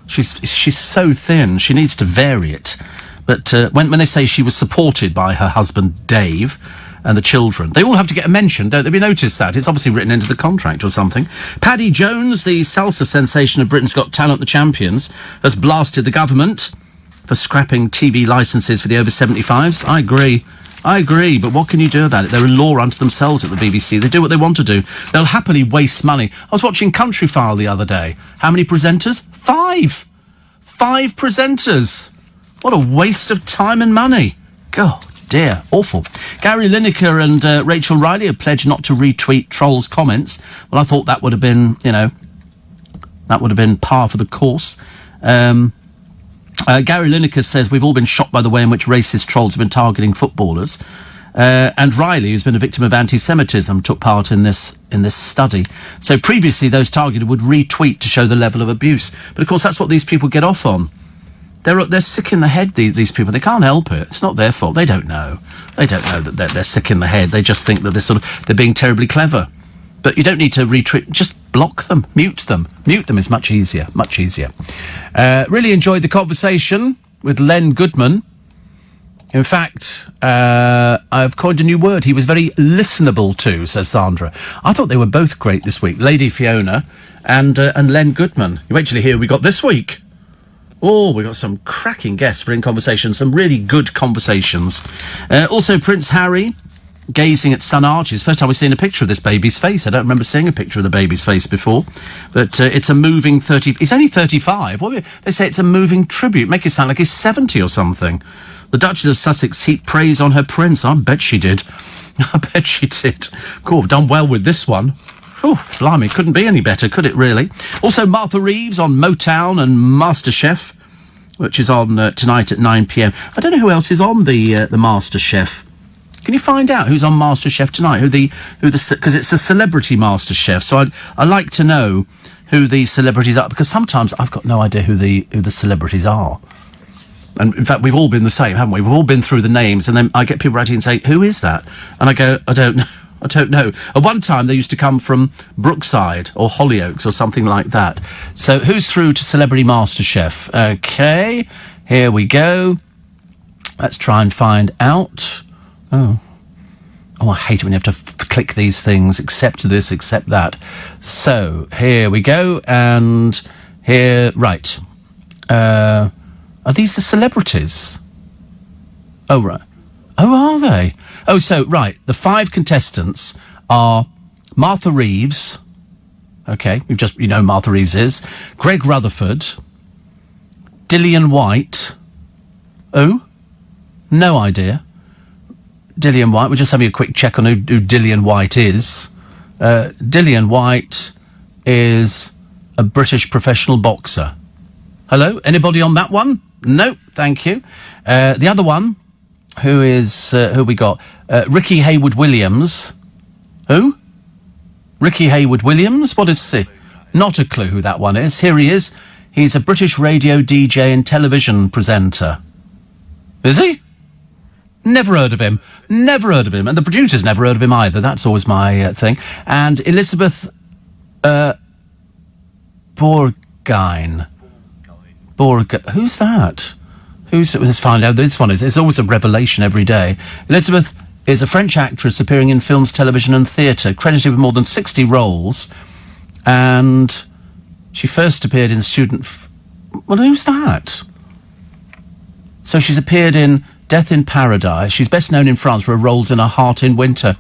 She's so thin. She needs to vary it. But when they say she was supported by her husband Dave and the children, they all have to get a mention, don't they? Have you noticed that? It's obviously written into the contract or something. Paddy Jones, the salsa sensation of Britain's Got Talent, the champions, has blasted the government for scrapping TV licences for the over 75s. I agree, but what can you do about it? They're a law unto themselves at the BBC. They do what they want to do. They'll happily waste money. I was watching Country File the other day. How many presenters? 5! 5 presenters! What a waste of time and money. God. Dear, awful. Gary Lineker and Rachel Riley have pledged not to retweet trolls' comments. Well, I thought that would have been, par for the course. Gary Lineker says we've all been shocked by the way in which racist trolls have been targeting footballers. And Riley, who's been a victim of anti-Semitism, took part in this study. So previously, those targeted would retweet to show the level of abuse. But of course, that's what these people get off on. They're sick in the head, these people. They can't help it. It's not their fault. They don't know. They don't know that they're sick in the head. They just think that they're being terribly clever. But you don't need to retweet. Just block them. Mute them. Mute them is much easier. Much easier. Really enjoyed the conversation with Len Goodman. In fact, I've coined a new word. He was very listenable to, says Sandra. I thought they were both great this week. Lady Fiona and Len Goodman. You wait till you hear we got this week. Oh, we've got some cracking guests for In Conversation, some really good conversations. Also, Prince Harry gazing at sun arches. First time we've seen a picture of this baby's face. I don't remember seeing a picture of the baby's face before. But it's a moving 30... He's only 35. They say it's a moving tribute. Make it sound like he's 70 or something. The Duchess of Sussex heaped praise on her prince. I bet she did. I bet she did. Cool, done well with this one. Oh, blimey, couldn't be any better, could it really? Also, Martha Reeves on Motown and MasterChef, which is on tonight at 9 p.m. I don't know who else is on the MasterChef. Can you find out who's on MasterChef tonight? Because it's a celebrity MasterChef, so I'd like to know who the celebrities are, because sometimes I've got no idea who the celebrities are. And in fact, we've all been the same, haven't we? We've all been through the names, and then I get people writing and say, "Who is that?" And I go, "I don't know. I don't know." At one time, they used to come from Brookside or Hollyoaks or something like that. So, who's through to Celebrity MasterChef? Okay, here we go. Let's try and find out. Oh, I hate it when you have to click these things. Accept this, accept that. So, here we go, and here... Right. Are these the celebrities? Oh, right. Oh, are they? Oh, so, right, the 5 contestants are Martha Reeves. Okay, you know Martha Reeves is. Greg Rutherford. Dillian White. Oh? No idea. Dillian White, we're just having a quick check on who Dillian White is. Dillian White is a British professional boxer. Hello? Anybody on that one? No, thank you. The other one, who we got? Ricky Hayward-Williams. Who? Ricky Hayward-Williams? What is he? Not a clue who that one is. Here he is. He's a British radio DJ and television presenter. Is he? Never heard of him. Never heard of him. And the producer's never heard of him either. That's always my thing. And Elizabeth Borgine. Who's that? Let's find out. This one is. It's always a revelation every day. Elizabeth is a French actress appearing in films, television and theatre, credited with more than 60 roles. And she first appeared in Well, who's that? So she's appeared in Death in Paradise. She's best known in France for her roles in A Heart in Winter.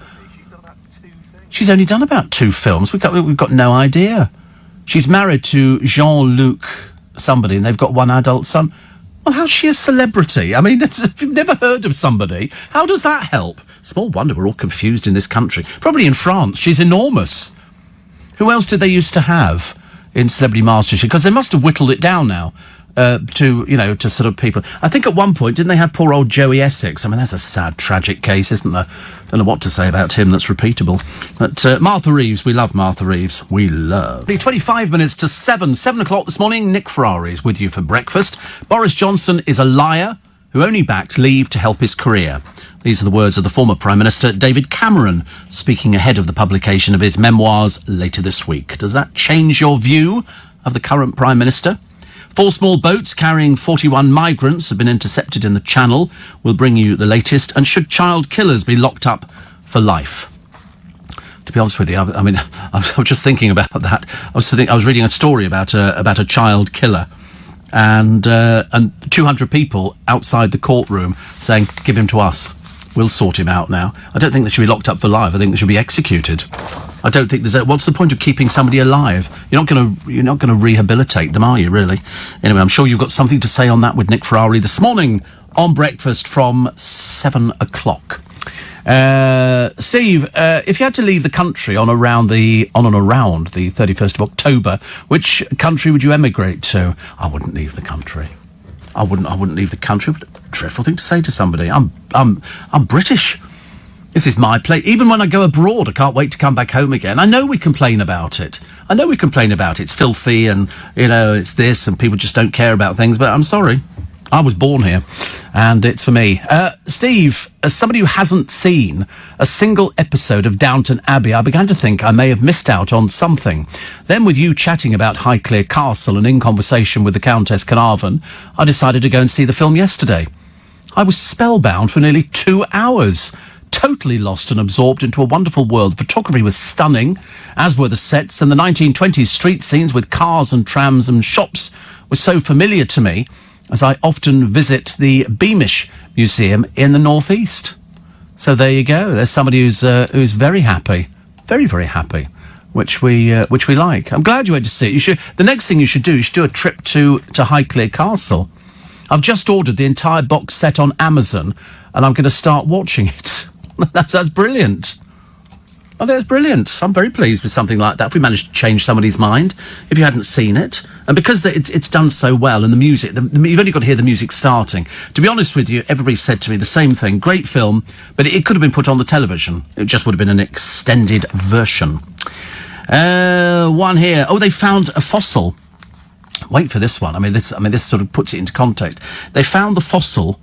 She's only done about 2 films. We've got no idea. She's married to Jean-Luc somebody, and they've got 1 adult son. Well, how's she a celebrity? I mean, if you've never heard of somebody, how does that help? Small wonder we're all confused in this country. Probably in France. She's enormous. Who else did they used to have in Celebrity MasterChef? Because they must have whittled it down now. To sort of people. I think at one point, didn't they have poor old Joey Essex? I mean, that's a sad, tragic case, isn't there? Don't know what to say about him that's repeatable. But Martha Reeves, we love Martha Reeves. We love. 25 minutes to 7 o'clock this morning, Nick Ferrari is with you for breakfast. Boris Johnson is a liar who only backed Leave to help his career. These are the words of the former Prime Minister David Cameron, speaking ahead of the publication of his memoirs later this week. Does that change your view of the current Prime Minister? 4 small boats carrying 41 migrants have been intercepted in the Channel. We'll bring you the latest. And should child killers be locked up for life? To be honest with you, I mean, I was just thinking about that. I was reading a story about a child killer, and 200 people outside the courtroom saying, "Give him to us. We'll sort him out now." I don't think they should be locked up for life. I think they should be executed. I don't think what's the point of keeping somebody alive? You're not going to rehabilitate them, are you, really? Anyway, I'm sure you've got something to say on that with Nick Ferrari this morning on breakfast from 7 o'clock. Steve, if you had to leave the country on and around the 31st of October, which country would you emigrate to? I wouldn't leave the country. I wouldn't leave the country. What a dreadful thing to say to somebody. I'm British. This is my place. Even when I go abroad, I can't wait to come back home again. I know we complain about it. It's filthy and, it's this and people just don't care about things. But I'm sorry. I was born here and it's for me. Steve, as somebody who hasn't seen a single episode of Downton Abbey, I began to think I may have missed out on something. Then with you chatting about Highclere Castle and in conversation with the Countess Carnarvon, I decided to go and see the film yesterday. I was spellbound for nearly 2 hours. Totally lost and absorbed into a wonderful world. Photography was stunning, as were the sets, and the 1920s street scenes with cars and trams and shops was so familiar to me, as I often visit the Beamish Museum in the northeast. So there you go. There's somebody who's very happy, very, very happy, which we like. I'm glad you went to see it. The next thing you should do a trip to Highclere Castle. I've just ordered the entire box set on Amazon, and I'm going to start watching it. That's brilliant. I think it's brilliant. I'm very pleased with something like that. If we managed to change somebody's mind, if you hadn't seen it. And because it's done so well, and the music, you've only got to hear the music starting. To be honest with you, everybody said to me the same thing. Great film, but it could have been put on the television. It just would have been an extended version. One here. Oh, they found a fossil. Wait for this one. I mean, this sort of puts it into context. They found the fossil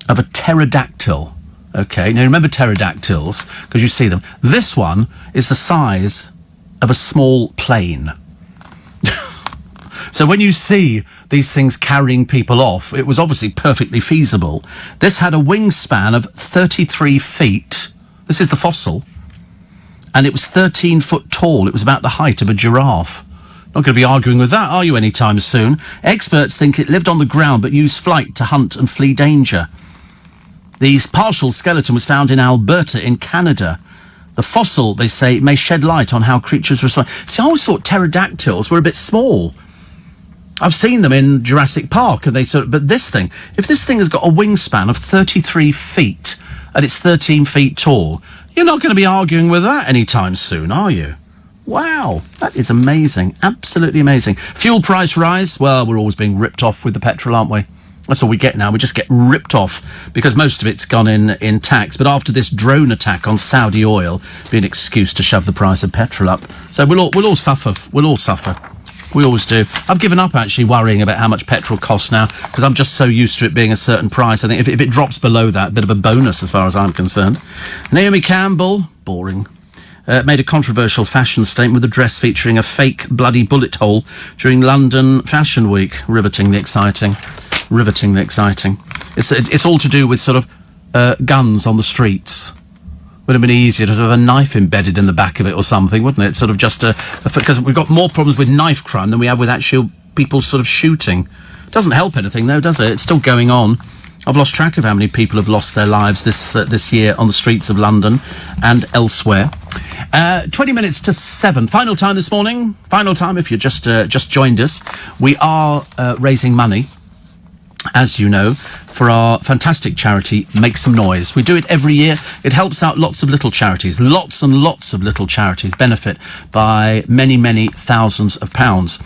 of a pterodactyl. Okay, now remember pterodactyls, because you see them. This one is the size of a small plane. So when you see these things carrying people off, it was obviously perfectly feasible. This had a wingspan of 33 feet. This is the fossil. And it was 13 foot tall. It was about the height of a giraffe. Not going to be arguing with that, are you, anytime soon? Experts think it lived on the ground but used flight to hunt and flee danger. The partial skeleton was found in Alberta in Canada. The fossil, they say, may shed light on how creatures respond. See, I always thought pterodactyls were a bit small. I've seen them in Jurassic Park, and but this thing, if this thing has got a wingspan of 33 feet and it's 13 feet tall, you're not going to be arguing with that anytime soon, are you? Wow, that is amazing. Absolutely amazing. Fuel price rise. Well, we're always being ripped off with the petrol, aren't we? That's all we get now. We just get ripped off because most of it's gone in tax. But after this drone attack on Saudi oil, be an excuse to shove the price of petrol up. So we'll all suffer. We'll all suffer. We always do. I've given up actually worrying about how much petrol costs now because I'm just so used to it being a certain price. I think if it drops below that, a bit of a bonus as far as I'm concerned. Naomi Campbell, boring. Made a controversial fashion statement with a dress featuring a fake bloody bullet hole during London Fashion Week. Rivetingly exciting. It's all to do with sort of guns on the streets. Would have been easier to have a knife embedded in the back of it or something, wouldn't it? Sort of just because we've got more problems with knife crime than we have with actual people sort of shooting. Doesn't help anything though, does it? It's still going on. I've lost track of how many people have lost their lives this year on the streets of London and elsewhere. 20 minutes to 7. Final time this morning. Final time if you just joined us. We are raising money, as you know, for our fantastic charity, Make Some Noise. We do it every year. It helps out lots of little charities. Lots and lots of little charities benefit by many, many thousands of pounds.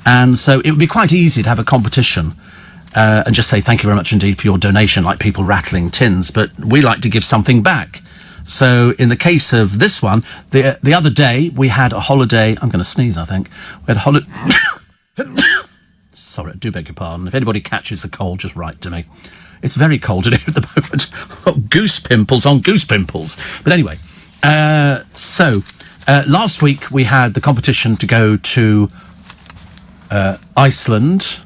And so it would be quite easy to have a competition and just say thank you very much indeed for your donation, like people rattling tins. But we like to give something back. So in the case of this one, the other day we had a holiday. I'm going to sneeze, I think. We had a holiday... Sorry, I do beg your pardon. If anybody catches the cold, just write to me. It's very cold in here at the moment. Got goose pimples on goose pimples. But anyway, last week we had the competition to go to Iceland.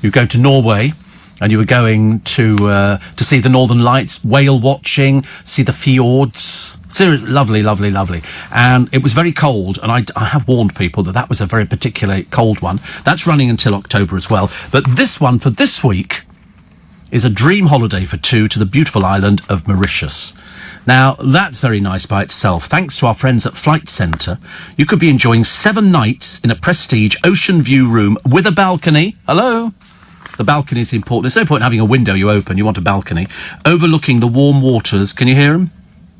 You go to Norway, and you were going to see the Northern Lights, whale watching, see the fjords. Seriously, lovely, lovely, lovely. And it was very cold, and I have warned people that was a very particularly cold one. That's running until October as well. But this one for this week is a dream holiday for two to the beautiful island of Mauritius. Now, that's very nice by itself. Thanks to our friends at Flight Centre, you could be enjoying 7 nights in a prestige ocean view room with a balcony. Hello? The balcony is important. There's no point in having a window you open. You want a balcony. Overlooking the warm waters. Can you hear them?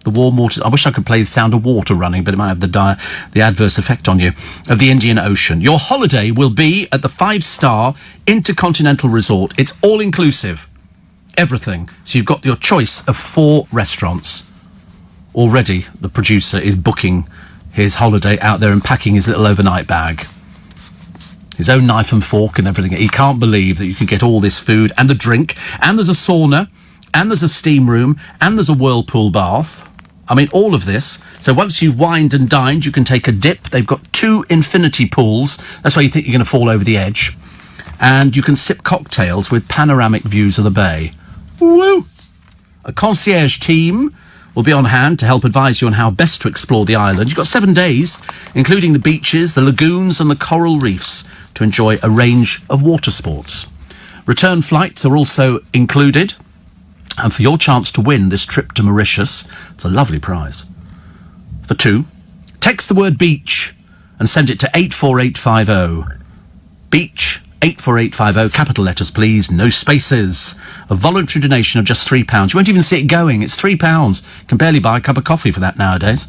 The warm waters. I wish I could play the sound of water running, but it might have the adverse effect on you. Of the Indian Ocean. Your holiday will be at the 5-star Intercontinental Resort. It's all-inclusive. Everything. So you've got your choice of 4 restaurants. Already, the producer is booking his holiday out there and packing his little overnight bag. His own knife and fork and everything. He can't believe that you can get all this food and the drink, and there's a sauna, and there's a steam room, and there's a whirlpool bath. I mean, all of this. So once you've wined and dined, you can take a dip. They've got 2 infinity pools. That's why you think you're going to fall over the edge. And you can sip cocktails with panoramic views of the bay. Woo! A concierge team will be on hand to help advise you on how best to explore the island. You've got 7 days, including the beaches, the lagoons and the coral reefs. to enjoy a range of water sports. Return flights are also included. And for your chance to win this trip to Mauritius, it's a lovely prize. For two, text the word beach and send it to 84850. Beach, 84850, capital letters please, no spaces. A voluntary donation of just £3. You won't even see it going. It's £3. Can barely buy a cup of coffee for that nowadays.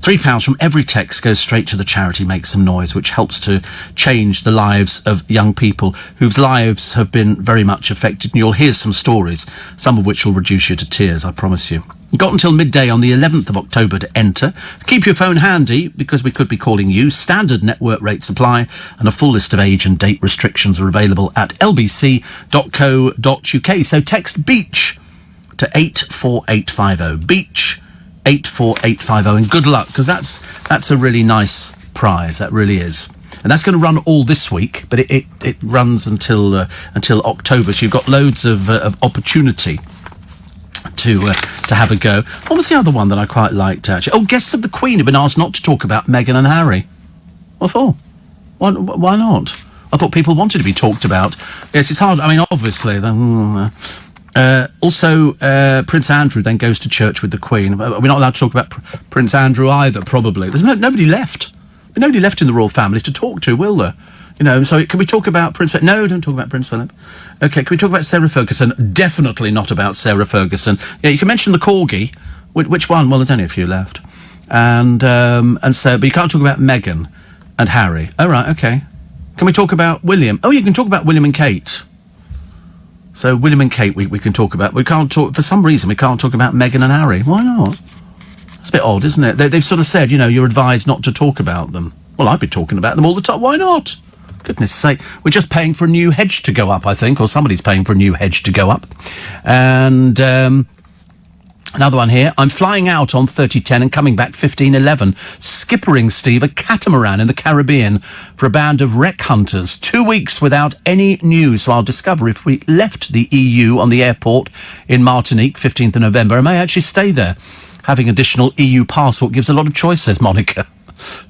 £3 from every text goes straight to the charity Make Some Noise, which helps to change the lives of young people whose lives have been very much affected. And you'll hear some stories, some of which will reduce you to tears, I promise you. You've got until midday on the 11th of October to enter. Keep your phone handy, because we could be calling you. Standard network rate supply and a full list of age and date restrictions are available at lbc.co.uk. So text BEACH to 84850. BEACH 84850, and good luck, because that's a really nice prize. That really is, and that's going to run all this week, but it runs until October. So you've got loads of opportunity to have a go. What was the other one that I quite liked, actually? Oh, guests of the Queen have been asked not to talk about Meghan and Harry. What for? Why not? I thought people wanted to be talked about. Yes, it's hard. I mean, obviously. Also, Prince Andrew then goes to church with the Queen. We're not allowed to talk about Prince Andrew either, probably. There's nobody left. There's nobody left in the royal family to talk to, will there? You know, so can we talk about Prince Philip? No, don't talk about Prince Philip. OK, can we talk about Sarah Ferguson? Definitely not about Sarah Ferguson. Yeah, you can mention the corgi. Which one? Well, there's only a few left. And so, but you can't talk about Meghan and Harry. Oh, right, OK. Can we talk about William? Oh, you can talk about William and Kate. So William and Kate we can talk about. We can't talk, for some reason, we can't talk about Meghan and Harry. Why not? It's a bit odd, isn't it? They've sort of said, you know, you're advised not to talk about them. Well, I'd be talking about them all the time. Why not? Goodness sake. We're just paying for a new hedge to go up, I think, or somebody's paying for a new hedge to go up. And another one here. I'm flying out on 3010 and coming back 1511. Skippering, Steve, a catamaran in the Caribbean for a band of wreck hunters. 2 weeks without any news, so I'll discover if we left the EU on the airport in Martinique, 15th of November. I may actually stay there. Having additional EU passport gives a lot of choice, says Monica.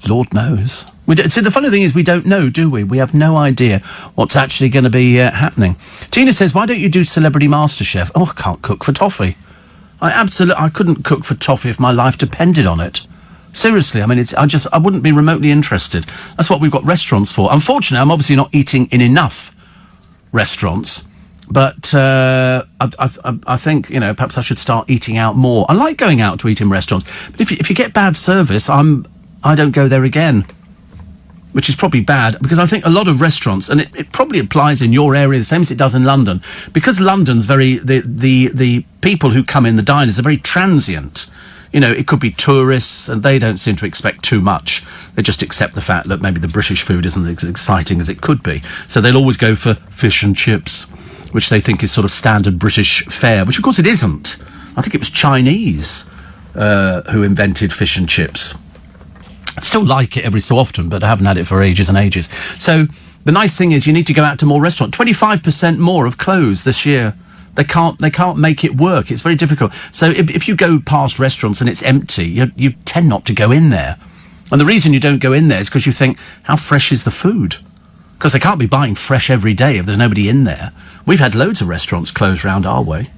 Lord knows. See, the funny thing is we don't know, do we? We have no idea what's actually going to be happening. Tina says, why don't you do Celebrity MasterChef? Oh, I can't cook for toffee. I couldn't cook for toffee if my life depended on it. Seriously, I mean, I wouldn't be remotely interested. That's what we've got restaurants for. Unfortunately, I'm obviously not eating in enough restaurants, but I think, you know, perhaps I should start eating out more. I like going out to eat in restaurants, but if you get bad service, I don't go there again, which is probably bad, because I think a lot of restaurants, and it probably applies in your area the same as it does in London, because London's the people who come in, the diners, are very transient. You know, it could be tourists, and they don't seem to expect too much. They just accept the fact that maybe the British food isn't as exciting as it could be. So they'll always go for fish and chips, which they think is sort of standard British fare, which of course it isn't. I think it was Chinese who invented fish and chips. I still like it every so often, but I haven't had it for ages and ages. So the nice thing is you need to go out to more restaurants. 25% more have closed this year. They can't make it work. It's very difficult. So if you go past restaurants and it's empty, you tend not to go in there. And the reason you don't go in there is because you think, how fresh is the food? Because they can't be buying fresh every day if there's nobody in there. We've had loads of restaurants close round our way.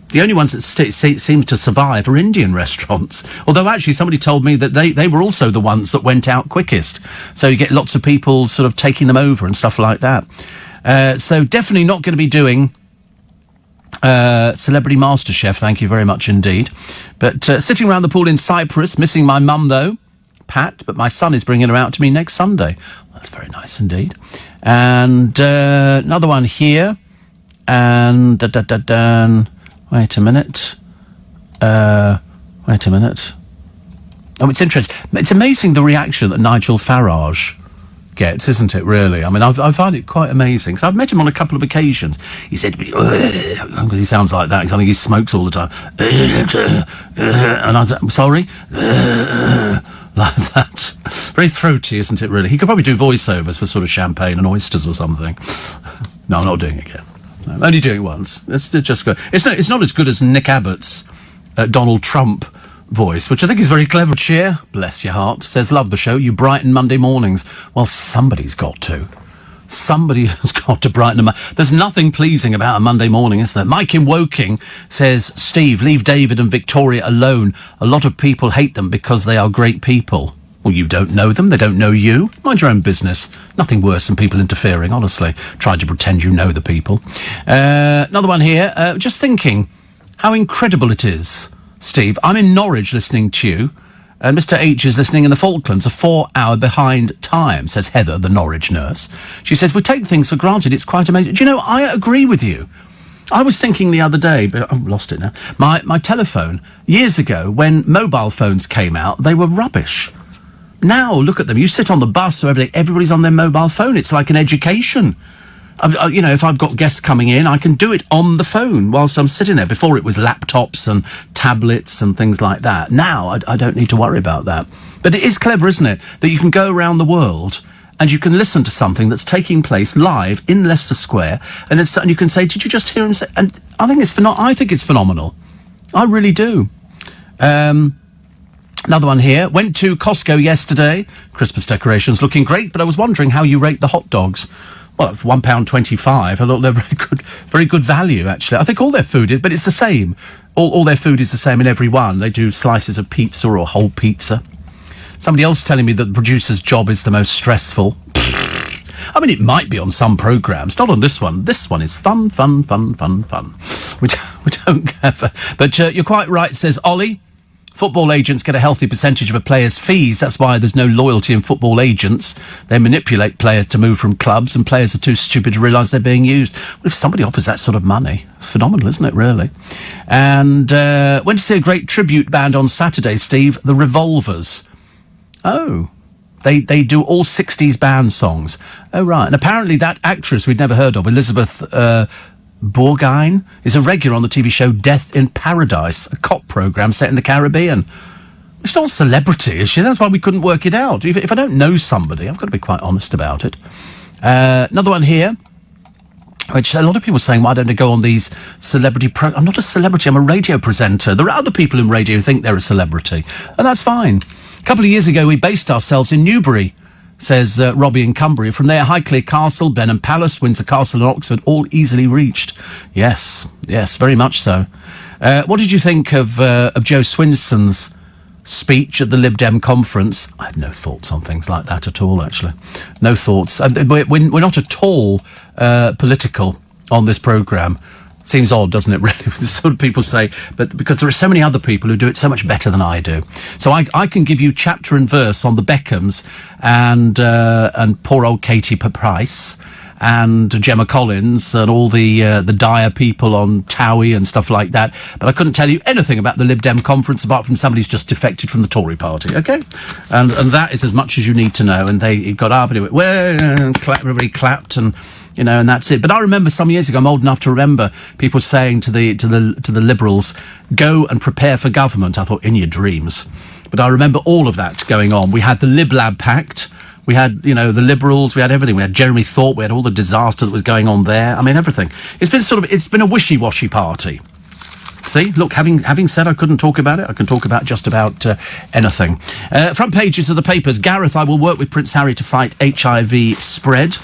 The only ones that seem to survive are Indian restaurants. Although actually somebody told me that they were also the ones that went out quickest. So you get lots of people sort of taking them over and stuff like that. So definitely not going to be doing Celebrity MasterChef, thank you very much indeed. But sitting around the pool in Cyprus, missing my mum though, Pat, but my son is bringing her out to me next Sunday. Well, that's very nice indeed. And another one here. And wait a minute. Oh, it's interesting. It's amazing the reaction that Nigel Farage gets, isn't it, really? I mean, I find it quite amazing. So I've met him on a couple of occasions. He said to me, because he sounds like that, because I think he smokes all the time. And I'm sorry? Like that. Very throaty, isn't it, really? He could probably do voiceovers for sort of champagne and oysters or something. No, I'm not doing it again. No, I'm only doing it once. It's just good. It's not as good as Nick Abbott's Donald Trump voice, which I think is very clever. Cheer, bless your heart, says, love the show, you brighten Monday mornings. Well, somebody's got to. Somebody has got to brighten them. There's nothing pleasing about a Monday morning, is there? Mike in Woking says, Steve, leave David and Victoria alone. A lot of people hate them because they are great people. Well, you don't know them. They don't know you. Mind your own business. Nothing worse than people interfering, honestly. Trying to pretend you know the people. Another one here. Just thinking how incredible it is, Steve. I'm in Norwich listening to you. And Mr. H is listening in the Falklands, a 4-hour behind time, says Heather, the Norwich nurse. She says, we take things for granted. It's quite amazing. Do you know, I agree with you. I was thinking the other day, but I've lost it now. My telephone, years ago, when mobile phones came out, they were rubbish. Now, look at them. You sit on the bus or everything, everybody's on their mobile phone. It's like an education. You know, if I've got guests coming in, I can do it on the phone whilst I'm sitting there. Before it was laptops and tablets and things like that. Now, I don't need to worry about that. But it is clever, isn't it, that you can go around the world and you can listen to something that's taking place live in Leicester Square, and you can say, did you just hear him say? And I think it's phenomenal. I really do. Another one here. Went to Costco yesterday. Christmas decorations looking great, but I was wondering how you rate the hot dogs. Well, for £1.25, I thought they're very good value, actually. I think all their food is, but it's the same. All their food is the same in every one. They do slices of pizza or whole pizza. Somebody else telling me that the producer's job is the most stressful. I mean, it might be on some programmes, not on this one. This one is fun. We don't have... But you're quite right, says Ollie. Football agents get a healthy percentage of a player's fees. That's why there's no loyalty in football agents. They manipulate players to move from clubs, and players are too stupid to realise they're being used. Well, if somebody offers that sort of money, it's phenomenal, isn't it, really? And went to see a great tribute band on Saturday, Steve, the Revolvers. Oh, they do all 60s band songs. Oh, right. And apparently that actress we'd never heard of, Elizabeth... Bourgain is a regular on the TV show Death in Paradise, a cop programme set in the Caribbean. She's not a celebrity, is she? That's why we couldn't work it out. If I don't know somebody, I've got to be quite honest about it. Another one here, which a lot of people are saying, why don't I go on these celebrity programs? I'm not a celebrity, I'm a radio presenter. There are other people in radio who think they're a celebrity, and that's fine. A couple of years ago, we based ourselves in Newbury, says Robbie in Cumbria. From there, Highclere Castle, Benham Palace, Windsor Castle and Oxford, all easily reached. Yes, very much so. What did you think of Joe Swinson's speech at the Lib Dem conference? I have no thoughts on things like that at all, actually. No thoughts. We're not at all political on this programme. Seems odd, doesn't it, really? The sort of people say, but because there are so many other people who do it so much better than I do. So I can give you chapter and verse on the Beckhams and poor old Katie Price and Gemma Collins and all the Dyer people on Towie and stuff like that. But I couldn't tell you anything about the Lib Dem conference apart from somebody's just defected from the Tory party, okay? And that is as much as you need to know. And they got up and it went, well, everybody clapped and... You know, and that's it. But I remember some years ago, I'm old enough to remember people saying to the Liberals, go and prepare for government. I thought, in your dreams. But I remember all of that going on. We had the Lib Lab Pact. We had, the Liberals. We had everything. We had Jeremy Thorpe. We had all the disaster that was going on there. I mean, everything. It's been a wishy-washy party. See, look, having said I couldn't talk about it, I can talk about just about anything. Front pages of the papers. Gareth, I will work with Prince Harry to fight HIV spread.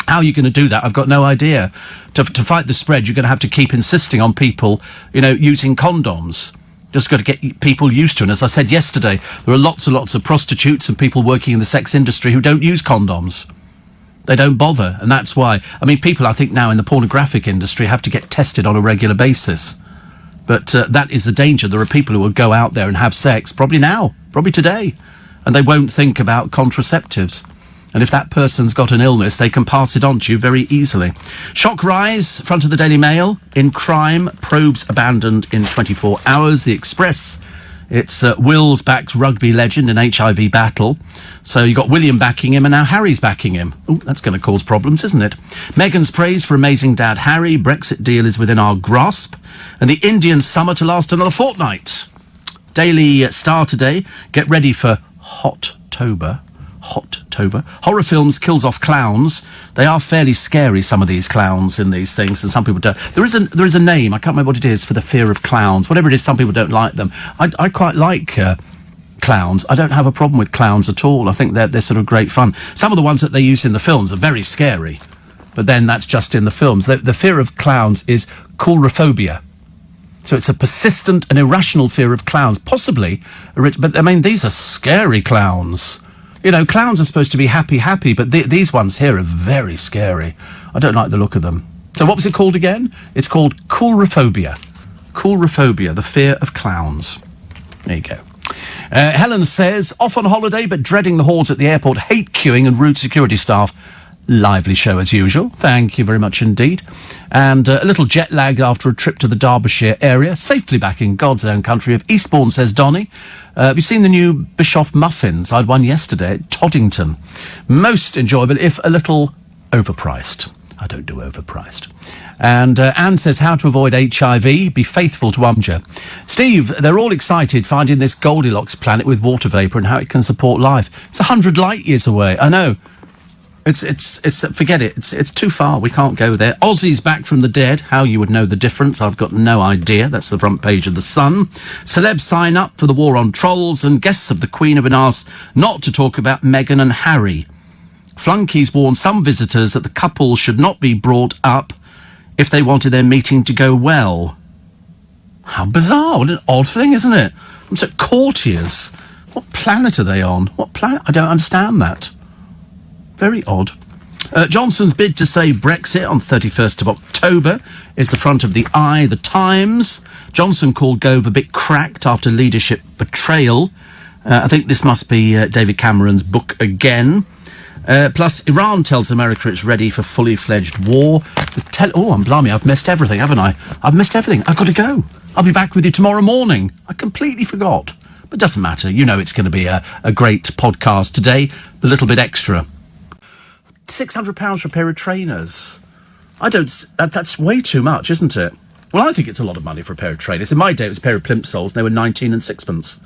How are you going to do that? I've got no idea. To fight the spread, you're going to have to keep insisting on people, using condoms. Just got to get people used to it. And as I said yesterday, there are lots and lots of prostitutes and people working in the sex industry who don't use condoms. They don't bother. And that's why, people I think now in the pornographic industry have to get tested on a regular basis. But that is the danger. There are people who will go out there and have sex, probably now, probably today, and they won't think about contraceptives. And if that person's got an illness, they can pass it on to you very easily. Shock rise, front of the Daily Mail. In crime, probes abandoned in 24 hours. The Express, it's Will's backed rugby legend in HIV battle. So you got William backing him and now Harry's backing him. Ooh, that's going to cause problems, isn't it? Meghan's praise for amazing dad Harry. Brexit deal is within our grasp. And the Indian summer to last another fortnight. Daily Star today. Get ready for Hot-tober. Horror films kills off clowns. They are fairly scary, some of these clowns in these things, and some people don't. There is a name, I can't remember what it is, for the fear of clowns. Whatever it is, some people don't like them. I quite like clowns. I don't have a problem with clowns at all. I think they're sort of great fun. Some of the ones that they use in the films are very scary, but then that's just in the films. The fear of clowns is coulrophobia. So it's a persistent and irrational fear of clowns, possibly. But, I mean, these are scary clowns. You know, clowns are supposed to be happy, but these ones here are very scary. I don't like the look of them. So what was it called again? It's called coulrophobia. Coulrophobia, the fear of clowns. There you go. Helen says, off on holiday, but dreading the hordes at the airport, hate queuing and rude security staff. Lively show as usual. Thank you very much indeed. And a little jet lag after a trip to the Derbyshire area. Safely back in God's own country of Eastbourne, says Donny. Have you seen the new Bischoff muffins? I had one yesterday at Toddington. Most enjoyable, if a little overpriced. I don't do overpriced. And Anne says, how to avoid HIV, be faithful to Umja. Steve, they're all excited finding this Goldilocks planet with water vapour and how it can support life. It's 100 light years away. I know. It's forget it. It's too far. We can't go there. Ozzy's back from the dead. How you would know the difference, I've got no idea. That's the front page of The Sun. Celebs sign up for the war on trolls, and guests of the Queen have been asked not to talk about Meghan and Harry. Flunkies warn some visitors that the couple should not be brought up if they wanted their meeting to go well. How bizarre. What an odd thing, isn't it? And so courtiers. What planet are they on? What planet? I don't understand that. Very odd. Johnson's bid to save Brexit on 31st of October is the front of the Eye, the Times. Johnson called Gove a bit cracked after leadership betrayal. I think this must be David Cameron's book again. Plus, Iran tells America it's ready for fully fledged war. Blimey, I've missed everything, haven't I? I've missed everything. I've got to go. I'll be back with you tomorrow morning. I completely forgot. But it doesn't matter. You know it's going to be a great podcast today. A little bit extra. £600 for a pair of trainers. That's way too much, isn't it? Well, I think it's a lot of money for a pair of trainers. In my day, it was a pair of plimsolls, and they were 19 and sixpence.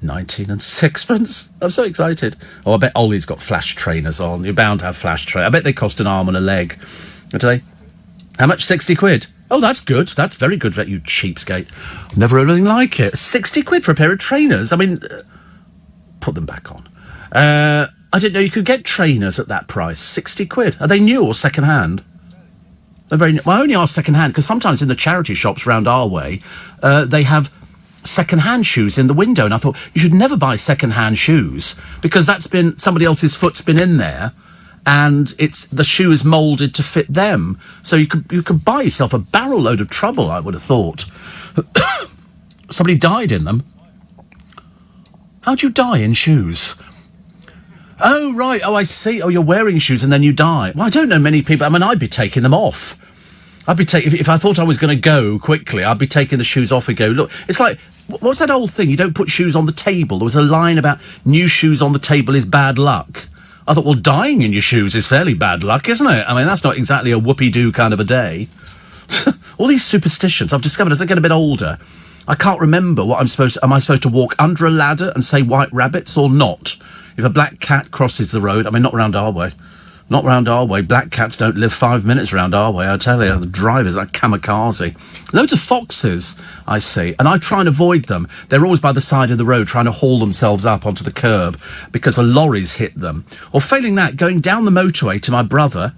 19 and sixpence? I'm so excited. Oh, I bet Ollie's got flash trainers on. You're bound to have flash trainers. I bet they cost an arm and a leg. Do they? How much? 60 quid? Oh, that's good. That's very good, you cheapskate. Never heard anything like it. 60 quid for a pair of trainers? I mean, put them back on. I didn't know you could get trainers at that price. 60 quid. Are they new or second-hand? They're very new. Well, I only ask second-hand because sometimes in the charity shops round our way, they have second-hand shoes in the window. And I thought, you should never buy second-hand shoes because that's been, somebody else's foot's been in there and the shoe is moulded to fit them. So you could buy yourself a barrel load of trouble, I would have thought. Somebody died in them. How'd you die in shoes? Oh, right. Oh, I see. Oh, you're wearing shoes and then you die. Well, I don't know many people. I mean, I'd be taking them off. If I thought I was going to go quickly, I'd be taking the shoes off and go, look, it's like, what's that old thing? You don't put shoes on the table. There was a line about new shoes on the table is bad luck. I thought, well, dying in your shoes is fairly bad luck, isn't it? I mean, that's not exactly a whoopee-doo kind of a day. All these superstitions I've discovered as I get a bit older. I can't remember am I supposed to walk under a ladder and say white rabbits or not? If a black cat crosses the road, I mean, not round our way. Not round our way. Black cats don't live 5 minutes round our way, I tell you. The drivers are like kamikaze. Loads of foxes, I see, and I try and avoid them. They're always by the side of the road trying to haul themselves up onto the curb because a lorry's hit them. Or failing that, going down the motorway to my brother,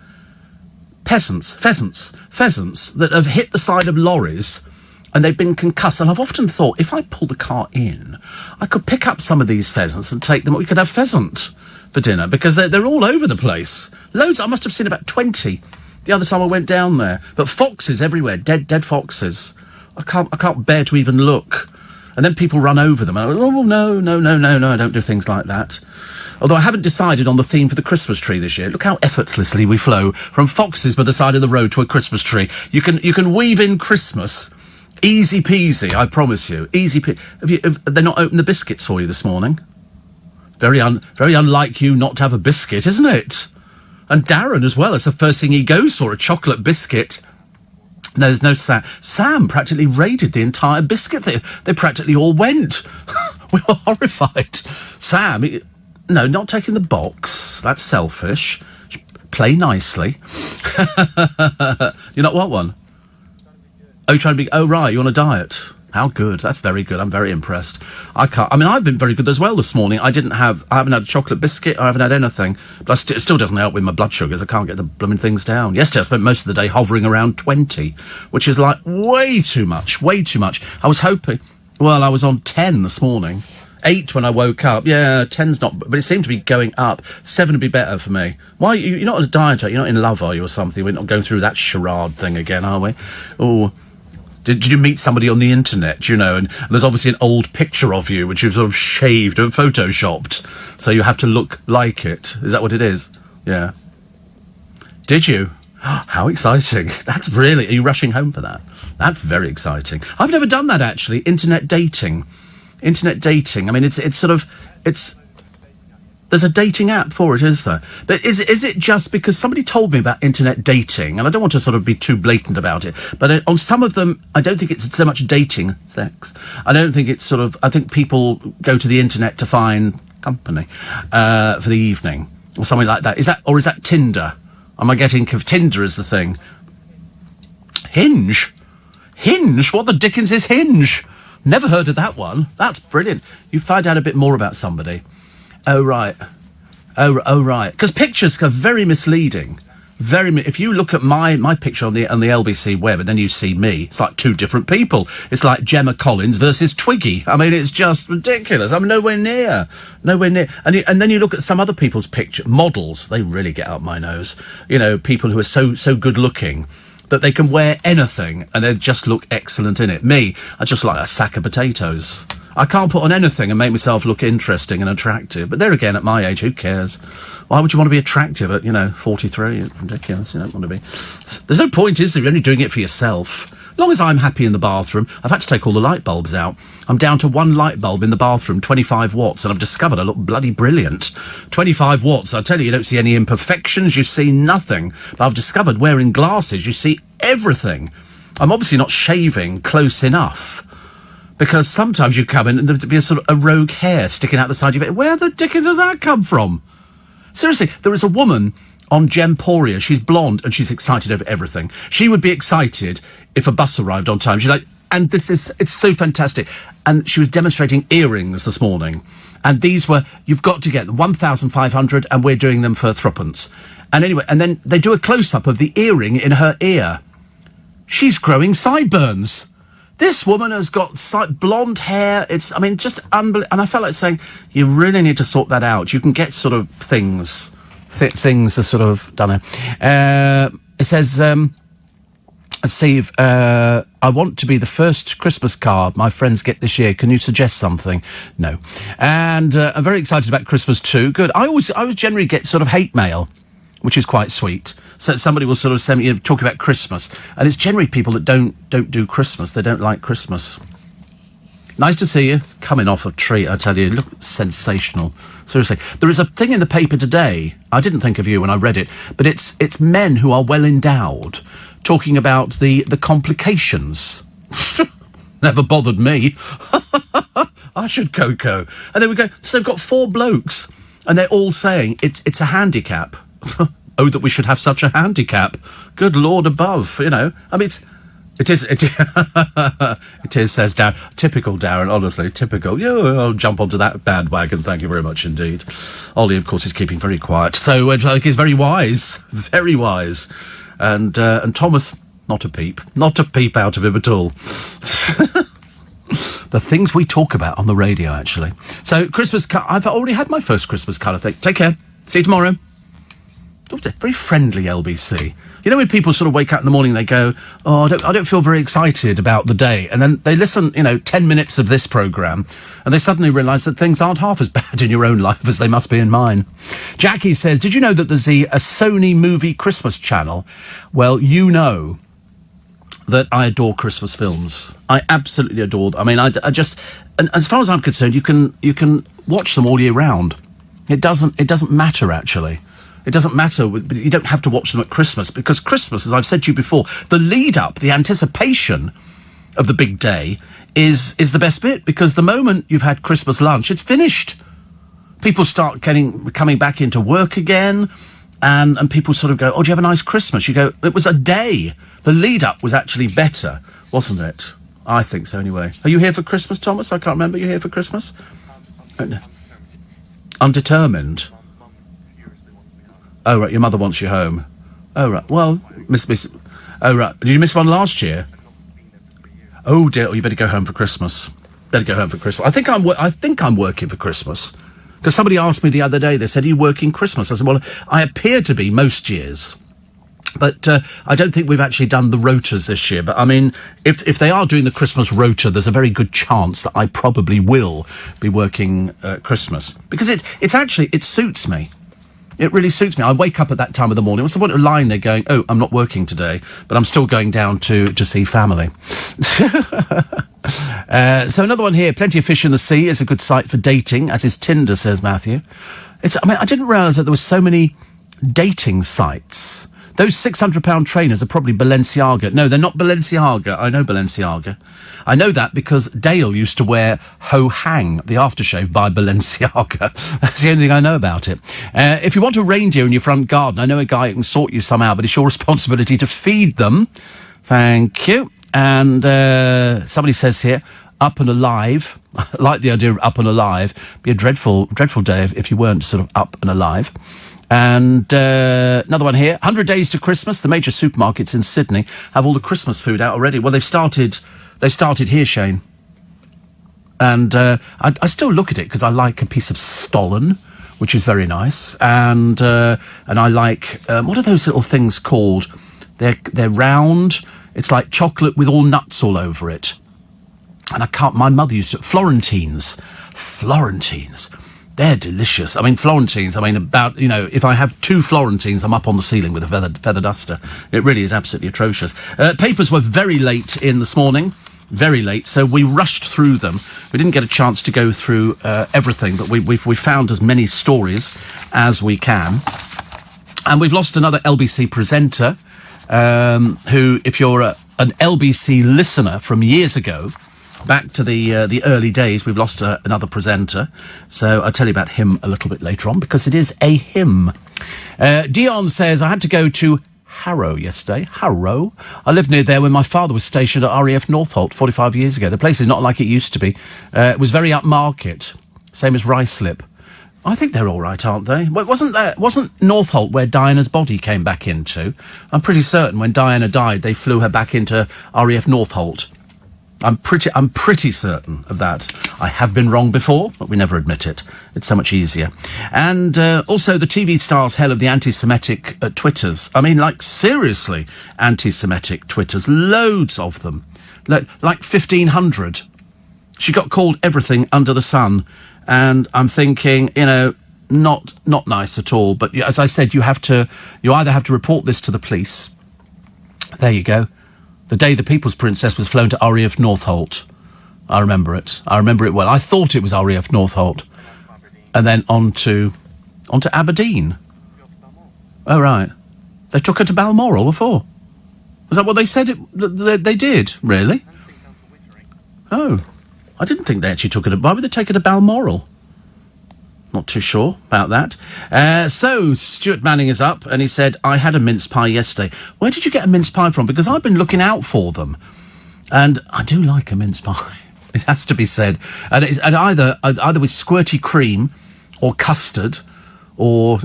pheasants that have hit the side of lorries and they've been concussed. And I've often thought, if I pull the car in, I could pick up some of these pheasants and take them. We could have pheasant for dinner because they're all over the place. Loads. I must have seen about 20 the other time I went down there. But foxes everywhere, dead foxes. I can't bear to even look. And then people run over them. And I go, oh, no, I don't do things like that. Although I haven't decided on the theme for the Christmas tree this year. Look how effortlessly we flow from foxes by the side of the road to a Christmas tree. You can weave in Christmas. Easy peasy, I promise you. Easy peasy. Have they not opened the biscuits for you this morning? Very unlike you not to have a biscuit, isn't it? And Darren as well. It's the first thing he goes for, a chocolate biscuit. No, there's no Sam. Sam practically raided the entire biscuit. They practically all went. We were horrified. Sam, no, not taking the box. That's selfish. Play nicely. You not want one? Oh, you're trying to be... Oh, right, you're on a diet. How good. That's very good. I'm very impressed. I've been very good as well this morning. I haven't had a chocolate biscuit. I haven't had anything. But it still doesn't help with my blood sugars. I can't get the blooming things down. Yesterday I spent most of the day hovering around 20, which is like way too much. I was hoping... Well, I was on 10 this morning. 8 when I woke up. Yeah, 10's not... But it seemed to be going up. 7 would be better for me. Why? You're not on a diet, you're not in love, are you, or something? We're not going through that charade thing again, are we? Oh... Did you meet somebody on the internet, and there's obviously an old picture of you which you've sort of shaved and photoshopped, so you have to look like it. Is that what it is? Yeah. Did you? How exciting. Are you rushing home for that? That's very exciting. I've never done that, actually. Internet dating. I mean, there's a dating app for it, is there? But is it just because somebody told me about internet dating, and I don't want to sort of be too blatant about it, but on some of them, I don't think it's so much dating, sex. I don't think it's I think people go to the internet to find company for the evening, or something like that. Is that Tinder? Am I getting... Tinder is the thing. Hinge? What the dickens is Hinge? Never heard of that one. That's brilliant. You find out a bit more about somebody. Oh, right. Because pictures are very misleading. If you look at my picture on the LBC web and then you see me, it's like two different people. It's like Gemma Collins versus Twiggy. I mean, it's just ridiculous. I'm nowhere near. And then you look at some other people's picture models. They really get up my nose. People who are so good looking that they can wear anything and they just look excellent in it. Me, I just like a sack of potatoes. I can't put on anything and make myself look interesting and attractive. But there again, at my age, who cares? Why would you want to be attractive at, 43? It's ridiculous. You don't want to be. There's no point, is there? You're only doing it for yourself. As long as I'm happy in the bathroom, I've had to take all the light bulbs out. I'm down to one light bulb in the bathroom, 25 watts, and I've discovered I look bloody brilliant. 25 watts, I tell you don't see any imperfections, you see nothing. But I've discovered wearing glasses, you see everything. I'm obviously not shaving close enough. Because sometimes you come in and there'd be a sort of a rogue hair sticking out the side of your face. Where the dickens does that come from? Seriously, there is a woman on Gemporia. She's blonde and she's excited over everything. She would be excited if a bus arrived on time. She's like, and it's so fantastic. And she was demonstrating earrings this morning. And these were, you've got to get them, 1,500, and we're doing them for threepence. And anyway, and then they do a close-up of the earring in her ear. She's growing sideburns. This woman has got blonde hair. Just unbelievable. And I felt like saying, you really need to sort that out. You can get sort of things are sort of done. It says, let's see, I want to be the first Christmas card my friends get this year. Can you suggest something? No. And I'm very excited about Christmas too. Good. I always generally get sort of hate mail, which is quite sweet. So somebody will sort of send me, talk about Christmas. And it's generally people that don't do Christmas. They don't like Christmas. Nice to see you. Coming off a treat, I tell you. Look, sensational. Seriously. There is a thing in the paper today. I didn't think of you when I read it. But it's men who are well endowed talking about the complications. Never bothered me. I should Coco. And there we go. So they've got 4 blokes. And they're all saying it's a handicap. Oh, that we should have such a handicap. Good Lord above, I mean, it is, it is, says Darren. Typical Darren, honestly, typical. Yeah, I'll jump onto that bandwagon, thank you very much indeed. Ollie, of course, is keeping very quiet. So, I think he's very wise. And Thomas, not a peep out of him at all. The things we talk about on the radio, actually. So, Christmas card, I've already had my first Christmas card, I think. Take care. See you tomorrow. Very friendly LBC. You know when people sort of wake up in the morning and they go, oh, I don't feel very excited about the day. And then they listen, 10 minutes of this programme and they suddenly realise that things aren't half as bad in your own life as they must be in mine. Jackie says, did you know that there's a Sony movie Christmas channel? Well, you know that I adore Christmas films. I absolutely adore them. I mean, I just... And as far as I'm concerned, you can watch them all year round. It doesn't matter, actually. It doesn't matter, but you don't have to watch them at Christmas, because Christmas, as I've said to you before, the lead-up, the anticipation of the big day is the best bit, because the moment you've had Christmas lunch, it's finished. People start coming back into work again, and people sort of go, oh, do you have a nice Christmas? You go, it was a day. The lead-up was actually better, wasn't it? I think so, anyway. Are you here for Christmas, Thomas? I can't remember. You're here for Christmas? Oh, no. Undetermined? Oh, right, your mother wants you home. Oh, right. Well, miss... Oh, right. Did you miss one last year? Oh, dear. Oh, you better go home for Christmas. Better go home for Christmas. I think I'm working for Christmas. Because somebody asked me the other day, they said, are you working Christmas? I said, well, I appear to be most years. But I don't think we've actually done the rotas this year. But, I mean, if they are doing the Christmas rota, there's a very good chance that I probably will be working Christmas. Because it suits me. It really suits me. I wake up at that time of the morning. What's the point of lying there going, oh, I'm not working today, but I'm still going down to see family. So another one here. Plenty of fish in the sea is a good site for dating, as is Tinder, says Matthew. I didn't realise that there were so many dating sites. Those £600 trainers are probably Balenciaga. No, they're not Balenciaga. I know Balenciaga. I know that because Dale used to wear Ho Hang, the aftershave by Balenciaga. That's the only thing I know about it. If you want a reindeer in your front garden, I know a guy who can sort you some out, but it's your responsibility to feed them. Thank you. And somebody says here, up and alive. I like the idea of up and alive. Be a dreadful, dreadful day if you weren't sort of up and alive. And another one here. 100 days to Christmas. The major supermarkets in Sydney have all the Christmas food out already. Well, they've started here, Shane. And I still look at it because I like a piece of stollen, which is very nice. And I like what are those little things called? They're round. It's like chocolate with all nuts all over it. And my mother used to... Florentines. They're delicious. I mean, Florentines, if I have 2 Florentines, I'm up on the ceiling with a feather duster. It really is absolutely atrocious. Papers were very late in this morning. Very late, so we rushed through them. We didn't get a chance to go through everything, but we found as many stories as we can. And we've lost another LBC presenter, who, if you're an LBC listener from years ago, back to the early days, we've lost another presenter. So I'll tell you about him a little bit later on, because it is a him. Dion says, I had to go to Harrow yesterday. Harrow? I lived near there when my father was stationed at RAF Northolt 45 years ago. The place is not like it used to be. It was very upmarket. Same as Ruislip. I think they're all right, aren't they? Well, wasn't Northolt where Diana's body came back into? I'm pretty certain when Diana died, they flew her back into RAF Northolt. I'm pretty certain of that. I have been wrong before, but we never admit it. It's so much easier. And also the TV star's hell of the anti-Semitic Twitters. I mean, like, seriously, anti-Semitic Twitters. Loads of them. Like 1,500. She got called everything under the sun. And I'm thinking, not nice at all. But as I said, you either have to report this to the police. There you go. The day the People's Princess was flown to RAF Northolt. I remember it. I remember it well. I thought it was RAF Northolt. And then on to Aberdeen. Oh, right. They took her to Balmoral before. Was that what they said they did? Really? Oh. I didn't think they actually took her to... Why would they take her to Balmoral? Not too sure about that. So, Stuart Manning is up, and he said, I had a mince pie yesterday. Where did you get a mince pie from? Because I've been looking out for them. And I do like a mince pie. It has to be said. And it's either with squirty cream, or custard, or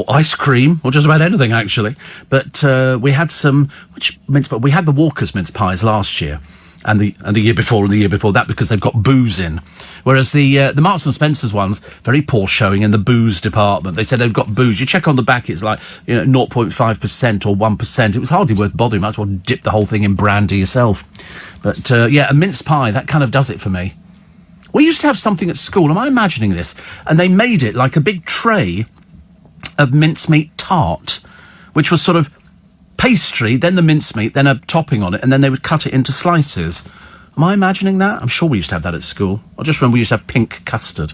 ice cream, or just about anything, actually. But we had which mince pie? We had the Walker's mince pies last year. And the year before and the year before that, because they've got booze in. Whereas the Marks and Spencer's ones, very poor showing in the booze department. They said they've got booze. You check on the back, it's like 0.5% or 1%. It was hardly worth bothering. Might as well dip the whole thing in brandy yourself. But a mince pie, that kind of does it for me. We used to have something at school. Am I imagining this? And they made it like a big tray of mincemeat tart, which was sort of pastry, then the mincemeat, then a topping on it, and then they would cut it into slices. Am I imagining that? I'm sure we used to have that at school. I just remember we used to have pink custard.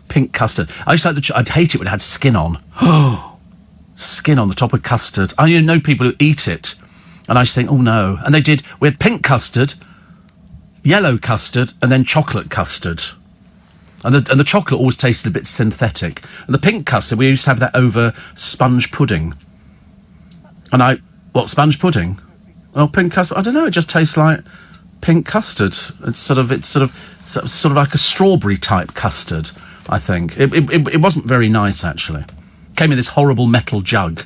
Pink custard. I used to like I'd hate it when it had skin on. Oh, skin on the top of custard. I know people who eat it, and I just think, oh no. And we had pink custard, yellow custard, and then chocolate custard. And the chocolate always tasted a bit synthetic. And the pink custard, we used to have that over sponge pudding. And what, sponge pudding? Well, pink custard, I don't know, it just tastes like pink custard. It's sort of like a strawberry type custard, I think. It wasn't very nice, actually. Came in this horrible metal jug,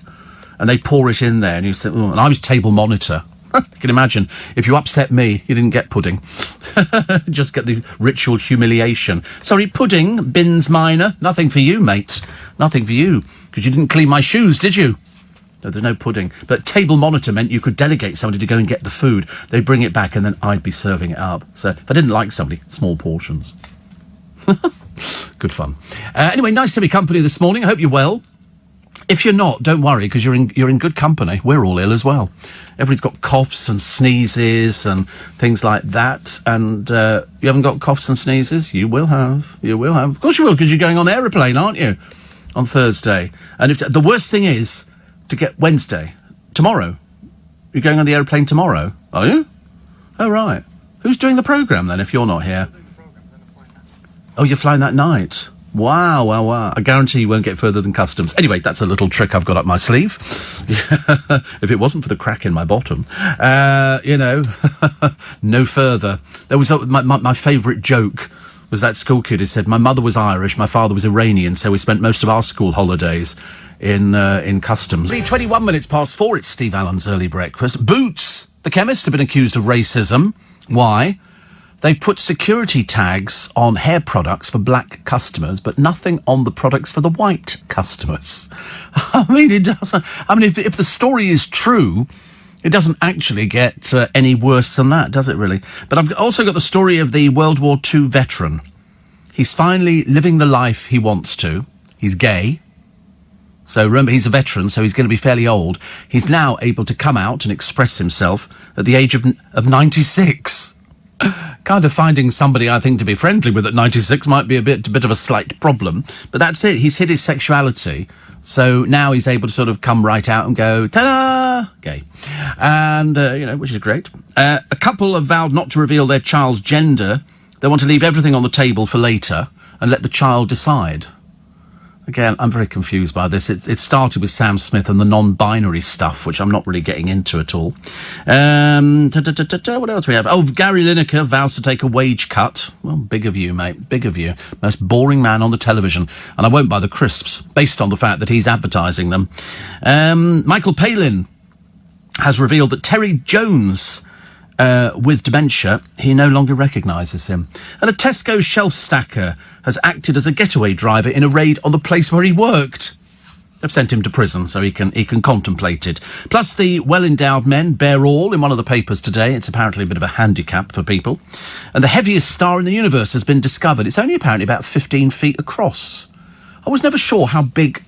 and they pour it in there, and you say, oh, and I was table monitor. You can imagine, if you upset me, you didn't get pudding. Just get the ritual humiliation. Sorry, pudding, bins minor, nothing for you, mate. Nothing for you, because you didn't clean my shoes, did you? No, there's no pudding. But table monitor meant you could delegate somebody to go and get the food. They'd bring it back, and then I'd be serving it up. So if I didn't like somebody, small portions. Good fun. Anyway, nice to be company this morning. I hope you're well. If you're not, don't worry, because you're in good company. We're all ill as well. Everybody's got coughs and sneezes and things like that. And you haven't got coughs and sneezes? You will have. You will have. Of course you will, because you're going on aeroplane, aren't you? On Thursday. And if the worst thing is to get Wednesday. Tomorrow. You're going on the aeroplane tomorrow, are you? Oh, right. Who's doing the programme, then, if you're not here? Oh, you're flying that night. Wow, wow, wow. I guarantee you won't get further than customs. Anyway, that's a little trick I've got up my sleeve. If it wasn't for the crack in my bottom. No further. There was my favourite joke was that school kid who said, my mother was Irish, my father was Iranian, so we spent most of our school holidays in customs. 21 minutes past 4, it's Steve Allen's early breakfast. Boots, the chemist, have been accused of racism. Why? They put security tags on hair products for black customers, but nothing on the products for the white customers. I mean, it doesn't. I mean, if the story is true, it doesn't actually get any worse than that, does it really? But I've also got the story of the World War II veteran. He's finally living the life he wants to. He's gay. So remember, he's a veteran, so he's going to be fairly old. He's now able to come out and express himself at the age of 96. Kind of finding somebody, I think, to be friendly with at 96 might be a bit of a slight problem. But that's it. He's hid his sexuality. So now he's able to sort of come right out and go, ta-da, gay. And, which is great. A couple have vowed not to reveal their child's gender. They want to leave everything on the table for later and let the child decide. Again, I'm very confused by this. It started with Sam Smith and the non-binary stuff, which I'm not really getting into at all. What else we have? Oh, Gary Lineker vows to take a wage cut. Well, big of you, mate. Big of you. Most boring man on the television. And I won't buy the crisps, based on the fact that he's advertising them. Michael Palin has revealed that Terry Jones, with dementia, he no longer recognises him. And a Tesco shelf stacker has acted as a getaway driver in a raid on the place where he worked. They've sent him to prison so he can contemplate it. Plus, the well-endowed men bear all in one of the papers today. It's apparently a bit of a handicap for people. And the heaviest star in the universe has been discovered. It's only apparently about 15 feet across. I was never sure how big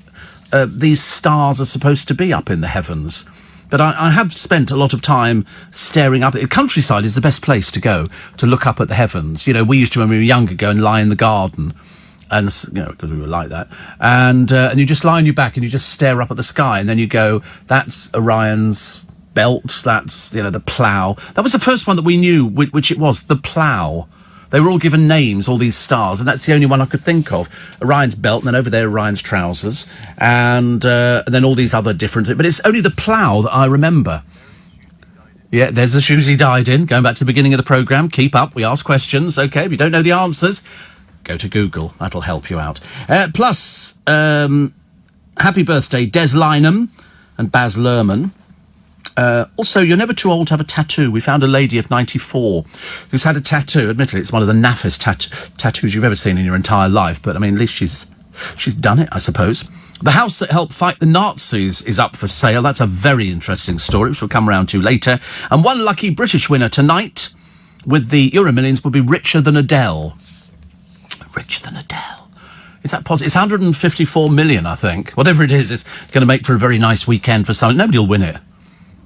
these stars are supposed to be up in the heavens. But I have spent a lot of time staring up. The countryside is the best place to go to look up at the heavens. You know, we used to, when we were younger, go and lie in the garden, and because we were like that. And you just lie on your back and you just stare up at the sky, and then you go, "That's Orion's belt. That's the Plough." That was the first one that we knew, which it was, the Plough. They were all given names, all these stars, and that's the only one I could think of. Orion's belt, and then over there, Orion's trousers, and then all these other different... But it's only the Plough that I remember. Yeah, there's the shoes he died in, going back to the beginning of the programme. Keep up, we ask questions. OK, if you don't know the answers, go to Google. That'll help you out. Plus, happy birthday, Des Lynam and Baz Luhrmann. Also, you're never too old to have a tattoo. We found a lady of 94 who's had a tattoo. Admittedly, it's one of the naffest tattoos you've ever seen in your entire life, but I mean, at least she's done it, I suppose. The house that helped fight the Nazis is up for sale. That's a very interesting story, which we'll come around to later. And one lucky British winner tonight with the Euro Millions will be richer than Adele. Richer than Adele. Is that possible? It's 154 million, I think. Whatever it is, it's going to make for a very nice weekend for someone. Nobody will win it.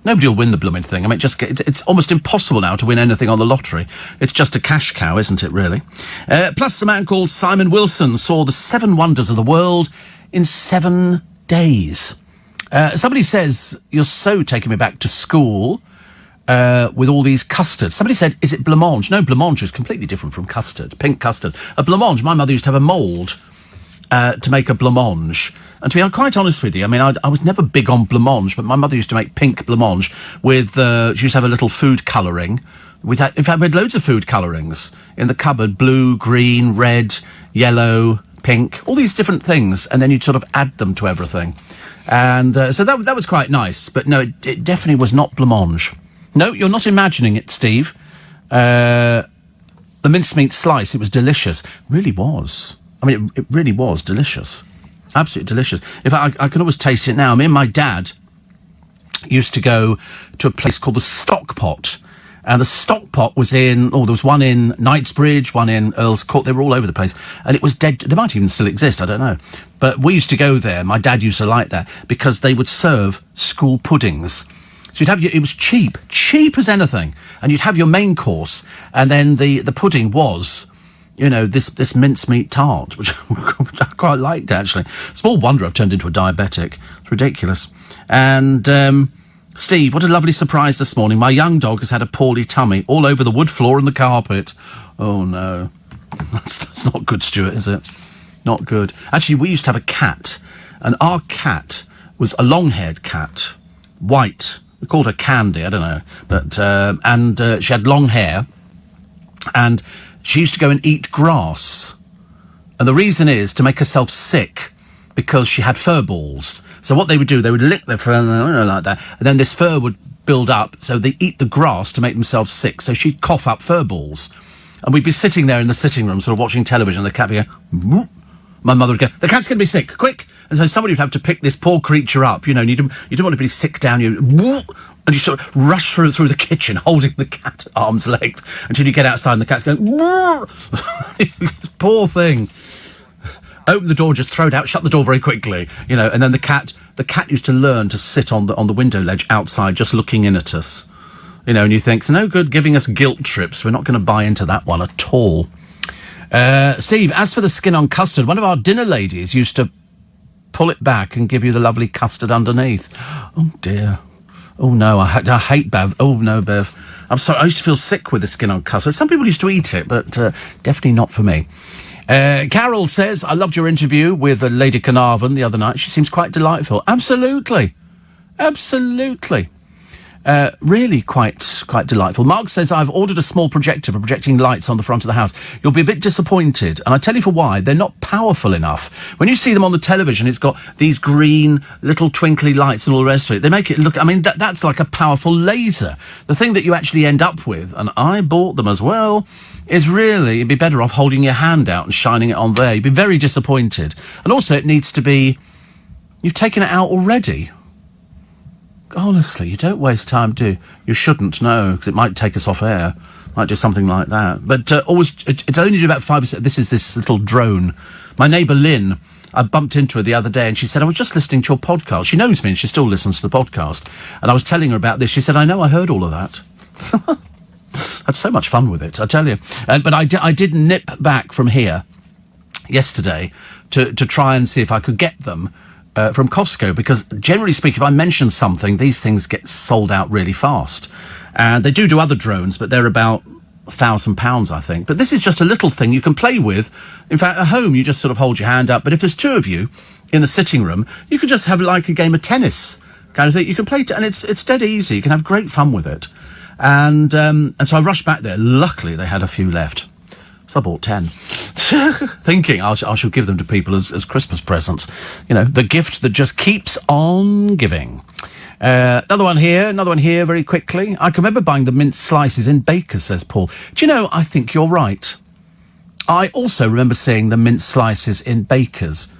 Nobody will win the blooming thing. I mean, it's almost impossible now to win anything on the lottery. It's just a cash cow, isn't it, really? Plus, a man called Simon Wilson saw the 7 wonders of the world in 7 days. Somebody says, "You're so taking me back to school with all these custards." Somebody said, "Is it blancmange?" No, blancmange is completely different from custard, pink custard. A blancmange, my mother used to have a mould. to make a blancmange. And to be quite honest with you, I mean, I was never big on blancmange, but my mother used to make pink blancmange with, she used to have a little food colouring. In fact, we had loads of food colourings in the cupboard, blue, green, red, yellow, pink, all these different things, and then you'd sort of add them to everything. And so that was quite nice, but no, it definitely was not blancmange. No, you're not imagining it, Steve. The mincemeat slice, it was delicious. It really was. I mean, it really was delicious. Absolutely delicious. In fact, I can always taste it now. Me and my dad used to go to a place called the Stock Pot. And the Stock Pot was there was one in Knightsbridge, one in Earl's Court. They were all over the place. And it was dead. They might even still exist, I don't know. But we used to go there. My dad used to like that because they would serve school puddings. So you'd have it was cheap as anything. And you'd have your main course. And then the pudding was, this mincemeat tart, which I quite liked, actually. Small wonder I've turned into a diabetic. It's ridiculous. And, Steve, what a lovely surprise this morning. My young dog has had a poorly tummy all over the wood floor and the carpet. Oh, no. That's not good, Stuart, is it? Not good. Actually, we used to have a cat, and our cat was a long-haired cat, white. We called her Candy, I don't know. But she had long hair, and she used to go and eat grass. And the reason is to make herself sick, because she had fur balls. So what they would do, they would lick their fur like that, and then this fur would build up, so they eat the grass to make themselves sick. So she'd cough up fur balls. And we'd be sitting there in the sitting room, sort of watching television, and the cat would go, whoop. My mother would go, the cat's going to be sick, quick. And so somebody would have to pick this poor creature up, and you don't want to be sick down, and you sort of rush through the kitchen, holding the cat at arm's length, until you get outside and the cat's going, poor thing. Open the door, just throw it out, shut the door very quickly, and then the cat used to learn to sit on the window ledge outside, just looking in at us, and you think, it's no good giving us guilt trips. We're not going to buy into that one at all. Steve, as for the skin on custard, one of our dinner ladies used to pull it back and give you the lovely custard underneath. Oh dear. Oh no, I hate Bev. Oh no, Bev. I'm sorry, I used to feel sick with the skin on custard. Some people used to eat it, but definitely not for me. Carol says, I loved your interview with Lady Carnarvon the other night. She seems quite delightful. Absolutely. Really quite delightful. Mark says, I've ordered a small projector for projecting lights on the front of the house. You'll be a bit disappointed, and I tell you for why. They're not powerful enough. When you see them on the television, it's got these green little twinkly lights and all the rest of it. They make it look, that's like a powerful laser. The thing that you actually end up with, and I bought them as well, is really, you'd be better off holding your hand out and shining it on there. You'd be very disappointed. And also, it needs to be, you've taken it out already. Honestly, you don't waste time, do you? You shouldn't, no, because it might take us off air. Might do something like that. But it only do about 5 or 6. This is this little drone. My neighbour Lynn, I bumped into her the other day, and she said, I was just listening to your podcast. She knows me, and she still listens to the podcast. And I was telling her about this. She said, I know, I heard all of that. Had so much fun with it, I tell you. But I did nip back from here yesterday to try and see if I could get them from Costco, because generally speaking, if I mention something, these things get sold out really fast. And they do other drones, but they're about £1,000, I think. But this is just a little thing you can play with. In fact, at home, you just sort of hold your hand up. But if there's two of you in the sitting room, you can just have like a game of tennis kind of thing. You can play, and it's dead easy. You can have great fun with it. And so I rushed back there. Luckily, they had a few left. So I bought 10. Thinking I shall give them to people as Christmas presents. The gift that just keeps on giving. Another one here, very quickly. I can remember buying the mince slices in Baker's, says Paul. Do you know, I think you're right. I also remember seeing the mince slices in Baker's.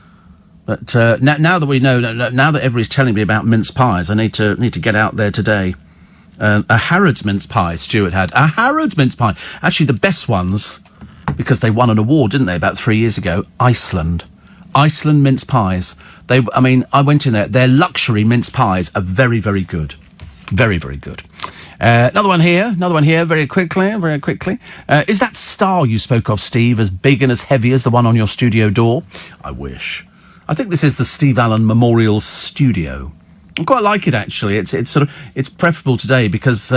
But now that we know, now that everybody's telling me about mince pies, I need to get out there today. A Harrods mince pie Stuart had. A Harrods mince pie. Actually, the best ones, because they won an award, didn't they, about 3 years ago? Iceland mince pies. I went in there. Their luxury mince pies are very, very good. Very, very good. Another one here, very quickly. Is that star you spoke of, Steve, as big and as heavy as the one on your studio door? I wish. I think this is the Steve Allen Memorial Studio. I quite like it, actually. It's preferable today because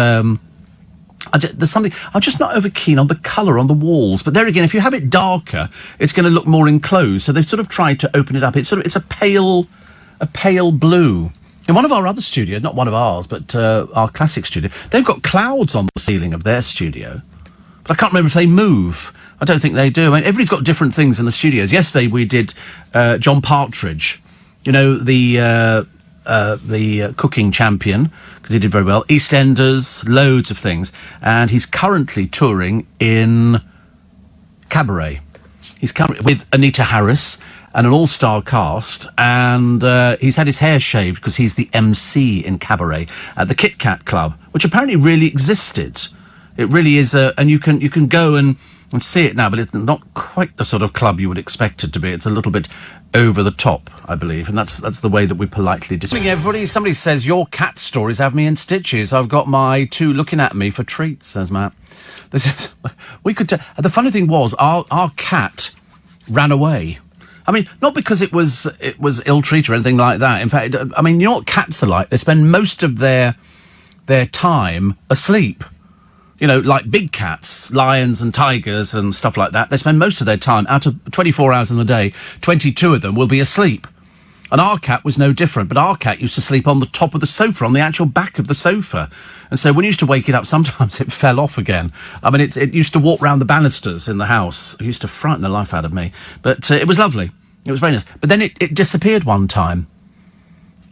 There's something, I'm just not over keen on the colour on the walls. But there again, if you have it darker, it's going to look more enclosed. So they've sort of tried to open it up. It's a pale blue. In one of our other studios, not one of ours, but our classic studio, they've got clouds on the ceiling of their studio. But I can't remember if they move. I don't think they do. I mean, everybody's got different things in the studios. Yesterday we did John Partridge, you know, the cooking champion, because he did very well. EastEnders, loads of things. And he's currently touring in Cabaret. He's currently with Anita Harris and an all-star cast, and he's had his hair shaved because he's the MC in Cabaret at the Kit Kat Club, which apparently really existed. It really is, and you can go and see it now, but it's not quite the sort of club you would expect it to be. It's a little bit over the top, I believe, and that's the way that we politely describe it. Everybody, somebody says, your cat stories have me in stitches. I've got my two looking at me for treats, says Matt. This is, we could the funny thing was, our cat ran away. I mean, not because it was ill-treated or anything like that. In fact, I mean, you know what cats are like? They spend most of their time asleep. You know, like big cats, lions and tigers and stuff like that. They spend most of their time, out of 24 hours in the day, 22 of them will be asleep. And our cat was no different, but our cat used to sleep on the top of the sofa, on the actual back of the sofa. And so when you used to wake it up, sometimes it fell off again. I mean, it used to walk round the banisters in the house. It used to frighten the life out of me. But it was lovely. It was very nice. But then it disappeared one time.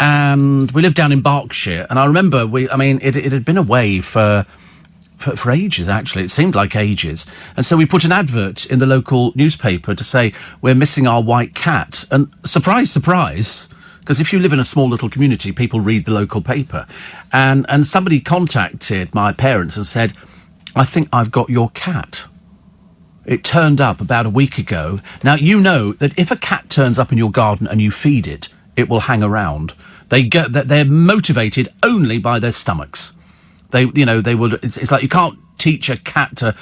And we lived down in Berkshire. And I remember, it had been away for ages, actually. It seemed like ages. And so we put an advert in the local newspaper to say, we're missing our white cat. And surprise, surprise, because if you live in a small little community, people read the local paper. And somebody contacted my parents and said, I think I've got your cat. It turned up about a week ago. Now, you know that if a cat turns up in your garden and you feed it, it will hang around. They're motivated only by their stomachs. They will. It's like you can't teach a cat to,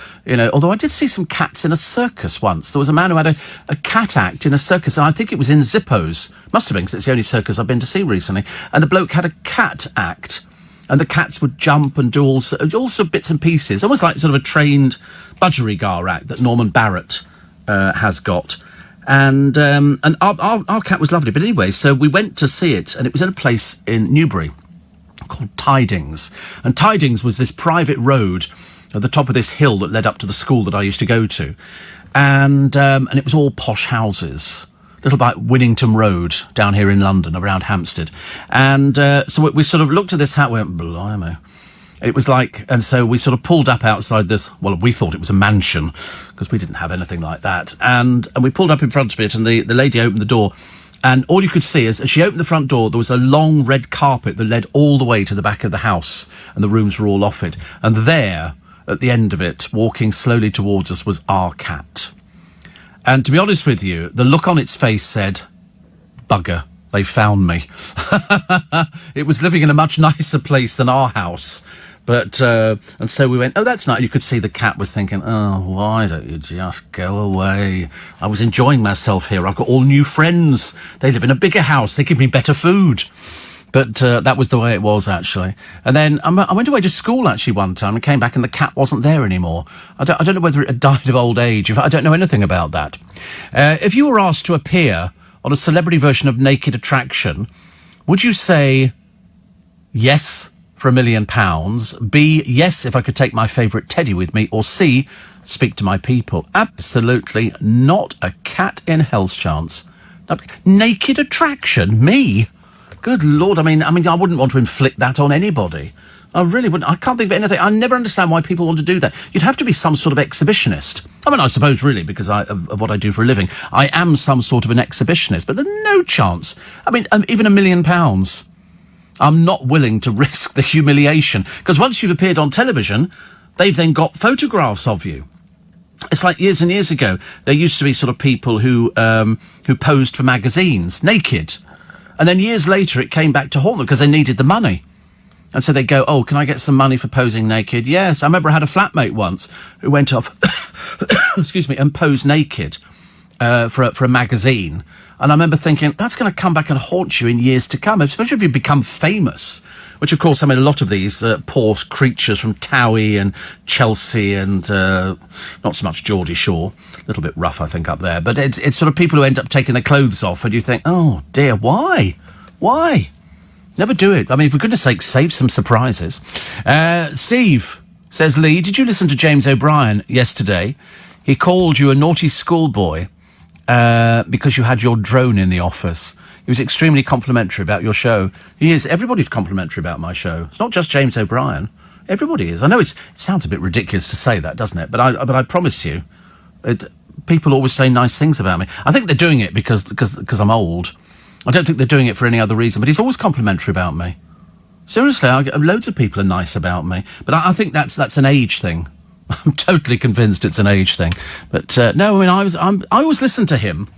although I did see some cats in a circus once. There was a man who had a cat act in a circus, and I think it was in Zippo's. Must have been, because it's the only circus I've been to see recently. And the bloke had a cat act, and the cats would jump and do all sorts of bits and pieces, almost like sort of a trained budgerigar act that Norman Barrett has got. And our cat was lovely. But anyway, so we went to see it, and it was in a place in Newbury called Tidings. And Tidings was this private road at the top of this hill that led up to the school that I used to go to. And it was all posh houses. Little like Winnington Road down here in London, around Hampstead. And so we sort of looked at this house, went, blimey. It was like, and so we sort of pulled up outside this, well, we thought it was a mansion, because we didn't have anything like that. And we pulled up in front of it, and the lady opened the door. And all you could see is, as she opened the front door, there was a long red carpet that led all the way to the back of the house, and the rooms were all off it. And there, at the end of it, walking slowly towards us, was our cat. And to be honest with you, the look on its face said, bugger, they found me. It was living in a much nicer place than our house. But, and so we went, oh, that's nice. You could see the cat was thinking, oh, why don't you just go away? I was enjoying myself here. I've got all new friends. They live in a bigger house. They give me better food. But that was the way it was, actually. And then I went away to school, actually, one time and came back and the cat wasn't there anymore. I don't know whether it had died of old age. I don't know anything about that. If you were asked to appear on a celebrity version of Naked Attraction, would you say yes for £1 million, B, yes if I could take my favourite teddy with me, or C, speak to my people? Absolutely not a cat in hell's chance. Naked Attraction? Me? Good Lord, I mean, I wouldn't want to inflict that on anybody. I really wouldn't. I can't think of anything. I never understand why people want to do that. You'd have to be some sort of exhibitionist. I mean, I suppose, really, because of what I do for a living, I am some sort of an exhibitionist, but there's no chance. I mean, even £1 million, I'm not willing to risk the humiliation. Because once you've appeared on television, they've then got photographs of you. It's like years and years ago, there used to be sort of people who posed for magazines, naked. And then years later, it came back to haunt them because they needed the money. And so they go, oh, can I get some money for posing naked? Yes. I remember I had a flatmate once who went off, excuse me, and posed naked for a magazine. And I remember thinking, that's going to come back and haunt you in years to come, especially if you become famous. Which, of course, I mean, a lot of these poor creatures from Towie and Chelsea and not so much Geordie Shore. A little bit rough, I think, up there. But it's sort of people who end up taking their clothes off and you think, oh, dear, why? Why? Never do it. I mean, for goodness sake, save some surprises. Steve says, Lee, did you listen to James O'Brien yesterday? He called you a naughty schoolboy because you had your drone in the office. He was extremely complimentary about your show. He is. Everybody's complimentary about my show. It's not just James O'Brien. Everybody is. I know it sounds a bit ridiculous to say that, doesn't it? But I promise you, people always say nice things about me. I think they're doing it because I'm old. I don't think they're doing it for any other reason. But he's always complimentary about me. Seriously, loads of people are nice about me. But I think that's an age thing. I'm totally convinced it's an age thing. But no, I mean, I always listen to him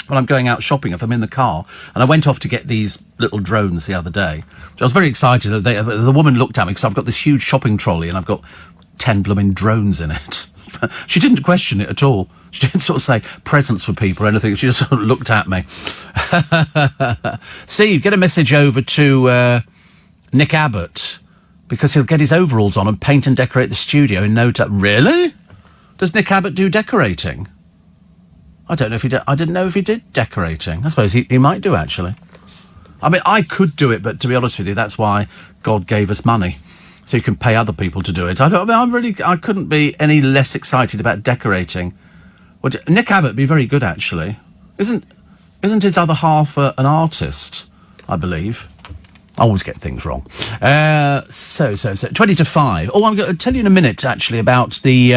when I'm going out shopping, if I'm in the car. And I went off to get these little drones the other day. I was very excited. The woman looked at me because I've got this huge shopping trolley and I've got 10 blooming drones in it. She didn't question it at all. She didn't sort of say presents for people or anything. She just sort of looked at me. Steve, get a message over to Nick Abbott, because he'll get his overalls on and paint and decorate the studio in no time. Really? Does Nick Abbott do decorating? I don't know if he did. I didn't know if he did decorating. I suppose he might do, actually. I mean, I could do it, but to be honest with you, that's why God gave us money, so you can pay other people to do it. I couldn't be any less excited about decorating. Would Nick Abbott be very good, actually? Isn't his other half an artist, I believe? I always get things wrong. So 20 to 5. Oh, I'm going to tell you in a minute, actually, about the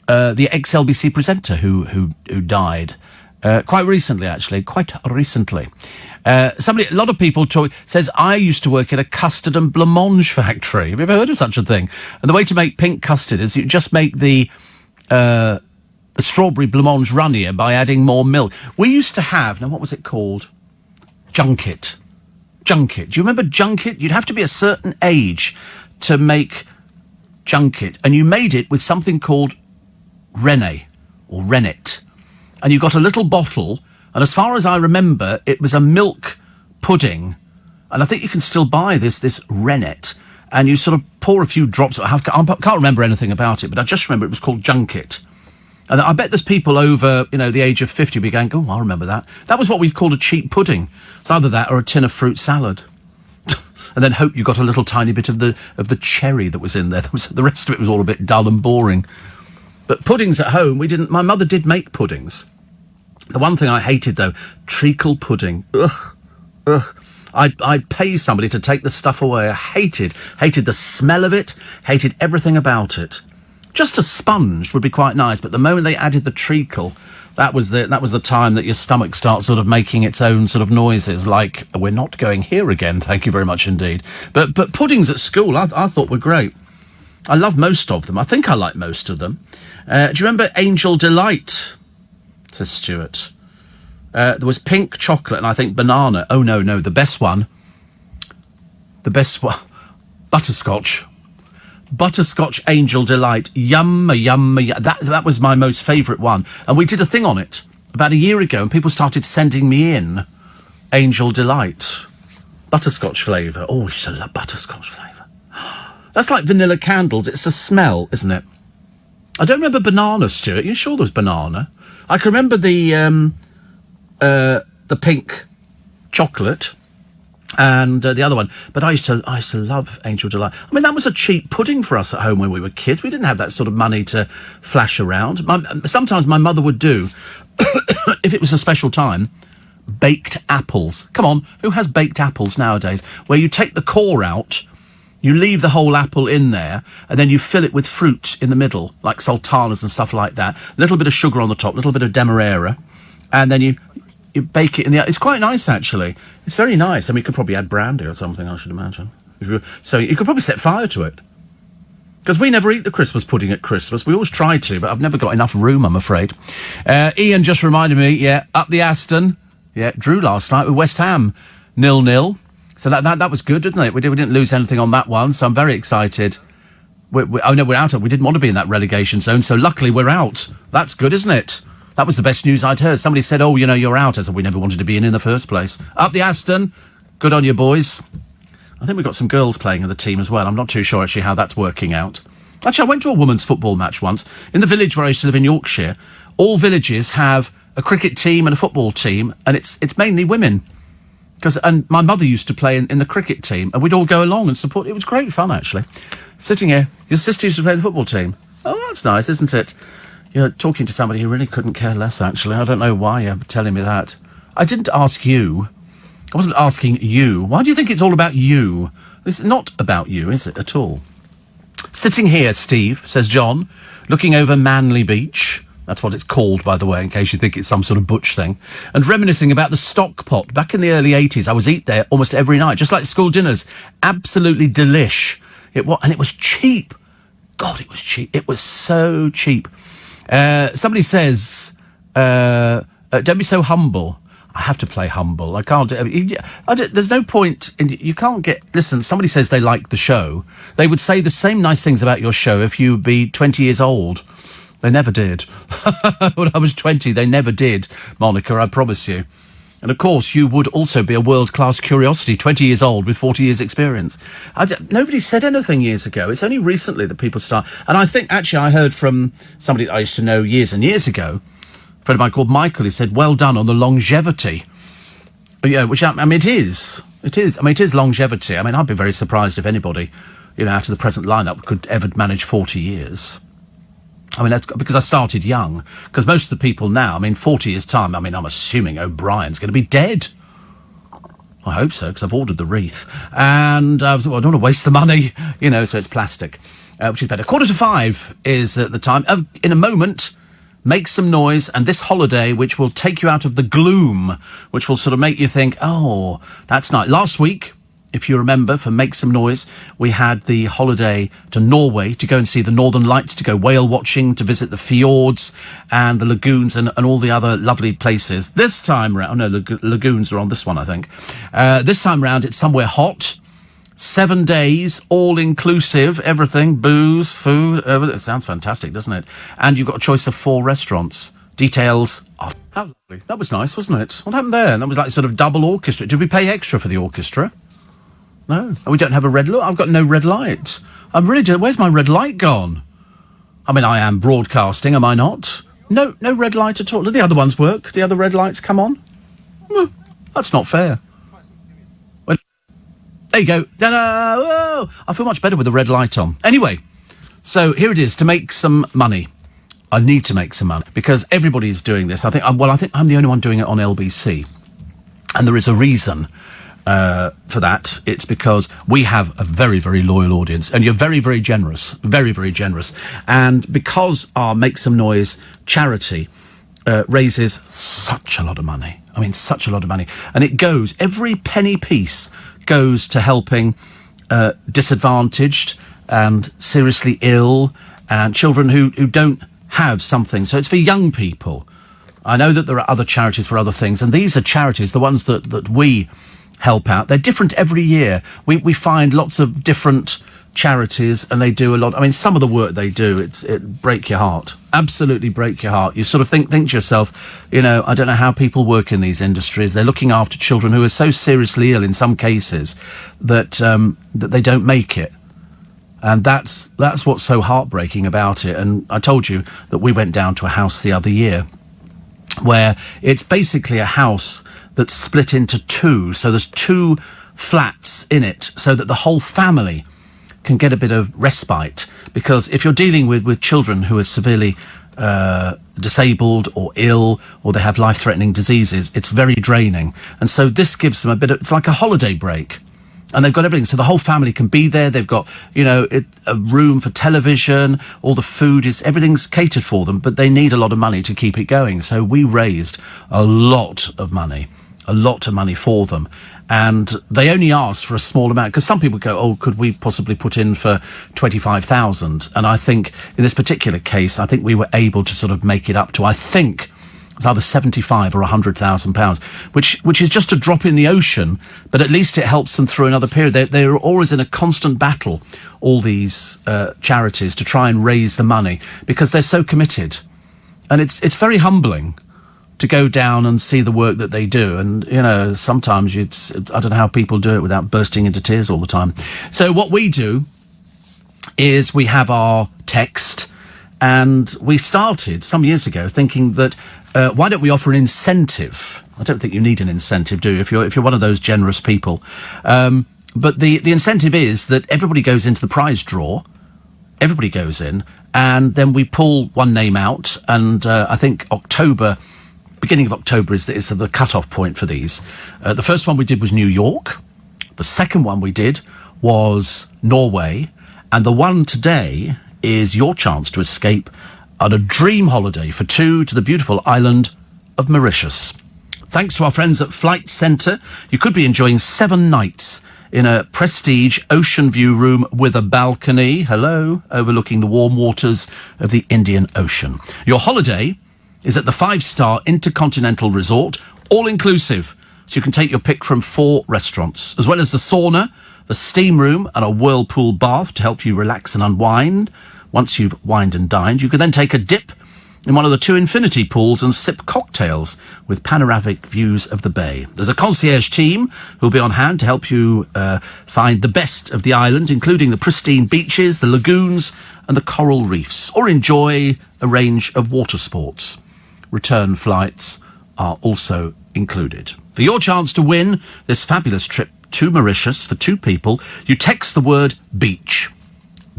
ex-LBC presenter who died quite recently, actually. A lot of people says, I used to work in a custard and blancmange factory. Have you ever heard of such a thing? And the way to make pink custard is you just make the strawberry blancmange runnier by adding more milk. We used to have, now what was it called? Junket. Do you remember junket? You'd have to be a certain age to make junket. And you made it with something called Rene or rennet. And you got a little bottle. And as far as I remember, it was a milk pudding. And I think you can still buy this rennet. And you sort of pour a few drops. I can't remember anything about it, but I just remember it was called junket. And I bet there's people over, the age of 50 will be going, oh, I remember that. That was what we called a cheap pudding. It's either that or a tin of fruit salad. And then hope you got a little tiny bit of the cherry that was in there. The rest of it was all a bit dull and boring. But puddings at home, my mother did make puddings. The one thing I hated, though, treacle pudding. Ugh. I'd pay somebody to take the stuff away. I hated the smell of it, hated everything about it. Just a sponge would be quite nice, but the moment they added the treacle, that was the time that your stomach starts sort of making its own sort of noises, like, we're not going here again, thank you very much indeed. But puddings at school, I thought were great. I love most of them. I think I like most of them. Do you remember Angel Delight? Says Stuart. There was pink chocolate and I think banana. Oh, no, the best one. Butterscotch. Butterscotch Angel Delight. Yum. That was my most favourite one. And we did a thing on it about a year ago and people started sending me in Angel Delight. Butterscotch flavour. Oh, I used to love butterscotch flavour. That's like vanilla candles. It's a smell, isn't it? I don't remember banana, Stuart. You sure there was banana? I can remember the pink chocolate and the other one. But I used to love Angel Delight. I mean, that was a cheap pudding for us at home when we were kids. We didn't have that sort of money to flash around. Sometimes my mother would do, if it was a special time, baked apples. Come on, who has baked apples nowadays? Where you take the core out, you leave the whole apple in there, and then you fill it with fruit in the middle, like sultanas and stuff like that. A little bit of sugar on the top, a little bit of demerara, and then you bake it in the... It's quite nice, actually. It's very nice. I mean, you could probably add brandy or something, I should imagine. So you could probably set fire to it. Because we never eat the Christmas pudding at Christmas. We always try to, but I've never got enough room, I'm afraid. Ian just reminded me, up the Aston. Yeah, drew last night with West Ham, 0-0. So that was good, didn't it? We didn't lose anything on that one, so I'm very excited. We're out. We didn't want to be in that relegation zone, so luckily we're out. That's good, isn't it? That was the best news I'd heard. Somebody said, oh, you're out. I said, we never wanted to be in the first place. Up the Aston. Good on you, boys. I think we've got some girls playing in the team as well. I'm not too sure, actually, how that's working out. Actually, I went to a women's football match once. In the village where I used to live in Yorkshire, all villages have a cricket team and a football team, and it's mainly women. And my mother used to play in the cricket team, and we'd all go along and support. It was great fun, actually. Sitting here, your sister used to play the football team. Oh, that's nice, isn't it? You're talking to somebody who really couldn't care less, actually. I don't know why you're telling me that. I didn't ask you. I wasn't asking you. Why do you think it's all about you? It's not about you, is it, at all? Sitting here, Steve, says John, looking over Manly Beach. That's what it's called, by the way, in case you think it's some sort of butch thing. And reminiscing about the stock pot. Back in the early 80s, I was eat there almost every night, just like school dinners. Absolutely delish. And it was cheap. God, it was cheap. It was so cheap. Somebody says, don't be so humble. I have to play humble. I can't. There's no point. You can't get. Listen, somebody says they like the show. They would say the same nice things about your show if you would be 20 years old. They never did. When I was 20, they never did, Monica, I promise you. And, of course, you would also be a world-class curiosity, 20 years old with 40 years' experience. Nobody said anything years ago. It's only recently that people start. And I think, actually, I heard from somebody that I used to know years and years ago, a friend of mine called Michael, he said, well done on the longevity. Yeah, which, I mean, it is. It is. I mean, it is longevity. I mean, I'd be very surprised if anybody, out of the present lineup could ever manage 40 years. I mean, that's because I started young. Because most of the people now, I mean, 40 years' time, I mean, I'm assuming O'Brien's going to be dead. I hope so, because I've ordered the wreath. And I don't want to waste the money, so it's plastic, which is better. 4:45 is the time. In a moment, make some noise, and this holiday, which will take you out of the gloom, which will sort of make you think, oh, that's nice. Last week, if you remember, for Make Some Noise, we had the holiday to Norway to go and see the Northern Lights, to go whale watching, to visit the fjords and the lagoons and all the other lovely places. This time round, the lagoons are on this one, I think. This time round, it's somewhere hot. 7 days, all-inclusive, everything, booze, food, everything. It sounds fantastic, doesn't it? And you've got a choice of 4 restaurants. Details. Oh, how lovely. That was nice, wasn't it? What happened there? That was like sort of double orchestra. Did we pay extra for the orchestra? No. And we don't have a red light. I've got no red light. I really do. Where's my red light gone? I mean, I am broadcasting, am I not? No red light at all. Do the other ones work? The other red lights come on? That's not fair. Well, there you go. Whoa. I feel much better with the red light on. Anyway, so here it is, to make some money. I need to make some money because everybody is doing this. I think I'm the only one doing it on LBC. And there is a reason for that. It's because we have a very, very loyal audience, and you're very, very generous, very, very generous. And because our Make Some Noise charity raises such a lot of money. I mean, such a lot of money. And it goes, every penny piece goes to helping disadvantaged and seriously ill and children who don't have something. So it's for young people. I know that there are other charities for other things, and these are charities, the ones that we help out. They're different every year. We find lots of different charities, and they do a lot. I mean, some of the work they do, it break your heart. Absolutely break your heart. You sort of think to yourself, I don't know how people work in these industries. They're looking after children who are so seriously ill in some cases that that they don't make it. And that's what's so heartbreaking about it. And I told you that we went down to a house the other year where it's basically a house that's split into 2. So there's 2 flats in it so that the whole family can get a bit of respite. Because if you're dealing with children who are severely disabled or ill, or they have life-threatening diseases, it's very draining. And so this gives them it's like a holiday break. And they've got everything. So the whole family can be there. They've got, a room for television. All the food everything's catered for them, but they need a lot of money to keep it going. So we raised a lot of money for them. And they only asked for a small amount, because some people go, could we possibly put in for 25,000? And I think in this particular case, I think we were able to sort of make it up to, I think, it's either 75 or 100,000 pounds, which is just a drop in the ocean, but at least it helps them through another period. They're always in a constant battle, all these charities, to try and raise the money, because they're so committed. And it's very humbling to go down and see the work that they do. And, you know, sometimes I don't know how people do it without bursting into tears all the time. So what we do is we have our text, and we started some years ago thinking that why don't we offer an incentive? I don't think you need an incentive, do you, if you're one of those generous people. But the incentive is that everybody goes into the prize draw. Everybody goes in, and then we pull one name out, and I think beginning of October is the cut-off point for these. The first one we did was New York. The second one we did was Norway. And the one today is your chance to escape on a dream holiday for two to the beautiful island of Mauritius. Thanks to our friends at Flight Centre, you could be enjoying 7 nights in a prestige ocean view room with a balcony, overlooking the warm waters of the Indian Ocean. Your holiday is at the 5-star Intercontinental Resort, all-inclusive, so you can take your pick from 4 restaurants, as well as the sauna, the steam room, and a whirlpool bath to help you relax and unwind. Once you've wined and dined, you can then take a dip in one of the 2 infinity pools and sip cocktails with panoramic views of the bay. There's a concierge team who'll be on hand to help you find the best of the island, including the pristine beaches, the lagoons, and the coral reefs, or enjoy a range of water sports. Return flights are also included. For your chance to win this fabulous trip to Mauritius for 2 people, you text the word BEACH,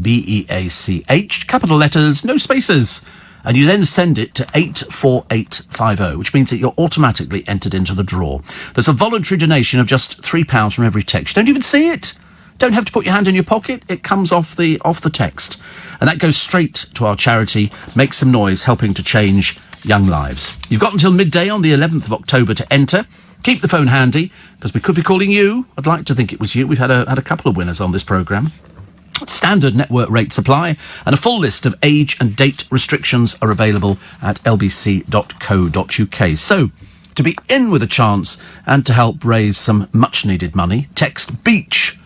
BEACH, capital letters, no spaces, and you then send it to 84850, which means that you're automatically entered into the draw. There's a voluntary donation of just £3 from every text. You don't even see it. Don't have to put your hand in your pocket. It comes off the text. And that goes straight to our charity, Make Some Noise, helping to change young lives. You've got until midday on the 11th of October to enter. Keep the phone handy, because we could be calling you. I'd like to think it was you. We've had a couple of winners on this programme. Standard network rate supply, and a full list of age and date restrictions are available at lbc.co.uk. So, to be in with a chance and to help raise some much-needed money, text BEACH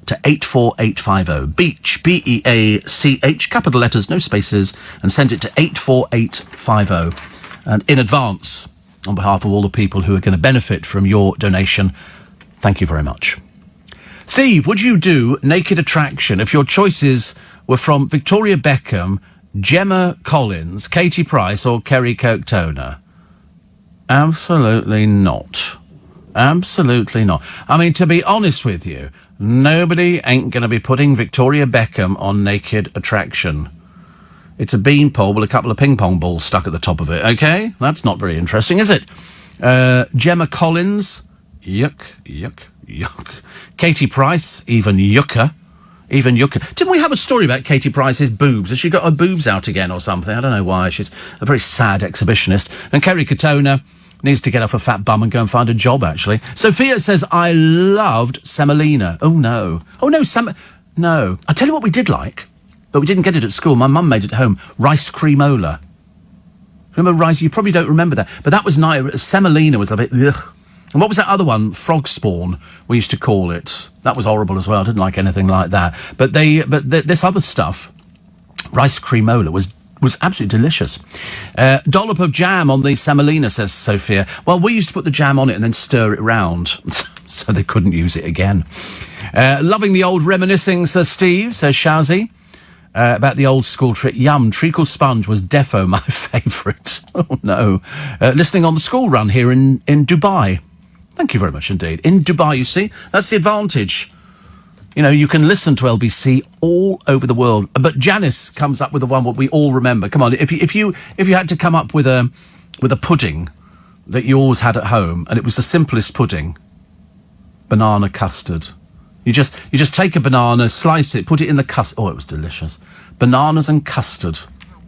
to 84850. BEACH, BEACH, capital letters, no spaces, and send it to 84850. And in advance, on behalf of all the people who are going to benefit from your donation, thank you very much. Steve, would you do Naked Attraction if your choices were from Victoria Beckham, Gemma Collins, Katie Price, or Kerry Kirk-Toner? Absolutely not. Absolutely not. I mean, to be honest with you, nobody ain't going to be putting Victoria Beckham on Naked Attraction. It's a beanpole with a couple of ping-pong balls stuck at the top of it, OK? That's not very interesting, is it? Gemma Collins, yuck, yuck, yuck. Katie Price, even yucker. Even yucker. Didn't we have a story about Katie Price's boobs? Has she got her boobs out again or something? I don't know why. She's a very sad exhibitionist. And Kerry Katona needs to get off a fat bum and go and find a job, actually. Sophia says, I loved semolina. Oh, no. Oh, no, no. I'll tell you what we did like, but we didn't get it at school. My mum made it at home. Rice creamola. Remember rice? You probably don't remember that. But that was nice. Semolina was a bit... Ugh. And what was that other one? Frog spawn, we used to call it. That was horrible as well. I didn't like anything like that. But this other stuff, rice creamola, was absolutely delicious. Dollop of jam on the semolina, says Sophia. Well, we used to put the jam on it and then stir it round, so they couldn't use it again. Loving the old reminiscing, says Steve, says Shazzy. About the old school trick. Yum, treacle sponge was defo my favourite. Oh, no. Listening on the school run here in Dubai. Thank you very much indeed. In Dubai, you see, that's the advantage. You know, you can listen to LBC all over the world. But Janice comes up with the one what we all remember. Come on, if you had to come up with a pudding that you always had at home, and it was the simplest pudding, banana custard. You just take a banana, slice it, put it in the custard. Oh, it was delicious. Bananas and custard.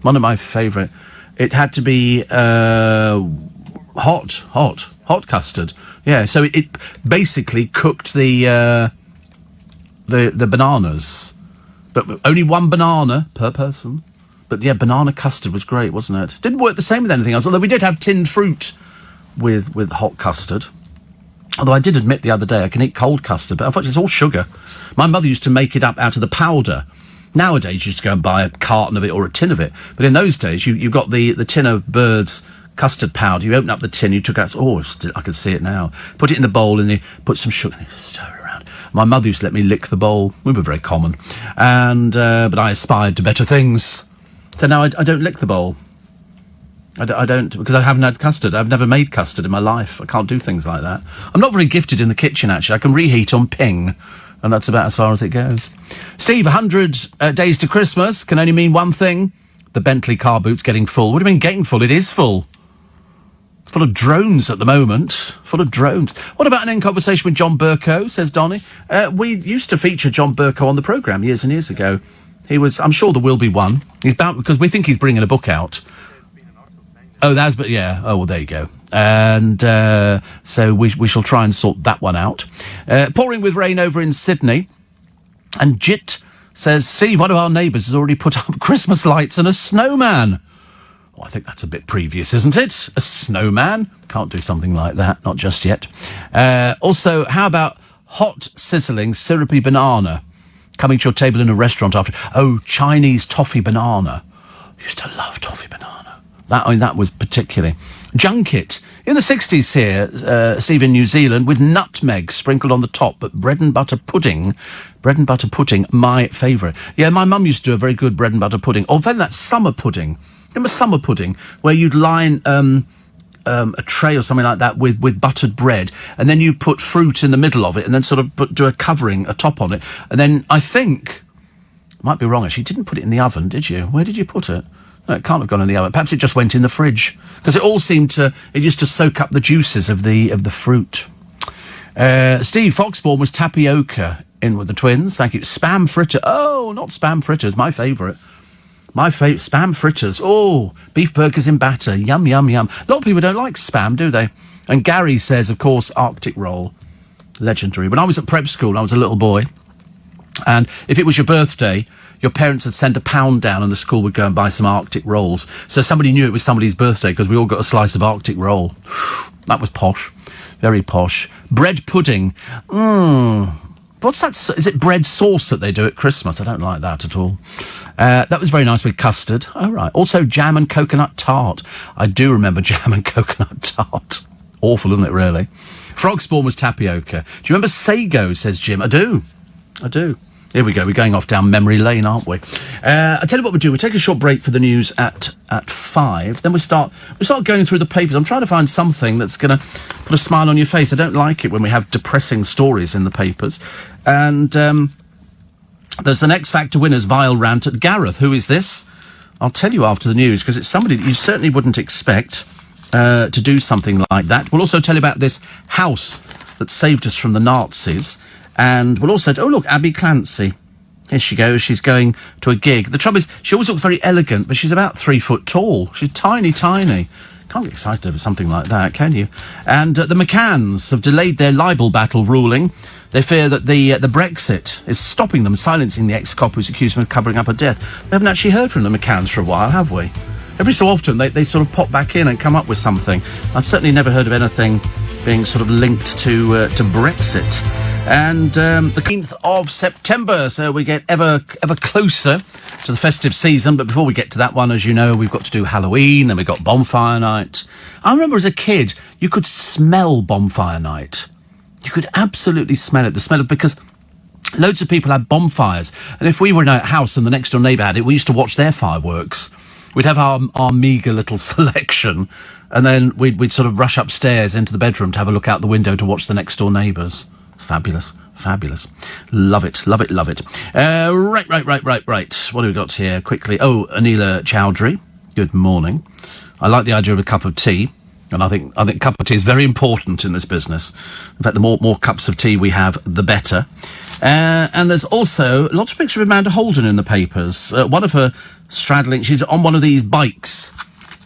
One of my favourite. It had to be hot custard. Yeah, so it basically cooked the bananas, but only one banana per person. But yeah, banana custard was great, wasn't it? Didn't work the same with anything else, although we did have tinned fruit with hot custard. Although I did admit the other day I can eat cold custard, but unfortunately it's all sugar. My mother used to make it up out of the powder. Nowadays, you just go and buy a carton of it or a tin of it. But in those days, you got the tin of Bird's custard powder. You open up the tin, you took out, I can see it now. Put it in the bowl and you put some sugar and you stir it around. My mother used to let me lick the bowl. We were very common. But I aspired to better things. So now I don't lick the bowl. I don't, because I haven't had custard. I've never made custard in my life. I can't do things like that. I'm not very gifted in the kitchen, actually. I can reheat on ping. And that's about as far as it goes. Steve, 100 days to Christmas can only mean one thing. The Bentley car boot's getting full. What do you mean getting full? It is full. Full of drones at the moment. Full of drones. What about an in conversation with John Burko, says Donny. We used to feature John Burko on the programme years and years ago. He was, I'm sure there will be one. He's bound, because we think he's bringing a book out. Oh, well, there you go. And so we shall try and sort that one out. Pouring with rain over in Sydney. And Jit says, see, one of our neighbours has already put up Christmas lights and a snowman. Oh, I think that's a bit previous, isn't it? A snowman? Can't do something like that, not just yet. Also, how about hot, sizzling, syrupy banana coming to your table in a restaurant after... Oh, Chinese toffee banana. I used to love toffee banana. That was particularly... Junket. In the 60s here, Steve, in New Zealand, with nutmeg sprinkled on the top, but bread and butter pudding, my favourite. Yeah, my mum used to do a very good bread and butter pudding. Or then that summer pudding. Remember summer pudding, where you'd line a tray or something like that with buttered bread, and then you put fruit in the middle of it, and then sort of do a covering, a top on it, and then I think, might be wrong actually, you didn't put it in the oven, did you? Where did you put it? No, it can't have gone in the oven. Perhaps it just went in the fridge, because it used to soak up the juices of the fruit. Steve, Foxbourne was tapioca in with the twins. Thank you. Spam fritter. Oh, not spam fritters, my favourite. Spam fritters. Oh, beef burgers in batter. Yum, yum, yum. A lot of people don't like spam, do they? And Gary says, of course, Arctic roll. Legendary. When I was at prep school, I was a little boy. And if it was your birthday, your parents would send £1 down and the school would go and buy some Arctic rolls. So somebody knew it was somebody's birthday because we all got a slice of Arctic roll. That was posh. Very posh. Bread pudding. What's that? Is it bread sauce that they do at Christmas? I don't like that at all. That was very nice with custard. Oh, right. Also, jam and coconut tart. I do remember jam and coconut tart. Awful, isn't it, really? Frogspawn was tapioca. Do you remember Sago, says Jim? I do. Here we go. We're going off down memory lane, aren't we? I'll tell you what we'll do. We'll take a short break for the news at 5. Then we start going through the papers. I'm trying to find something that's going to put a smile on your face. I don't like it when we have depressing stories in the papers. And there's an X Factor winner's vile rant at Gareth. Who is this? I'll tell you after the news, because it's somebody that you certainly wouldn't expect to do something like that. We'll also tell you about this house that saved us from the Nazis. And we'll also... Oh, look, Abby Clancy. Here she goes. She's going to a gig. The trouble is, she always looks very elegant, but she's about 3 foot tall. She's tiny, tiny. Can't get excited over something like that, can you? And the McCanns have delayed their libel battle ruling. They fear that the Brexit is stopping them, silencing the ex-cop who's accused of covering up a death. We haven't actually heard from the McCanns for a while, have we? Every so often, they sort of pop back in and come up with something. I've certainly never heard of anything being sort of linked to Brexit. And the 10th of September, so we get ever closer to the festive season. But before we get to that one, as you know, we've got to do Halloween, then we've got bonfire night. I remember as a kid, you could smell bonfire night. You could absolutely smell it, the smell of, because loads of people had bonfires. And if we were in a house and the next door neighbour had it, we used to watch their fireworks. We'd have our meagre little selection, and then we'd sort of rush upstairs into the bedroom to have a look out the window to watch the next door neighbours. Fabulous. Love it. Right. What do we got here? Quickly. Oh, Anila Chowdhury. Good morning. I like the idea of a cup of tea, and I think a cup of tea is very important in this business. In fact, the more cups of tea we have, the better. And there's also lots of pictures of Amanda Holden in the papers. One of her straddling, she's on one of these bikes.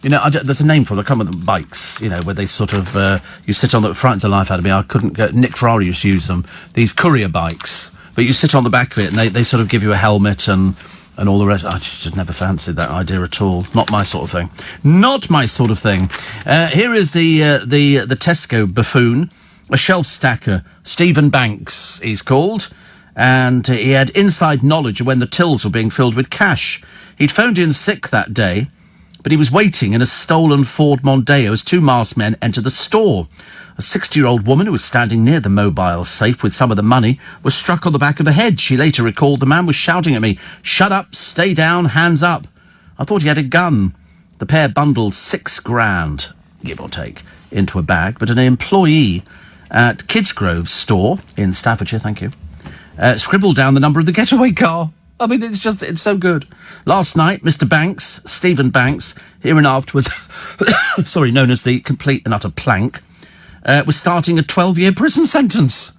You know, there's a name for them. I can't remember the bikes, you know, where they sort of, you sit on the, frightens the life out of me. I couldn't go, Nick Ferrari used to use them. These courier bikes. But you sit on the back of it and they sort of give you a helmet and all the rest. I just never fancied that idea at all. Not my sort of thing. Here is the Tesco buffoon, a shelf stacker. Stephen Banks, he's called. and he had inside knowledge of when the tills were being filled with cash. He'd phoned in sick that day, but he was waiting in a stolen Ford Mondeo as 2 masked men entered the store. A 60-year-old woman who was standing near the mobile safe with some of the money was struck on the back of the head. She later recalled the man was shouting at me, "Shut up, stay down, hands up." I thought he had a gun. The pair bundled £6,000, give or take, into a bag, but an employee at Kidsgrove's store in Staffordshire, thank you, scribbled down the number of the getaway car. I mean, it's so good. Last night, Mr. Banks, Stephen Banks, hereinafter was, known as the complete and utter plank, was starting a 12-year prison sentence.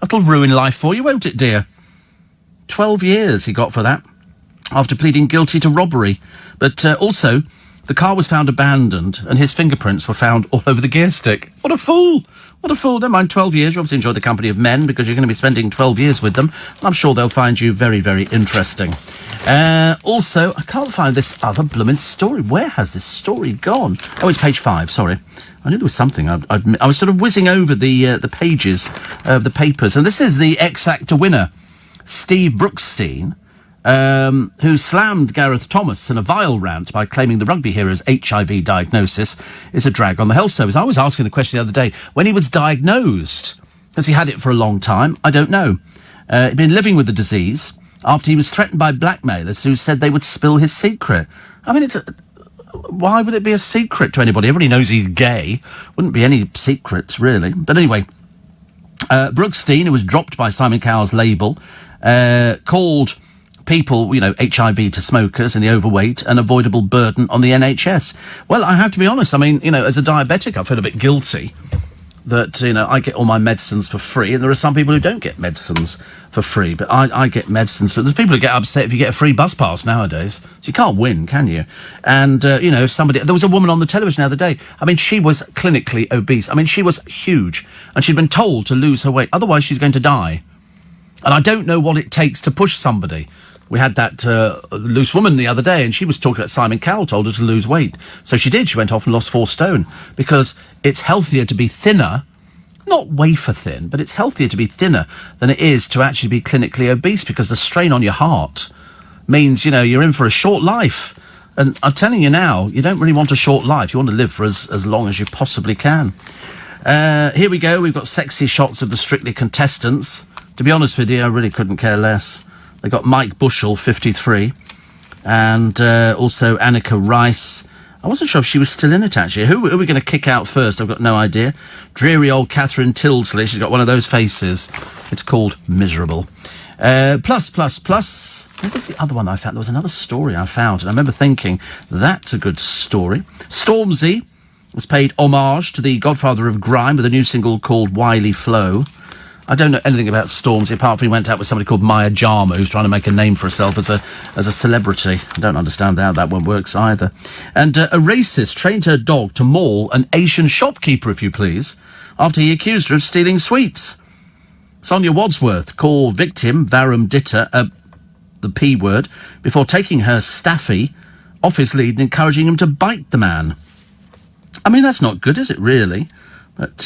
That'll ruin life for you, won't it, dear? 12 years he got for that, after pleading guilty to robbery. But also, the car was found abandoned, and his fingerprints were found all over the gear stick. What a fool! What a fool. Never mind 12 years. You obviously enjoy the company of men because you're going to be spending 12 years with them. I'm sure they'll find you very, very interesting. Also, I can't find this other blooming story. Where has this story gone? Oh, it's page 5, sorry. I knew there was something. I was sort of whizzing over the pages of the papers. And this is the X Factor winner, Steve Brookstein, who slammed Gareth Thomas in a vile rant by claiming the rugby hero's HIV diagnosis is a drag on the health service. I was asking the question the other day, when he was diagnosed, has he had it for a long time? I don't know. He'd been living with the disease after he was threatened by blackmailers who said they would spill his secret. I mean, why would it be a secret to anybody? Everybody knows he's gay. Wouldn't be any secrets, really. But anyway, Brookstein, who was dropped by Simon Cowell's label, called people, HIV to smokers and the overweight, an avoidable burden on the NHS. Well, I have to be honest, I mean, as a diabetic, I feel a bit guilty that, I get all my medicines for free, and there are some people who don't get medicines for free, but I get medicines for... There's people who get upset if you get a free bus pass nowadays, so you can't win, can you? And, if somebody... There was a woman on the television the other day, I mean, she was clinically obese. I mean, she was huge, and she'd been told to lose her weight, otherwise she's going to die. And I don't know what it takes to push somebody. We had that loose woman the other day, and she was talking about Simon Cowell told her to lose weight. So she did. She went off and lost 4 stone, because it's healthier to be thinner, not wafer thin, but it's healthier to be thinner than it is to actually be clinically obese, because the strain on your heart means, you're in for a short life. And I'm telling you now, you don't really want a short life. You want to live for as long as you possibly can. Here we go. We've got sexy shots of the Strictly contestants. To be honest with you, I really couldn't care less. They got Mike Bushell, 53, and also Annika Rice. I wasn't sure if she was still in it, actually. Who are we going to kick out first? I've got no idea. Dreary old Catherine Tilsley. She's got one of those faces. It's called Miserable. Plus. What was the other one I found? There was another story I found, and I remember thinking, that's a good story. Stormzy has paid homage to the godfather of grime with a new single called Wiley Flow. I don't know anything about Stormzy, apart from he went out with somebody called Maya Jama, who's trying to make a name for herself as a celebrity. I don't understand how that one works either. And a racist trained her dog to maul an Asian shopkeeper, if you please, after he accused her of stealing sweets. Sonia Wadsworth called victim Varum Ditter the P word before taking her staffy off his lead and encouraging him to bite the man. I mean, that's not good, is it, really? But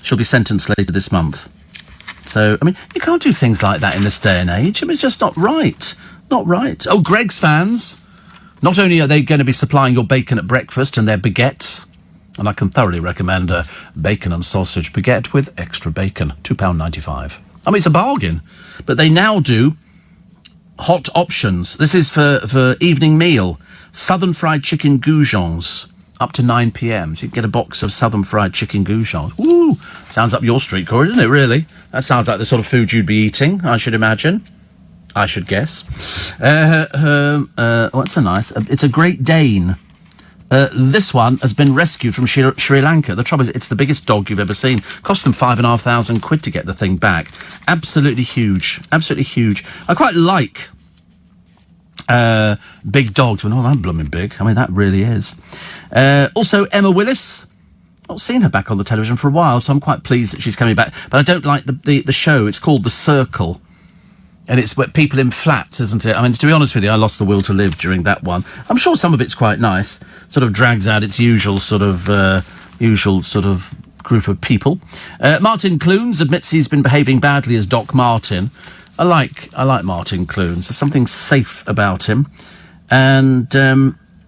she'll be sentenced later this month. So, I mean, you can't do things like that in this day and age. I mean, it's just not right. Not right. Oh, Greg's fans. Not only are they going to be supplying your bacon at breakfast and their baguettes, and I can thoroughly recommend a bacon and sausage baguette with extra bacon, £2.95. I mean, it's a bargain. But they now do hot options. This is for evening meal. Southern fried chicken goujons. Up to 9 p.m. So you can get a box of southern fried chicken goujons. Woo! Sounds up your street, Corey, doesn't it, really? That sounds like the sort of food you'd be eating, I should imagine. I should guess. What's so nice? It's a Great Dane. This one has been rescued from Sri Lanka. The trouble is, it's the biggest dog you've ever seen. Cost them £5,500 to get the thing back. Absolutely huge. Absolutely huge. I quite like... big dogs. Well, not that blooming big. I mean, that really is. Also, Emma Willis. Not seen her back on the television for a while, so I'm quite pleased that she's coming back. But I don't like the show. It's called The Circle. And it's people in flats, isn't it? I mean, to be honest with you, I lost the will to live during that one. I'm sure some of it's quite nice. Sort of drags out its usual sort of group of people. Martin Clunes admits he's been behaving badly as Doc Martin. I like Martin Clunes. There's something safe about him. And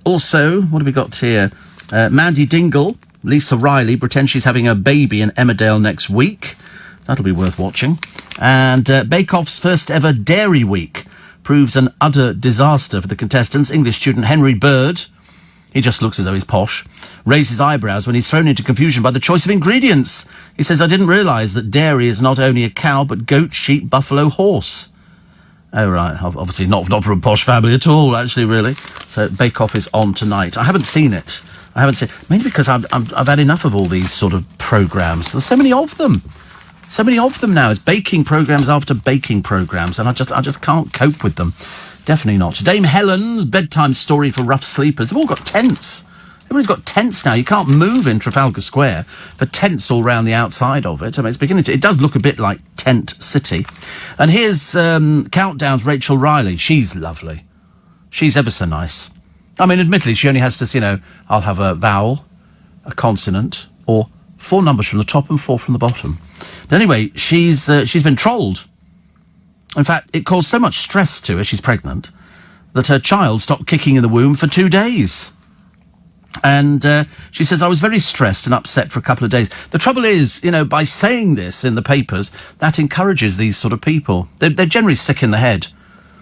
also, what have we got here? Mandy Dingle, Lisa Riley, pretends she's having a baby in Emmerdale next week. That'll be worth watching. And Bake Off's first ever Dairy Week proves an utter disaster for the contestants. English student Henry Bird, he just looks as though he's posh, raises eyebrows when he's thrown into confusion by the choice of ingredients. He says, I didn't realise that dairy is not only a cow, but goat, sheep, buffalo, horse. Oh, right. Obviously not from a posh family at all, actually, really. So Bake Off is on tonight. I haven't seen it. Mainly because I've had enough of all these sort of programmes. There's so many of them. So many of them now. It's baking programmes after baking programmes, and I just can't cope with them. Definitely not. Dame Helen's bedtime story for rough sleepers. They've all got tents. Everybody's got tents now. You can't move in Trafalgar Square for tents all round the outside of it. I mean, it's beginning to... It does look a bit like Tent City. And here's Countdown's Rachel Riley. She's lovely. She's ever so nice. I mean, admittedly, she only has to, I'll have a vowel, a consonant, or 4 numbers from the top and 4 from the bottom. But anyway, she's been trolled. In fact, it caused so much stress to her, she's pregnant, that her child stopped kicking in the womb for 2 days. And she says, I was very stressed and upset for a couple of days. The trouble is, by saying this in the papers, that encourages these sort of people. They're generally sick in the head.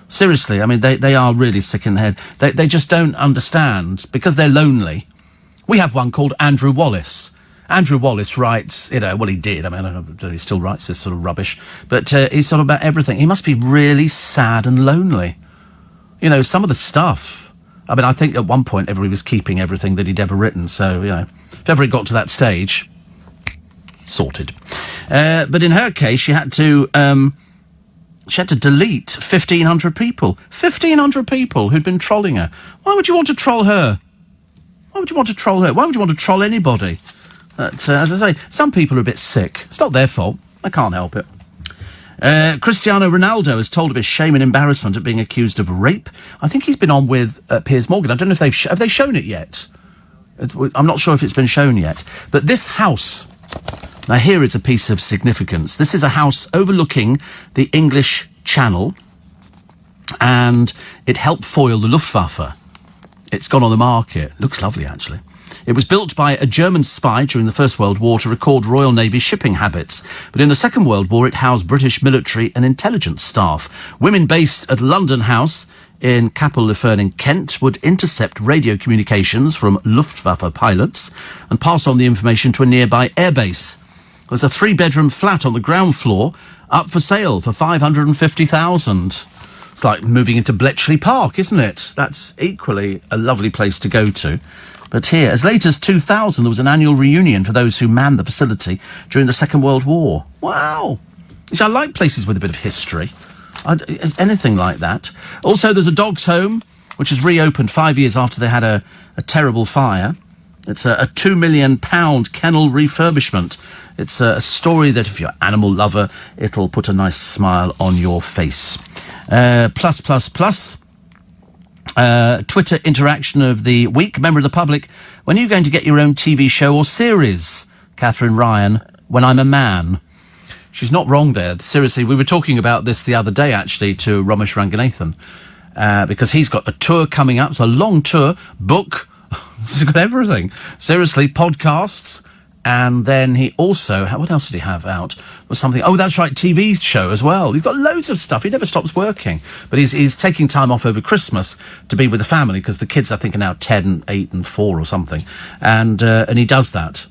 Seriously, I mean, they are really sick in the head. They just don't understand, because they're lonely. We have one called Andrew Wallace. Andrew Wallace writes, he did. I mean, I don't know if he still writes this sort of rubbish. But he's sort of about everything. He must be really sad and lonely. Some of the stuff... I mean, I think at one point everybody was keeping everything that he'd ever written. So, if ever it got to that stage, sorted. But in her case, she had to delete 1,500 people. 1,500 people who'd been trolling her. Why would you want to troll her? Why would you want to troll her? Why would you want to troll anybody? But, as I say, some people are a bit sick. It's not their fault. I can't help it. Cristiano Ronaldo is told of his shame and embarrassment at being accused of rape. I think he's been on with Piers Morgan. I don't know if have they shown it yet? I'm not sure if it's been shown yet. But this house, now here is a piece of significance. This is a house overlooking the English Channel, and it helped foil the Luftwaffe. It's gone on the market. Looks lovely, actually. It was built by a German spy during the First World War to record Royal Navy shipping habits. But in the Second World War, it housed British military and intelligence staff. Women based at London House in Capel-le-Fern in Kent would intercept radio communications from Luftwaffe pilots and pass on the information to a nearby airbase. There's a 3-bedroom flat on the ground floor up for sale for $550,000. It's like moving into Bletchley Park, isn't it? That's equally a lovely place to go to. But here, as late as 2000, there was an annual reunion for those who manned the facility during the Second World War. Wow! I like places with a bit of history. Anything like that. Also, there's a dog's home, which has reopened 5 years after they had a terrible fire. It's a £2 million kennel refurbishment. It's a story that, if you're an animal lover, it'll put a nice smile on your face. Twitter interaction of the week. Member of the public, when are you going to get your own TV show or series? Catherine Ryan, when I'm a man. She's not wrong there. Seriously, we were talking about this the other day, actually, to Ramesh Ranganathan, because he's got a tour coming up. It's a long tour, book, he's got everything. Seriously, podcasts. And then he also... What else did he have out? Was something... Oh, that's right, TV show as well. He's got loads of stuff. He never stops working. But he's taking time off over Christmas to be with the family, because the kids, I think, are now 10, 8 and 4 or something. And he does that,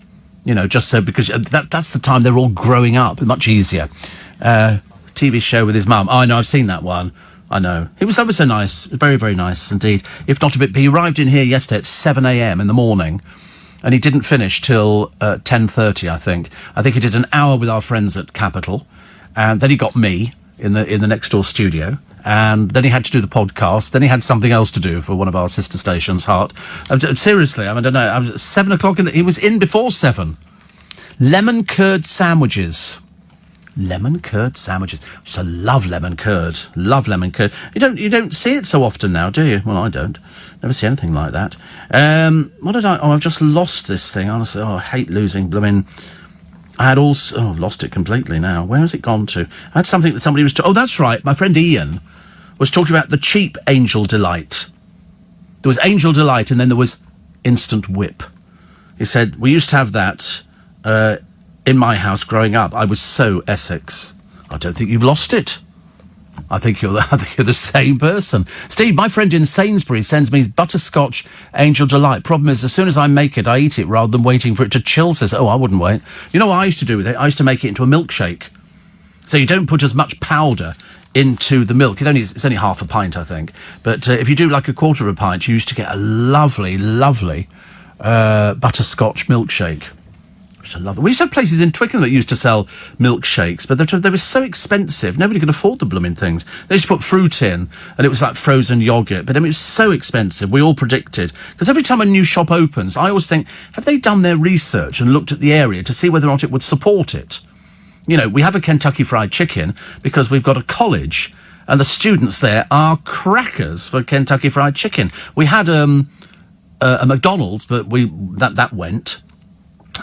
just so... Because that's the time they're all growing up. Much easier. TV show with his mum. Oh, I know, I've seen that one. I know. He was ever so nice. Very, very nice indeed. If not a bit... He arrived in here yesterday at 7 a.m. in the morning... And he didn't finish till 10:30, I think. I think he did an hour with our friends at Capital, and then he got me in the next door studio, and then he had to do the podcast. Then he had something else to do for one of our sister stations, Heart. Seriously, I don't know. I was 7 o'clock, he was in before 7. Lemon curd sandwiches. Lemon curd sandwiches. Just love lemon curd. Love lemon curd. You don't see it so often now, do you? Well, I don't. Never see anything like that. What did I... Oh, I've just lost this thing, honestly. Oh, I hate losing blooming I had also... Oh, I've lost it completely now. Where has it gone to? I had something that somebody was... Oh, that's right. My friend Ian was talking about the cheap Angel Delight. There was Angel Delight, and then there was Instant Whip. He said, we used to have that in my house growing up. I was so Essex. I don't think you've lost it. I think you're the same person. Steve, my friend in Sainsbury's sends me butterscotch Angel Delight. Problem is, as soon as I make it, I eat it rather than waiting for it to chill. Says, oh, I wouldn't wait. You know what I used to do with it? I used to make it into a milkshake. So you don't put as much powder into the milk. It's only half a pint, I think. But if you do like a quarter of a pint, you used to get a lovely, lovely butterscotch milkshake. I love it. We used to have places in Twickenham that used to sell milkshakes, but they were so expensive, nobody could afford the blooming things. They used to put fruit in, and it was like frozen yoghurt, but I mean, it was so expensive, we all predicted. Because every time a new shop opens, I always think, have they done their research and looked at the area to see whether or not it would support it? You know, we have a Kentucky Fried Chicken because we've got a college, and the students there are crackers for Kentucky Fried Chicken. We had a McDonald's, but that went.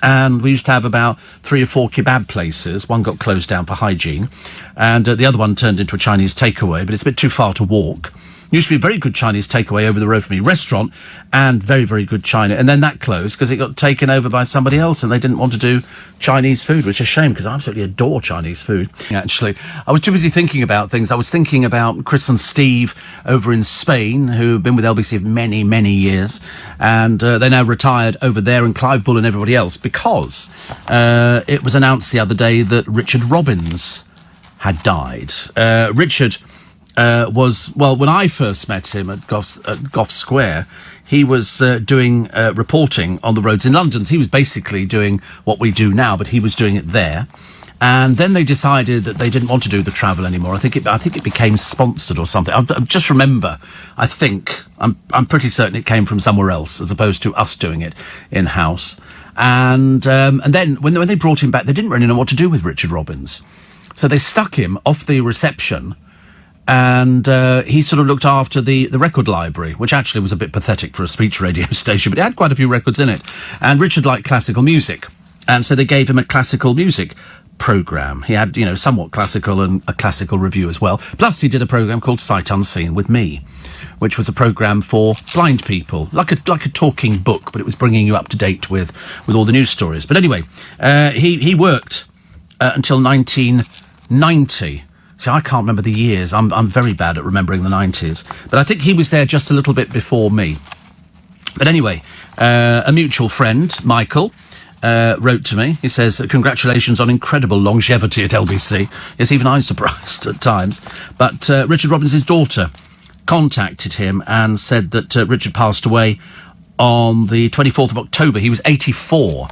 And we used to have about 3 or 4 kebab places. One got closed down for hygiene, and the other one turned into a Chinese takeaway, but it's a bit too far to walk. Used to be a very good Chinese takeaway over the road from me, restaurant, and very, very good China. And then that closed because it got taken over by somebody else, and they didn't want to do Chinese food, which is a shame because I absolutely adore Chinese food. Actually, I was too busy thinking about things. I was thinking about Chris and Steve over in Spain, who've been with LBC for many, many years, and they're now retired over there, and Clive Bull and everybody else, because it was announced the other day that Richard Robbins had died. Richard... when I first met him at Gough Square, he was doing reporting on the roads in London. So he was basically doing what we do now, but he was doing it there. And then they decided that they didn't want to do the travel anymore. I think it became sponsored or something. I just remember. I'm pretty certain it came from somewhere else as opposed to us doing it in house. And then when they brought him back, they didn't really know what to do with Richard Robbins, so they stuck him off the reception. And he sort of looked after the record library, which actually was a bit pathetic for a speech radio station, but it had quite a few records in it. And Richard liked classical music, and so they gave him a classical music programme. He had, somewhat classical and a classical review as well. Plus, he did a programme called Sight Unseen with me, which was a programme for blind people, like a talking book, but it was bringing you up to date with all the news stories. But anyway, he worked until 1990. See, I can't remember the years. I'm very bad at remembering the 90s. But I think he was there just a little bit before me. But anyway, a mutual friend, Michael, wrote to me. He says, congratulations on incredible longevity at LBC. Yes, even I'm surprised at times. But Richard Robbins' daughter contacted him and said that Richard passed away on the 24th of October. He was 84.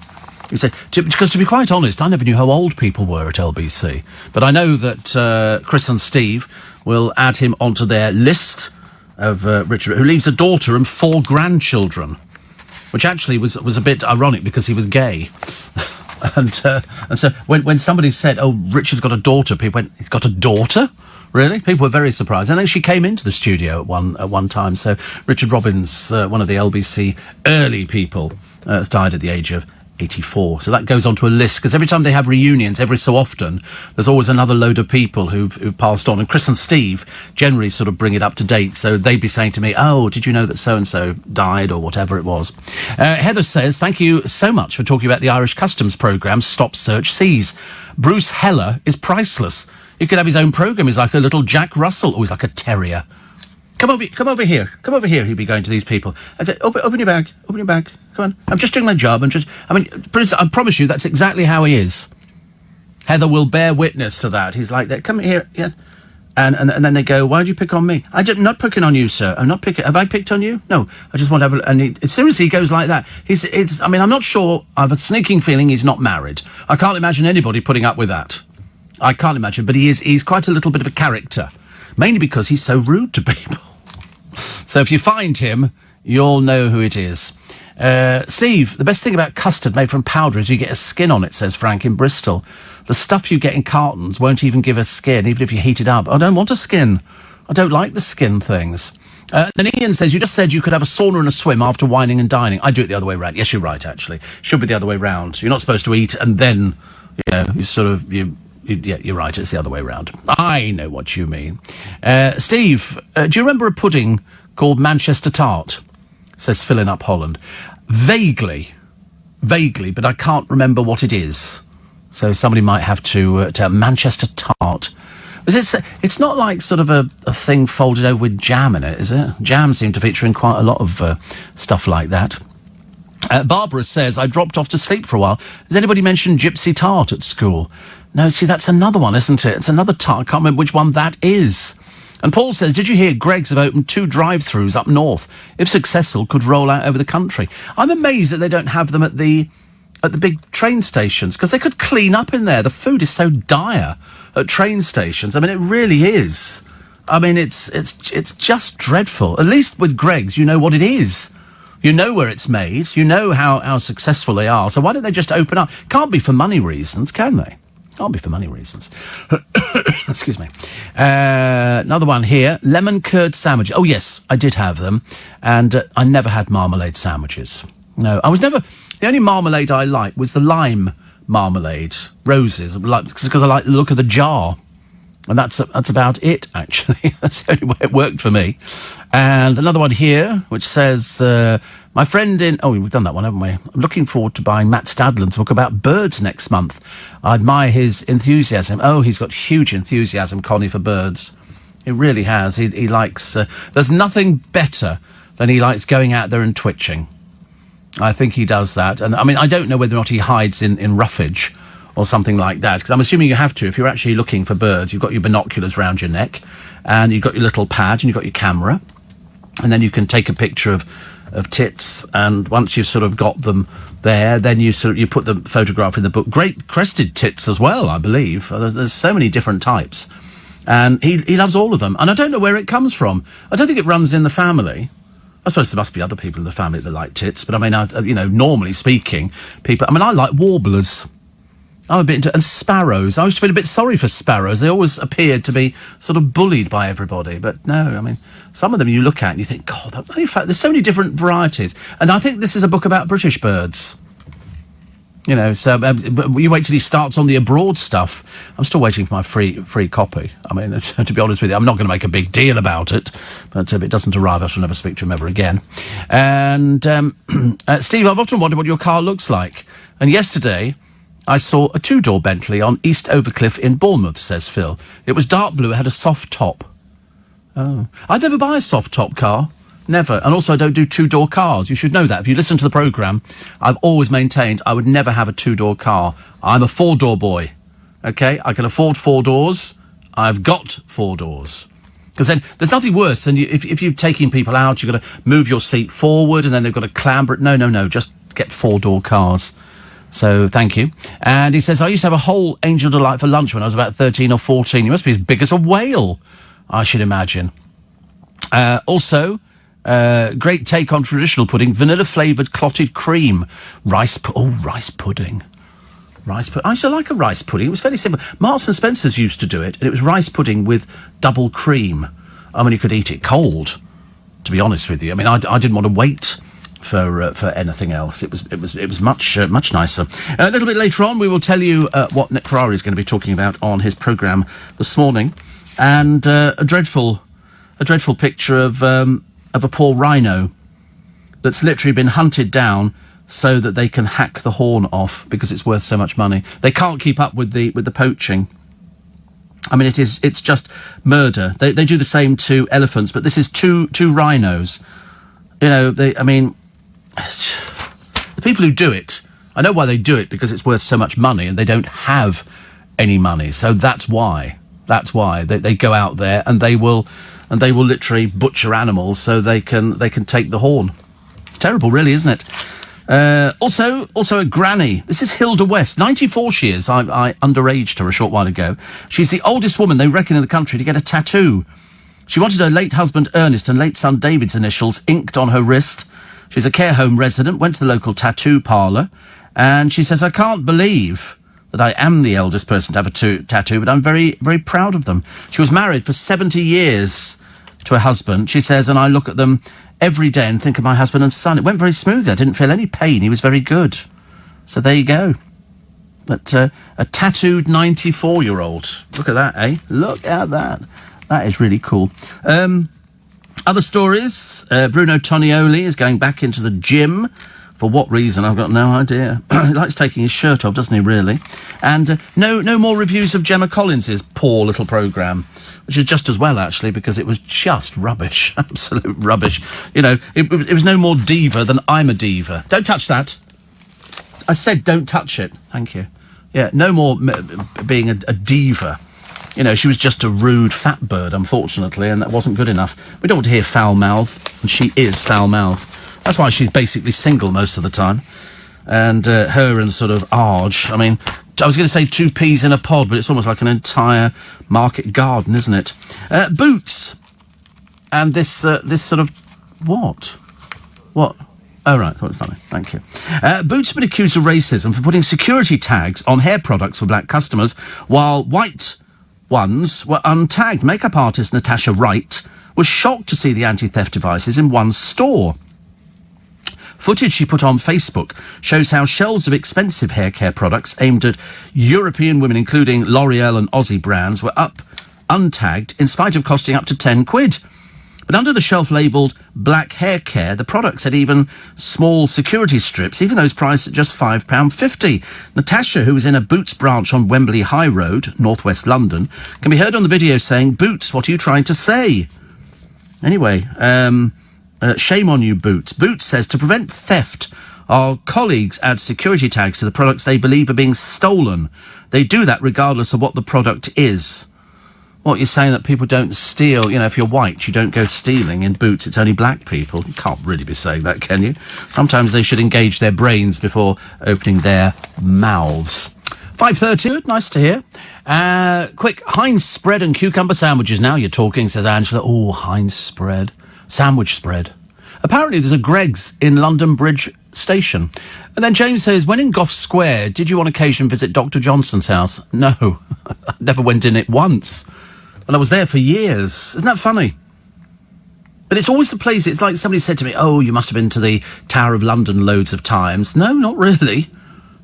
He said, because to be quite honest, I never knew how old people were at LBC. But I know that Chris and Steve will add him onto their list of Richard, who leaves a daughter and 4 grandchildren, which actually was a bit ironic because he was gay. and so when somebody said, oh, Richard's got a daughter, people went, he's got a daughter? Really? People were very surprised. And then she came into the studio at one time. So Richard Robbins, one of the LBC early people, has died at the age of 84. So that goes onto a list, because every time they have reunions, every so often, there's always another load of people who've passed on. And Chris and Steve generally sort of bring it up to date. So they'd be saying to me, oh, did you know that so-and-so died, or whatever it was. Heather says, thank you so much for talking about the Irish Customs programme, Stop Search Seize. Bruce Heller is priceless. He could have his own programme. He's like a little Jack Russell, or he's like a terrier. Come over here. He'd be going to these people. I'd say, open your bag. Come on. I'm just doing my job. I promise you, that's exactly how he is. Heather will bear witness to that. He's like that. Come here. Yeah. And then they go, why did you pick on me? I'm not picking on you, sir. I'm not picking. Have I picked on you? No. I just want to have seriously, he goes like that. I'm not sure. I have a sneaking feeling he's not married. I can't imagine anybody putting up with that. I can't imagine. But he's quite a little bit of a character. Mainly because he's so rude to people. So if you find him, you'll know who it is. Steve, the best thing about custard made from powder is you get a skin on it, says Frank in Bristol. The stuff you get in cartons won't even give a skin, even if you heat it up. I don't want a skin. I don't like the skin things. Then Ian says, you just said you could have a sauna and a swim after wining and dining. I do it the other way round. Yes, you're right, actually. Should be the other way round. You're not supposed to eat and then You sort of, yeah, you're right, it's the other way around. I know what you mean. Steve, do you remember a pudding called Manchester Tart? Says Phil in Up Holland. Vaguely, but I can't remember what it is. So somebody might have to tell. Manchester Tart. It's not like sort of a thing folded over with jam in it, is it? Jam seemed to feature in quite a lot of stuff like that. Barbara says, I dropped off to sleep for a while. Has anybody mentioned Gypsy Tart at school? No, see, that's another one, isn't it? It's another tart. I can't remember which one that is. And Paul says, did you hear Greggs have opened 2 drive-thrus up north? If successful, could roll out over the country. I'm amazed that they don't have them at the big train stations, because they could clean up in there. The food is so dire at train stations. I mean, it really is. I mean, it's just dreadful. At least with Greggs, you know what it is. You know where it's made. You know how successful they are. So why don't they just open up? Can't be for money reasons, can they? Can't be for money reasons. Excuse me. Another one here. Lemon curd sandwiches. Oh, yes, I did have them. And I never had marmalade sandwiches. No, I was never... The only marmalade I liked was the lime marmalade. Roses. Because I like the look of the jar. And that's about it, actually. That's the only way it worked for me. And another one here, which says, my friend in... Oh, we've done that one, haven't we? I'm looking forward to buying Matt Stadland's book about birds next month. I admire his enthusiasm. Oh, he's got huge enthusiasm, Connie, for birds. He really has. He likes... there's nothing better than he likes going out there and twitching. I think he does that. And, I mean, I don't know whether or not he hides in roughage or something like that, because I'm assuming you have to. If you're actually looking for birds, you've got your binoculars round your neck, and you've got your little pad, and you've got your camera, and then you can take a picture of tits, and once you've sort of got them there, then you put the photograph in the book. Great crested tits as well, I believe. There's so many different types, and he loves all of them, and I don't know where it comes from. I don't think it runs in the family. I suppose there must be other people in the family that like tits, but I mean, normally speaking, I like warblers. I'm a bit into... And sparrows. I used to feel a bit sorry for sparrows. They always appeared to be sort of bullied by everybody. But no, I mean, some of them you look at and you think, God, in fact, there's so many different varieties. And I think this is a book about British birds. You know, so you wait till he starts on the abroad stuff. I'm still waiting for my free copy. I mean, to be honest with you, I'm not going to make a big deal about it. But if it doesn't arrive, I shall never speak to him ever again. And, Steve, I've often wondered what your car looks like. And yesterday... I saw a 2-door Bentley on East Overcliff in Bournemouth, says Phil. It was dark blue, it had a soft top. Oh. I'd never buy a soft top car. Never. And also I don't do 2-door cars. You should know that. If you listen to the programme, I've always maintained I would never have a 2-door car. I'm a 4-door boy. Okay? I can afford 4 doors. I've got 4 doors. Because then there's nothing worse than if you're taking people out, you've got to move your seat forward and then they've got to clamber it. No. Just get 4-door cars. So, thank you. And he says, I used to have a whole Angel Delight for lunch when I was about 13 or 14. You must be as big as a whale, I should imagine. Also, great take on traditional pudding, vanilla-flavoured clotted cream. Rice pudding. I used to like a rice pudding. It was fairly simple. Marks and Spencer's used to do it, and it was rice pudding with double cream. I mean, you could eat it cold, to be honest with you. I mean, I didn't want to wait for anything else. It was much nicer. A little bit later on, we will tell you what Nick Ferrari is going to be talking about on his programme this morning, and a dreadful picture of a poor rhino that's literally been hunted down so that they can hack the horn off because it's worth so much money. They can't keep up with the poaching. I mean, it's just murder. They do the same to elephants, but this is two rhinos. You know, the people who do it, I know why they do it, because it's worth so much money and they don't have any money. So that's why they go out there and they will literally butcher animals so they can take the horn. It's terrible, really, isn't it? Also a granny. This is Hilda West, 94 she is. I underaged her a short while ago. She's the oldest woman they reckon in the country to get a tattoo. She wanted her late husband Ernest and late son David's initials inked on her wrist. She's a care home resident, went to the local tattoo parlour, and she says, I can't believe that I am the eldest person to have a tattoo, but I'm very, very proud of them. She was married for 70 years to her husband, she says, and I look at them every day and think of my husband and son. It went very smoothly. I didn't feel any pain. He was very good. So there you go. A tattooed 94-year-old. Look at that, eh? Look at that. That is really cool. Other stories. Bruno Tonioli is going back into the gym. For what reason? I've got no idea. He likes taking his shirt off, doesn't he, really? And no more reviews of Gemma Collins's poor little programme, which is just as well, actually, because it was just rubbish. Absolute rubbish. You know, it was no more diva than I'm a diva. Don't touch that. I said don't touch it. Thank you. Yeah, no more being a diva. You know, she was just a rude fat bird, unfortunately, and that wasn't good enough. We don't want to hear foul-mouthed, and she is foul-mouthed. That's why she's basically single most of the time. And her and sort of Arge, I mean, I was going to say 2 peas in a pod, but it's almost like an entire market garden, isn't it? Boots. And this sort of... What? What? Oh, right, thought it was funny. Thank you. Boots have been accused of racism for putting security tags on hair products for black customers, while white ones were untagged. Makeup artist Natasha Wright was shocked to see the anti-theft devices in one store. Footage she put on Facebook shows how shelves of expensive hair care products aimed at European women, including L'Oreal and Aussie brands, were up untagged in spite of costing up to £10. But under the shelf labelled black hair care, the products had even small security strips, even those priced at just £5.50. Natasha, who was in a Boots branch on Wembley High Road, northwest London, can be heard on the video saying, "Boots, what are you trying to say?" Anyway, shame on you, Boots. Boots says to prevent theft, our colleagues add security tags to the products they believe are being stolen. They do that regardless of what the product is. What, you're saying that people don't steal? You know, if you're white, you don't go stealing. In Boots, it's only black people. You can't really be saying that, can you? Sometimes they should engage their brains before opening their mouths. 5:30, good, nice to hear. Quick, Heinz spread and cucumber sandwiches. Now you're talking, says Angela. Oh, Heinz spread. Sandwich spread. Apparently there's a Greggs in London Bridge Station. And then James says, when in Gough Square, did you on occasion visit Dr. Johnson's house? No, I never went in it once. And I was there for years. Isn't that funny? But it's always the place, it's like somebody said to me, oh, you must have been to the Tower of London loads of times. No, not really.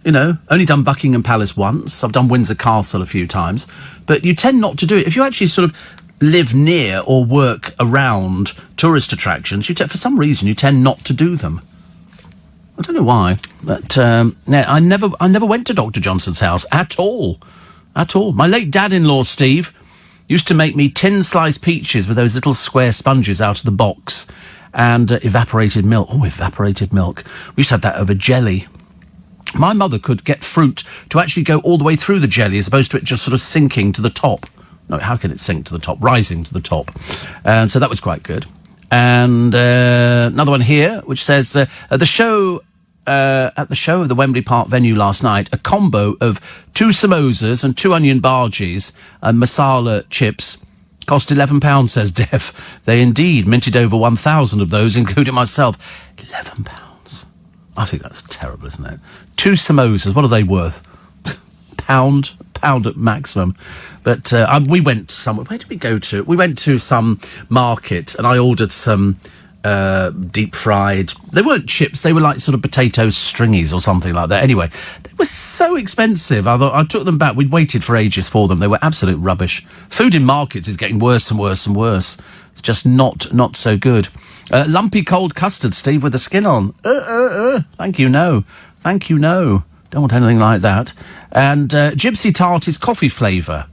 You know, only done Buckingham Palace once. I've done Windsor Castle a few times. But you tend not to do it. If you actually sort of live near or work around tourist attractions, for some reason you tend not to do them. I don't know why, but I never went to Dr. Johnson's house at all. My late dad-in-law, Steve, used to make me tin sliced peaches with those little square sponges out of the box and evaporated milk. Oh, evaporated milk. We used to have that over jelly. My mother could get fruit to actually go all the way through the jelly as opposed to it just sort of sinking to the top. No, how can it sink to the top? Rising to the top. And so that was quite good. And another one here, which says, at the show of the Wembley Park venue last night, a combo of 2 samosas and 2 onion bhajis and masala chips cost £11, says Dev. They indeed minted over 1,000 of those, including myself. £11. I think that's terrible, isn't it? 2 samosas, what are they worth? Pound at maximum. But we went somewhere. Where did we go to? We went to some market and I ordered some deep fried. They weren't chips. They were like sort of potato stringies or something like that. Anyway, they were so expensive. I took them back. We'd waited for ages for them. They were absolute rubbish. Food in markets is getting worse and worse and worse. It's just not so good. Lumpy cold custard, Steve, with the skin on. Thank you, no. Thank you, no. Don't want anything like that. And Gypsy Tart is coffee flavour,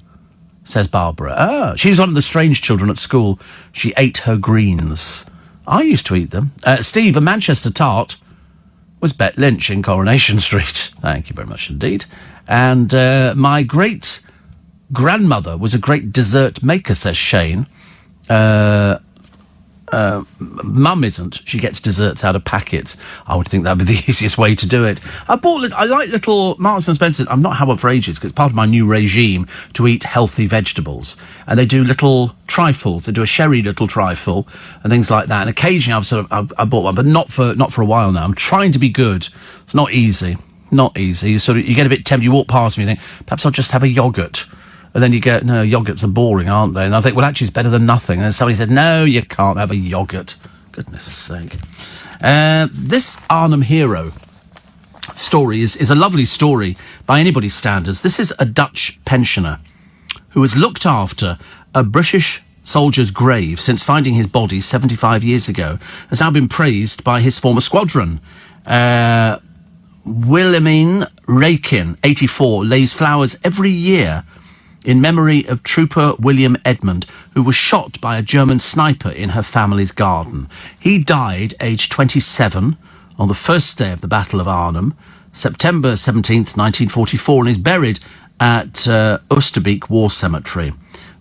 says Barbara. She was one of the strange children at school. She ate her greens. I used to eat them. Steve, a Manchester tart was Bet Lynch in Coronation Street. Thank you very much indeed. And my great-grandmother was a great dessert maker, says Shane. Mum isn't. She gets desserts out of packets. I would think that would be the easiest way to do it. I like little Marks and Spencer. I've not had one for ages because it's part of my new regime to eat healthy vegetables. And they do little trifles. They do a sherry little trifle and things like that. And occasionally I bought one, but not for a while now. I'm trying to be good. It's not easy. Not easy. You get a bit tempted. You walk past me and you think, perhaps I'll just have a yoghurt. And then you go, no, yoghurts are boring, aren't they? And I think, well, actually, it's better than nothing. And then somebody said, no, you can't have a yoghurt. Goodness sake. This Arnhem hero story is a lovely story by anybody's standards. This is a Dutch pensioner who has looked after a British soldier's grave since finding his body 75 years ago, has now been praised by his former squadron. Wilhelmine Rakin, 84, lays flowers every year in memory of Trooper William Edmund, who was shot by a German sniper in her family's garden. He died aged 27 on the first day of the Battle of Arnhem, September 17th, 1944, and is buried at Oosterbeek War Cemetery.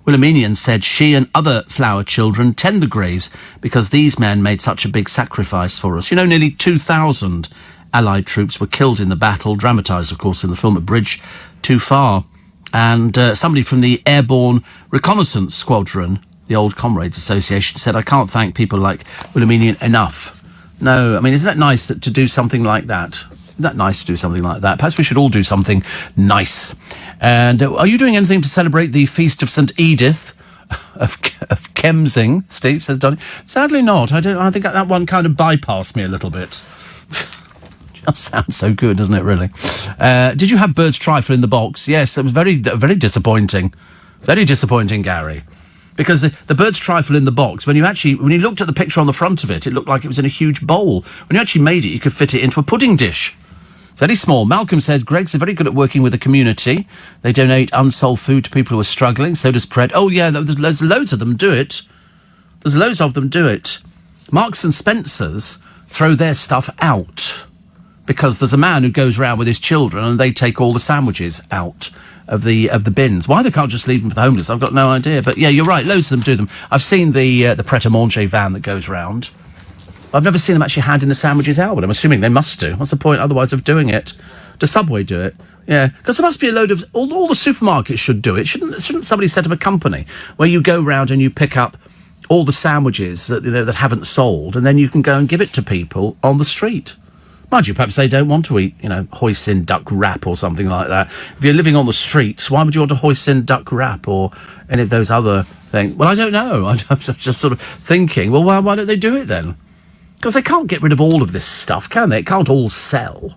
Wilhelminian said she and other flower children tend the graves because these men made such a big sacrifice for us. You know, nearly 2,000 Allied troops were killed in the battle, dramatised, of course, in the film A Bridge Too Far. And somebody from the Airborne Reconnaissance Squadron, the old Comrades Association, said, I can't thank people like Wilhelminian enough. No, I mean, isn't that nice to do something like that? Isn't that nice to do something like that? Perhaps we should all do something nice. And are you doing anything to celebrate the feast of St. Edith of Kemsing, Steve, says Donny? Sadly not. I think that one kind of bypassed me a little bit. Just sounds so good, doesn't it, really? Did you have bird's trifle in the box? Yes, it was very, very disappointing. Very disappointing, Gary. Because the bird's trifle in the box, when you looked at the picture on the front of it, it looked like it was in a huge bowl. When you actually made it, you could fit it into a pudding dish. Very small. Malcolm said, Greg's very good at working with the community. They donate unsold food to people who are struggling. So does Pred. Oh, yeah, there's loads of them do it. There's loads of them do it. Marks and Spencer's throw their stuff out because there's a man who goes around with his children and they take all the sandwiches out of the bins. Why they can't just leave them for the homeless, I've got no idea. But, yeah, you're right, loads of them do them. I've seen the Pret-a-Manger van that goes round. I've never seen them actually handing the sandwiches out, but I'm assuming they must do. What's the point otherwise of doing it? Does Subway do it? Yeah, because there must be a load of... All the supermarkets should do it. Shouldn't somebody set up a company where you go round and you pick up all the sandwiches that haven't sold, and then you can go and give it to people on the street? Mind you, perhaps they don't want to eat, hoisin duck wrap or something like that. If you're living on the streets, why would you want a hoisin duck wrap or any of those other things? Well, I don't know. I'm just sort of thinking, well, why don't they do it then? Because they can't get rid of all of this stuff, can they? It can't all sell.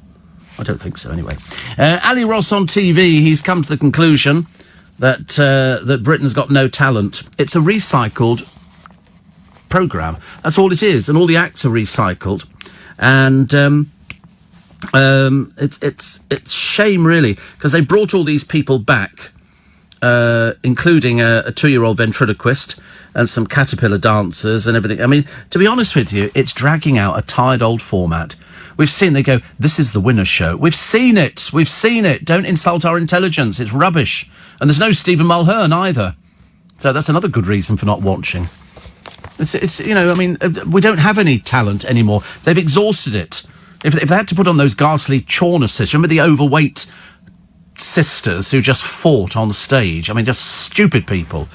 I don't think so, anyway. Ali Ross on TV, he's come to the conclusion that Britain's got no talent. It's a recycled programme. That's all it is, and all the acts are recycled. And it's shame, really, because they brought all these people back, including a 2-year-old ventriloquist and some caterpillar dancers and everything. I mean, to be honest with you, it's dragging out a tired old format. We've seen, they go, this is the winner show. We've seen it. Don't insult our intelligence. It's rubbish. And there's no Stephen Mulhern either. So that's another good reason for not watching. It's we don't have any talent anymore. They've exhausted it. If they had to put on those ghastly Chawner sisters, remember the overweight sisters who just fought on the stage? I mean, just stupid people.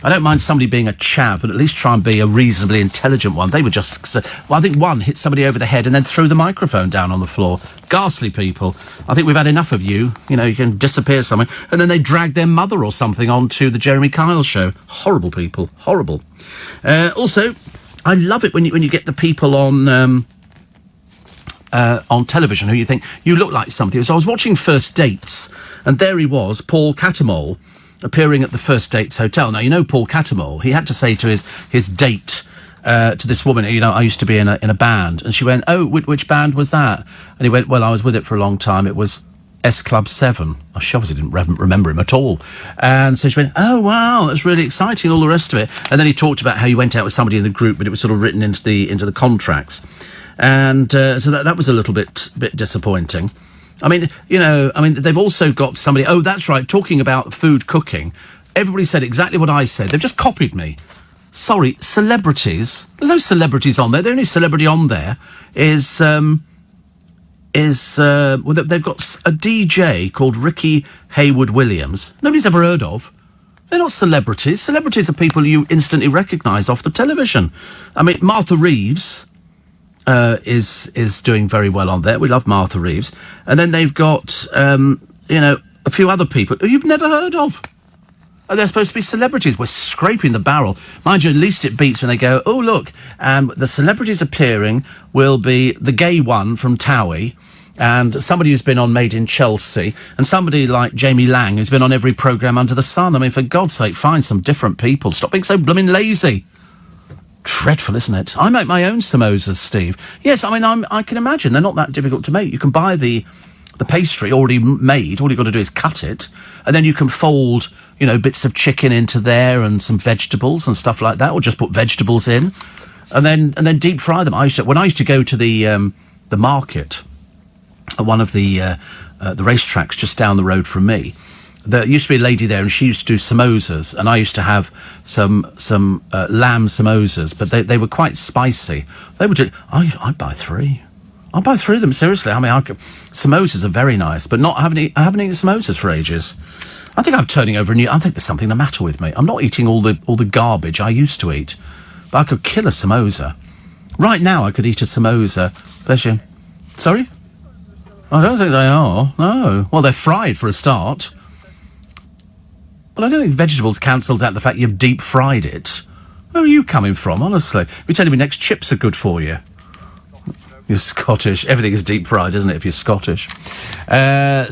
I don't mind somebody being a chav, but at least try and be a reasonably intelligent one. They were just... Well, I think one hit somebody over the head and then threw the microphone down on the floor. Ghastly people. I think we've had enough of you. You can disappear somewhere. And then they dragged their mother or something onto the Jeremy Kyle show. Horrible people. Horrible. Also, I love it when you get the people on television who you think, you look like something. So I was watching First Dates, and there he was, Paul Catamol, appearing at the First Dates Hotel. Now, Paul Catamol, he had to say to his date, to this woman, I used to be in a band. And she went, oh, which band was that? And he went, well, I was with it for a long time. It was S Club 7. Oh, she obviously didn't remember him at all. And so she went, oh, wow, that's really exciting, all the rest of it. And then he talked about how he went out with somebody in the group, but it was sort of written into the contracts. And so that was a little bit disappointing. I mean, they've also got somebody... Oh, that's right, talking about food cooking. Everybody said exactly what I said. They've just copied me. Sorry, celebrities. There's no celebrities on there. The only celebrity on there is they've got a DJ called Ricky Hayward Williams. Nobody's ever heard of. They're not celebrities. Celebrities are people you instantly recognise off the television. I mean, Martha Reeves... is doing very well on there. We love Martha Reeves. And then they've got, a few other people who you've never heard of. And they're supposed to be celebrities. We're scraping the barrel. Mind you, at least it beats when they go, oh, look, the celebrities appearing will be the gay one from Towie, and somebody who's been on Made in Chelsea, and somebody like Jamie Lang who's been on every programme under the sun. I mean, for God's sake, find some different people. Stop being so blooming lazy. Dreadful, isn't it? I make my own samosas, Steve. Yes, I mean, I can imagine. They're not that difficult to make. You can buy the pastry already made. All you've got to do is cut it, and then you can fold, bits of chicken into there and some vegetables and stuff like that, or just put vegetables in, and then deep fry them. When I used to go to the market at one of the racetracks just down the road from me, there used to be a lady there, and she used to do samosas, and I used to have some lamb samosas, but they were quite spicy. They would do. I'd buy 3. I'll buy 3 of them, seriously. I mean, samosas are very nice, but I haven't eaten samosas for ages. I think I'm turning over I think there's something the matter with me. I'm not eating all the garbage I used to eat, but I could kill a samosa. Right now, I could eat a samosa. Bless you. Sorry? I don't think they are. No. Well, they're fried for a start. But I don't think vegetables cancelled out the fact you've deep fried it. Where are you coming from, honestly? You're telling me next chips are good for you. You're Scottish. Everything is deep fried, isn't it, if you're Scottish? Apparently,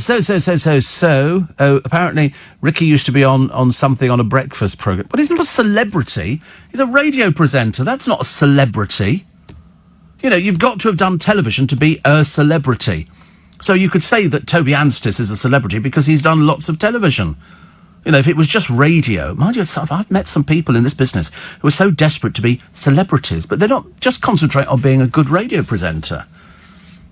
Ricky used to be on something on a breakfast programme. But he's not a celebrity. He's a radio presenter. That's not a celebrity. You've got to have done television to be a celebrity. So you could say that Toby Anstis is a celebrity because he's done lots of television. If it was just radio, mind you, I've met some people in this business who are so desperate to be celebrities, but they're not just concentrate on being a good radio presenter.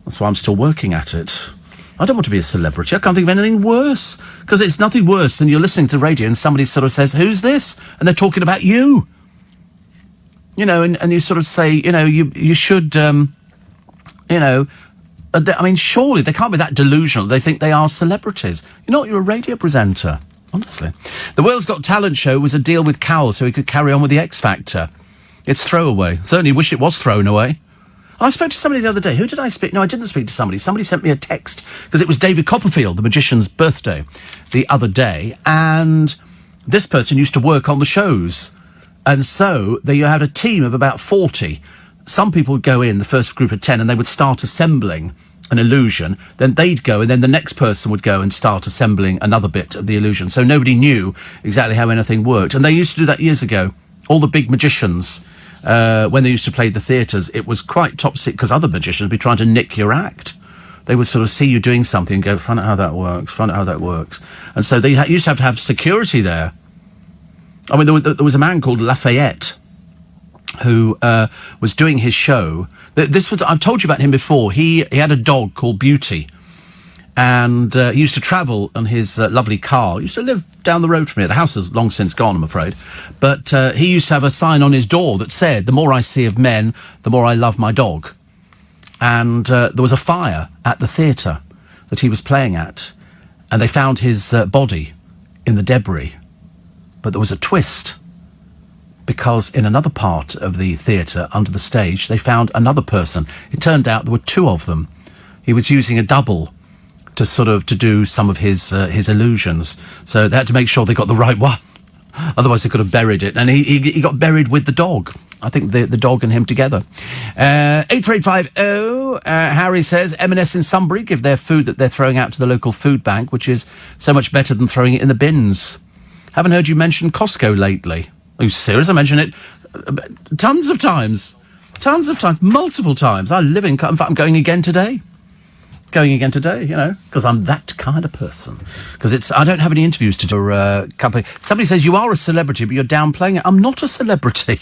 That's why I'm still working at it. I don't want to be a celebrity. I can't think of anything worse, because it's nothing worse than you're listening to radio and somebody sort of says, "Who's this?" and they're talking about you. And you sort of say, you should, I mean, surely they can't be that delusional. They think they are celebrities. You're a radio presenter. Honestly. The World's Got Talent show was a deal with Cowell so he could carry on with the X Factor. It's throwaway. Certainly wish it was thrown away. I spoke to somebody the other day. Who did I speak? No, I didn't speak to somebody. Somebody sent me a text because it was David Copperfield, the magician's birthday, the other day. And this person used to work on the shows. And so you had a team of about 40. Some people would go in, the first group of 10, and they would start assembling an illusion, then they'd go, and then the next person would go and start assembling another bit of the illusion. So nobody knew exactly how anything worked. And they used to do that years ago. All the big magicians, when they used to play the theatres, it was quite top secret, because other magicians would be trying to nick your act. They would sort of see you doing something and go, find out how that works. And so they used to have security there. I mean, there was a man called Lafayette who was doing his show. I've told you about him before. He had a dog called Beauty, and he used to travel on his lovely car. He used to live down the road from here. The house has long since gone, I'm afraid. But he used to have a sign on his door that said, "The more I see of men, the more I love my dog." And there was a fire at the theatre that he was playing at, and they found his body in the debris. But there was a twist, because in another part of the theatre, under the stage, they found another person. It turned out there were 2 of them. He was using a double to do some of his illusions. So they had to make sure they got the right one. Otherwise they could have buried it. And he got buried with the dog. I think the dog and him together. 83850, Harry says, M&S in Sunbury give their food that they're throwing out to the local food bank, which is so much better than throwing it in the bins. Haven't heard you mention Costco lately. Are you serious? I mention it tons of times, multiple times. I live in, in fact, I'm going again today, because I'm that kind of person. Because I don't have any interviews to do for a company. Somebody says, you are a celebrity, but you're downplaying it. I'm not a celebrity.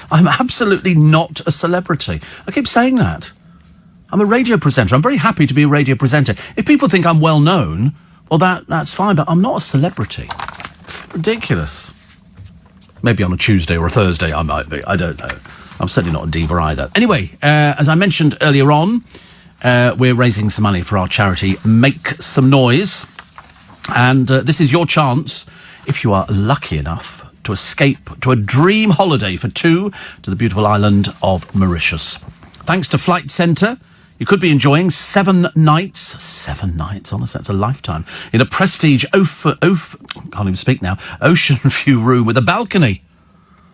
I'm absolutely not a celebrity. I keep saying that. I'm a radio presenter. I'm very happy to be a radio presenter. If people think I'm well known, well, that's fine, but I'm not a celebrity. Ridiculous. Maybe on a Tuesday or a Thursday I might be. I don't know. I'm certainly not a diva either. Anyway, as I mentioned earlier on, we're raising some money for our charity Make Some Noise. And this is your chance, if you are lucky enough, to escape to a dream holiday for 2 to the beautiful island of Mauritius. Thanks to Flight Centre, you could be enjoying 7 nights. 7 nights, honestly, that's a lifetime. In a prestige can't even speak now, ocean view room with a balcony.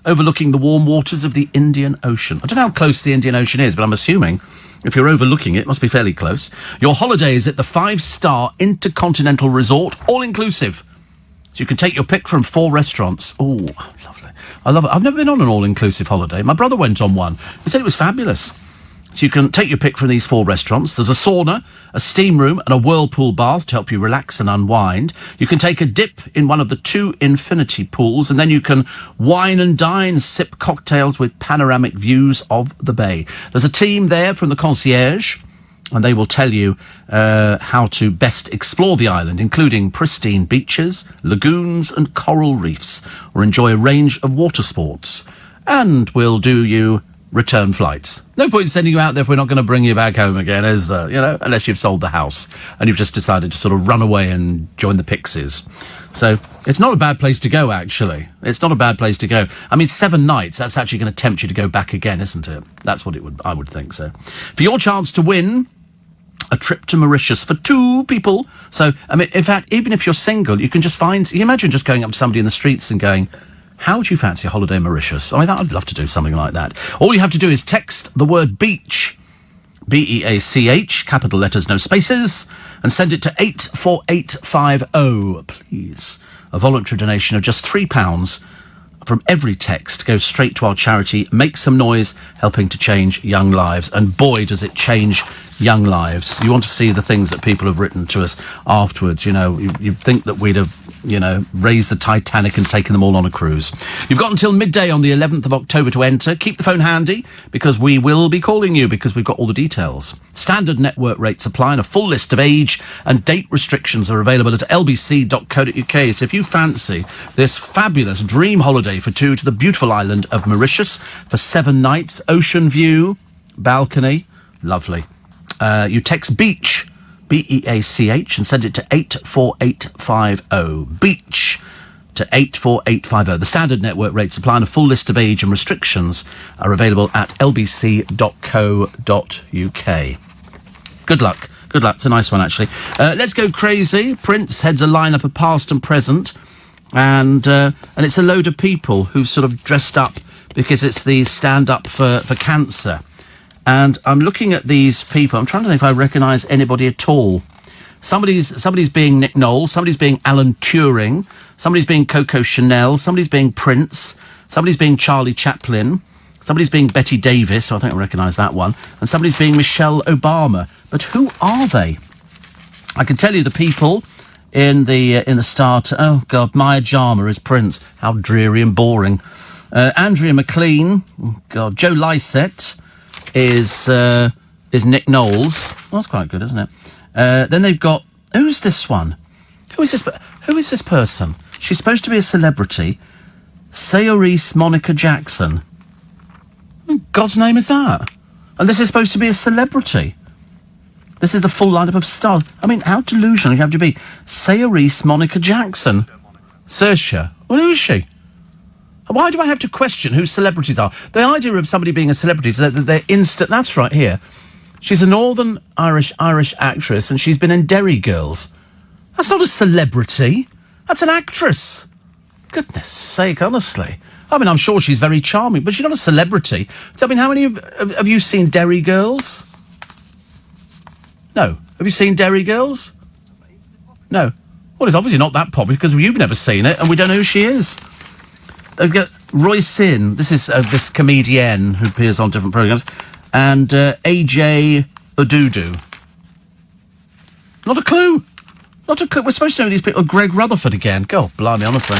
overlooking the warm waters of the Indian Ocean. I don't know how close the Indian Ocean is, but I'm assuming if you're overlooking it, it must be fairly close. Your holiday is at the 5-star Intercontinental Resort, all-inclusive. So you can take your pick from 4 restaurants. Oh, lovely. I love it. I've never been on an all-inclusive holiday. My brother went on one. He said it was fabulous. So you can take your pick from these 4 restaurants. There's a sauna, a steam room, and a whirlpool bath to help you relax and unwind. You can take a dip in one of the 2 infinity pools, and then you can wine and dine, sip cocktails with panoramic views of the bay. There's a team there from the concierge, and they will tell you how to best explore the island, including pristine beaches, lagoons, and coral reefs, or enjoy a range of water sports. And we'll do you return flights. No point in sending you out there if we're not going to bring you back home again, is there? You know, unless you've sold the house and you've just decided to sort of run away and join the Pixies. So it's not a bad place to go, actually. It's not a bad place to go. I mean, 7 nights, that's actually going to tempt you to go back again, isn't it? That's what I would think so. For your chance to win a trip to Mauritius for 2 people. So, I mean, in fact, even if you're single, you can just find... You imagine just going up to somebody in the streets and going, how would you fancy a holiday in Mauritius? I mean, I'd love to do something like that. All you have to do is text the word beach, B-E-A-C-H, capital letters, no spaces, and send it to 84850, please. A voluntary donation of just £3 from every text goes straight to our charity, Make Some Noise, helping to change young lives. And boy, does it change young lives. You want to see the things that people have written to us afterwards. You know, you'd think that we'd have, you know, raised the Titanic and taken them all on a cruise. You've got until midday on the 11th of October to enter. Keep the phone handy, because we will be calling you, because we've got all the details. Standard network rates apply, and a full list of age and date restrictions are available at lbc.co.uk. So if you fancy this fabulous dream holiday for 2 to the beautiful island of Mauritius for 7 nights, ocean view, balcony, lovely. You text beach, B-E-A-C-H, and send it to 84850. Beach to 84850. The standard network rates apply, and a full list of age and restrictions are available at lbc.co.uk. Good luck. Good luck. It's a nice one, actually. Let's go crazy. Prince heads a lineup of past and present, and it's a load of people who've sort of dressed up because it's the stand-up for cancer. And I'm looking at these people. I'm trying to think if I recognise anybody at all. Somebody's being Nick Knowles. Somebody's being Alan Turing. Somebody's being Coco Chanel. Somebody's being Prince. Somebody's being Charlie Chaplin. Somebody's being Betty Davis. So I think I recognise that one. And somebody's being Michelle Obama. But who are they? I can tell you the people in the start. Oh God, Maya Jama is Prince. How dreary and boring. Andrea McLean. Oh God, Joe Lycett is Nick Knowles. Well, that's quite good, isn't it? Then they've got... Who's this one? Who is this person? She's supposed to be a celebrity. Saoirse Monica Jackson. Who in God's name is that? And this is supposed to be a celebrity. This is the full lineup of stars. I mean, how delusional you have to be. Saoirse Monica Jackson. Saoirse. Well, who is she? Why do I have to question who celebrities are? The idea of somebody being a celebrity is that they're instant... That's right, here. She's a Northern Irish actress, and she's been in Derry Girls. That's not a celebrity. That's an actress. Goodness sake, honestly. I mean, I'm sure she's very charming, but she's not a celebrity. I mean, how many have you seen Derry Girls? No. Have you seen Derry Girls? No. Well, it's obviously not that popular, because you've never seen it, and we don't know who she is. They've got Roy Sin. This is this comedian who appears on different programmes. And AJ Odudu. Not a clue. Not a clue. We're supposed to know these people. Greg Rutherford again. God, blimey, honestly.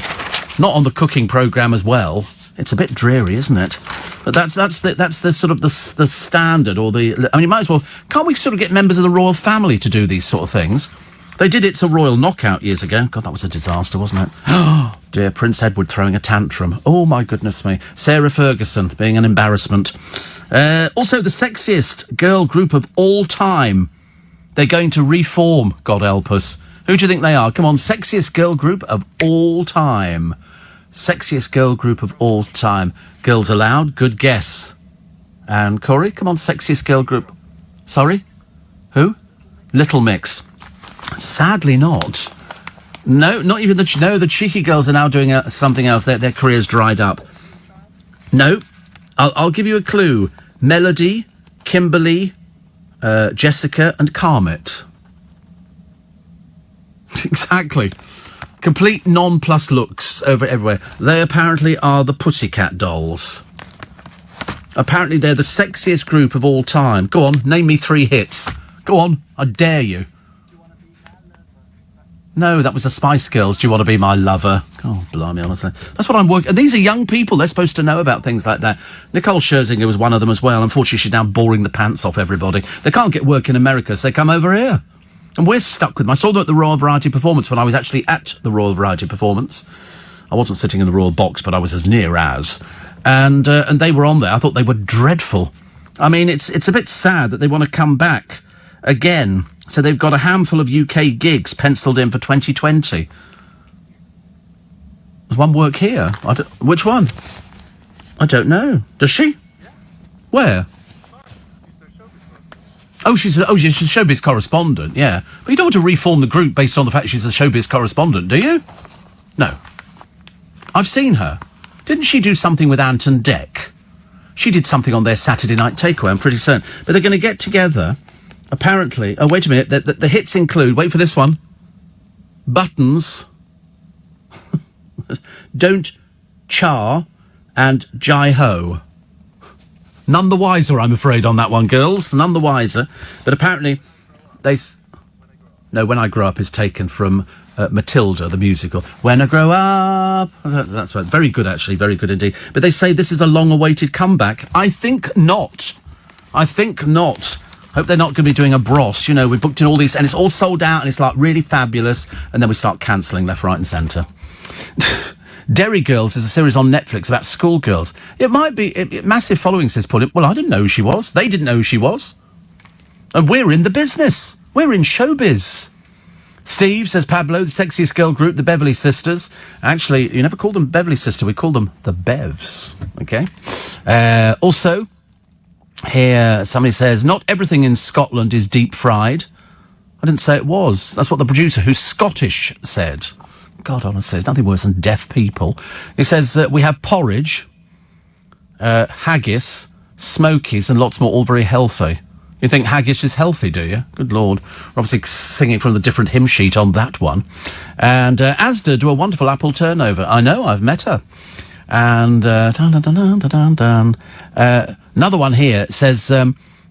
Not on the cooking programme as well. It's a bit dreary, isn't it? But that's the sort of the standard, or the... I mean, you might as well... Can't we sort of get members of the royal family to do these sort of things? They did It's a Royal Knockout years ago. God, that was a disaster, wasn't it? Oh, dear, Prince Edward throwing a tantrum. Oh, my goodness me. Sarah Ferguson being an embarrassment. Also, the sexiest girl group of all time. They're going to reform, God help us. Who do you think they are? Come on, sexiest girl group of all time. Sexiest girl group of all time. Girls Aloud, good guess. And Corey, come on, sexiest girl group. Sorry? Who? Little Mix. Sadly not. No, not even the cheeky girls are now doing something else. Their careers dried up. No. I'll give you a clue. Melody, Kimberly, Jessica and Carmit. Exactly. Complete nonplussed looks everywhere. They apparently are the Pussycat Dolls. Apparently they're the sexiest group of all time. Go on, name me 3 hits. Go on, I dare you. No, that was the Spice Girls. Do you want to be my lover? Oh, blimey, honestly. That's what I'm working... These are young people. They're supposed to know about things like that. Nicole Scherzinger was one of them as well. Unfortunately, she's now boring the pants off everybody. They can't get work in America, so they come over here. And we're stuck with them. I saw them at the Royal Variety Performance when I was actually at the Royal Variety Performance. I wasn't sitting in the Royal Box, but I was as near as. And they were on there. I thought they were dreadful. I mean, it's a bit sad that they want to come back again. So they've got a handful of UK gigs penciled in for 2020. There's one work here. Which one? I don't know. Does she? Where? Oh, she's a showbiz correspondent, yeah. But you don't want to reform the group based on the fact she's a showbiz correspondent, do you? No. I've seen her. Didn't she do something with Ant and Dec? She did something on their Saturday night takeaway, I'm pretty certain. But they're going to get together... Apparently... Oh, wait a minute. The hits include... Wait for this one. Buttons. Don't Char and Jai-Ho. None the wiser, I'm afraid, on that one, girls. None the wiser. But apparently they... No, When I Grow Up is taken from Matilda, the musical. When I Grow Up... That's right. Very good, actually. Very good indeed. But they say this is a long-awaited comeback. I think not. I think not. Hope they're not going to be doing a Bros. You know, we booked in all these, and it's all sold out, and it's, like, really fabulous, and then we start cancelling left, right and centre. Derry Girls is a series on Netflix about schoolgirls. It might be... massive following, says Paul. Well, I didn't know who she was. They didn't know who she was. And we're in the business. We're in showbiz. Steve, says Pablo, the sexiest girl group, the Beverly Sisters. Actually, you never called them Beverly Sister. We called them the Bevs. Okay? Also... Here, somebody says, not everything in Scotland is deep fried. I didn't say it was. That's what the producer, who's Scottish, said. God, honestly, there's nothing worse than deaf people. He says, we have porridge, haggis, smokies, and lots more, all very healthy. You think haggis is healthy, do you? Good Lord. We're obviously singing from the different hymn sheet on that one. And Asda do a wonderful apple turnover. I know, I've met her. And another one here says,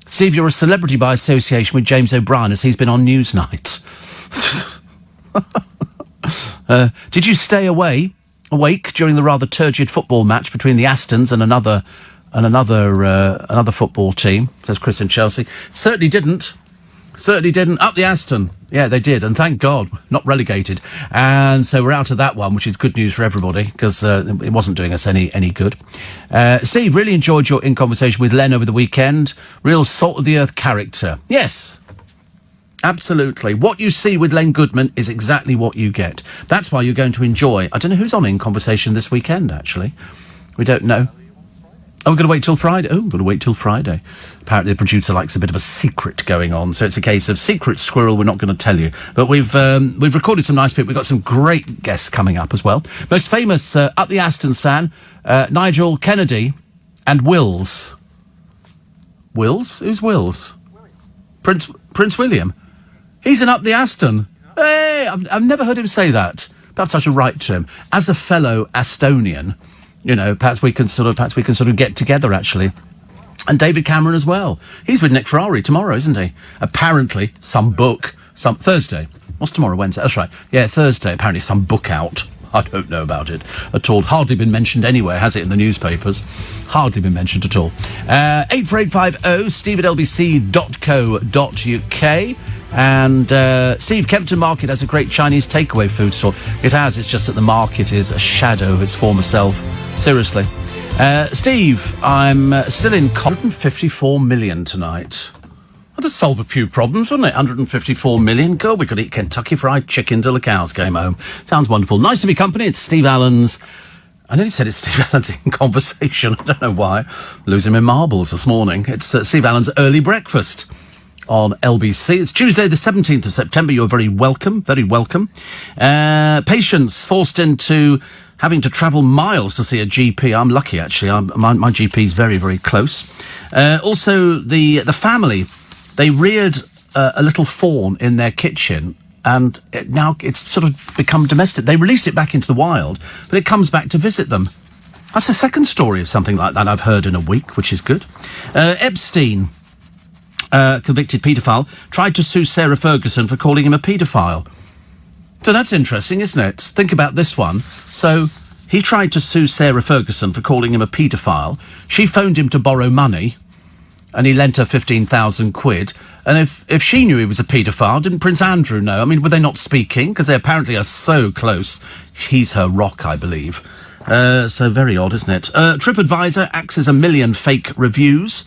Steve, you're a celebrity by association with James O'Brien as he's been on Newsnight. Did you stay awake during the rather turgid football match between the Astons and another football team, says Chris in Chelsea. Certainly didn't. Up the Aston. Yeah, they did, and thank God, not relegated. And so we're out of that one, which is good news for everybody, because it wasn't doing us any good. Steve, really enjoyed your In Conversation with Len over the weekend. Real salt-of-the-earth character. Yes, absolutely. What you see with Len Goodman is exactly what you get. That's why you're going to enjoy... I don't know who's on In Conversation this weekend, actually. We don't know. Oh, we're going to wait till Friday. Oh, we're going to wait till Friday. Apparently the producer likes a bit of a secret going on, so it's a case of secret squirrel, we're not going to tell you. But we've recorded some nice people. We've got some great guests coming up as well. Most famous Up the Astons fan, Nigel Kennedy and Wills. Wills? Who's Wills? Prince William. He's an Up the Aston. Hey, I've never heard him say that. Perhaps I should write to him. As a fellow Astonian... You know, perhaps we can sort of get together, actually. And David Cameron as well. He's with Nick Ferrari tomorrow, isn't he? Apparently, some Thursday. What's tomorrow, Wednesday? That's right. Yeah, Thursday. Apparently some book out. I don't know about it at all. Hardly been mentioned anywhere, has it, in the newspapers? Hardly been mentioned at all. 84850 steve@lbc.co.uk. And Steve, Kempton Market has a great Chinese takeaway food store. It has, it's just that the market is a shadow of its former self. Seriously. Steve, I'm still in 154 million tonight. That'd solve a few problems, wouldn't it? 154 million. God, we could eat Kentucky Fried Chicken till the cows came home. Sounds wonderful. Nice to be company. It's Steve Allen's... I nearly said it's Steve Allen's In Conversation. I don't know why. Losing my marbles this morning. It's Steve Allen's Early Breakfast on LBC. It's Tuesday the 17th of September. You're very welcome, very welcome. Patients forced into having to travel miles to see a GP. I'm lucky, actually. My GP's very, very close. Also, the family, they reared a little fawn in their kitchen, and now it's sort of become domestic. They release it back into the wild, but it comes back to visit them. That's the second story of something like that I've heard in a week, which is good. Epstein, convicted paedophile, tried to sue Sarah Ferguson for calling him a paedophile. So that's interesting, isn't it? Think about this one. So he tried to sue Sarah Ferguson for calling him a paedophile. She phoned him to borrow money, and he lent her 15,000 quid. And if she knew he was a paedophile, didn't Prince Andrew know? I mean, were they not speaking? Because they apparently are so close. He's her rock, I believe. So very odd, isn't it? TripAdvisor axes 1 million fake reviews.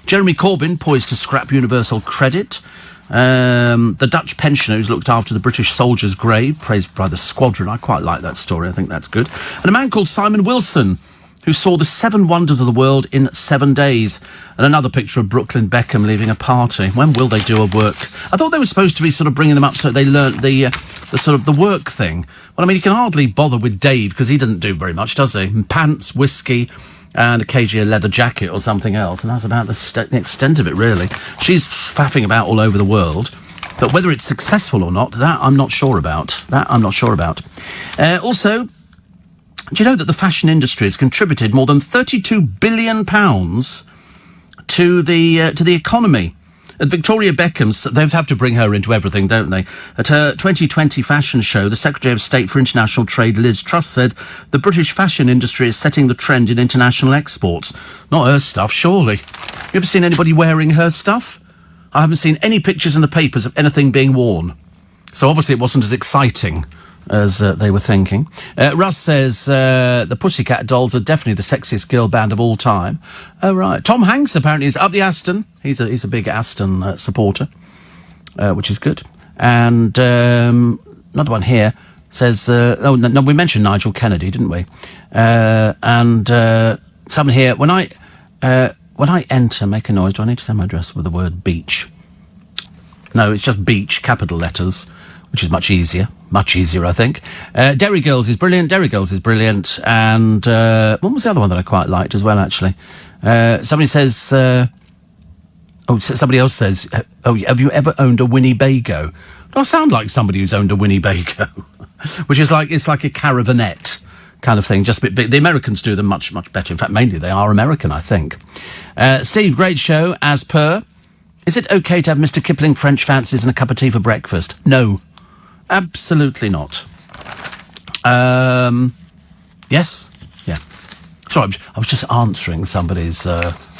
Jeremy Corbyn poised to scrap universal credit. The Dutch pensioner who's looked after the British soldier's grave, praised by the squadron. I quite like that story. I think that's good. And a man called Simon Wilson, who saw the 7 wonders of the world in 7 days. And another picture of Brooklyn Beckham leaving a party. When will they do a work? I thought they were supposed to be sort of bringing them up so they learnt the sort of the work thing. Well, I mean, you can hardly bother with Dave because he doesn't do very much, does he? Pants, whiskey, and occasionally a leather jacket or something else. And that's about the extent of it, really. She's faffing about all over the world. But whether it's successful or not, that I'm not sure about. Also, do you know that the fashion industry has contributed more than £32 billion to the economy? At Victoria Beckham's, they have to bring her into everything, don't they? At her 2020 fashion show, the Secretary of State for International Trade, Liz Truss, said the British fashion industry is setting the trend in international exports. Not her stuff, surely. You ever seen anybody wearing her stuff? I haven't seen any pictures in the papers of anything being worn. So obviously it wasn't as exciting as they were thinking. Russ says the Pussycat Dolls are definitely the sexiest girl band of all time. Oh, right. Tom Hanks apparently is up the Aston. He's a big Aston supporter, which is good. And another one here says... no, we mentioned Nigel Kennedy, didn't we? And someone here... When I enter, make a noise, do I need to send my address with the word beach? No, it's just beach, capital letters, which is much easier, I think. Derry Girls is brilliant. And what was the other one that I quite liked as well, actually? Somebody says... somebody else says, have you ever owned a Winnebago? Do I sound like somebody who's owned a Winnebago? Which is like, it's like a caravanette kind of thing, just a bit big. The Americans do them much, much better. In fact, mainly they are American, I think. Steve, great show, as per. Is it okay to have Mr. Kipling French fancies and a cup of tea for breakfast? No. Absolutely not. Yes? Yeah. Sorry, I was just answering somebody's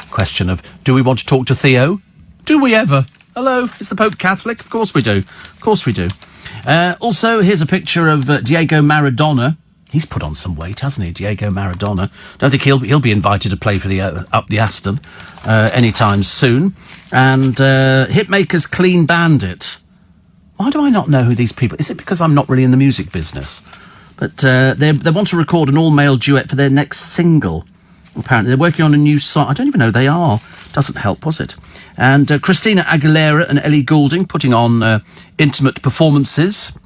question of, do we want to talk to Theo? Do we ever? Hello, is the Pope Catholic? Of course we do. Also, here's a picture of Diego Maradona. He's put on some weight, hasn't he, Diego Maradona? Don't think he'll be invited to play for the up the Aston anytime soon. And Hitmakers Clean Bandit. Why do I not know who these people... Is it because I'm not really in the music business? But they want to record an all-male duet for their next single. Apparently, they're working on a new song. I don't even know who they are. Doesn't help, was it? And Christina Aguilera and Ellie Goulding putting on intimate performances.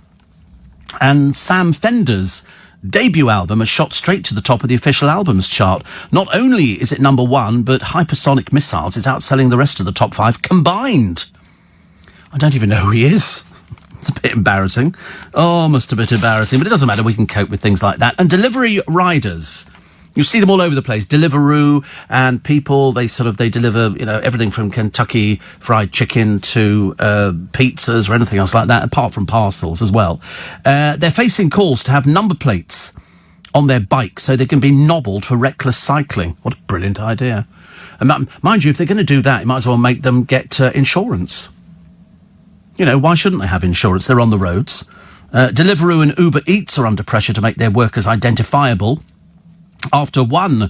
And Sam Fender's debut album has shot straight to the top of the official albums chart. Not only is it number 1, but Hypersonic Missiles is outselling the rest of the top 5 combined. I don't even know who he is. It's a bit embarrassing. Oh, must have been embarrassing. But it doesn't matter. We can cope with things like that. And delivery riders. You see them all over the place. Deliveroo and people, they deliver, everything from Kentucky Fried Chicken to pizzas or anything else like that, apart from parcels as well. They're facing calls to have number plates on their bikes so they can be nobbled for reckless cycling. What a brilliant idea. And mind you, if they're going to do that, you might as well make them get insurance. Why shouldn't they have insurance? They're on the roads. Deliveroo and Uber Eats are under pressure to make their workers identifiable after one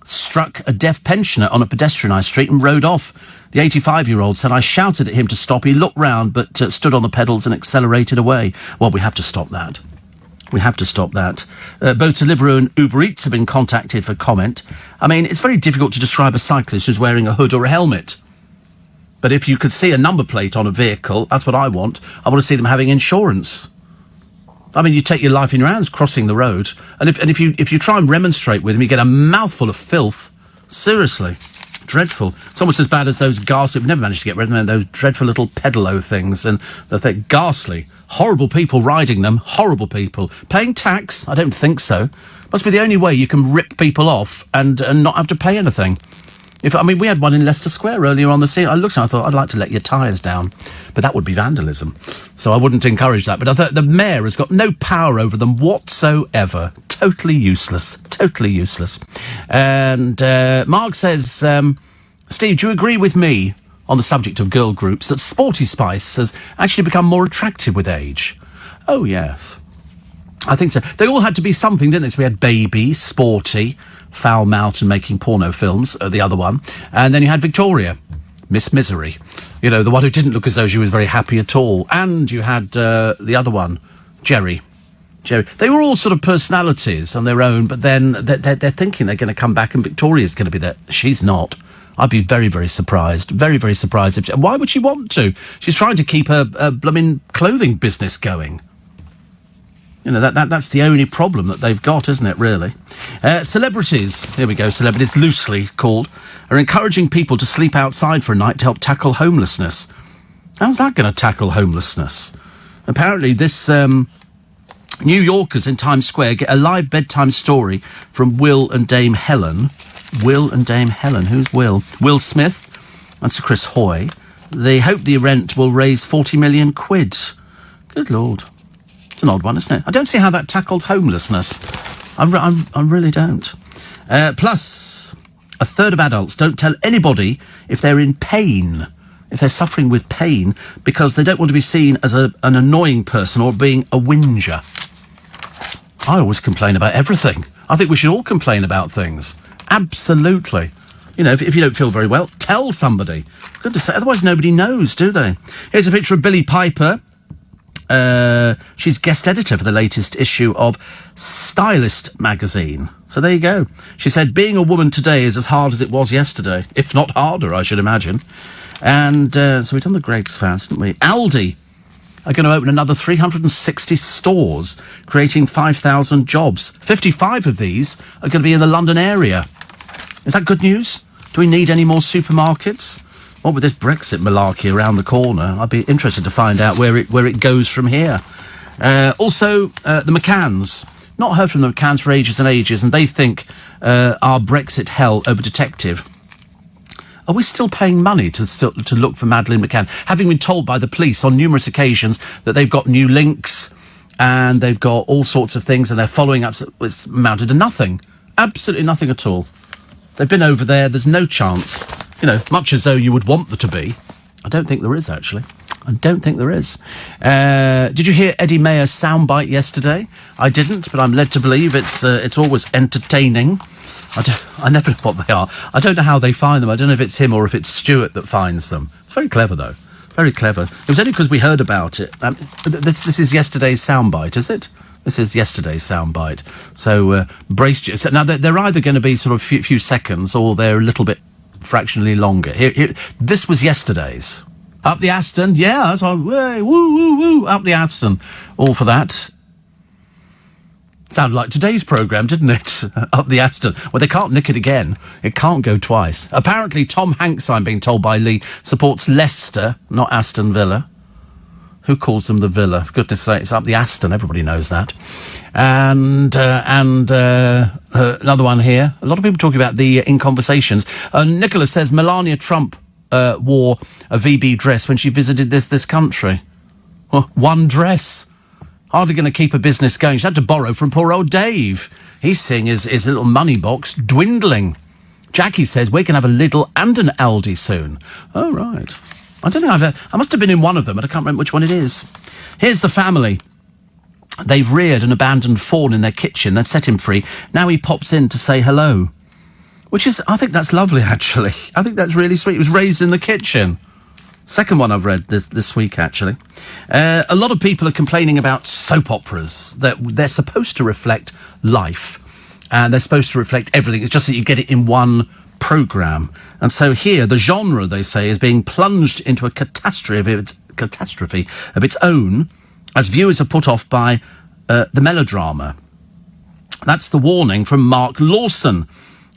struck a deaf pensioner on a pedestrianised street and rode off. The 85-year-old said, I shouted at him to stop. He looked round but stood on the pedals and accelerated away. Well, we have to stop that. Both Deliveroo and Uber Eats have been contacted for comment. I mean, it's very difficult to describe a cyclist who's wearing a hood or a helmet. But if you could see a number plate on a vehicle, that's what I want. I want to see them having insurance. I mean, you take your life in your hands crossing the road, and if you try and remonstrate with him, you get a mouthful of filth. Seriously, dreadful. It's almost as bad as those ghastly. We've never managed to get rid of them. Those dreadful little pedalo things, and they're ghastly, horrible people riding them. Horrible people paying tax. I don't think so. Must be the only way you can rip people off and not have to pay anything. We had one in Leicester Square earlier on this year. I looked and I thought, I'd like to let your tyres down. But that would be vandalism. So I wouldn't encourage that. But I thought the mayor has got no power over them whatsoever. Totally useless. Totally useless. And Mark says, Steve, do you agree with me on the subject of girl groups that Sporty Spice has actually become more attractive with age? Oh, yes. I think so. They all had to be something, didn't they? So we had Baby, Sporty, foul-mouthed and making porno films, the other one. And then you had Victoria, Miss Misery. You know, the one who didn't look as though she was very happy at all. And you had the other one, Jerry. They were all sort of personalities on their own, but then they're thinking they're going to come back and Victoria's going to be there. She's not. I'd be very, very surprised. Very, very surprised. Why would she want to? She's trying to keep her blooming clothing business going. You know, that's the only problem that they've got, isn't it, really? Celebrities, here we go, celebrities, loosely called, are encouraging people to sleep outside for a night to help tackle homelessness. How's that going to tackle homelessness? Apparently, this New Yorkers in Times Square get a live bedtime story from Will and Dame Helen. Will and Dame Helen. Who's Will? Will Smith and Sir Chris Hoy. They hope the event will raise 40 million quid. Good Lord. It's an odd one, isn't it? I don't see how that tackles homelessness. I really don't. Plus, a third of adults don't tell anybody if they're in pain, if they're suffering with pain, because they don't want to be seen as an annoying person or being a whinger. I always complain about everything. I think we should all complain about things. Absolutely. You know, if you don't feel very well, tell somebody. Goodness sake, otherwise nobody knows, do they? Here's a picture of Billie Piper. She's guest editor for the latest issue of Stylist magazine. So there you go. She said, being a woman today is as hard as it was yesterday, if not harder, I should imagine. And so we've done the Greggs fans, didn't we? Aldi are going to open another 360 stores, creating 5,000 jobs. 55 of these are going to be in the London area. Is that good news? Do we need any more supermarkets? What with this Brexit malarkey around the corner, I'd be interested to find out where it goes from here. Also, the McCanns. Not heard from the McCanns for ages and ages, and they think our Brexit hell over detective. Are we still paying money to look for Madeleine McCann, having been told by the police on numerous occasions that they've got new links and they've got all sorts of things and they're following up? It's amounted to nothing. Absolutely nothing at all. They've been over there. There's no chance. You know, much as though you would want there to be. I don't think there is, actually. I don't think there is. Did you hear Eddie Mayer's soundbite yesterday? I didn't, but I'm led to believe it's always entertaining. I never know what they are. I don't know how they find them. I don't know if it's him or if it's Stuart that finds them. It's very clever, though. Very clever. It was only because we heard about it. This is yesterday's soundbite, is it? This is yesterday's soundbite. So brace yourself. Now, they're either going to be sort of few seconds or they're a little bit fractionally longer. Here, this was yesterday's. Up the Aston, yeah, that's all. Woo, woo, woo, up the Aston. All for that. Sounded like today's programme, didn't it? Up the Aston. Well, they can't nick it again. It can't go twice. Apparently, Tom Hanks, I'm being told by Lee, supports Leicester, not Aston Villa. Who calls them the Villa? For goodness sake, it's up the Aston. Everybody knows that. And another one here. A lot of people talking about the In Conversations. Nicholas says Melania Trump wore a VB dress when she visited this country. Well, one dress. Hardly going to keep a business going. She had to borrow from poor old Dave. He's seeing his little money box dwindling. Jackie says we're going to have a Lidl and an Aldi soon. Oh, right. I don't know. I must have been in one of them, but I can't remember which one it is. Here's the family. They've reared an abandoned fawn in their kitchen. They'd set him free. Now he pops in to say hello. Which is, I think that's lovely, actually. I think that's really sweet. He was raised in the kitchen. Second one I've read this week, actually. A lot of people are complaining about soap operas, that they're supposed to reflect life, and they're supposed to reflect everything. It's just that you get it in one programme. And so here, the genre, they say, is being plunged into a catastrophe of its own, as viewers are put off by the melodrama. That's the warning from Mark Lawson,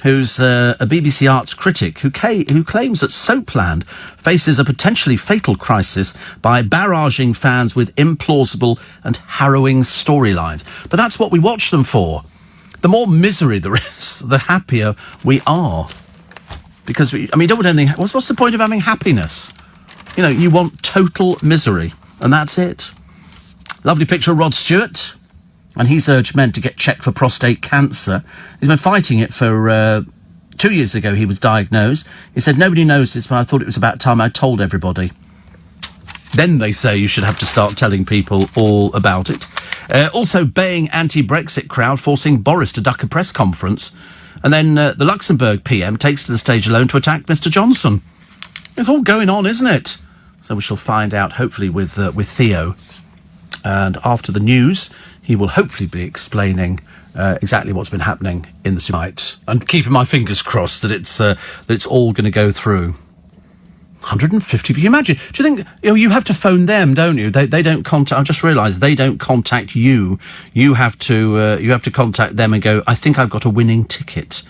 who's a BBC arts critic who claims that Soapland faces a potentially fatal crisis by barraging fans with implausible and harrowing storylines. But that's what we watch them for. The more misery there is, the happier we are. Because, you don't want anything... What's the point of having happiness? You want total misery, and that's it. Lovely picture of Rod Stewart, and he's urged men to get checked for prostate cancer. He's been fighting it for 2 years ago. He was diagnosed. He said, nobody knows this, but I thought it was about time I told everybody. Then they say you should have to start telling people all about it. Also, baying anti-Brexit crowd forcing Boris to duck a press conference. And then the Luxembourg PM takes to the stage alone to attack Mr Johnson. It's all going on, isn't it? So we shall find out, hopefully, with Theo. And after the news, he will hopefully be explaining exactly what's been happening in the tonight. And keeping my fingers crossed that it's all going to go through. 150. Can you imagine? Do you think you have to phone them, don't you? They don't contact. I just realised they don't contact you. You have to contact them and go, I think I've got a winning ticket.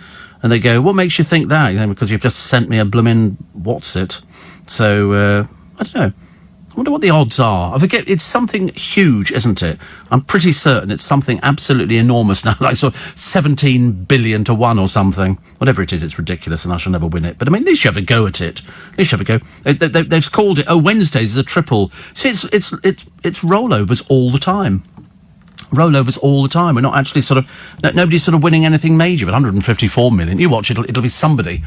And they go, what makes you think that? Because you've just sent me a blooming what's it. So I don't know. I wonder what the odds are. I forget. It's something huge, isn't it? I'm pretty certain it's something absolutely enormous now, like sort of 17 billion to 1 or something. Whatever it is, it's ridiculous, and I shall never win it. But at least you have a go at it. At least you have a go. They've called it. Wednesdays is a triple. See, it's rollovers all the time. Rollovers all the time. We're not actually nobody's sort of winning anything major. But 154 million. You watch it. It'll be somebody.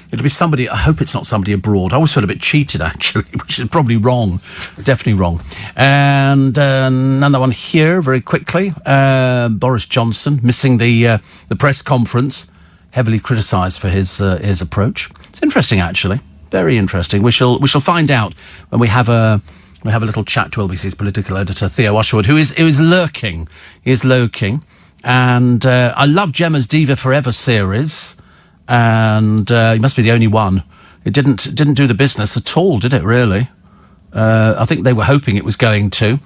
It'll be somebody, I hope it's not somebody abroad. I always feel a bit cheated, actually, which is probably wrong. Definitely wrong. And another one here, very quickly. Boris Johnson, missing the press conference, heavily criticised for his approach. It's interesting, actually. Very interesting. We shall find out when we have a little chat to LBC's political editor, Theo Usherwood, who is lurking. He is lurking. And I love Gemma's Diva Forever series. And he must be the only one. It didn't do the business at all, did it, really? I think they were hoping it was going to.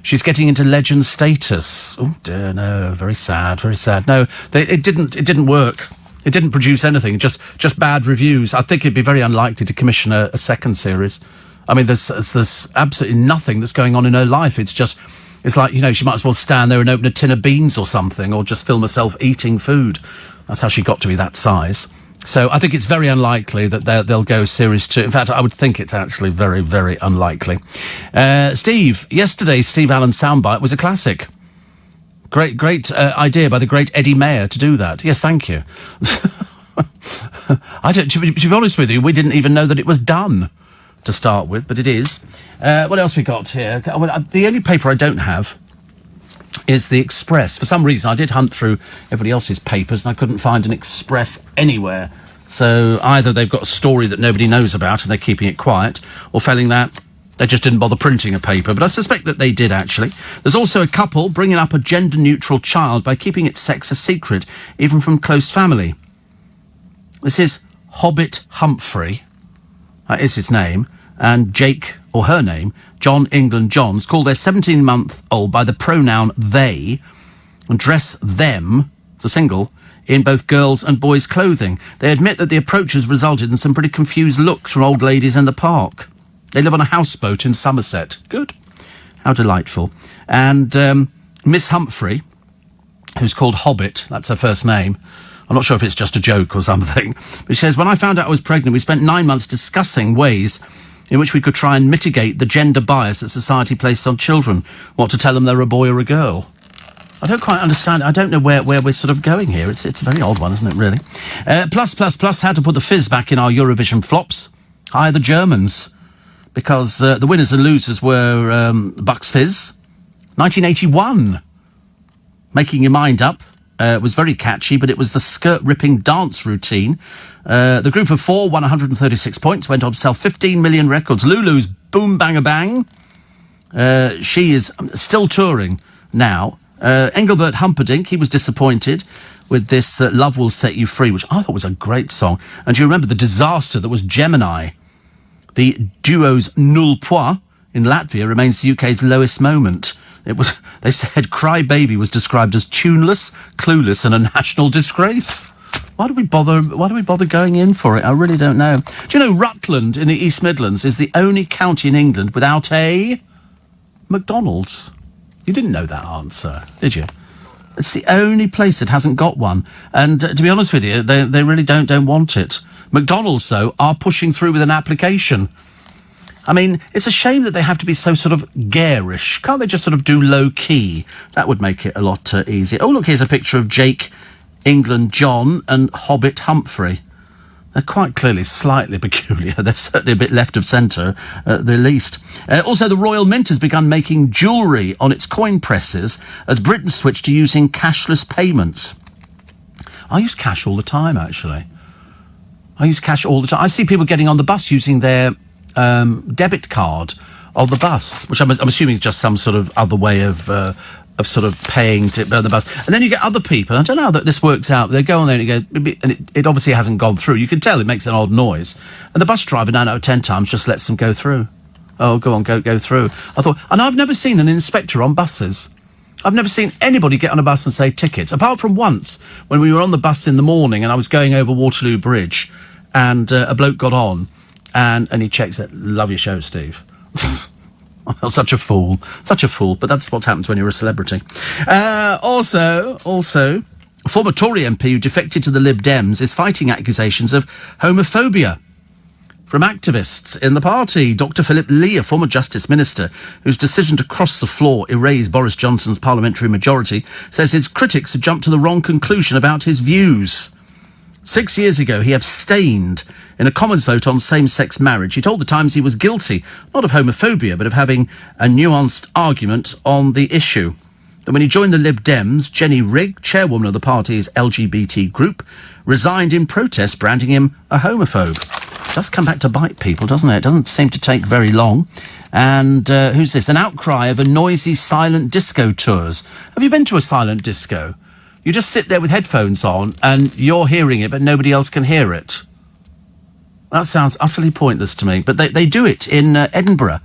She's getting into legend status. Oh, dear, no. Very sad, very sad. No, it didn't work. It didn't produce anything, just bad reviews. I think it'd be very unlikely to commission a second series. There's absolutely nothing that's going on in her life. It's like, she might as well stand there and open a tin of beans or something, or just film herself eating food. That's how she got to be that size. So I think it's very unlikely that they'll go series 2. In fact, I would think it's actually very, very unlikely. Yesterday's Steve Allen soundbite was a classic. Great idea by the great Eddie Mayer to do that. Yes, thank you. To be honest with you, we didn't even know that it was done to start with, but it is. What else we got here? The only paper I don't have is the Express. For some reason, I did hunt through everybody else's papers and I couldn't find an Express anywhere. So either they've got a story that nobody knows about and they're keeping it quiet, or failing that, they just didn't bother printing a paper. But I suspect that they did, actually. There's also a couple bringing up a gender-neutral child by keeping its sex a secret, even from close family. This is Hobbit Humphrey. That is his name. And Jake, or her name, John England Johns, call their 17-month-old by the pronoun they and dress them, it's a single, in both girls' and boys' clothing. They admit that the approach has resulted in some pretty confused looks from old ladies in the park. They live on a houseboat in Somerset. Good. How delightful. And Miss Humphrey, who's called Hobbit, that's her first name. I'm not sure if it's just a joke or something. But she says, when I found out I was pregnant, we spent 9 months discussing ways in which we could try and mitigate the gender bias that society places on children. What to tell them they're a boy or a girl. I don't quite understand. I don't know where we're sort of going here. It's a very odd one, isn't it, really? Plus, how to put the fizz back in our Eurovision flops. Hire the Germans. Because the winners and losers were Bucks Fizz. 1981. Making Your Mind Up. Was very catchy, but it was the skirt-ripping dance routine. The group of 4 won 136 points, went on to sell 15 million records. Lulu's Boom Bang Bang. She is still touring now. Engelbert Humperdinck, he was disappointed with this Love Will Set You Free, which I thought was a great song. And do you remember the disaster that was Gemini? The duo's Nul Pois in Latvia remains the UK's lowest moment. They said Cry Baby was described as tuneless, clueless, and a national disgrace. Why do we bother going in for it? I really don't know. Do you know Rutland in the East Midlands is the only county in England without a McDonald's? You didn't know that answer, did you? It's the only place that hasn't got one. And to be honest with you, they really don't want it. McDonald's, though, are pushing through with an application. I mean, it's a shame that they have to be so sort of garish. Can't they just sort of do low-key? That would make it a lot easier. Oh, look, here's a picture of Jake, England John, and Hobbit Humphrey. They're quite clearly slightly peculiar. They're certainly a bit left of centre, at the least. Also, the Royal Mint has begun making jewellery on its coin presses as Britain switched to using cashless payments. I use cash all the time, actually. I use cash all the time. I see people getting on the bus using their debit card on the bus, which I'm assuming is just some sort of other way of sort of paying to the bus. And then you get other people, I don't know how that this works out, they go on there and you go, and it obviously hasn't gone through. You can tell it makes an odd noise. And the bus driver 9 out of 10 times just lets them go through. Oh, go on, go through. I thought, and I've never seen an inspector on buses. I've never seen anybody get on a bus and say tickets, apart from once when we were on the bus in the morning and I was going over Waterloo Bridge and a bloke got on and he checked that, love your show, Steve. Such a fool, but that's what happens when you're a celebrity. Also, a former Tory MP who defected to the Lib Dems is fighting accusations of homophobia from activists in the party. Dr. Philip Lee, a former Justice Minister whose decision to cross the floor erased Boris Johnson's parliamentary majority, says his critics have jumped to the wrong conclusion about his views. 6 years ago, he abstained in a Commons vote on same-sex marriage. He told the Times he was guilty, not of homophobia, but of having a nuanced argument on the issue. Then when he joined the Lib Dems, Jenny Rigg, chairwoman of the party's LGBT group, resigned in protest, branding him a homophobe. It does come back to bite people, doesn't it? It doesn't seem to take very long. And who's this? An outcry of a noisy silent disco tours. Have you been to a silent disco? You just sit there with headphones on and you're hearing it, but nobody else can hear it. That sounds utterly pointless to me. But they do it in Edinburgh.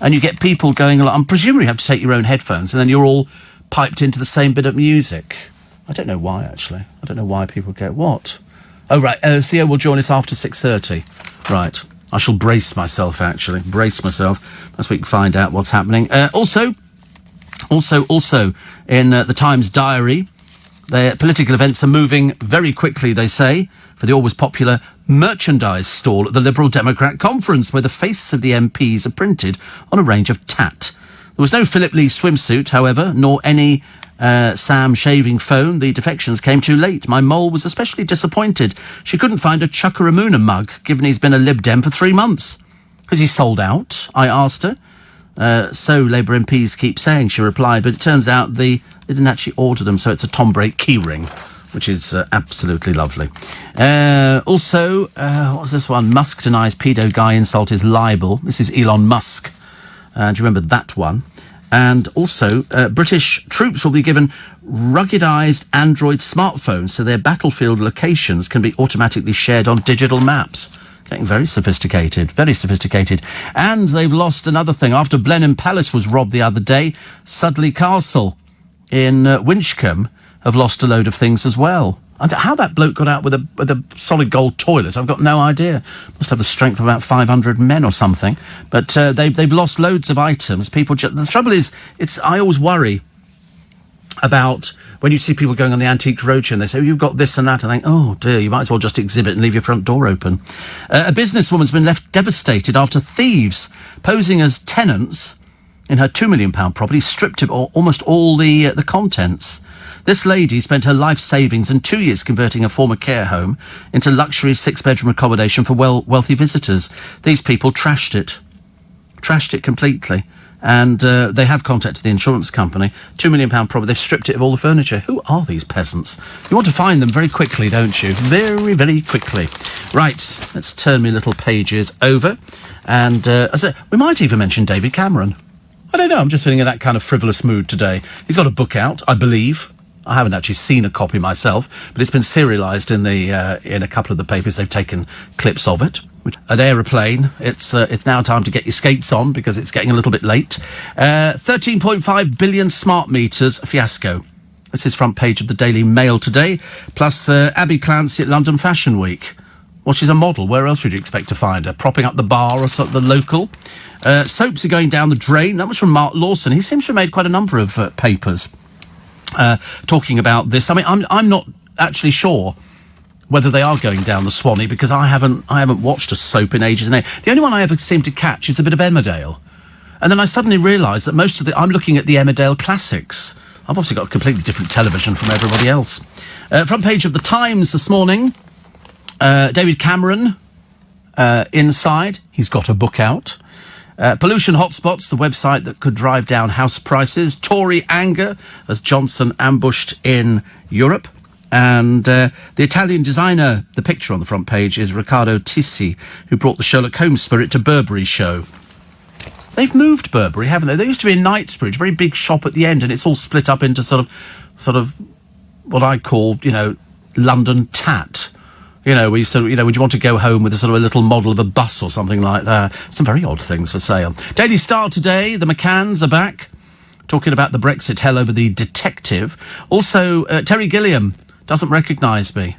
And you get people going along. I'm presuming you have to take your own headphones and then you're all piped into the same bit of music. I don't know why, actually. I don't know why people get what. Oh, right. Theo will join us after 6:30. Right. I shall brace myself, actually. Brace myself. As we can find out what's happening. Also, in the Times Diary, the political events are moving very quickly, they say, for the always popular merchandise stall at the Liberal Democrat conference, where the faces of the MPs are printed on a range of tat. There was no Philip Lee swimsuit, however, nor any Sam shaving phone. The defections came too late. My mole was especially disappointed. She couldn't find a Chuckaramuna mug, given he's been a Lib Dem for 3 months. Has he sold out? I asked her. So Labour MPs keep saying, she replied, but it turns out they didn't actually order them, so it's a Tom Brake keyring, which is absolutely lovely. Also, what's this one? Musk denies pedo guy insult is libel. This is Elon Musk. Do you remember that one? And also, British troops will be given ruggedized Android smartphones so their battlefield locations can be automatically shared on digital maps. Getting very sophisticated, very sophisticated. And they've lost another thing. After Blenheim Palace was robbed the other day, Sudley Castle in Winchcombe have lost a load of things as well. And how that bloke got out with a solid gold toilet, I've got no idea. Must have the strength of about 500 men or something. But they've lost loads of items. People the trouble is, I always worry about when you see people going on the Antiques Roadshow and they say, oh, you've got this and that, and I think, oh dear, you might as well just exhibit and leave your front door open. A businesswoman's been left devastated after thieves posing as tenants in her £2 million property stripped of almost all the contents. This lady spent her life savings and 2 years converting a former care home into luxury 6-bedroom accommodation for wealthy visitors. These people trashed it completely. And they have contacted the insurance company. £2 million property. They've stripped it of all the furniture. Who are these peasants? You want to find them very quickly, don't you? Very, very quickly. Right, let's turn my little pages over. And we might even mention David Cameron. I don't know, I'm just feeling in that kind of frivolous mood today. He's got a book out, I believe. I haven't actually seen a copy myself, but it's been serialised in a couple of the papers. They've taken clips of it. An aeroplane. It's now time to get your skates on because it's getting a little bit late. 13.5 billion smart meters fiasco. This is front page of the Daily Mail today. Plus Abby Clancy at London Fashion Week. Well, she's a model. Where else would you expect to find her? Propping up the bar or the local. Soaps are going down the drain. That was from Mark Lawson. He seems to have made quite a number of papers talking about this. I mean, I'm not actually sure whether they are going down the Swanee because I haven't watched a soap in ages and ages. The only one I ever seem to catch is a bit of Emmerdale. And then I suddenly realised that I'm looking at the Emmerdale classics. I've obviously got a completely different television from everybody else. Front page of the Times this morning. David Cameron inside. He's got a book out. Pollution Hotspots, the website that could drive down house prices. Tory anger as Johnson ambushed in Europe. And the Italian designer, the picture on the front page, is Riccardo Tisci, who brought the Sherlock Holmes spirit to Burberry's show. They've moved Burberry, haven't they? There used to be in Knightsbridge, a very big shop at the end, and it's all split up into sort of what I call, London tat. Where you would you want to go home with a sort of a little model of a bus or something like that? Some very odd things for sale. Daily Star today, the McCanns are back, talking about the Brexit hell over the detective. Also, Terry Gilliam doesn't recognise me.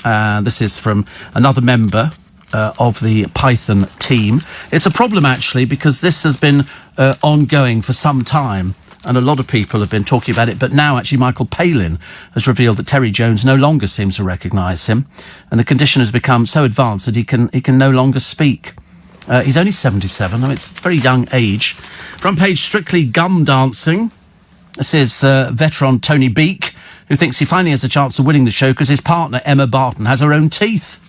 This is from another member of the Python team. It's a problem, actually, because this has been ongoing for some time, and a lot of people have been talking about it, but now, actually, Michael Palin has revealed that Terry Jones no longer seems to recognise him, and the condition has become so advanced that he can no longer speak. He's only 77. I mean, it's a very young age. Front page, Strictly Gum Dancing. This is veteran Tony Beak, who thinks he finally has a chance of winning the show because his partner, Emma Barton, has her own teeth.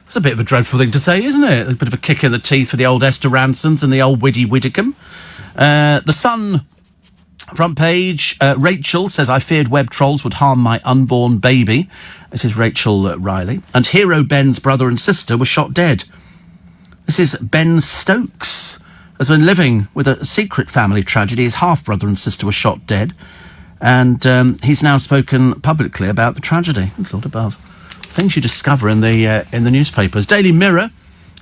It's a bit of a dreadful thing to say, isn't it? A bit of a kick in the teeth for the old Esther Ransons and the old Widdy Widdicombe. The Sun, front page, Rachel says, I feared web trolls would harm my unborn baby. This is Rachel Riley. And hero Ben's brother and sister were shot dead. This is Ben Stokes. Has been living with a secret family tragedy. His half-brother and sister were shot dead. And he's now spoken publicly about the tragedy. Lord above. Things you discover in the newspapers. Daily Mirror.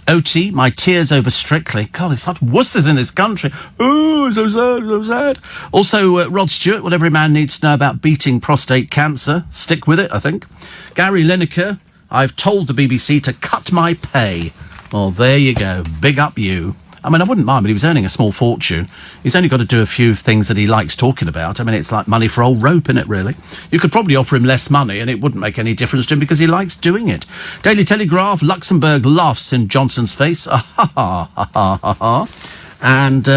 OT, my tears over Strictly. God, there's such wusses in this country. Oh, so sad, so sad. Also, Rod Stewart, what every man needs to know about beating prostate cancer. Stick with it, I think. Gary Lineker, I've told the BBC to cut my pay. Well, there you go. Big up you. I mean, I wouldn't mind, but he was earning a small fortune. He's only got to do a few things that he likes talking about. I mean, it's like money for old rope, isn't it, really? You could probably offer him less money and it wouldn't make any difference to him because he likes doing it. Daily Telegraph, Luxembourg laughs in Johnson's face. And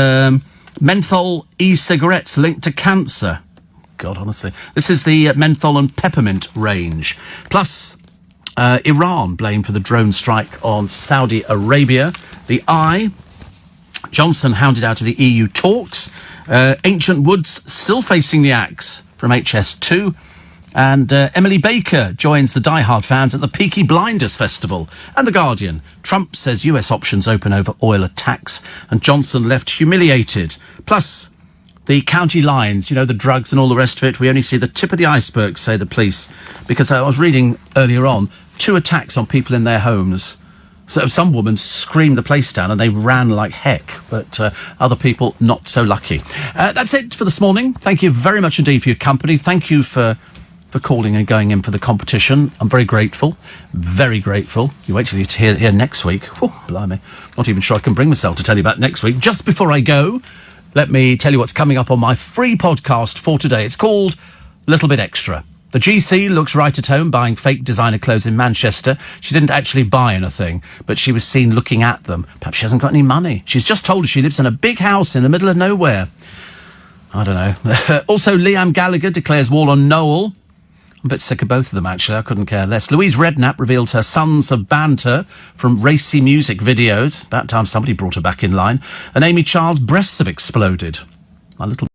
menthol e-cigarettes linked to cancer. God, honestly. This is the menthol and peppermint range. Plus, Iran blamed for the drone strike on Saudi Arabia. The Eye, Johnson hounded out of the EU talks. Ancient Woods still facing the axe from HS2. And Emily Baker joins the diehard fans at the Peaky Blinders Festival. And The Guardian, Trump says US options open over oil attacks. And Johnson left humiliated. Plus, the county lines, the drugs and all the rest of it. We only see the tip of the iceberg, say the police. Because I was reading earlier on, 2 attacks on people in their homes. So some woman screamed the place down and they ran like heck, but other people not so lucky. That's it for this morning. Thank you very much indeed for your company. Thank you for calling and going in for the competition. I'm very grateful. Very grateful. You wait till you hear next week. Oh, blimey. Not even sure I can bring myself to tell you about next week. Just before I go, let me tell you what's coming up on my free podcast for today. It's called Little Bit Extra. The GC looks right at home buying fake designer clothes in Manchester. She didn't actually buy anything, but she was seen looking at them. Perhaps she hasn't got any money. She's just told us she lives in a big house in the middle of nowhere. I don't know. Also, Liam Gallagher declares war on Noel. I'm a bit sick of both of them, actually. I couldn't care less. Louise Redknapp reveals her sons have banned her from racy music videos. About time somebody brought her back in line. And Amy Child's breasts have exploded. My little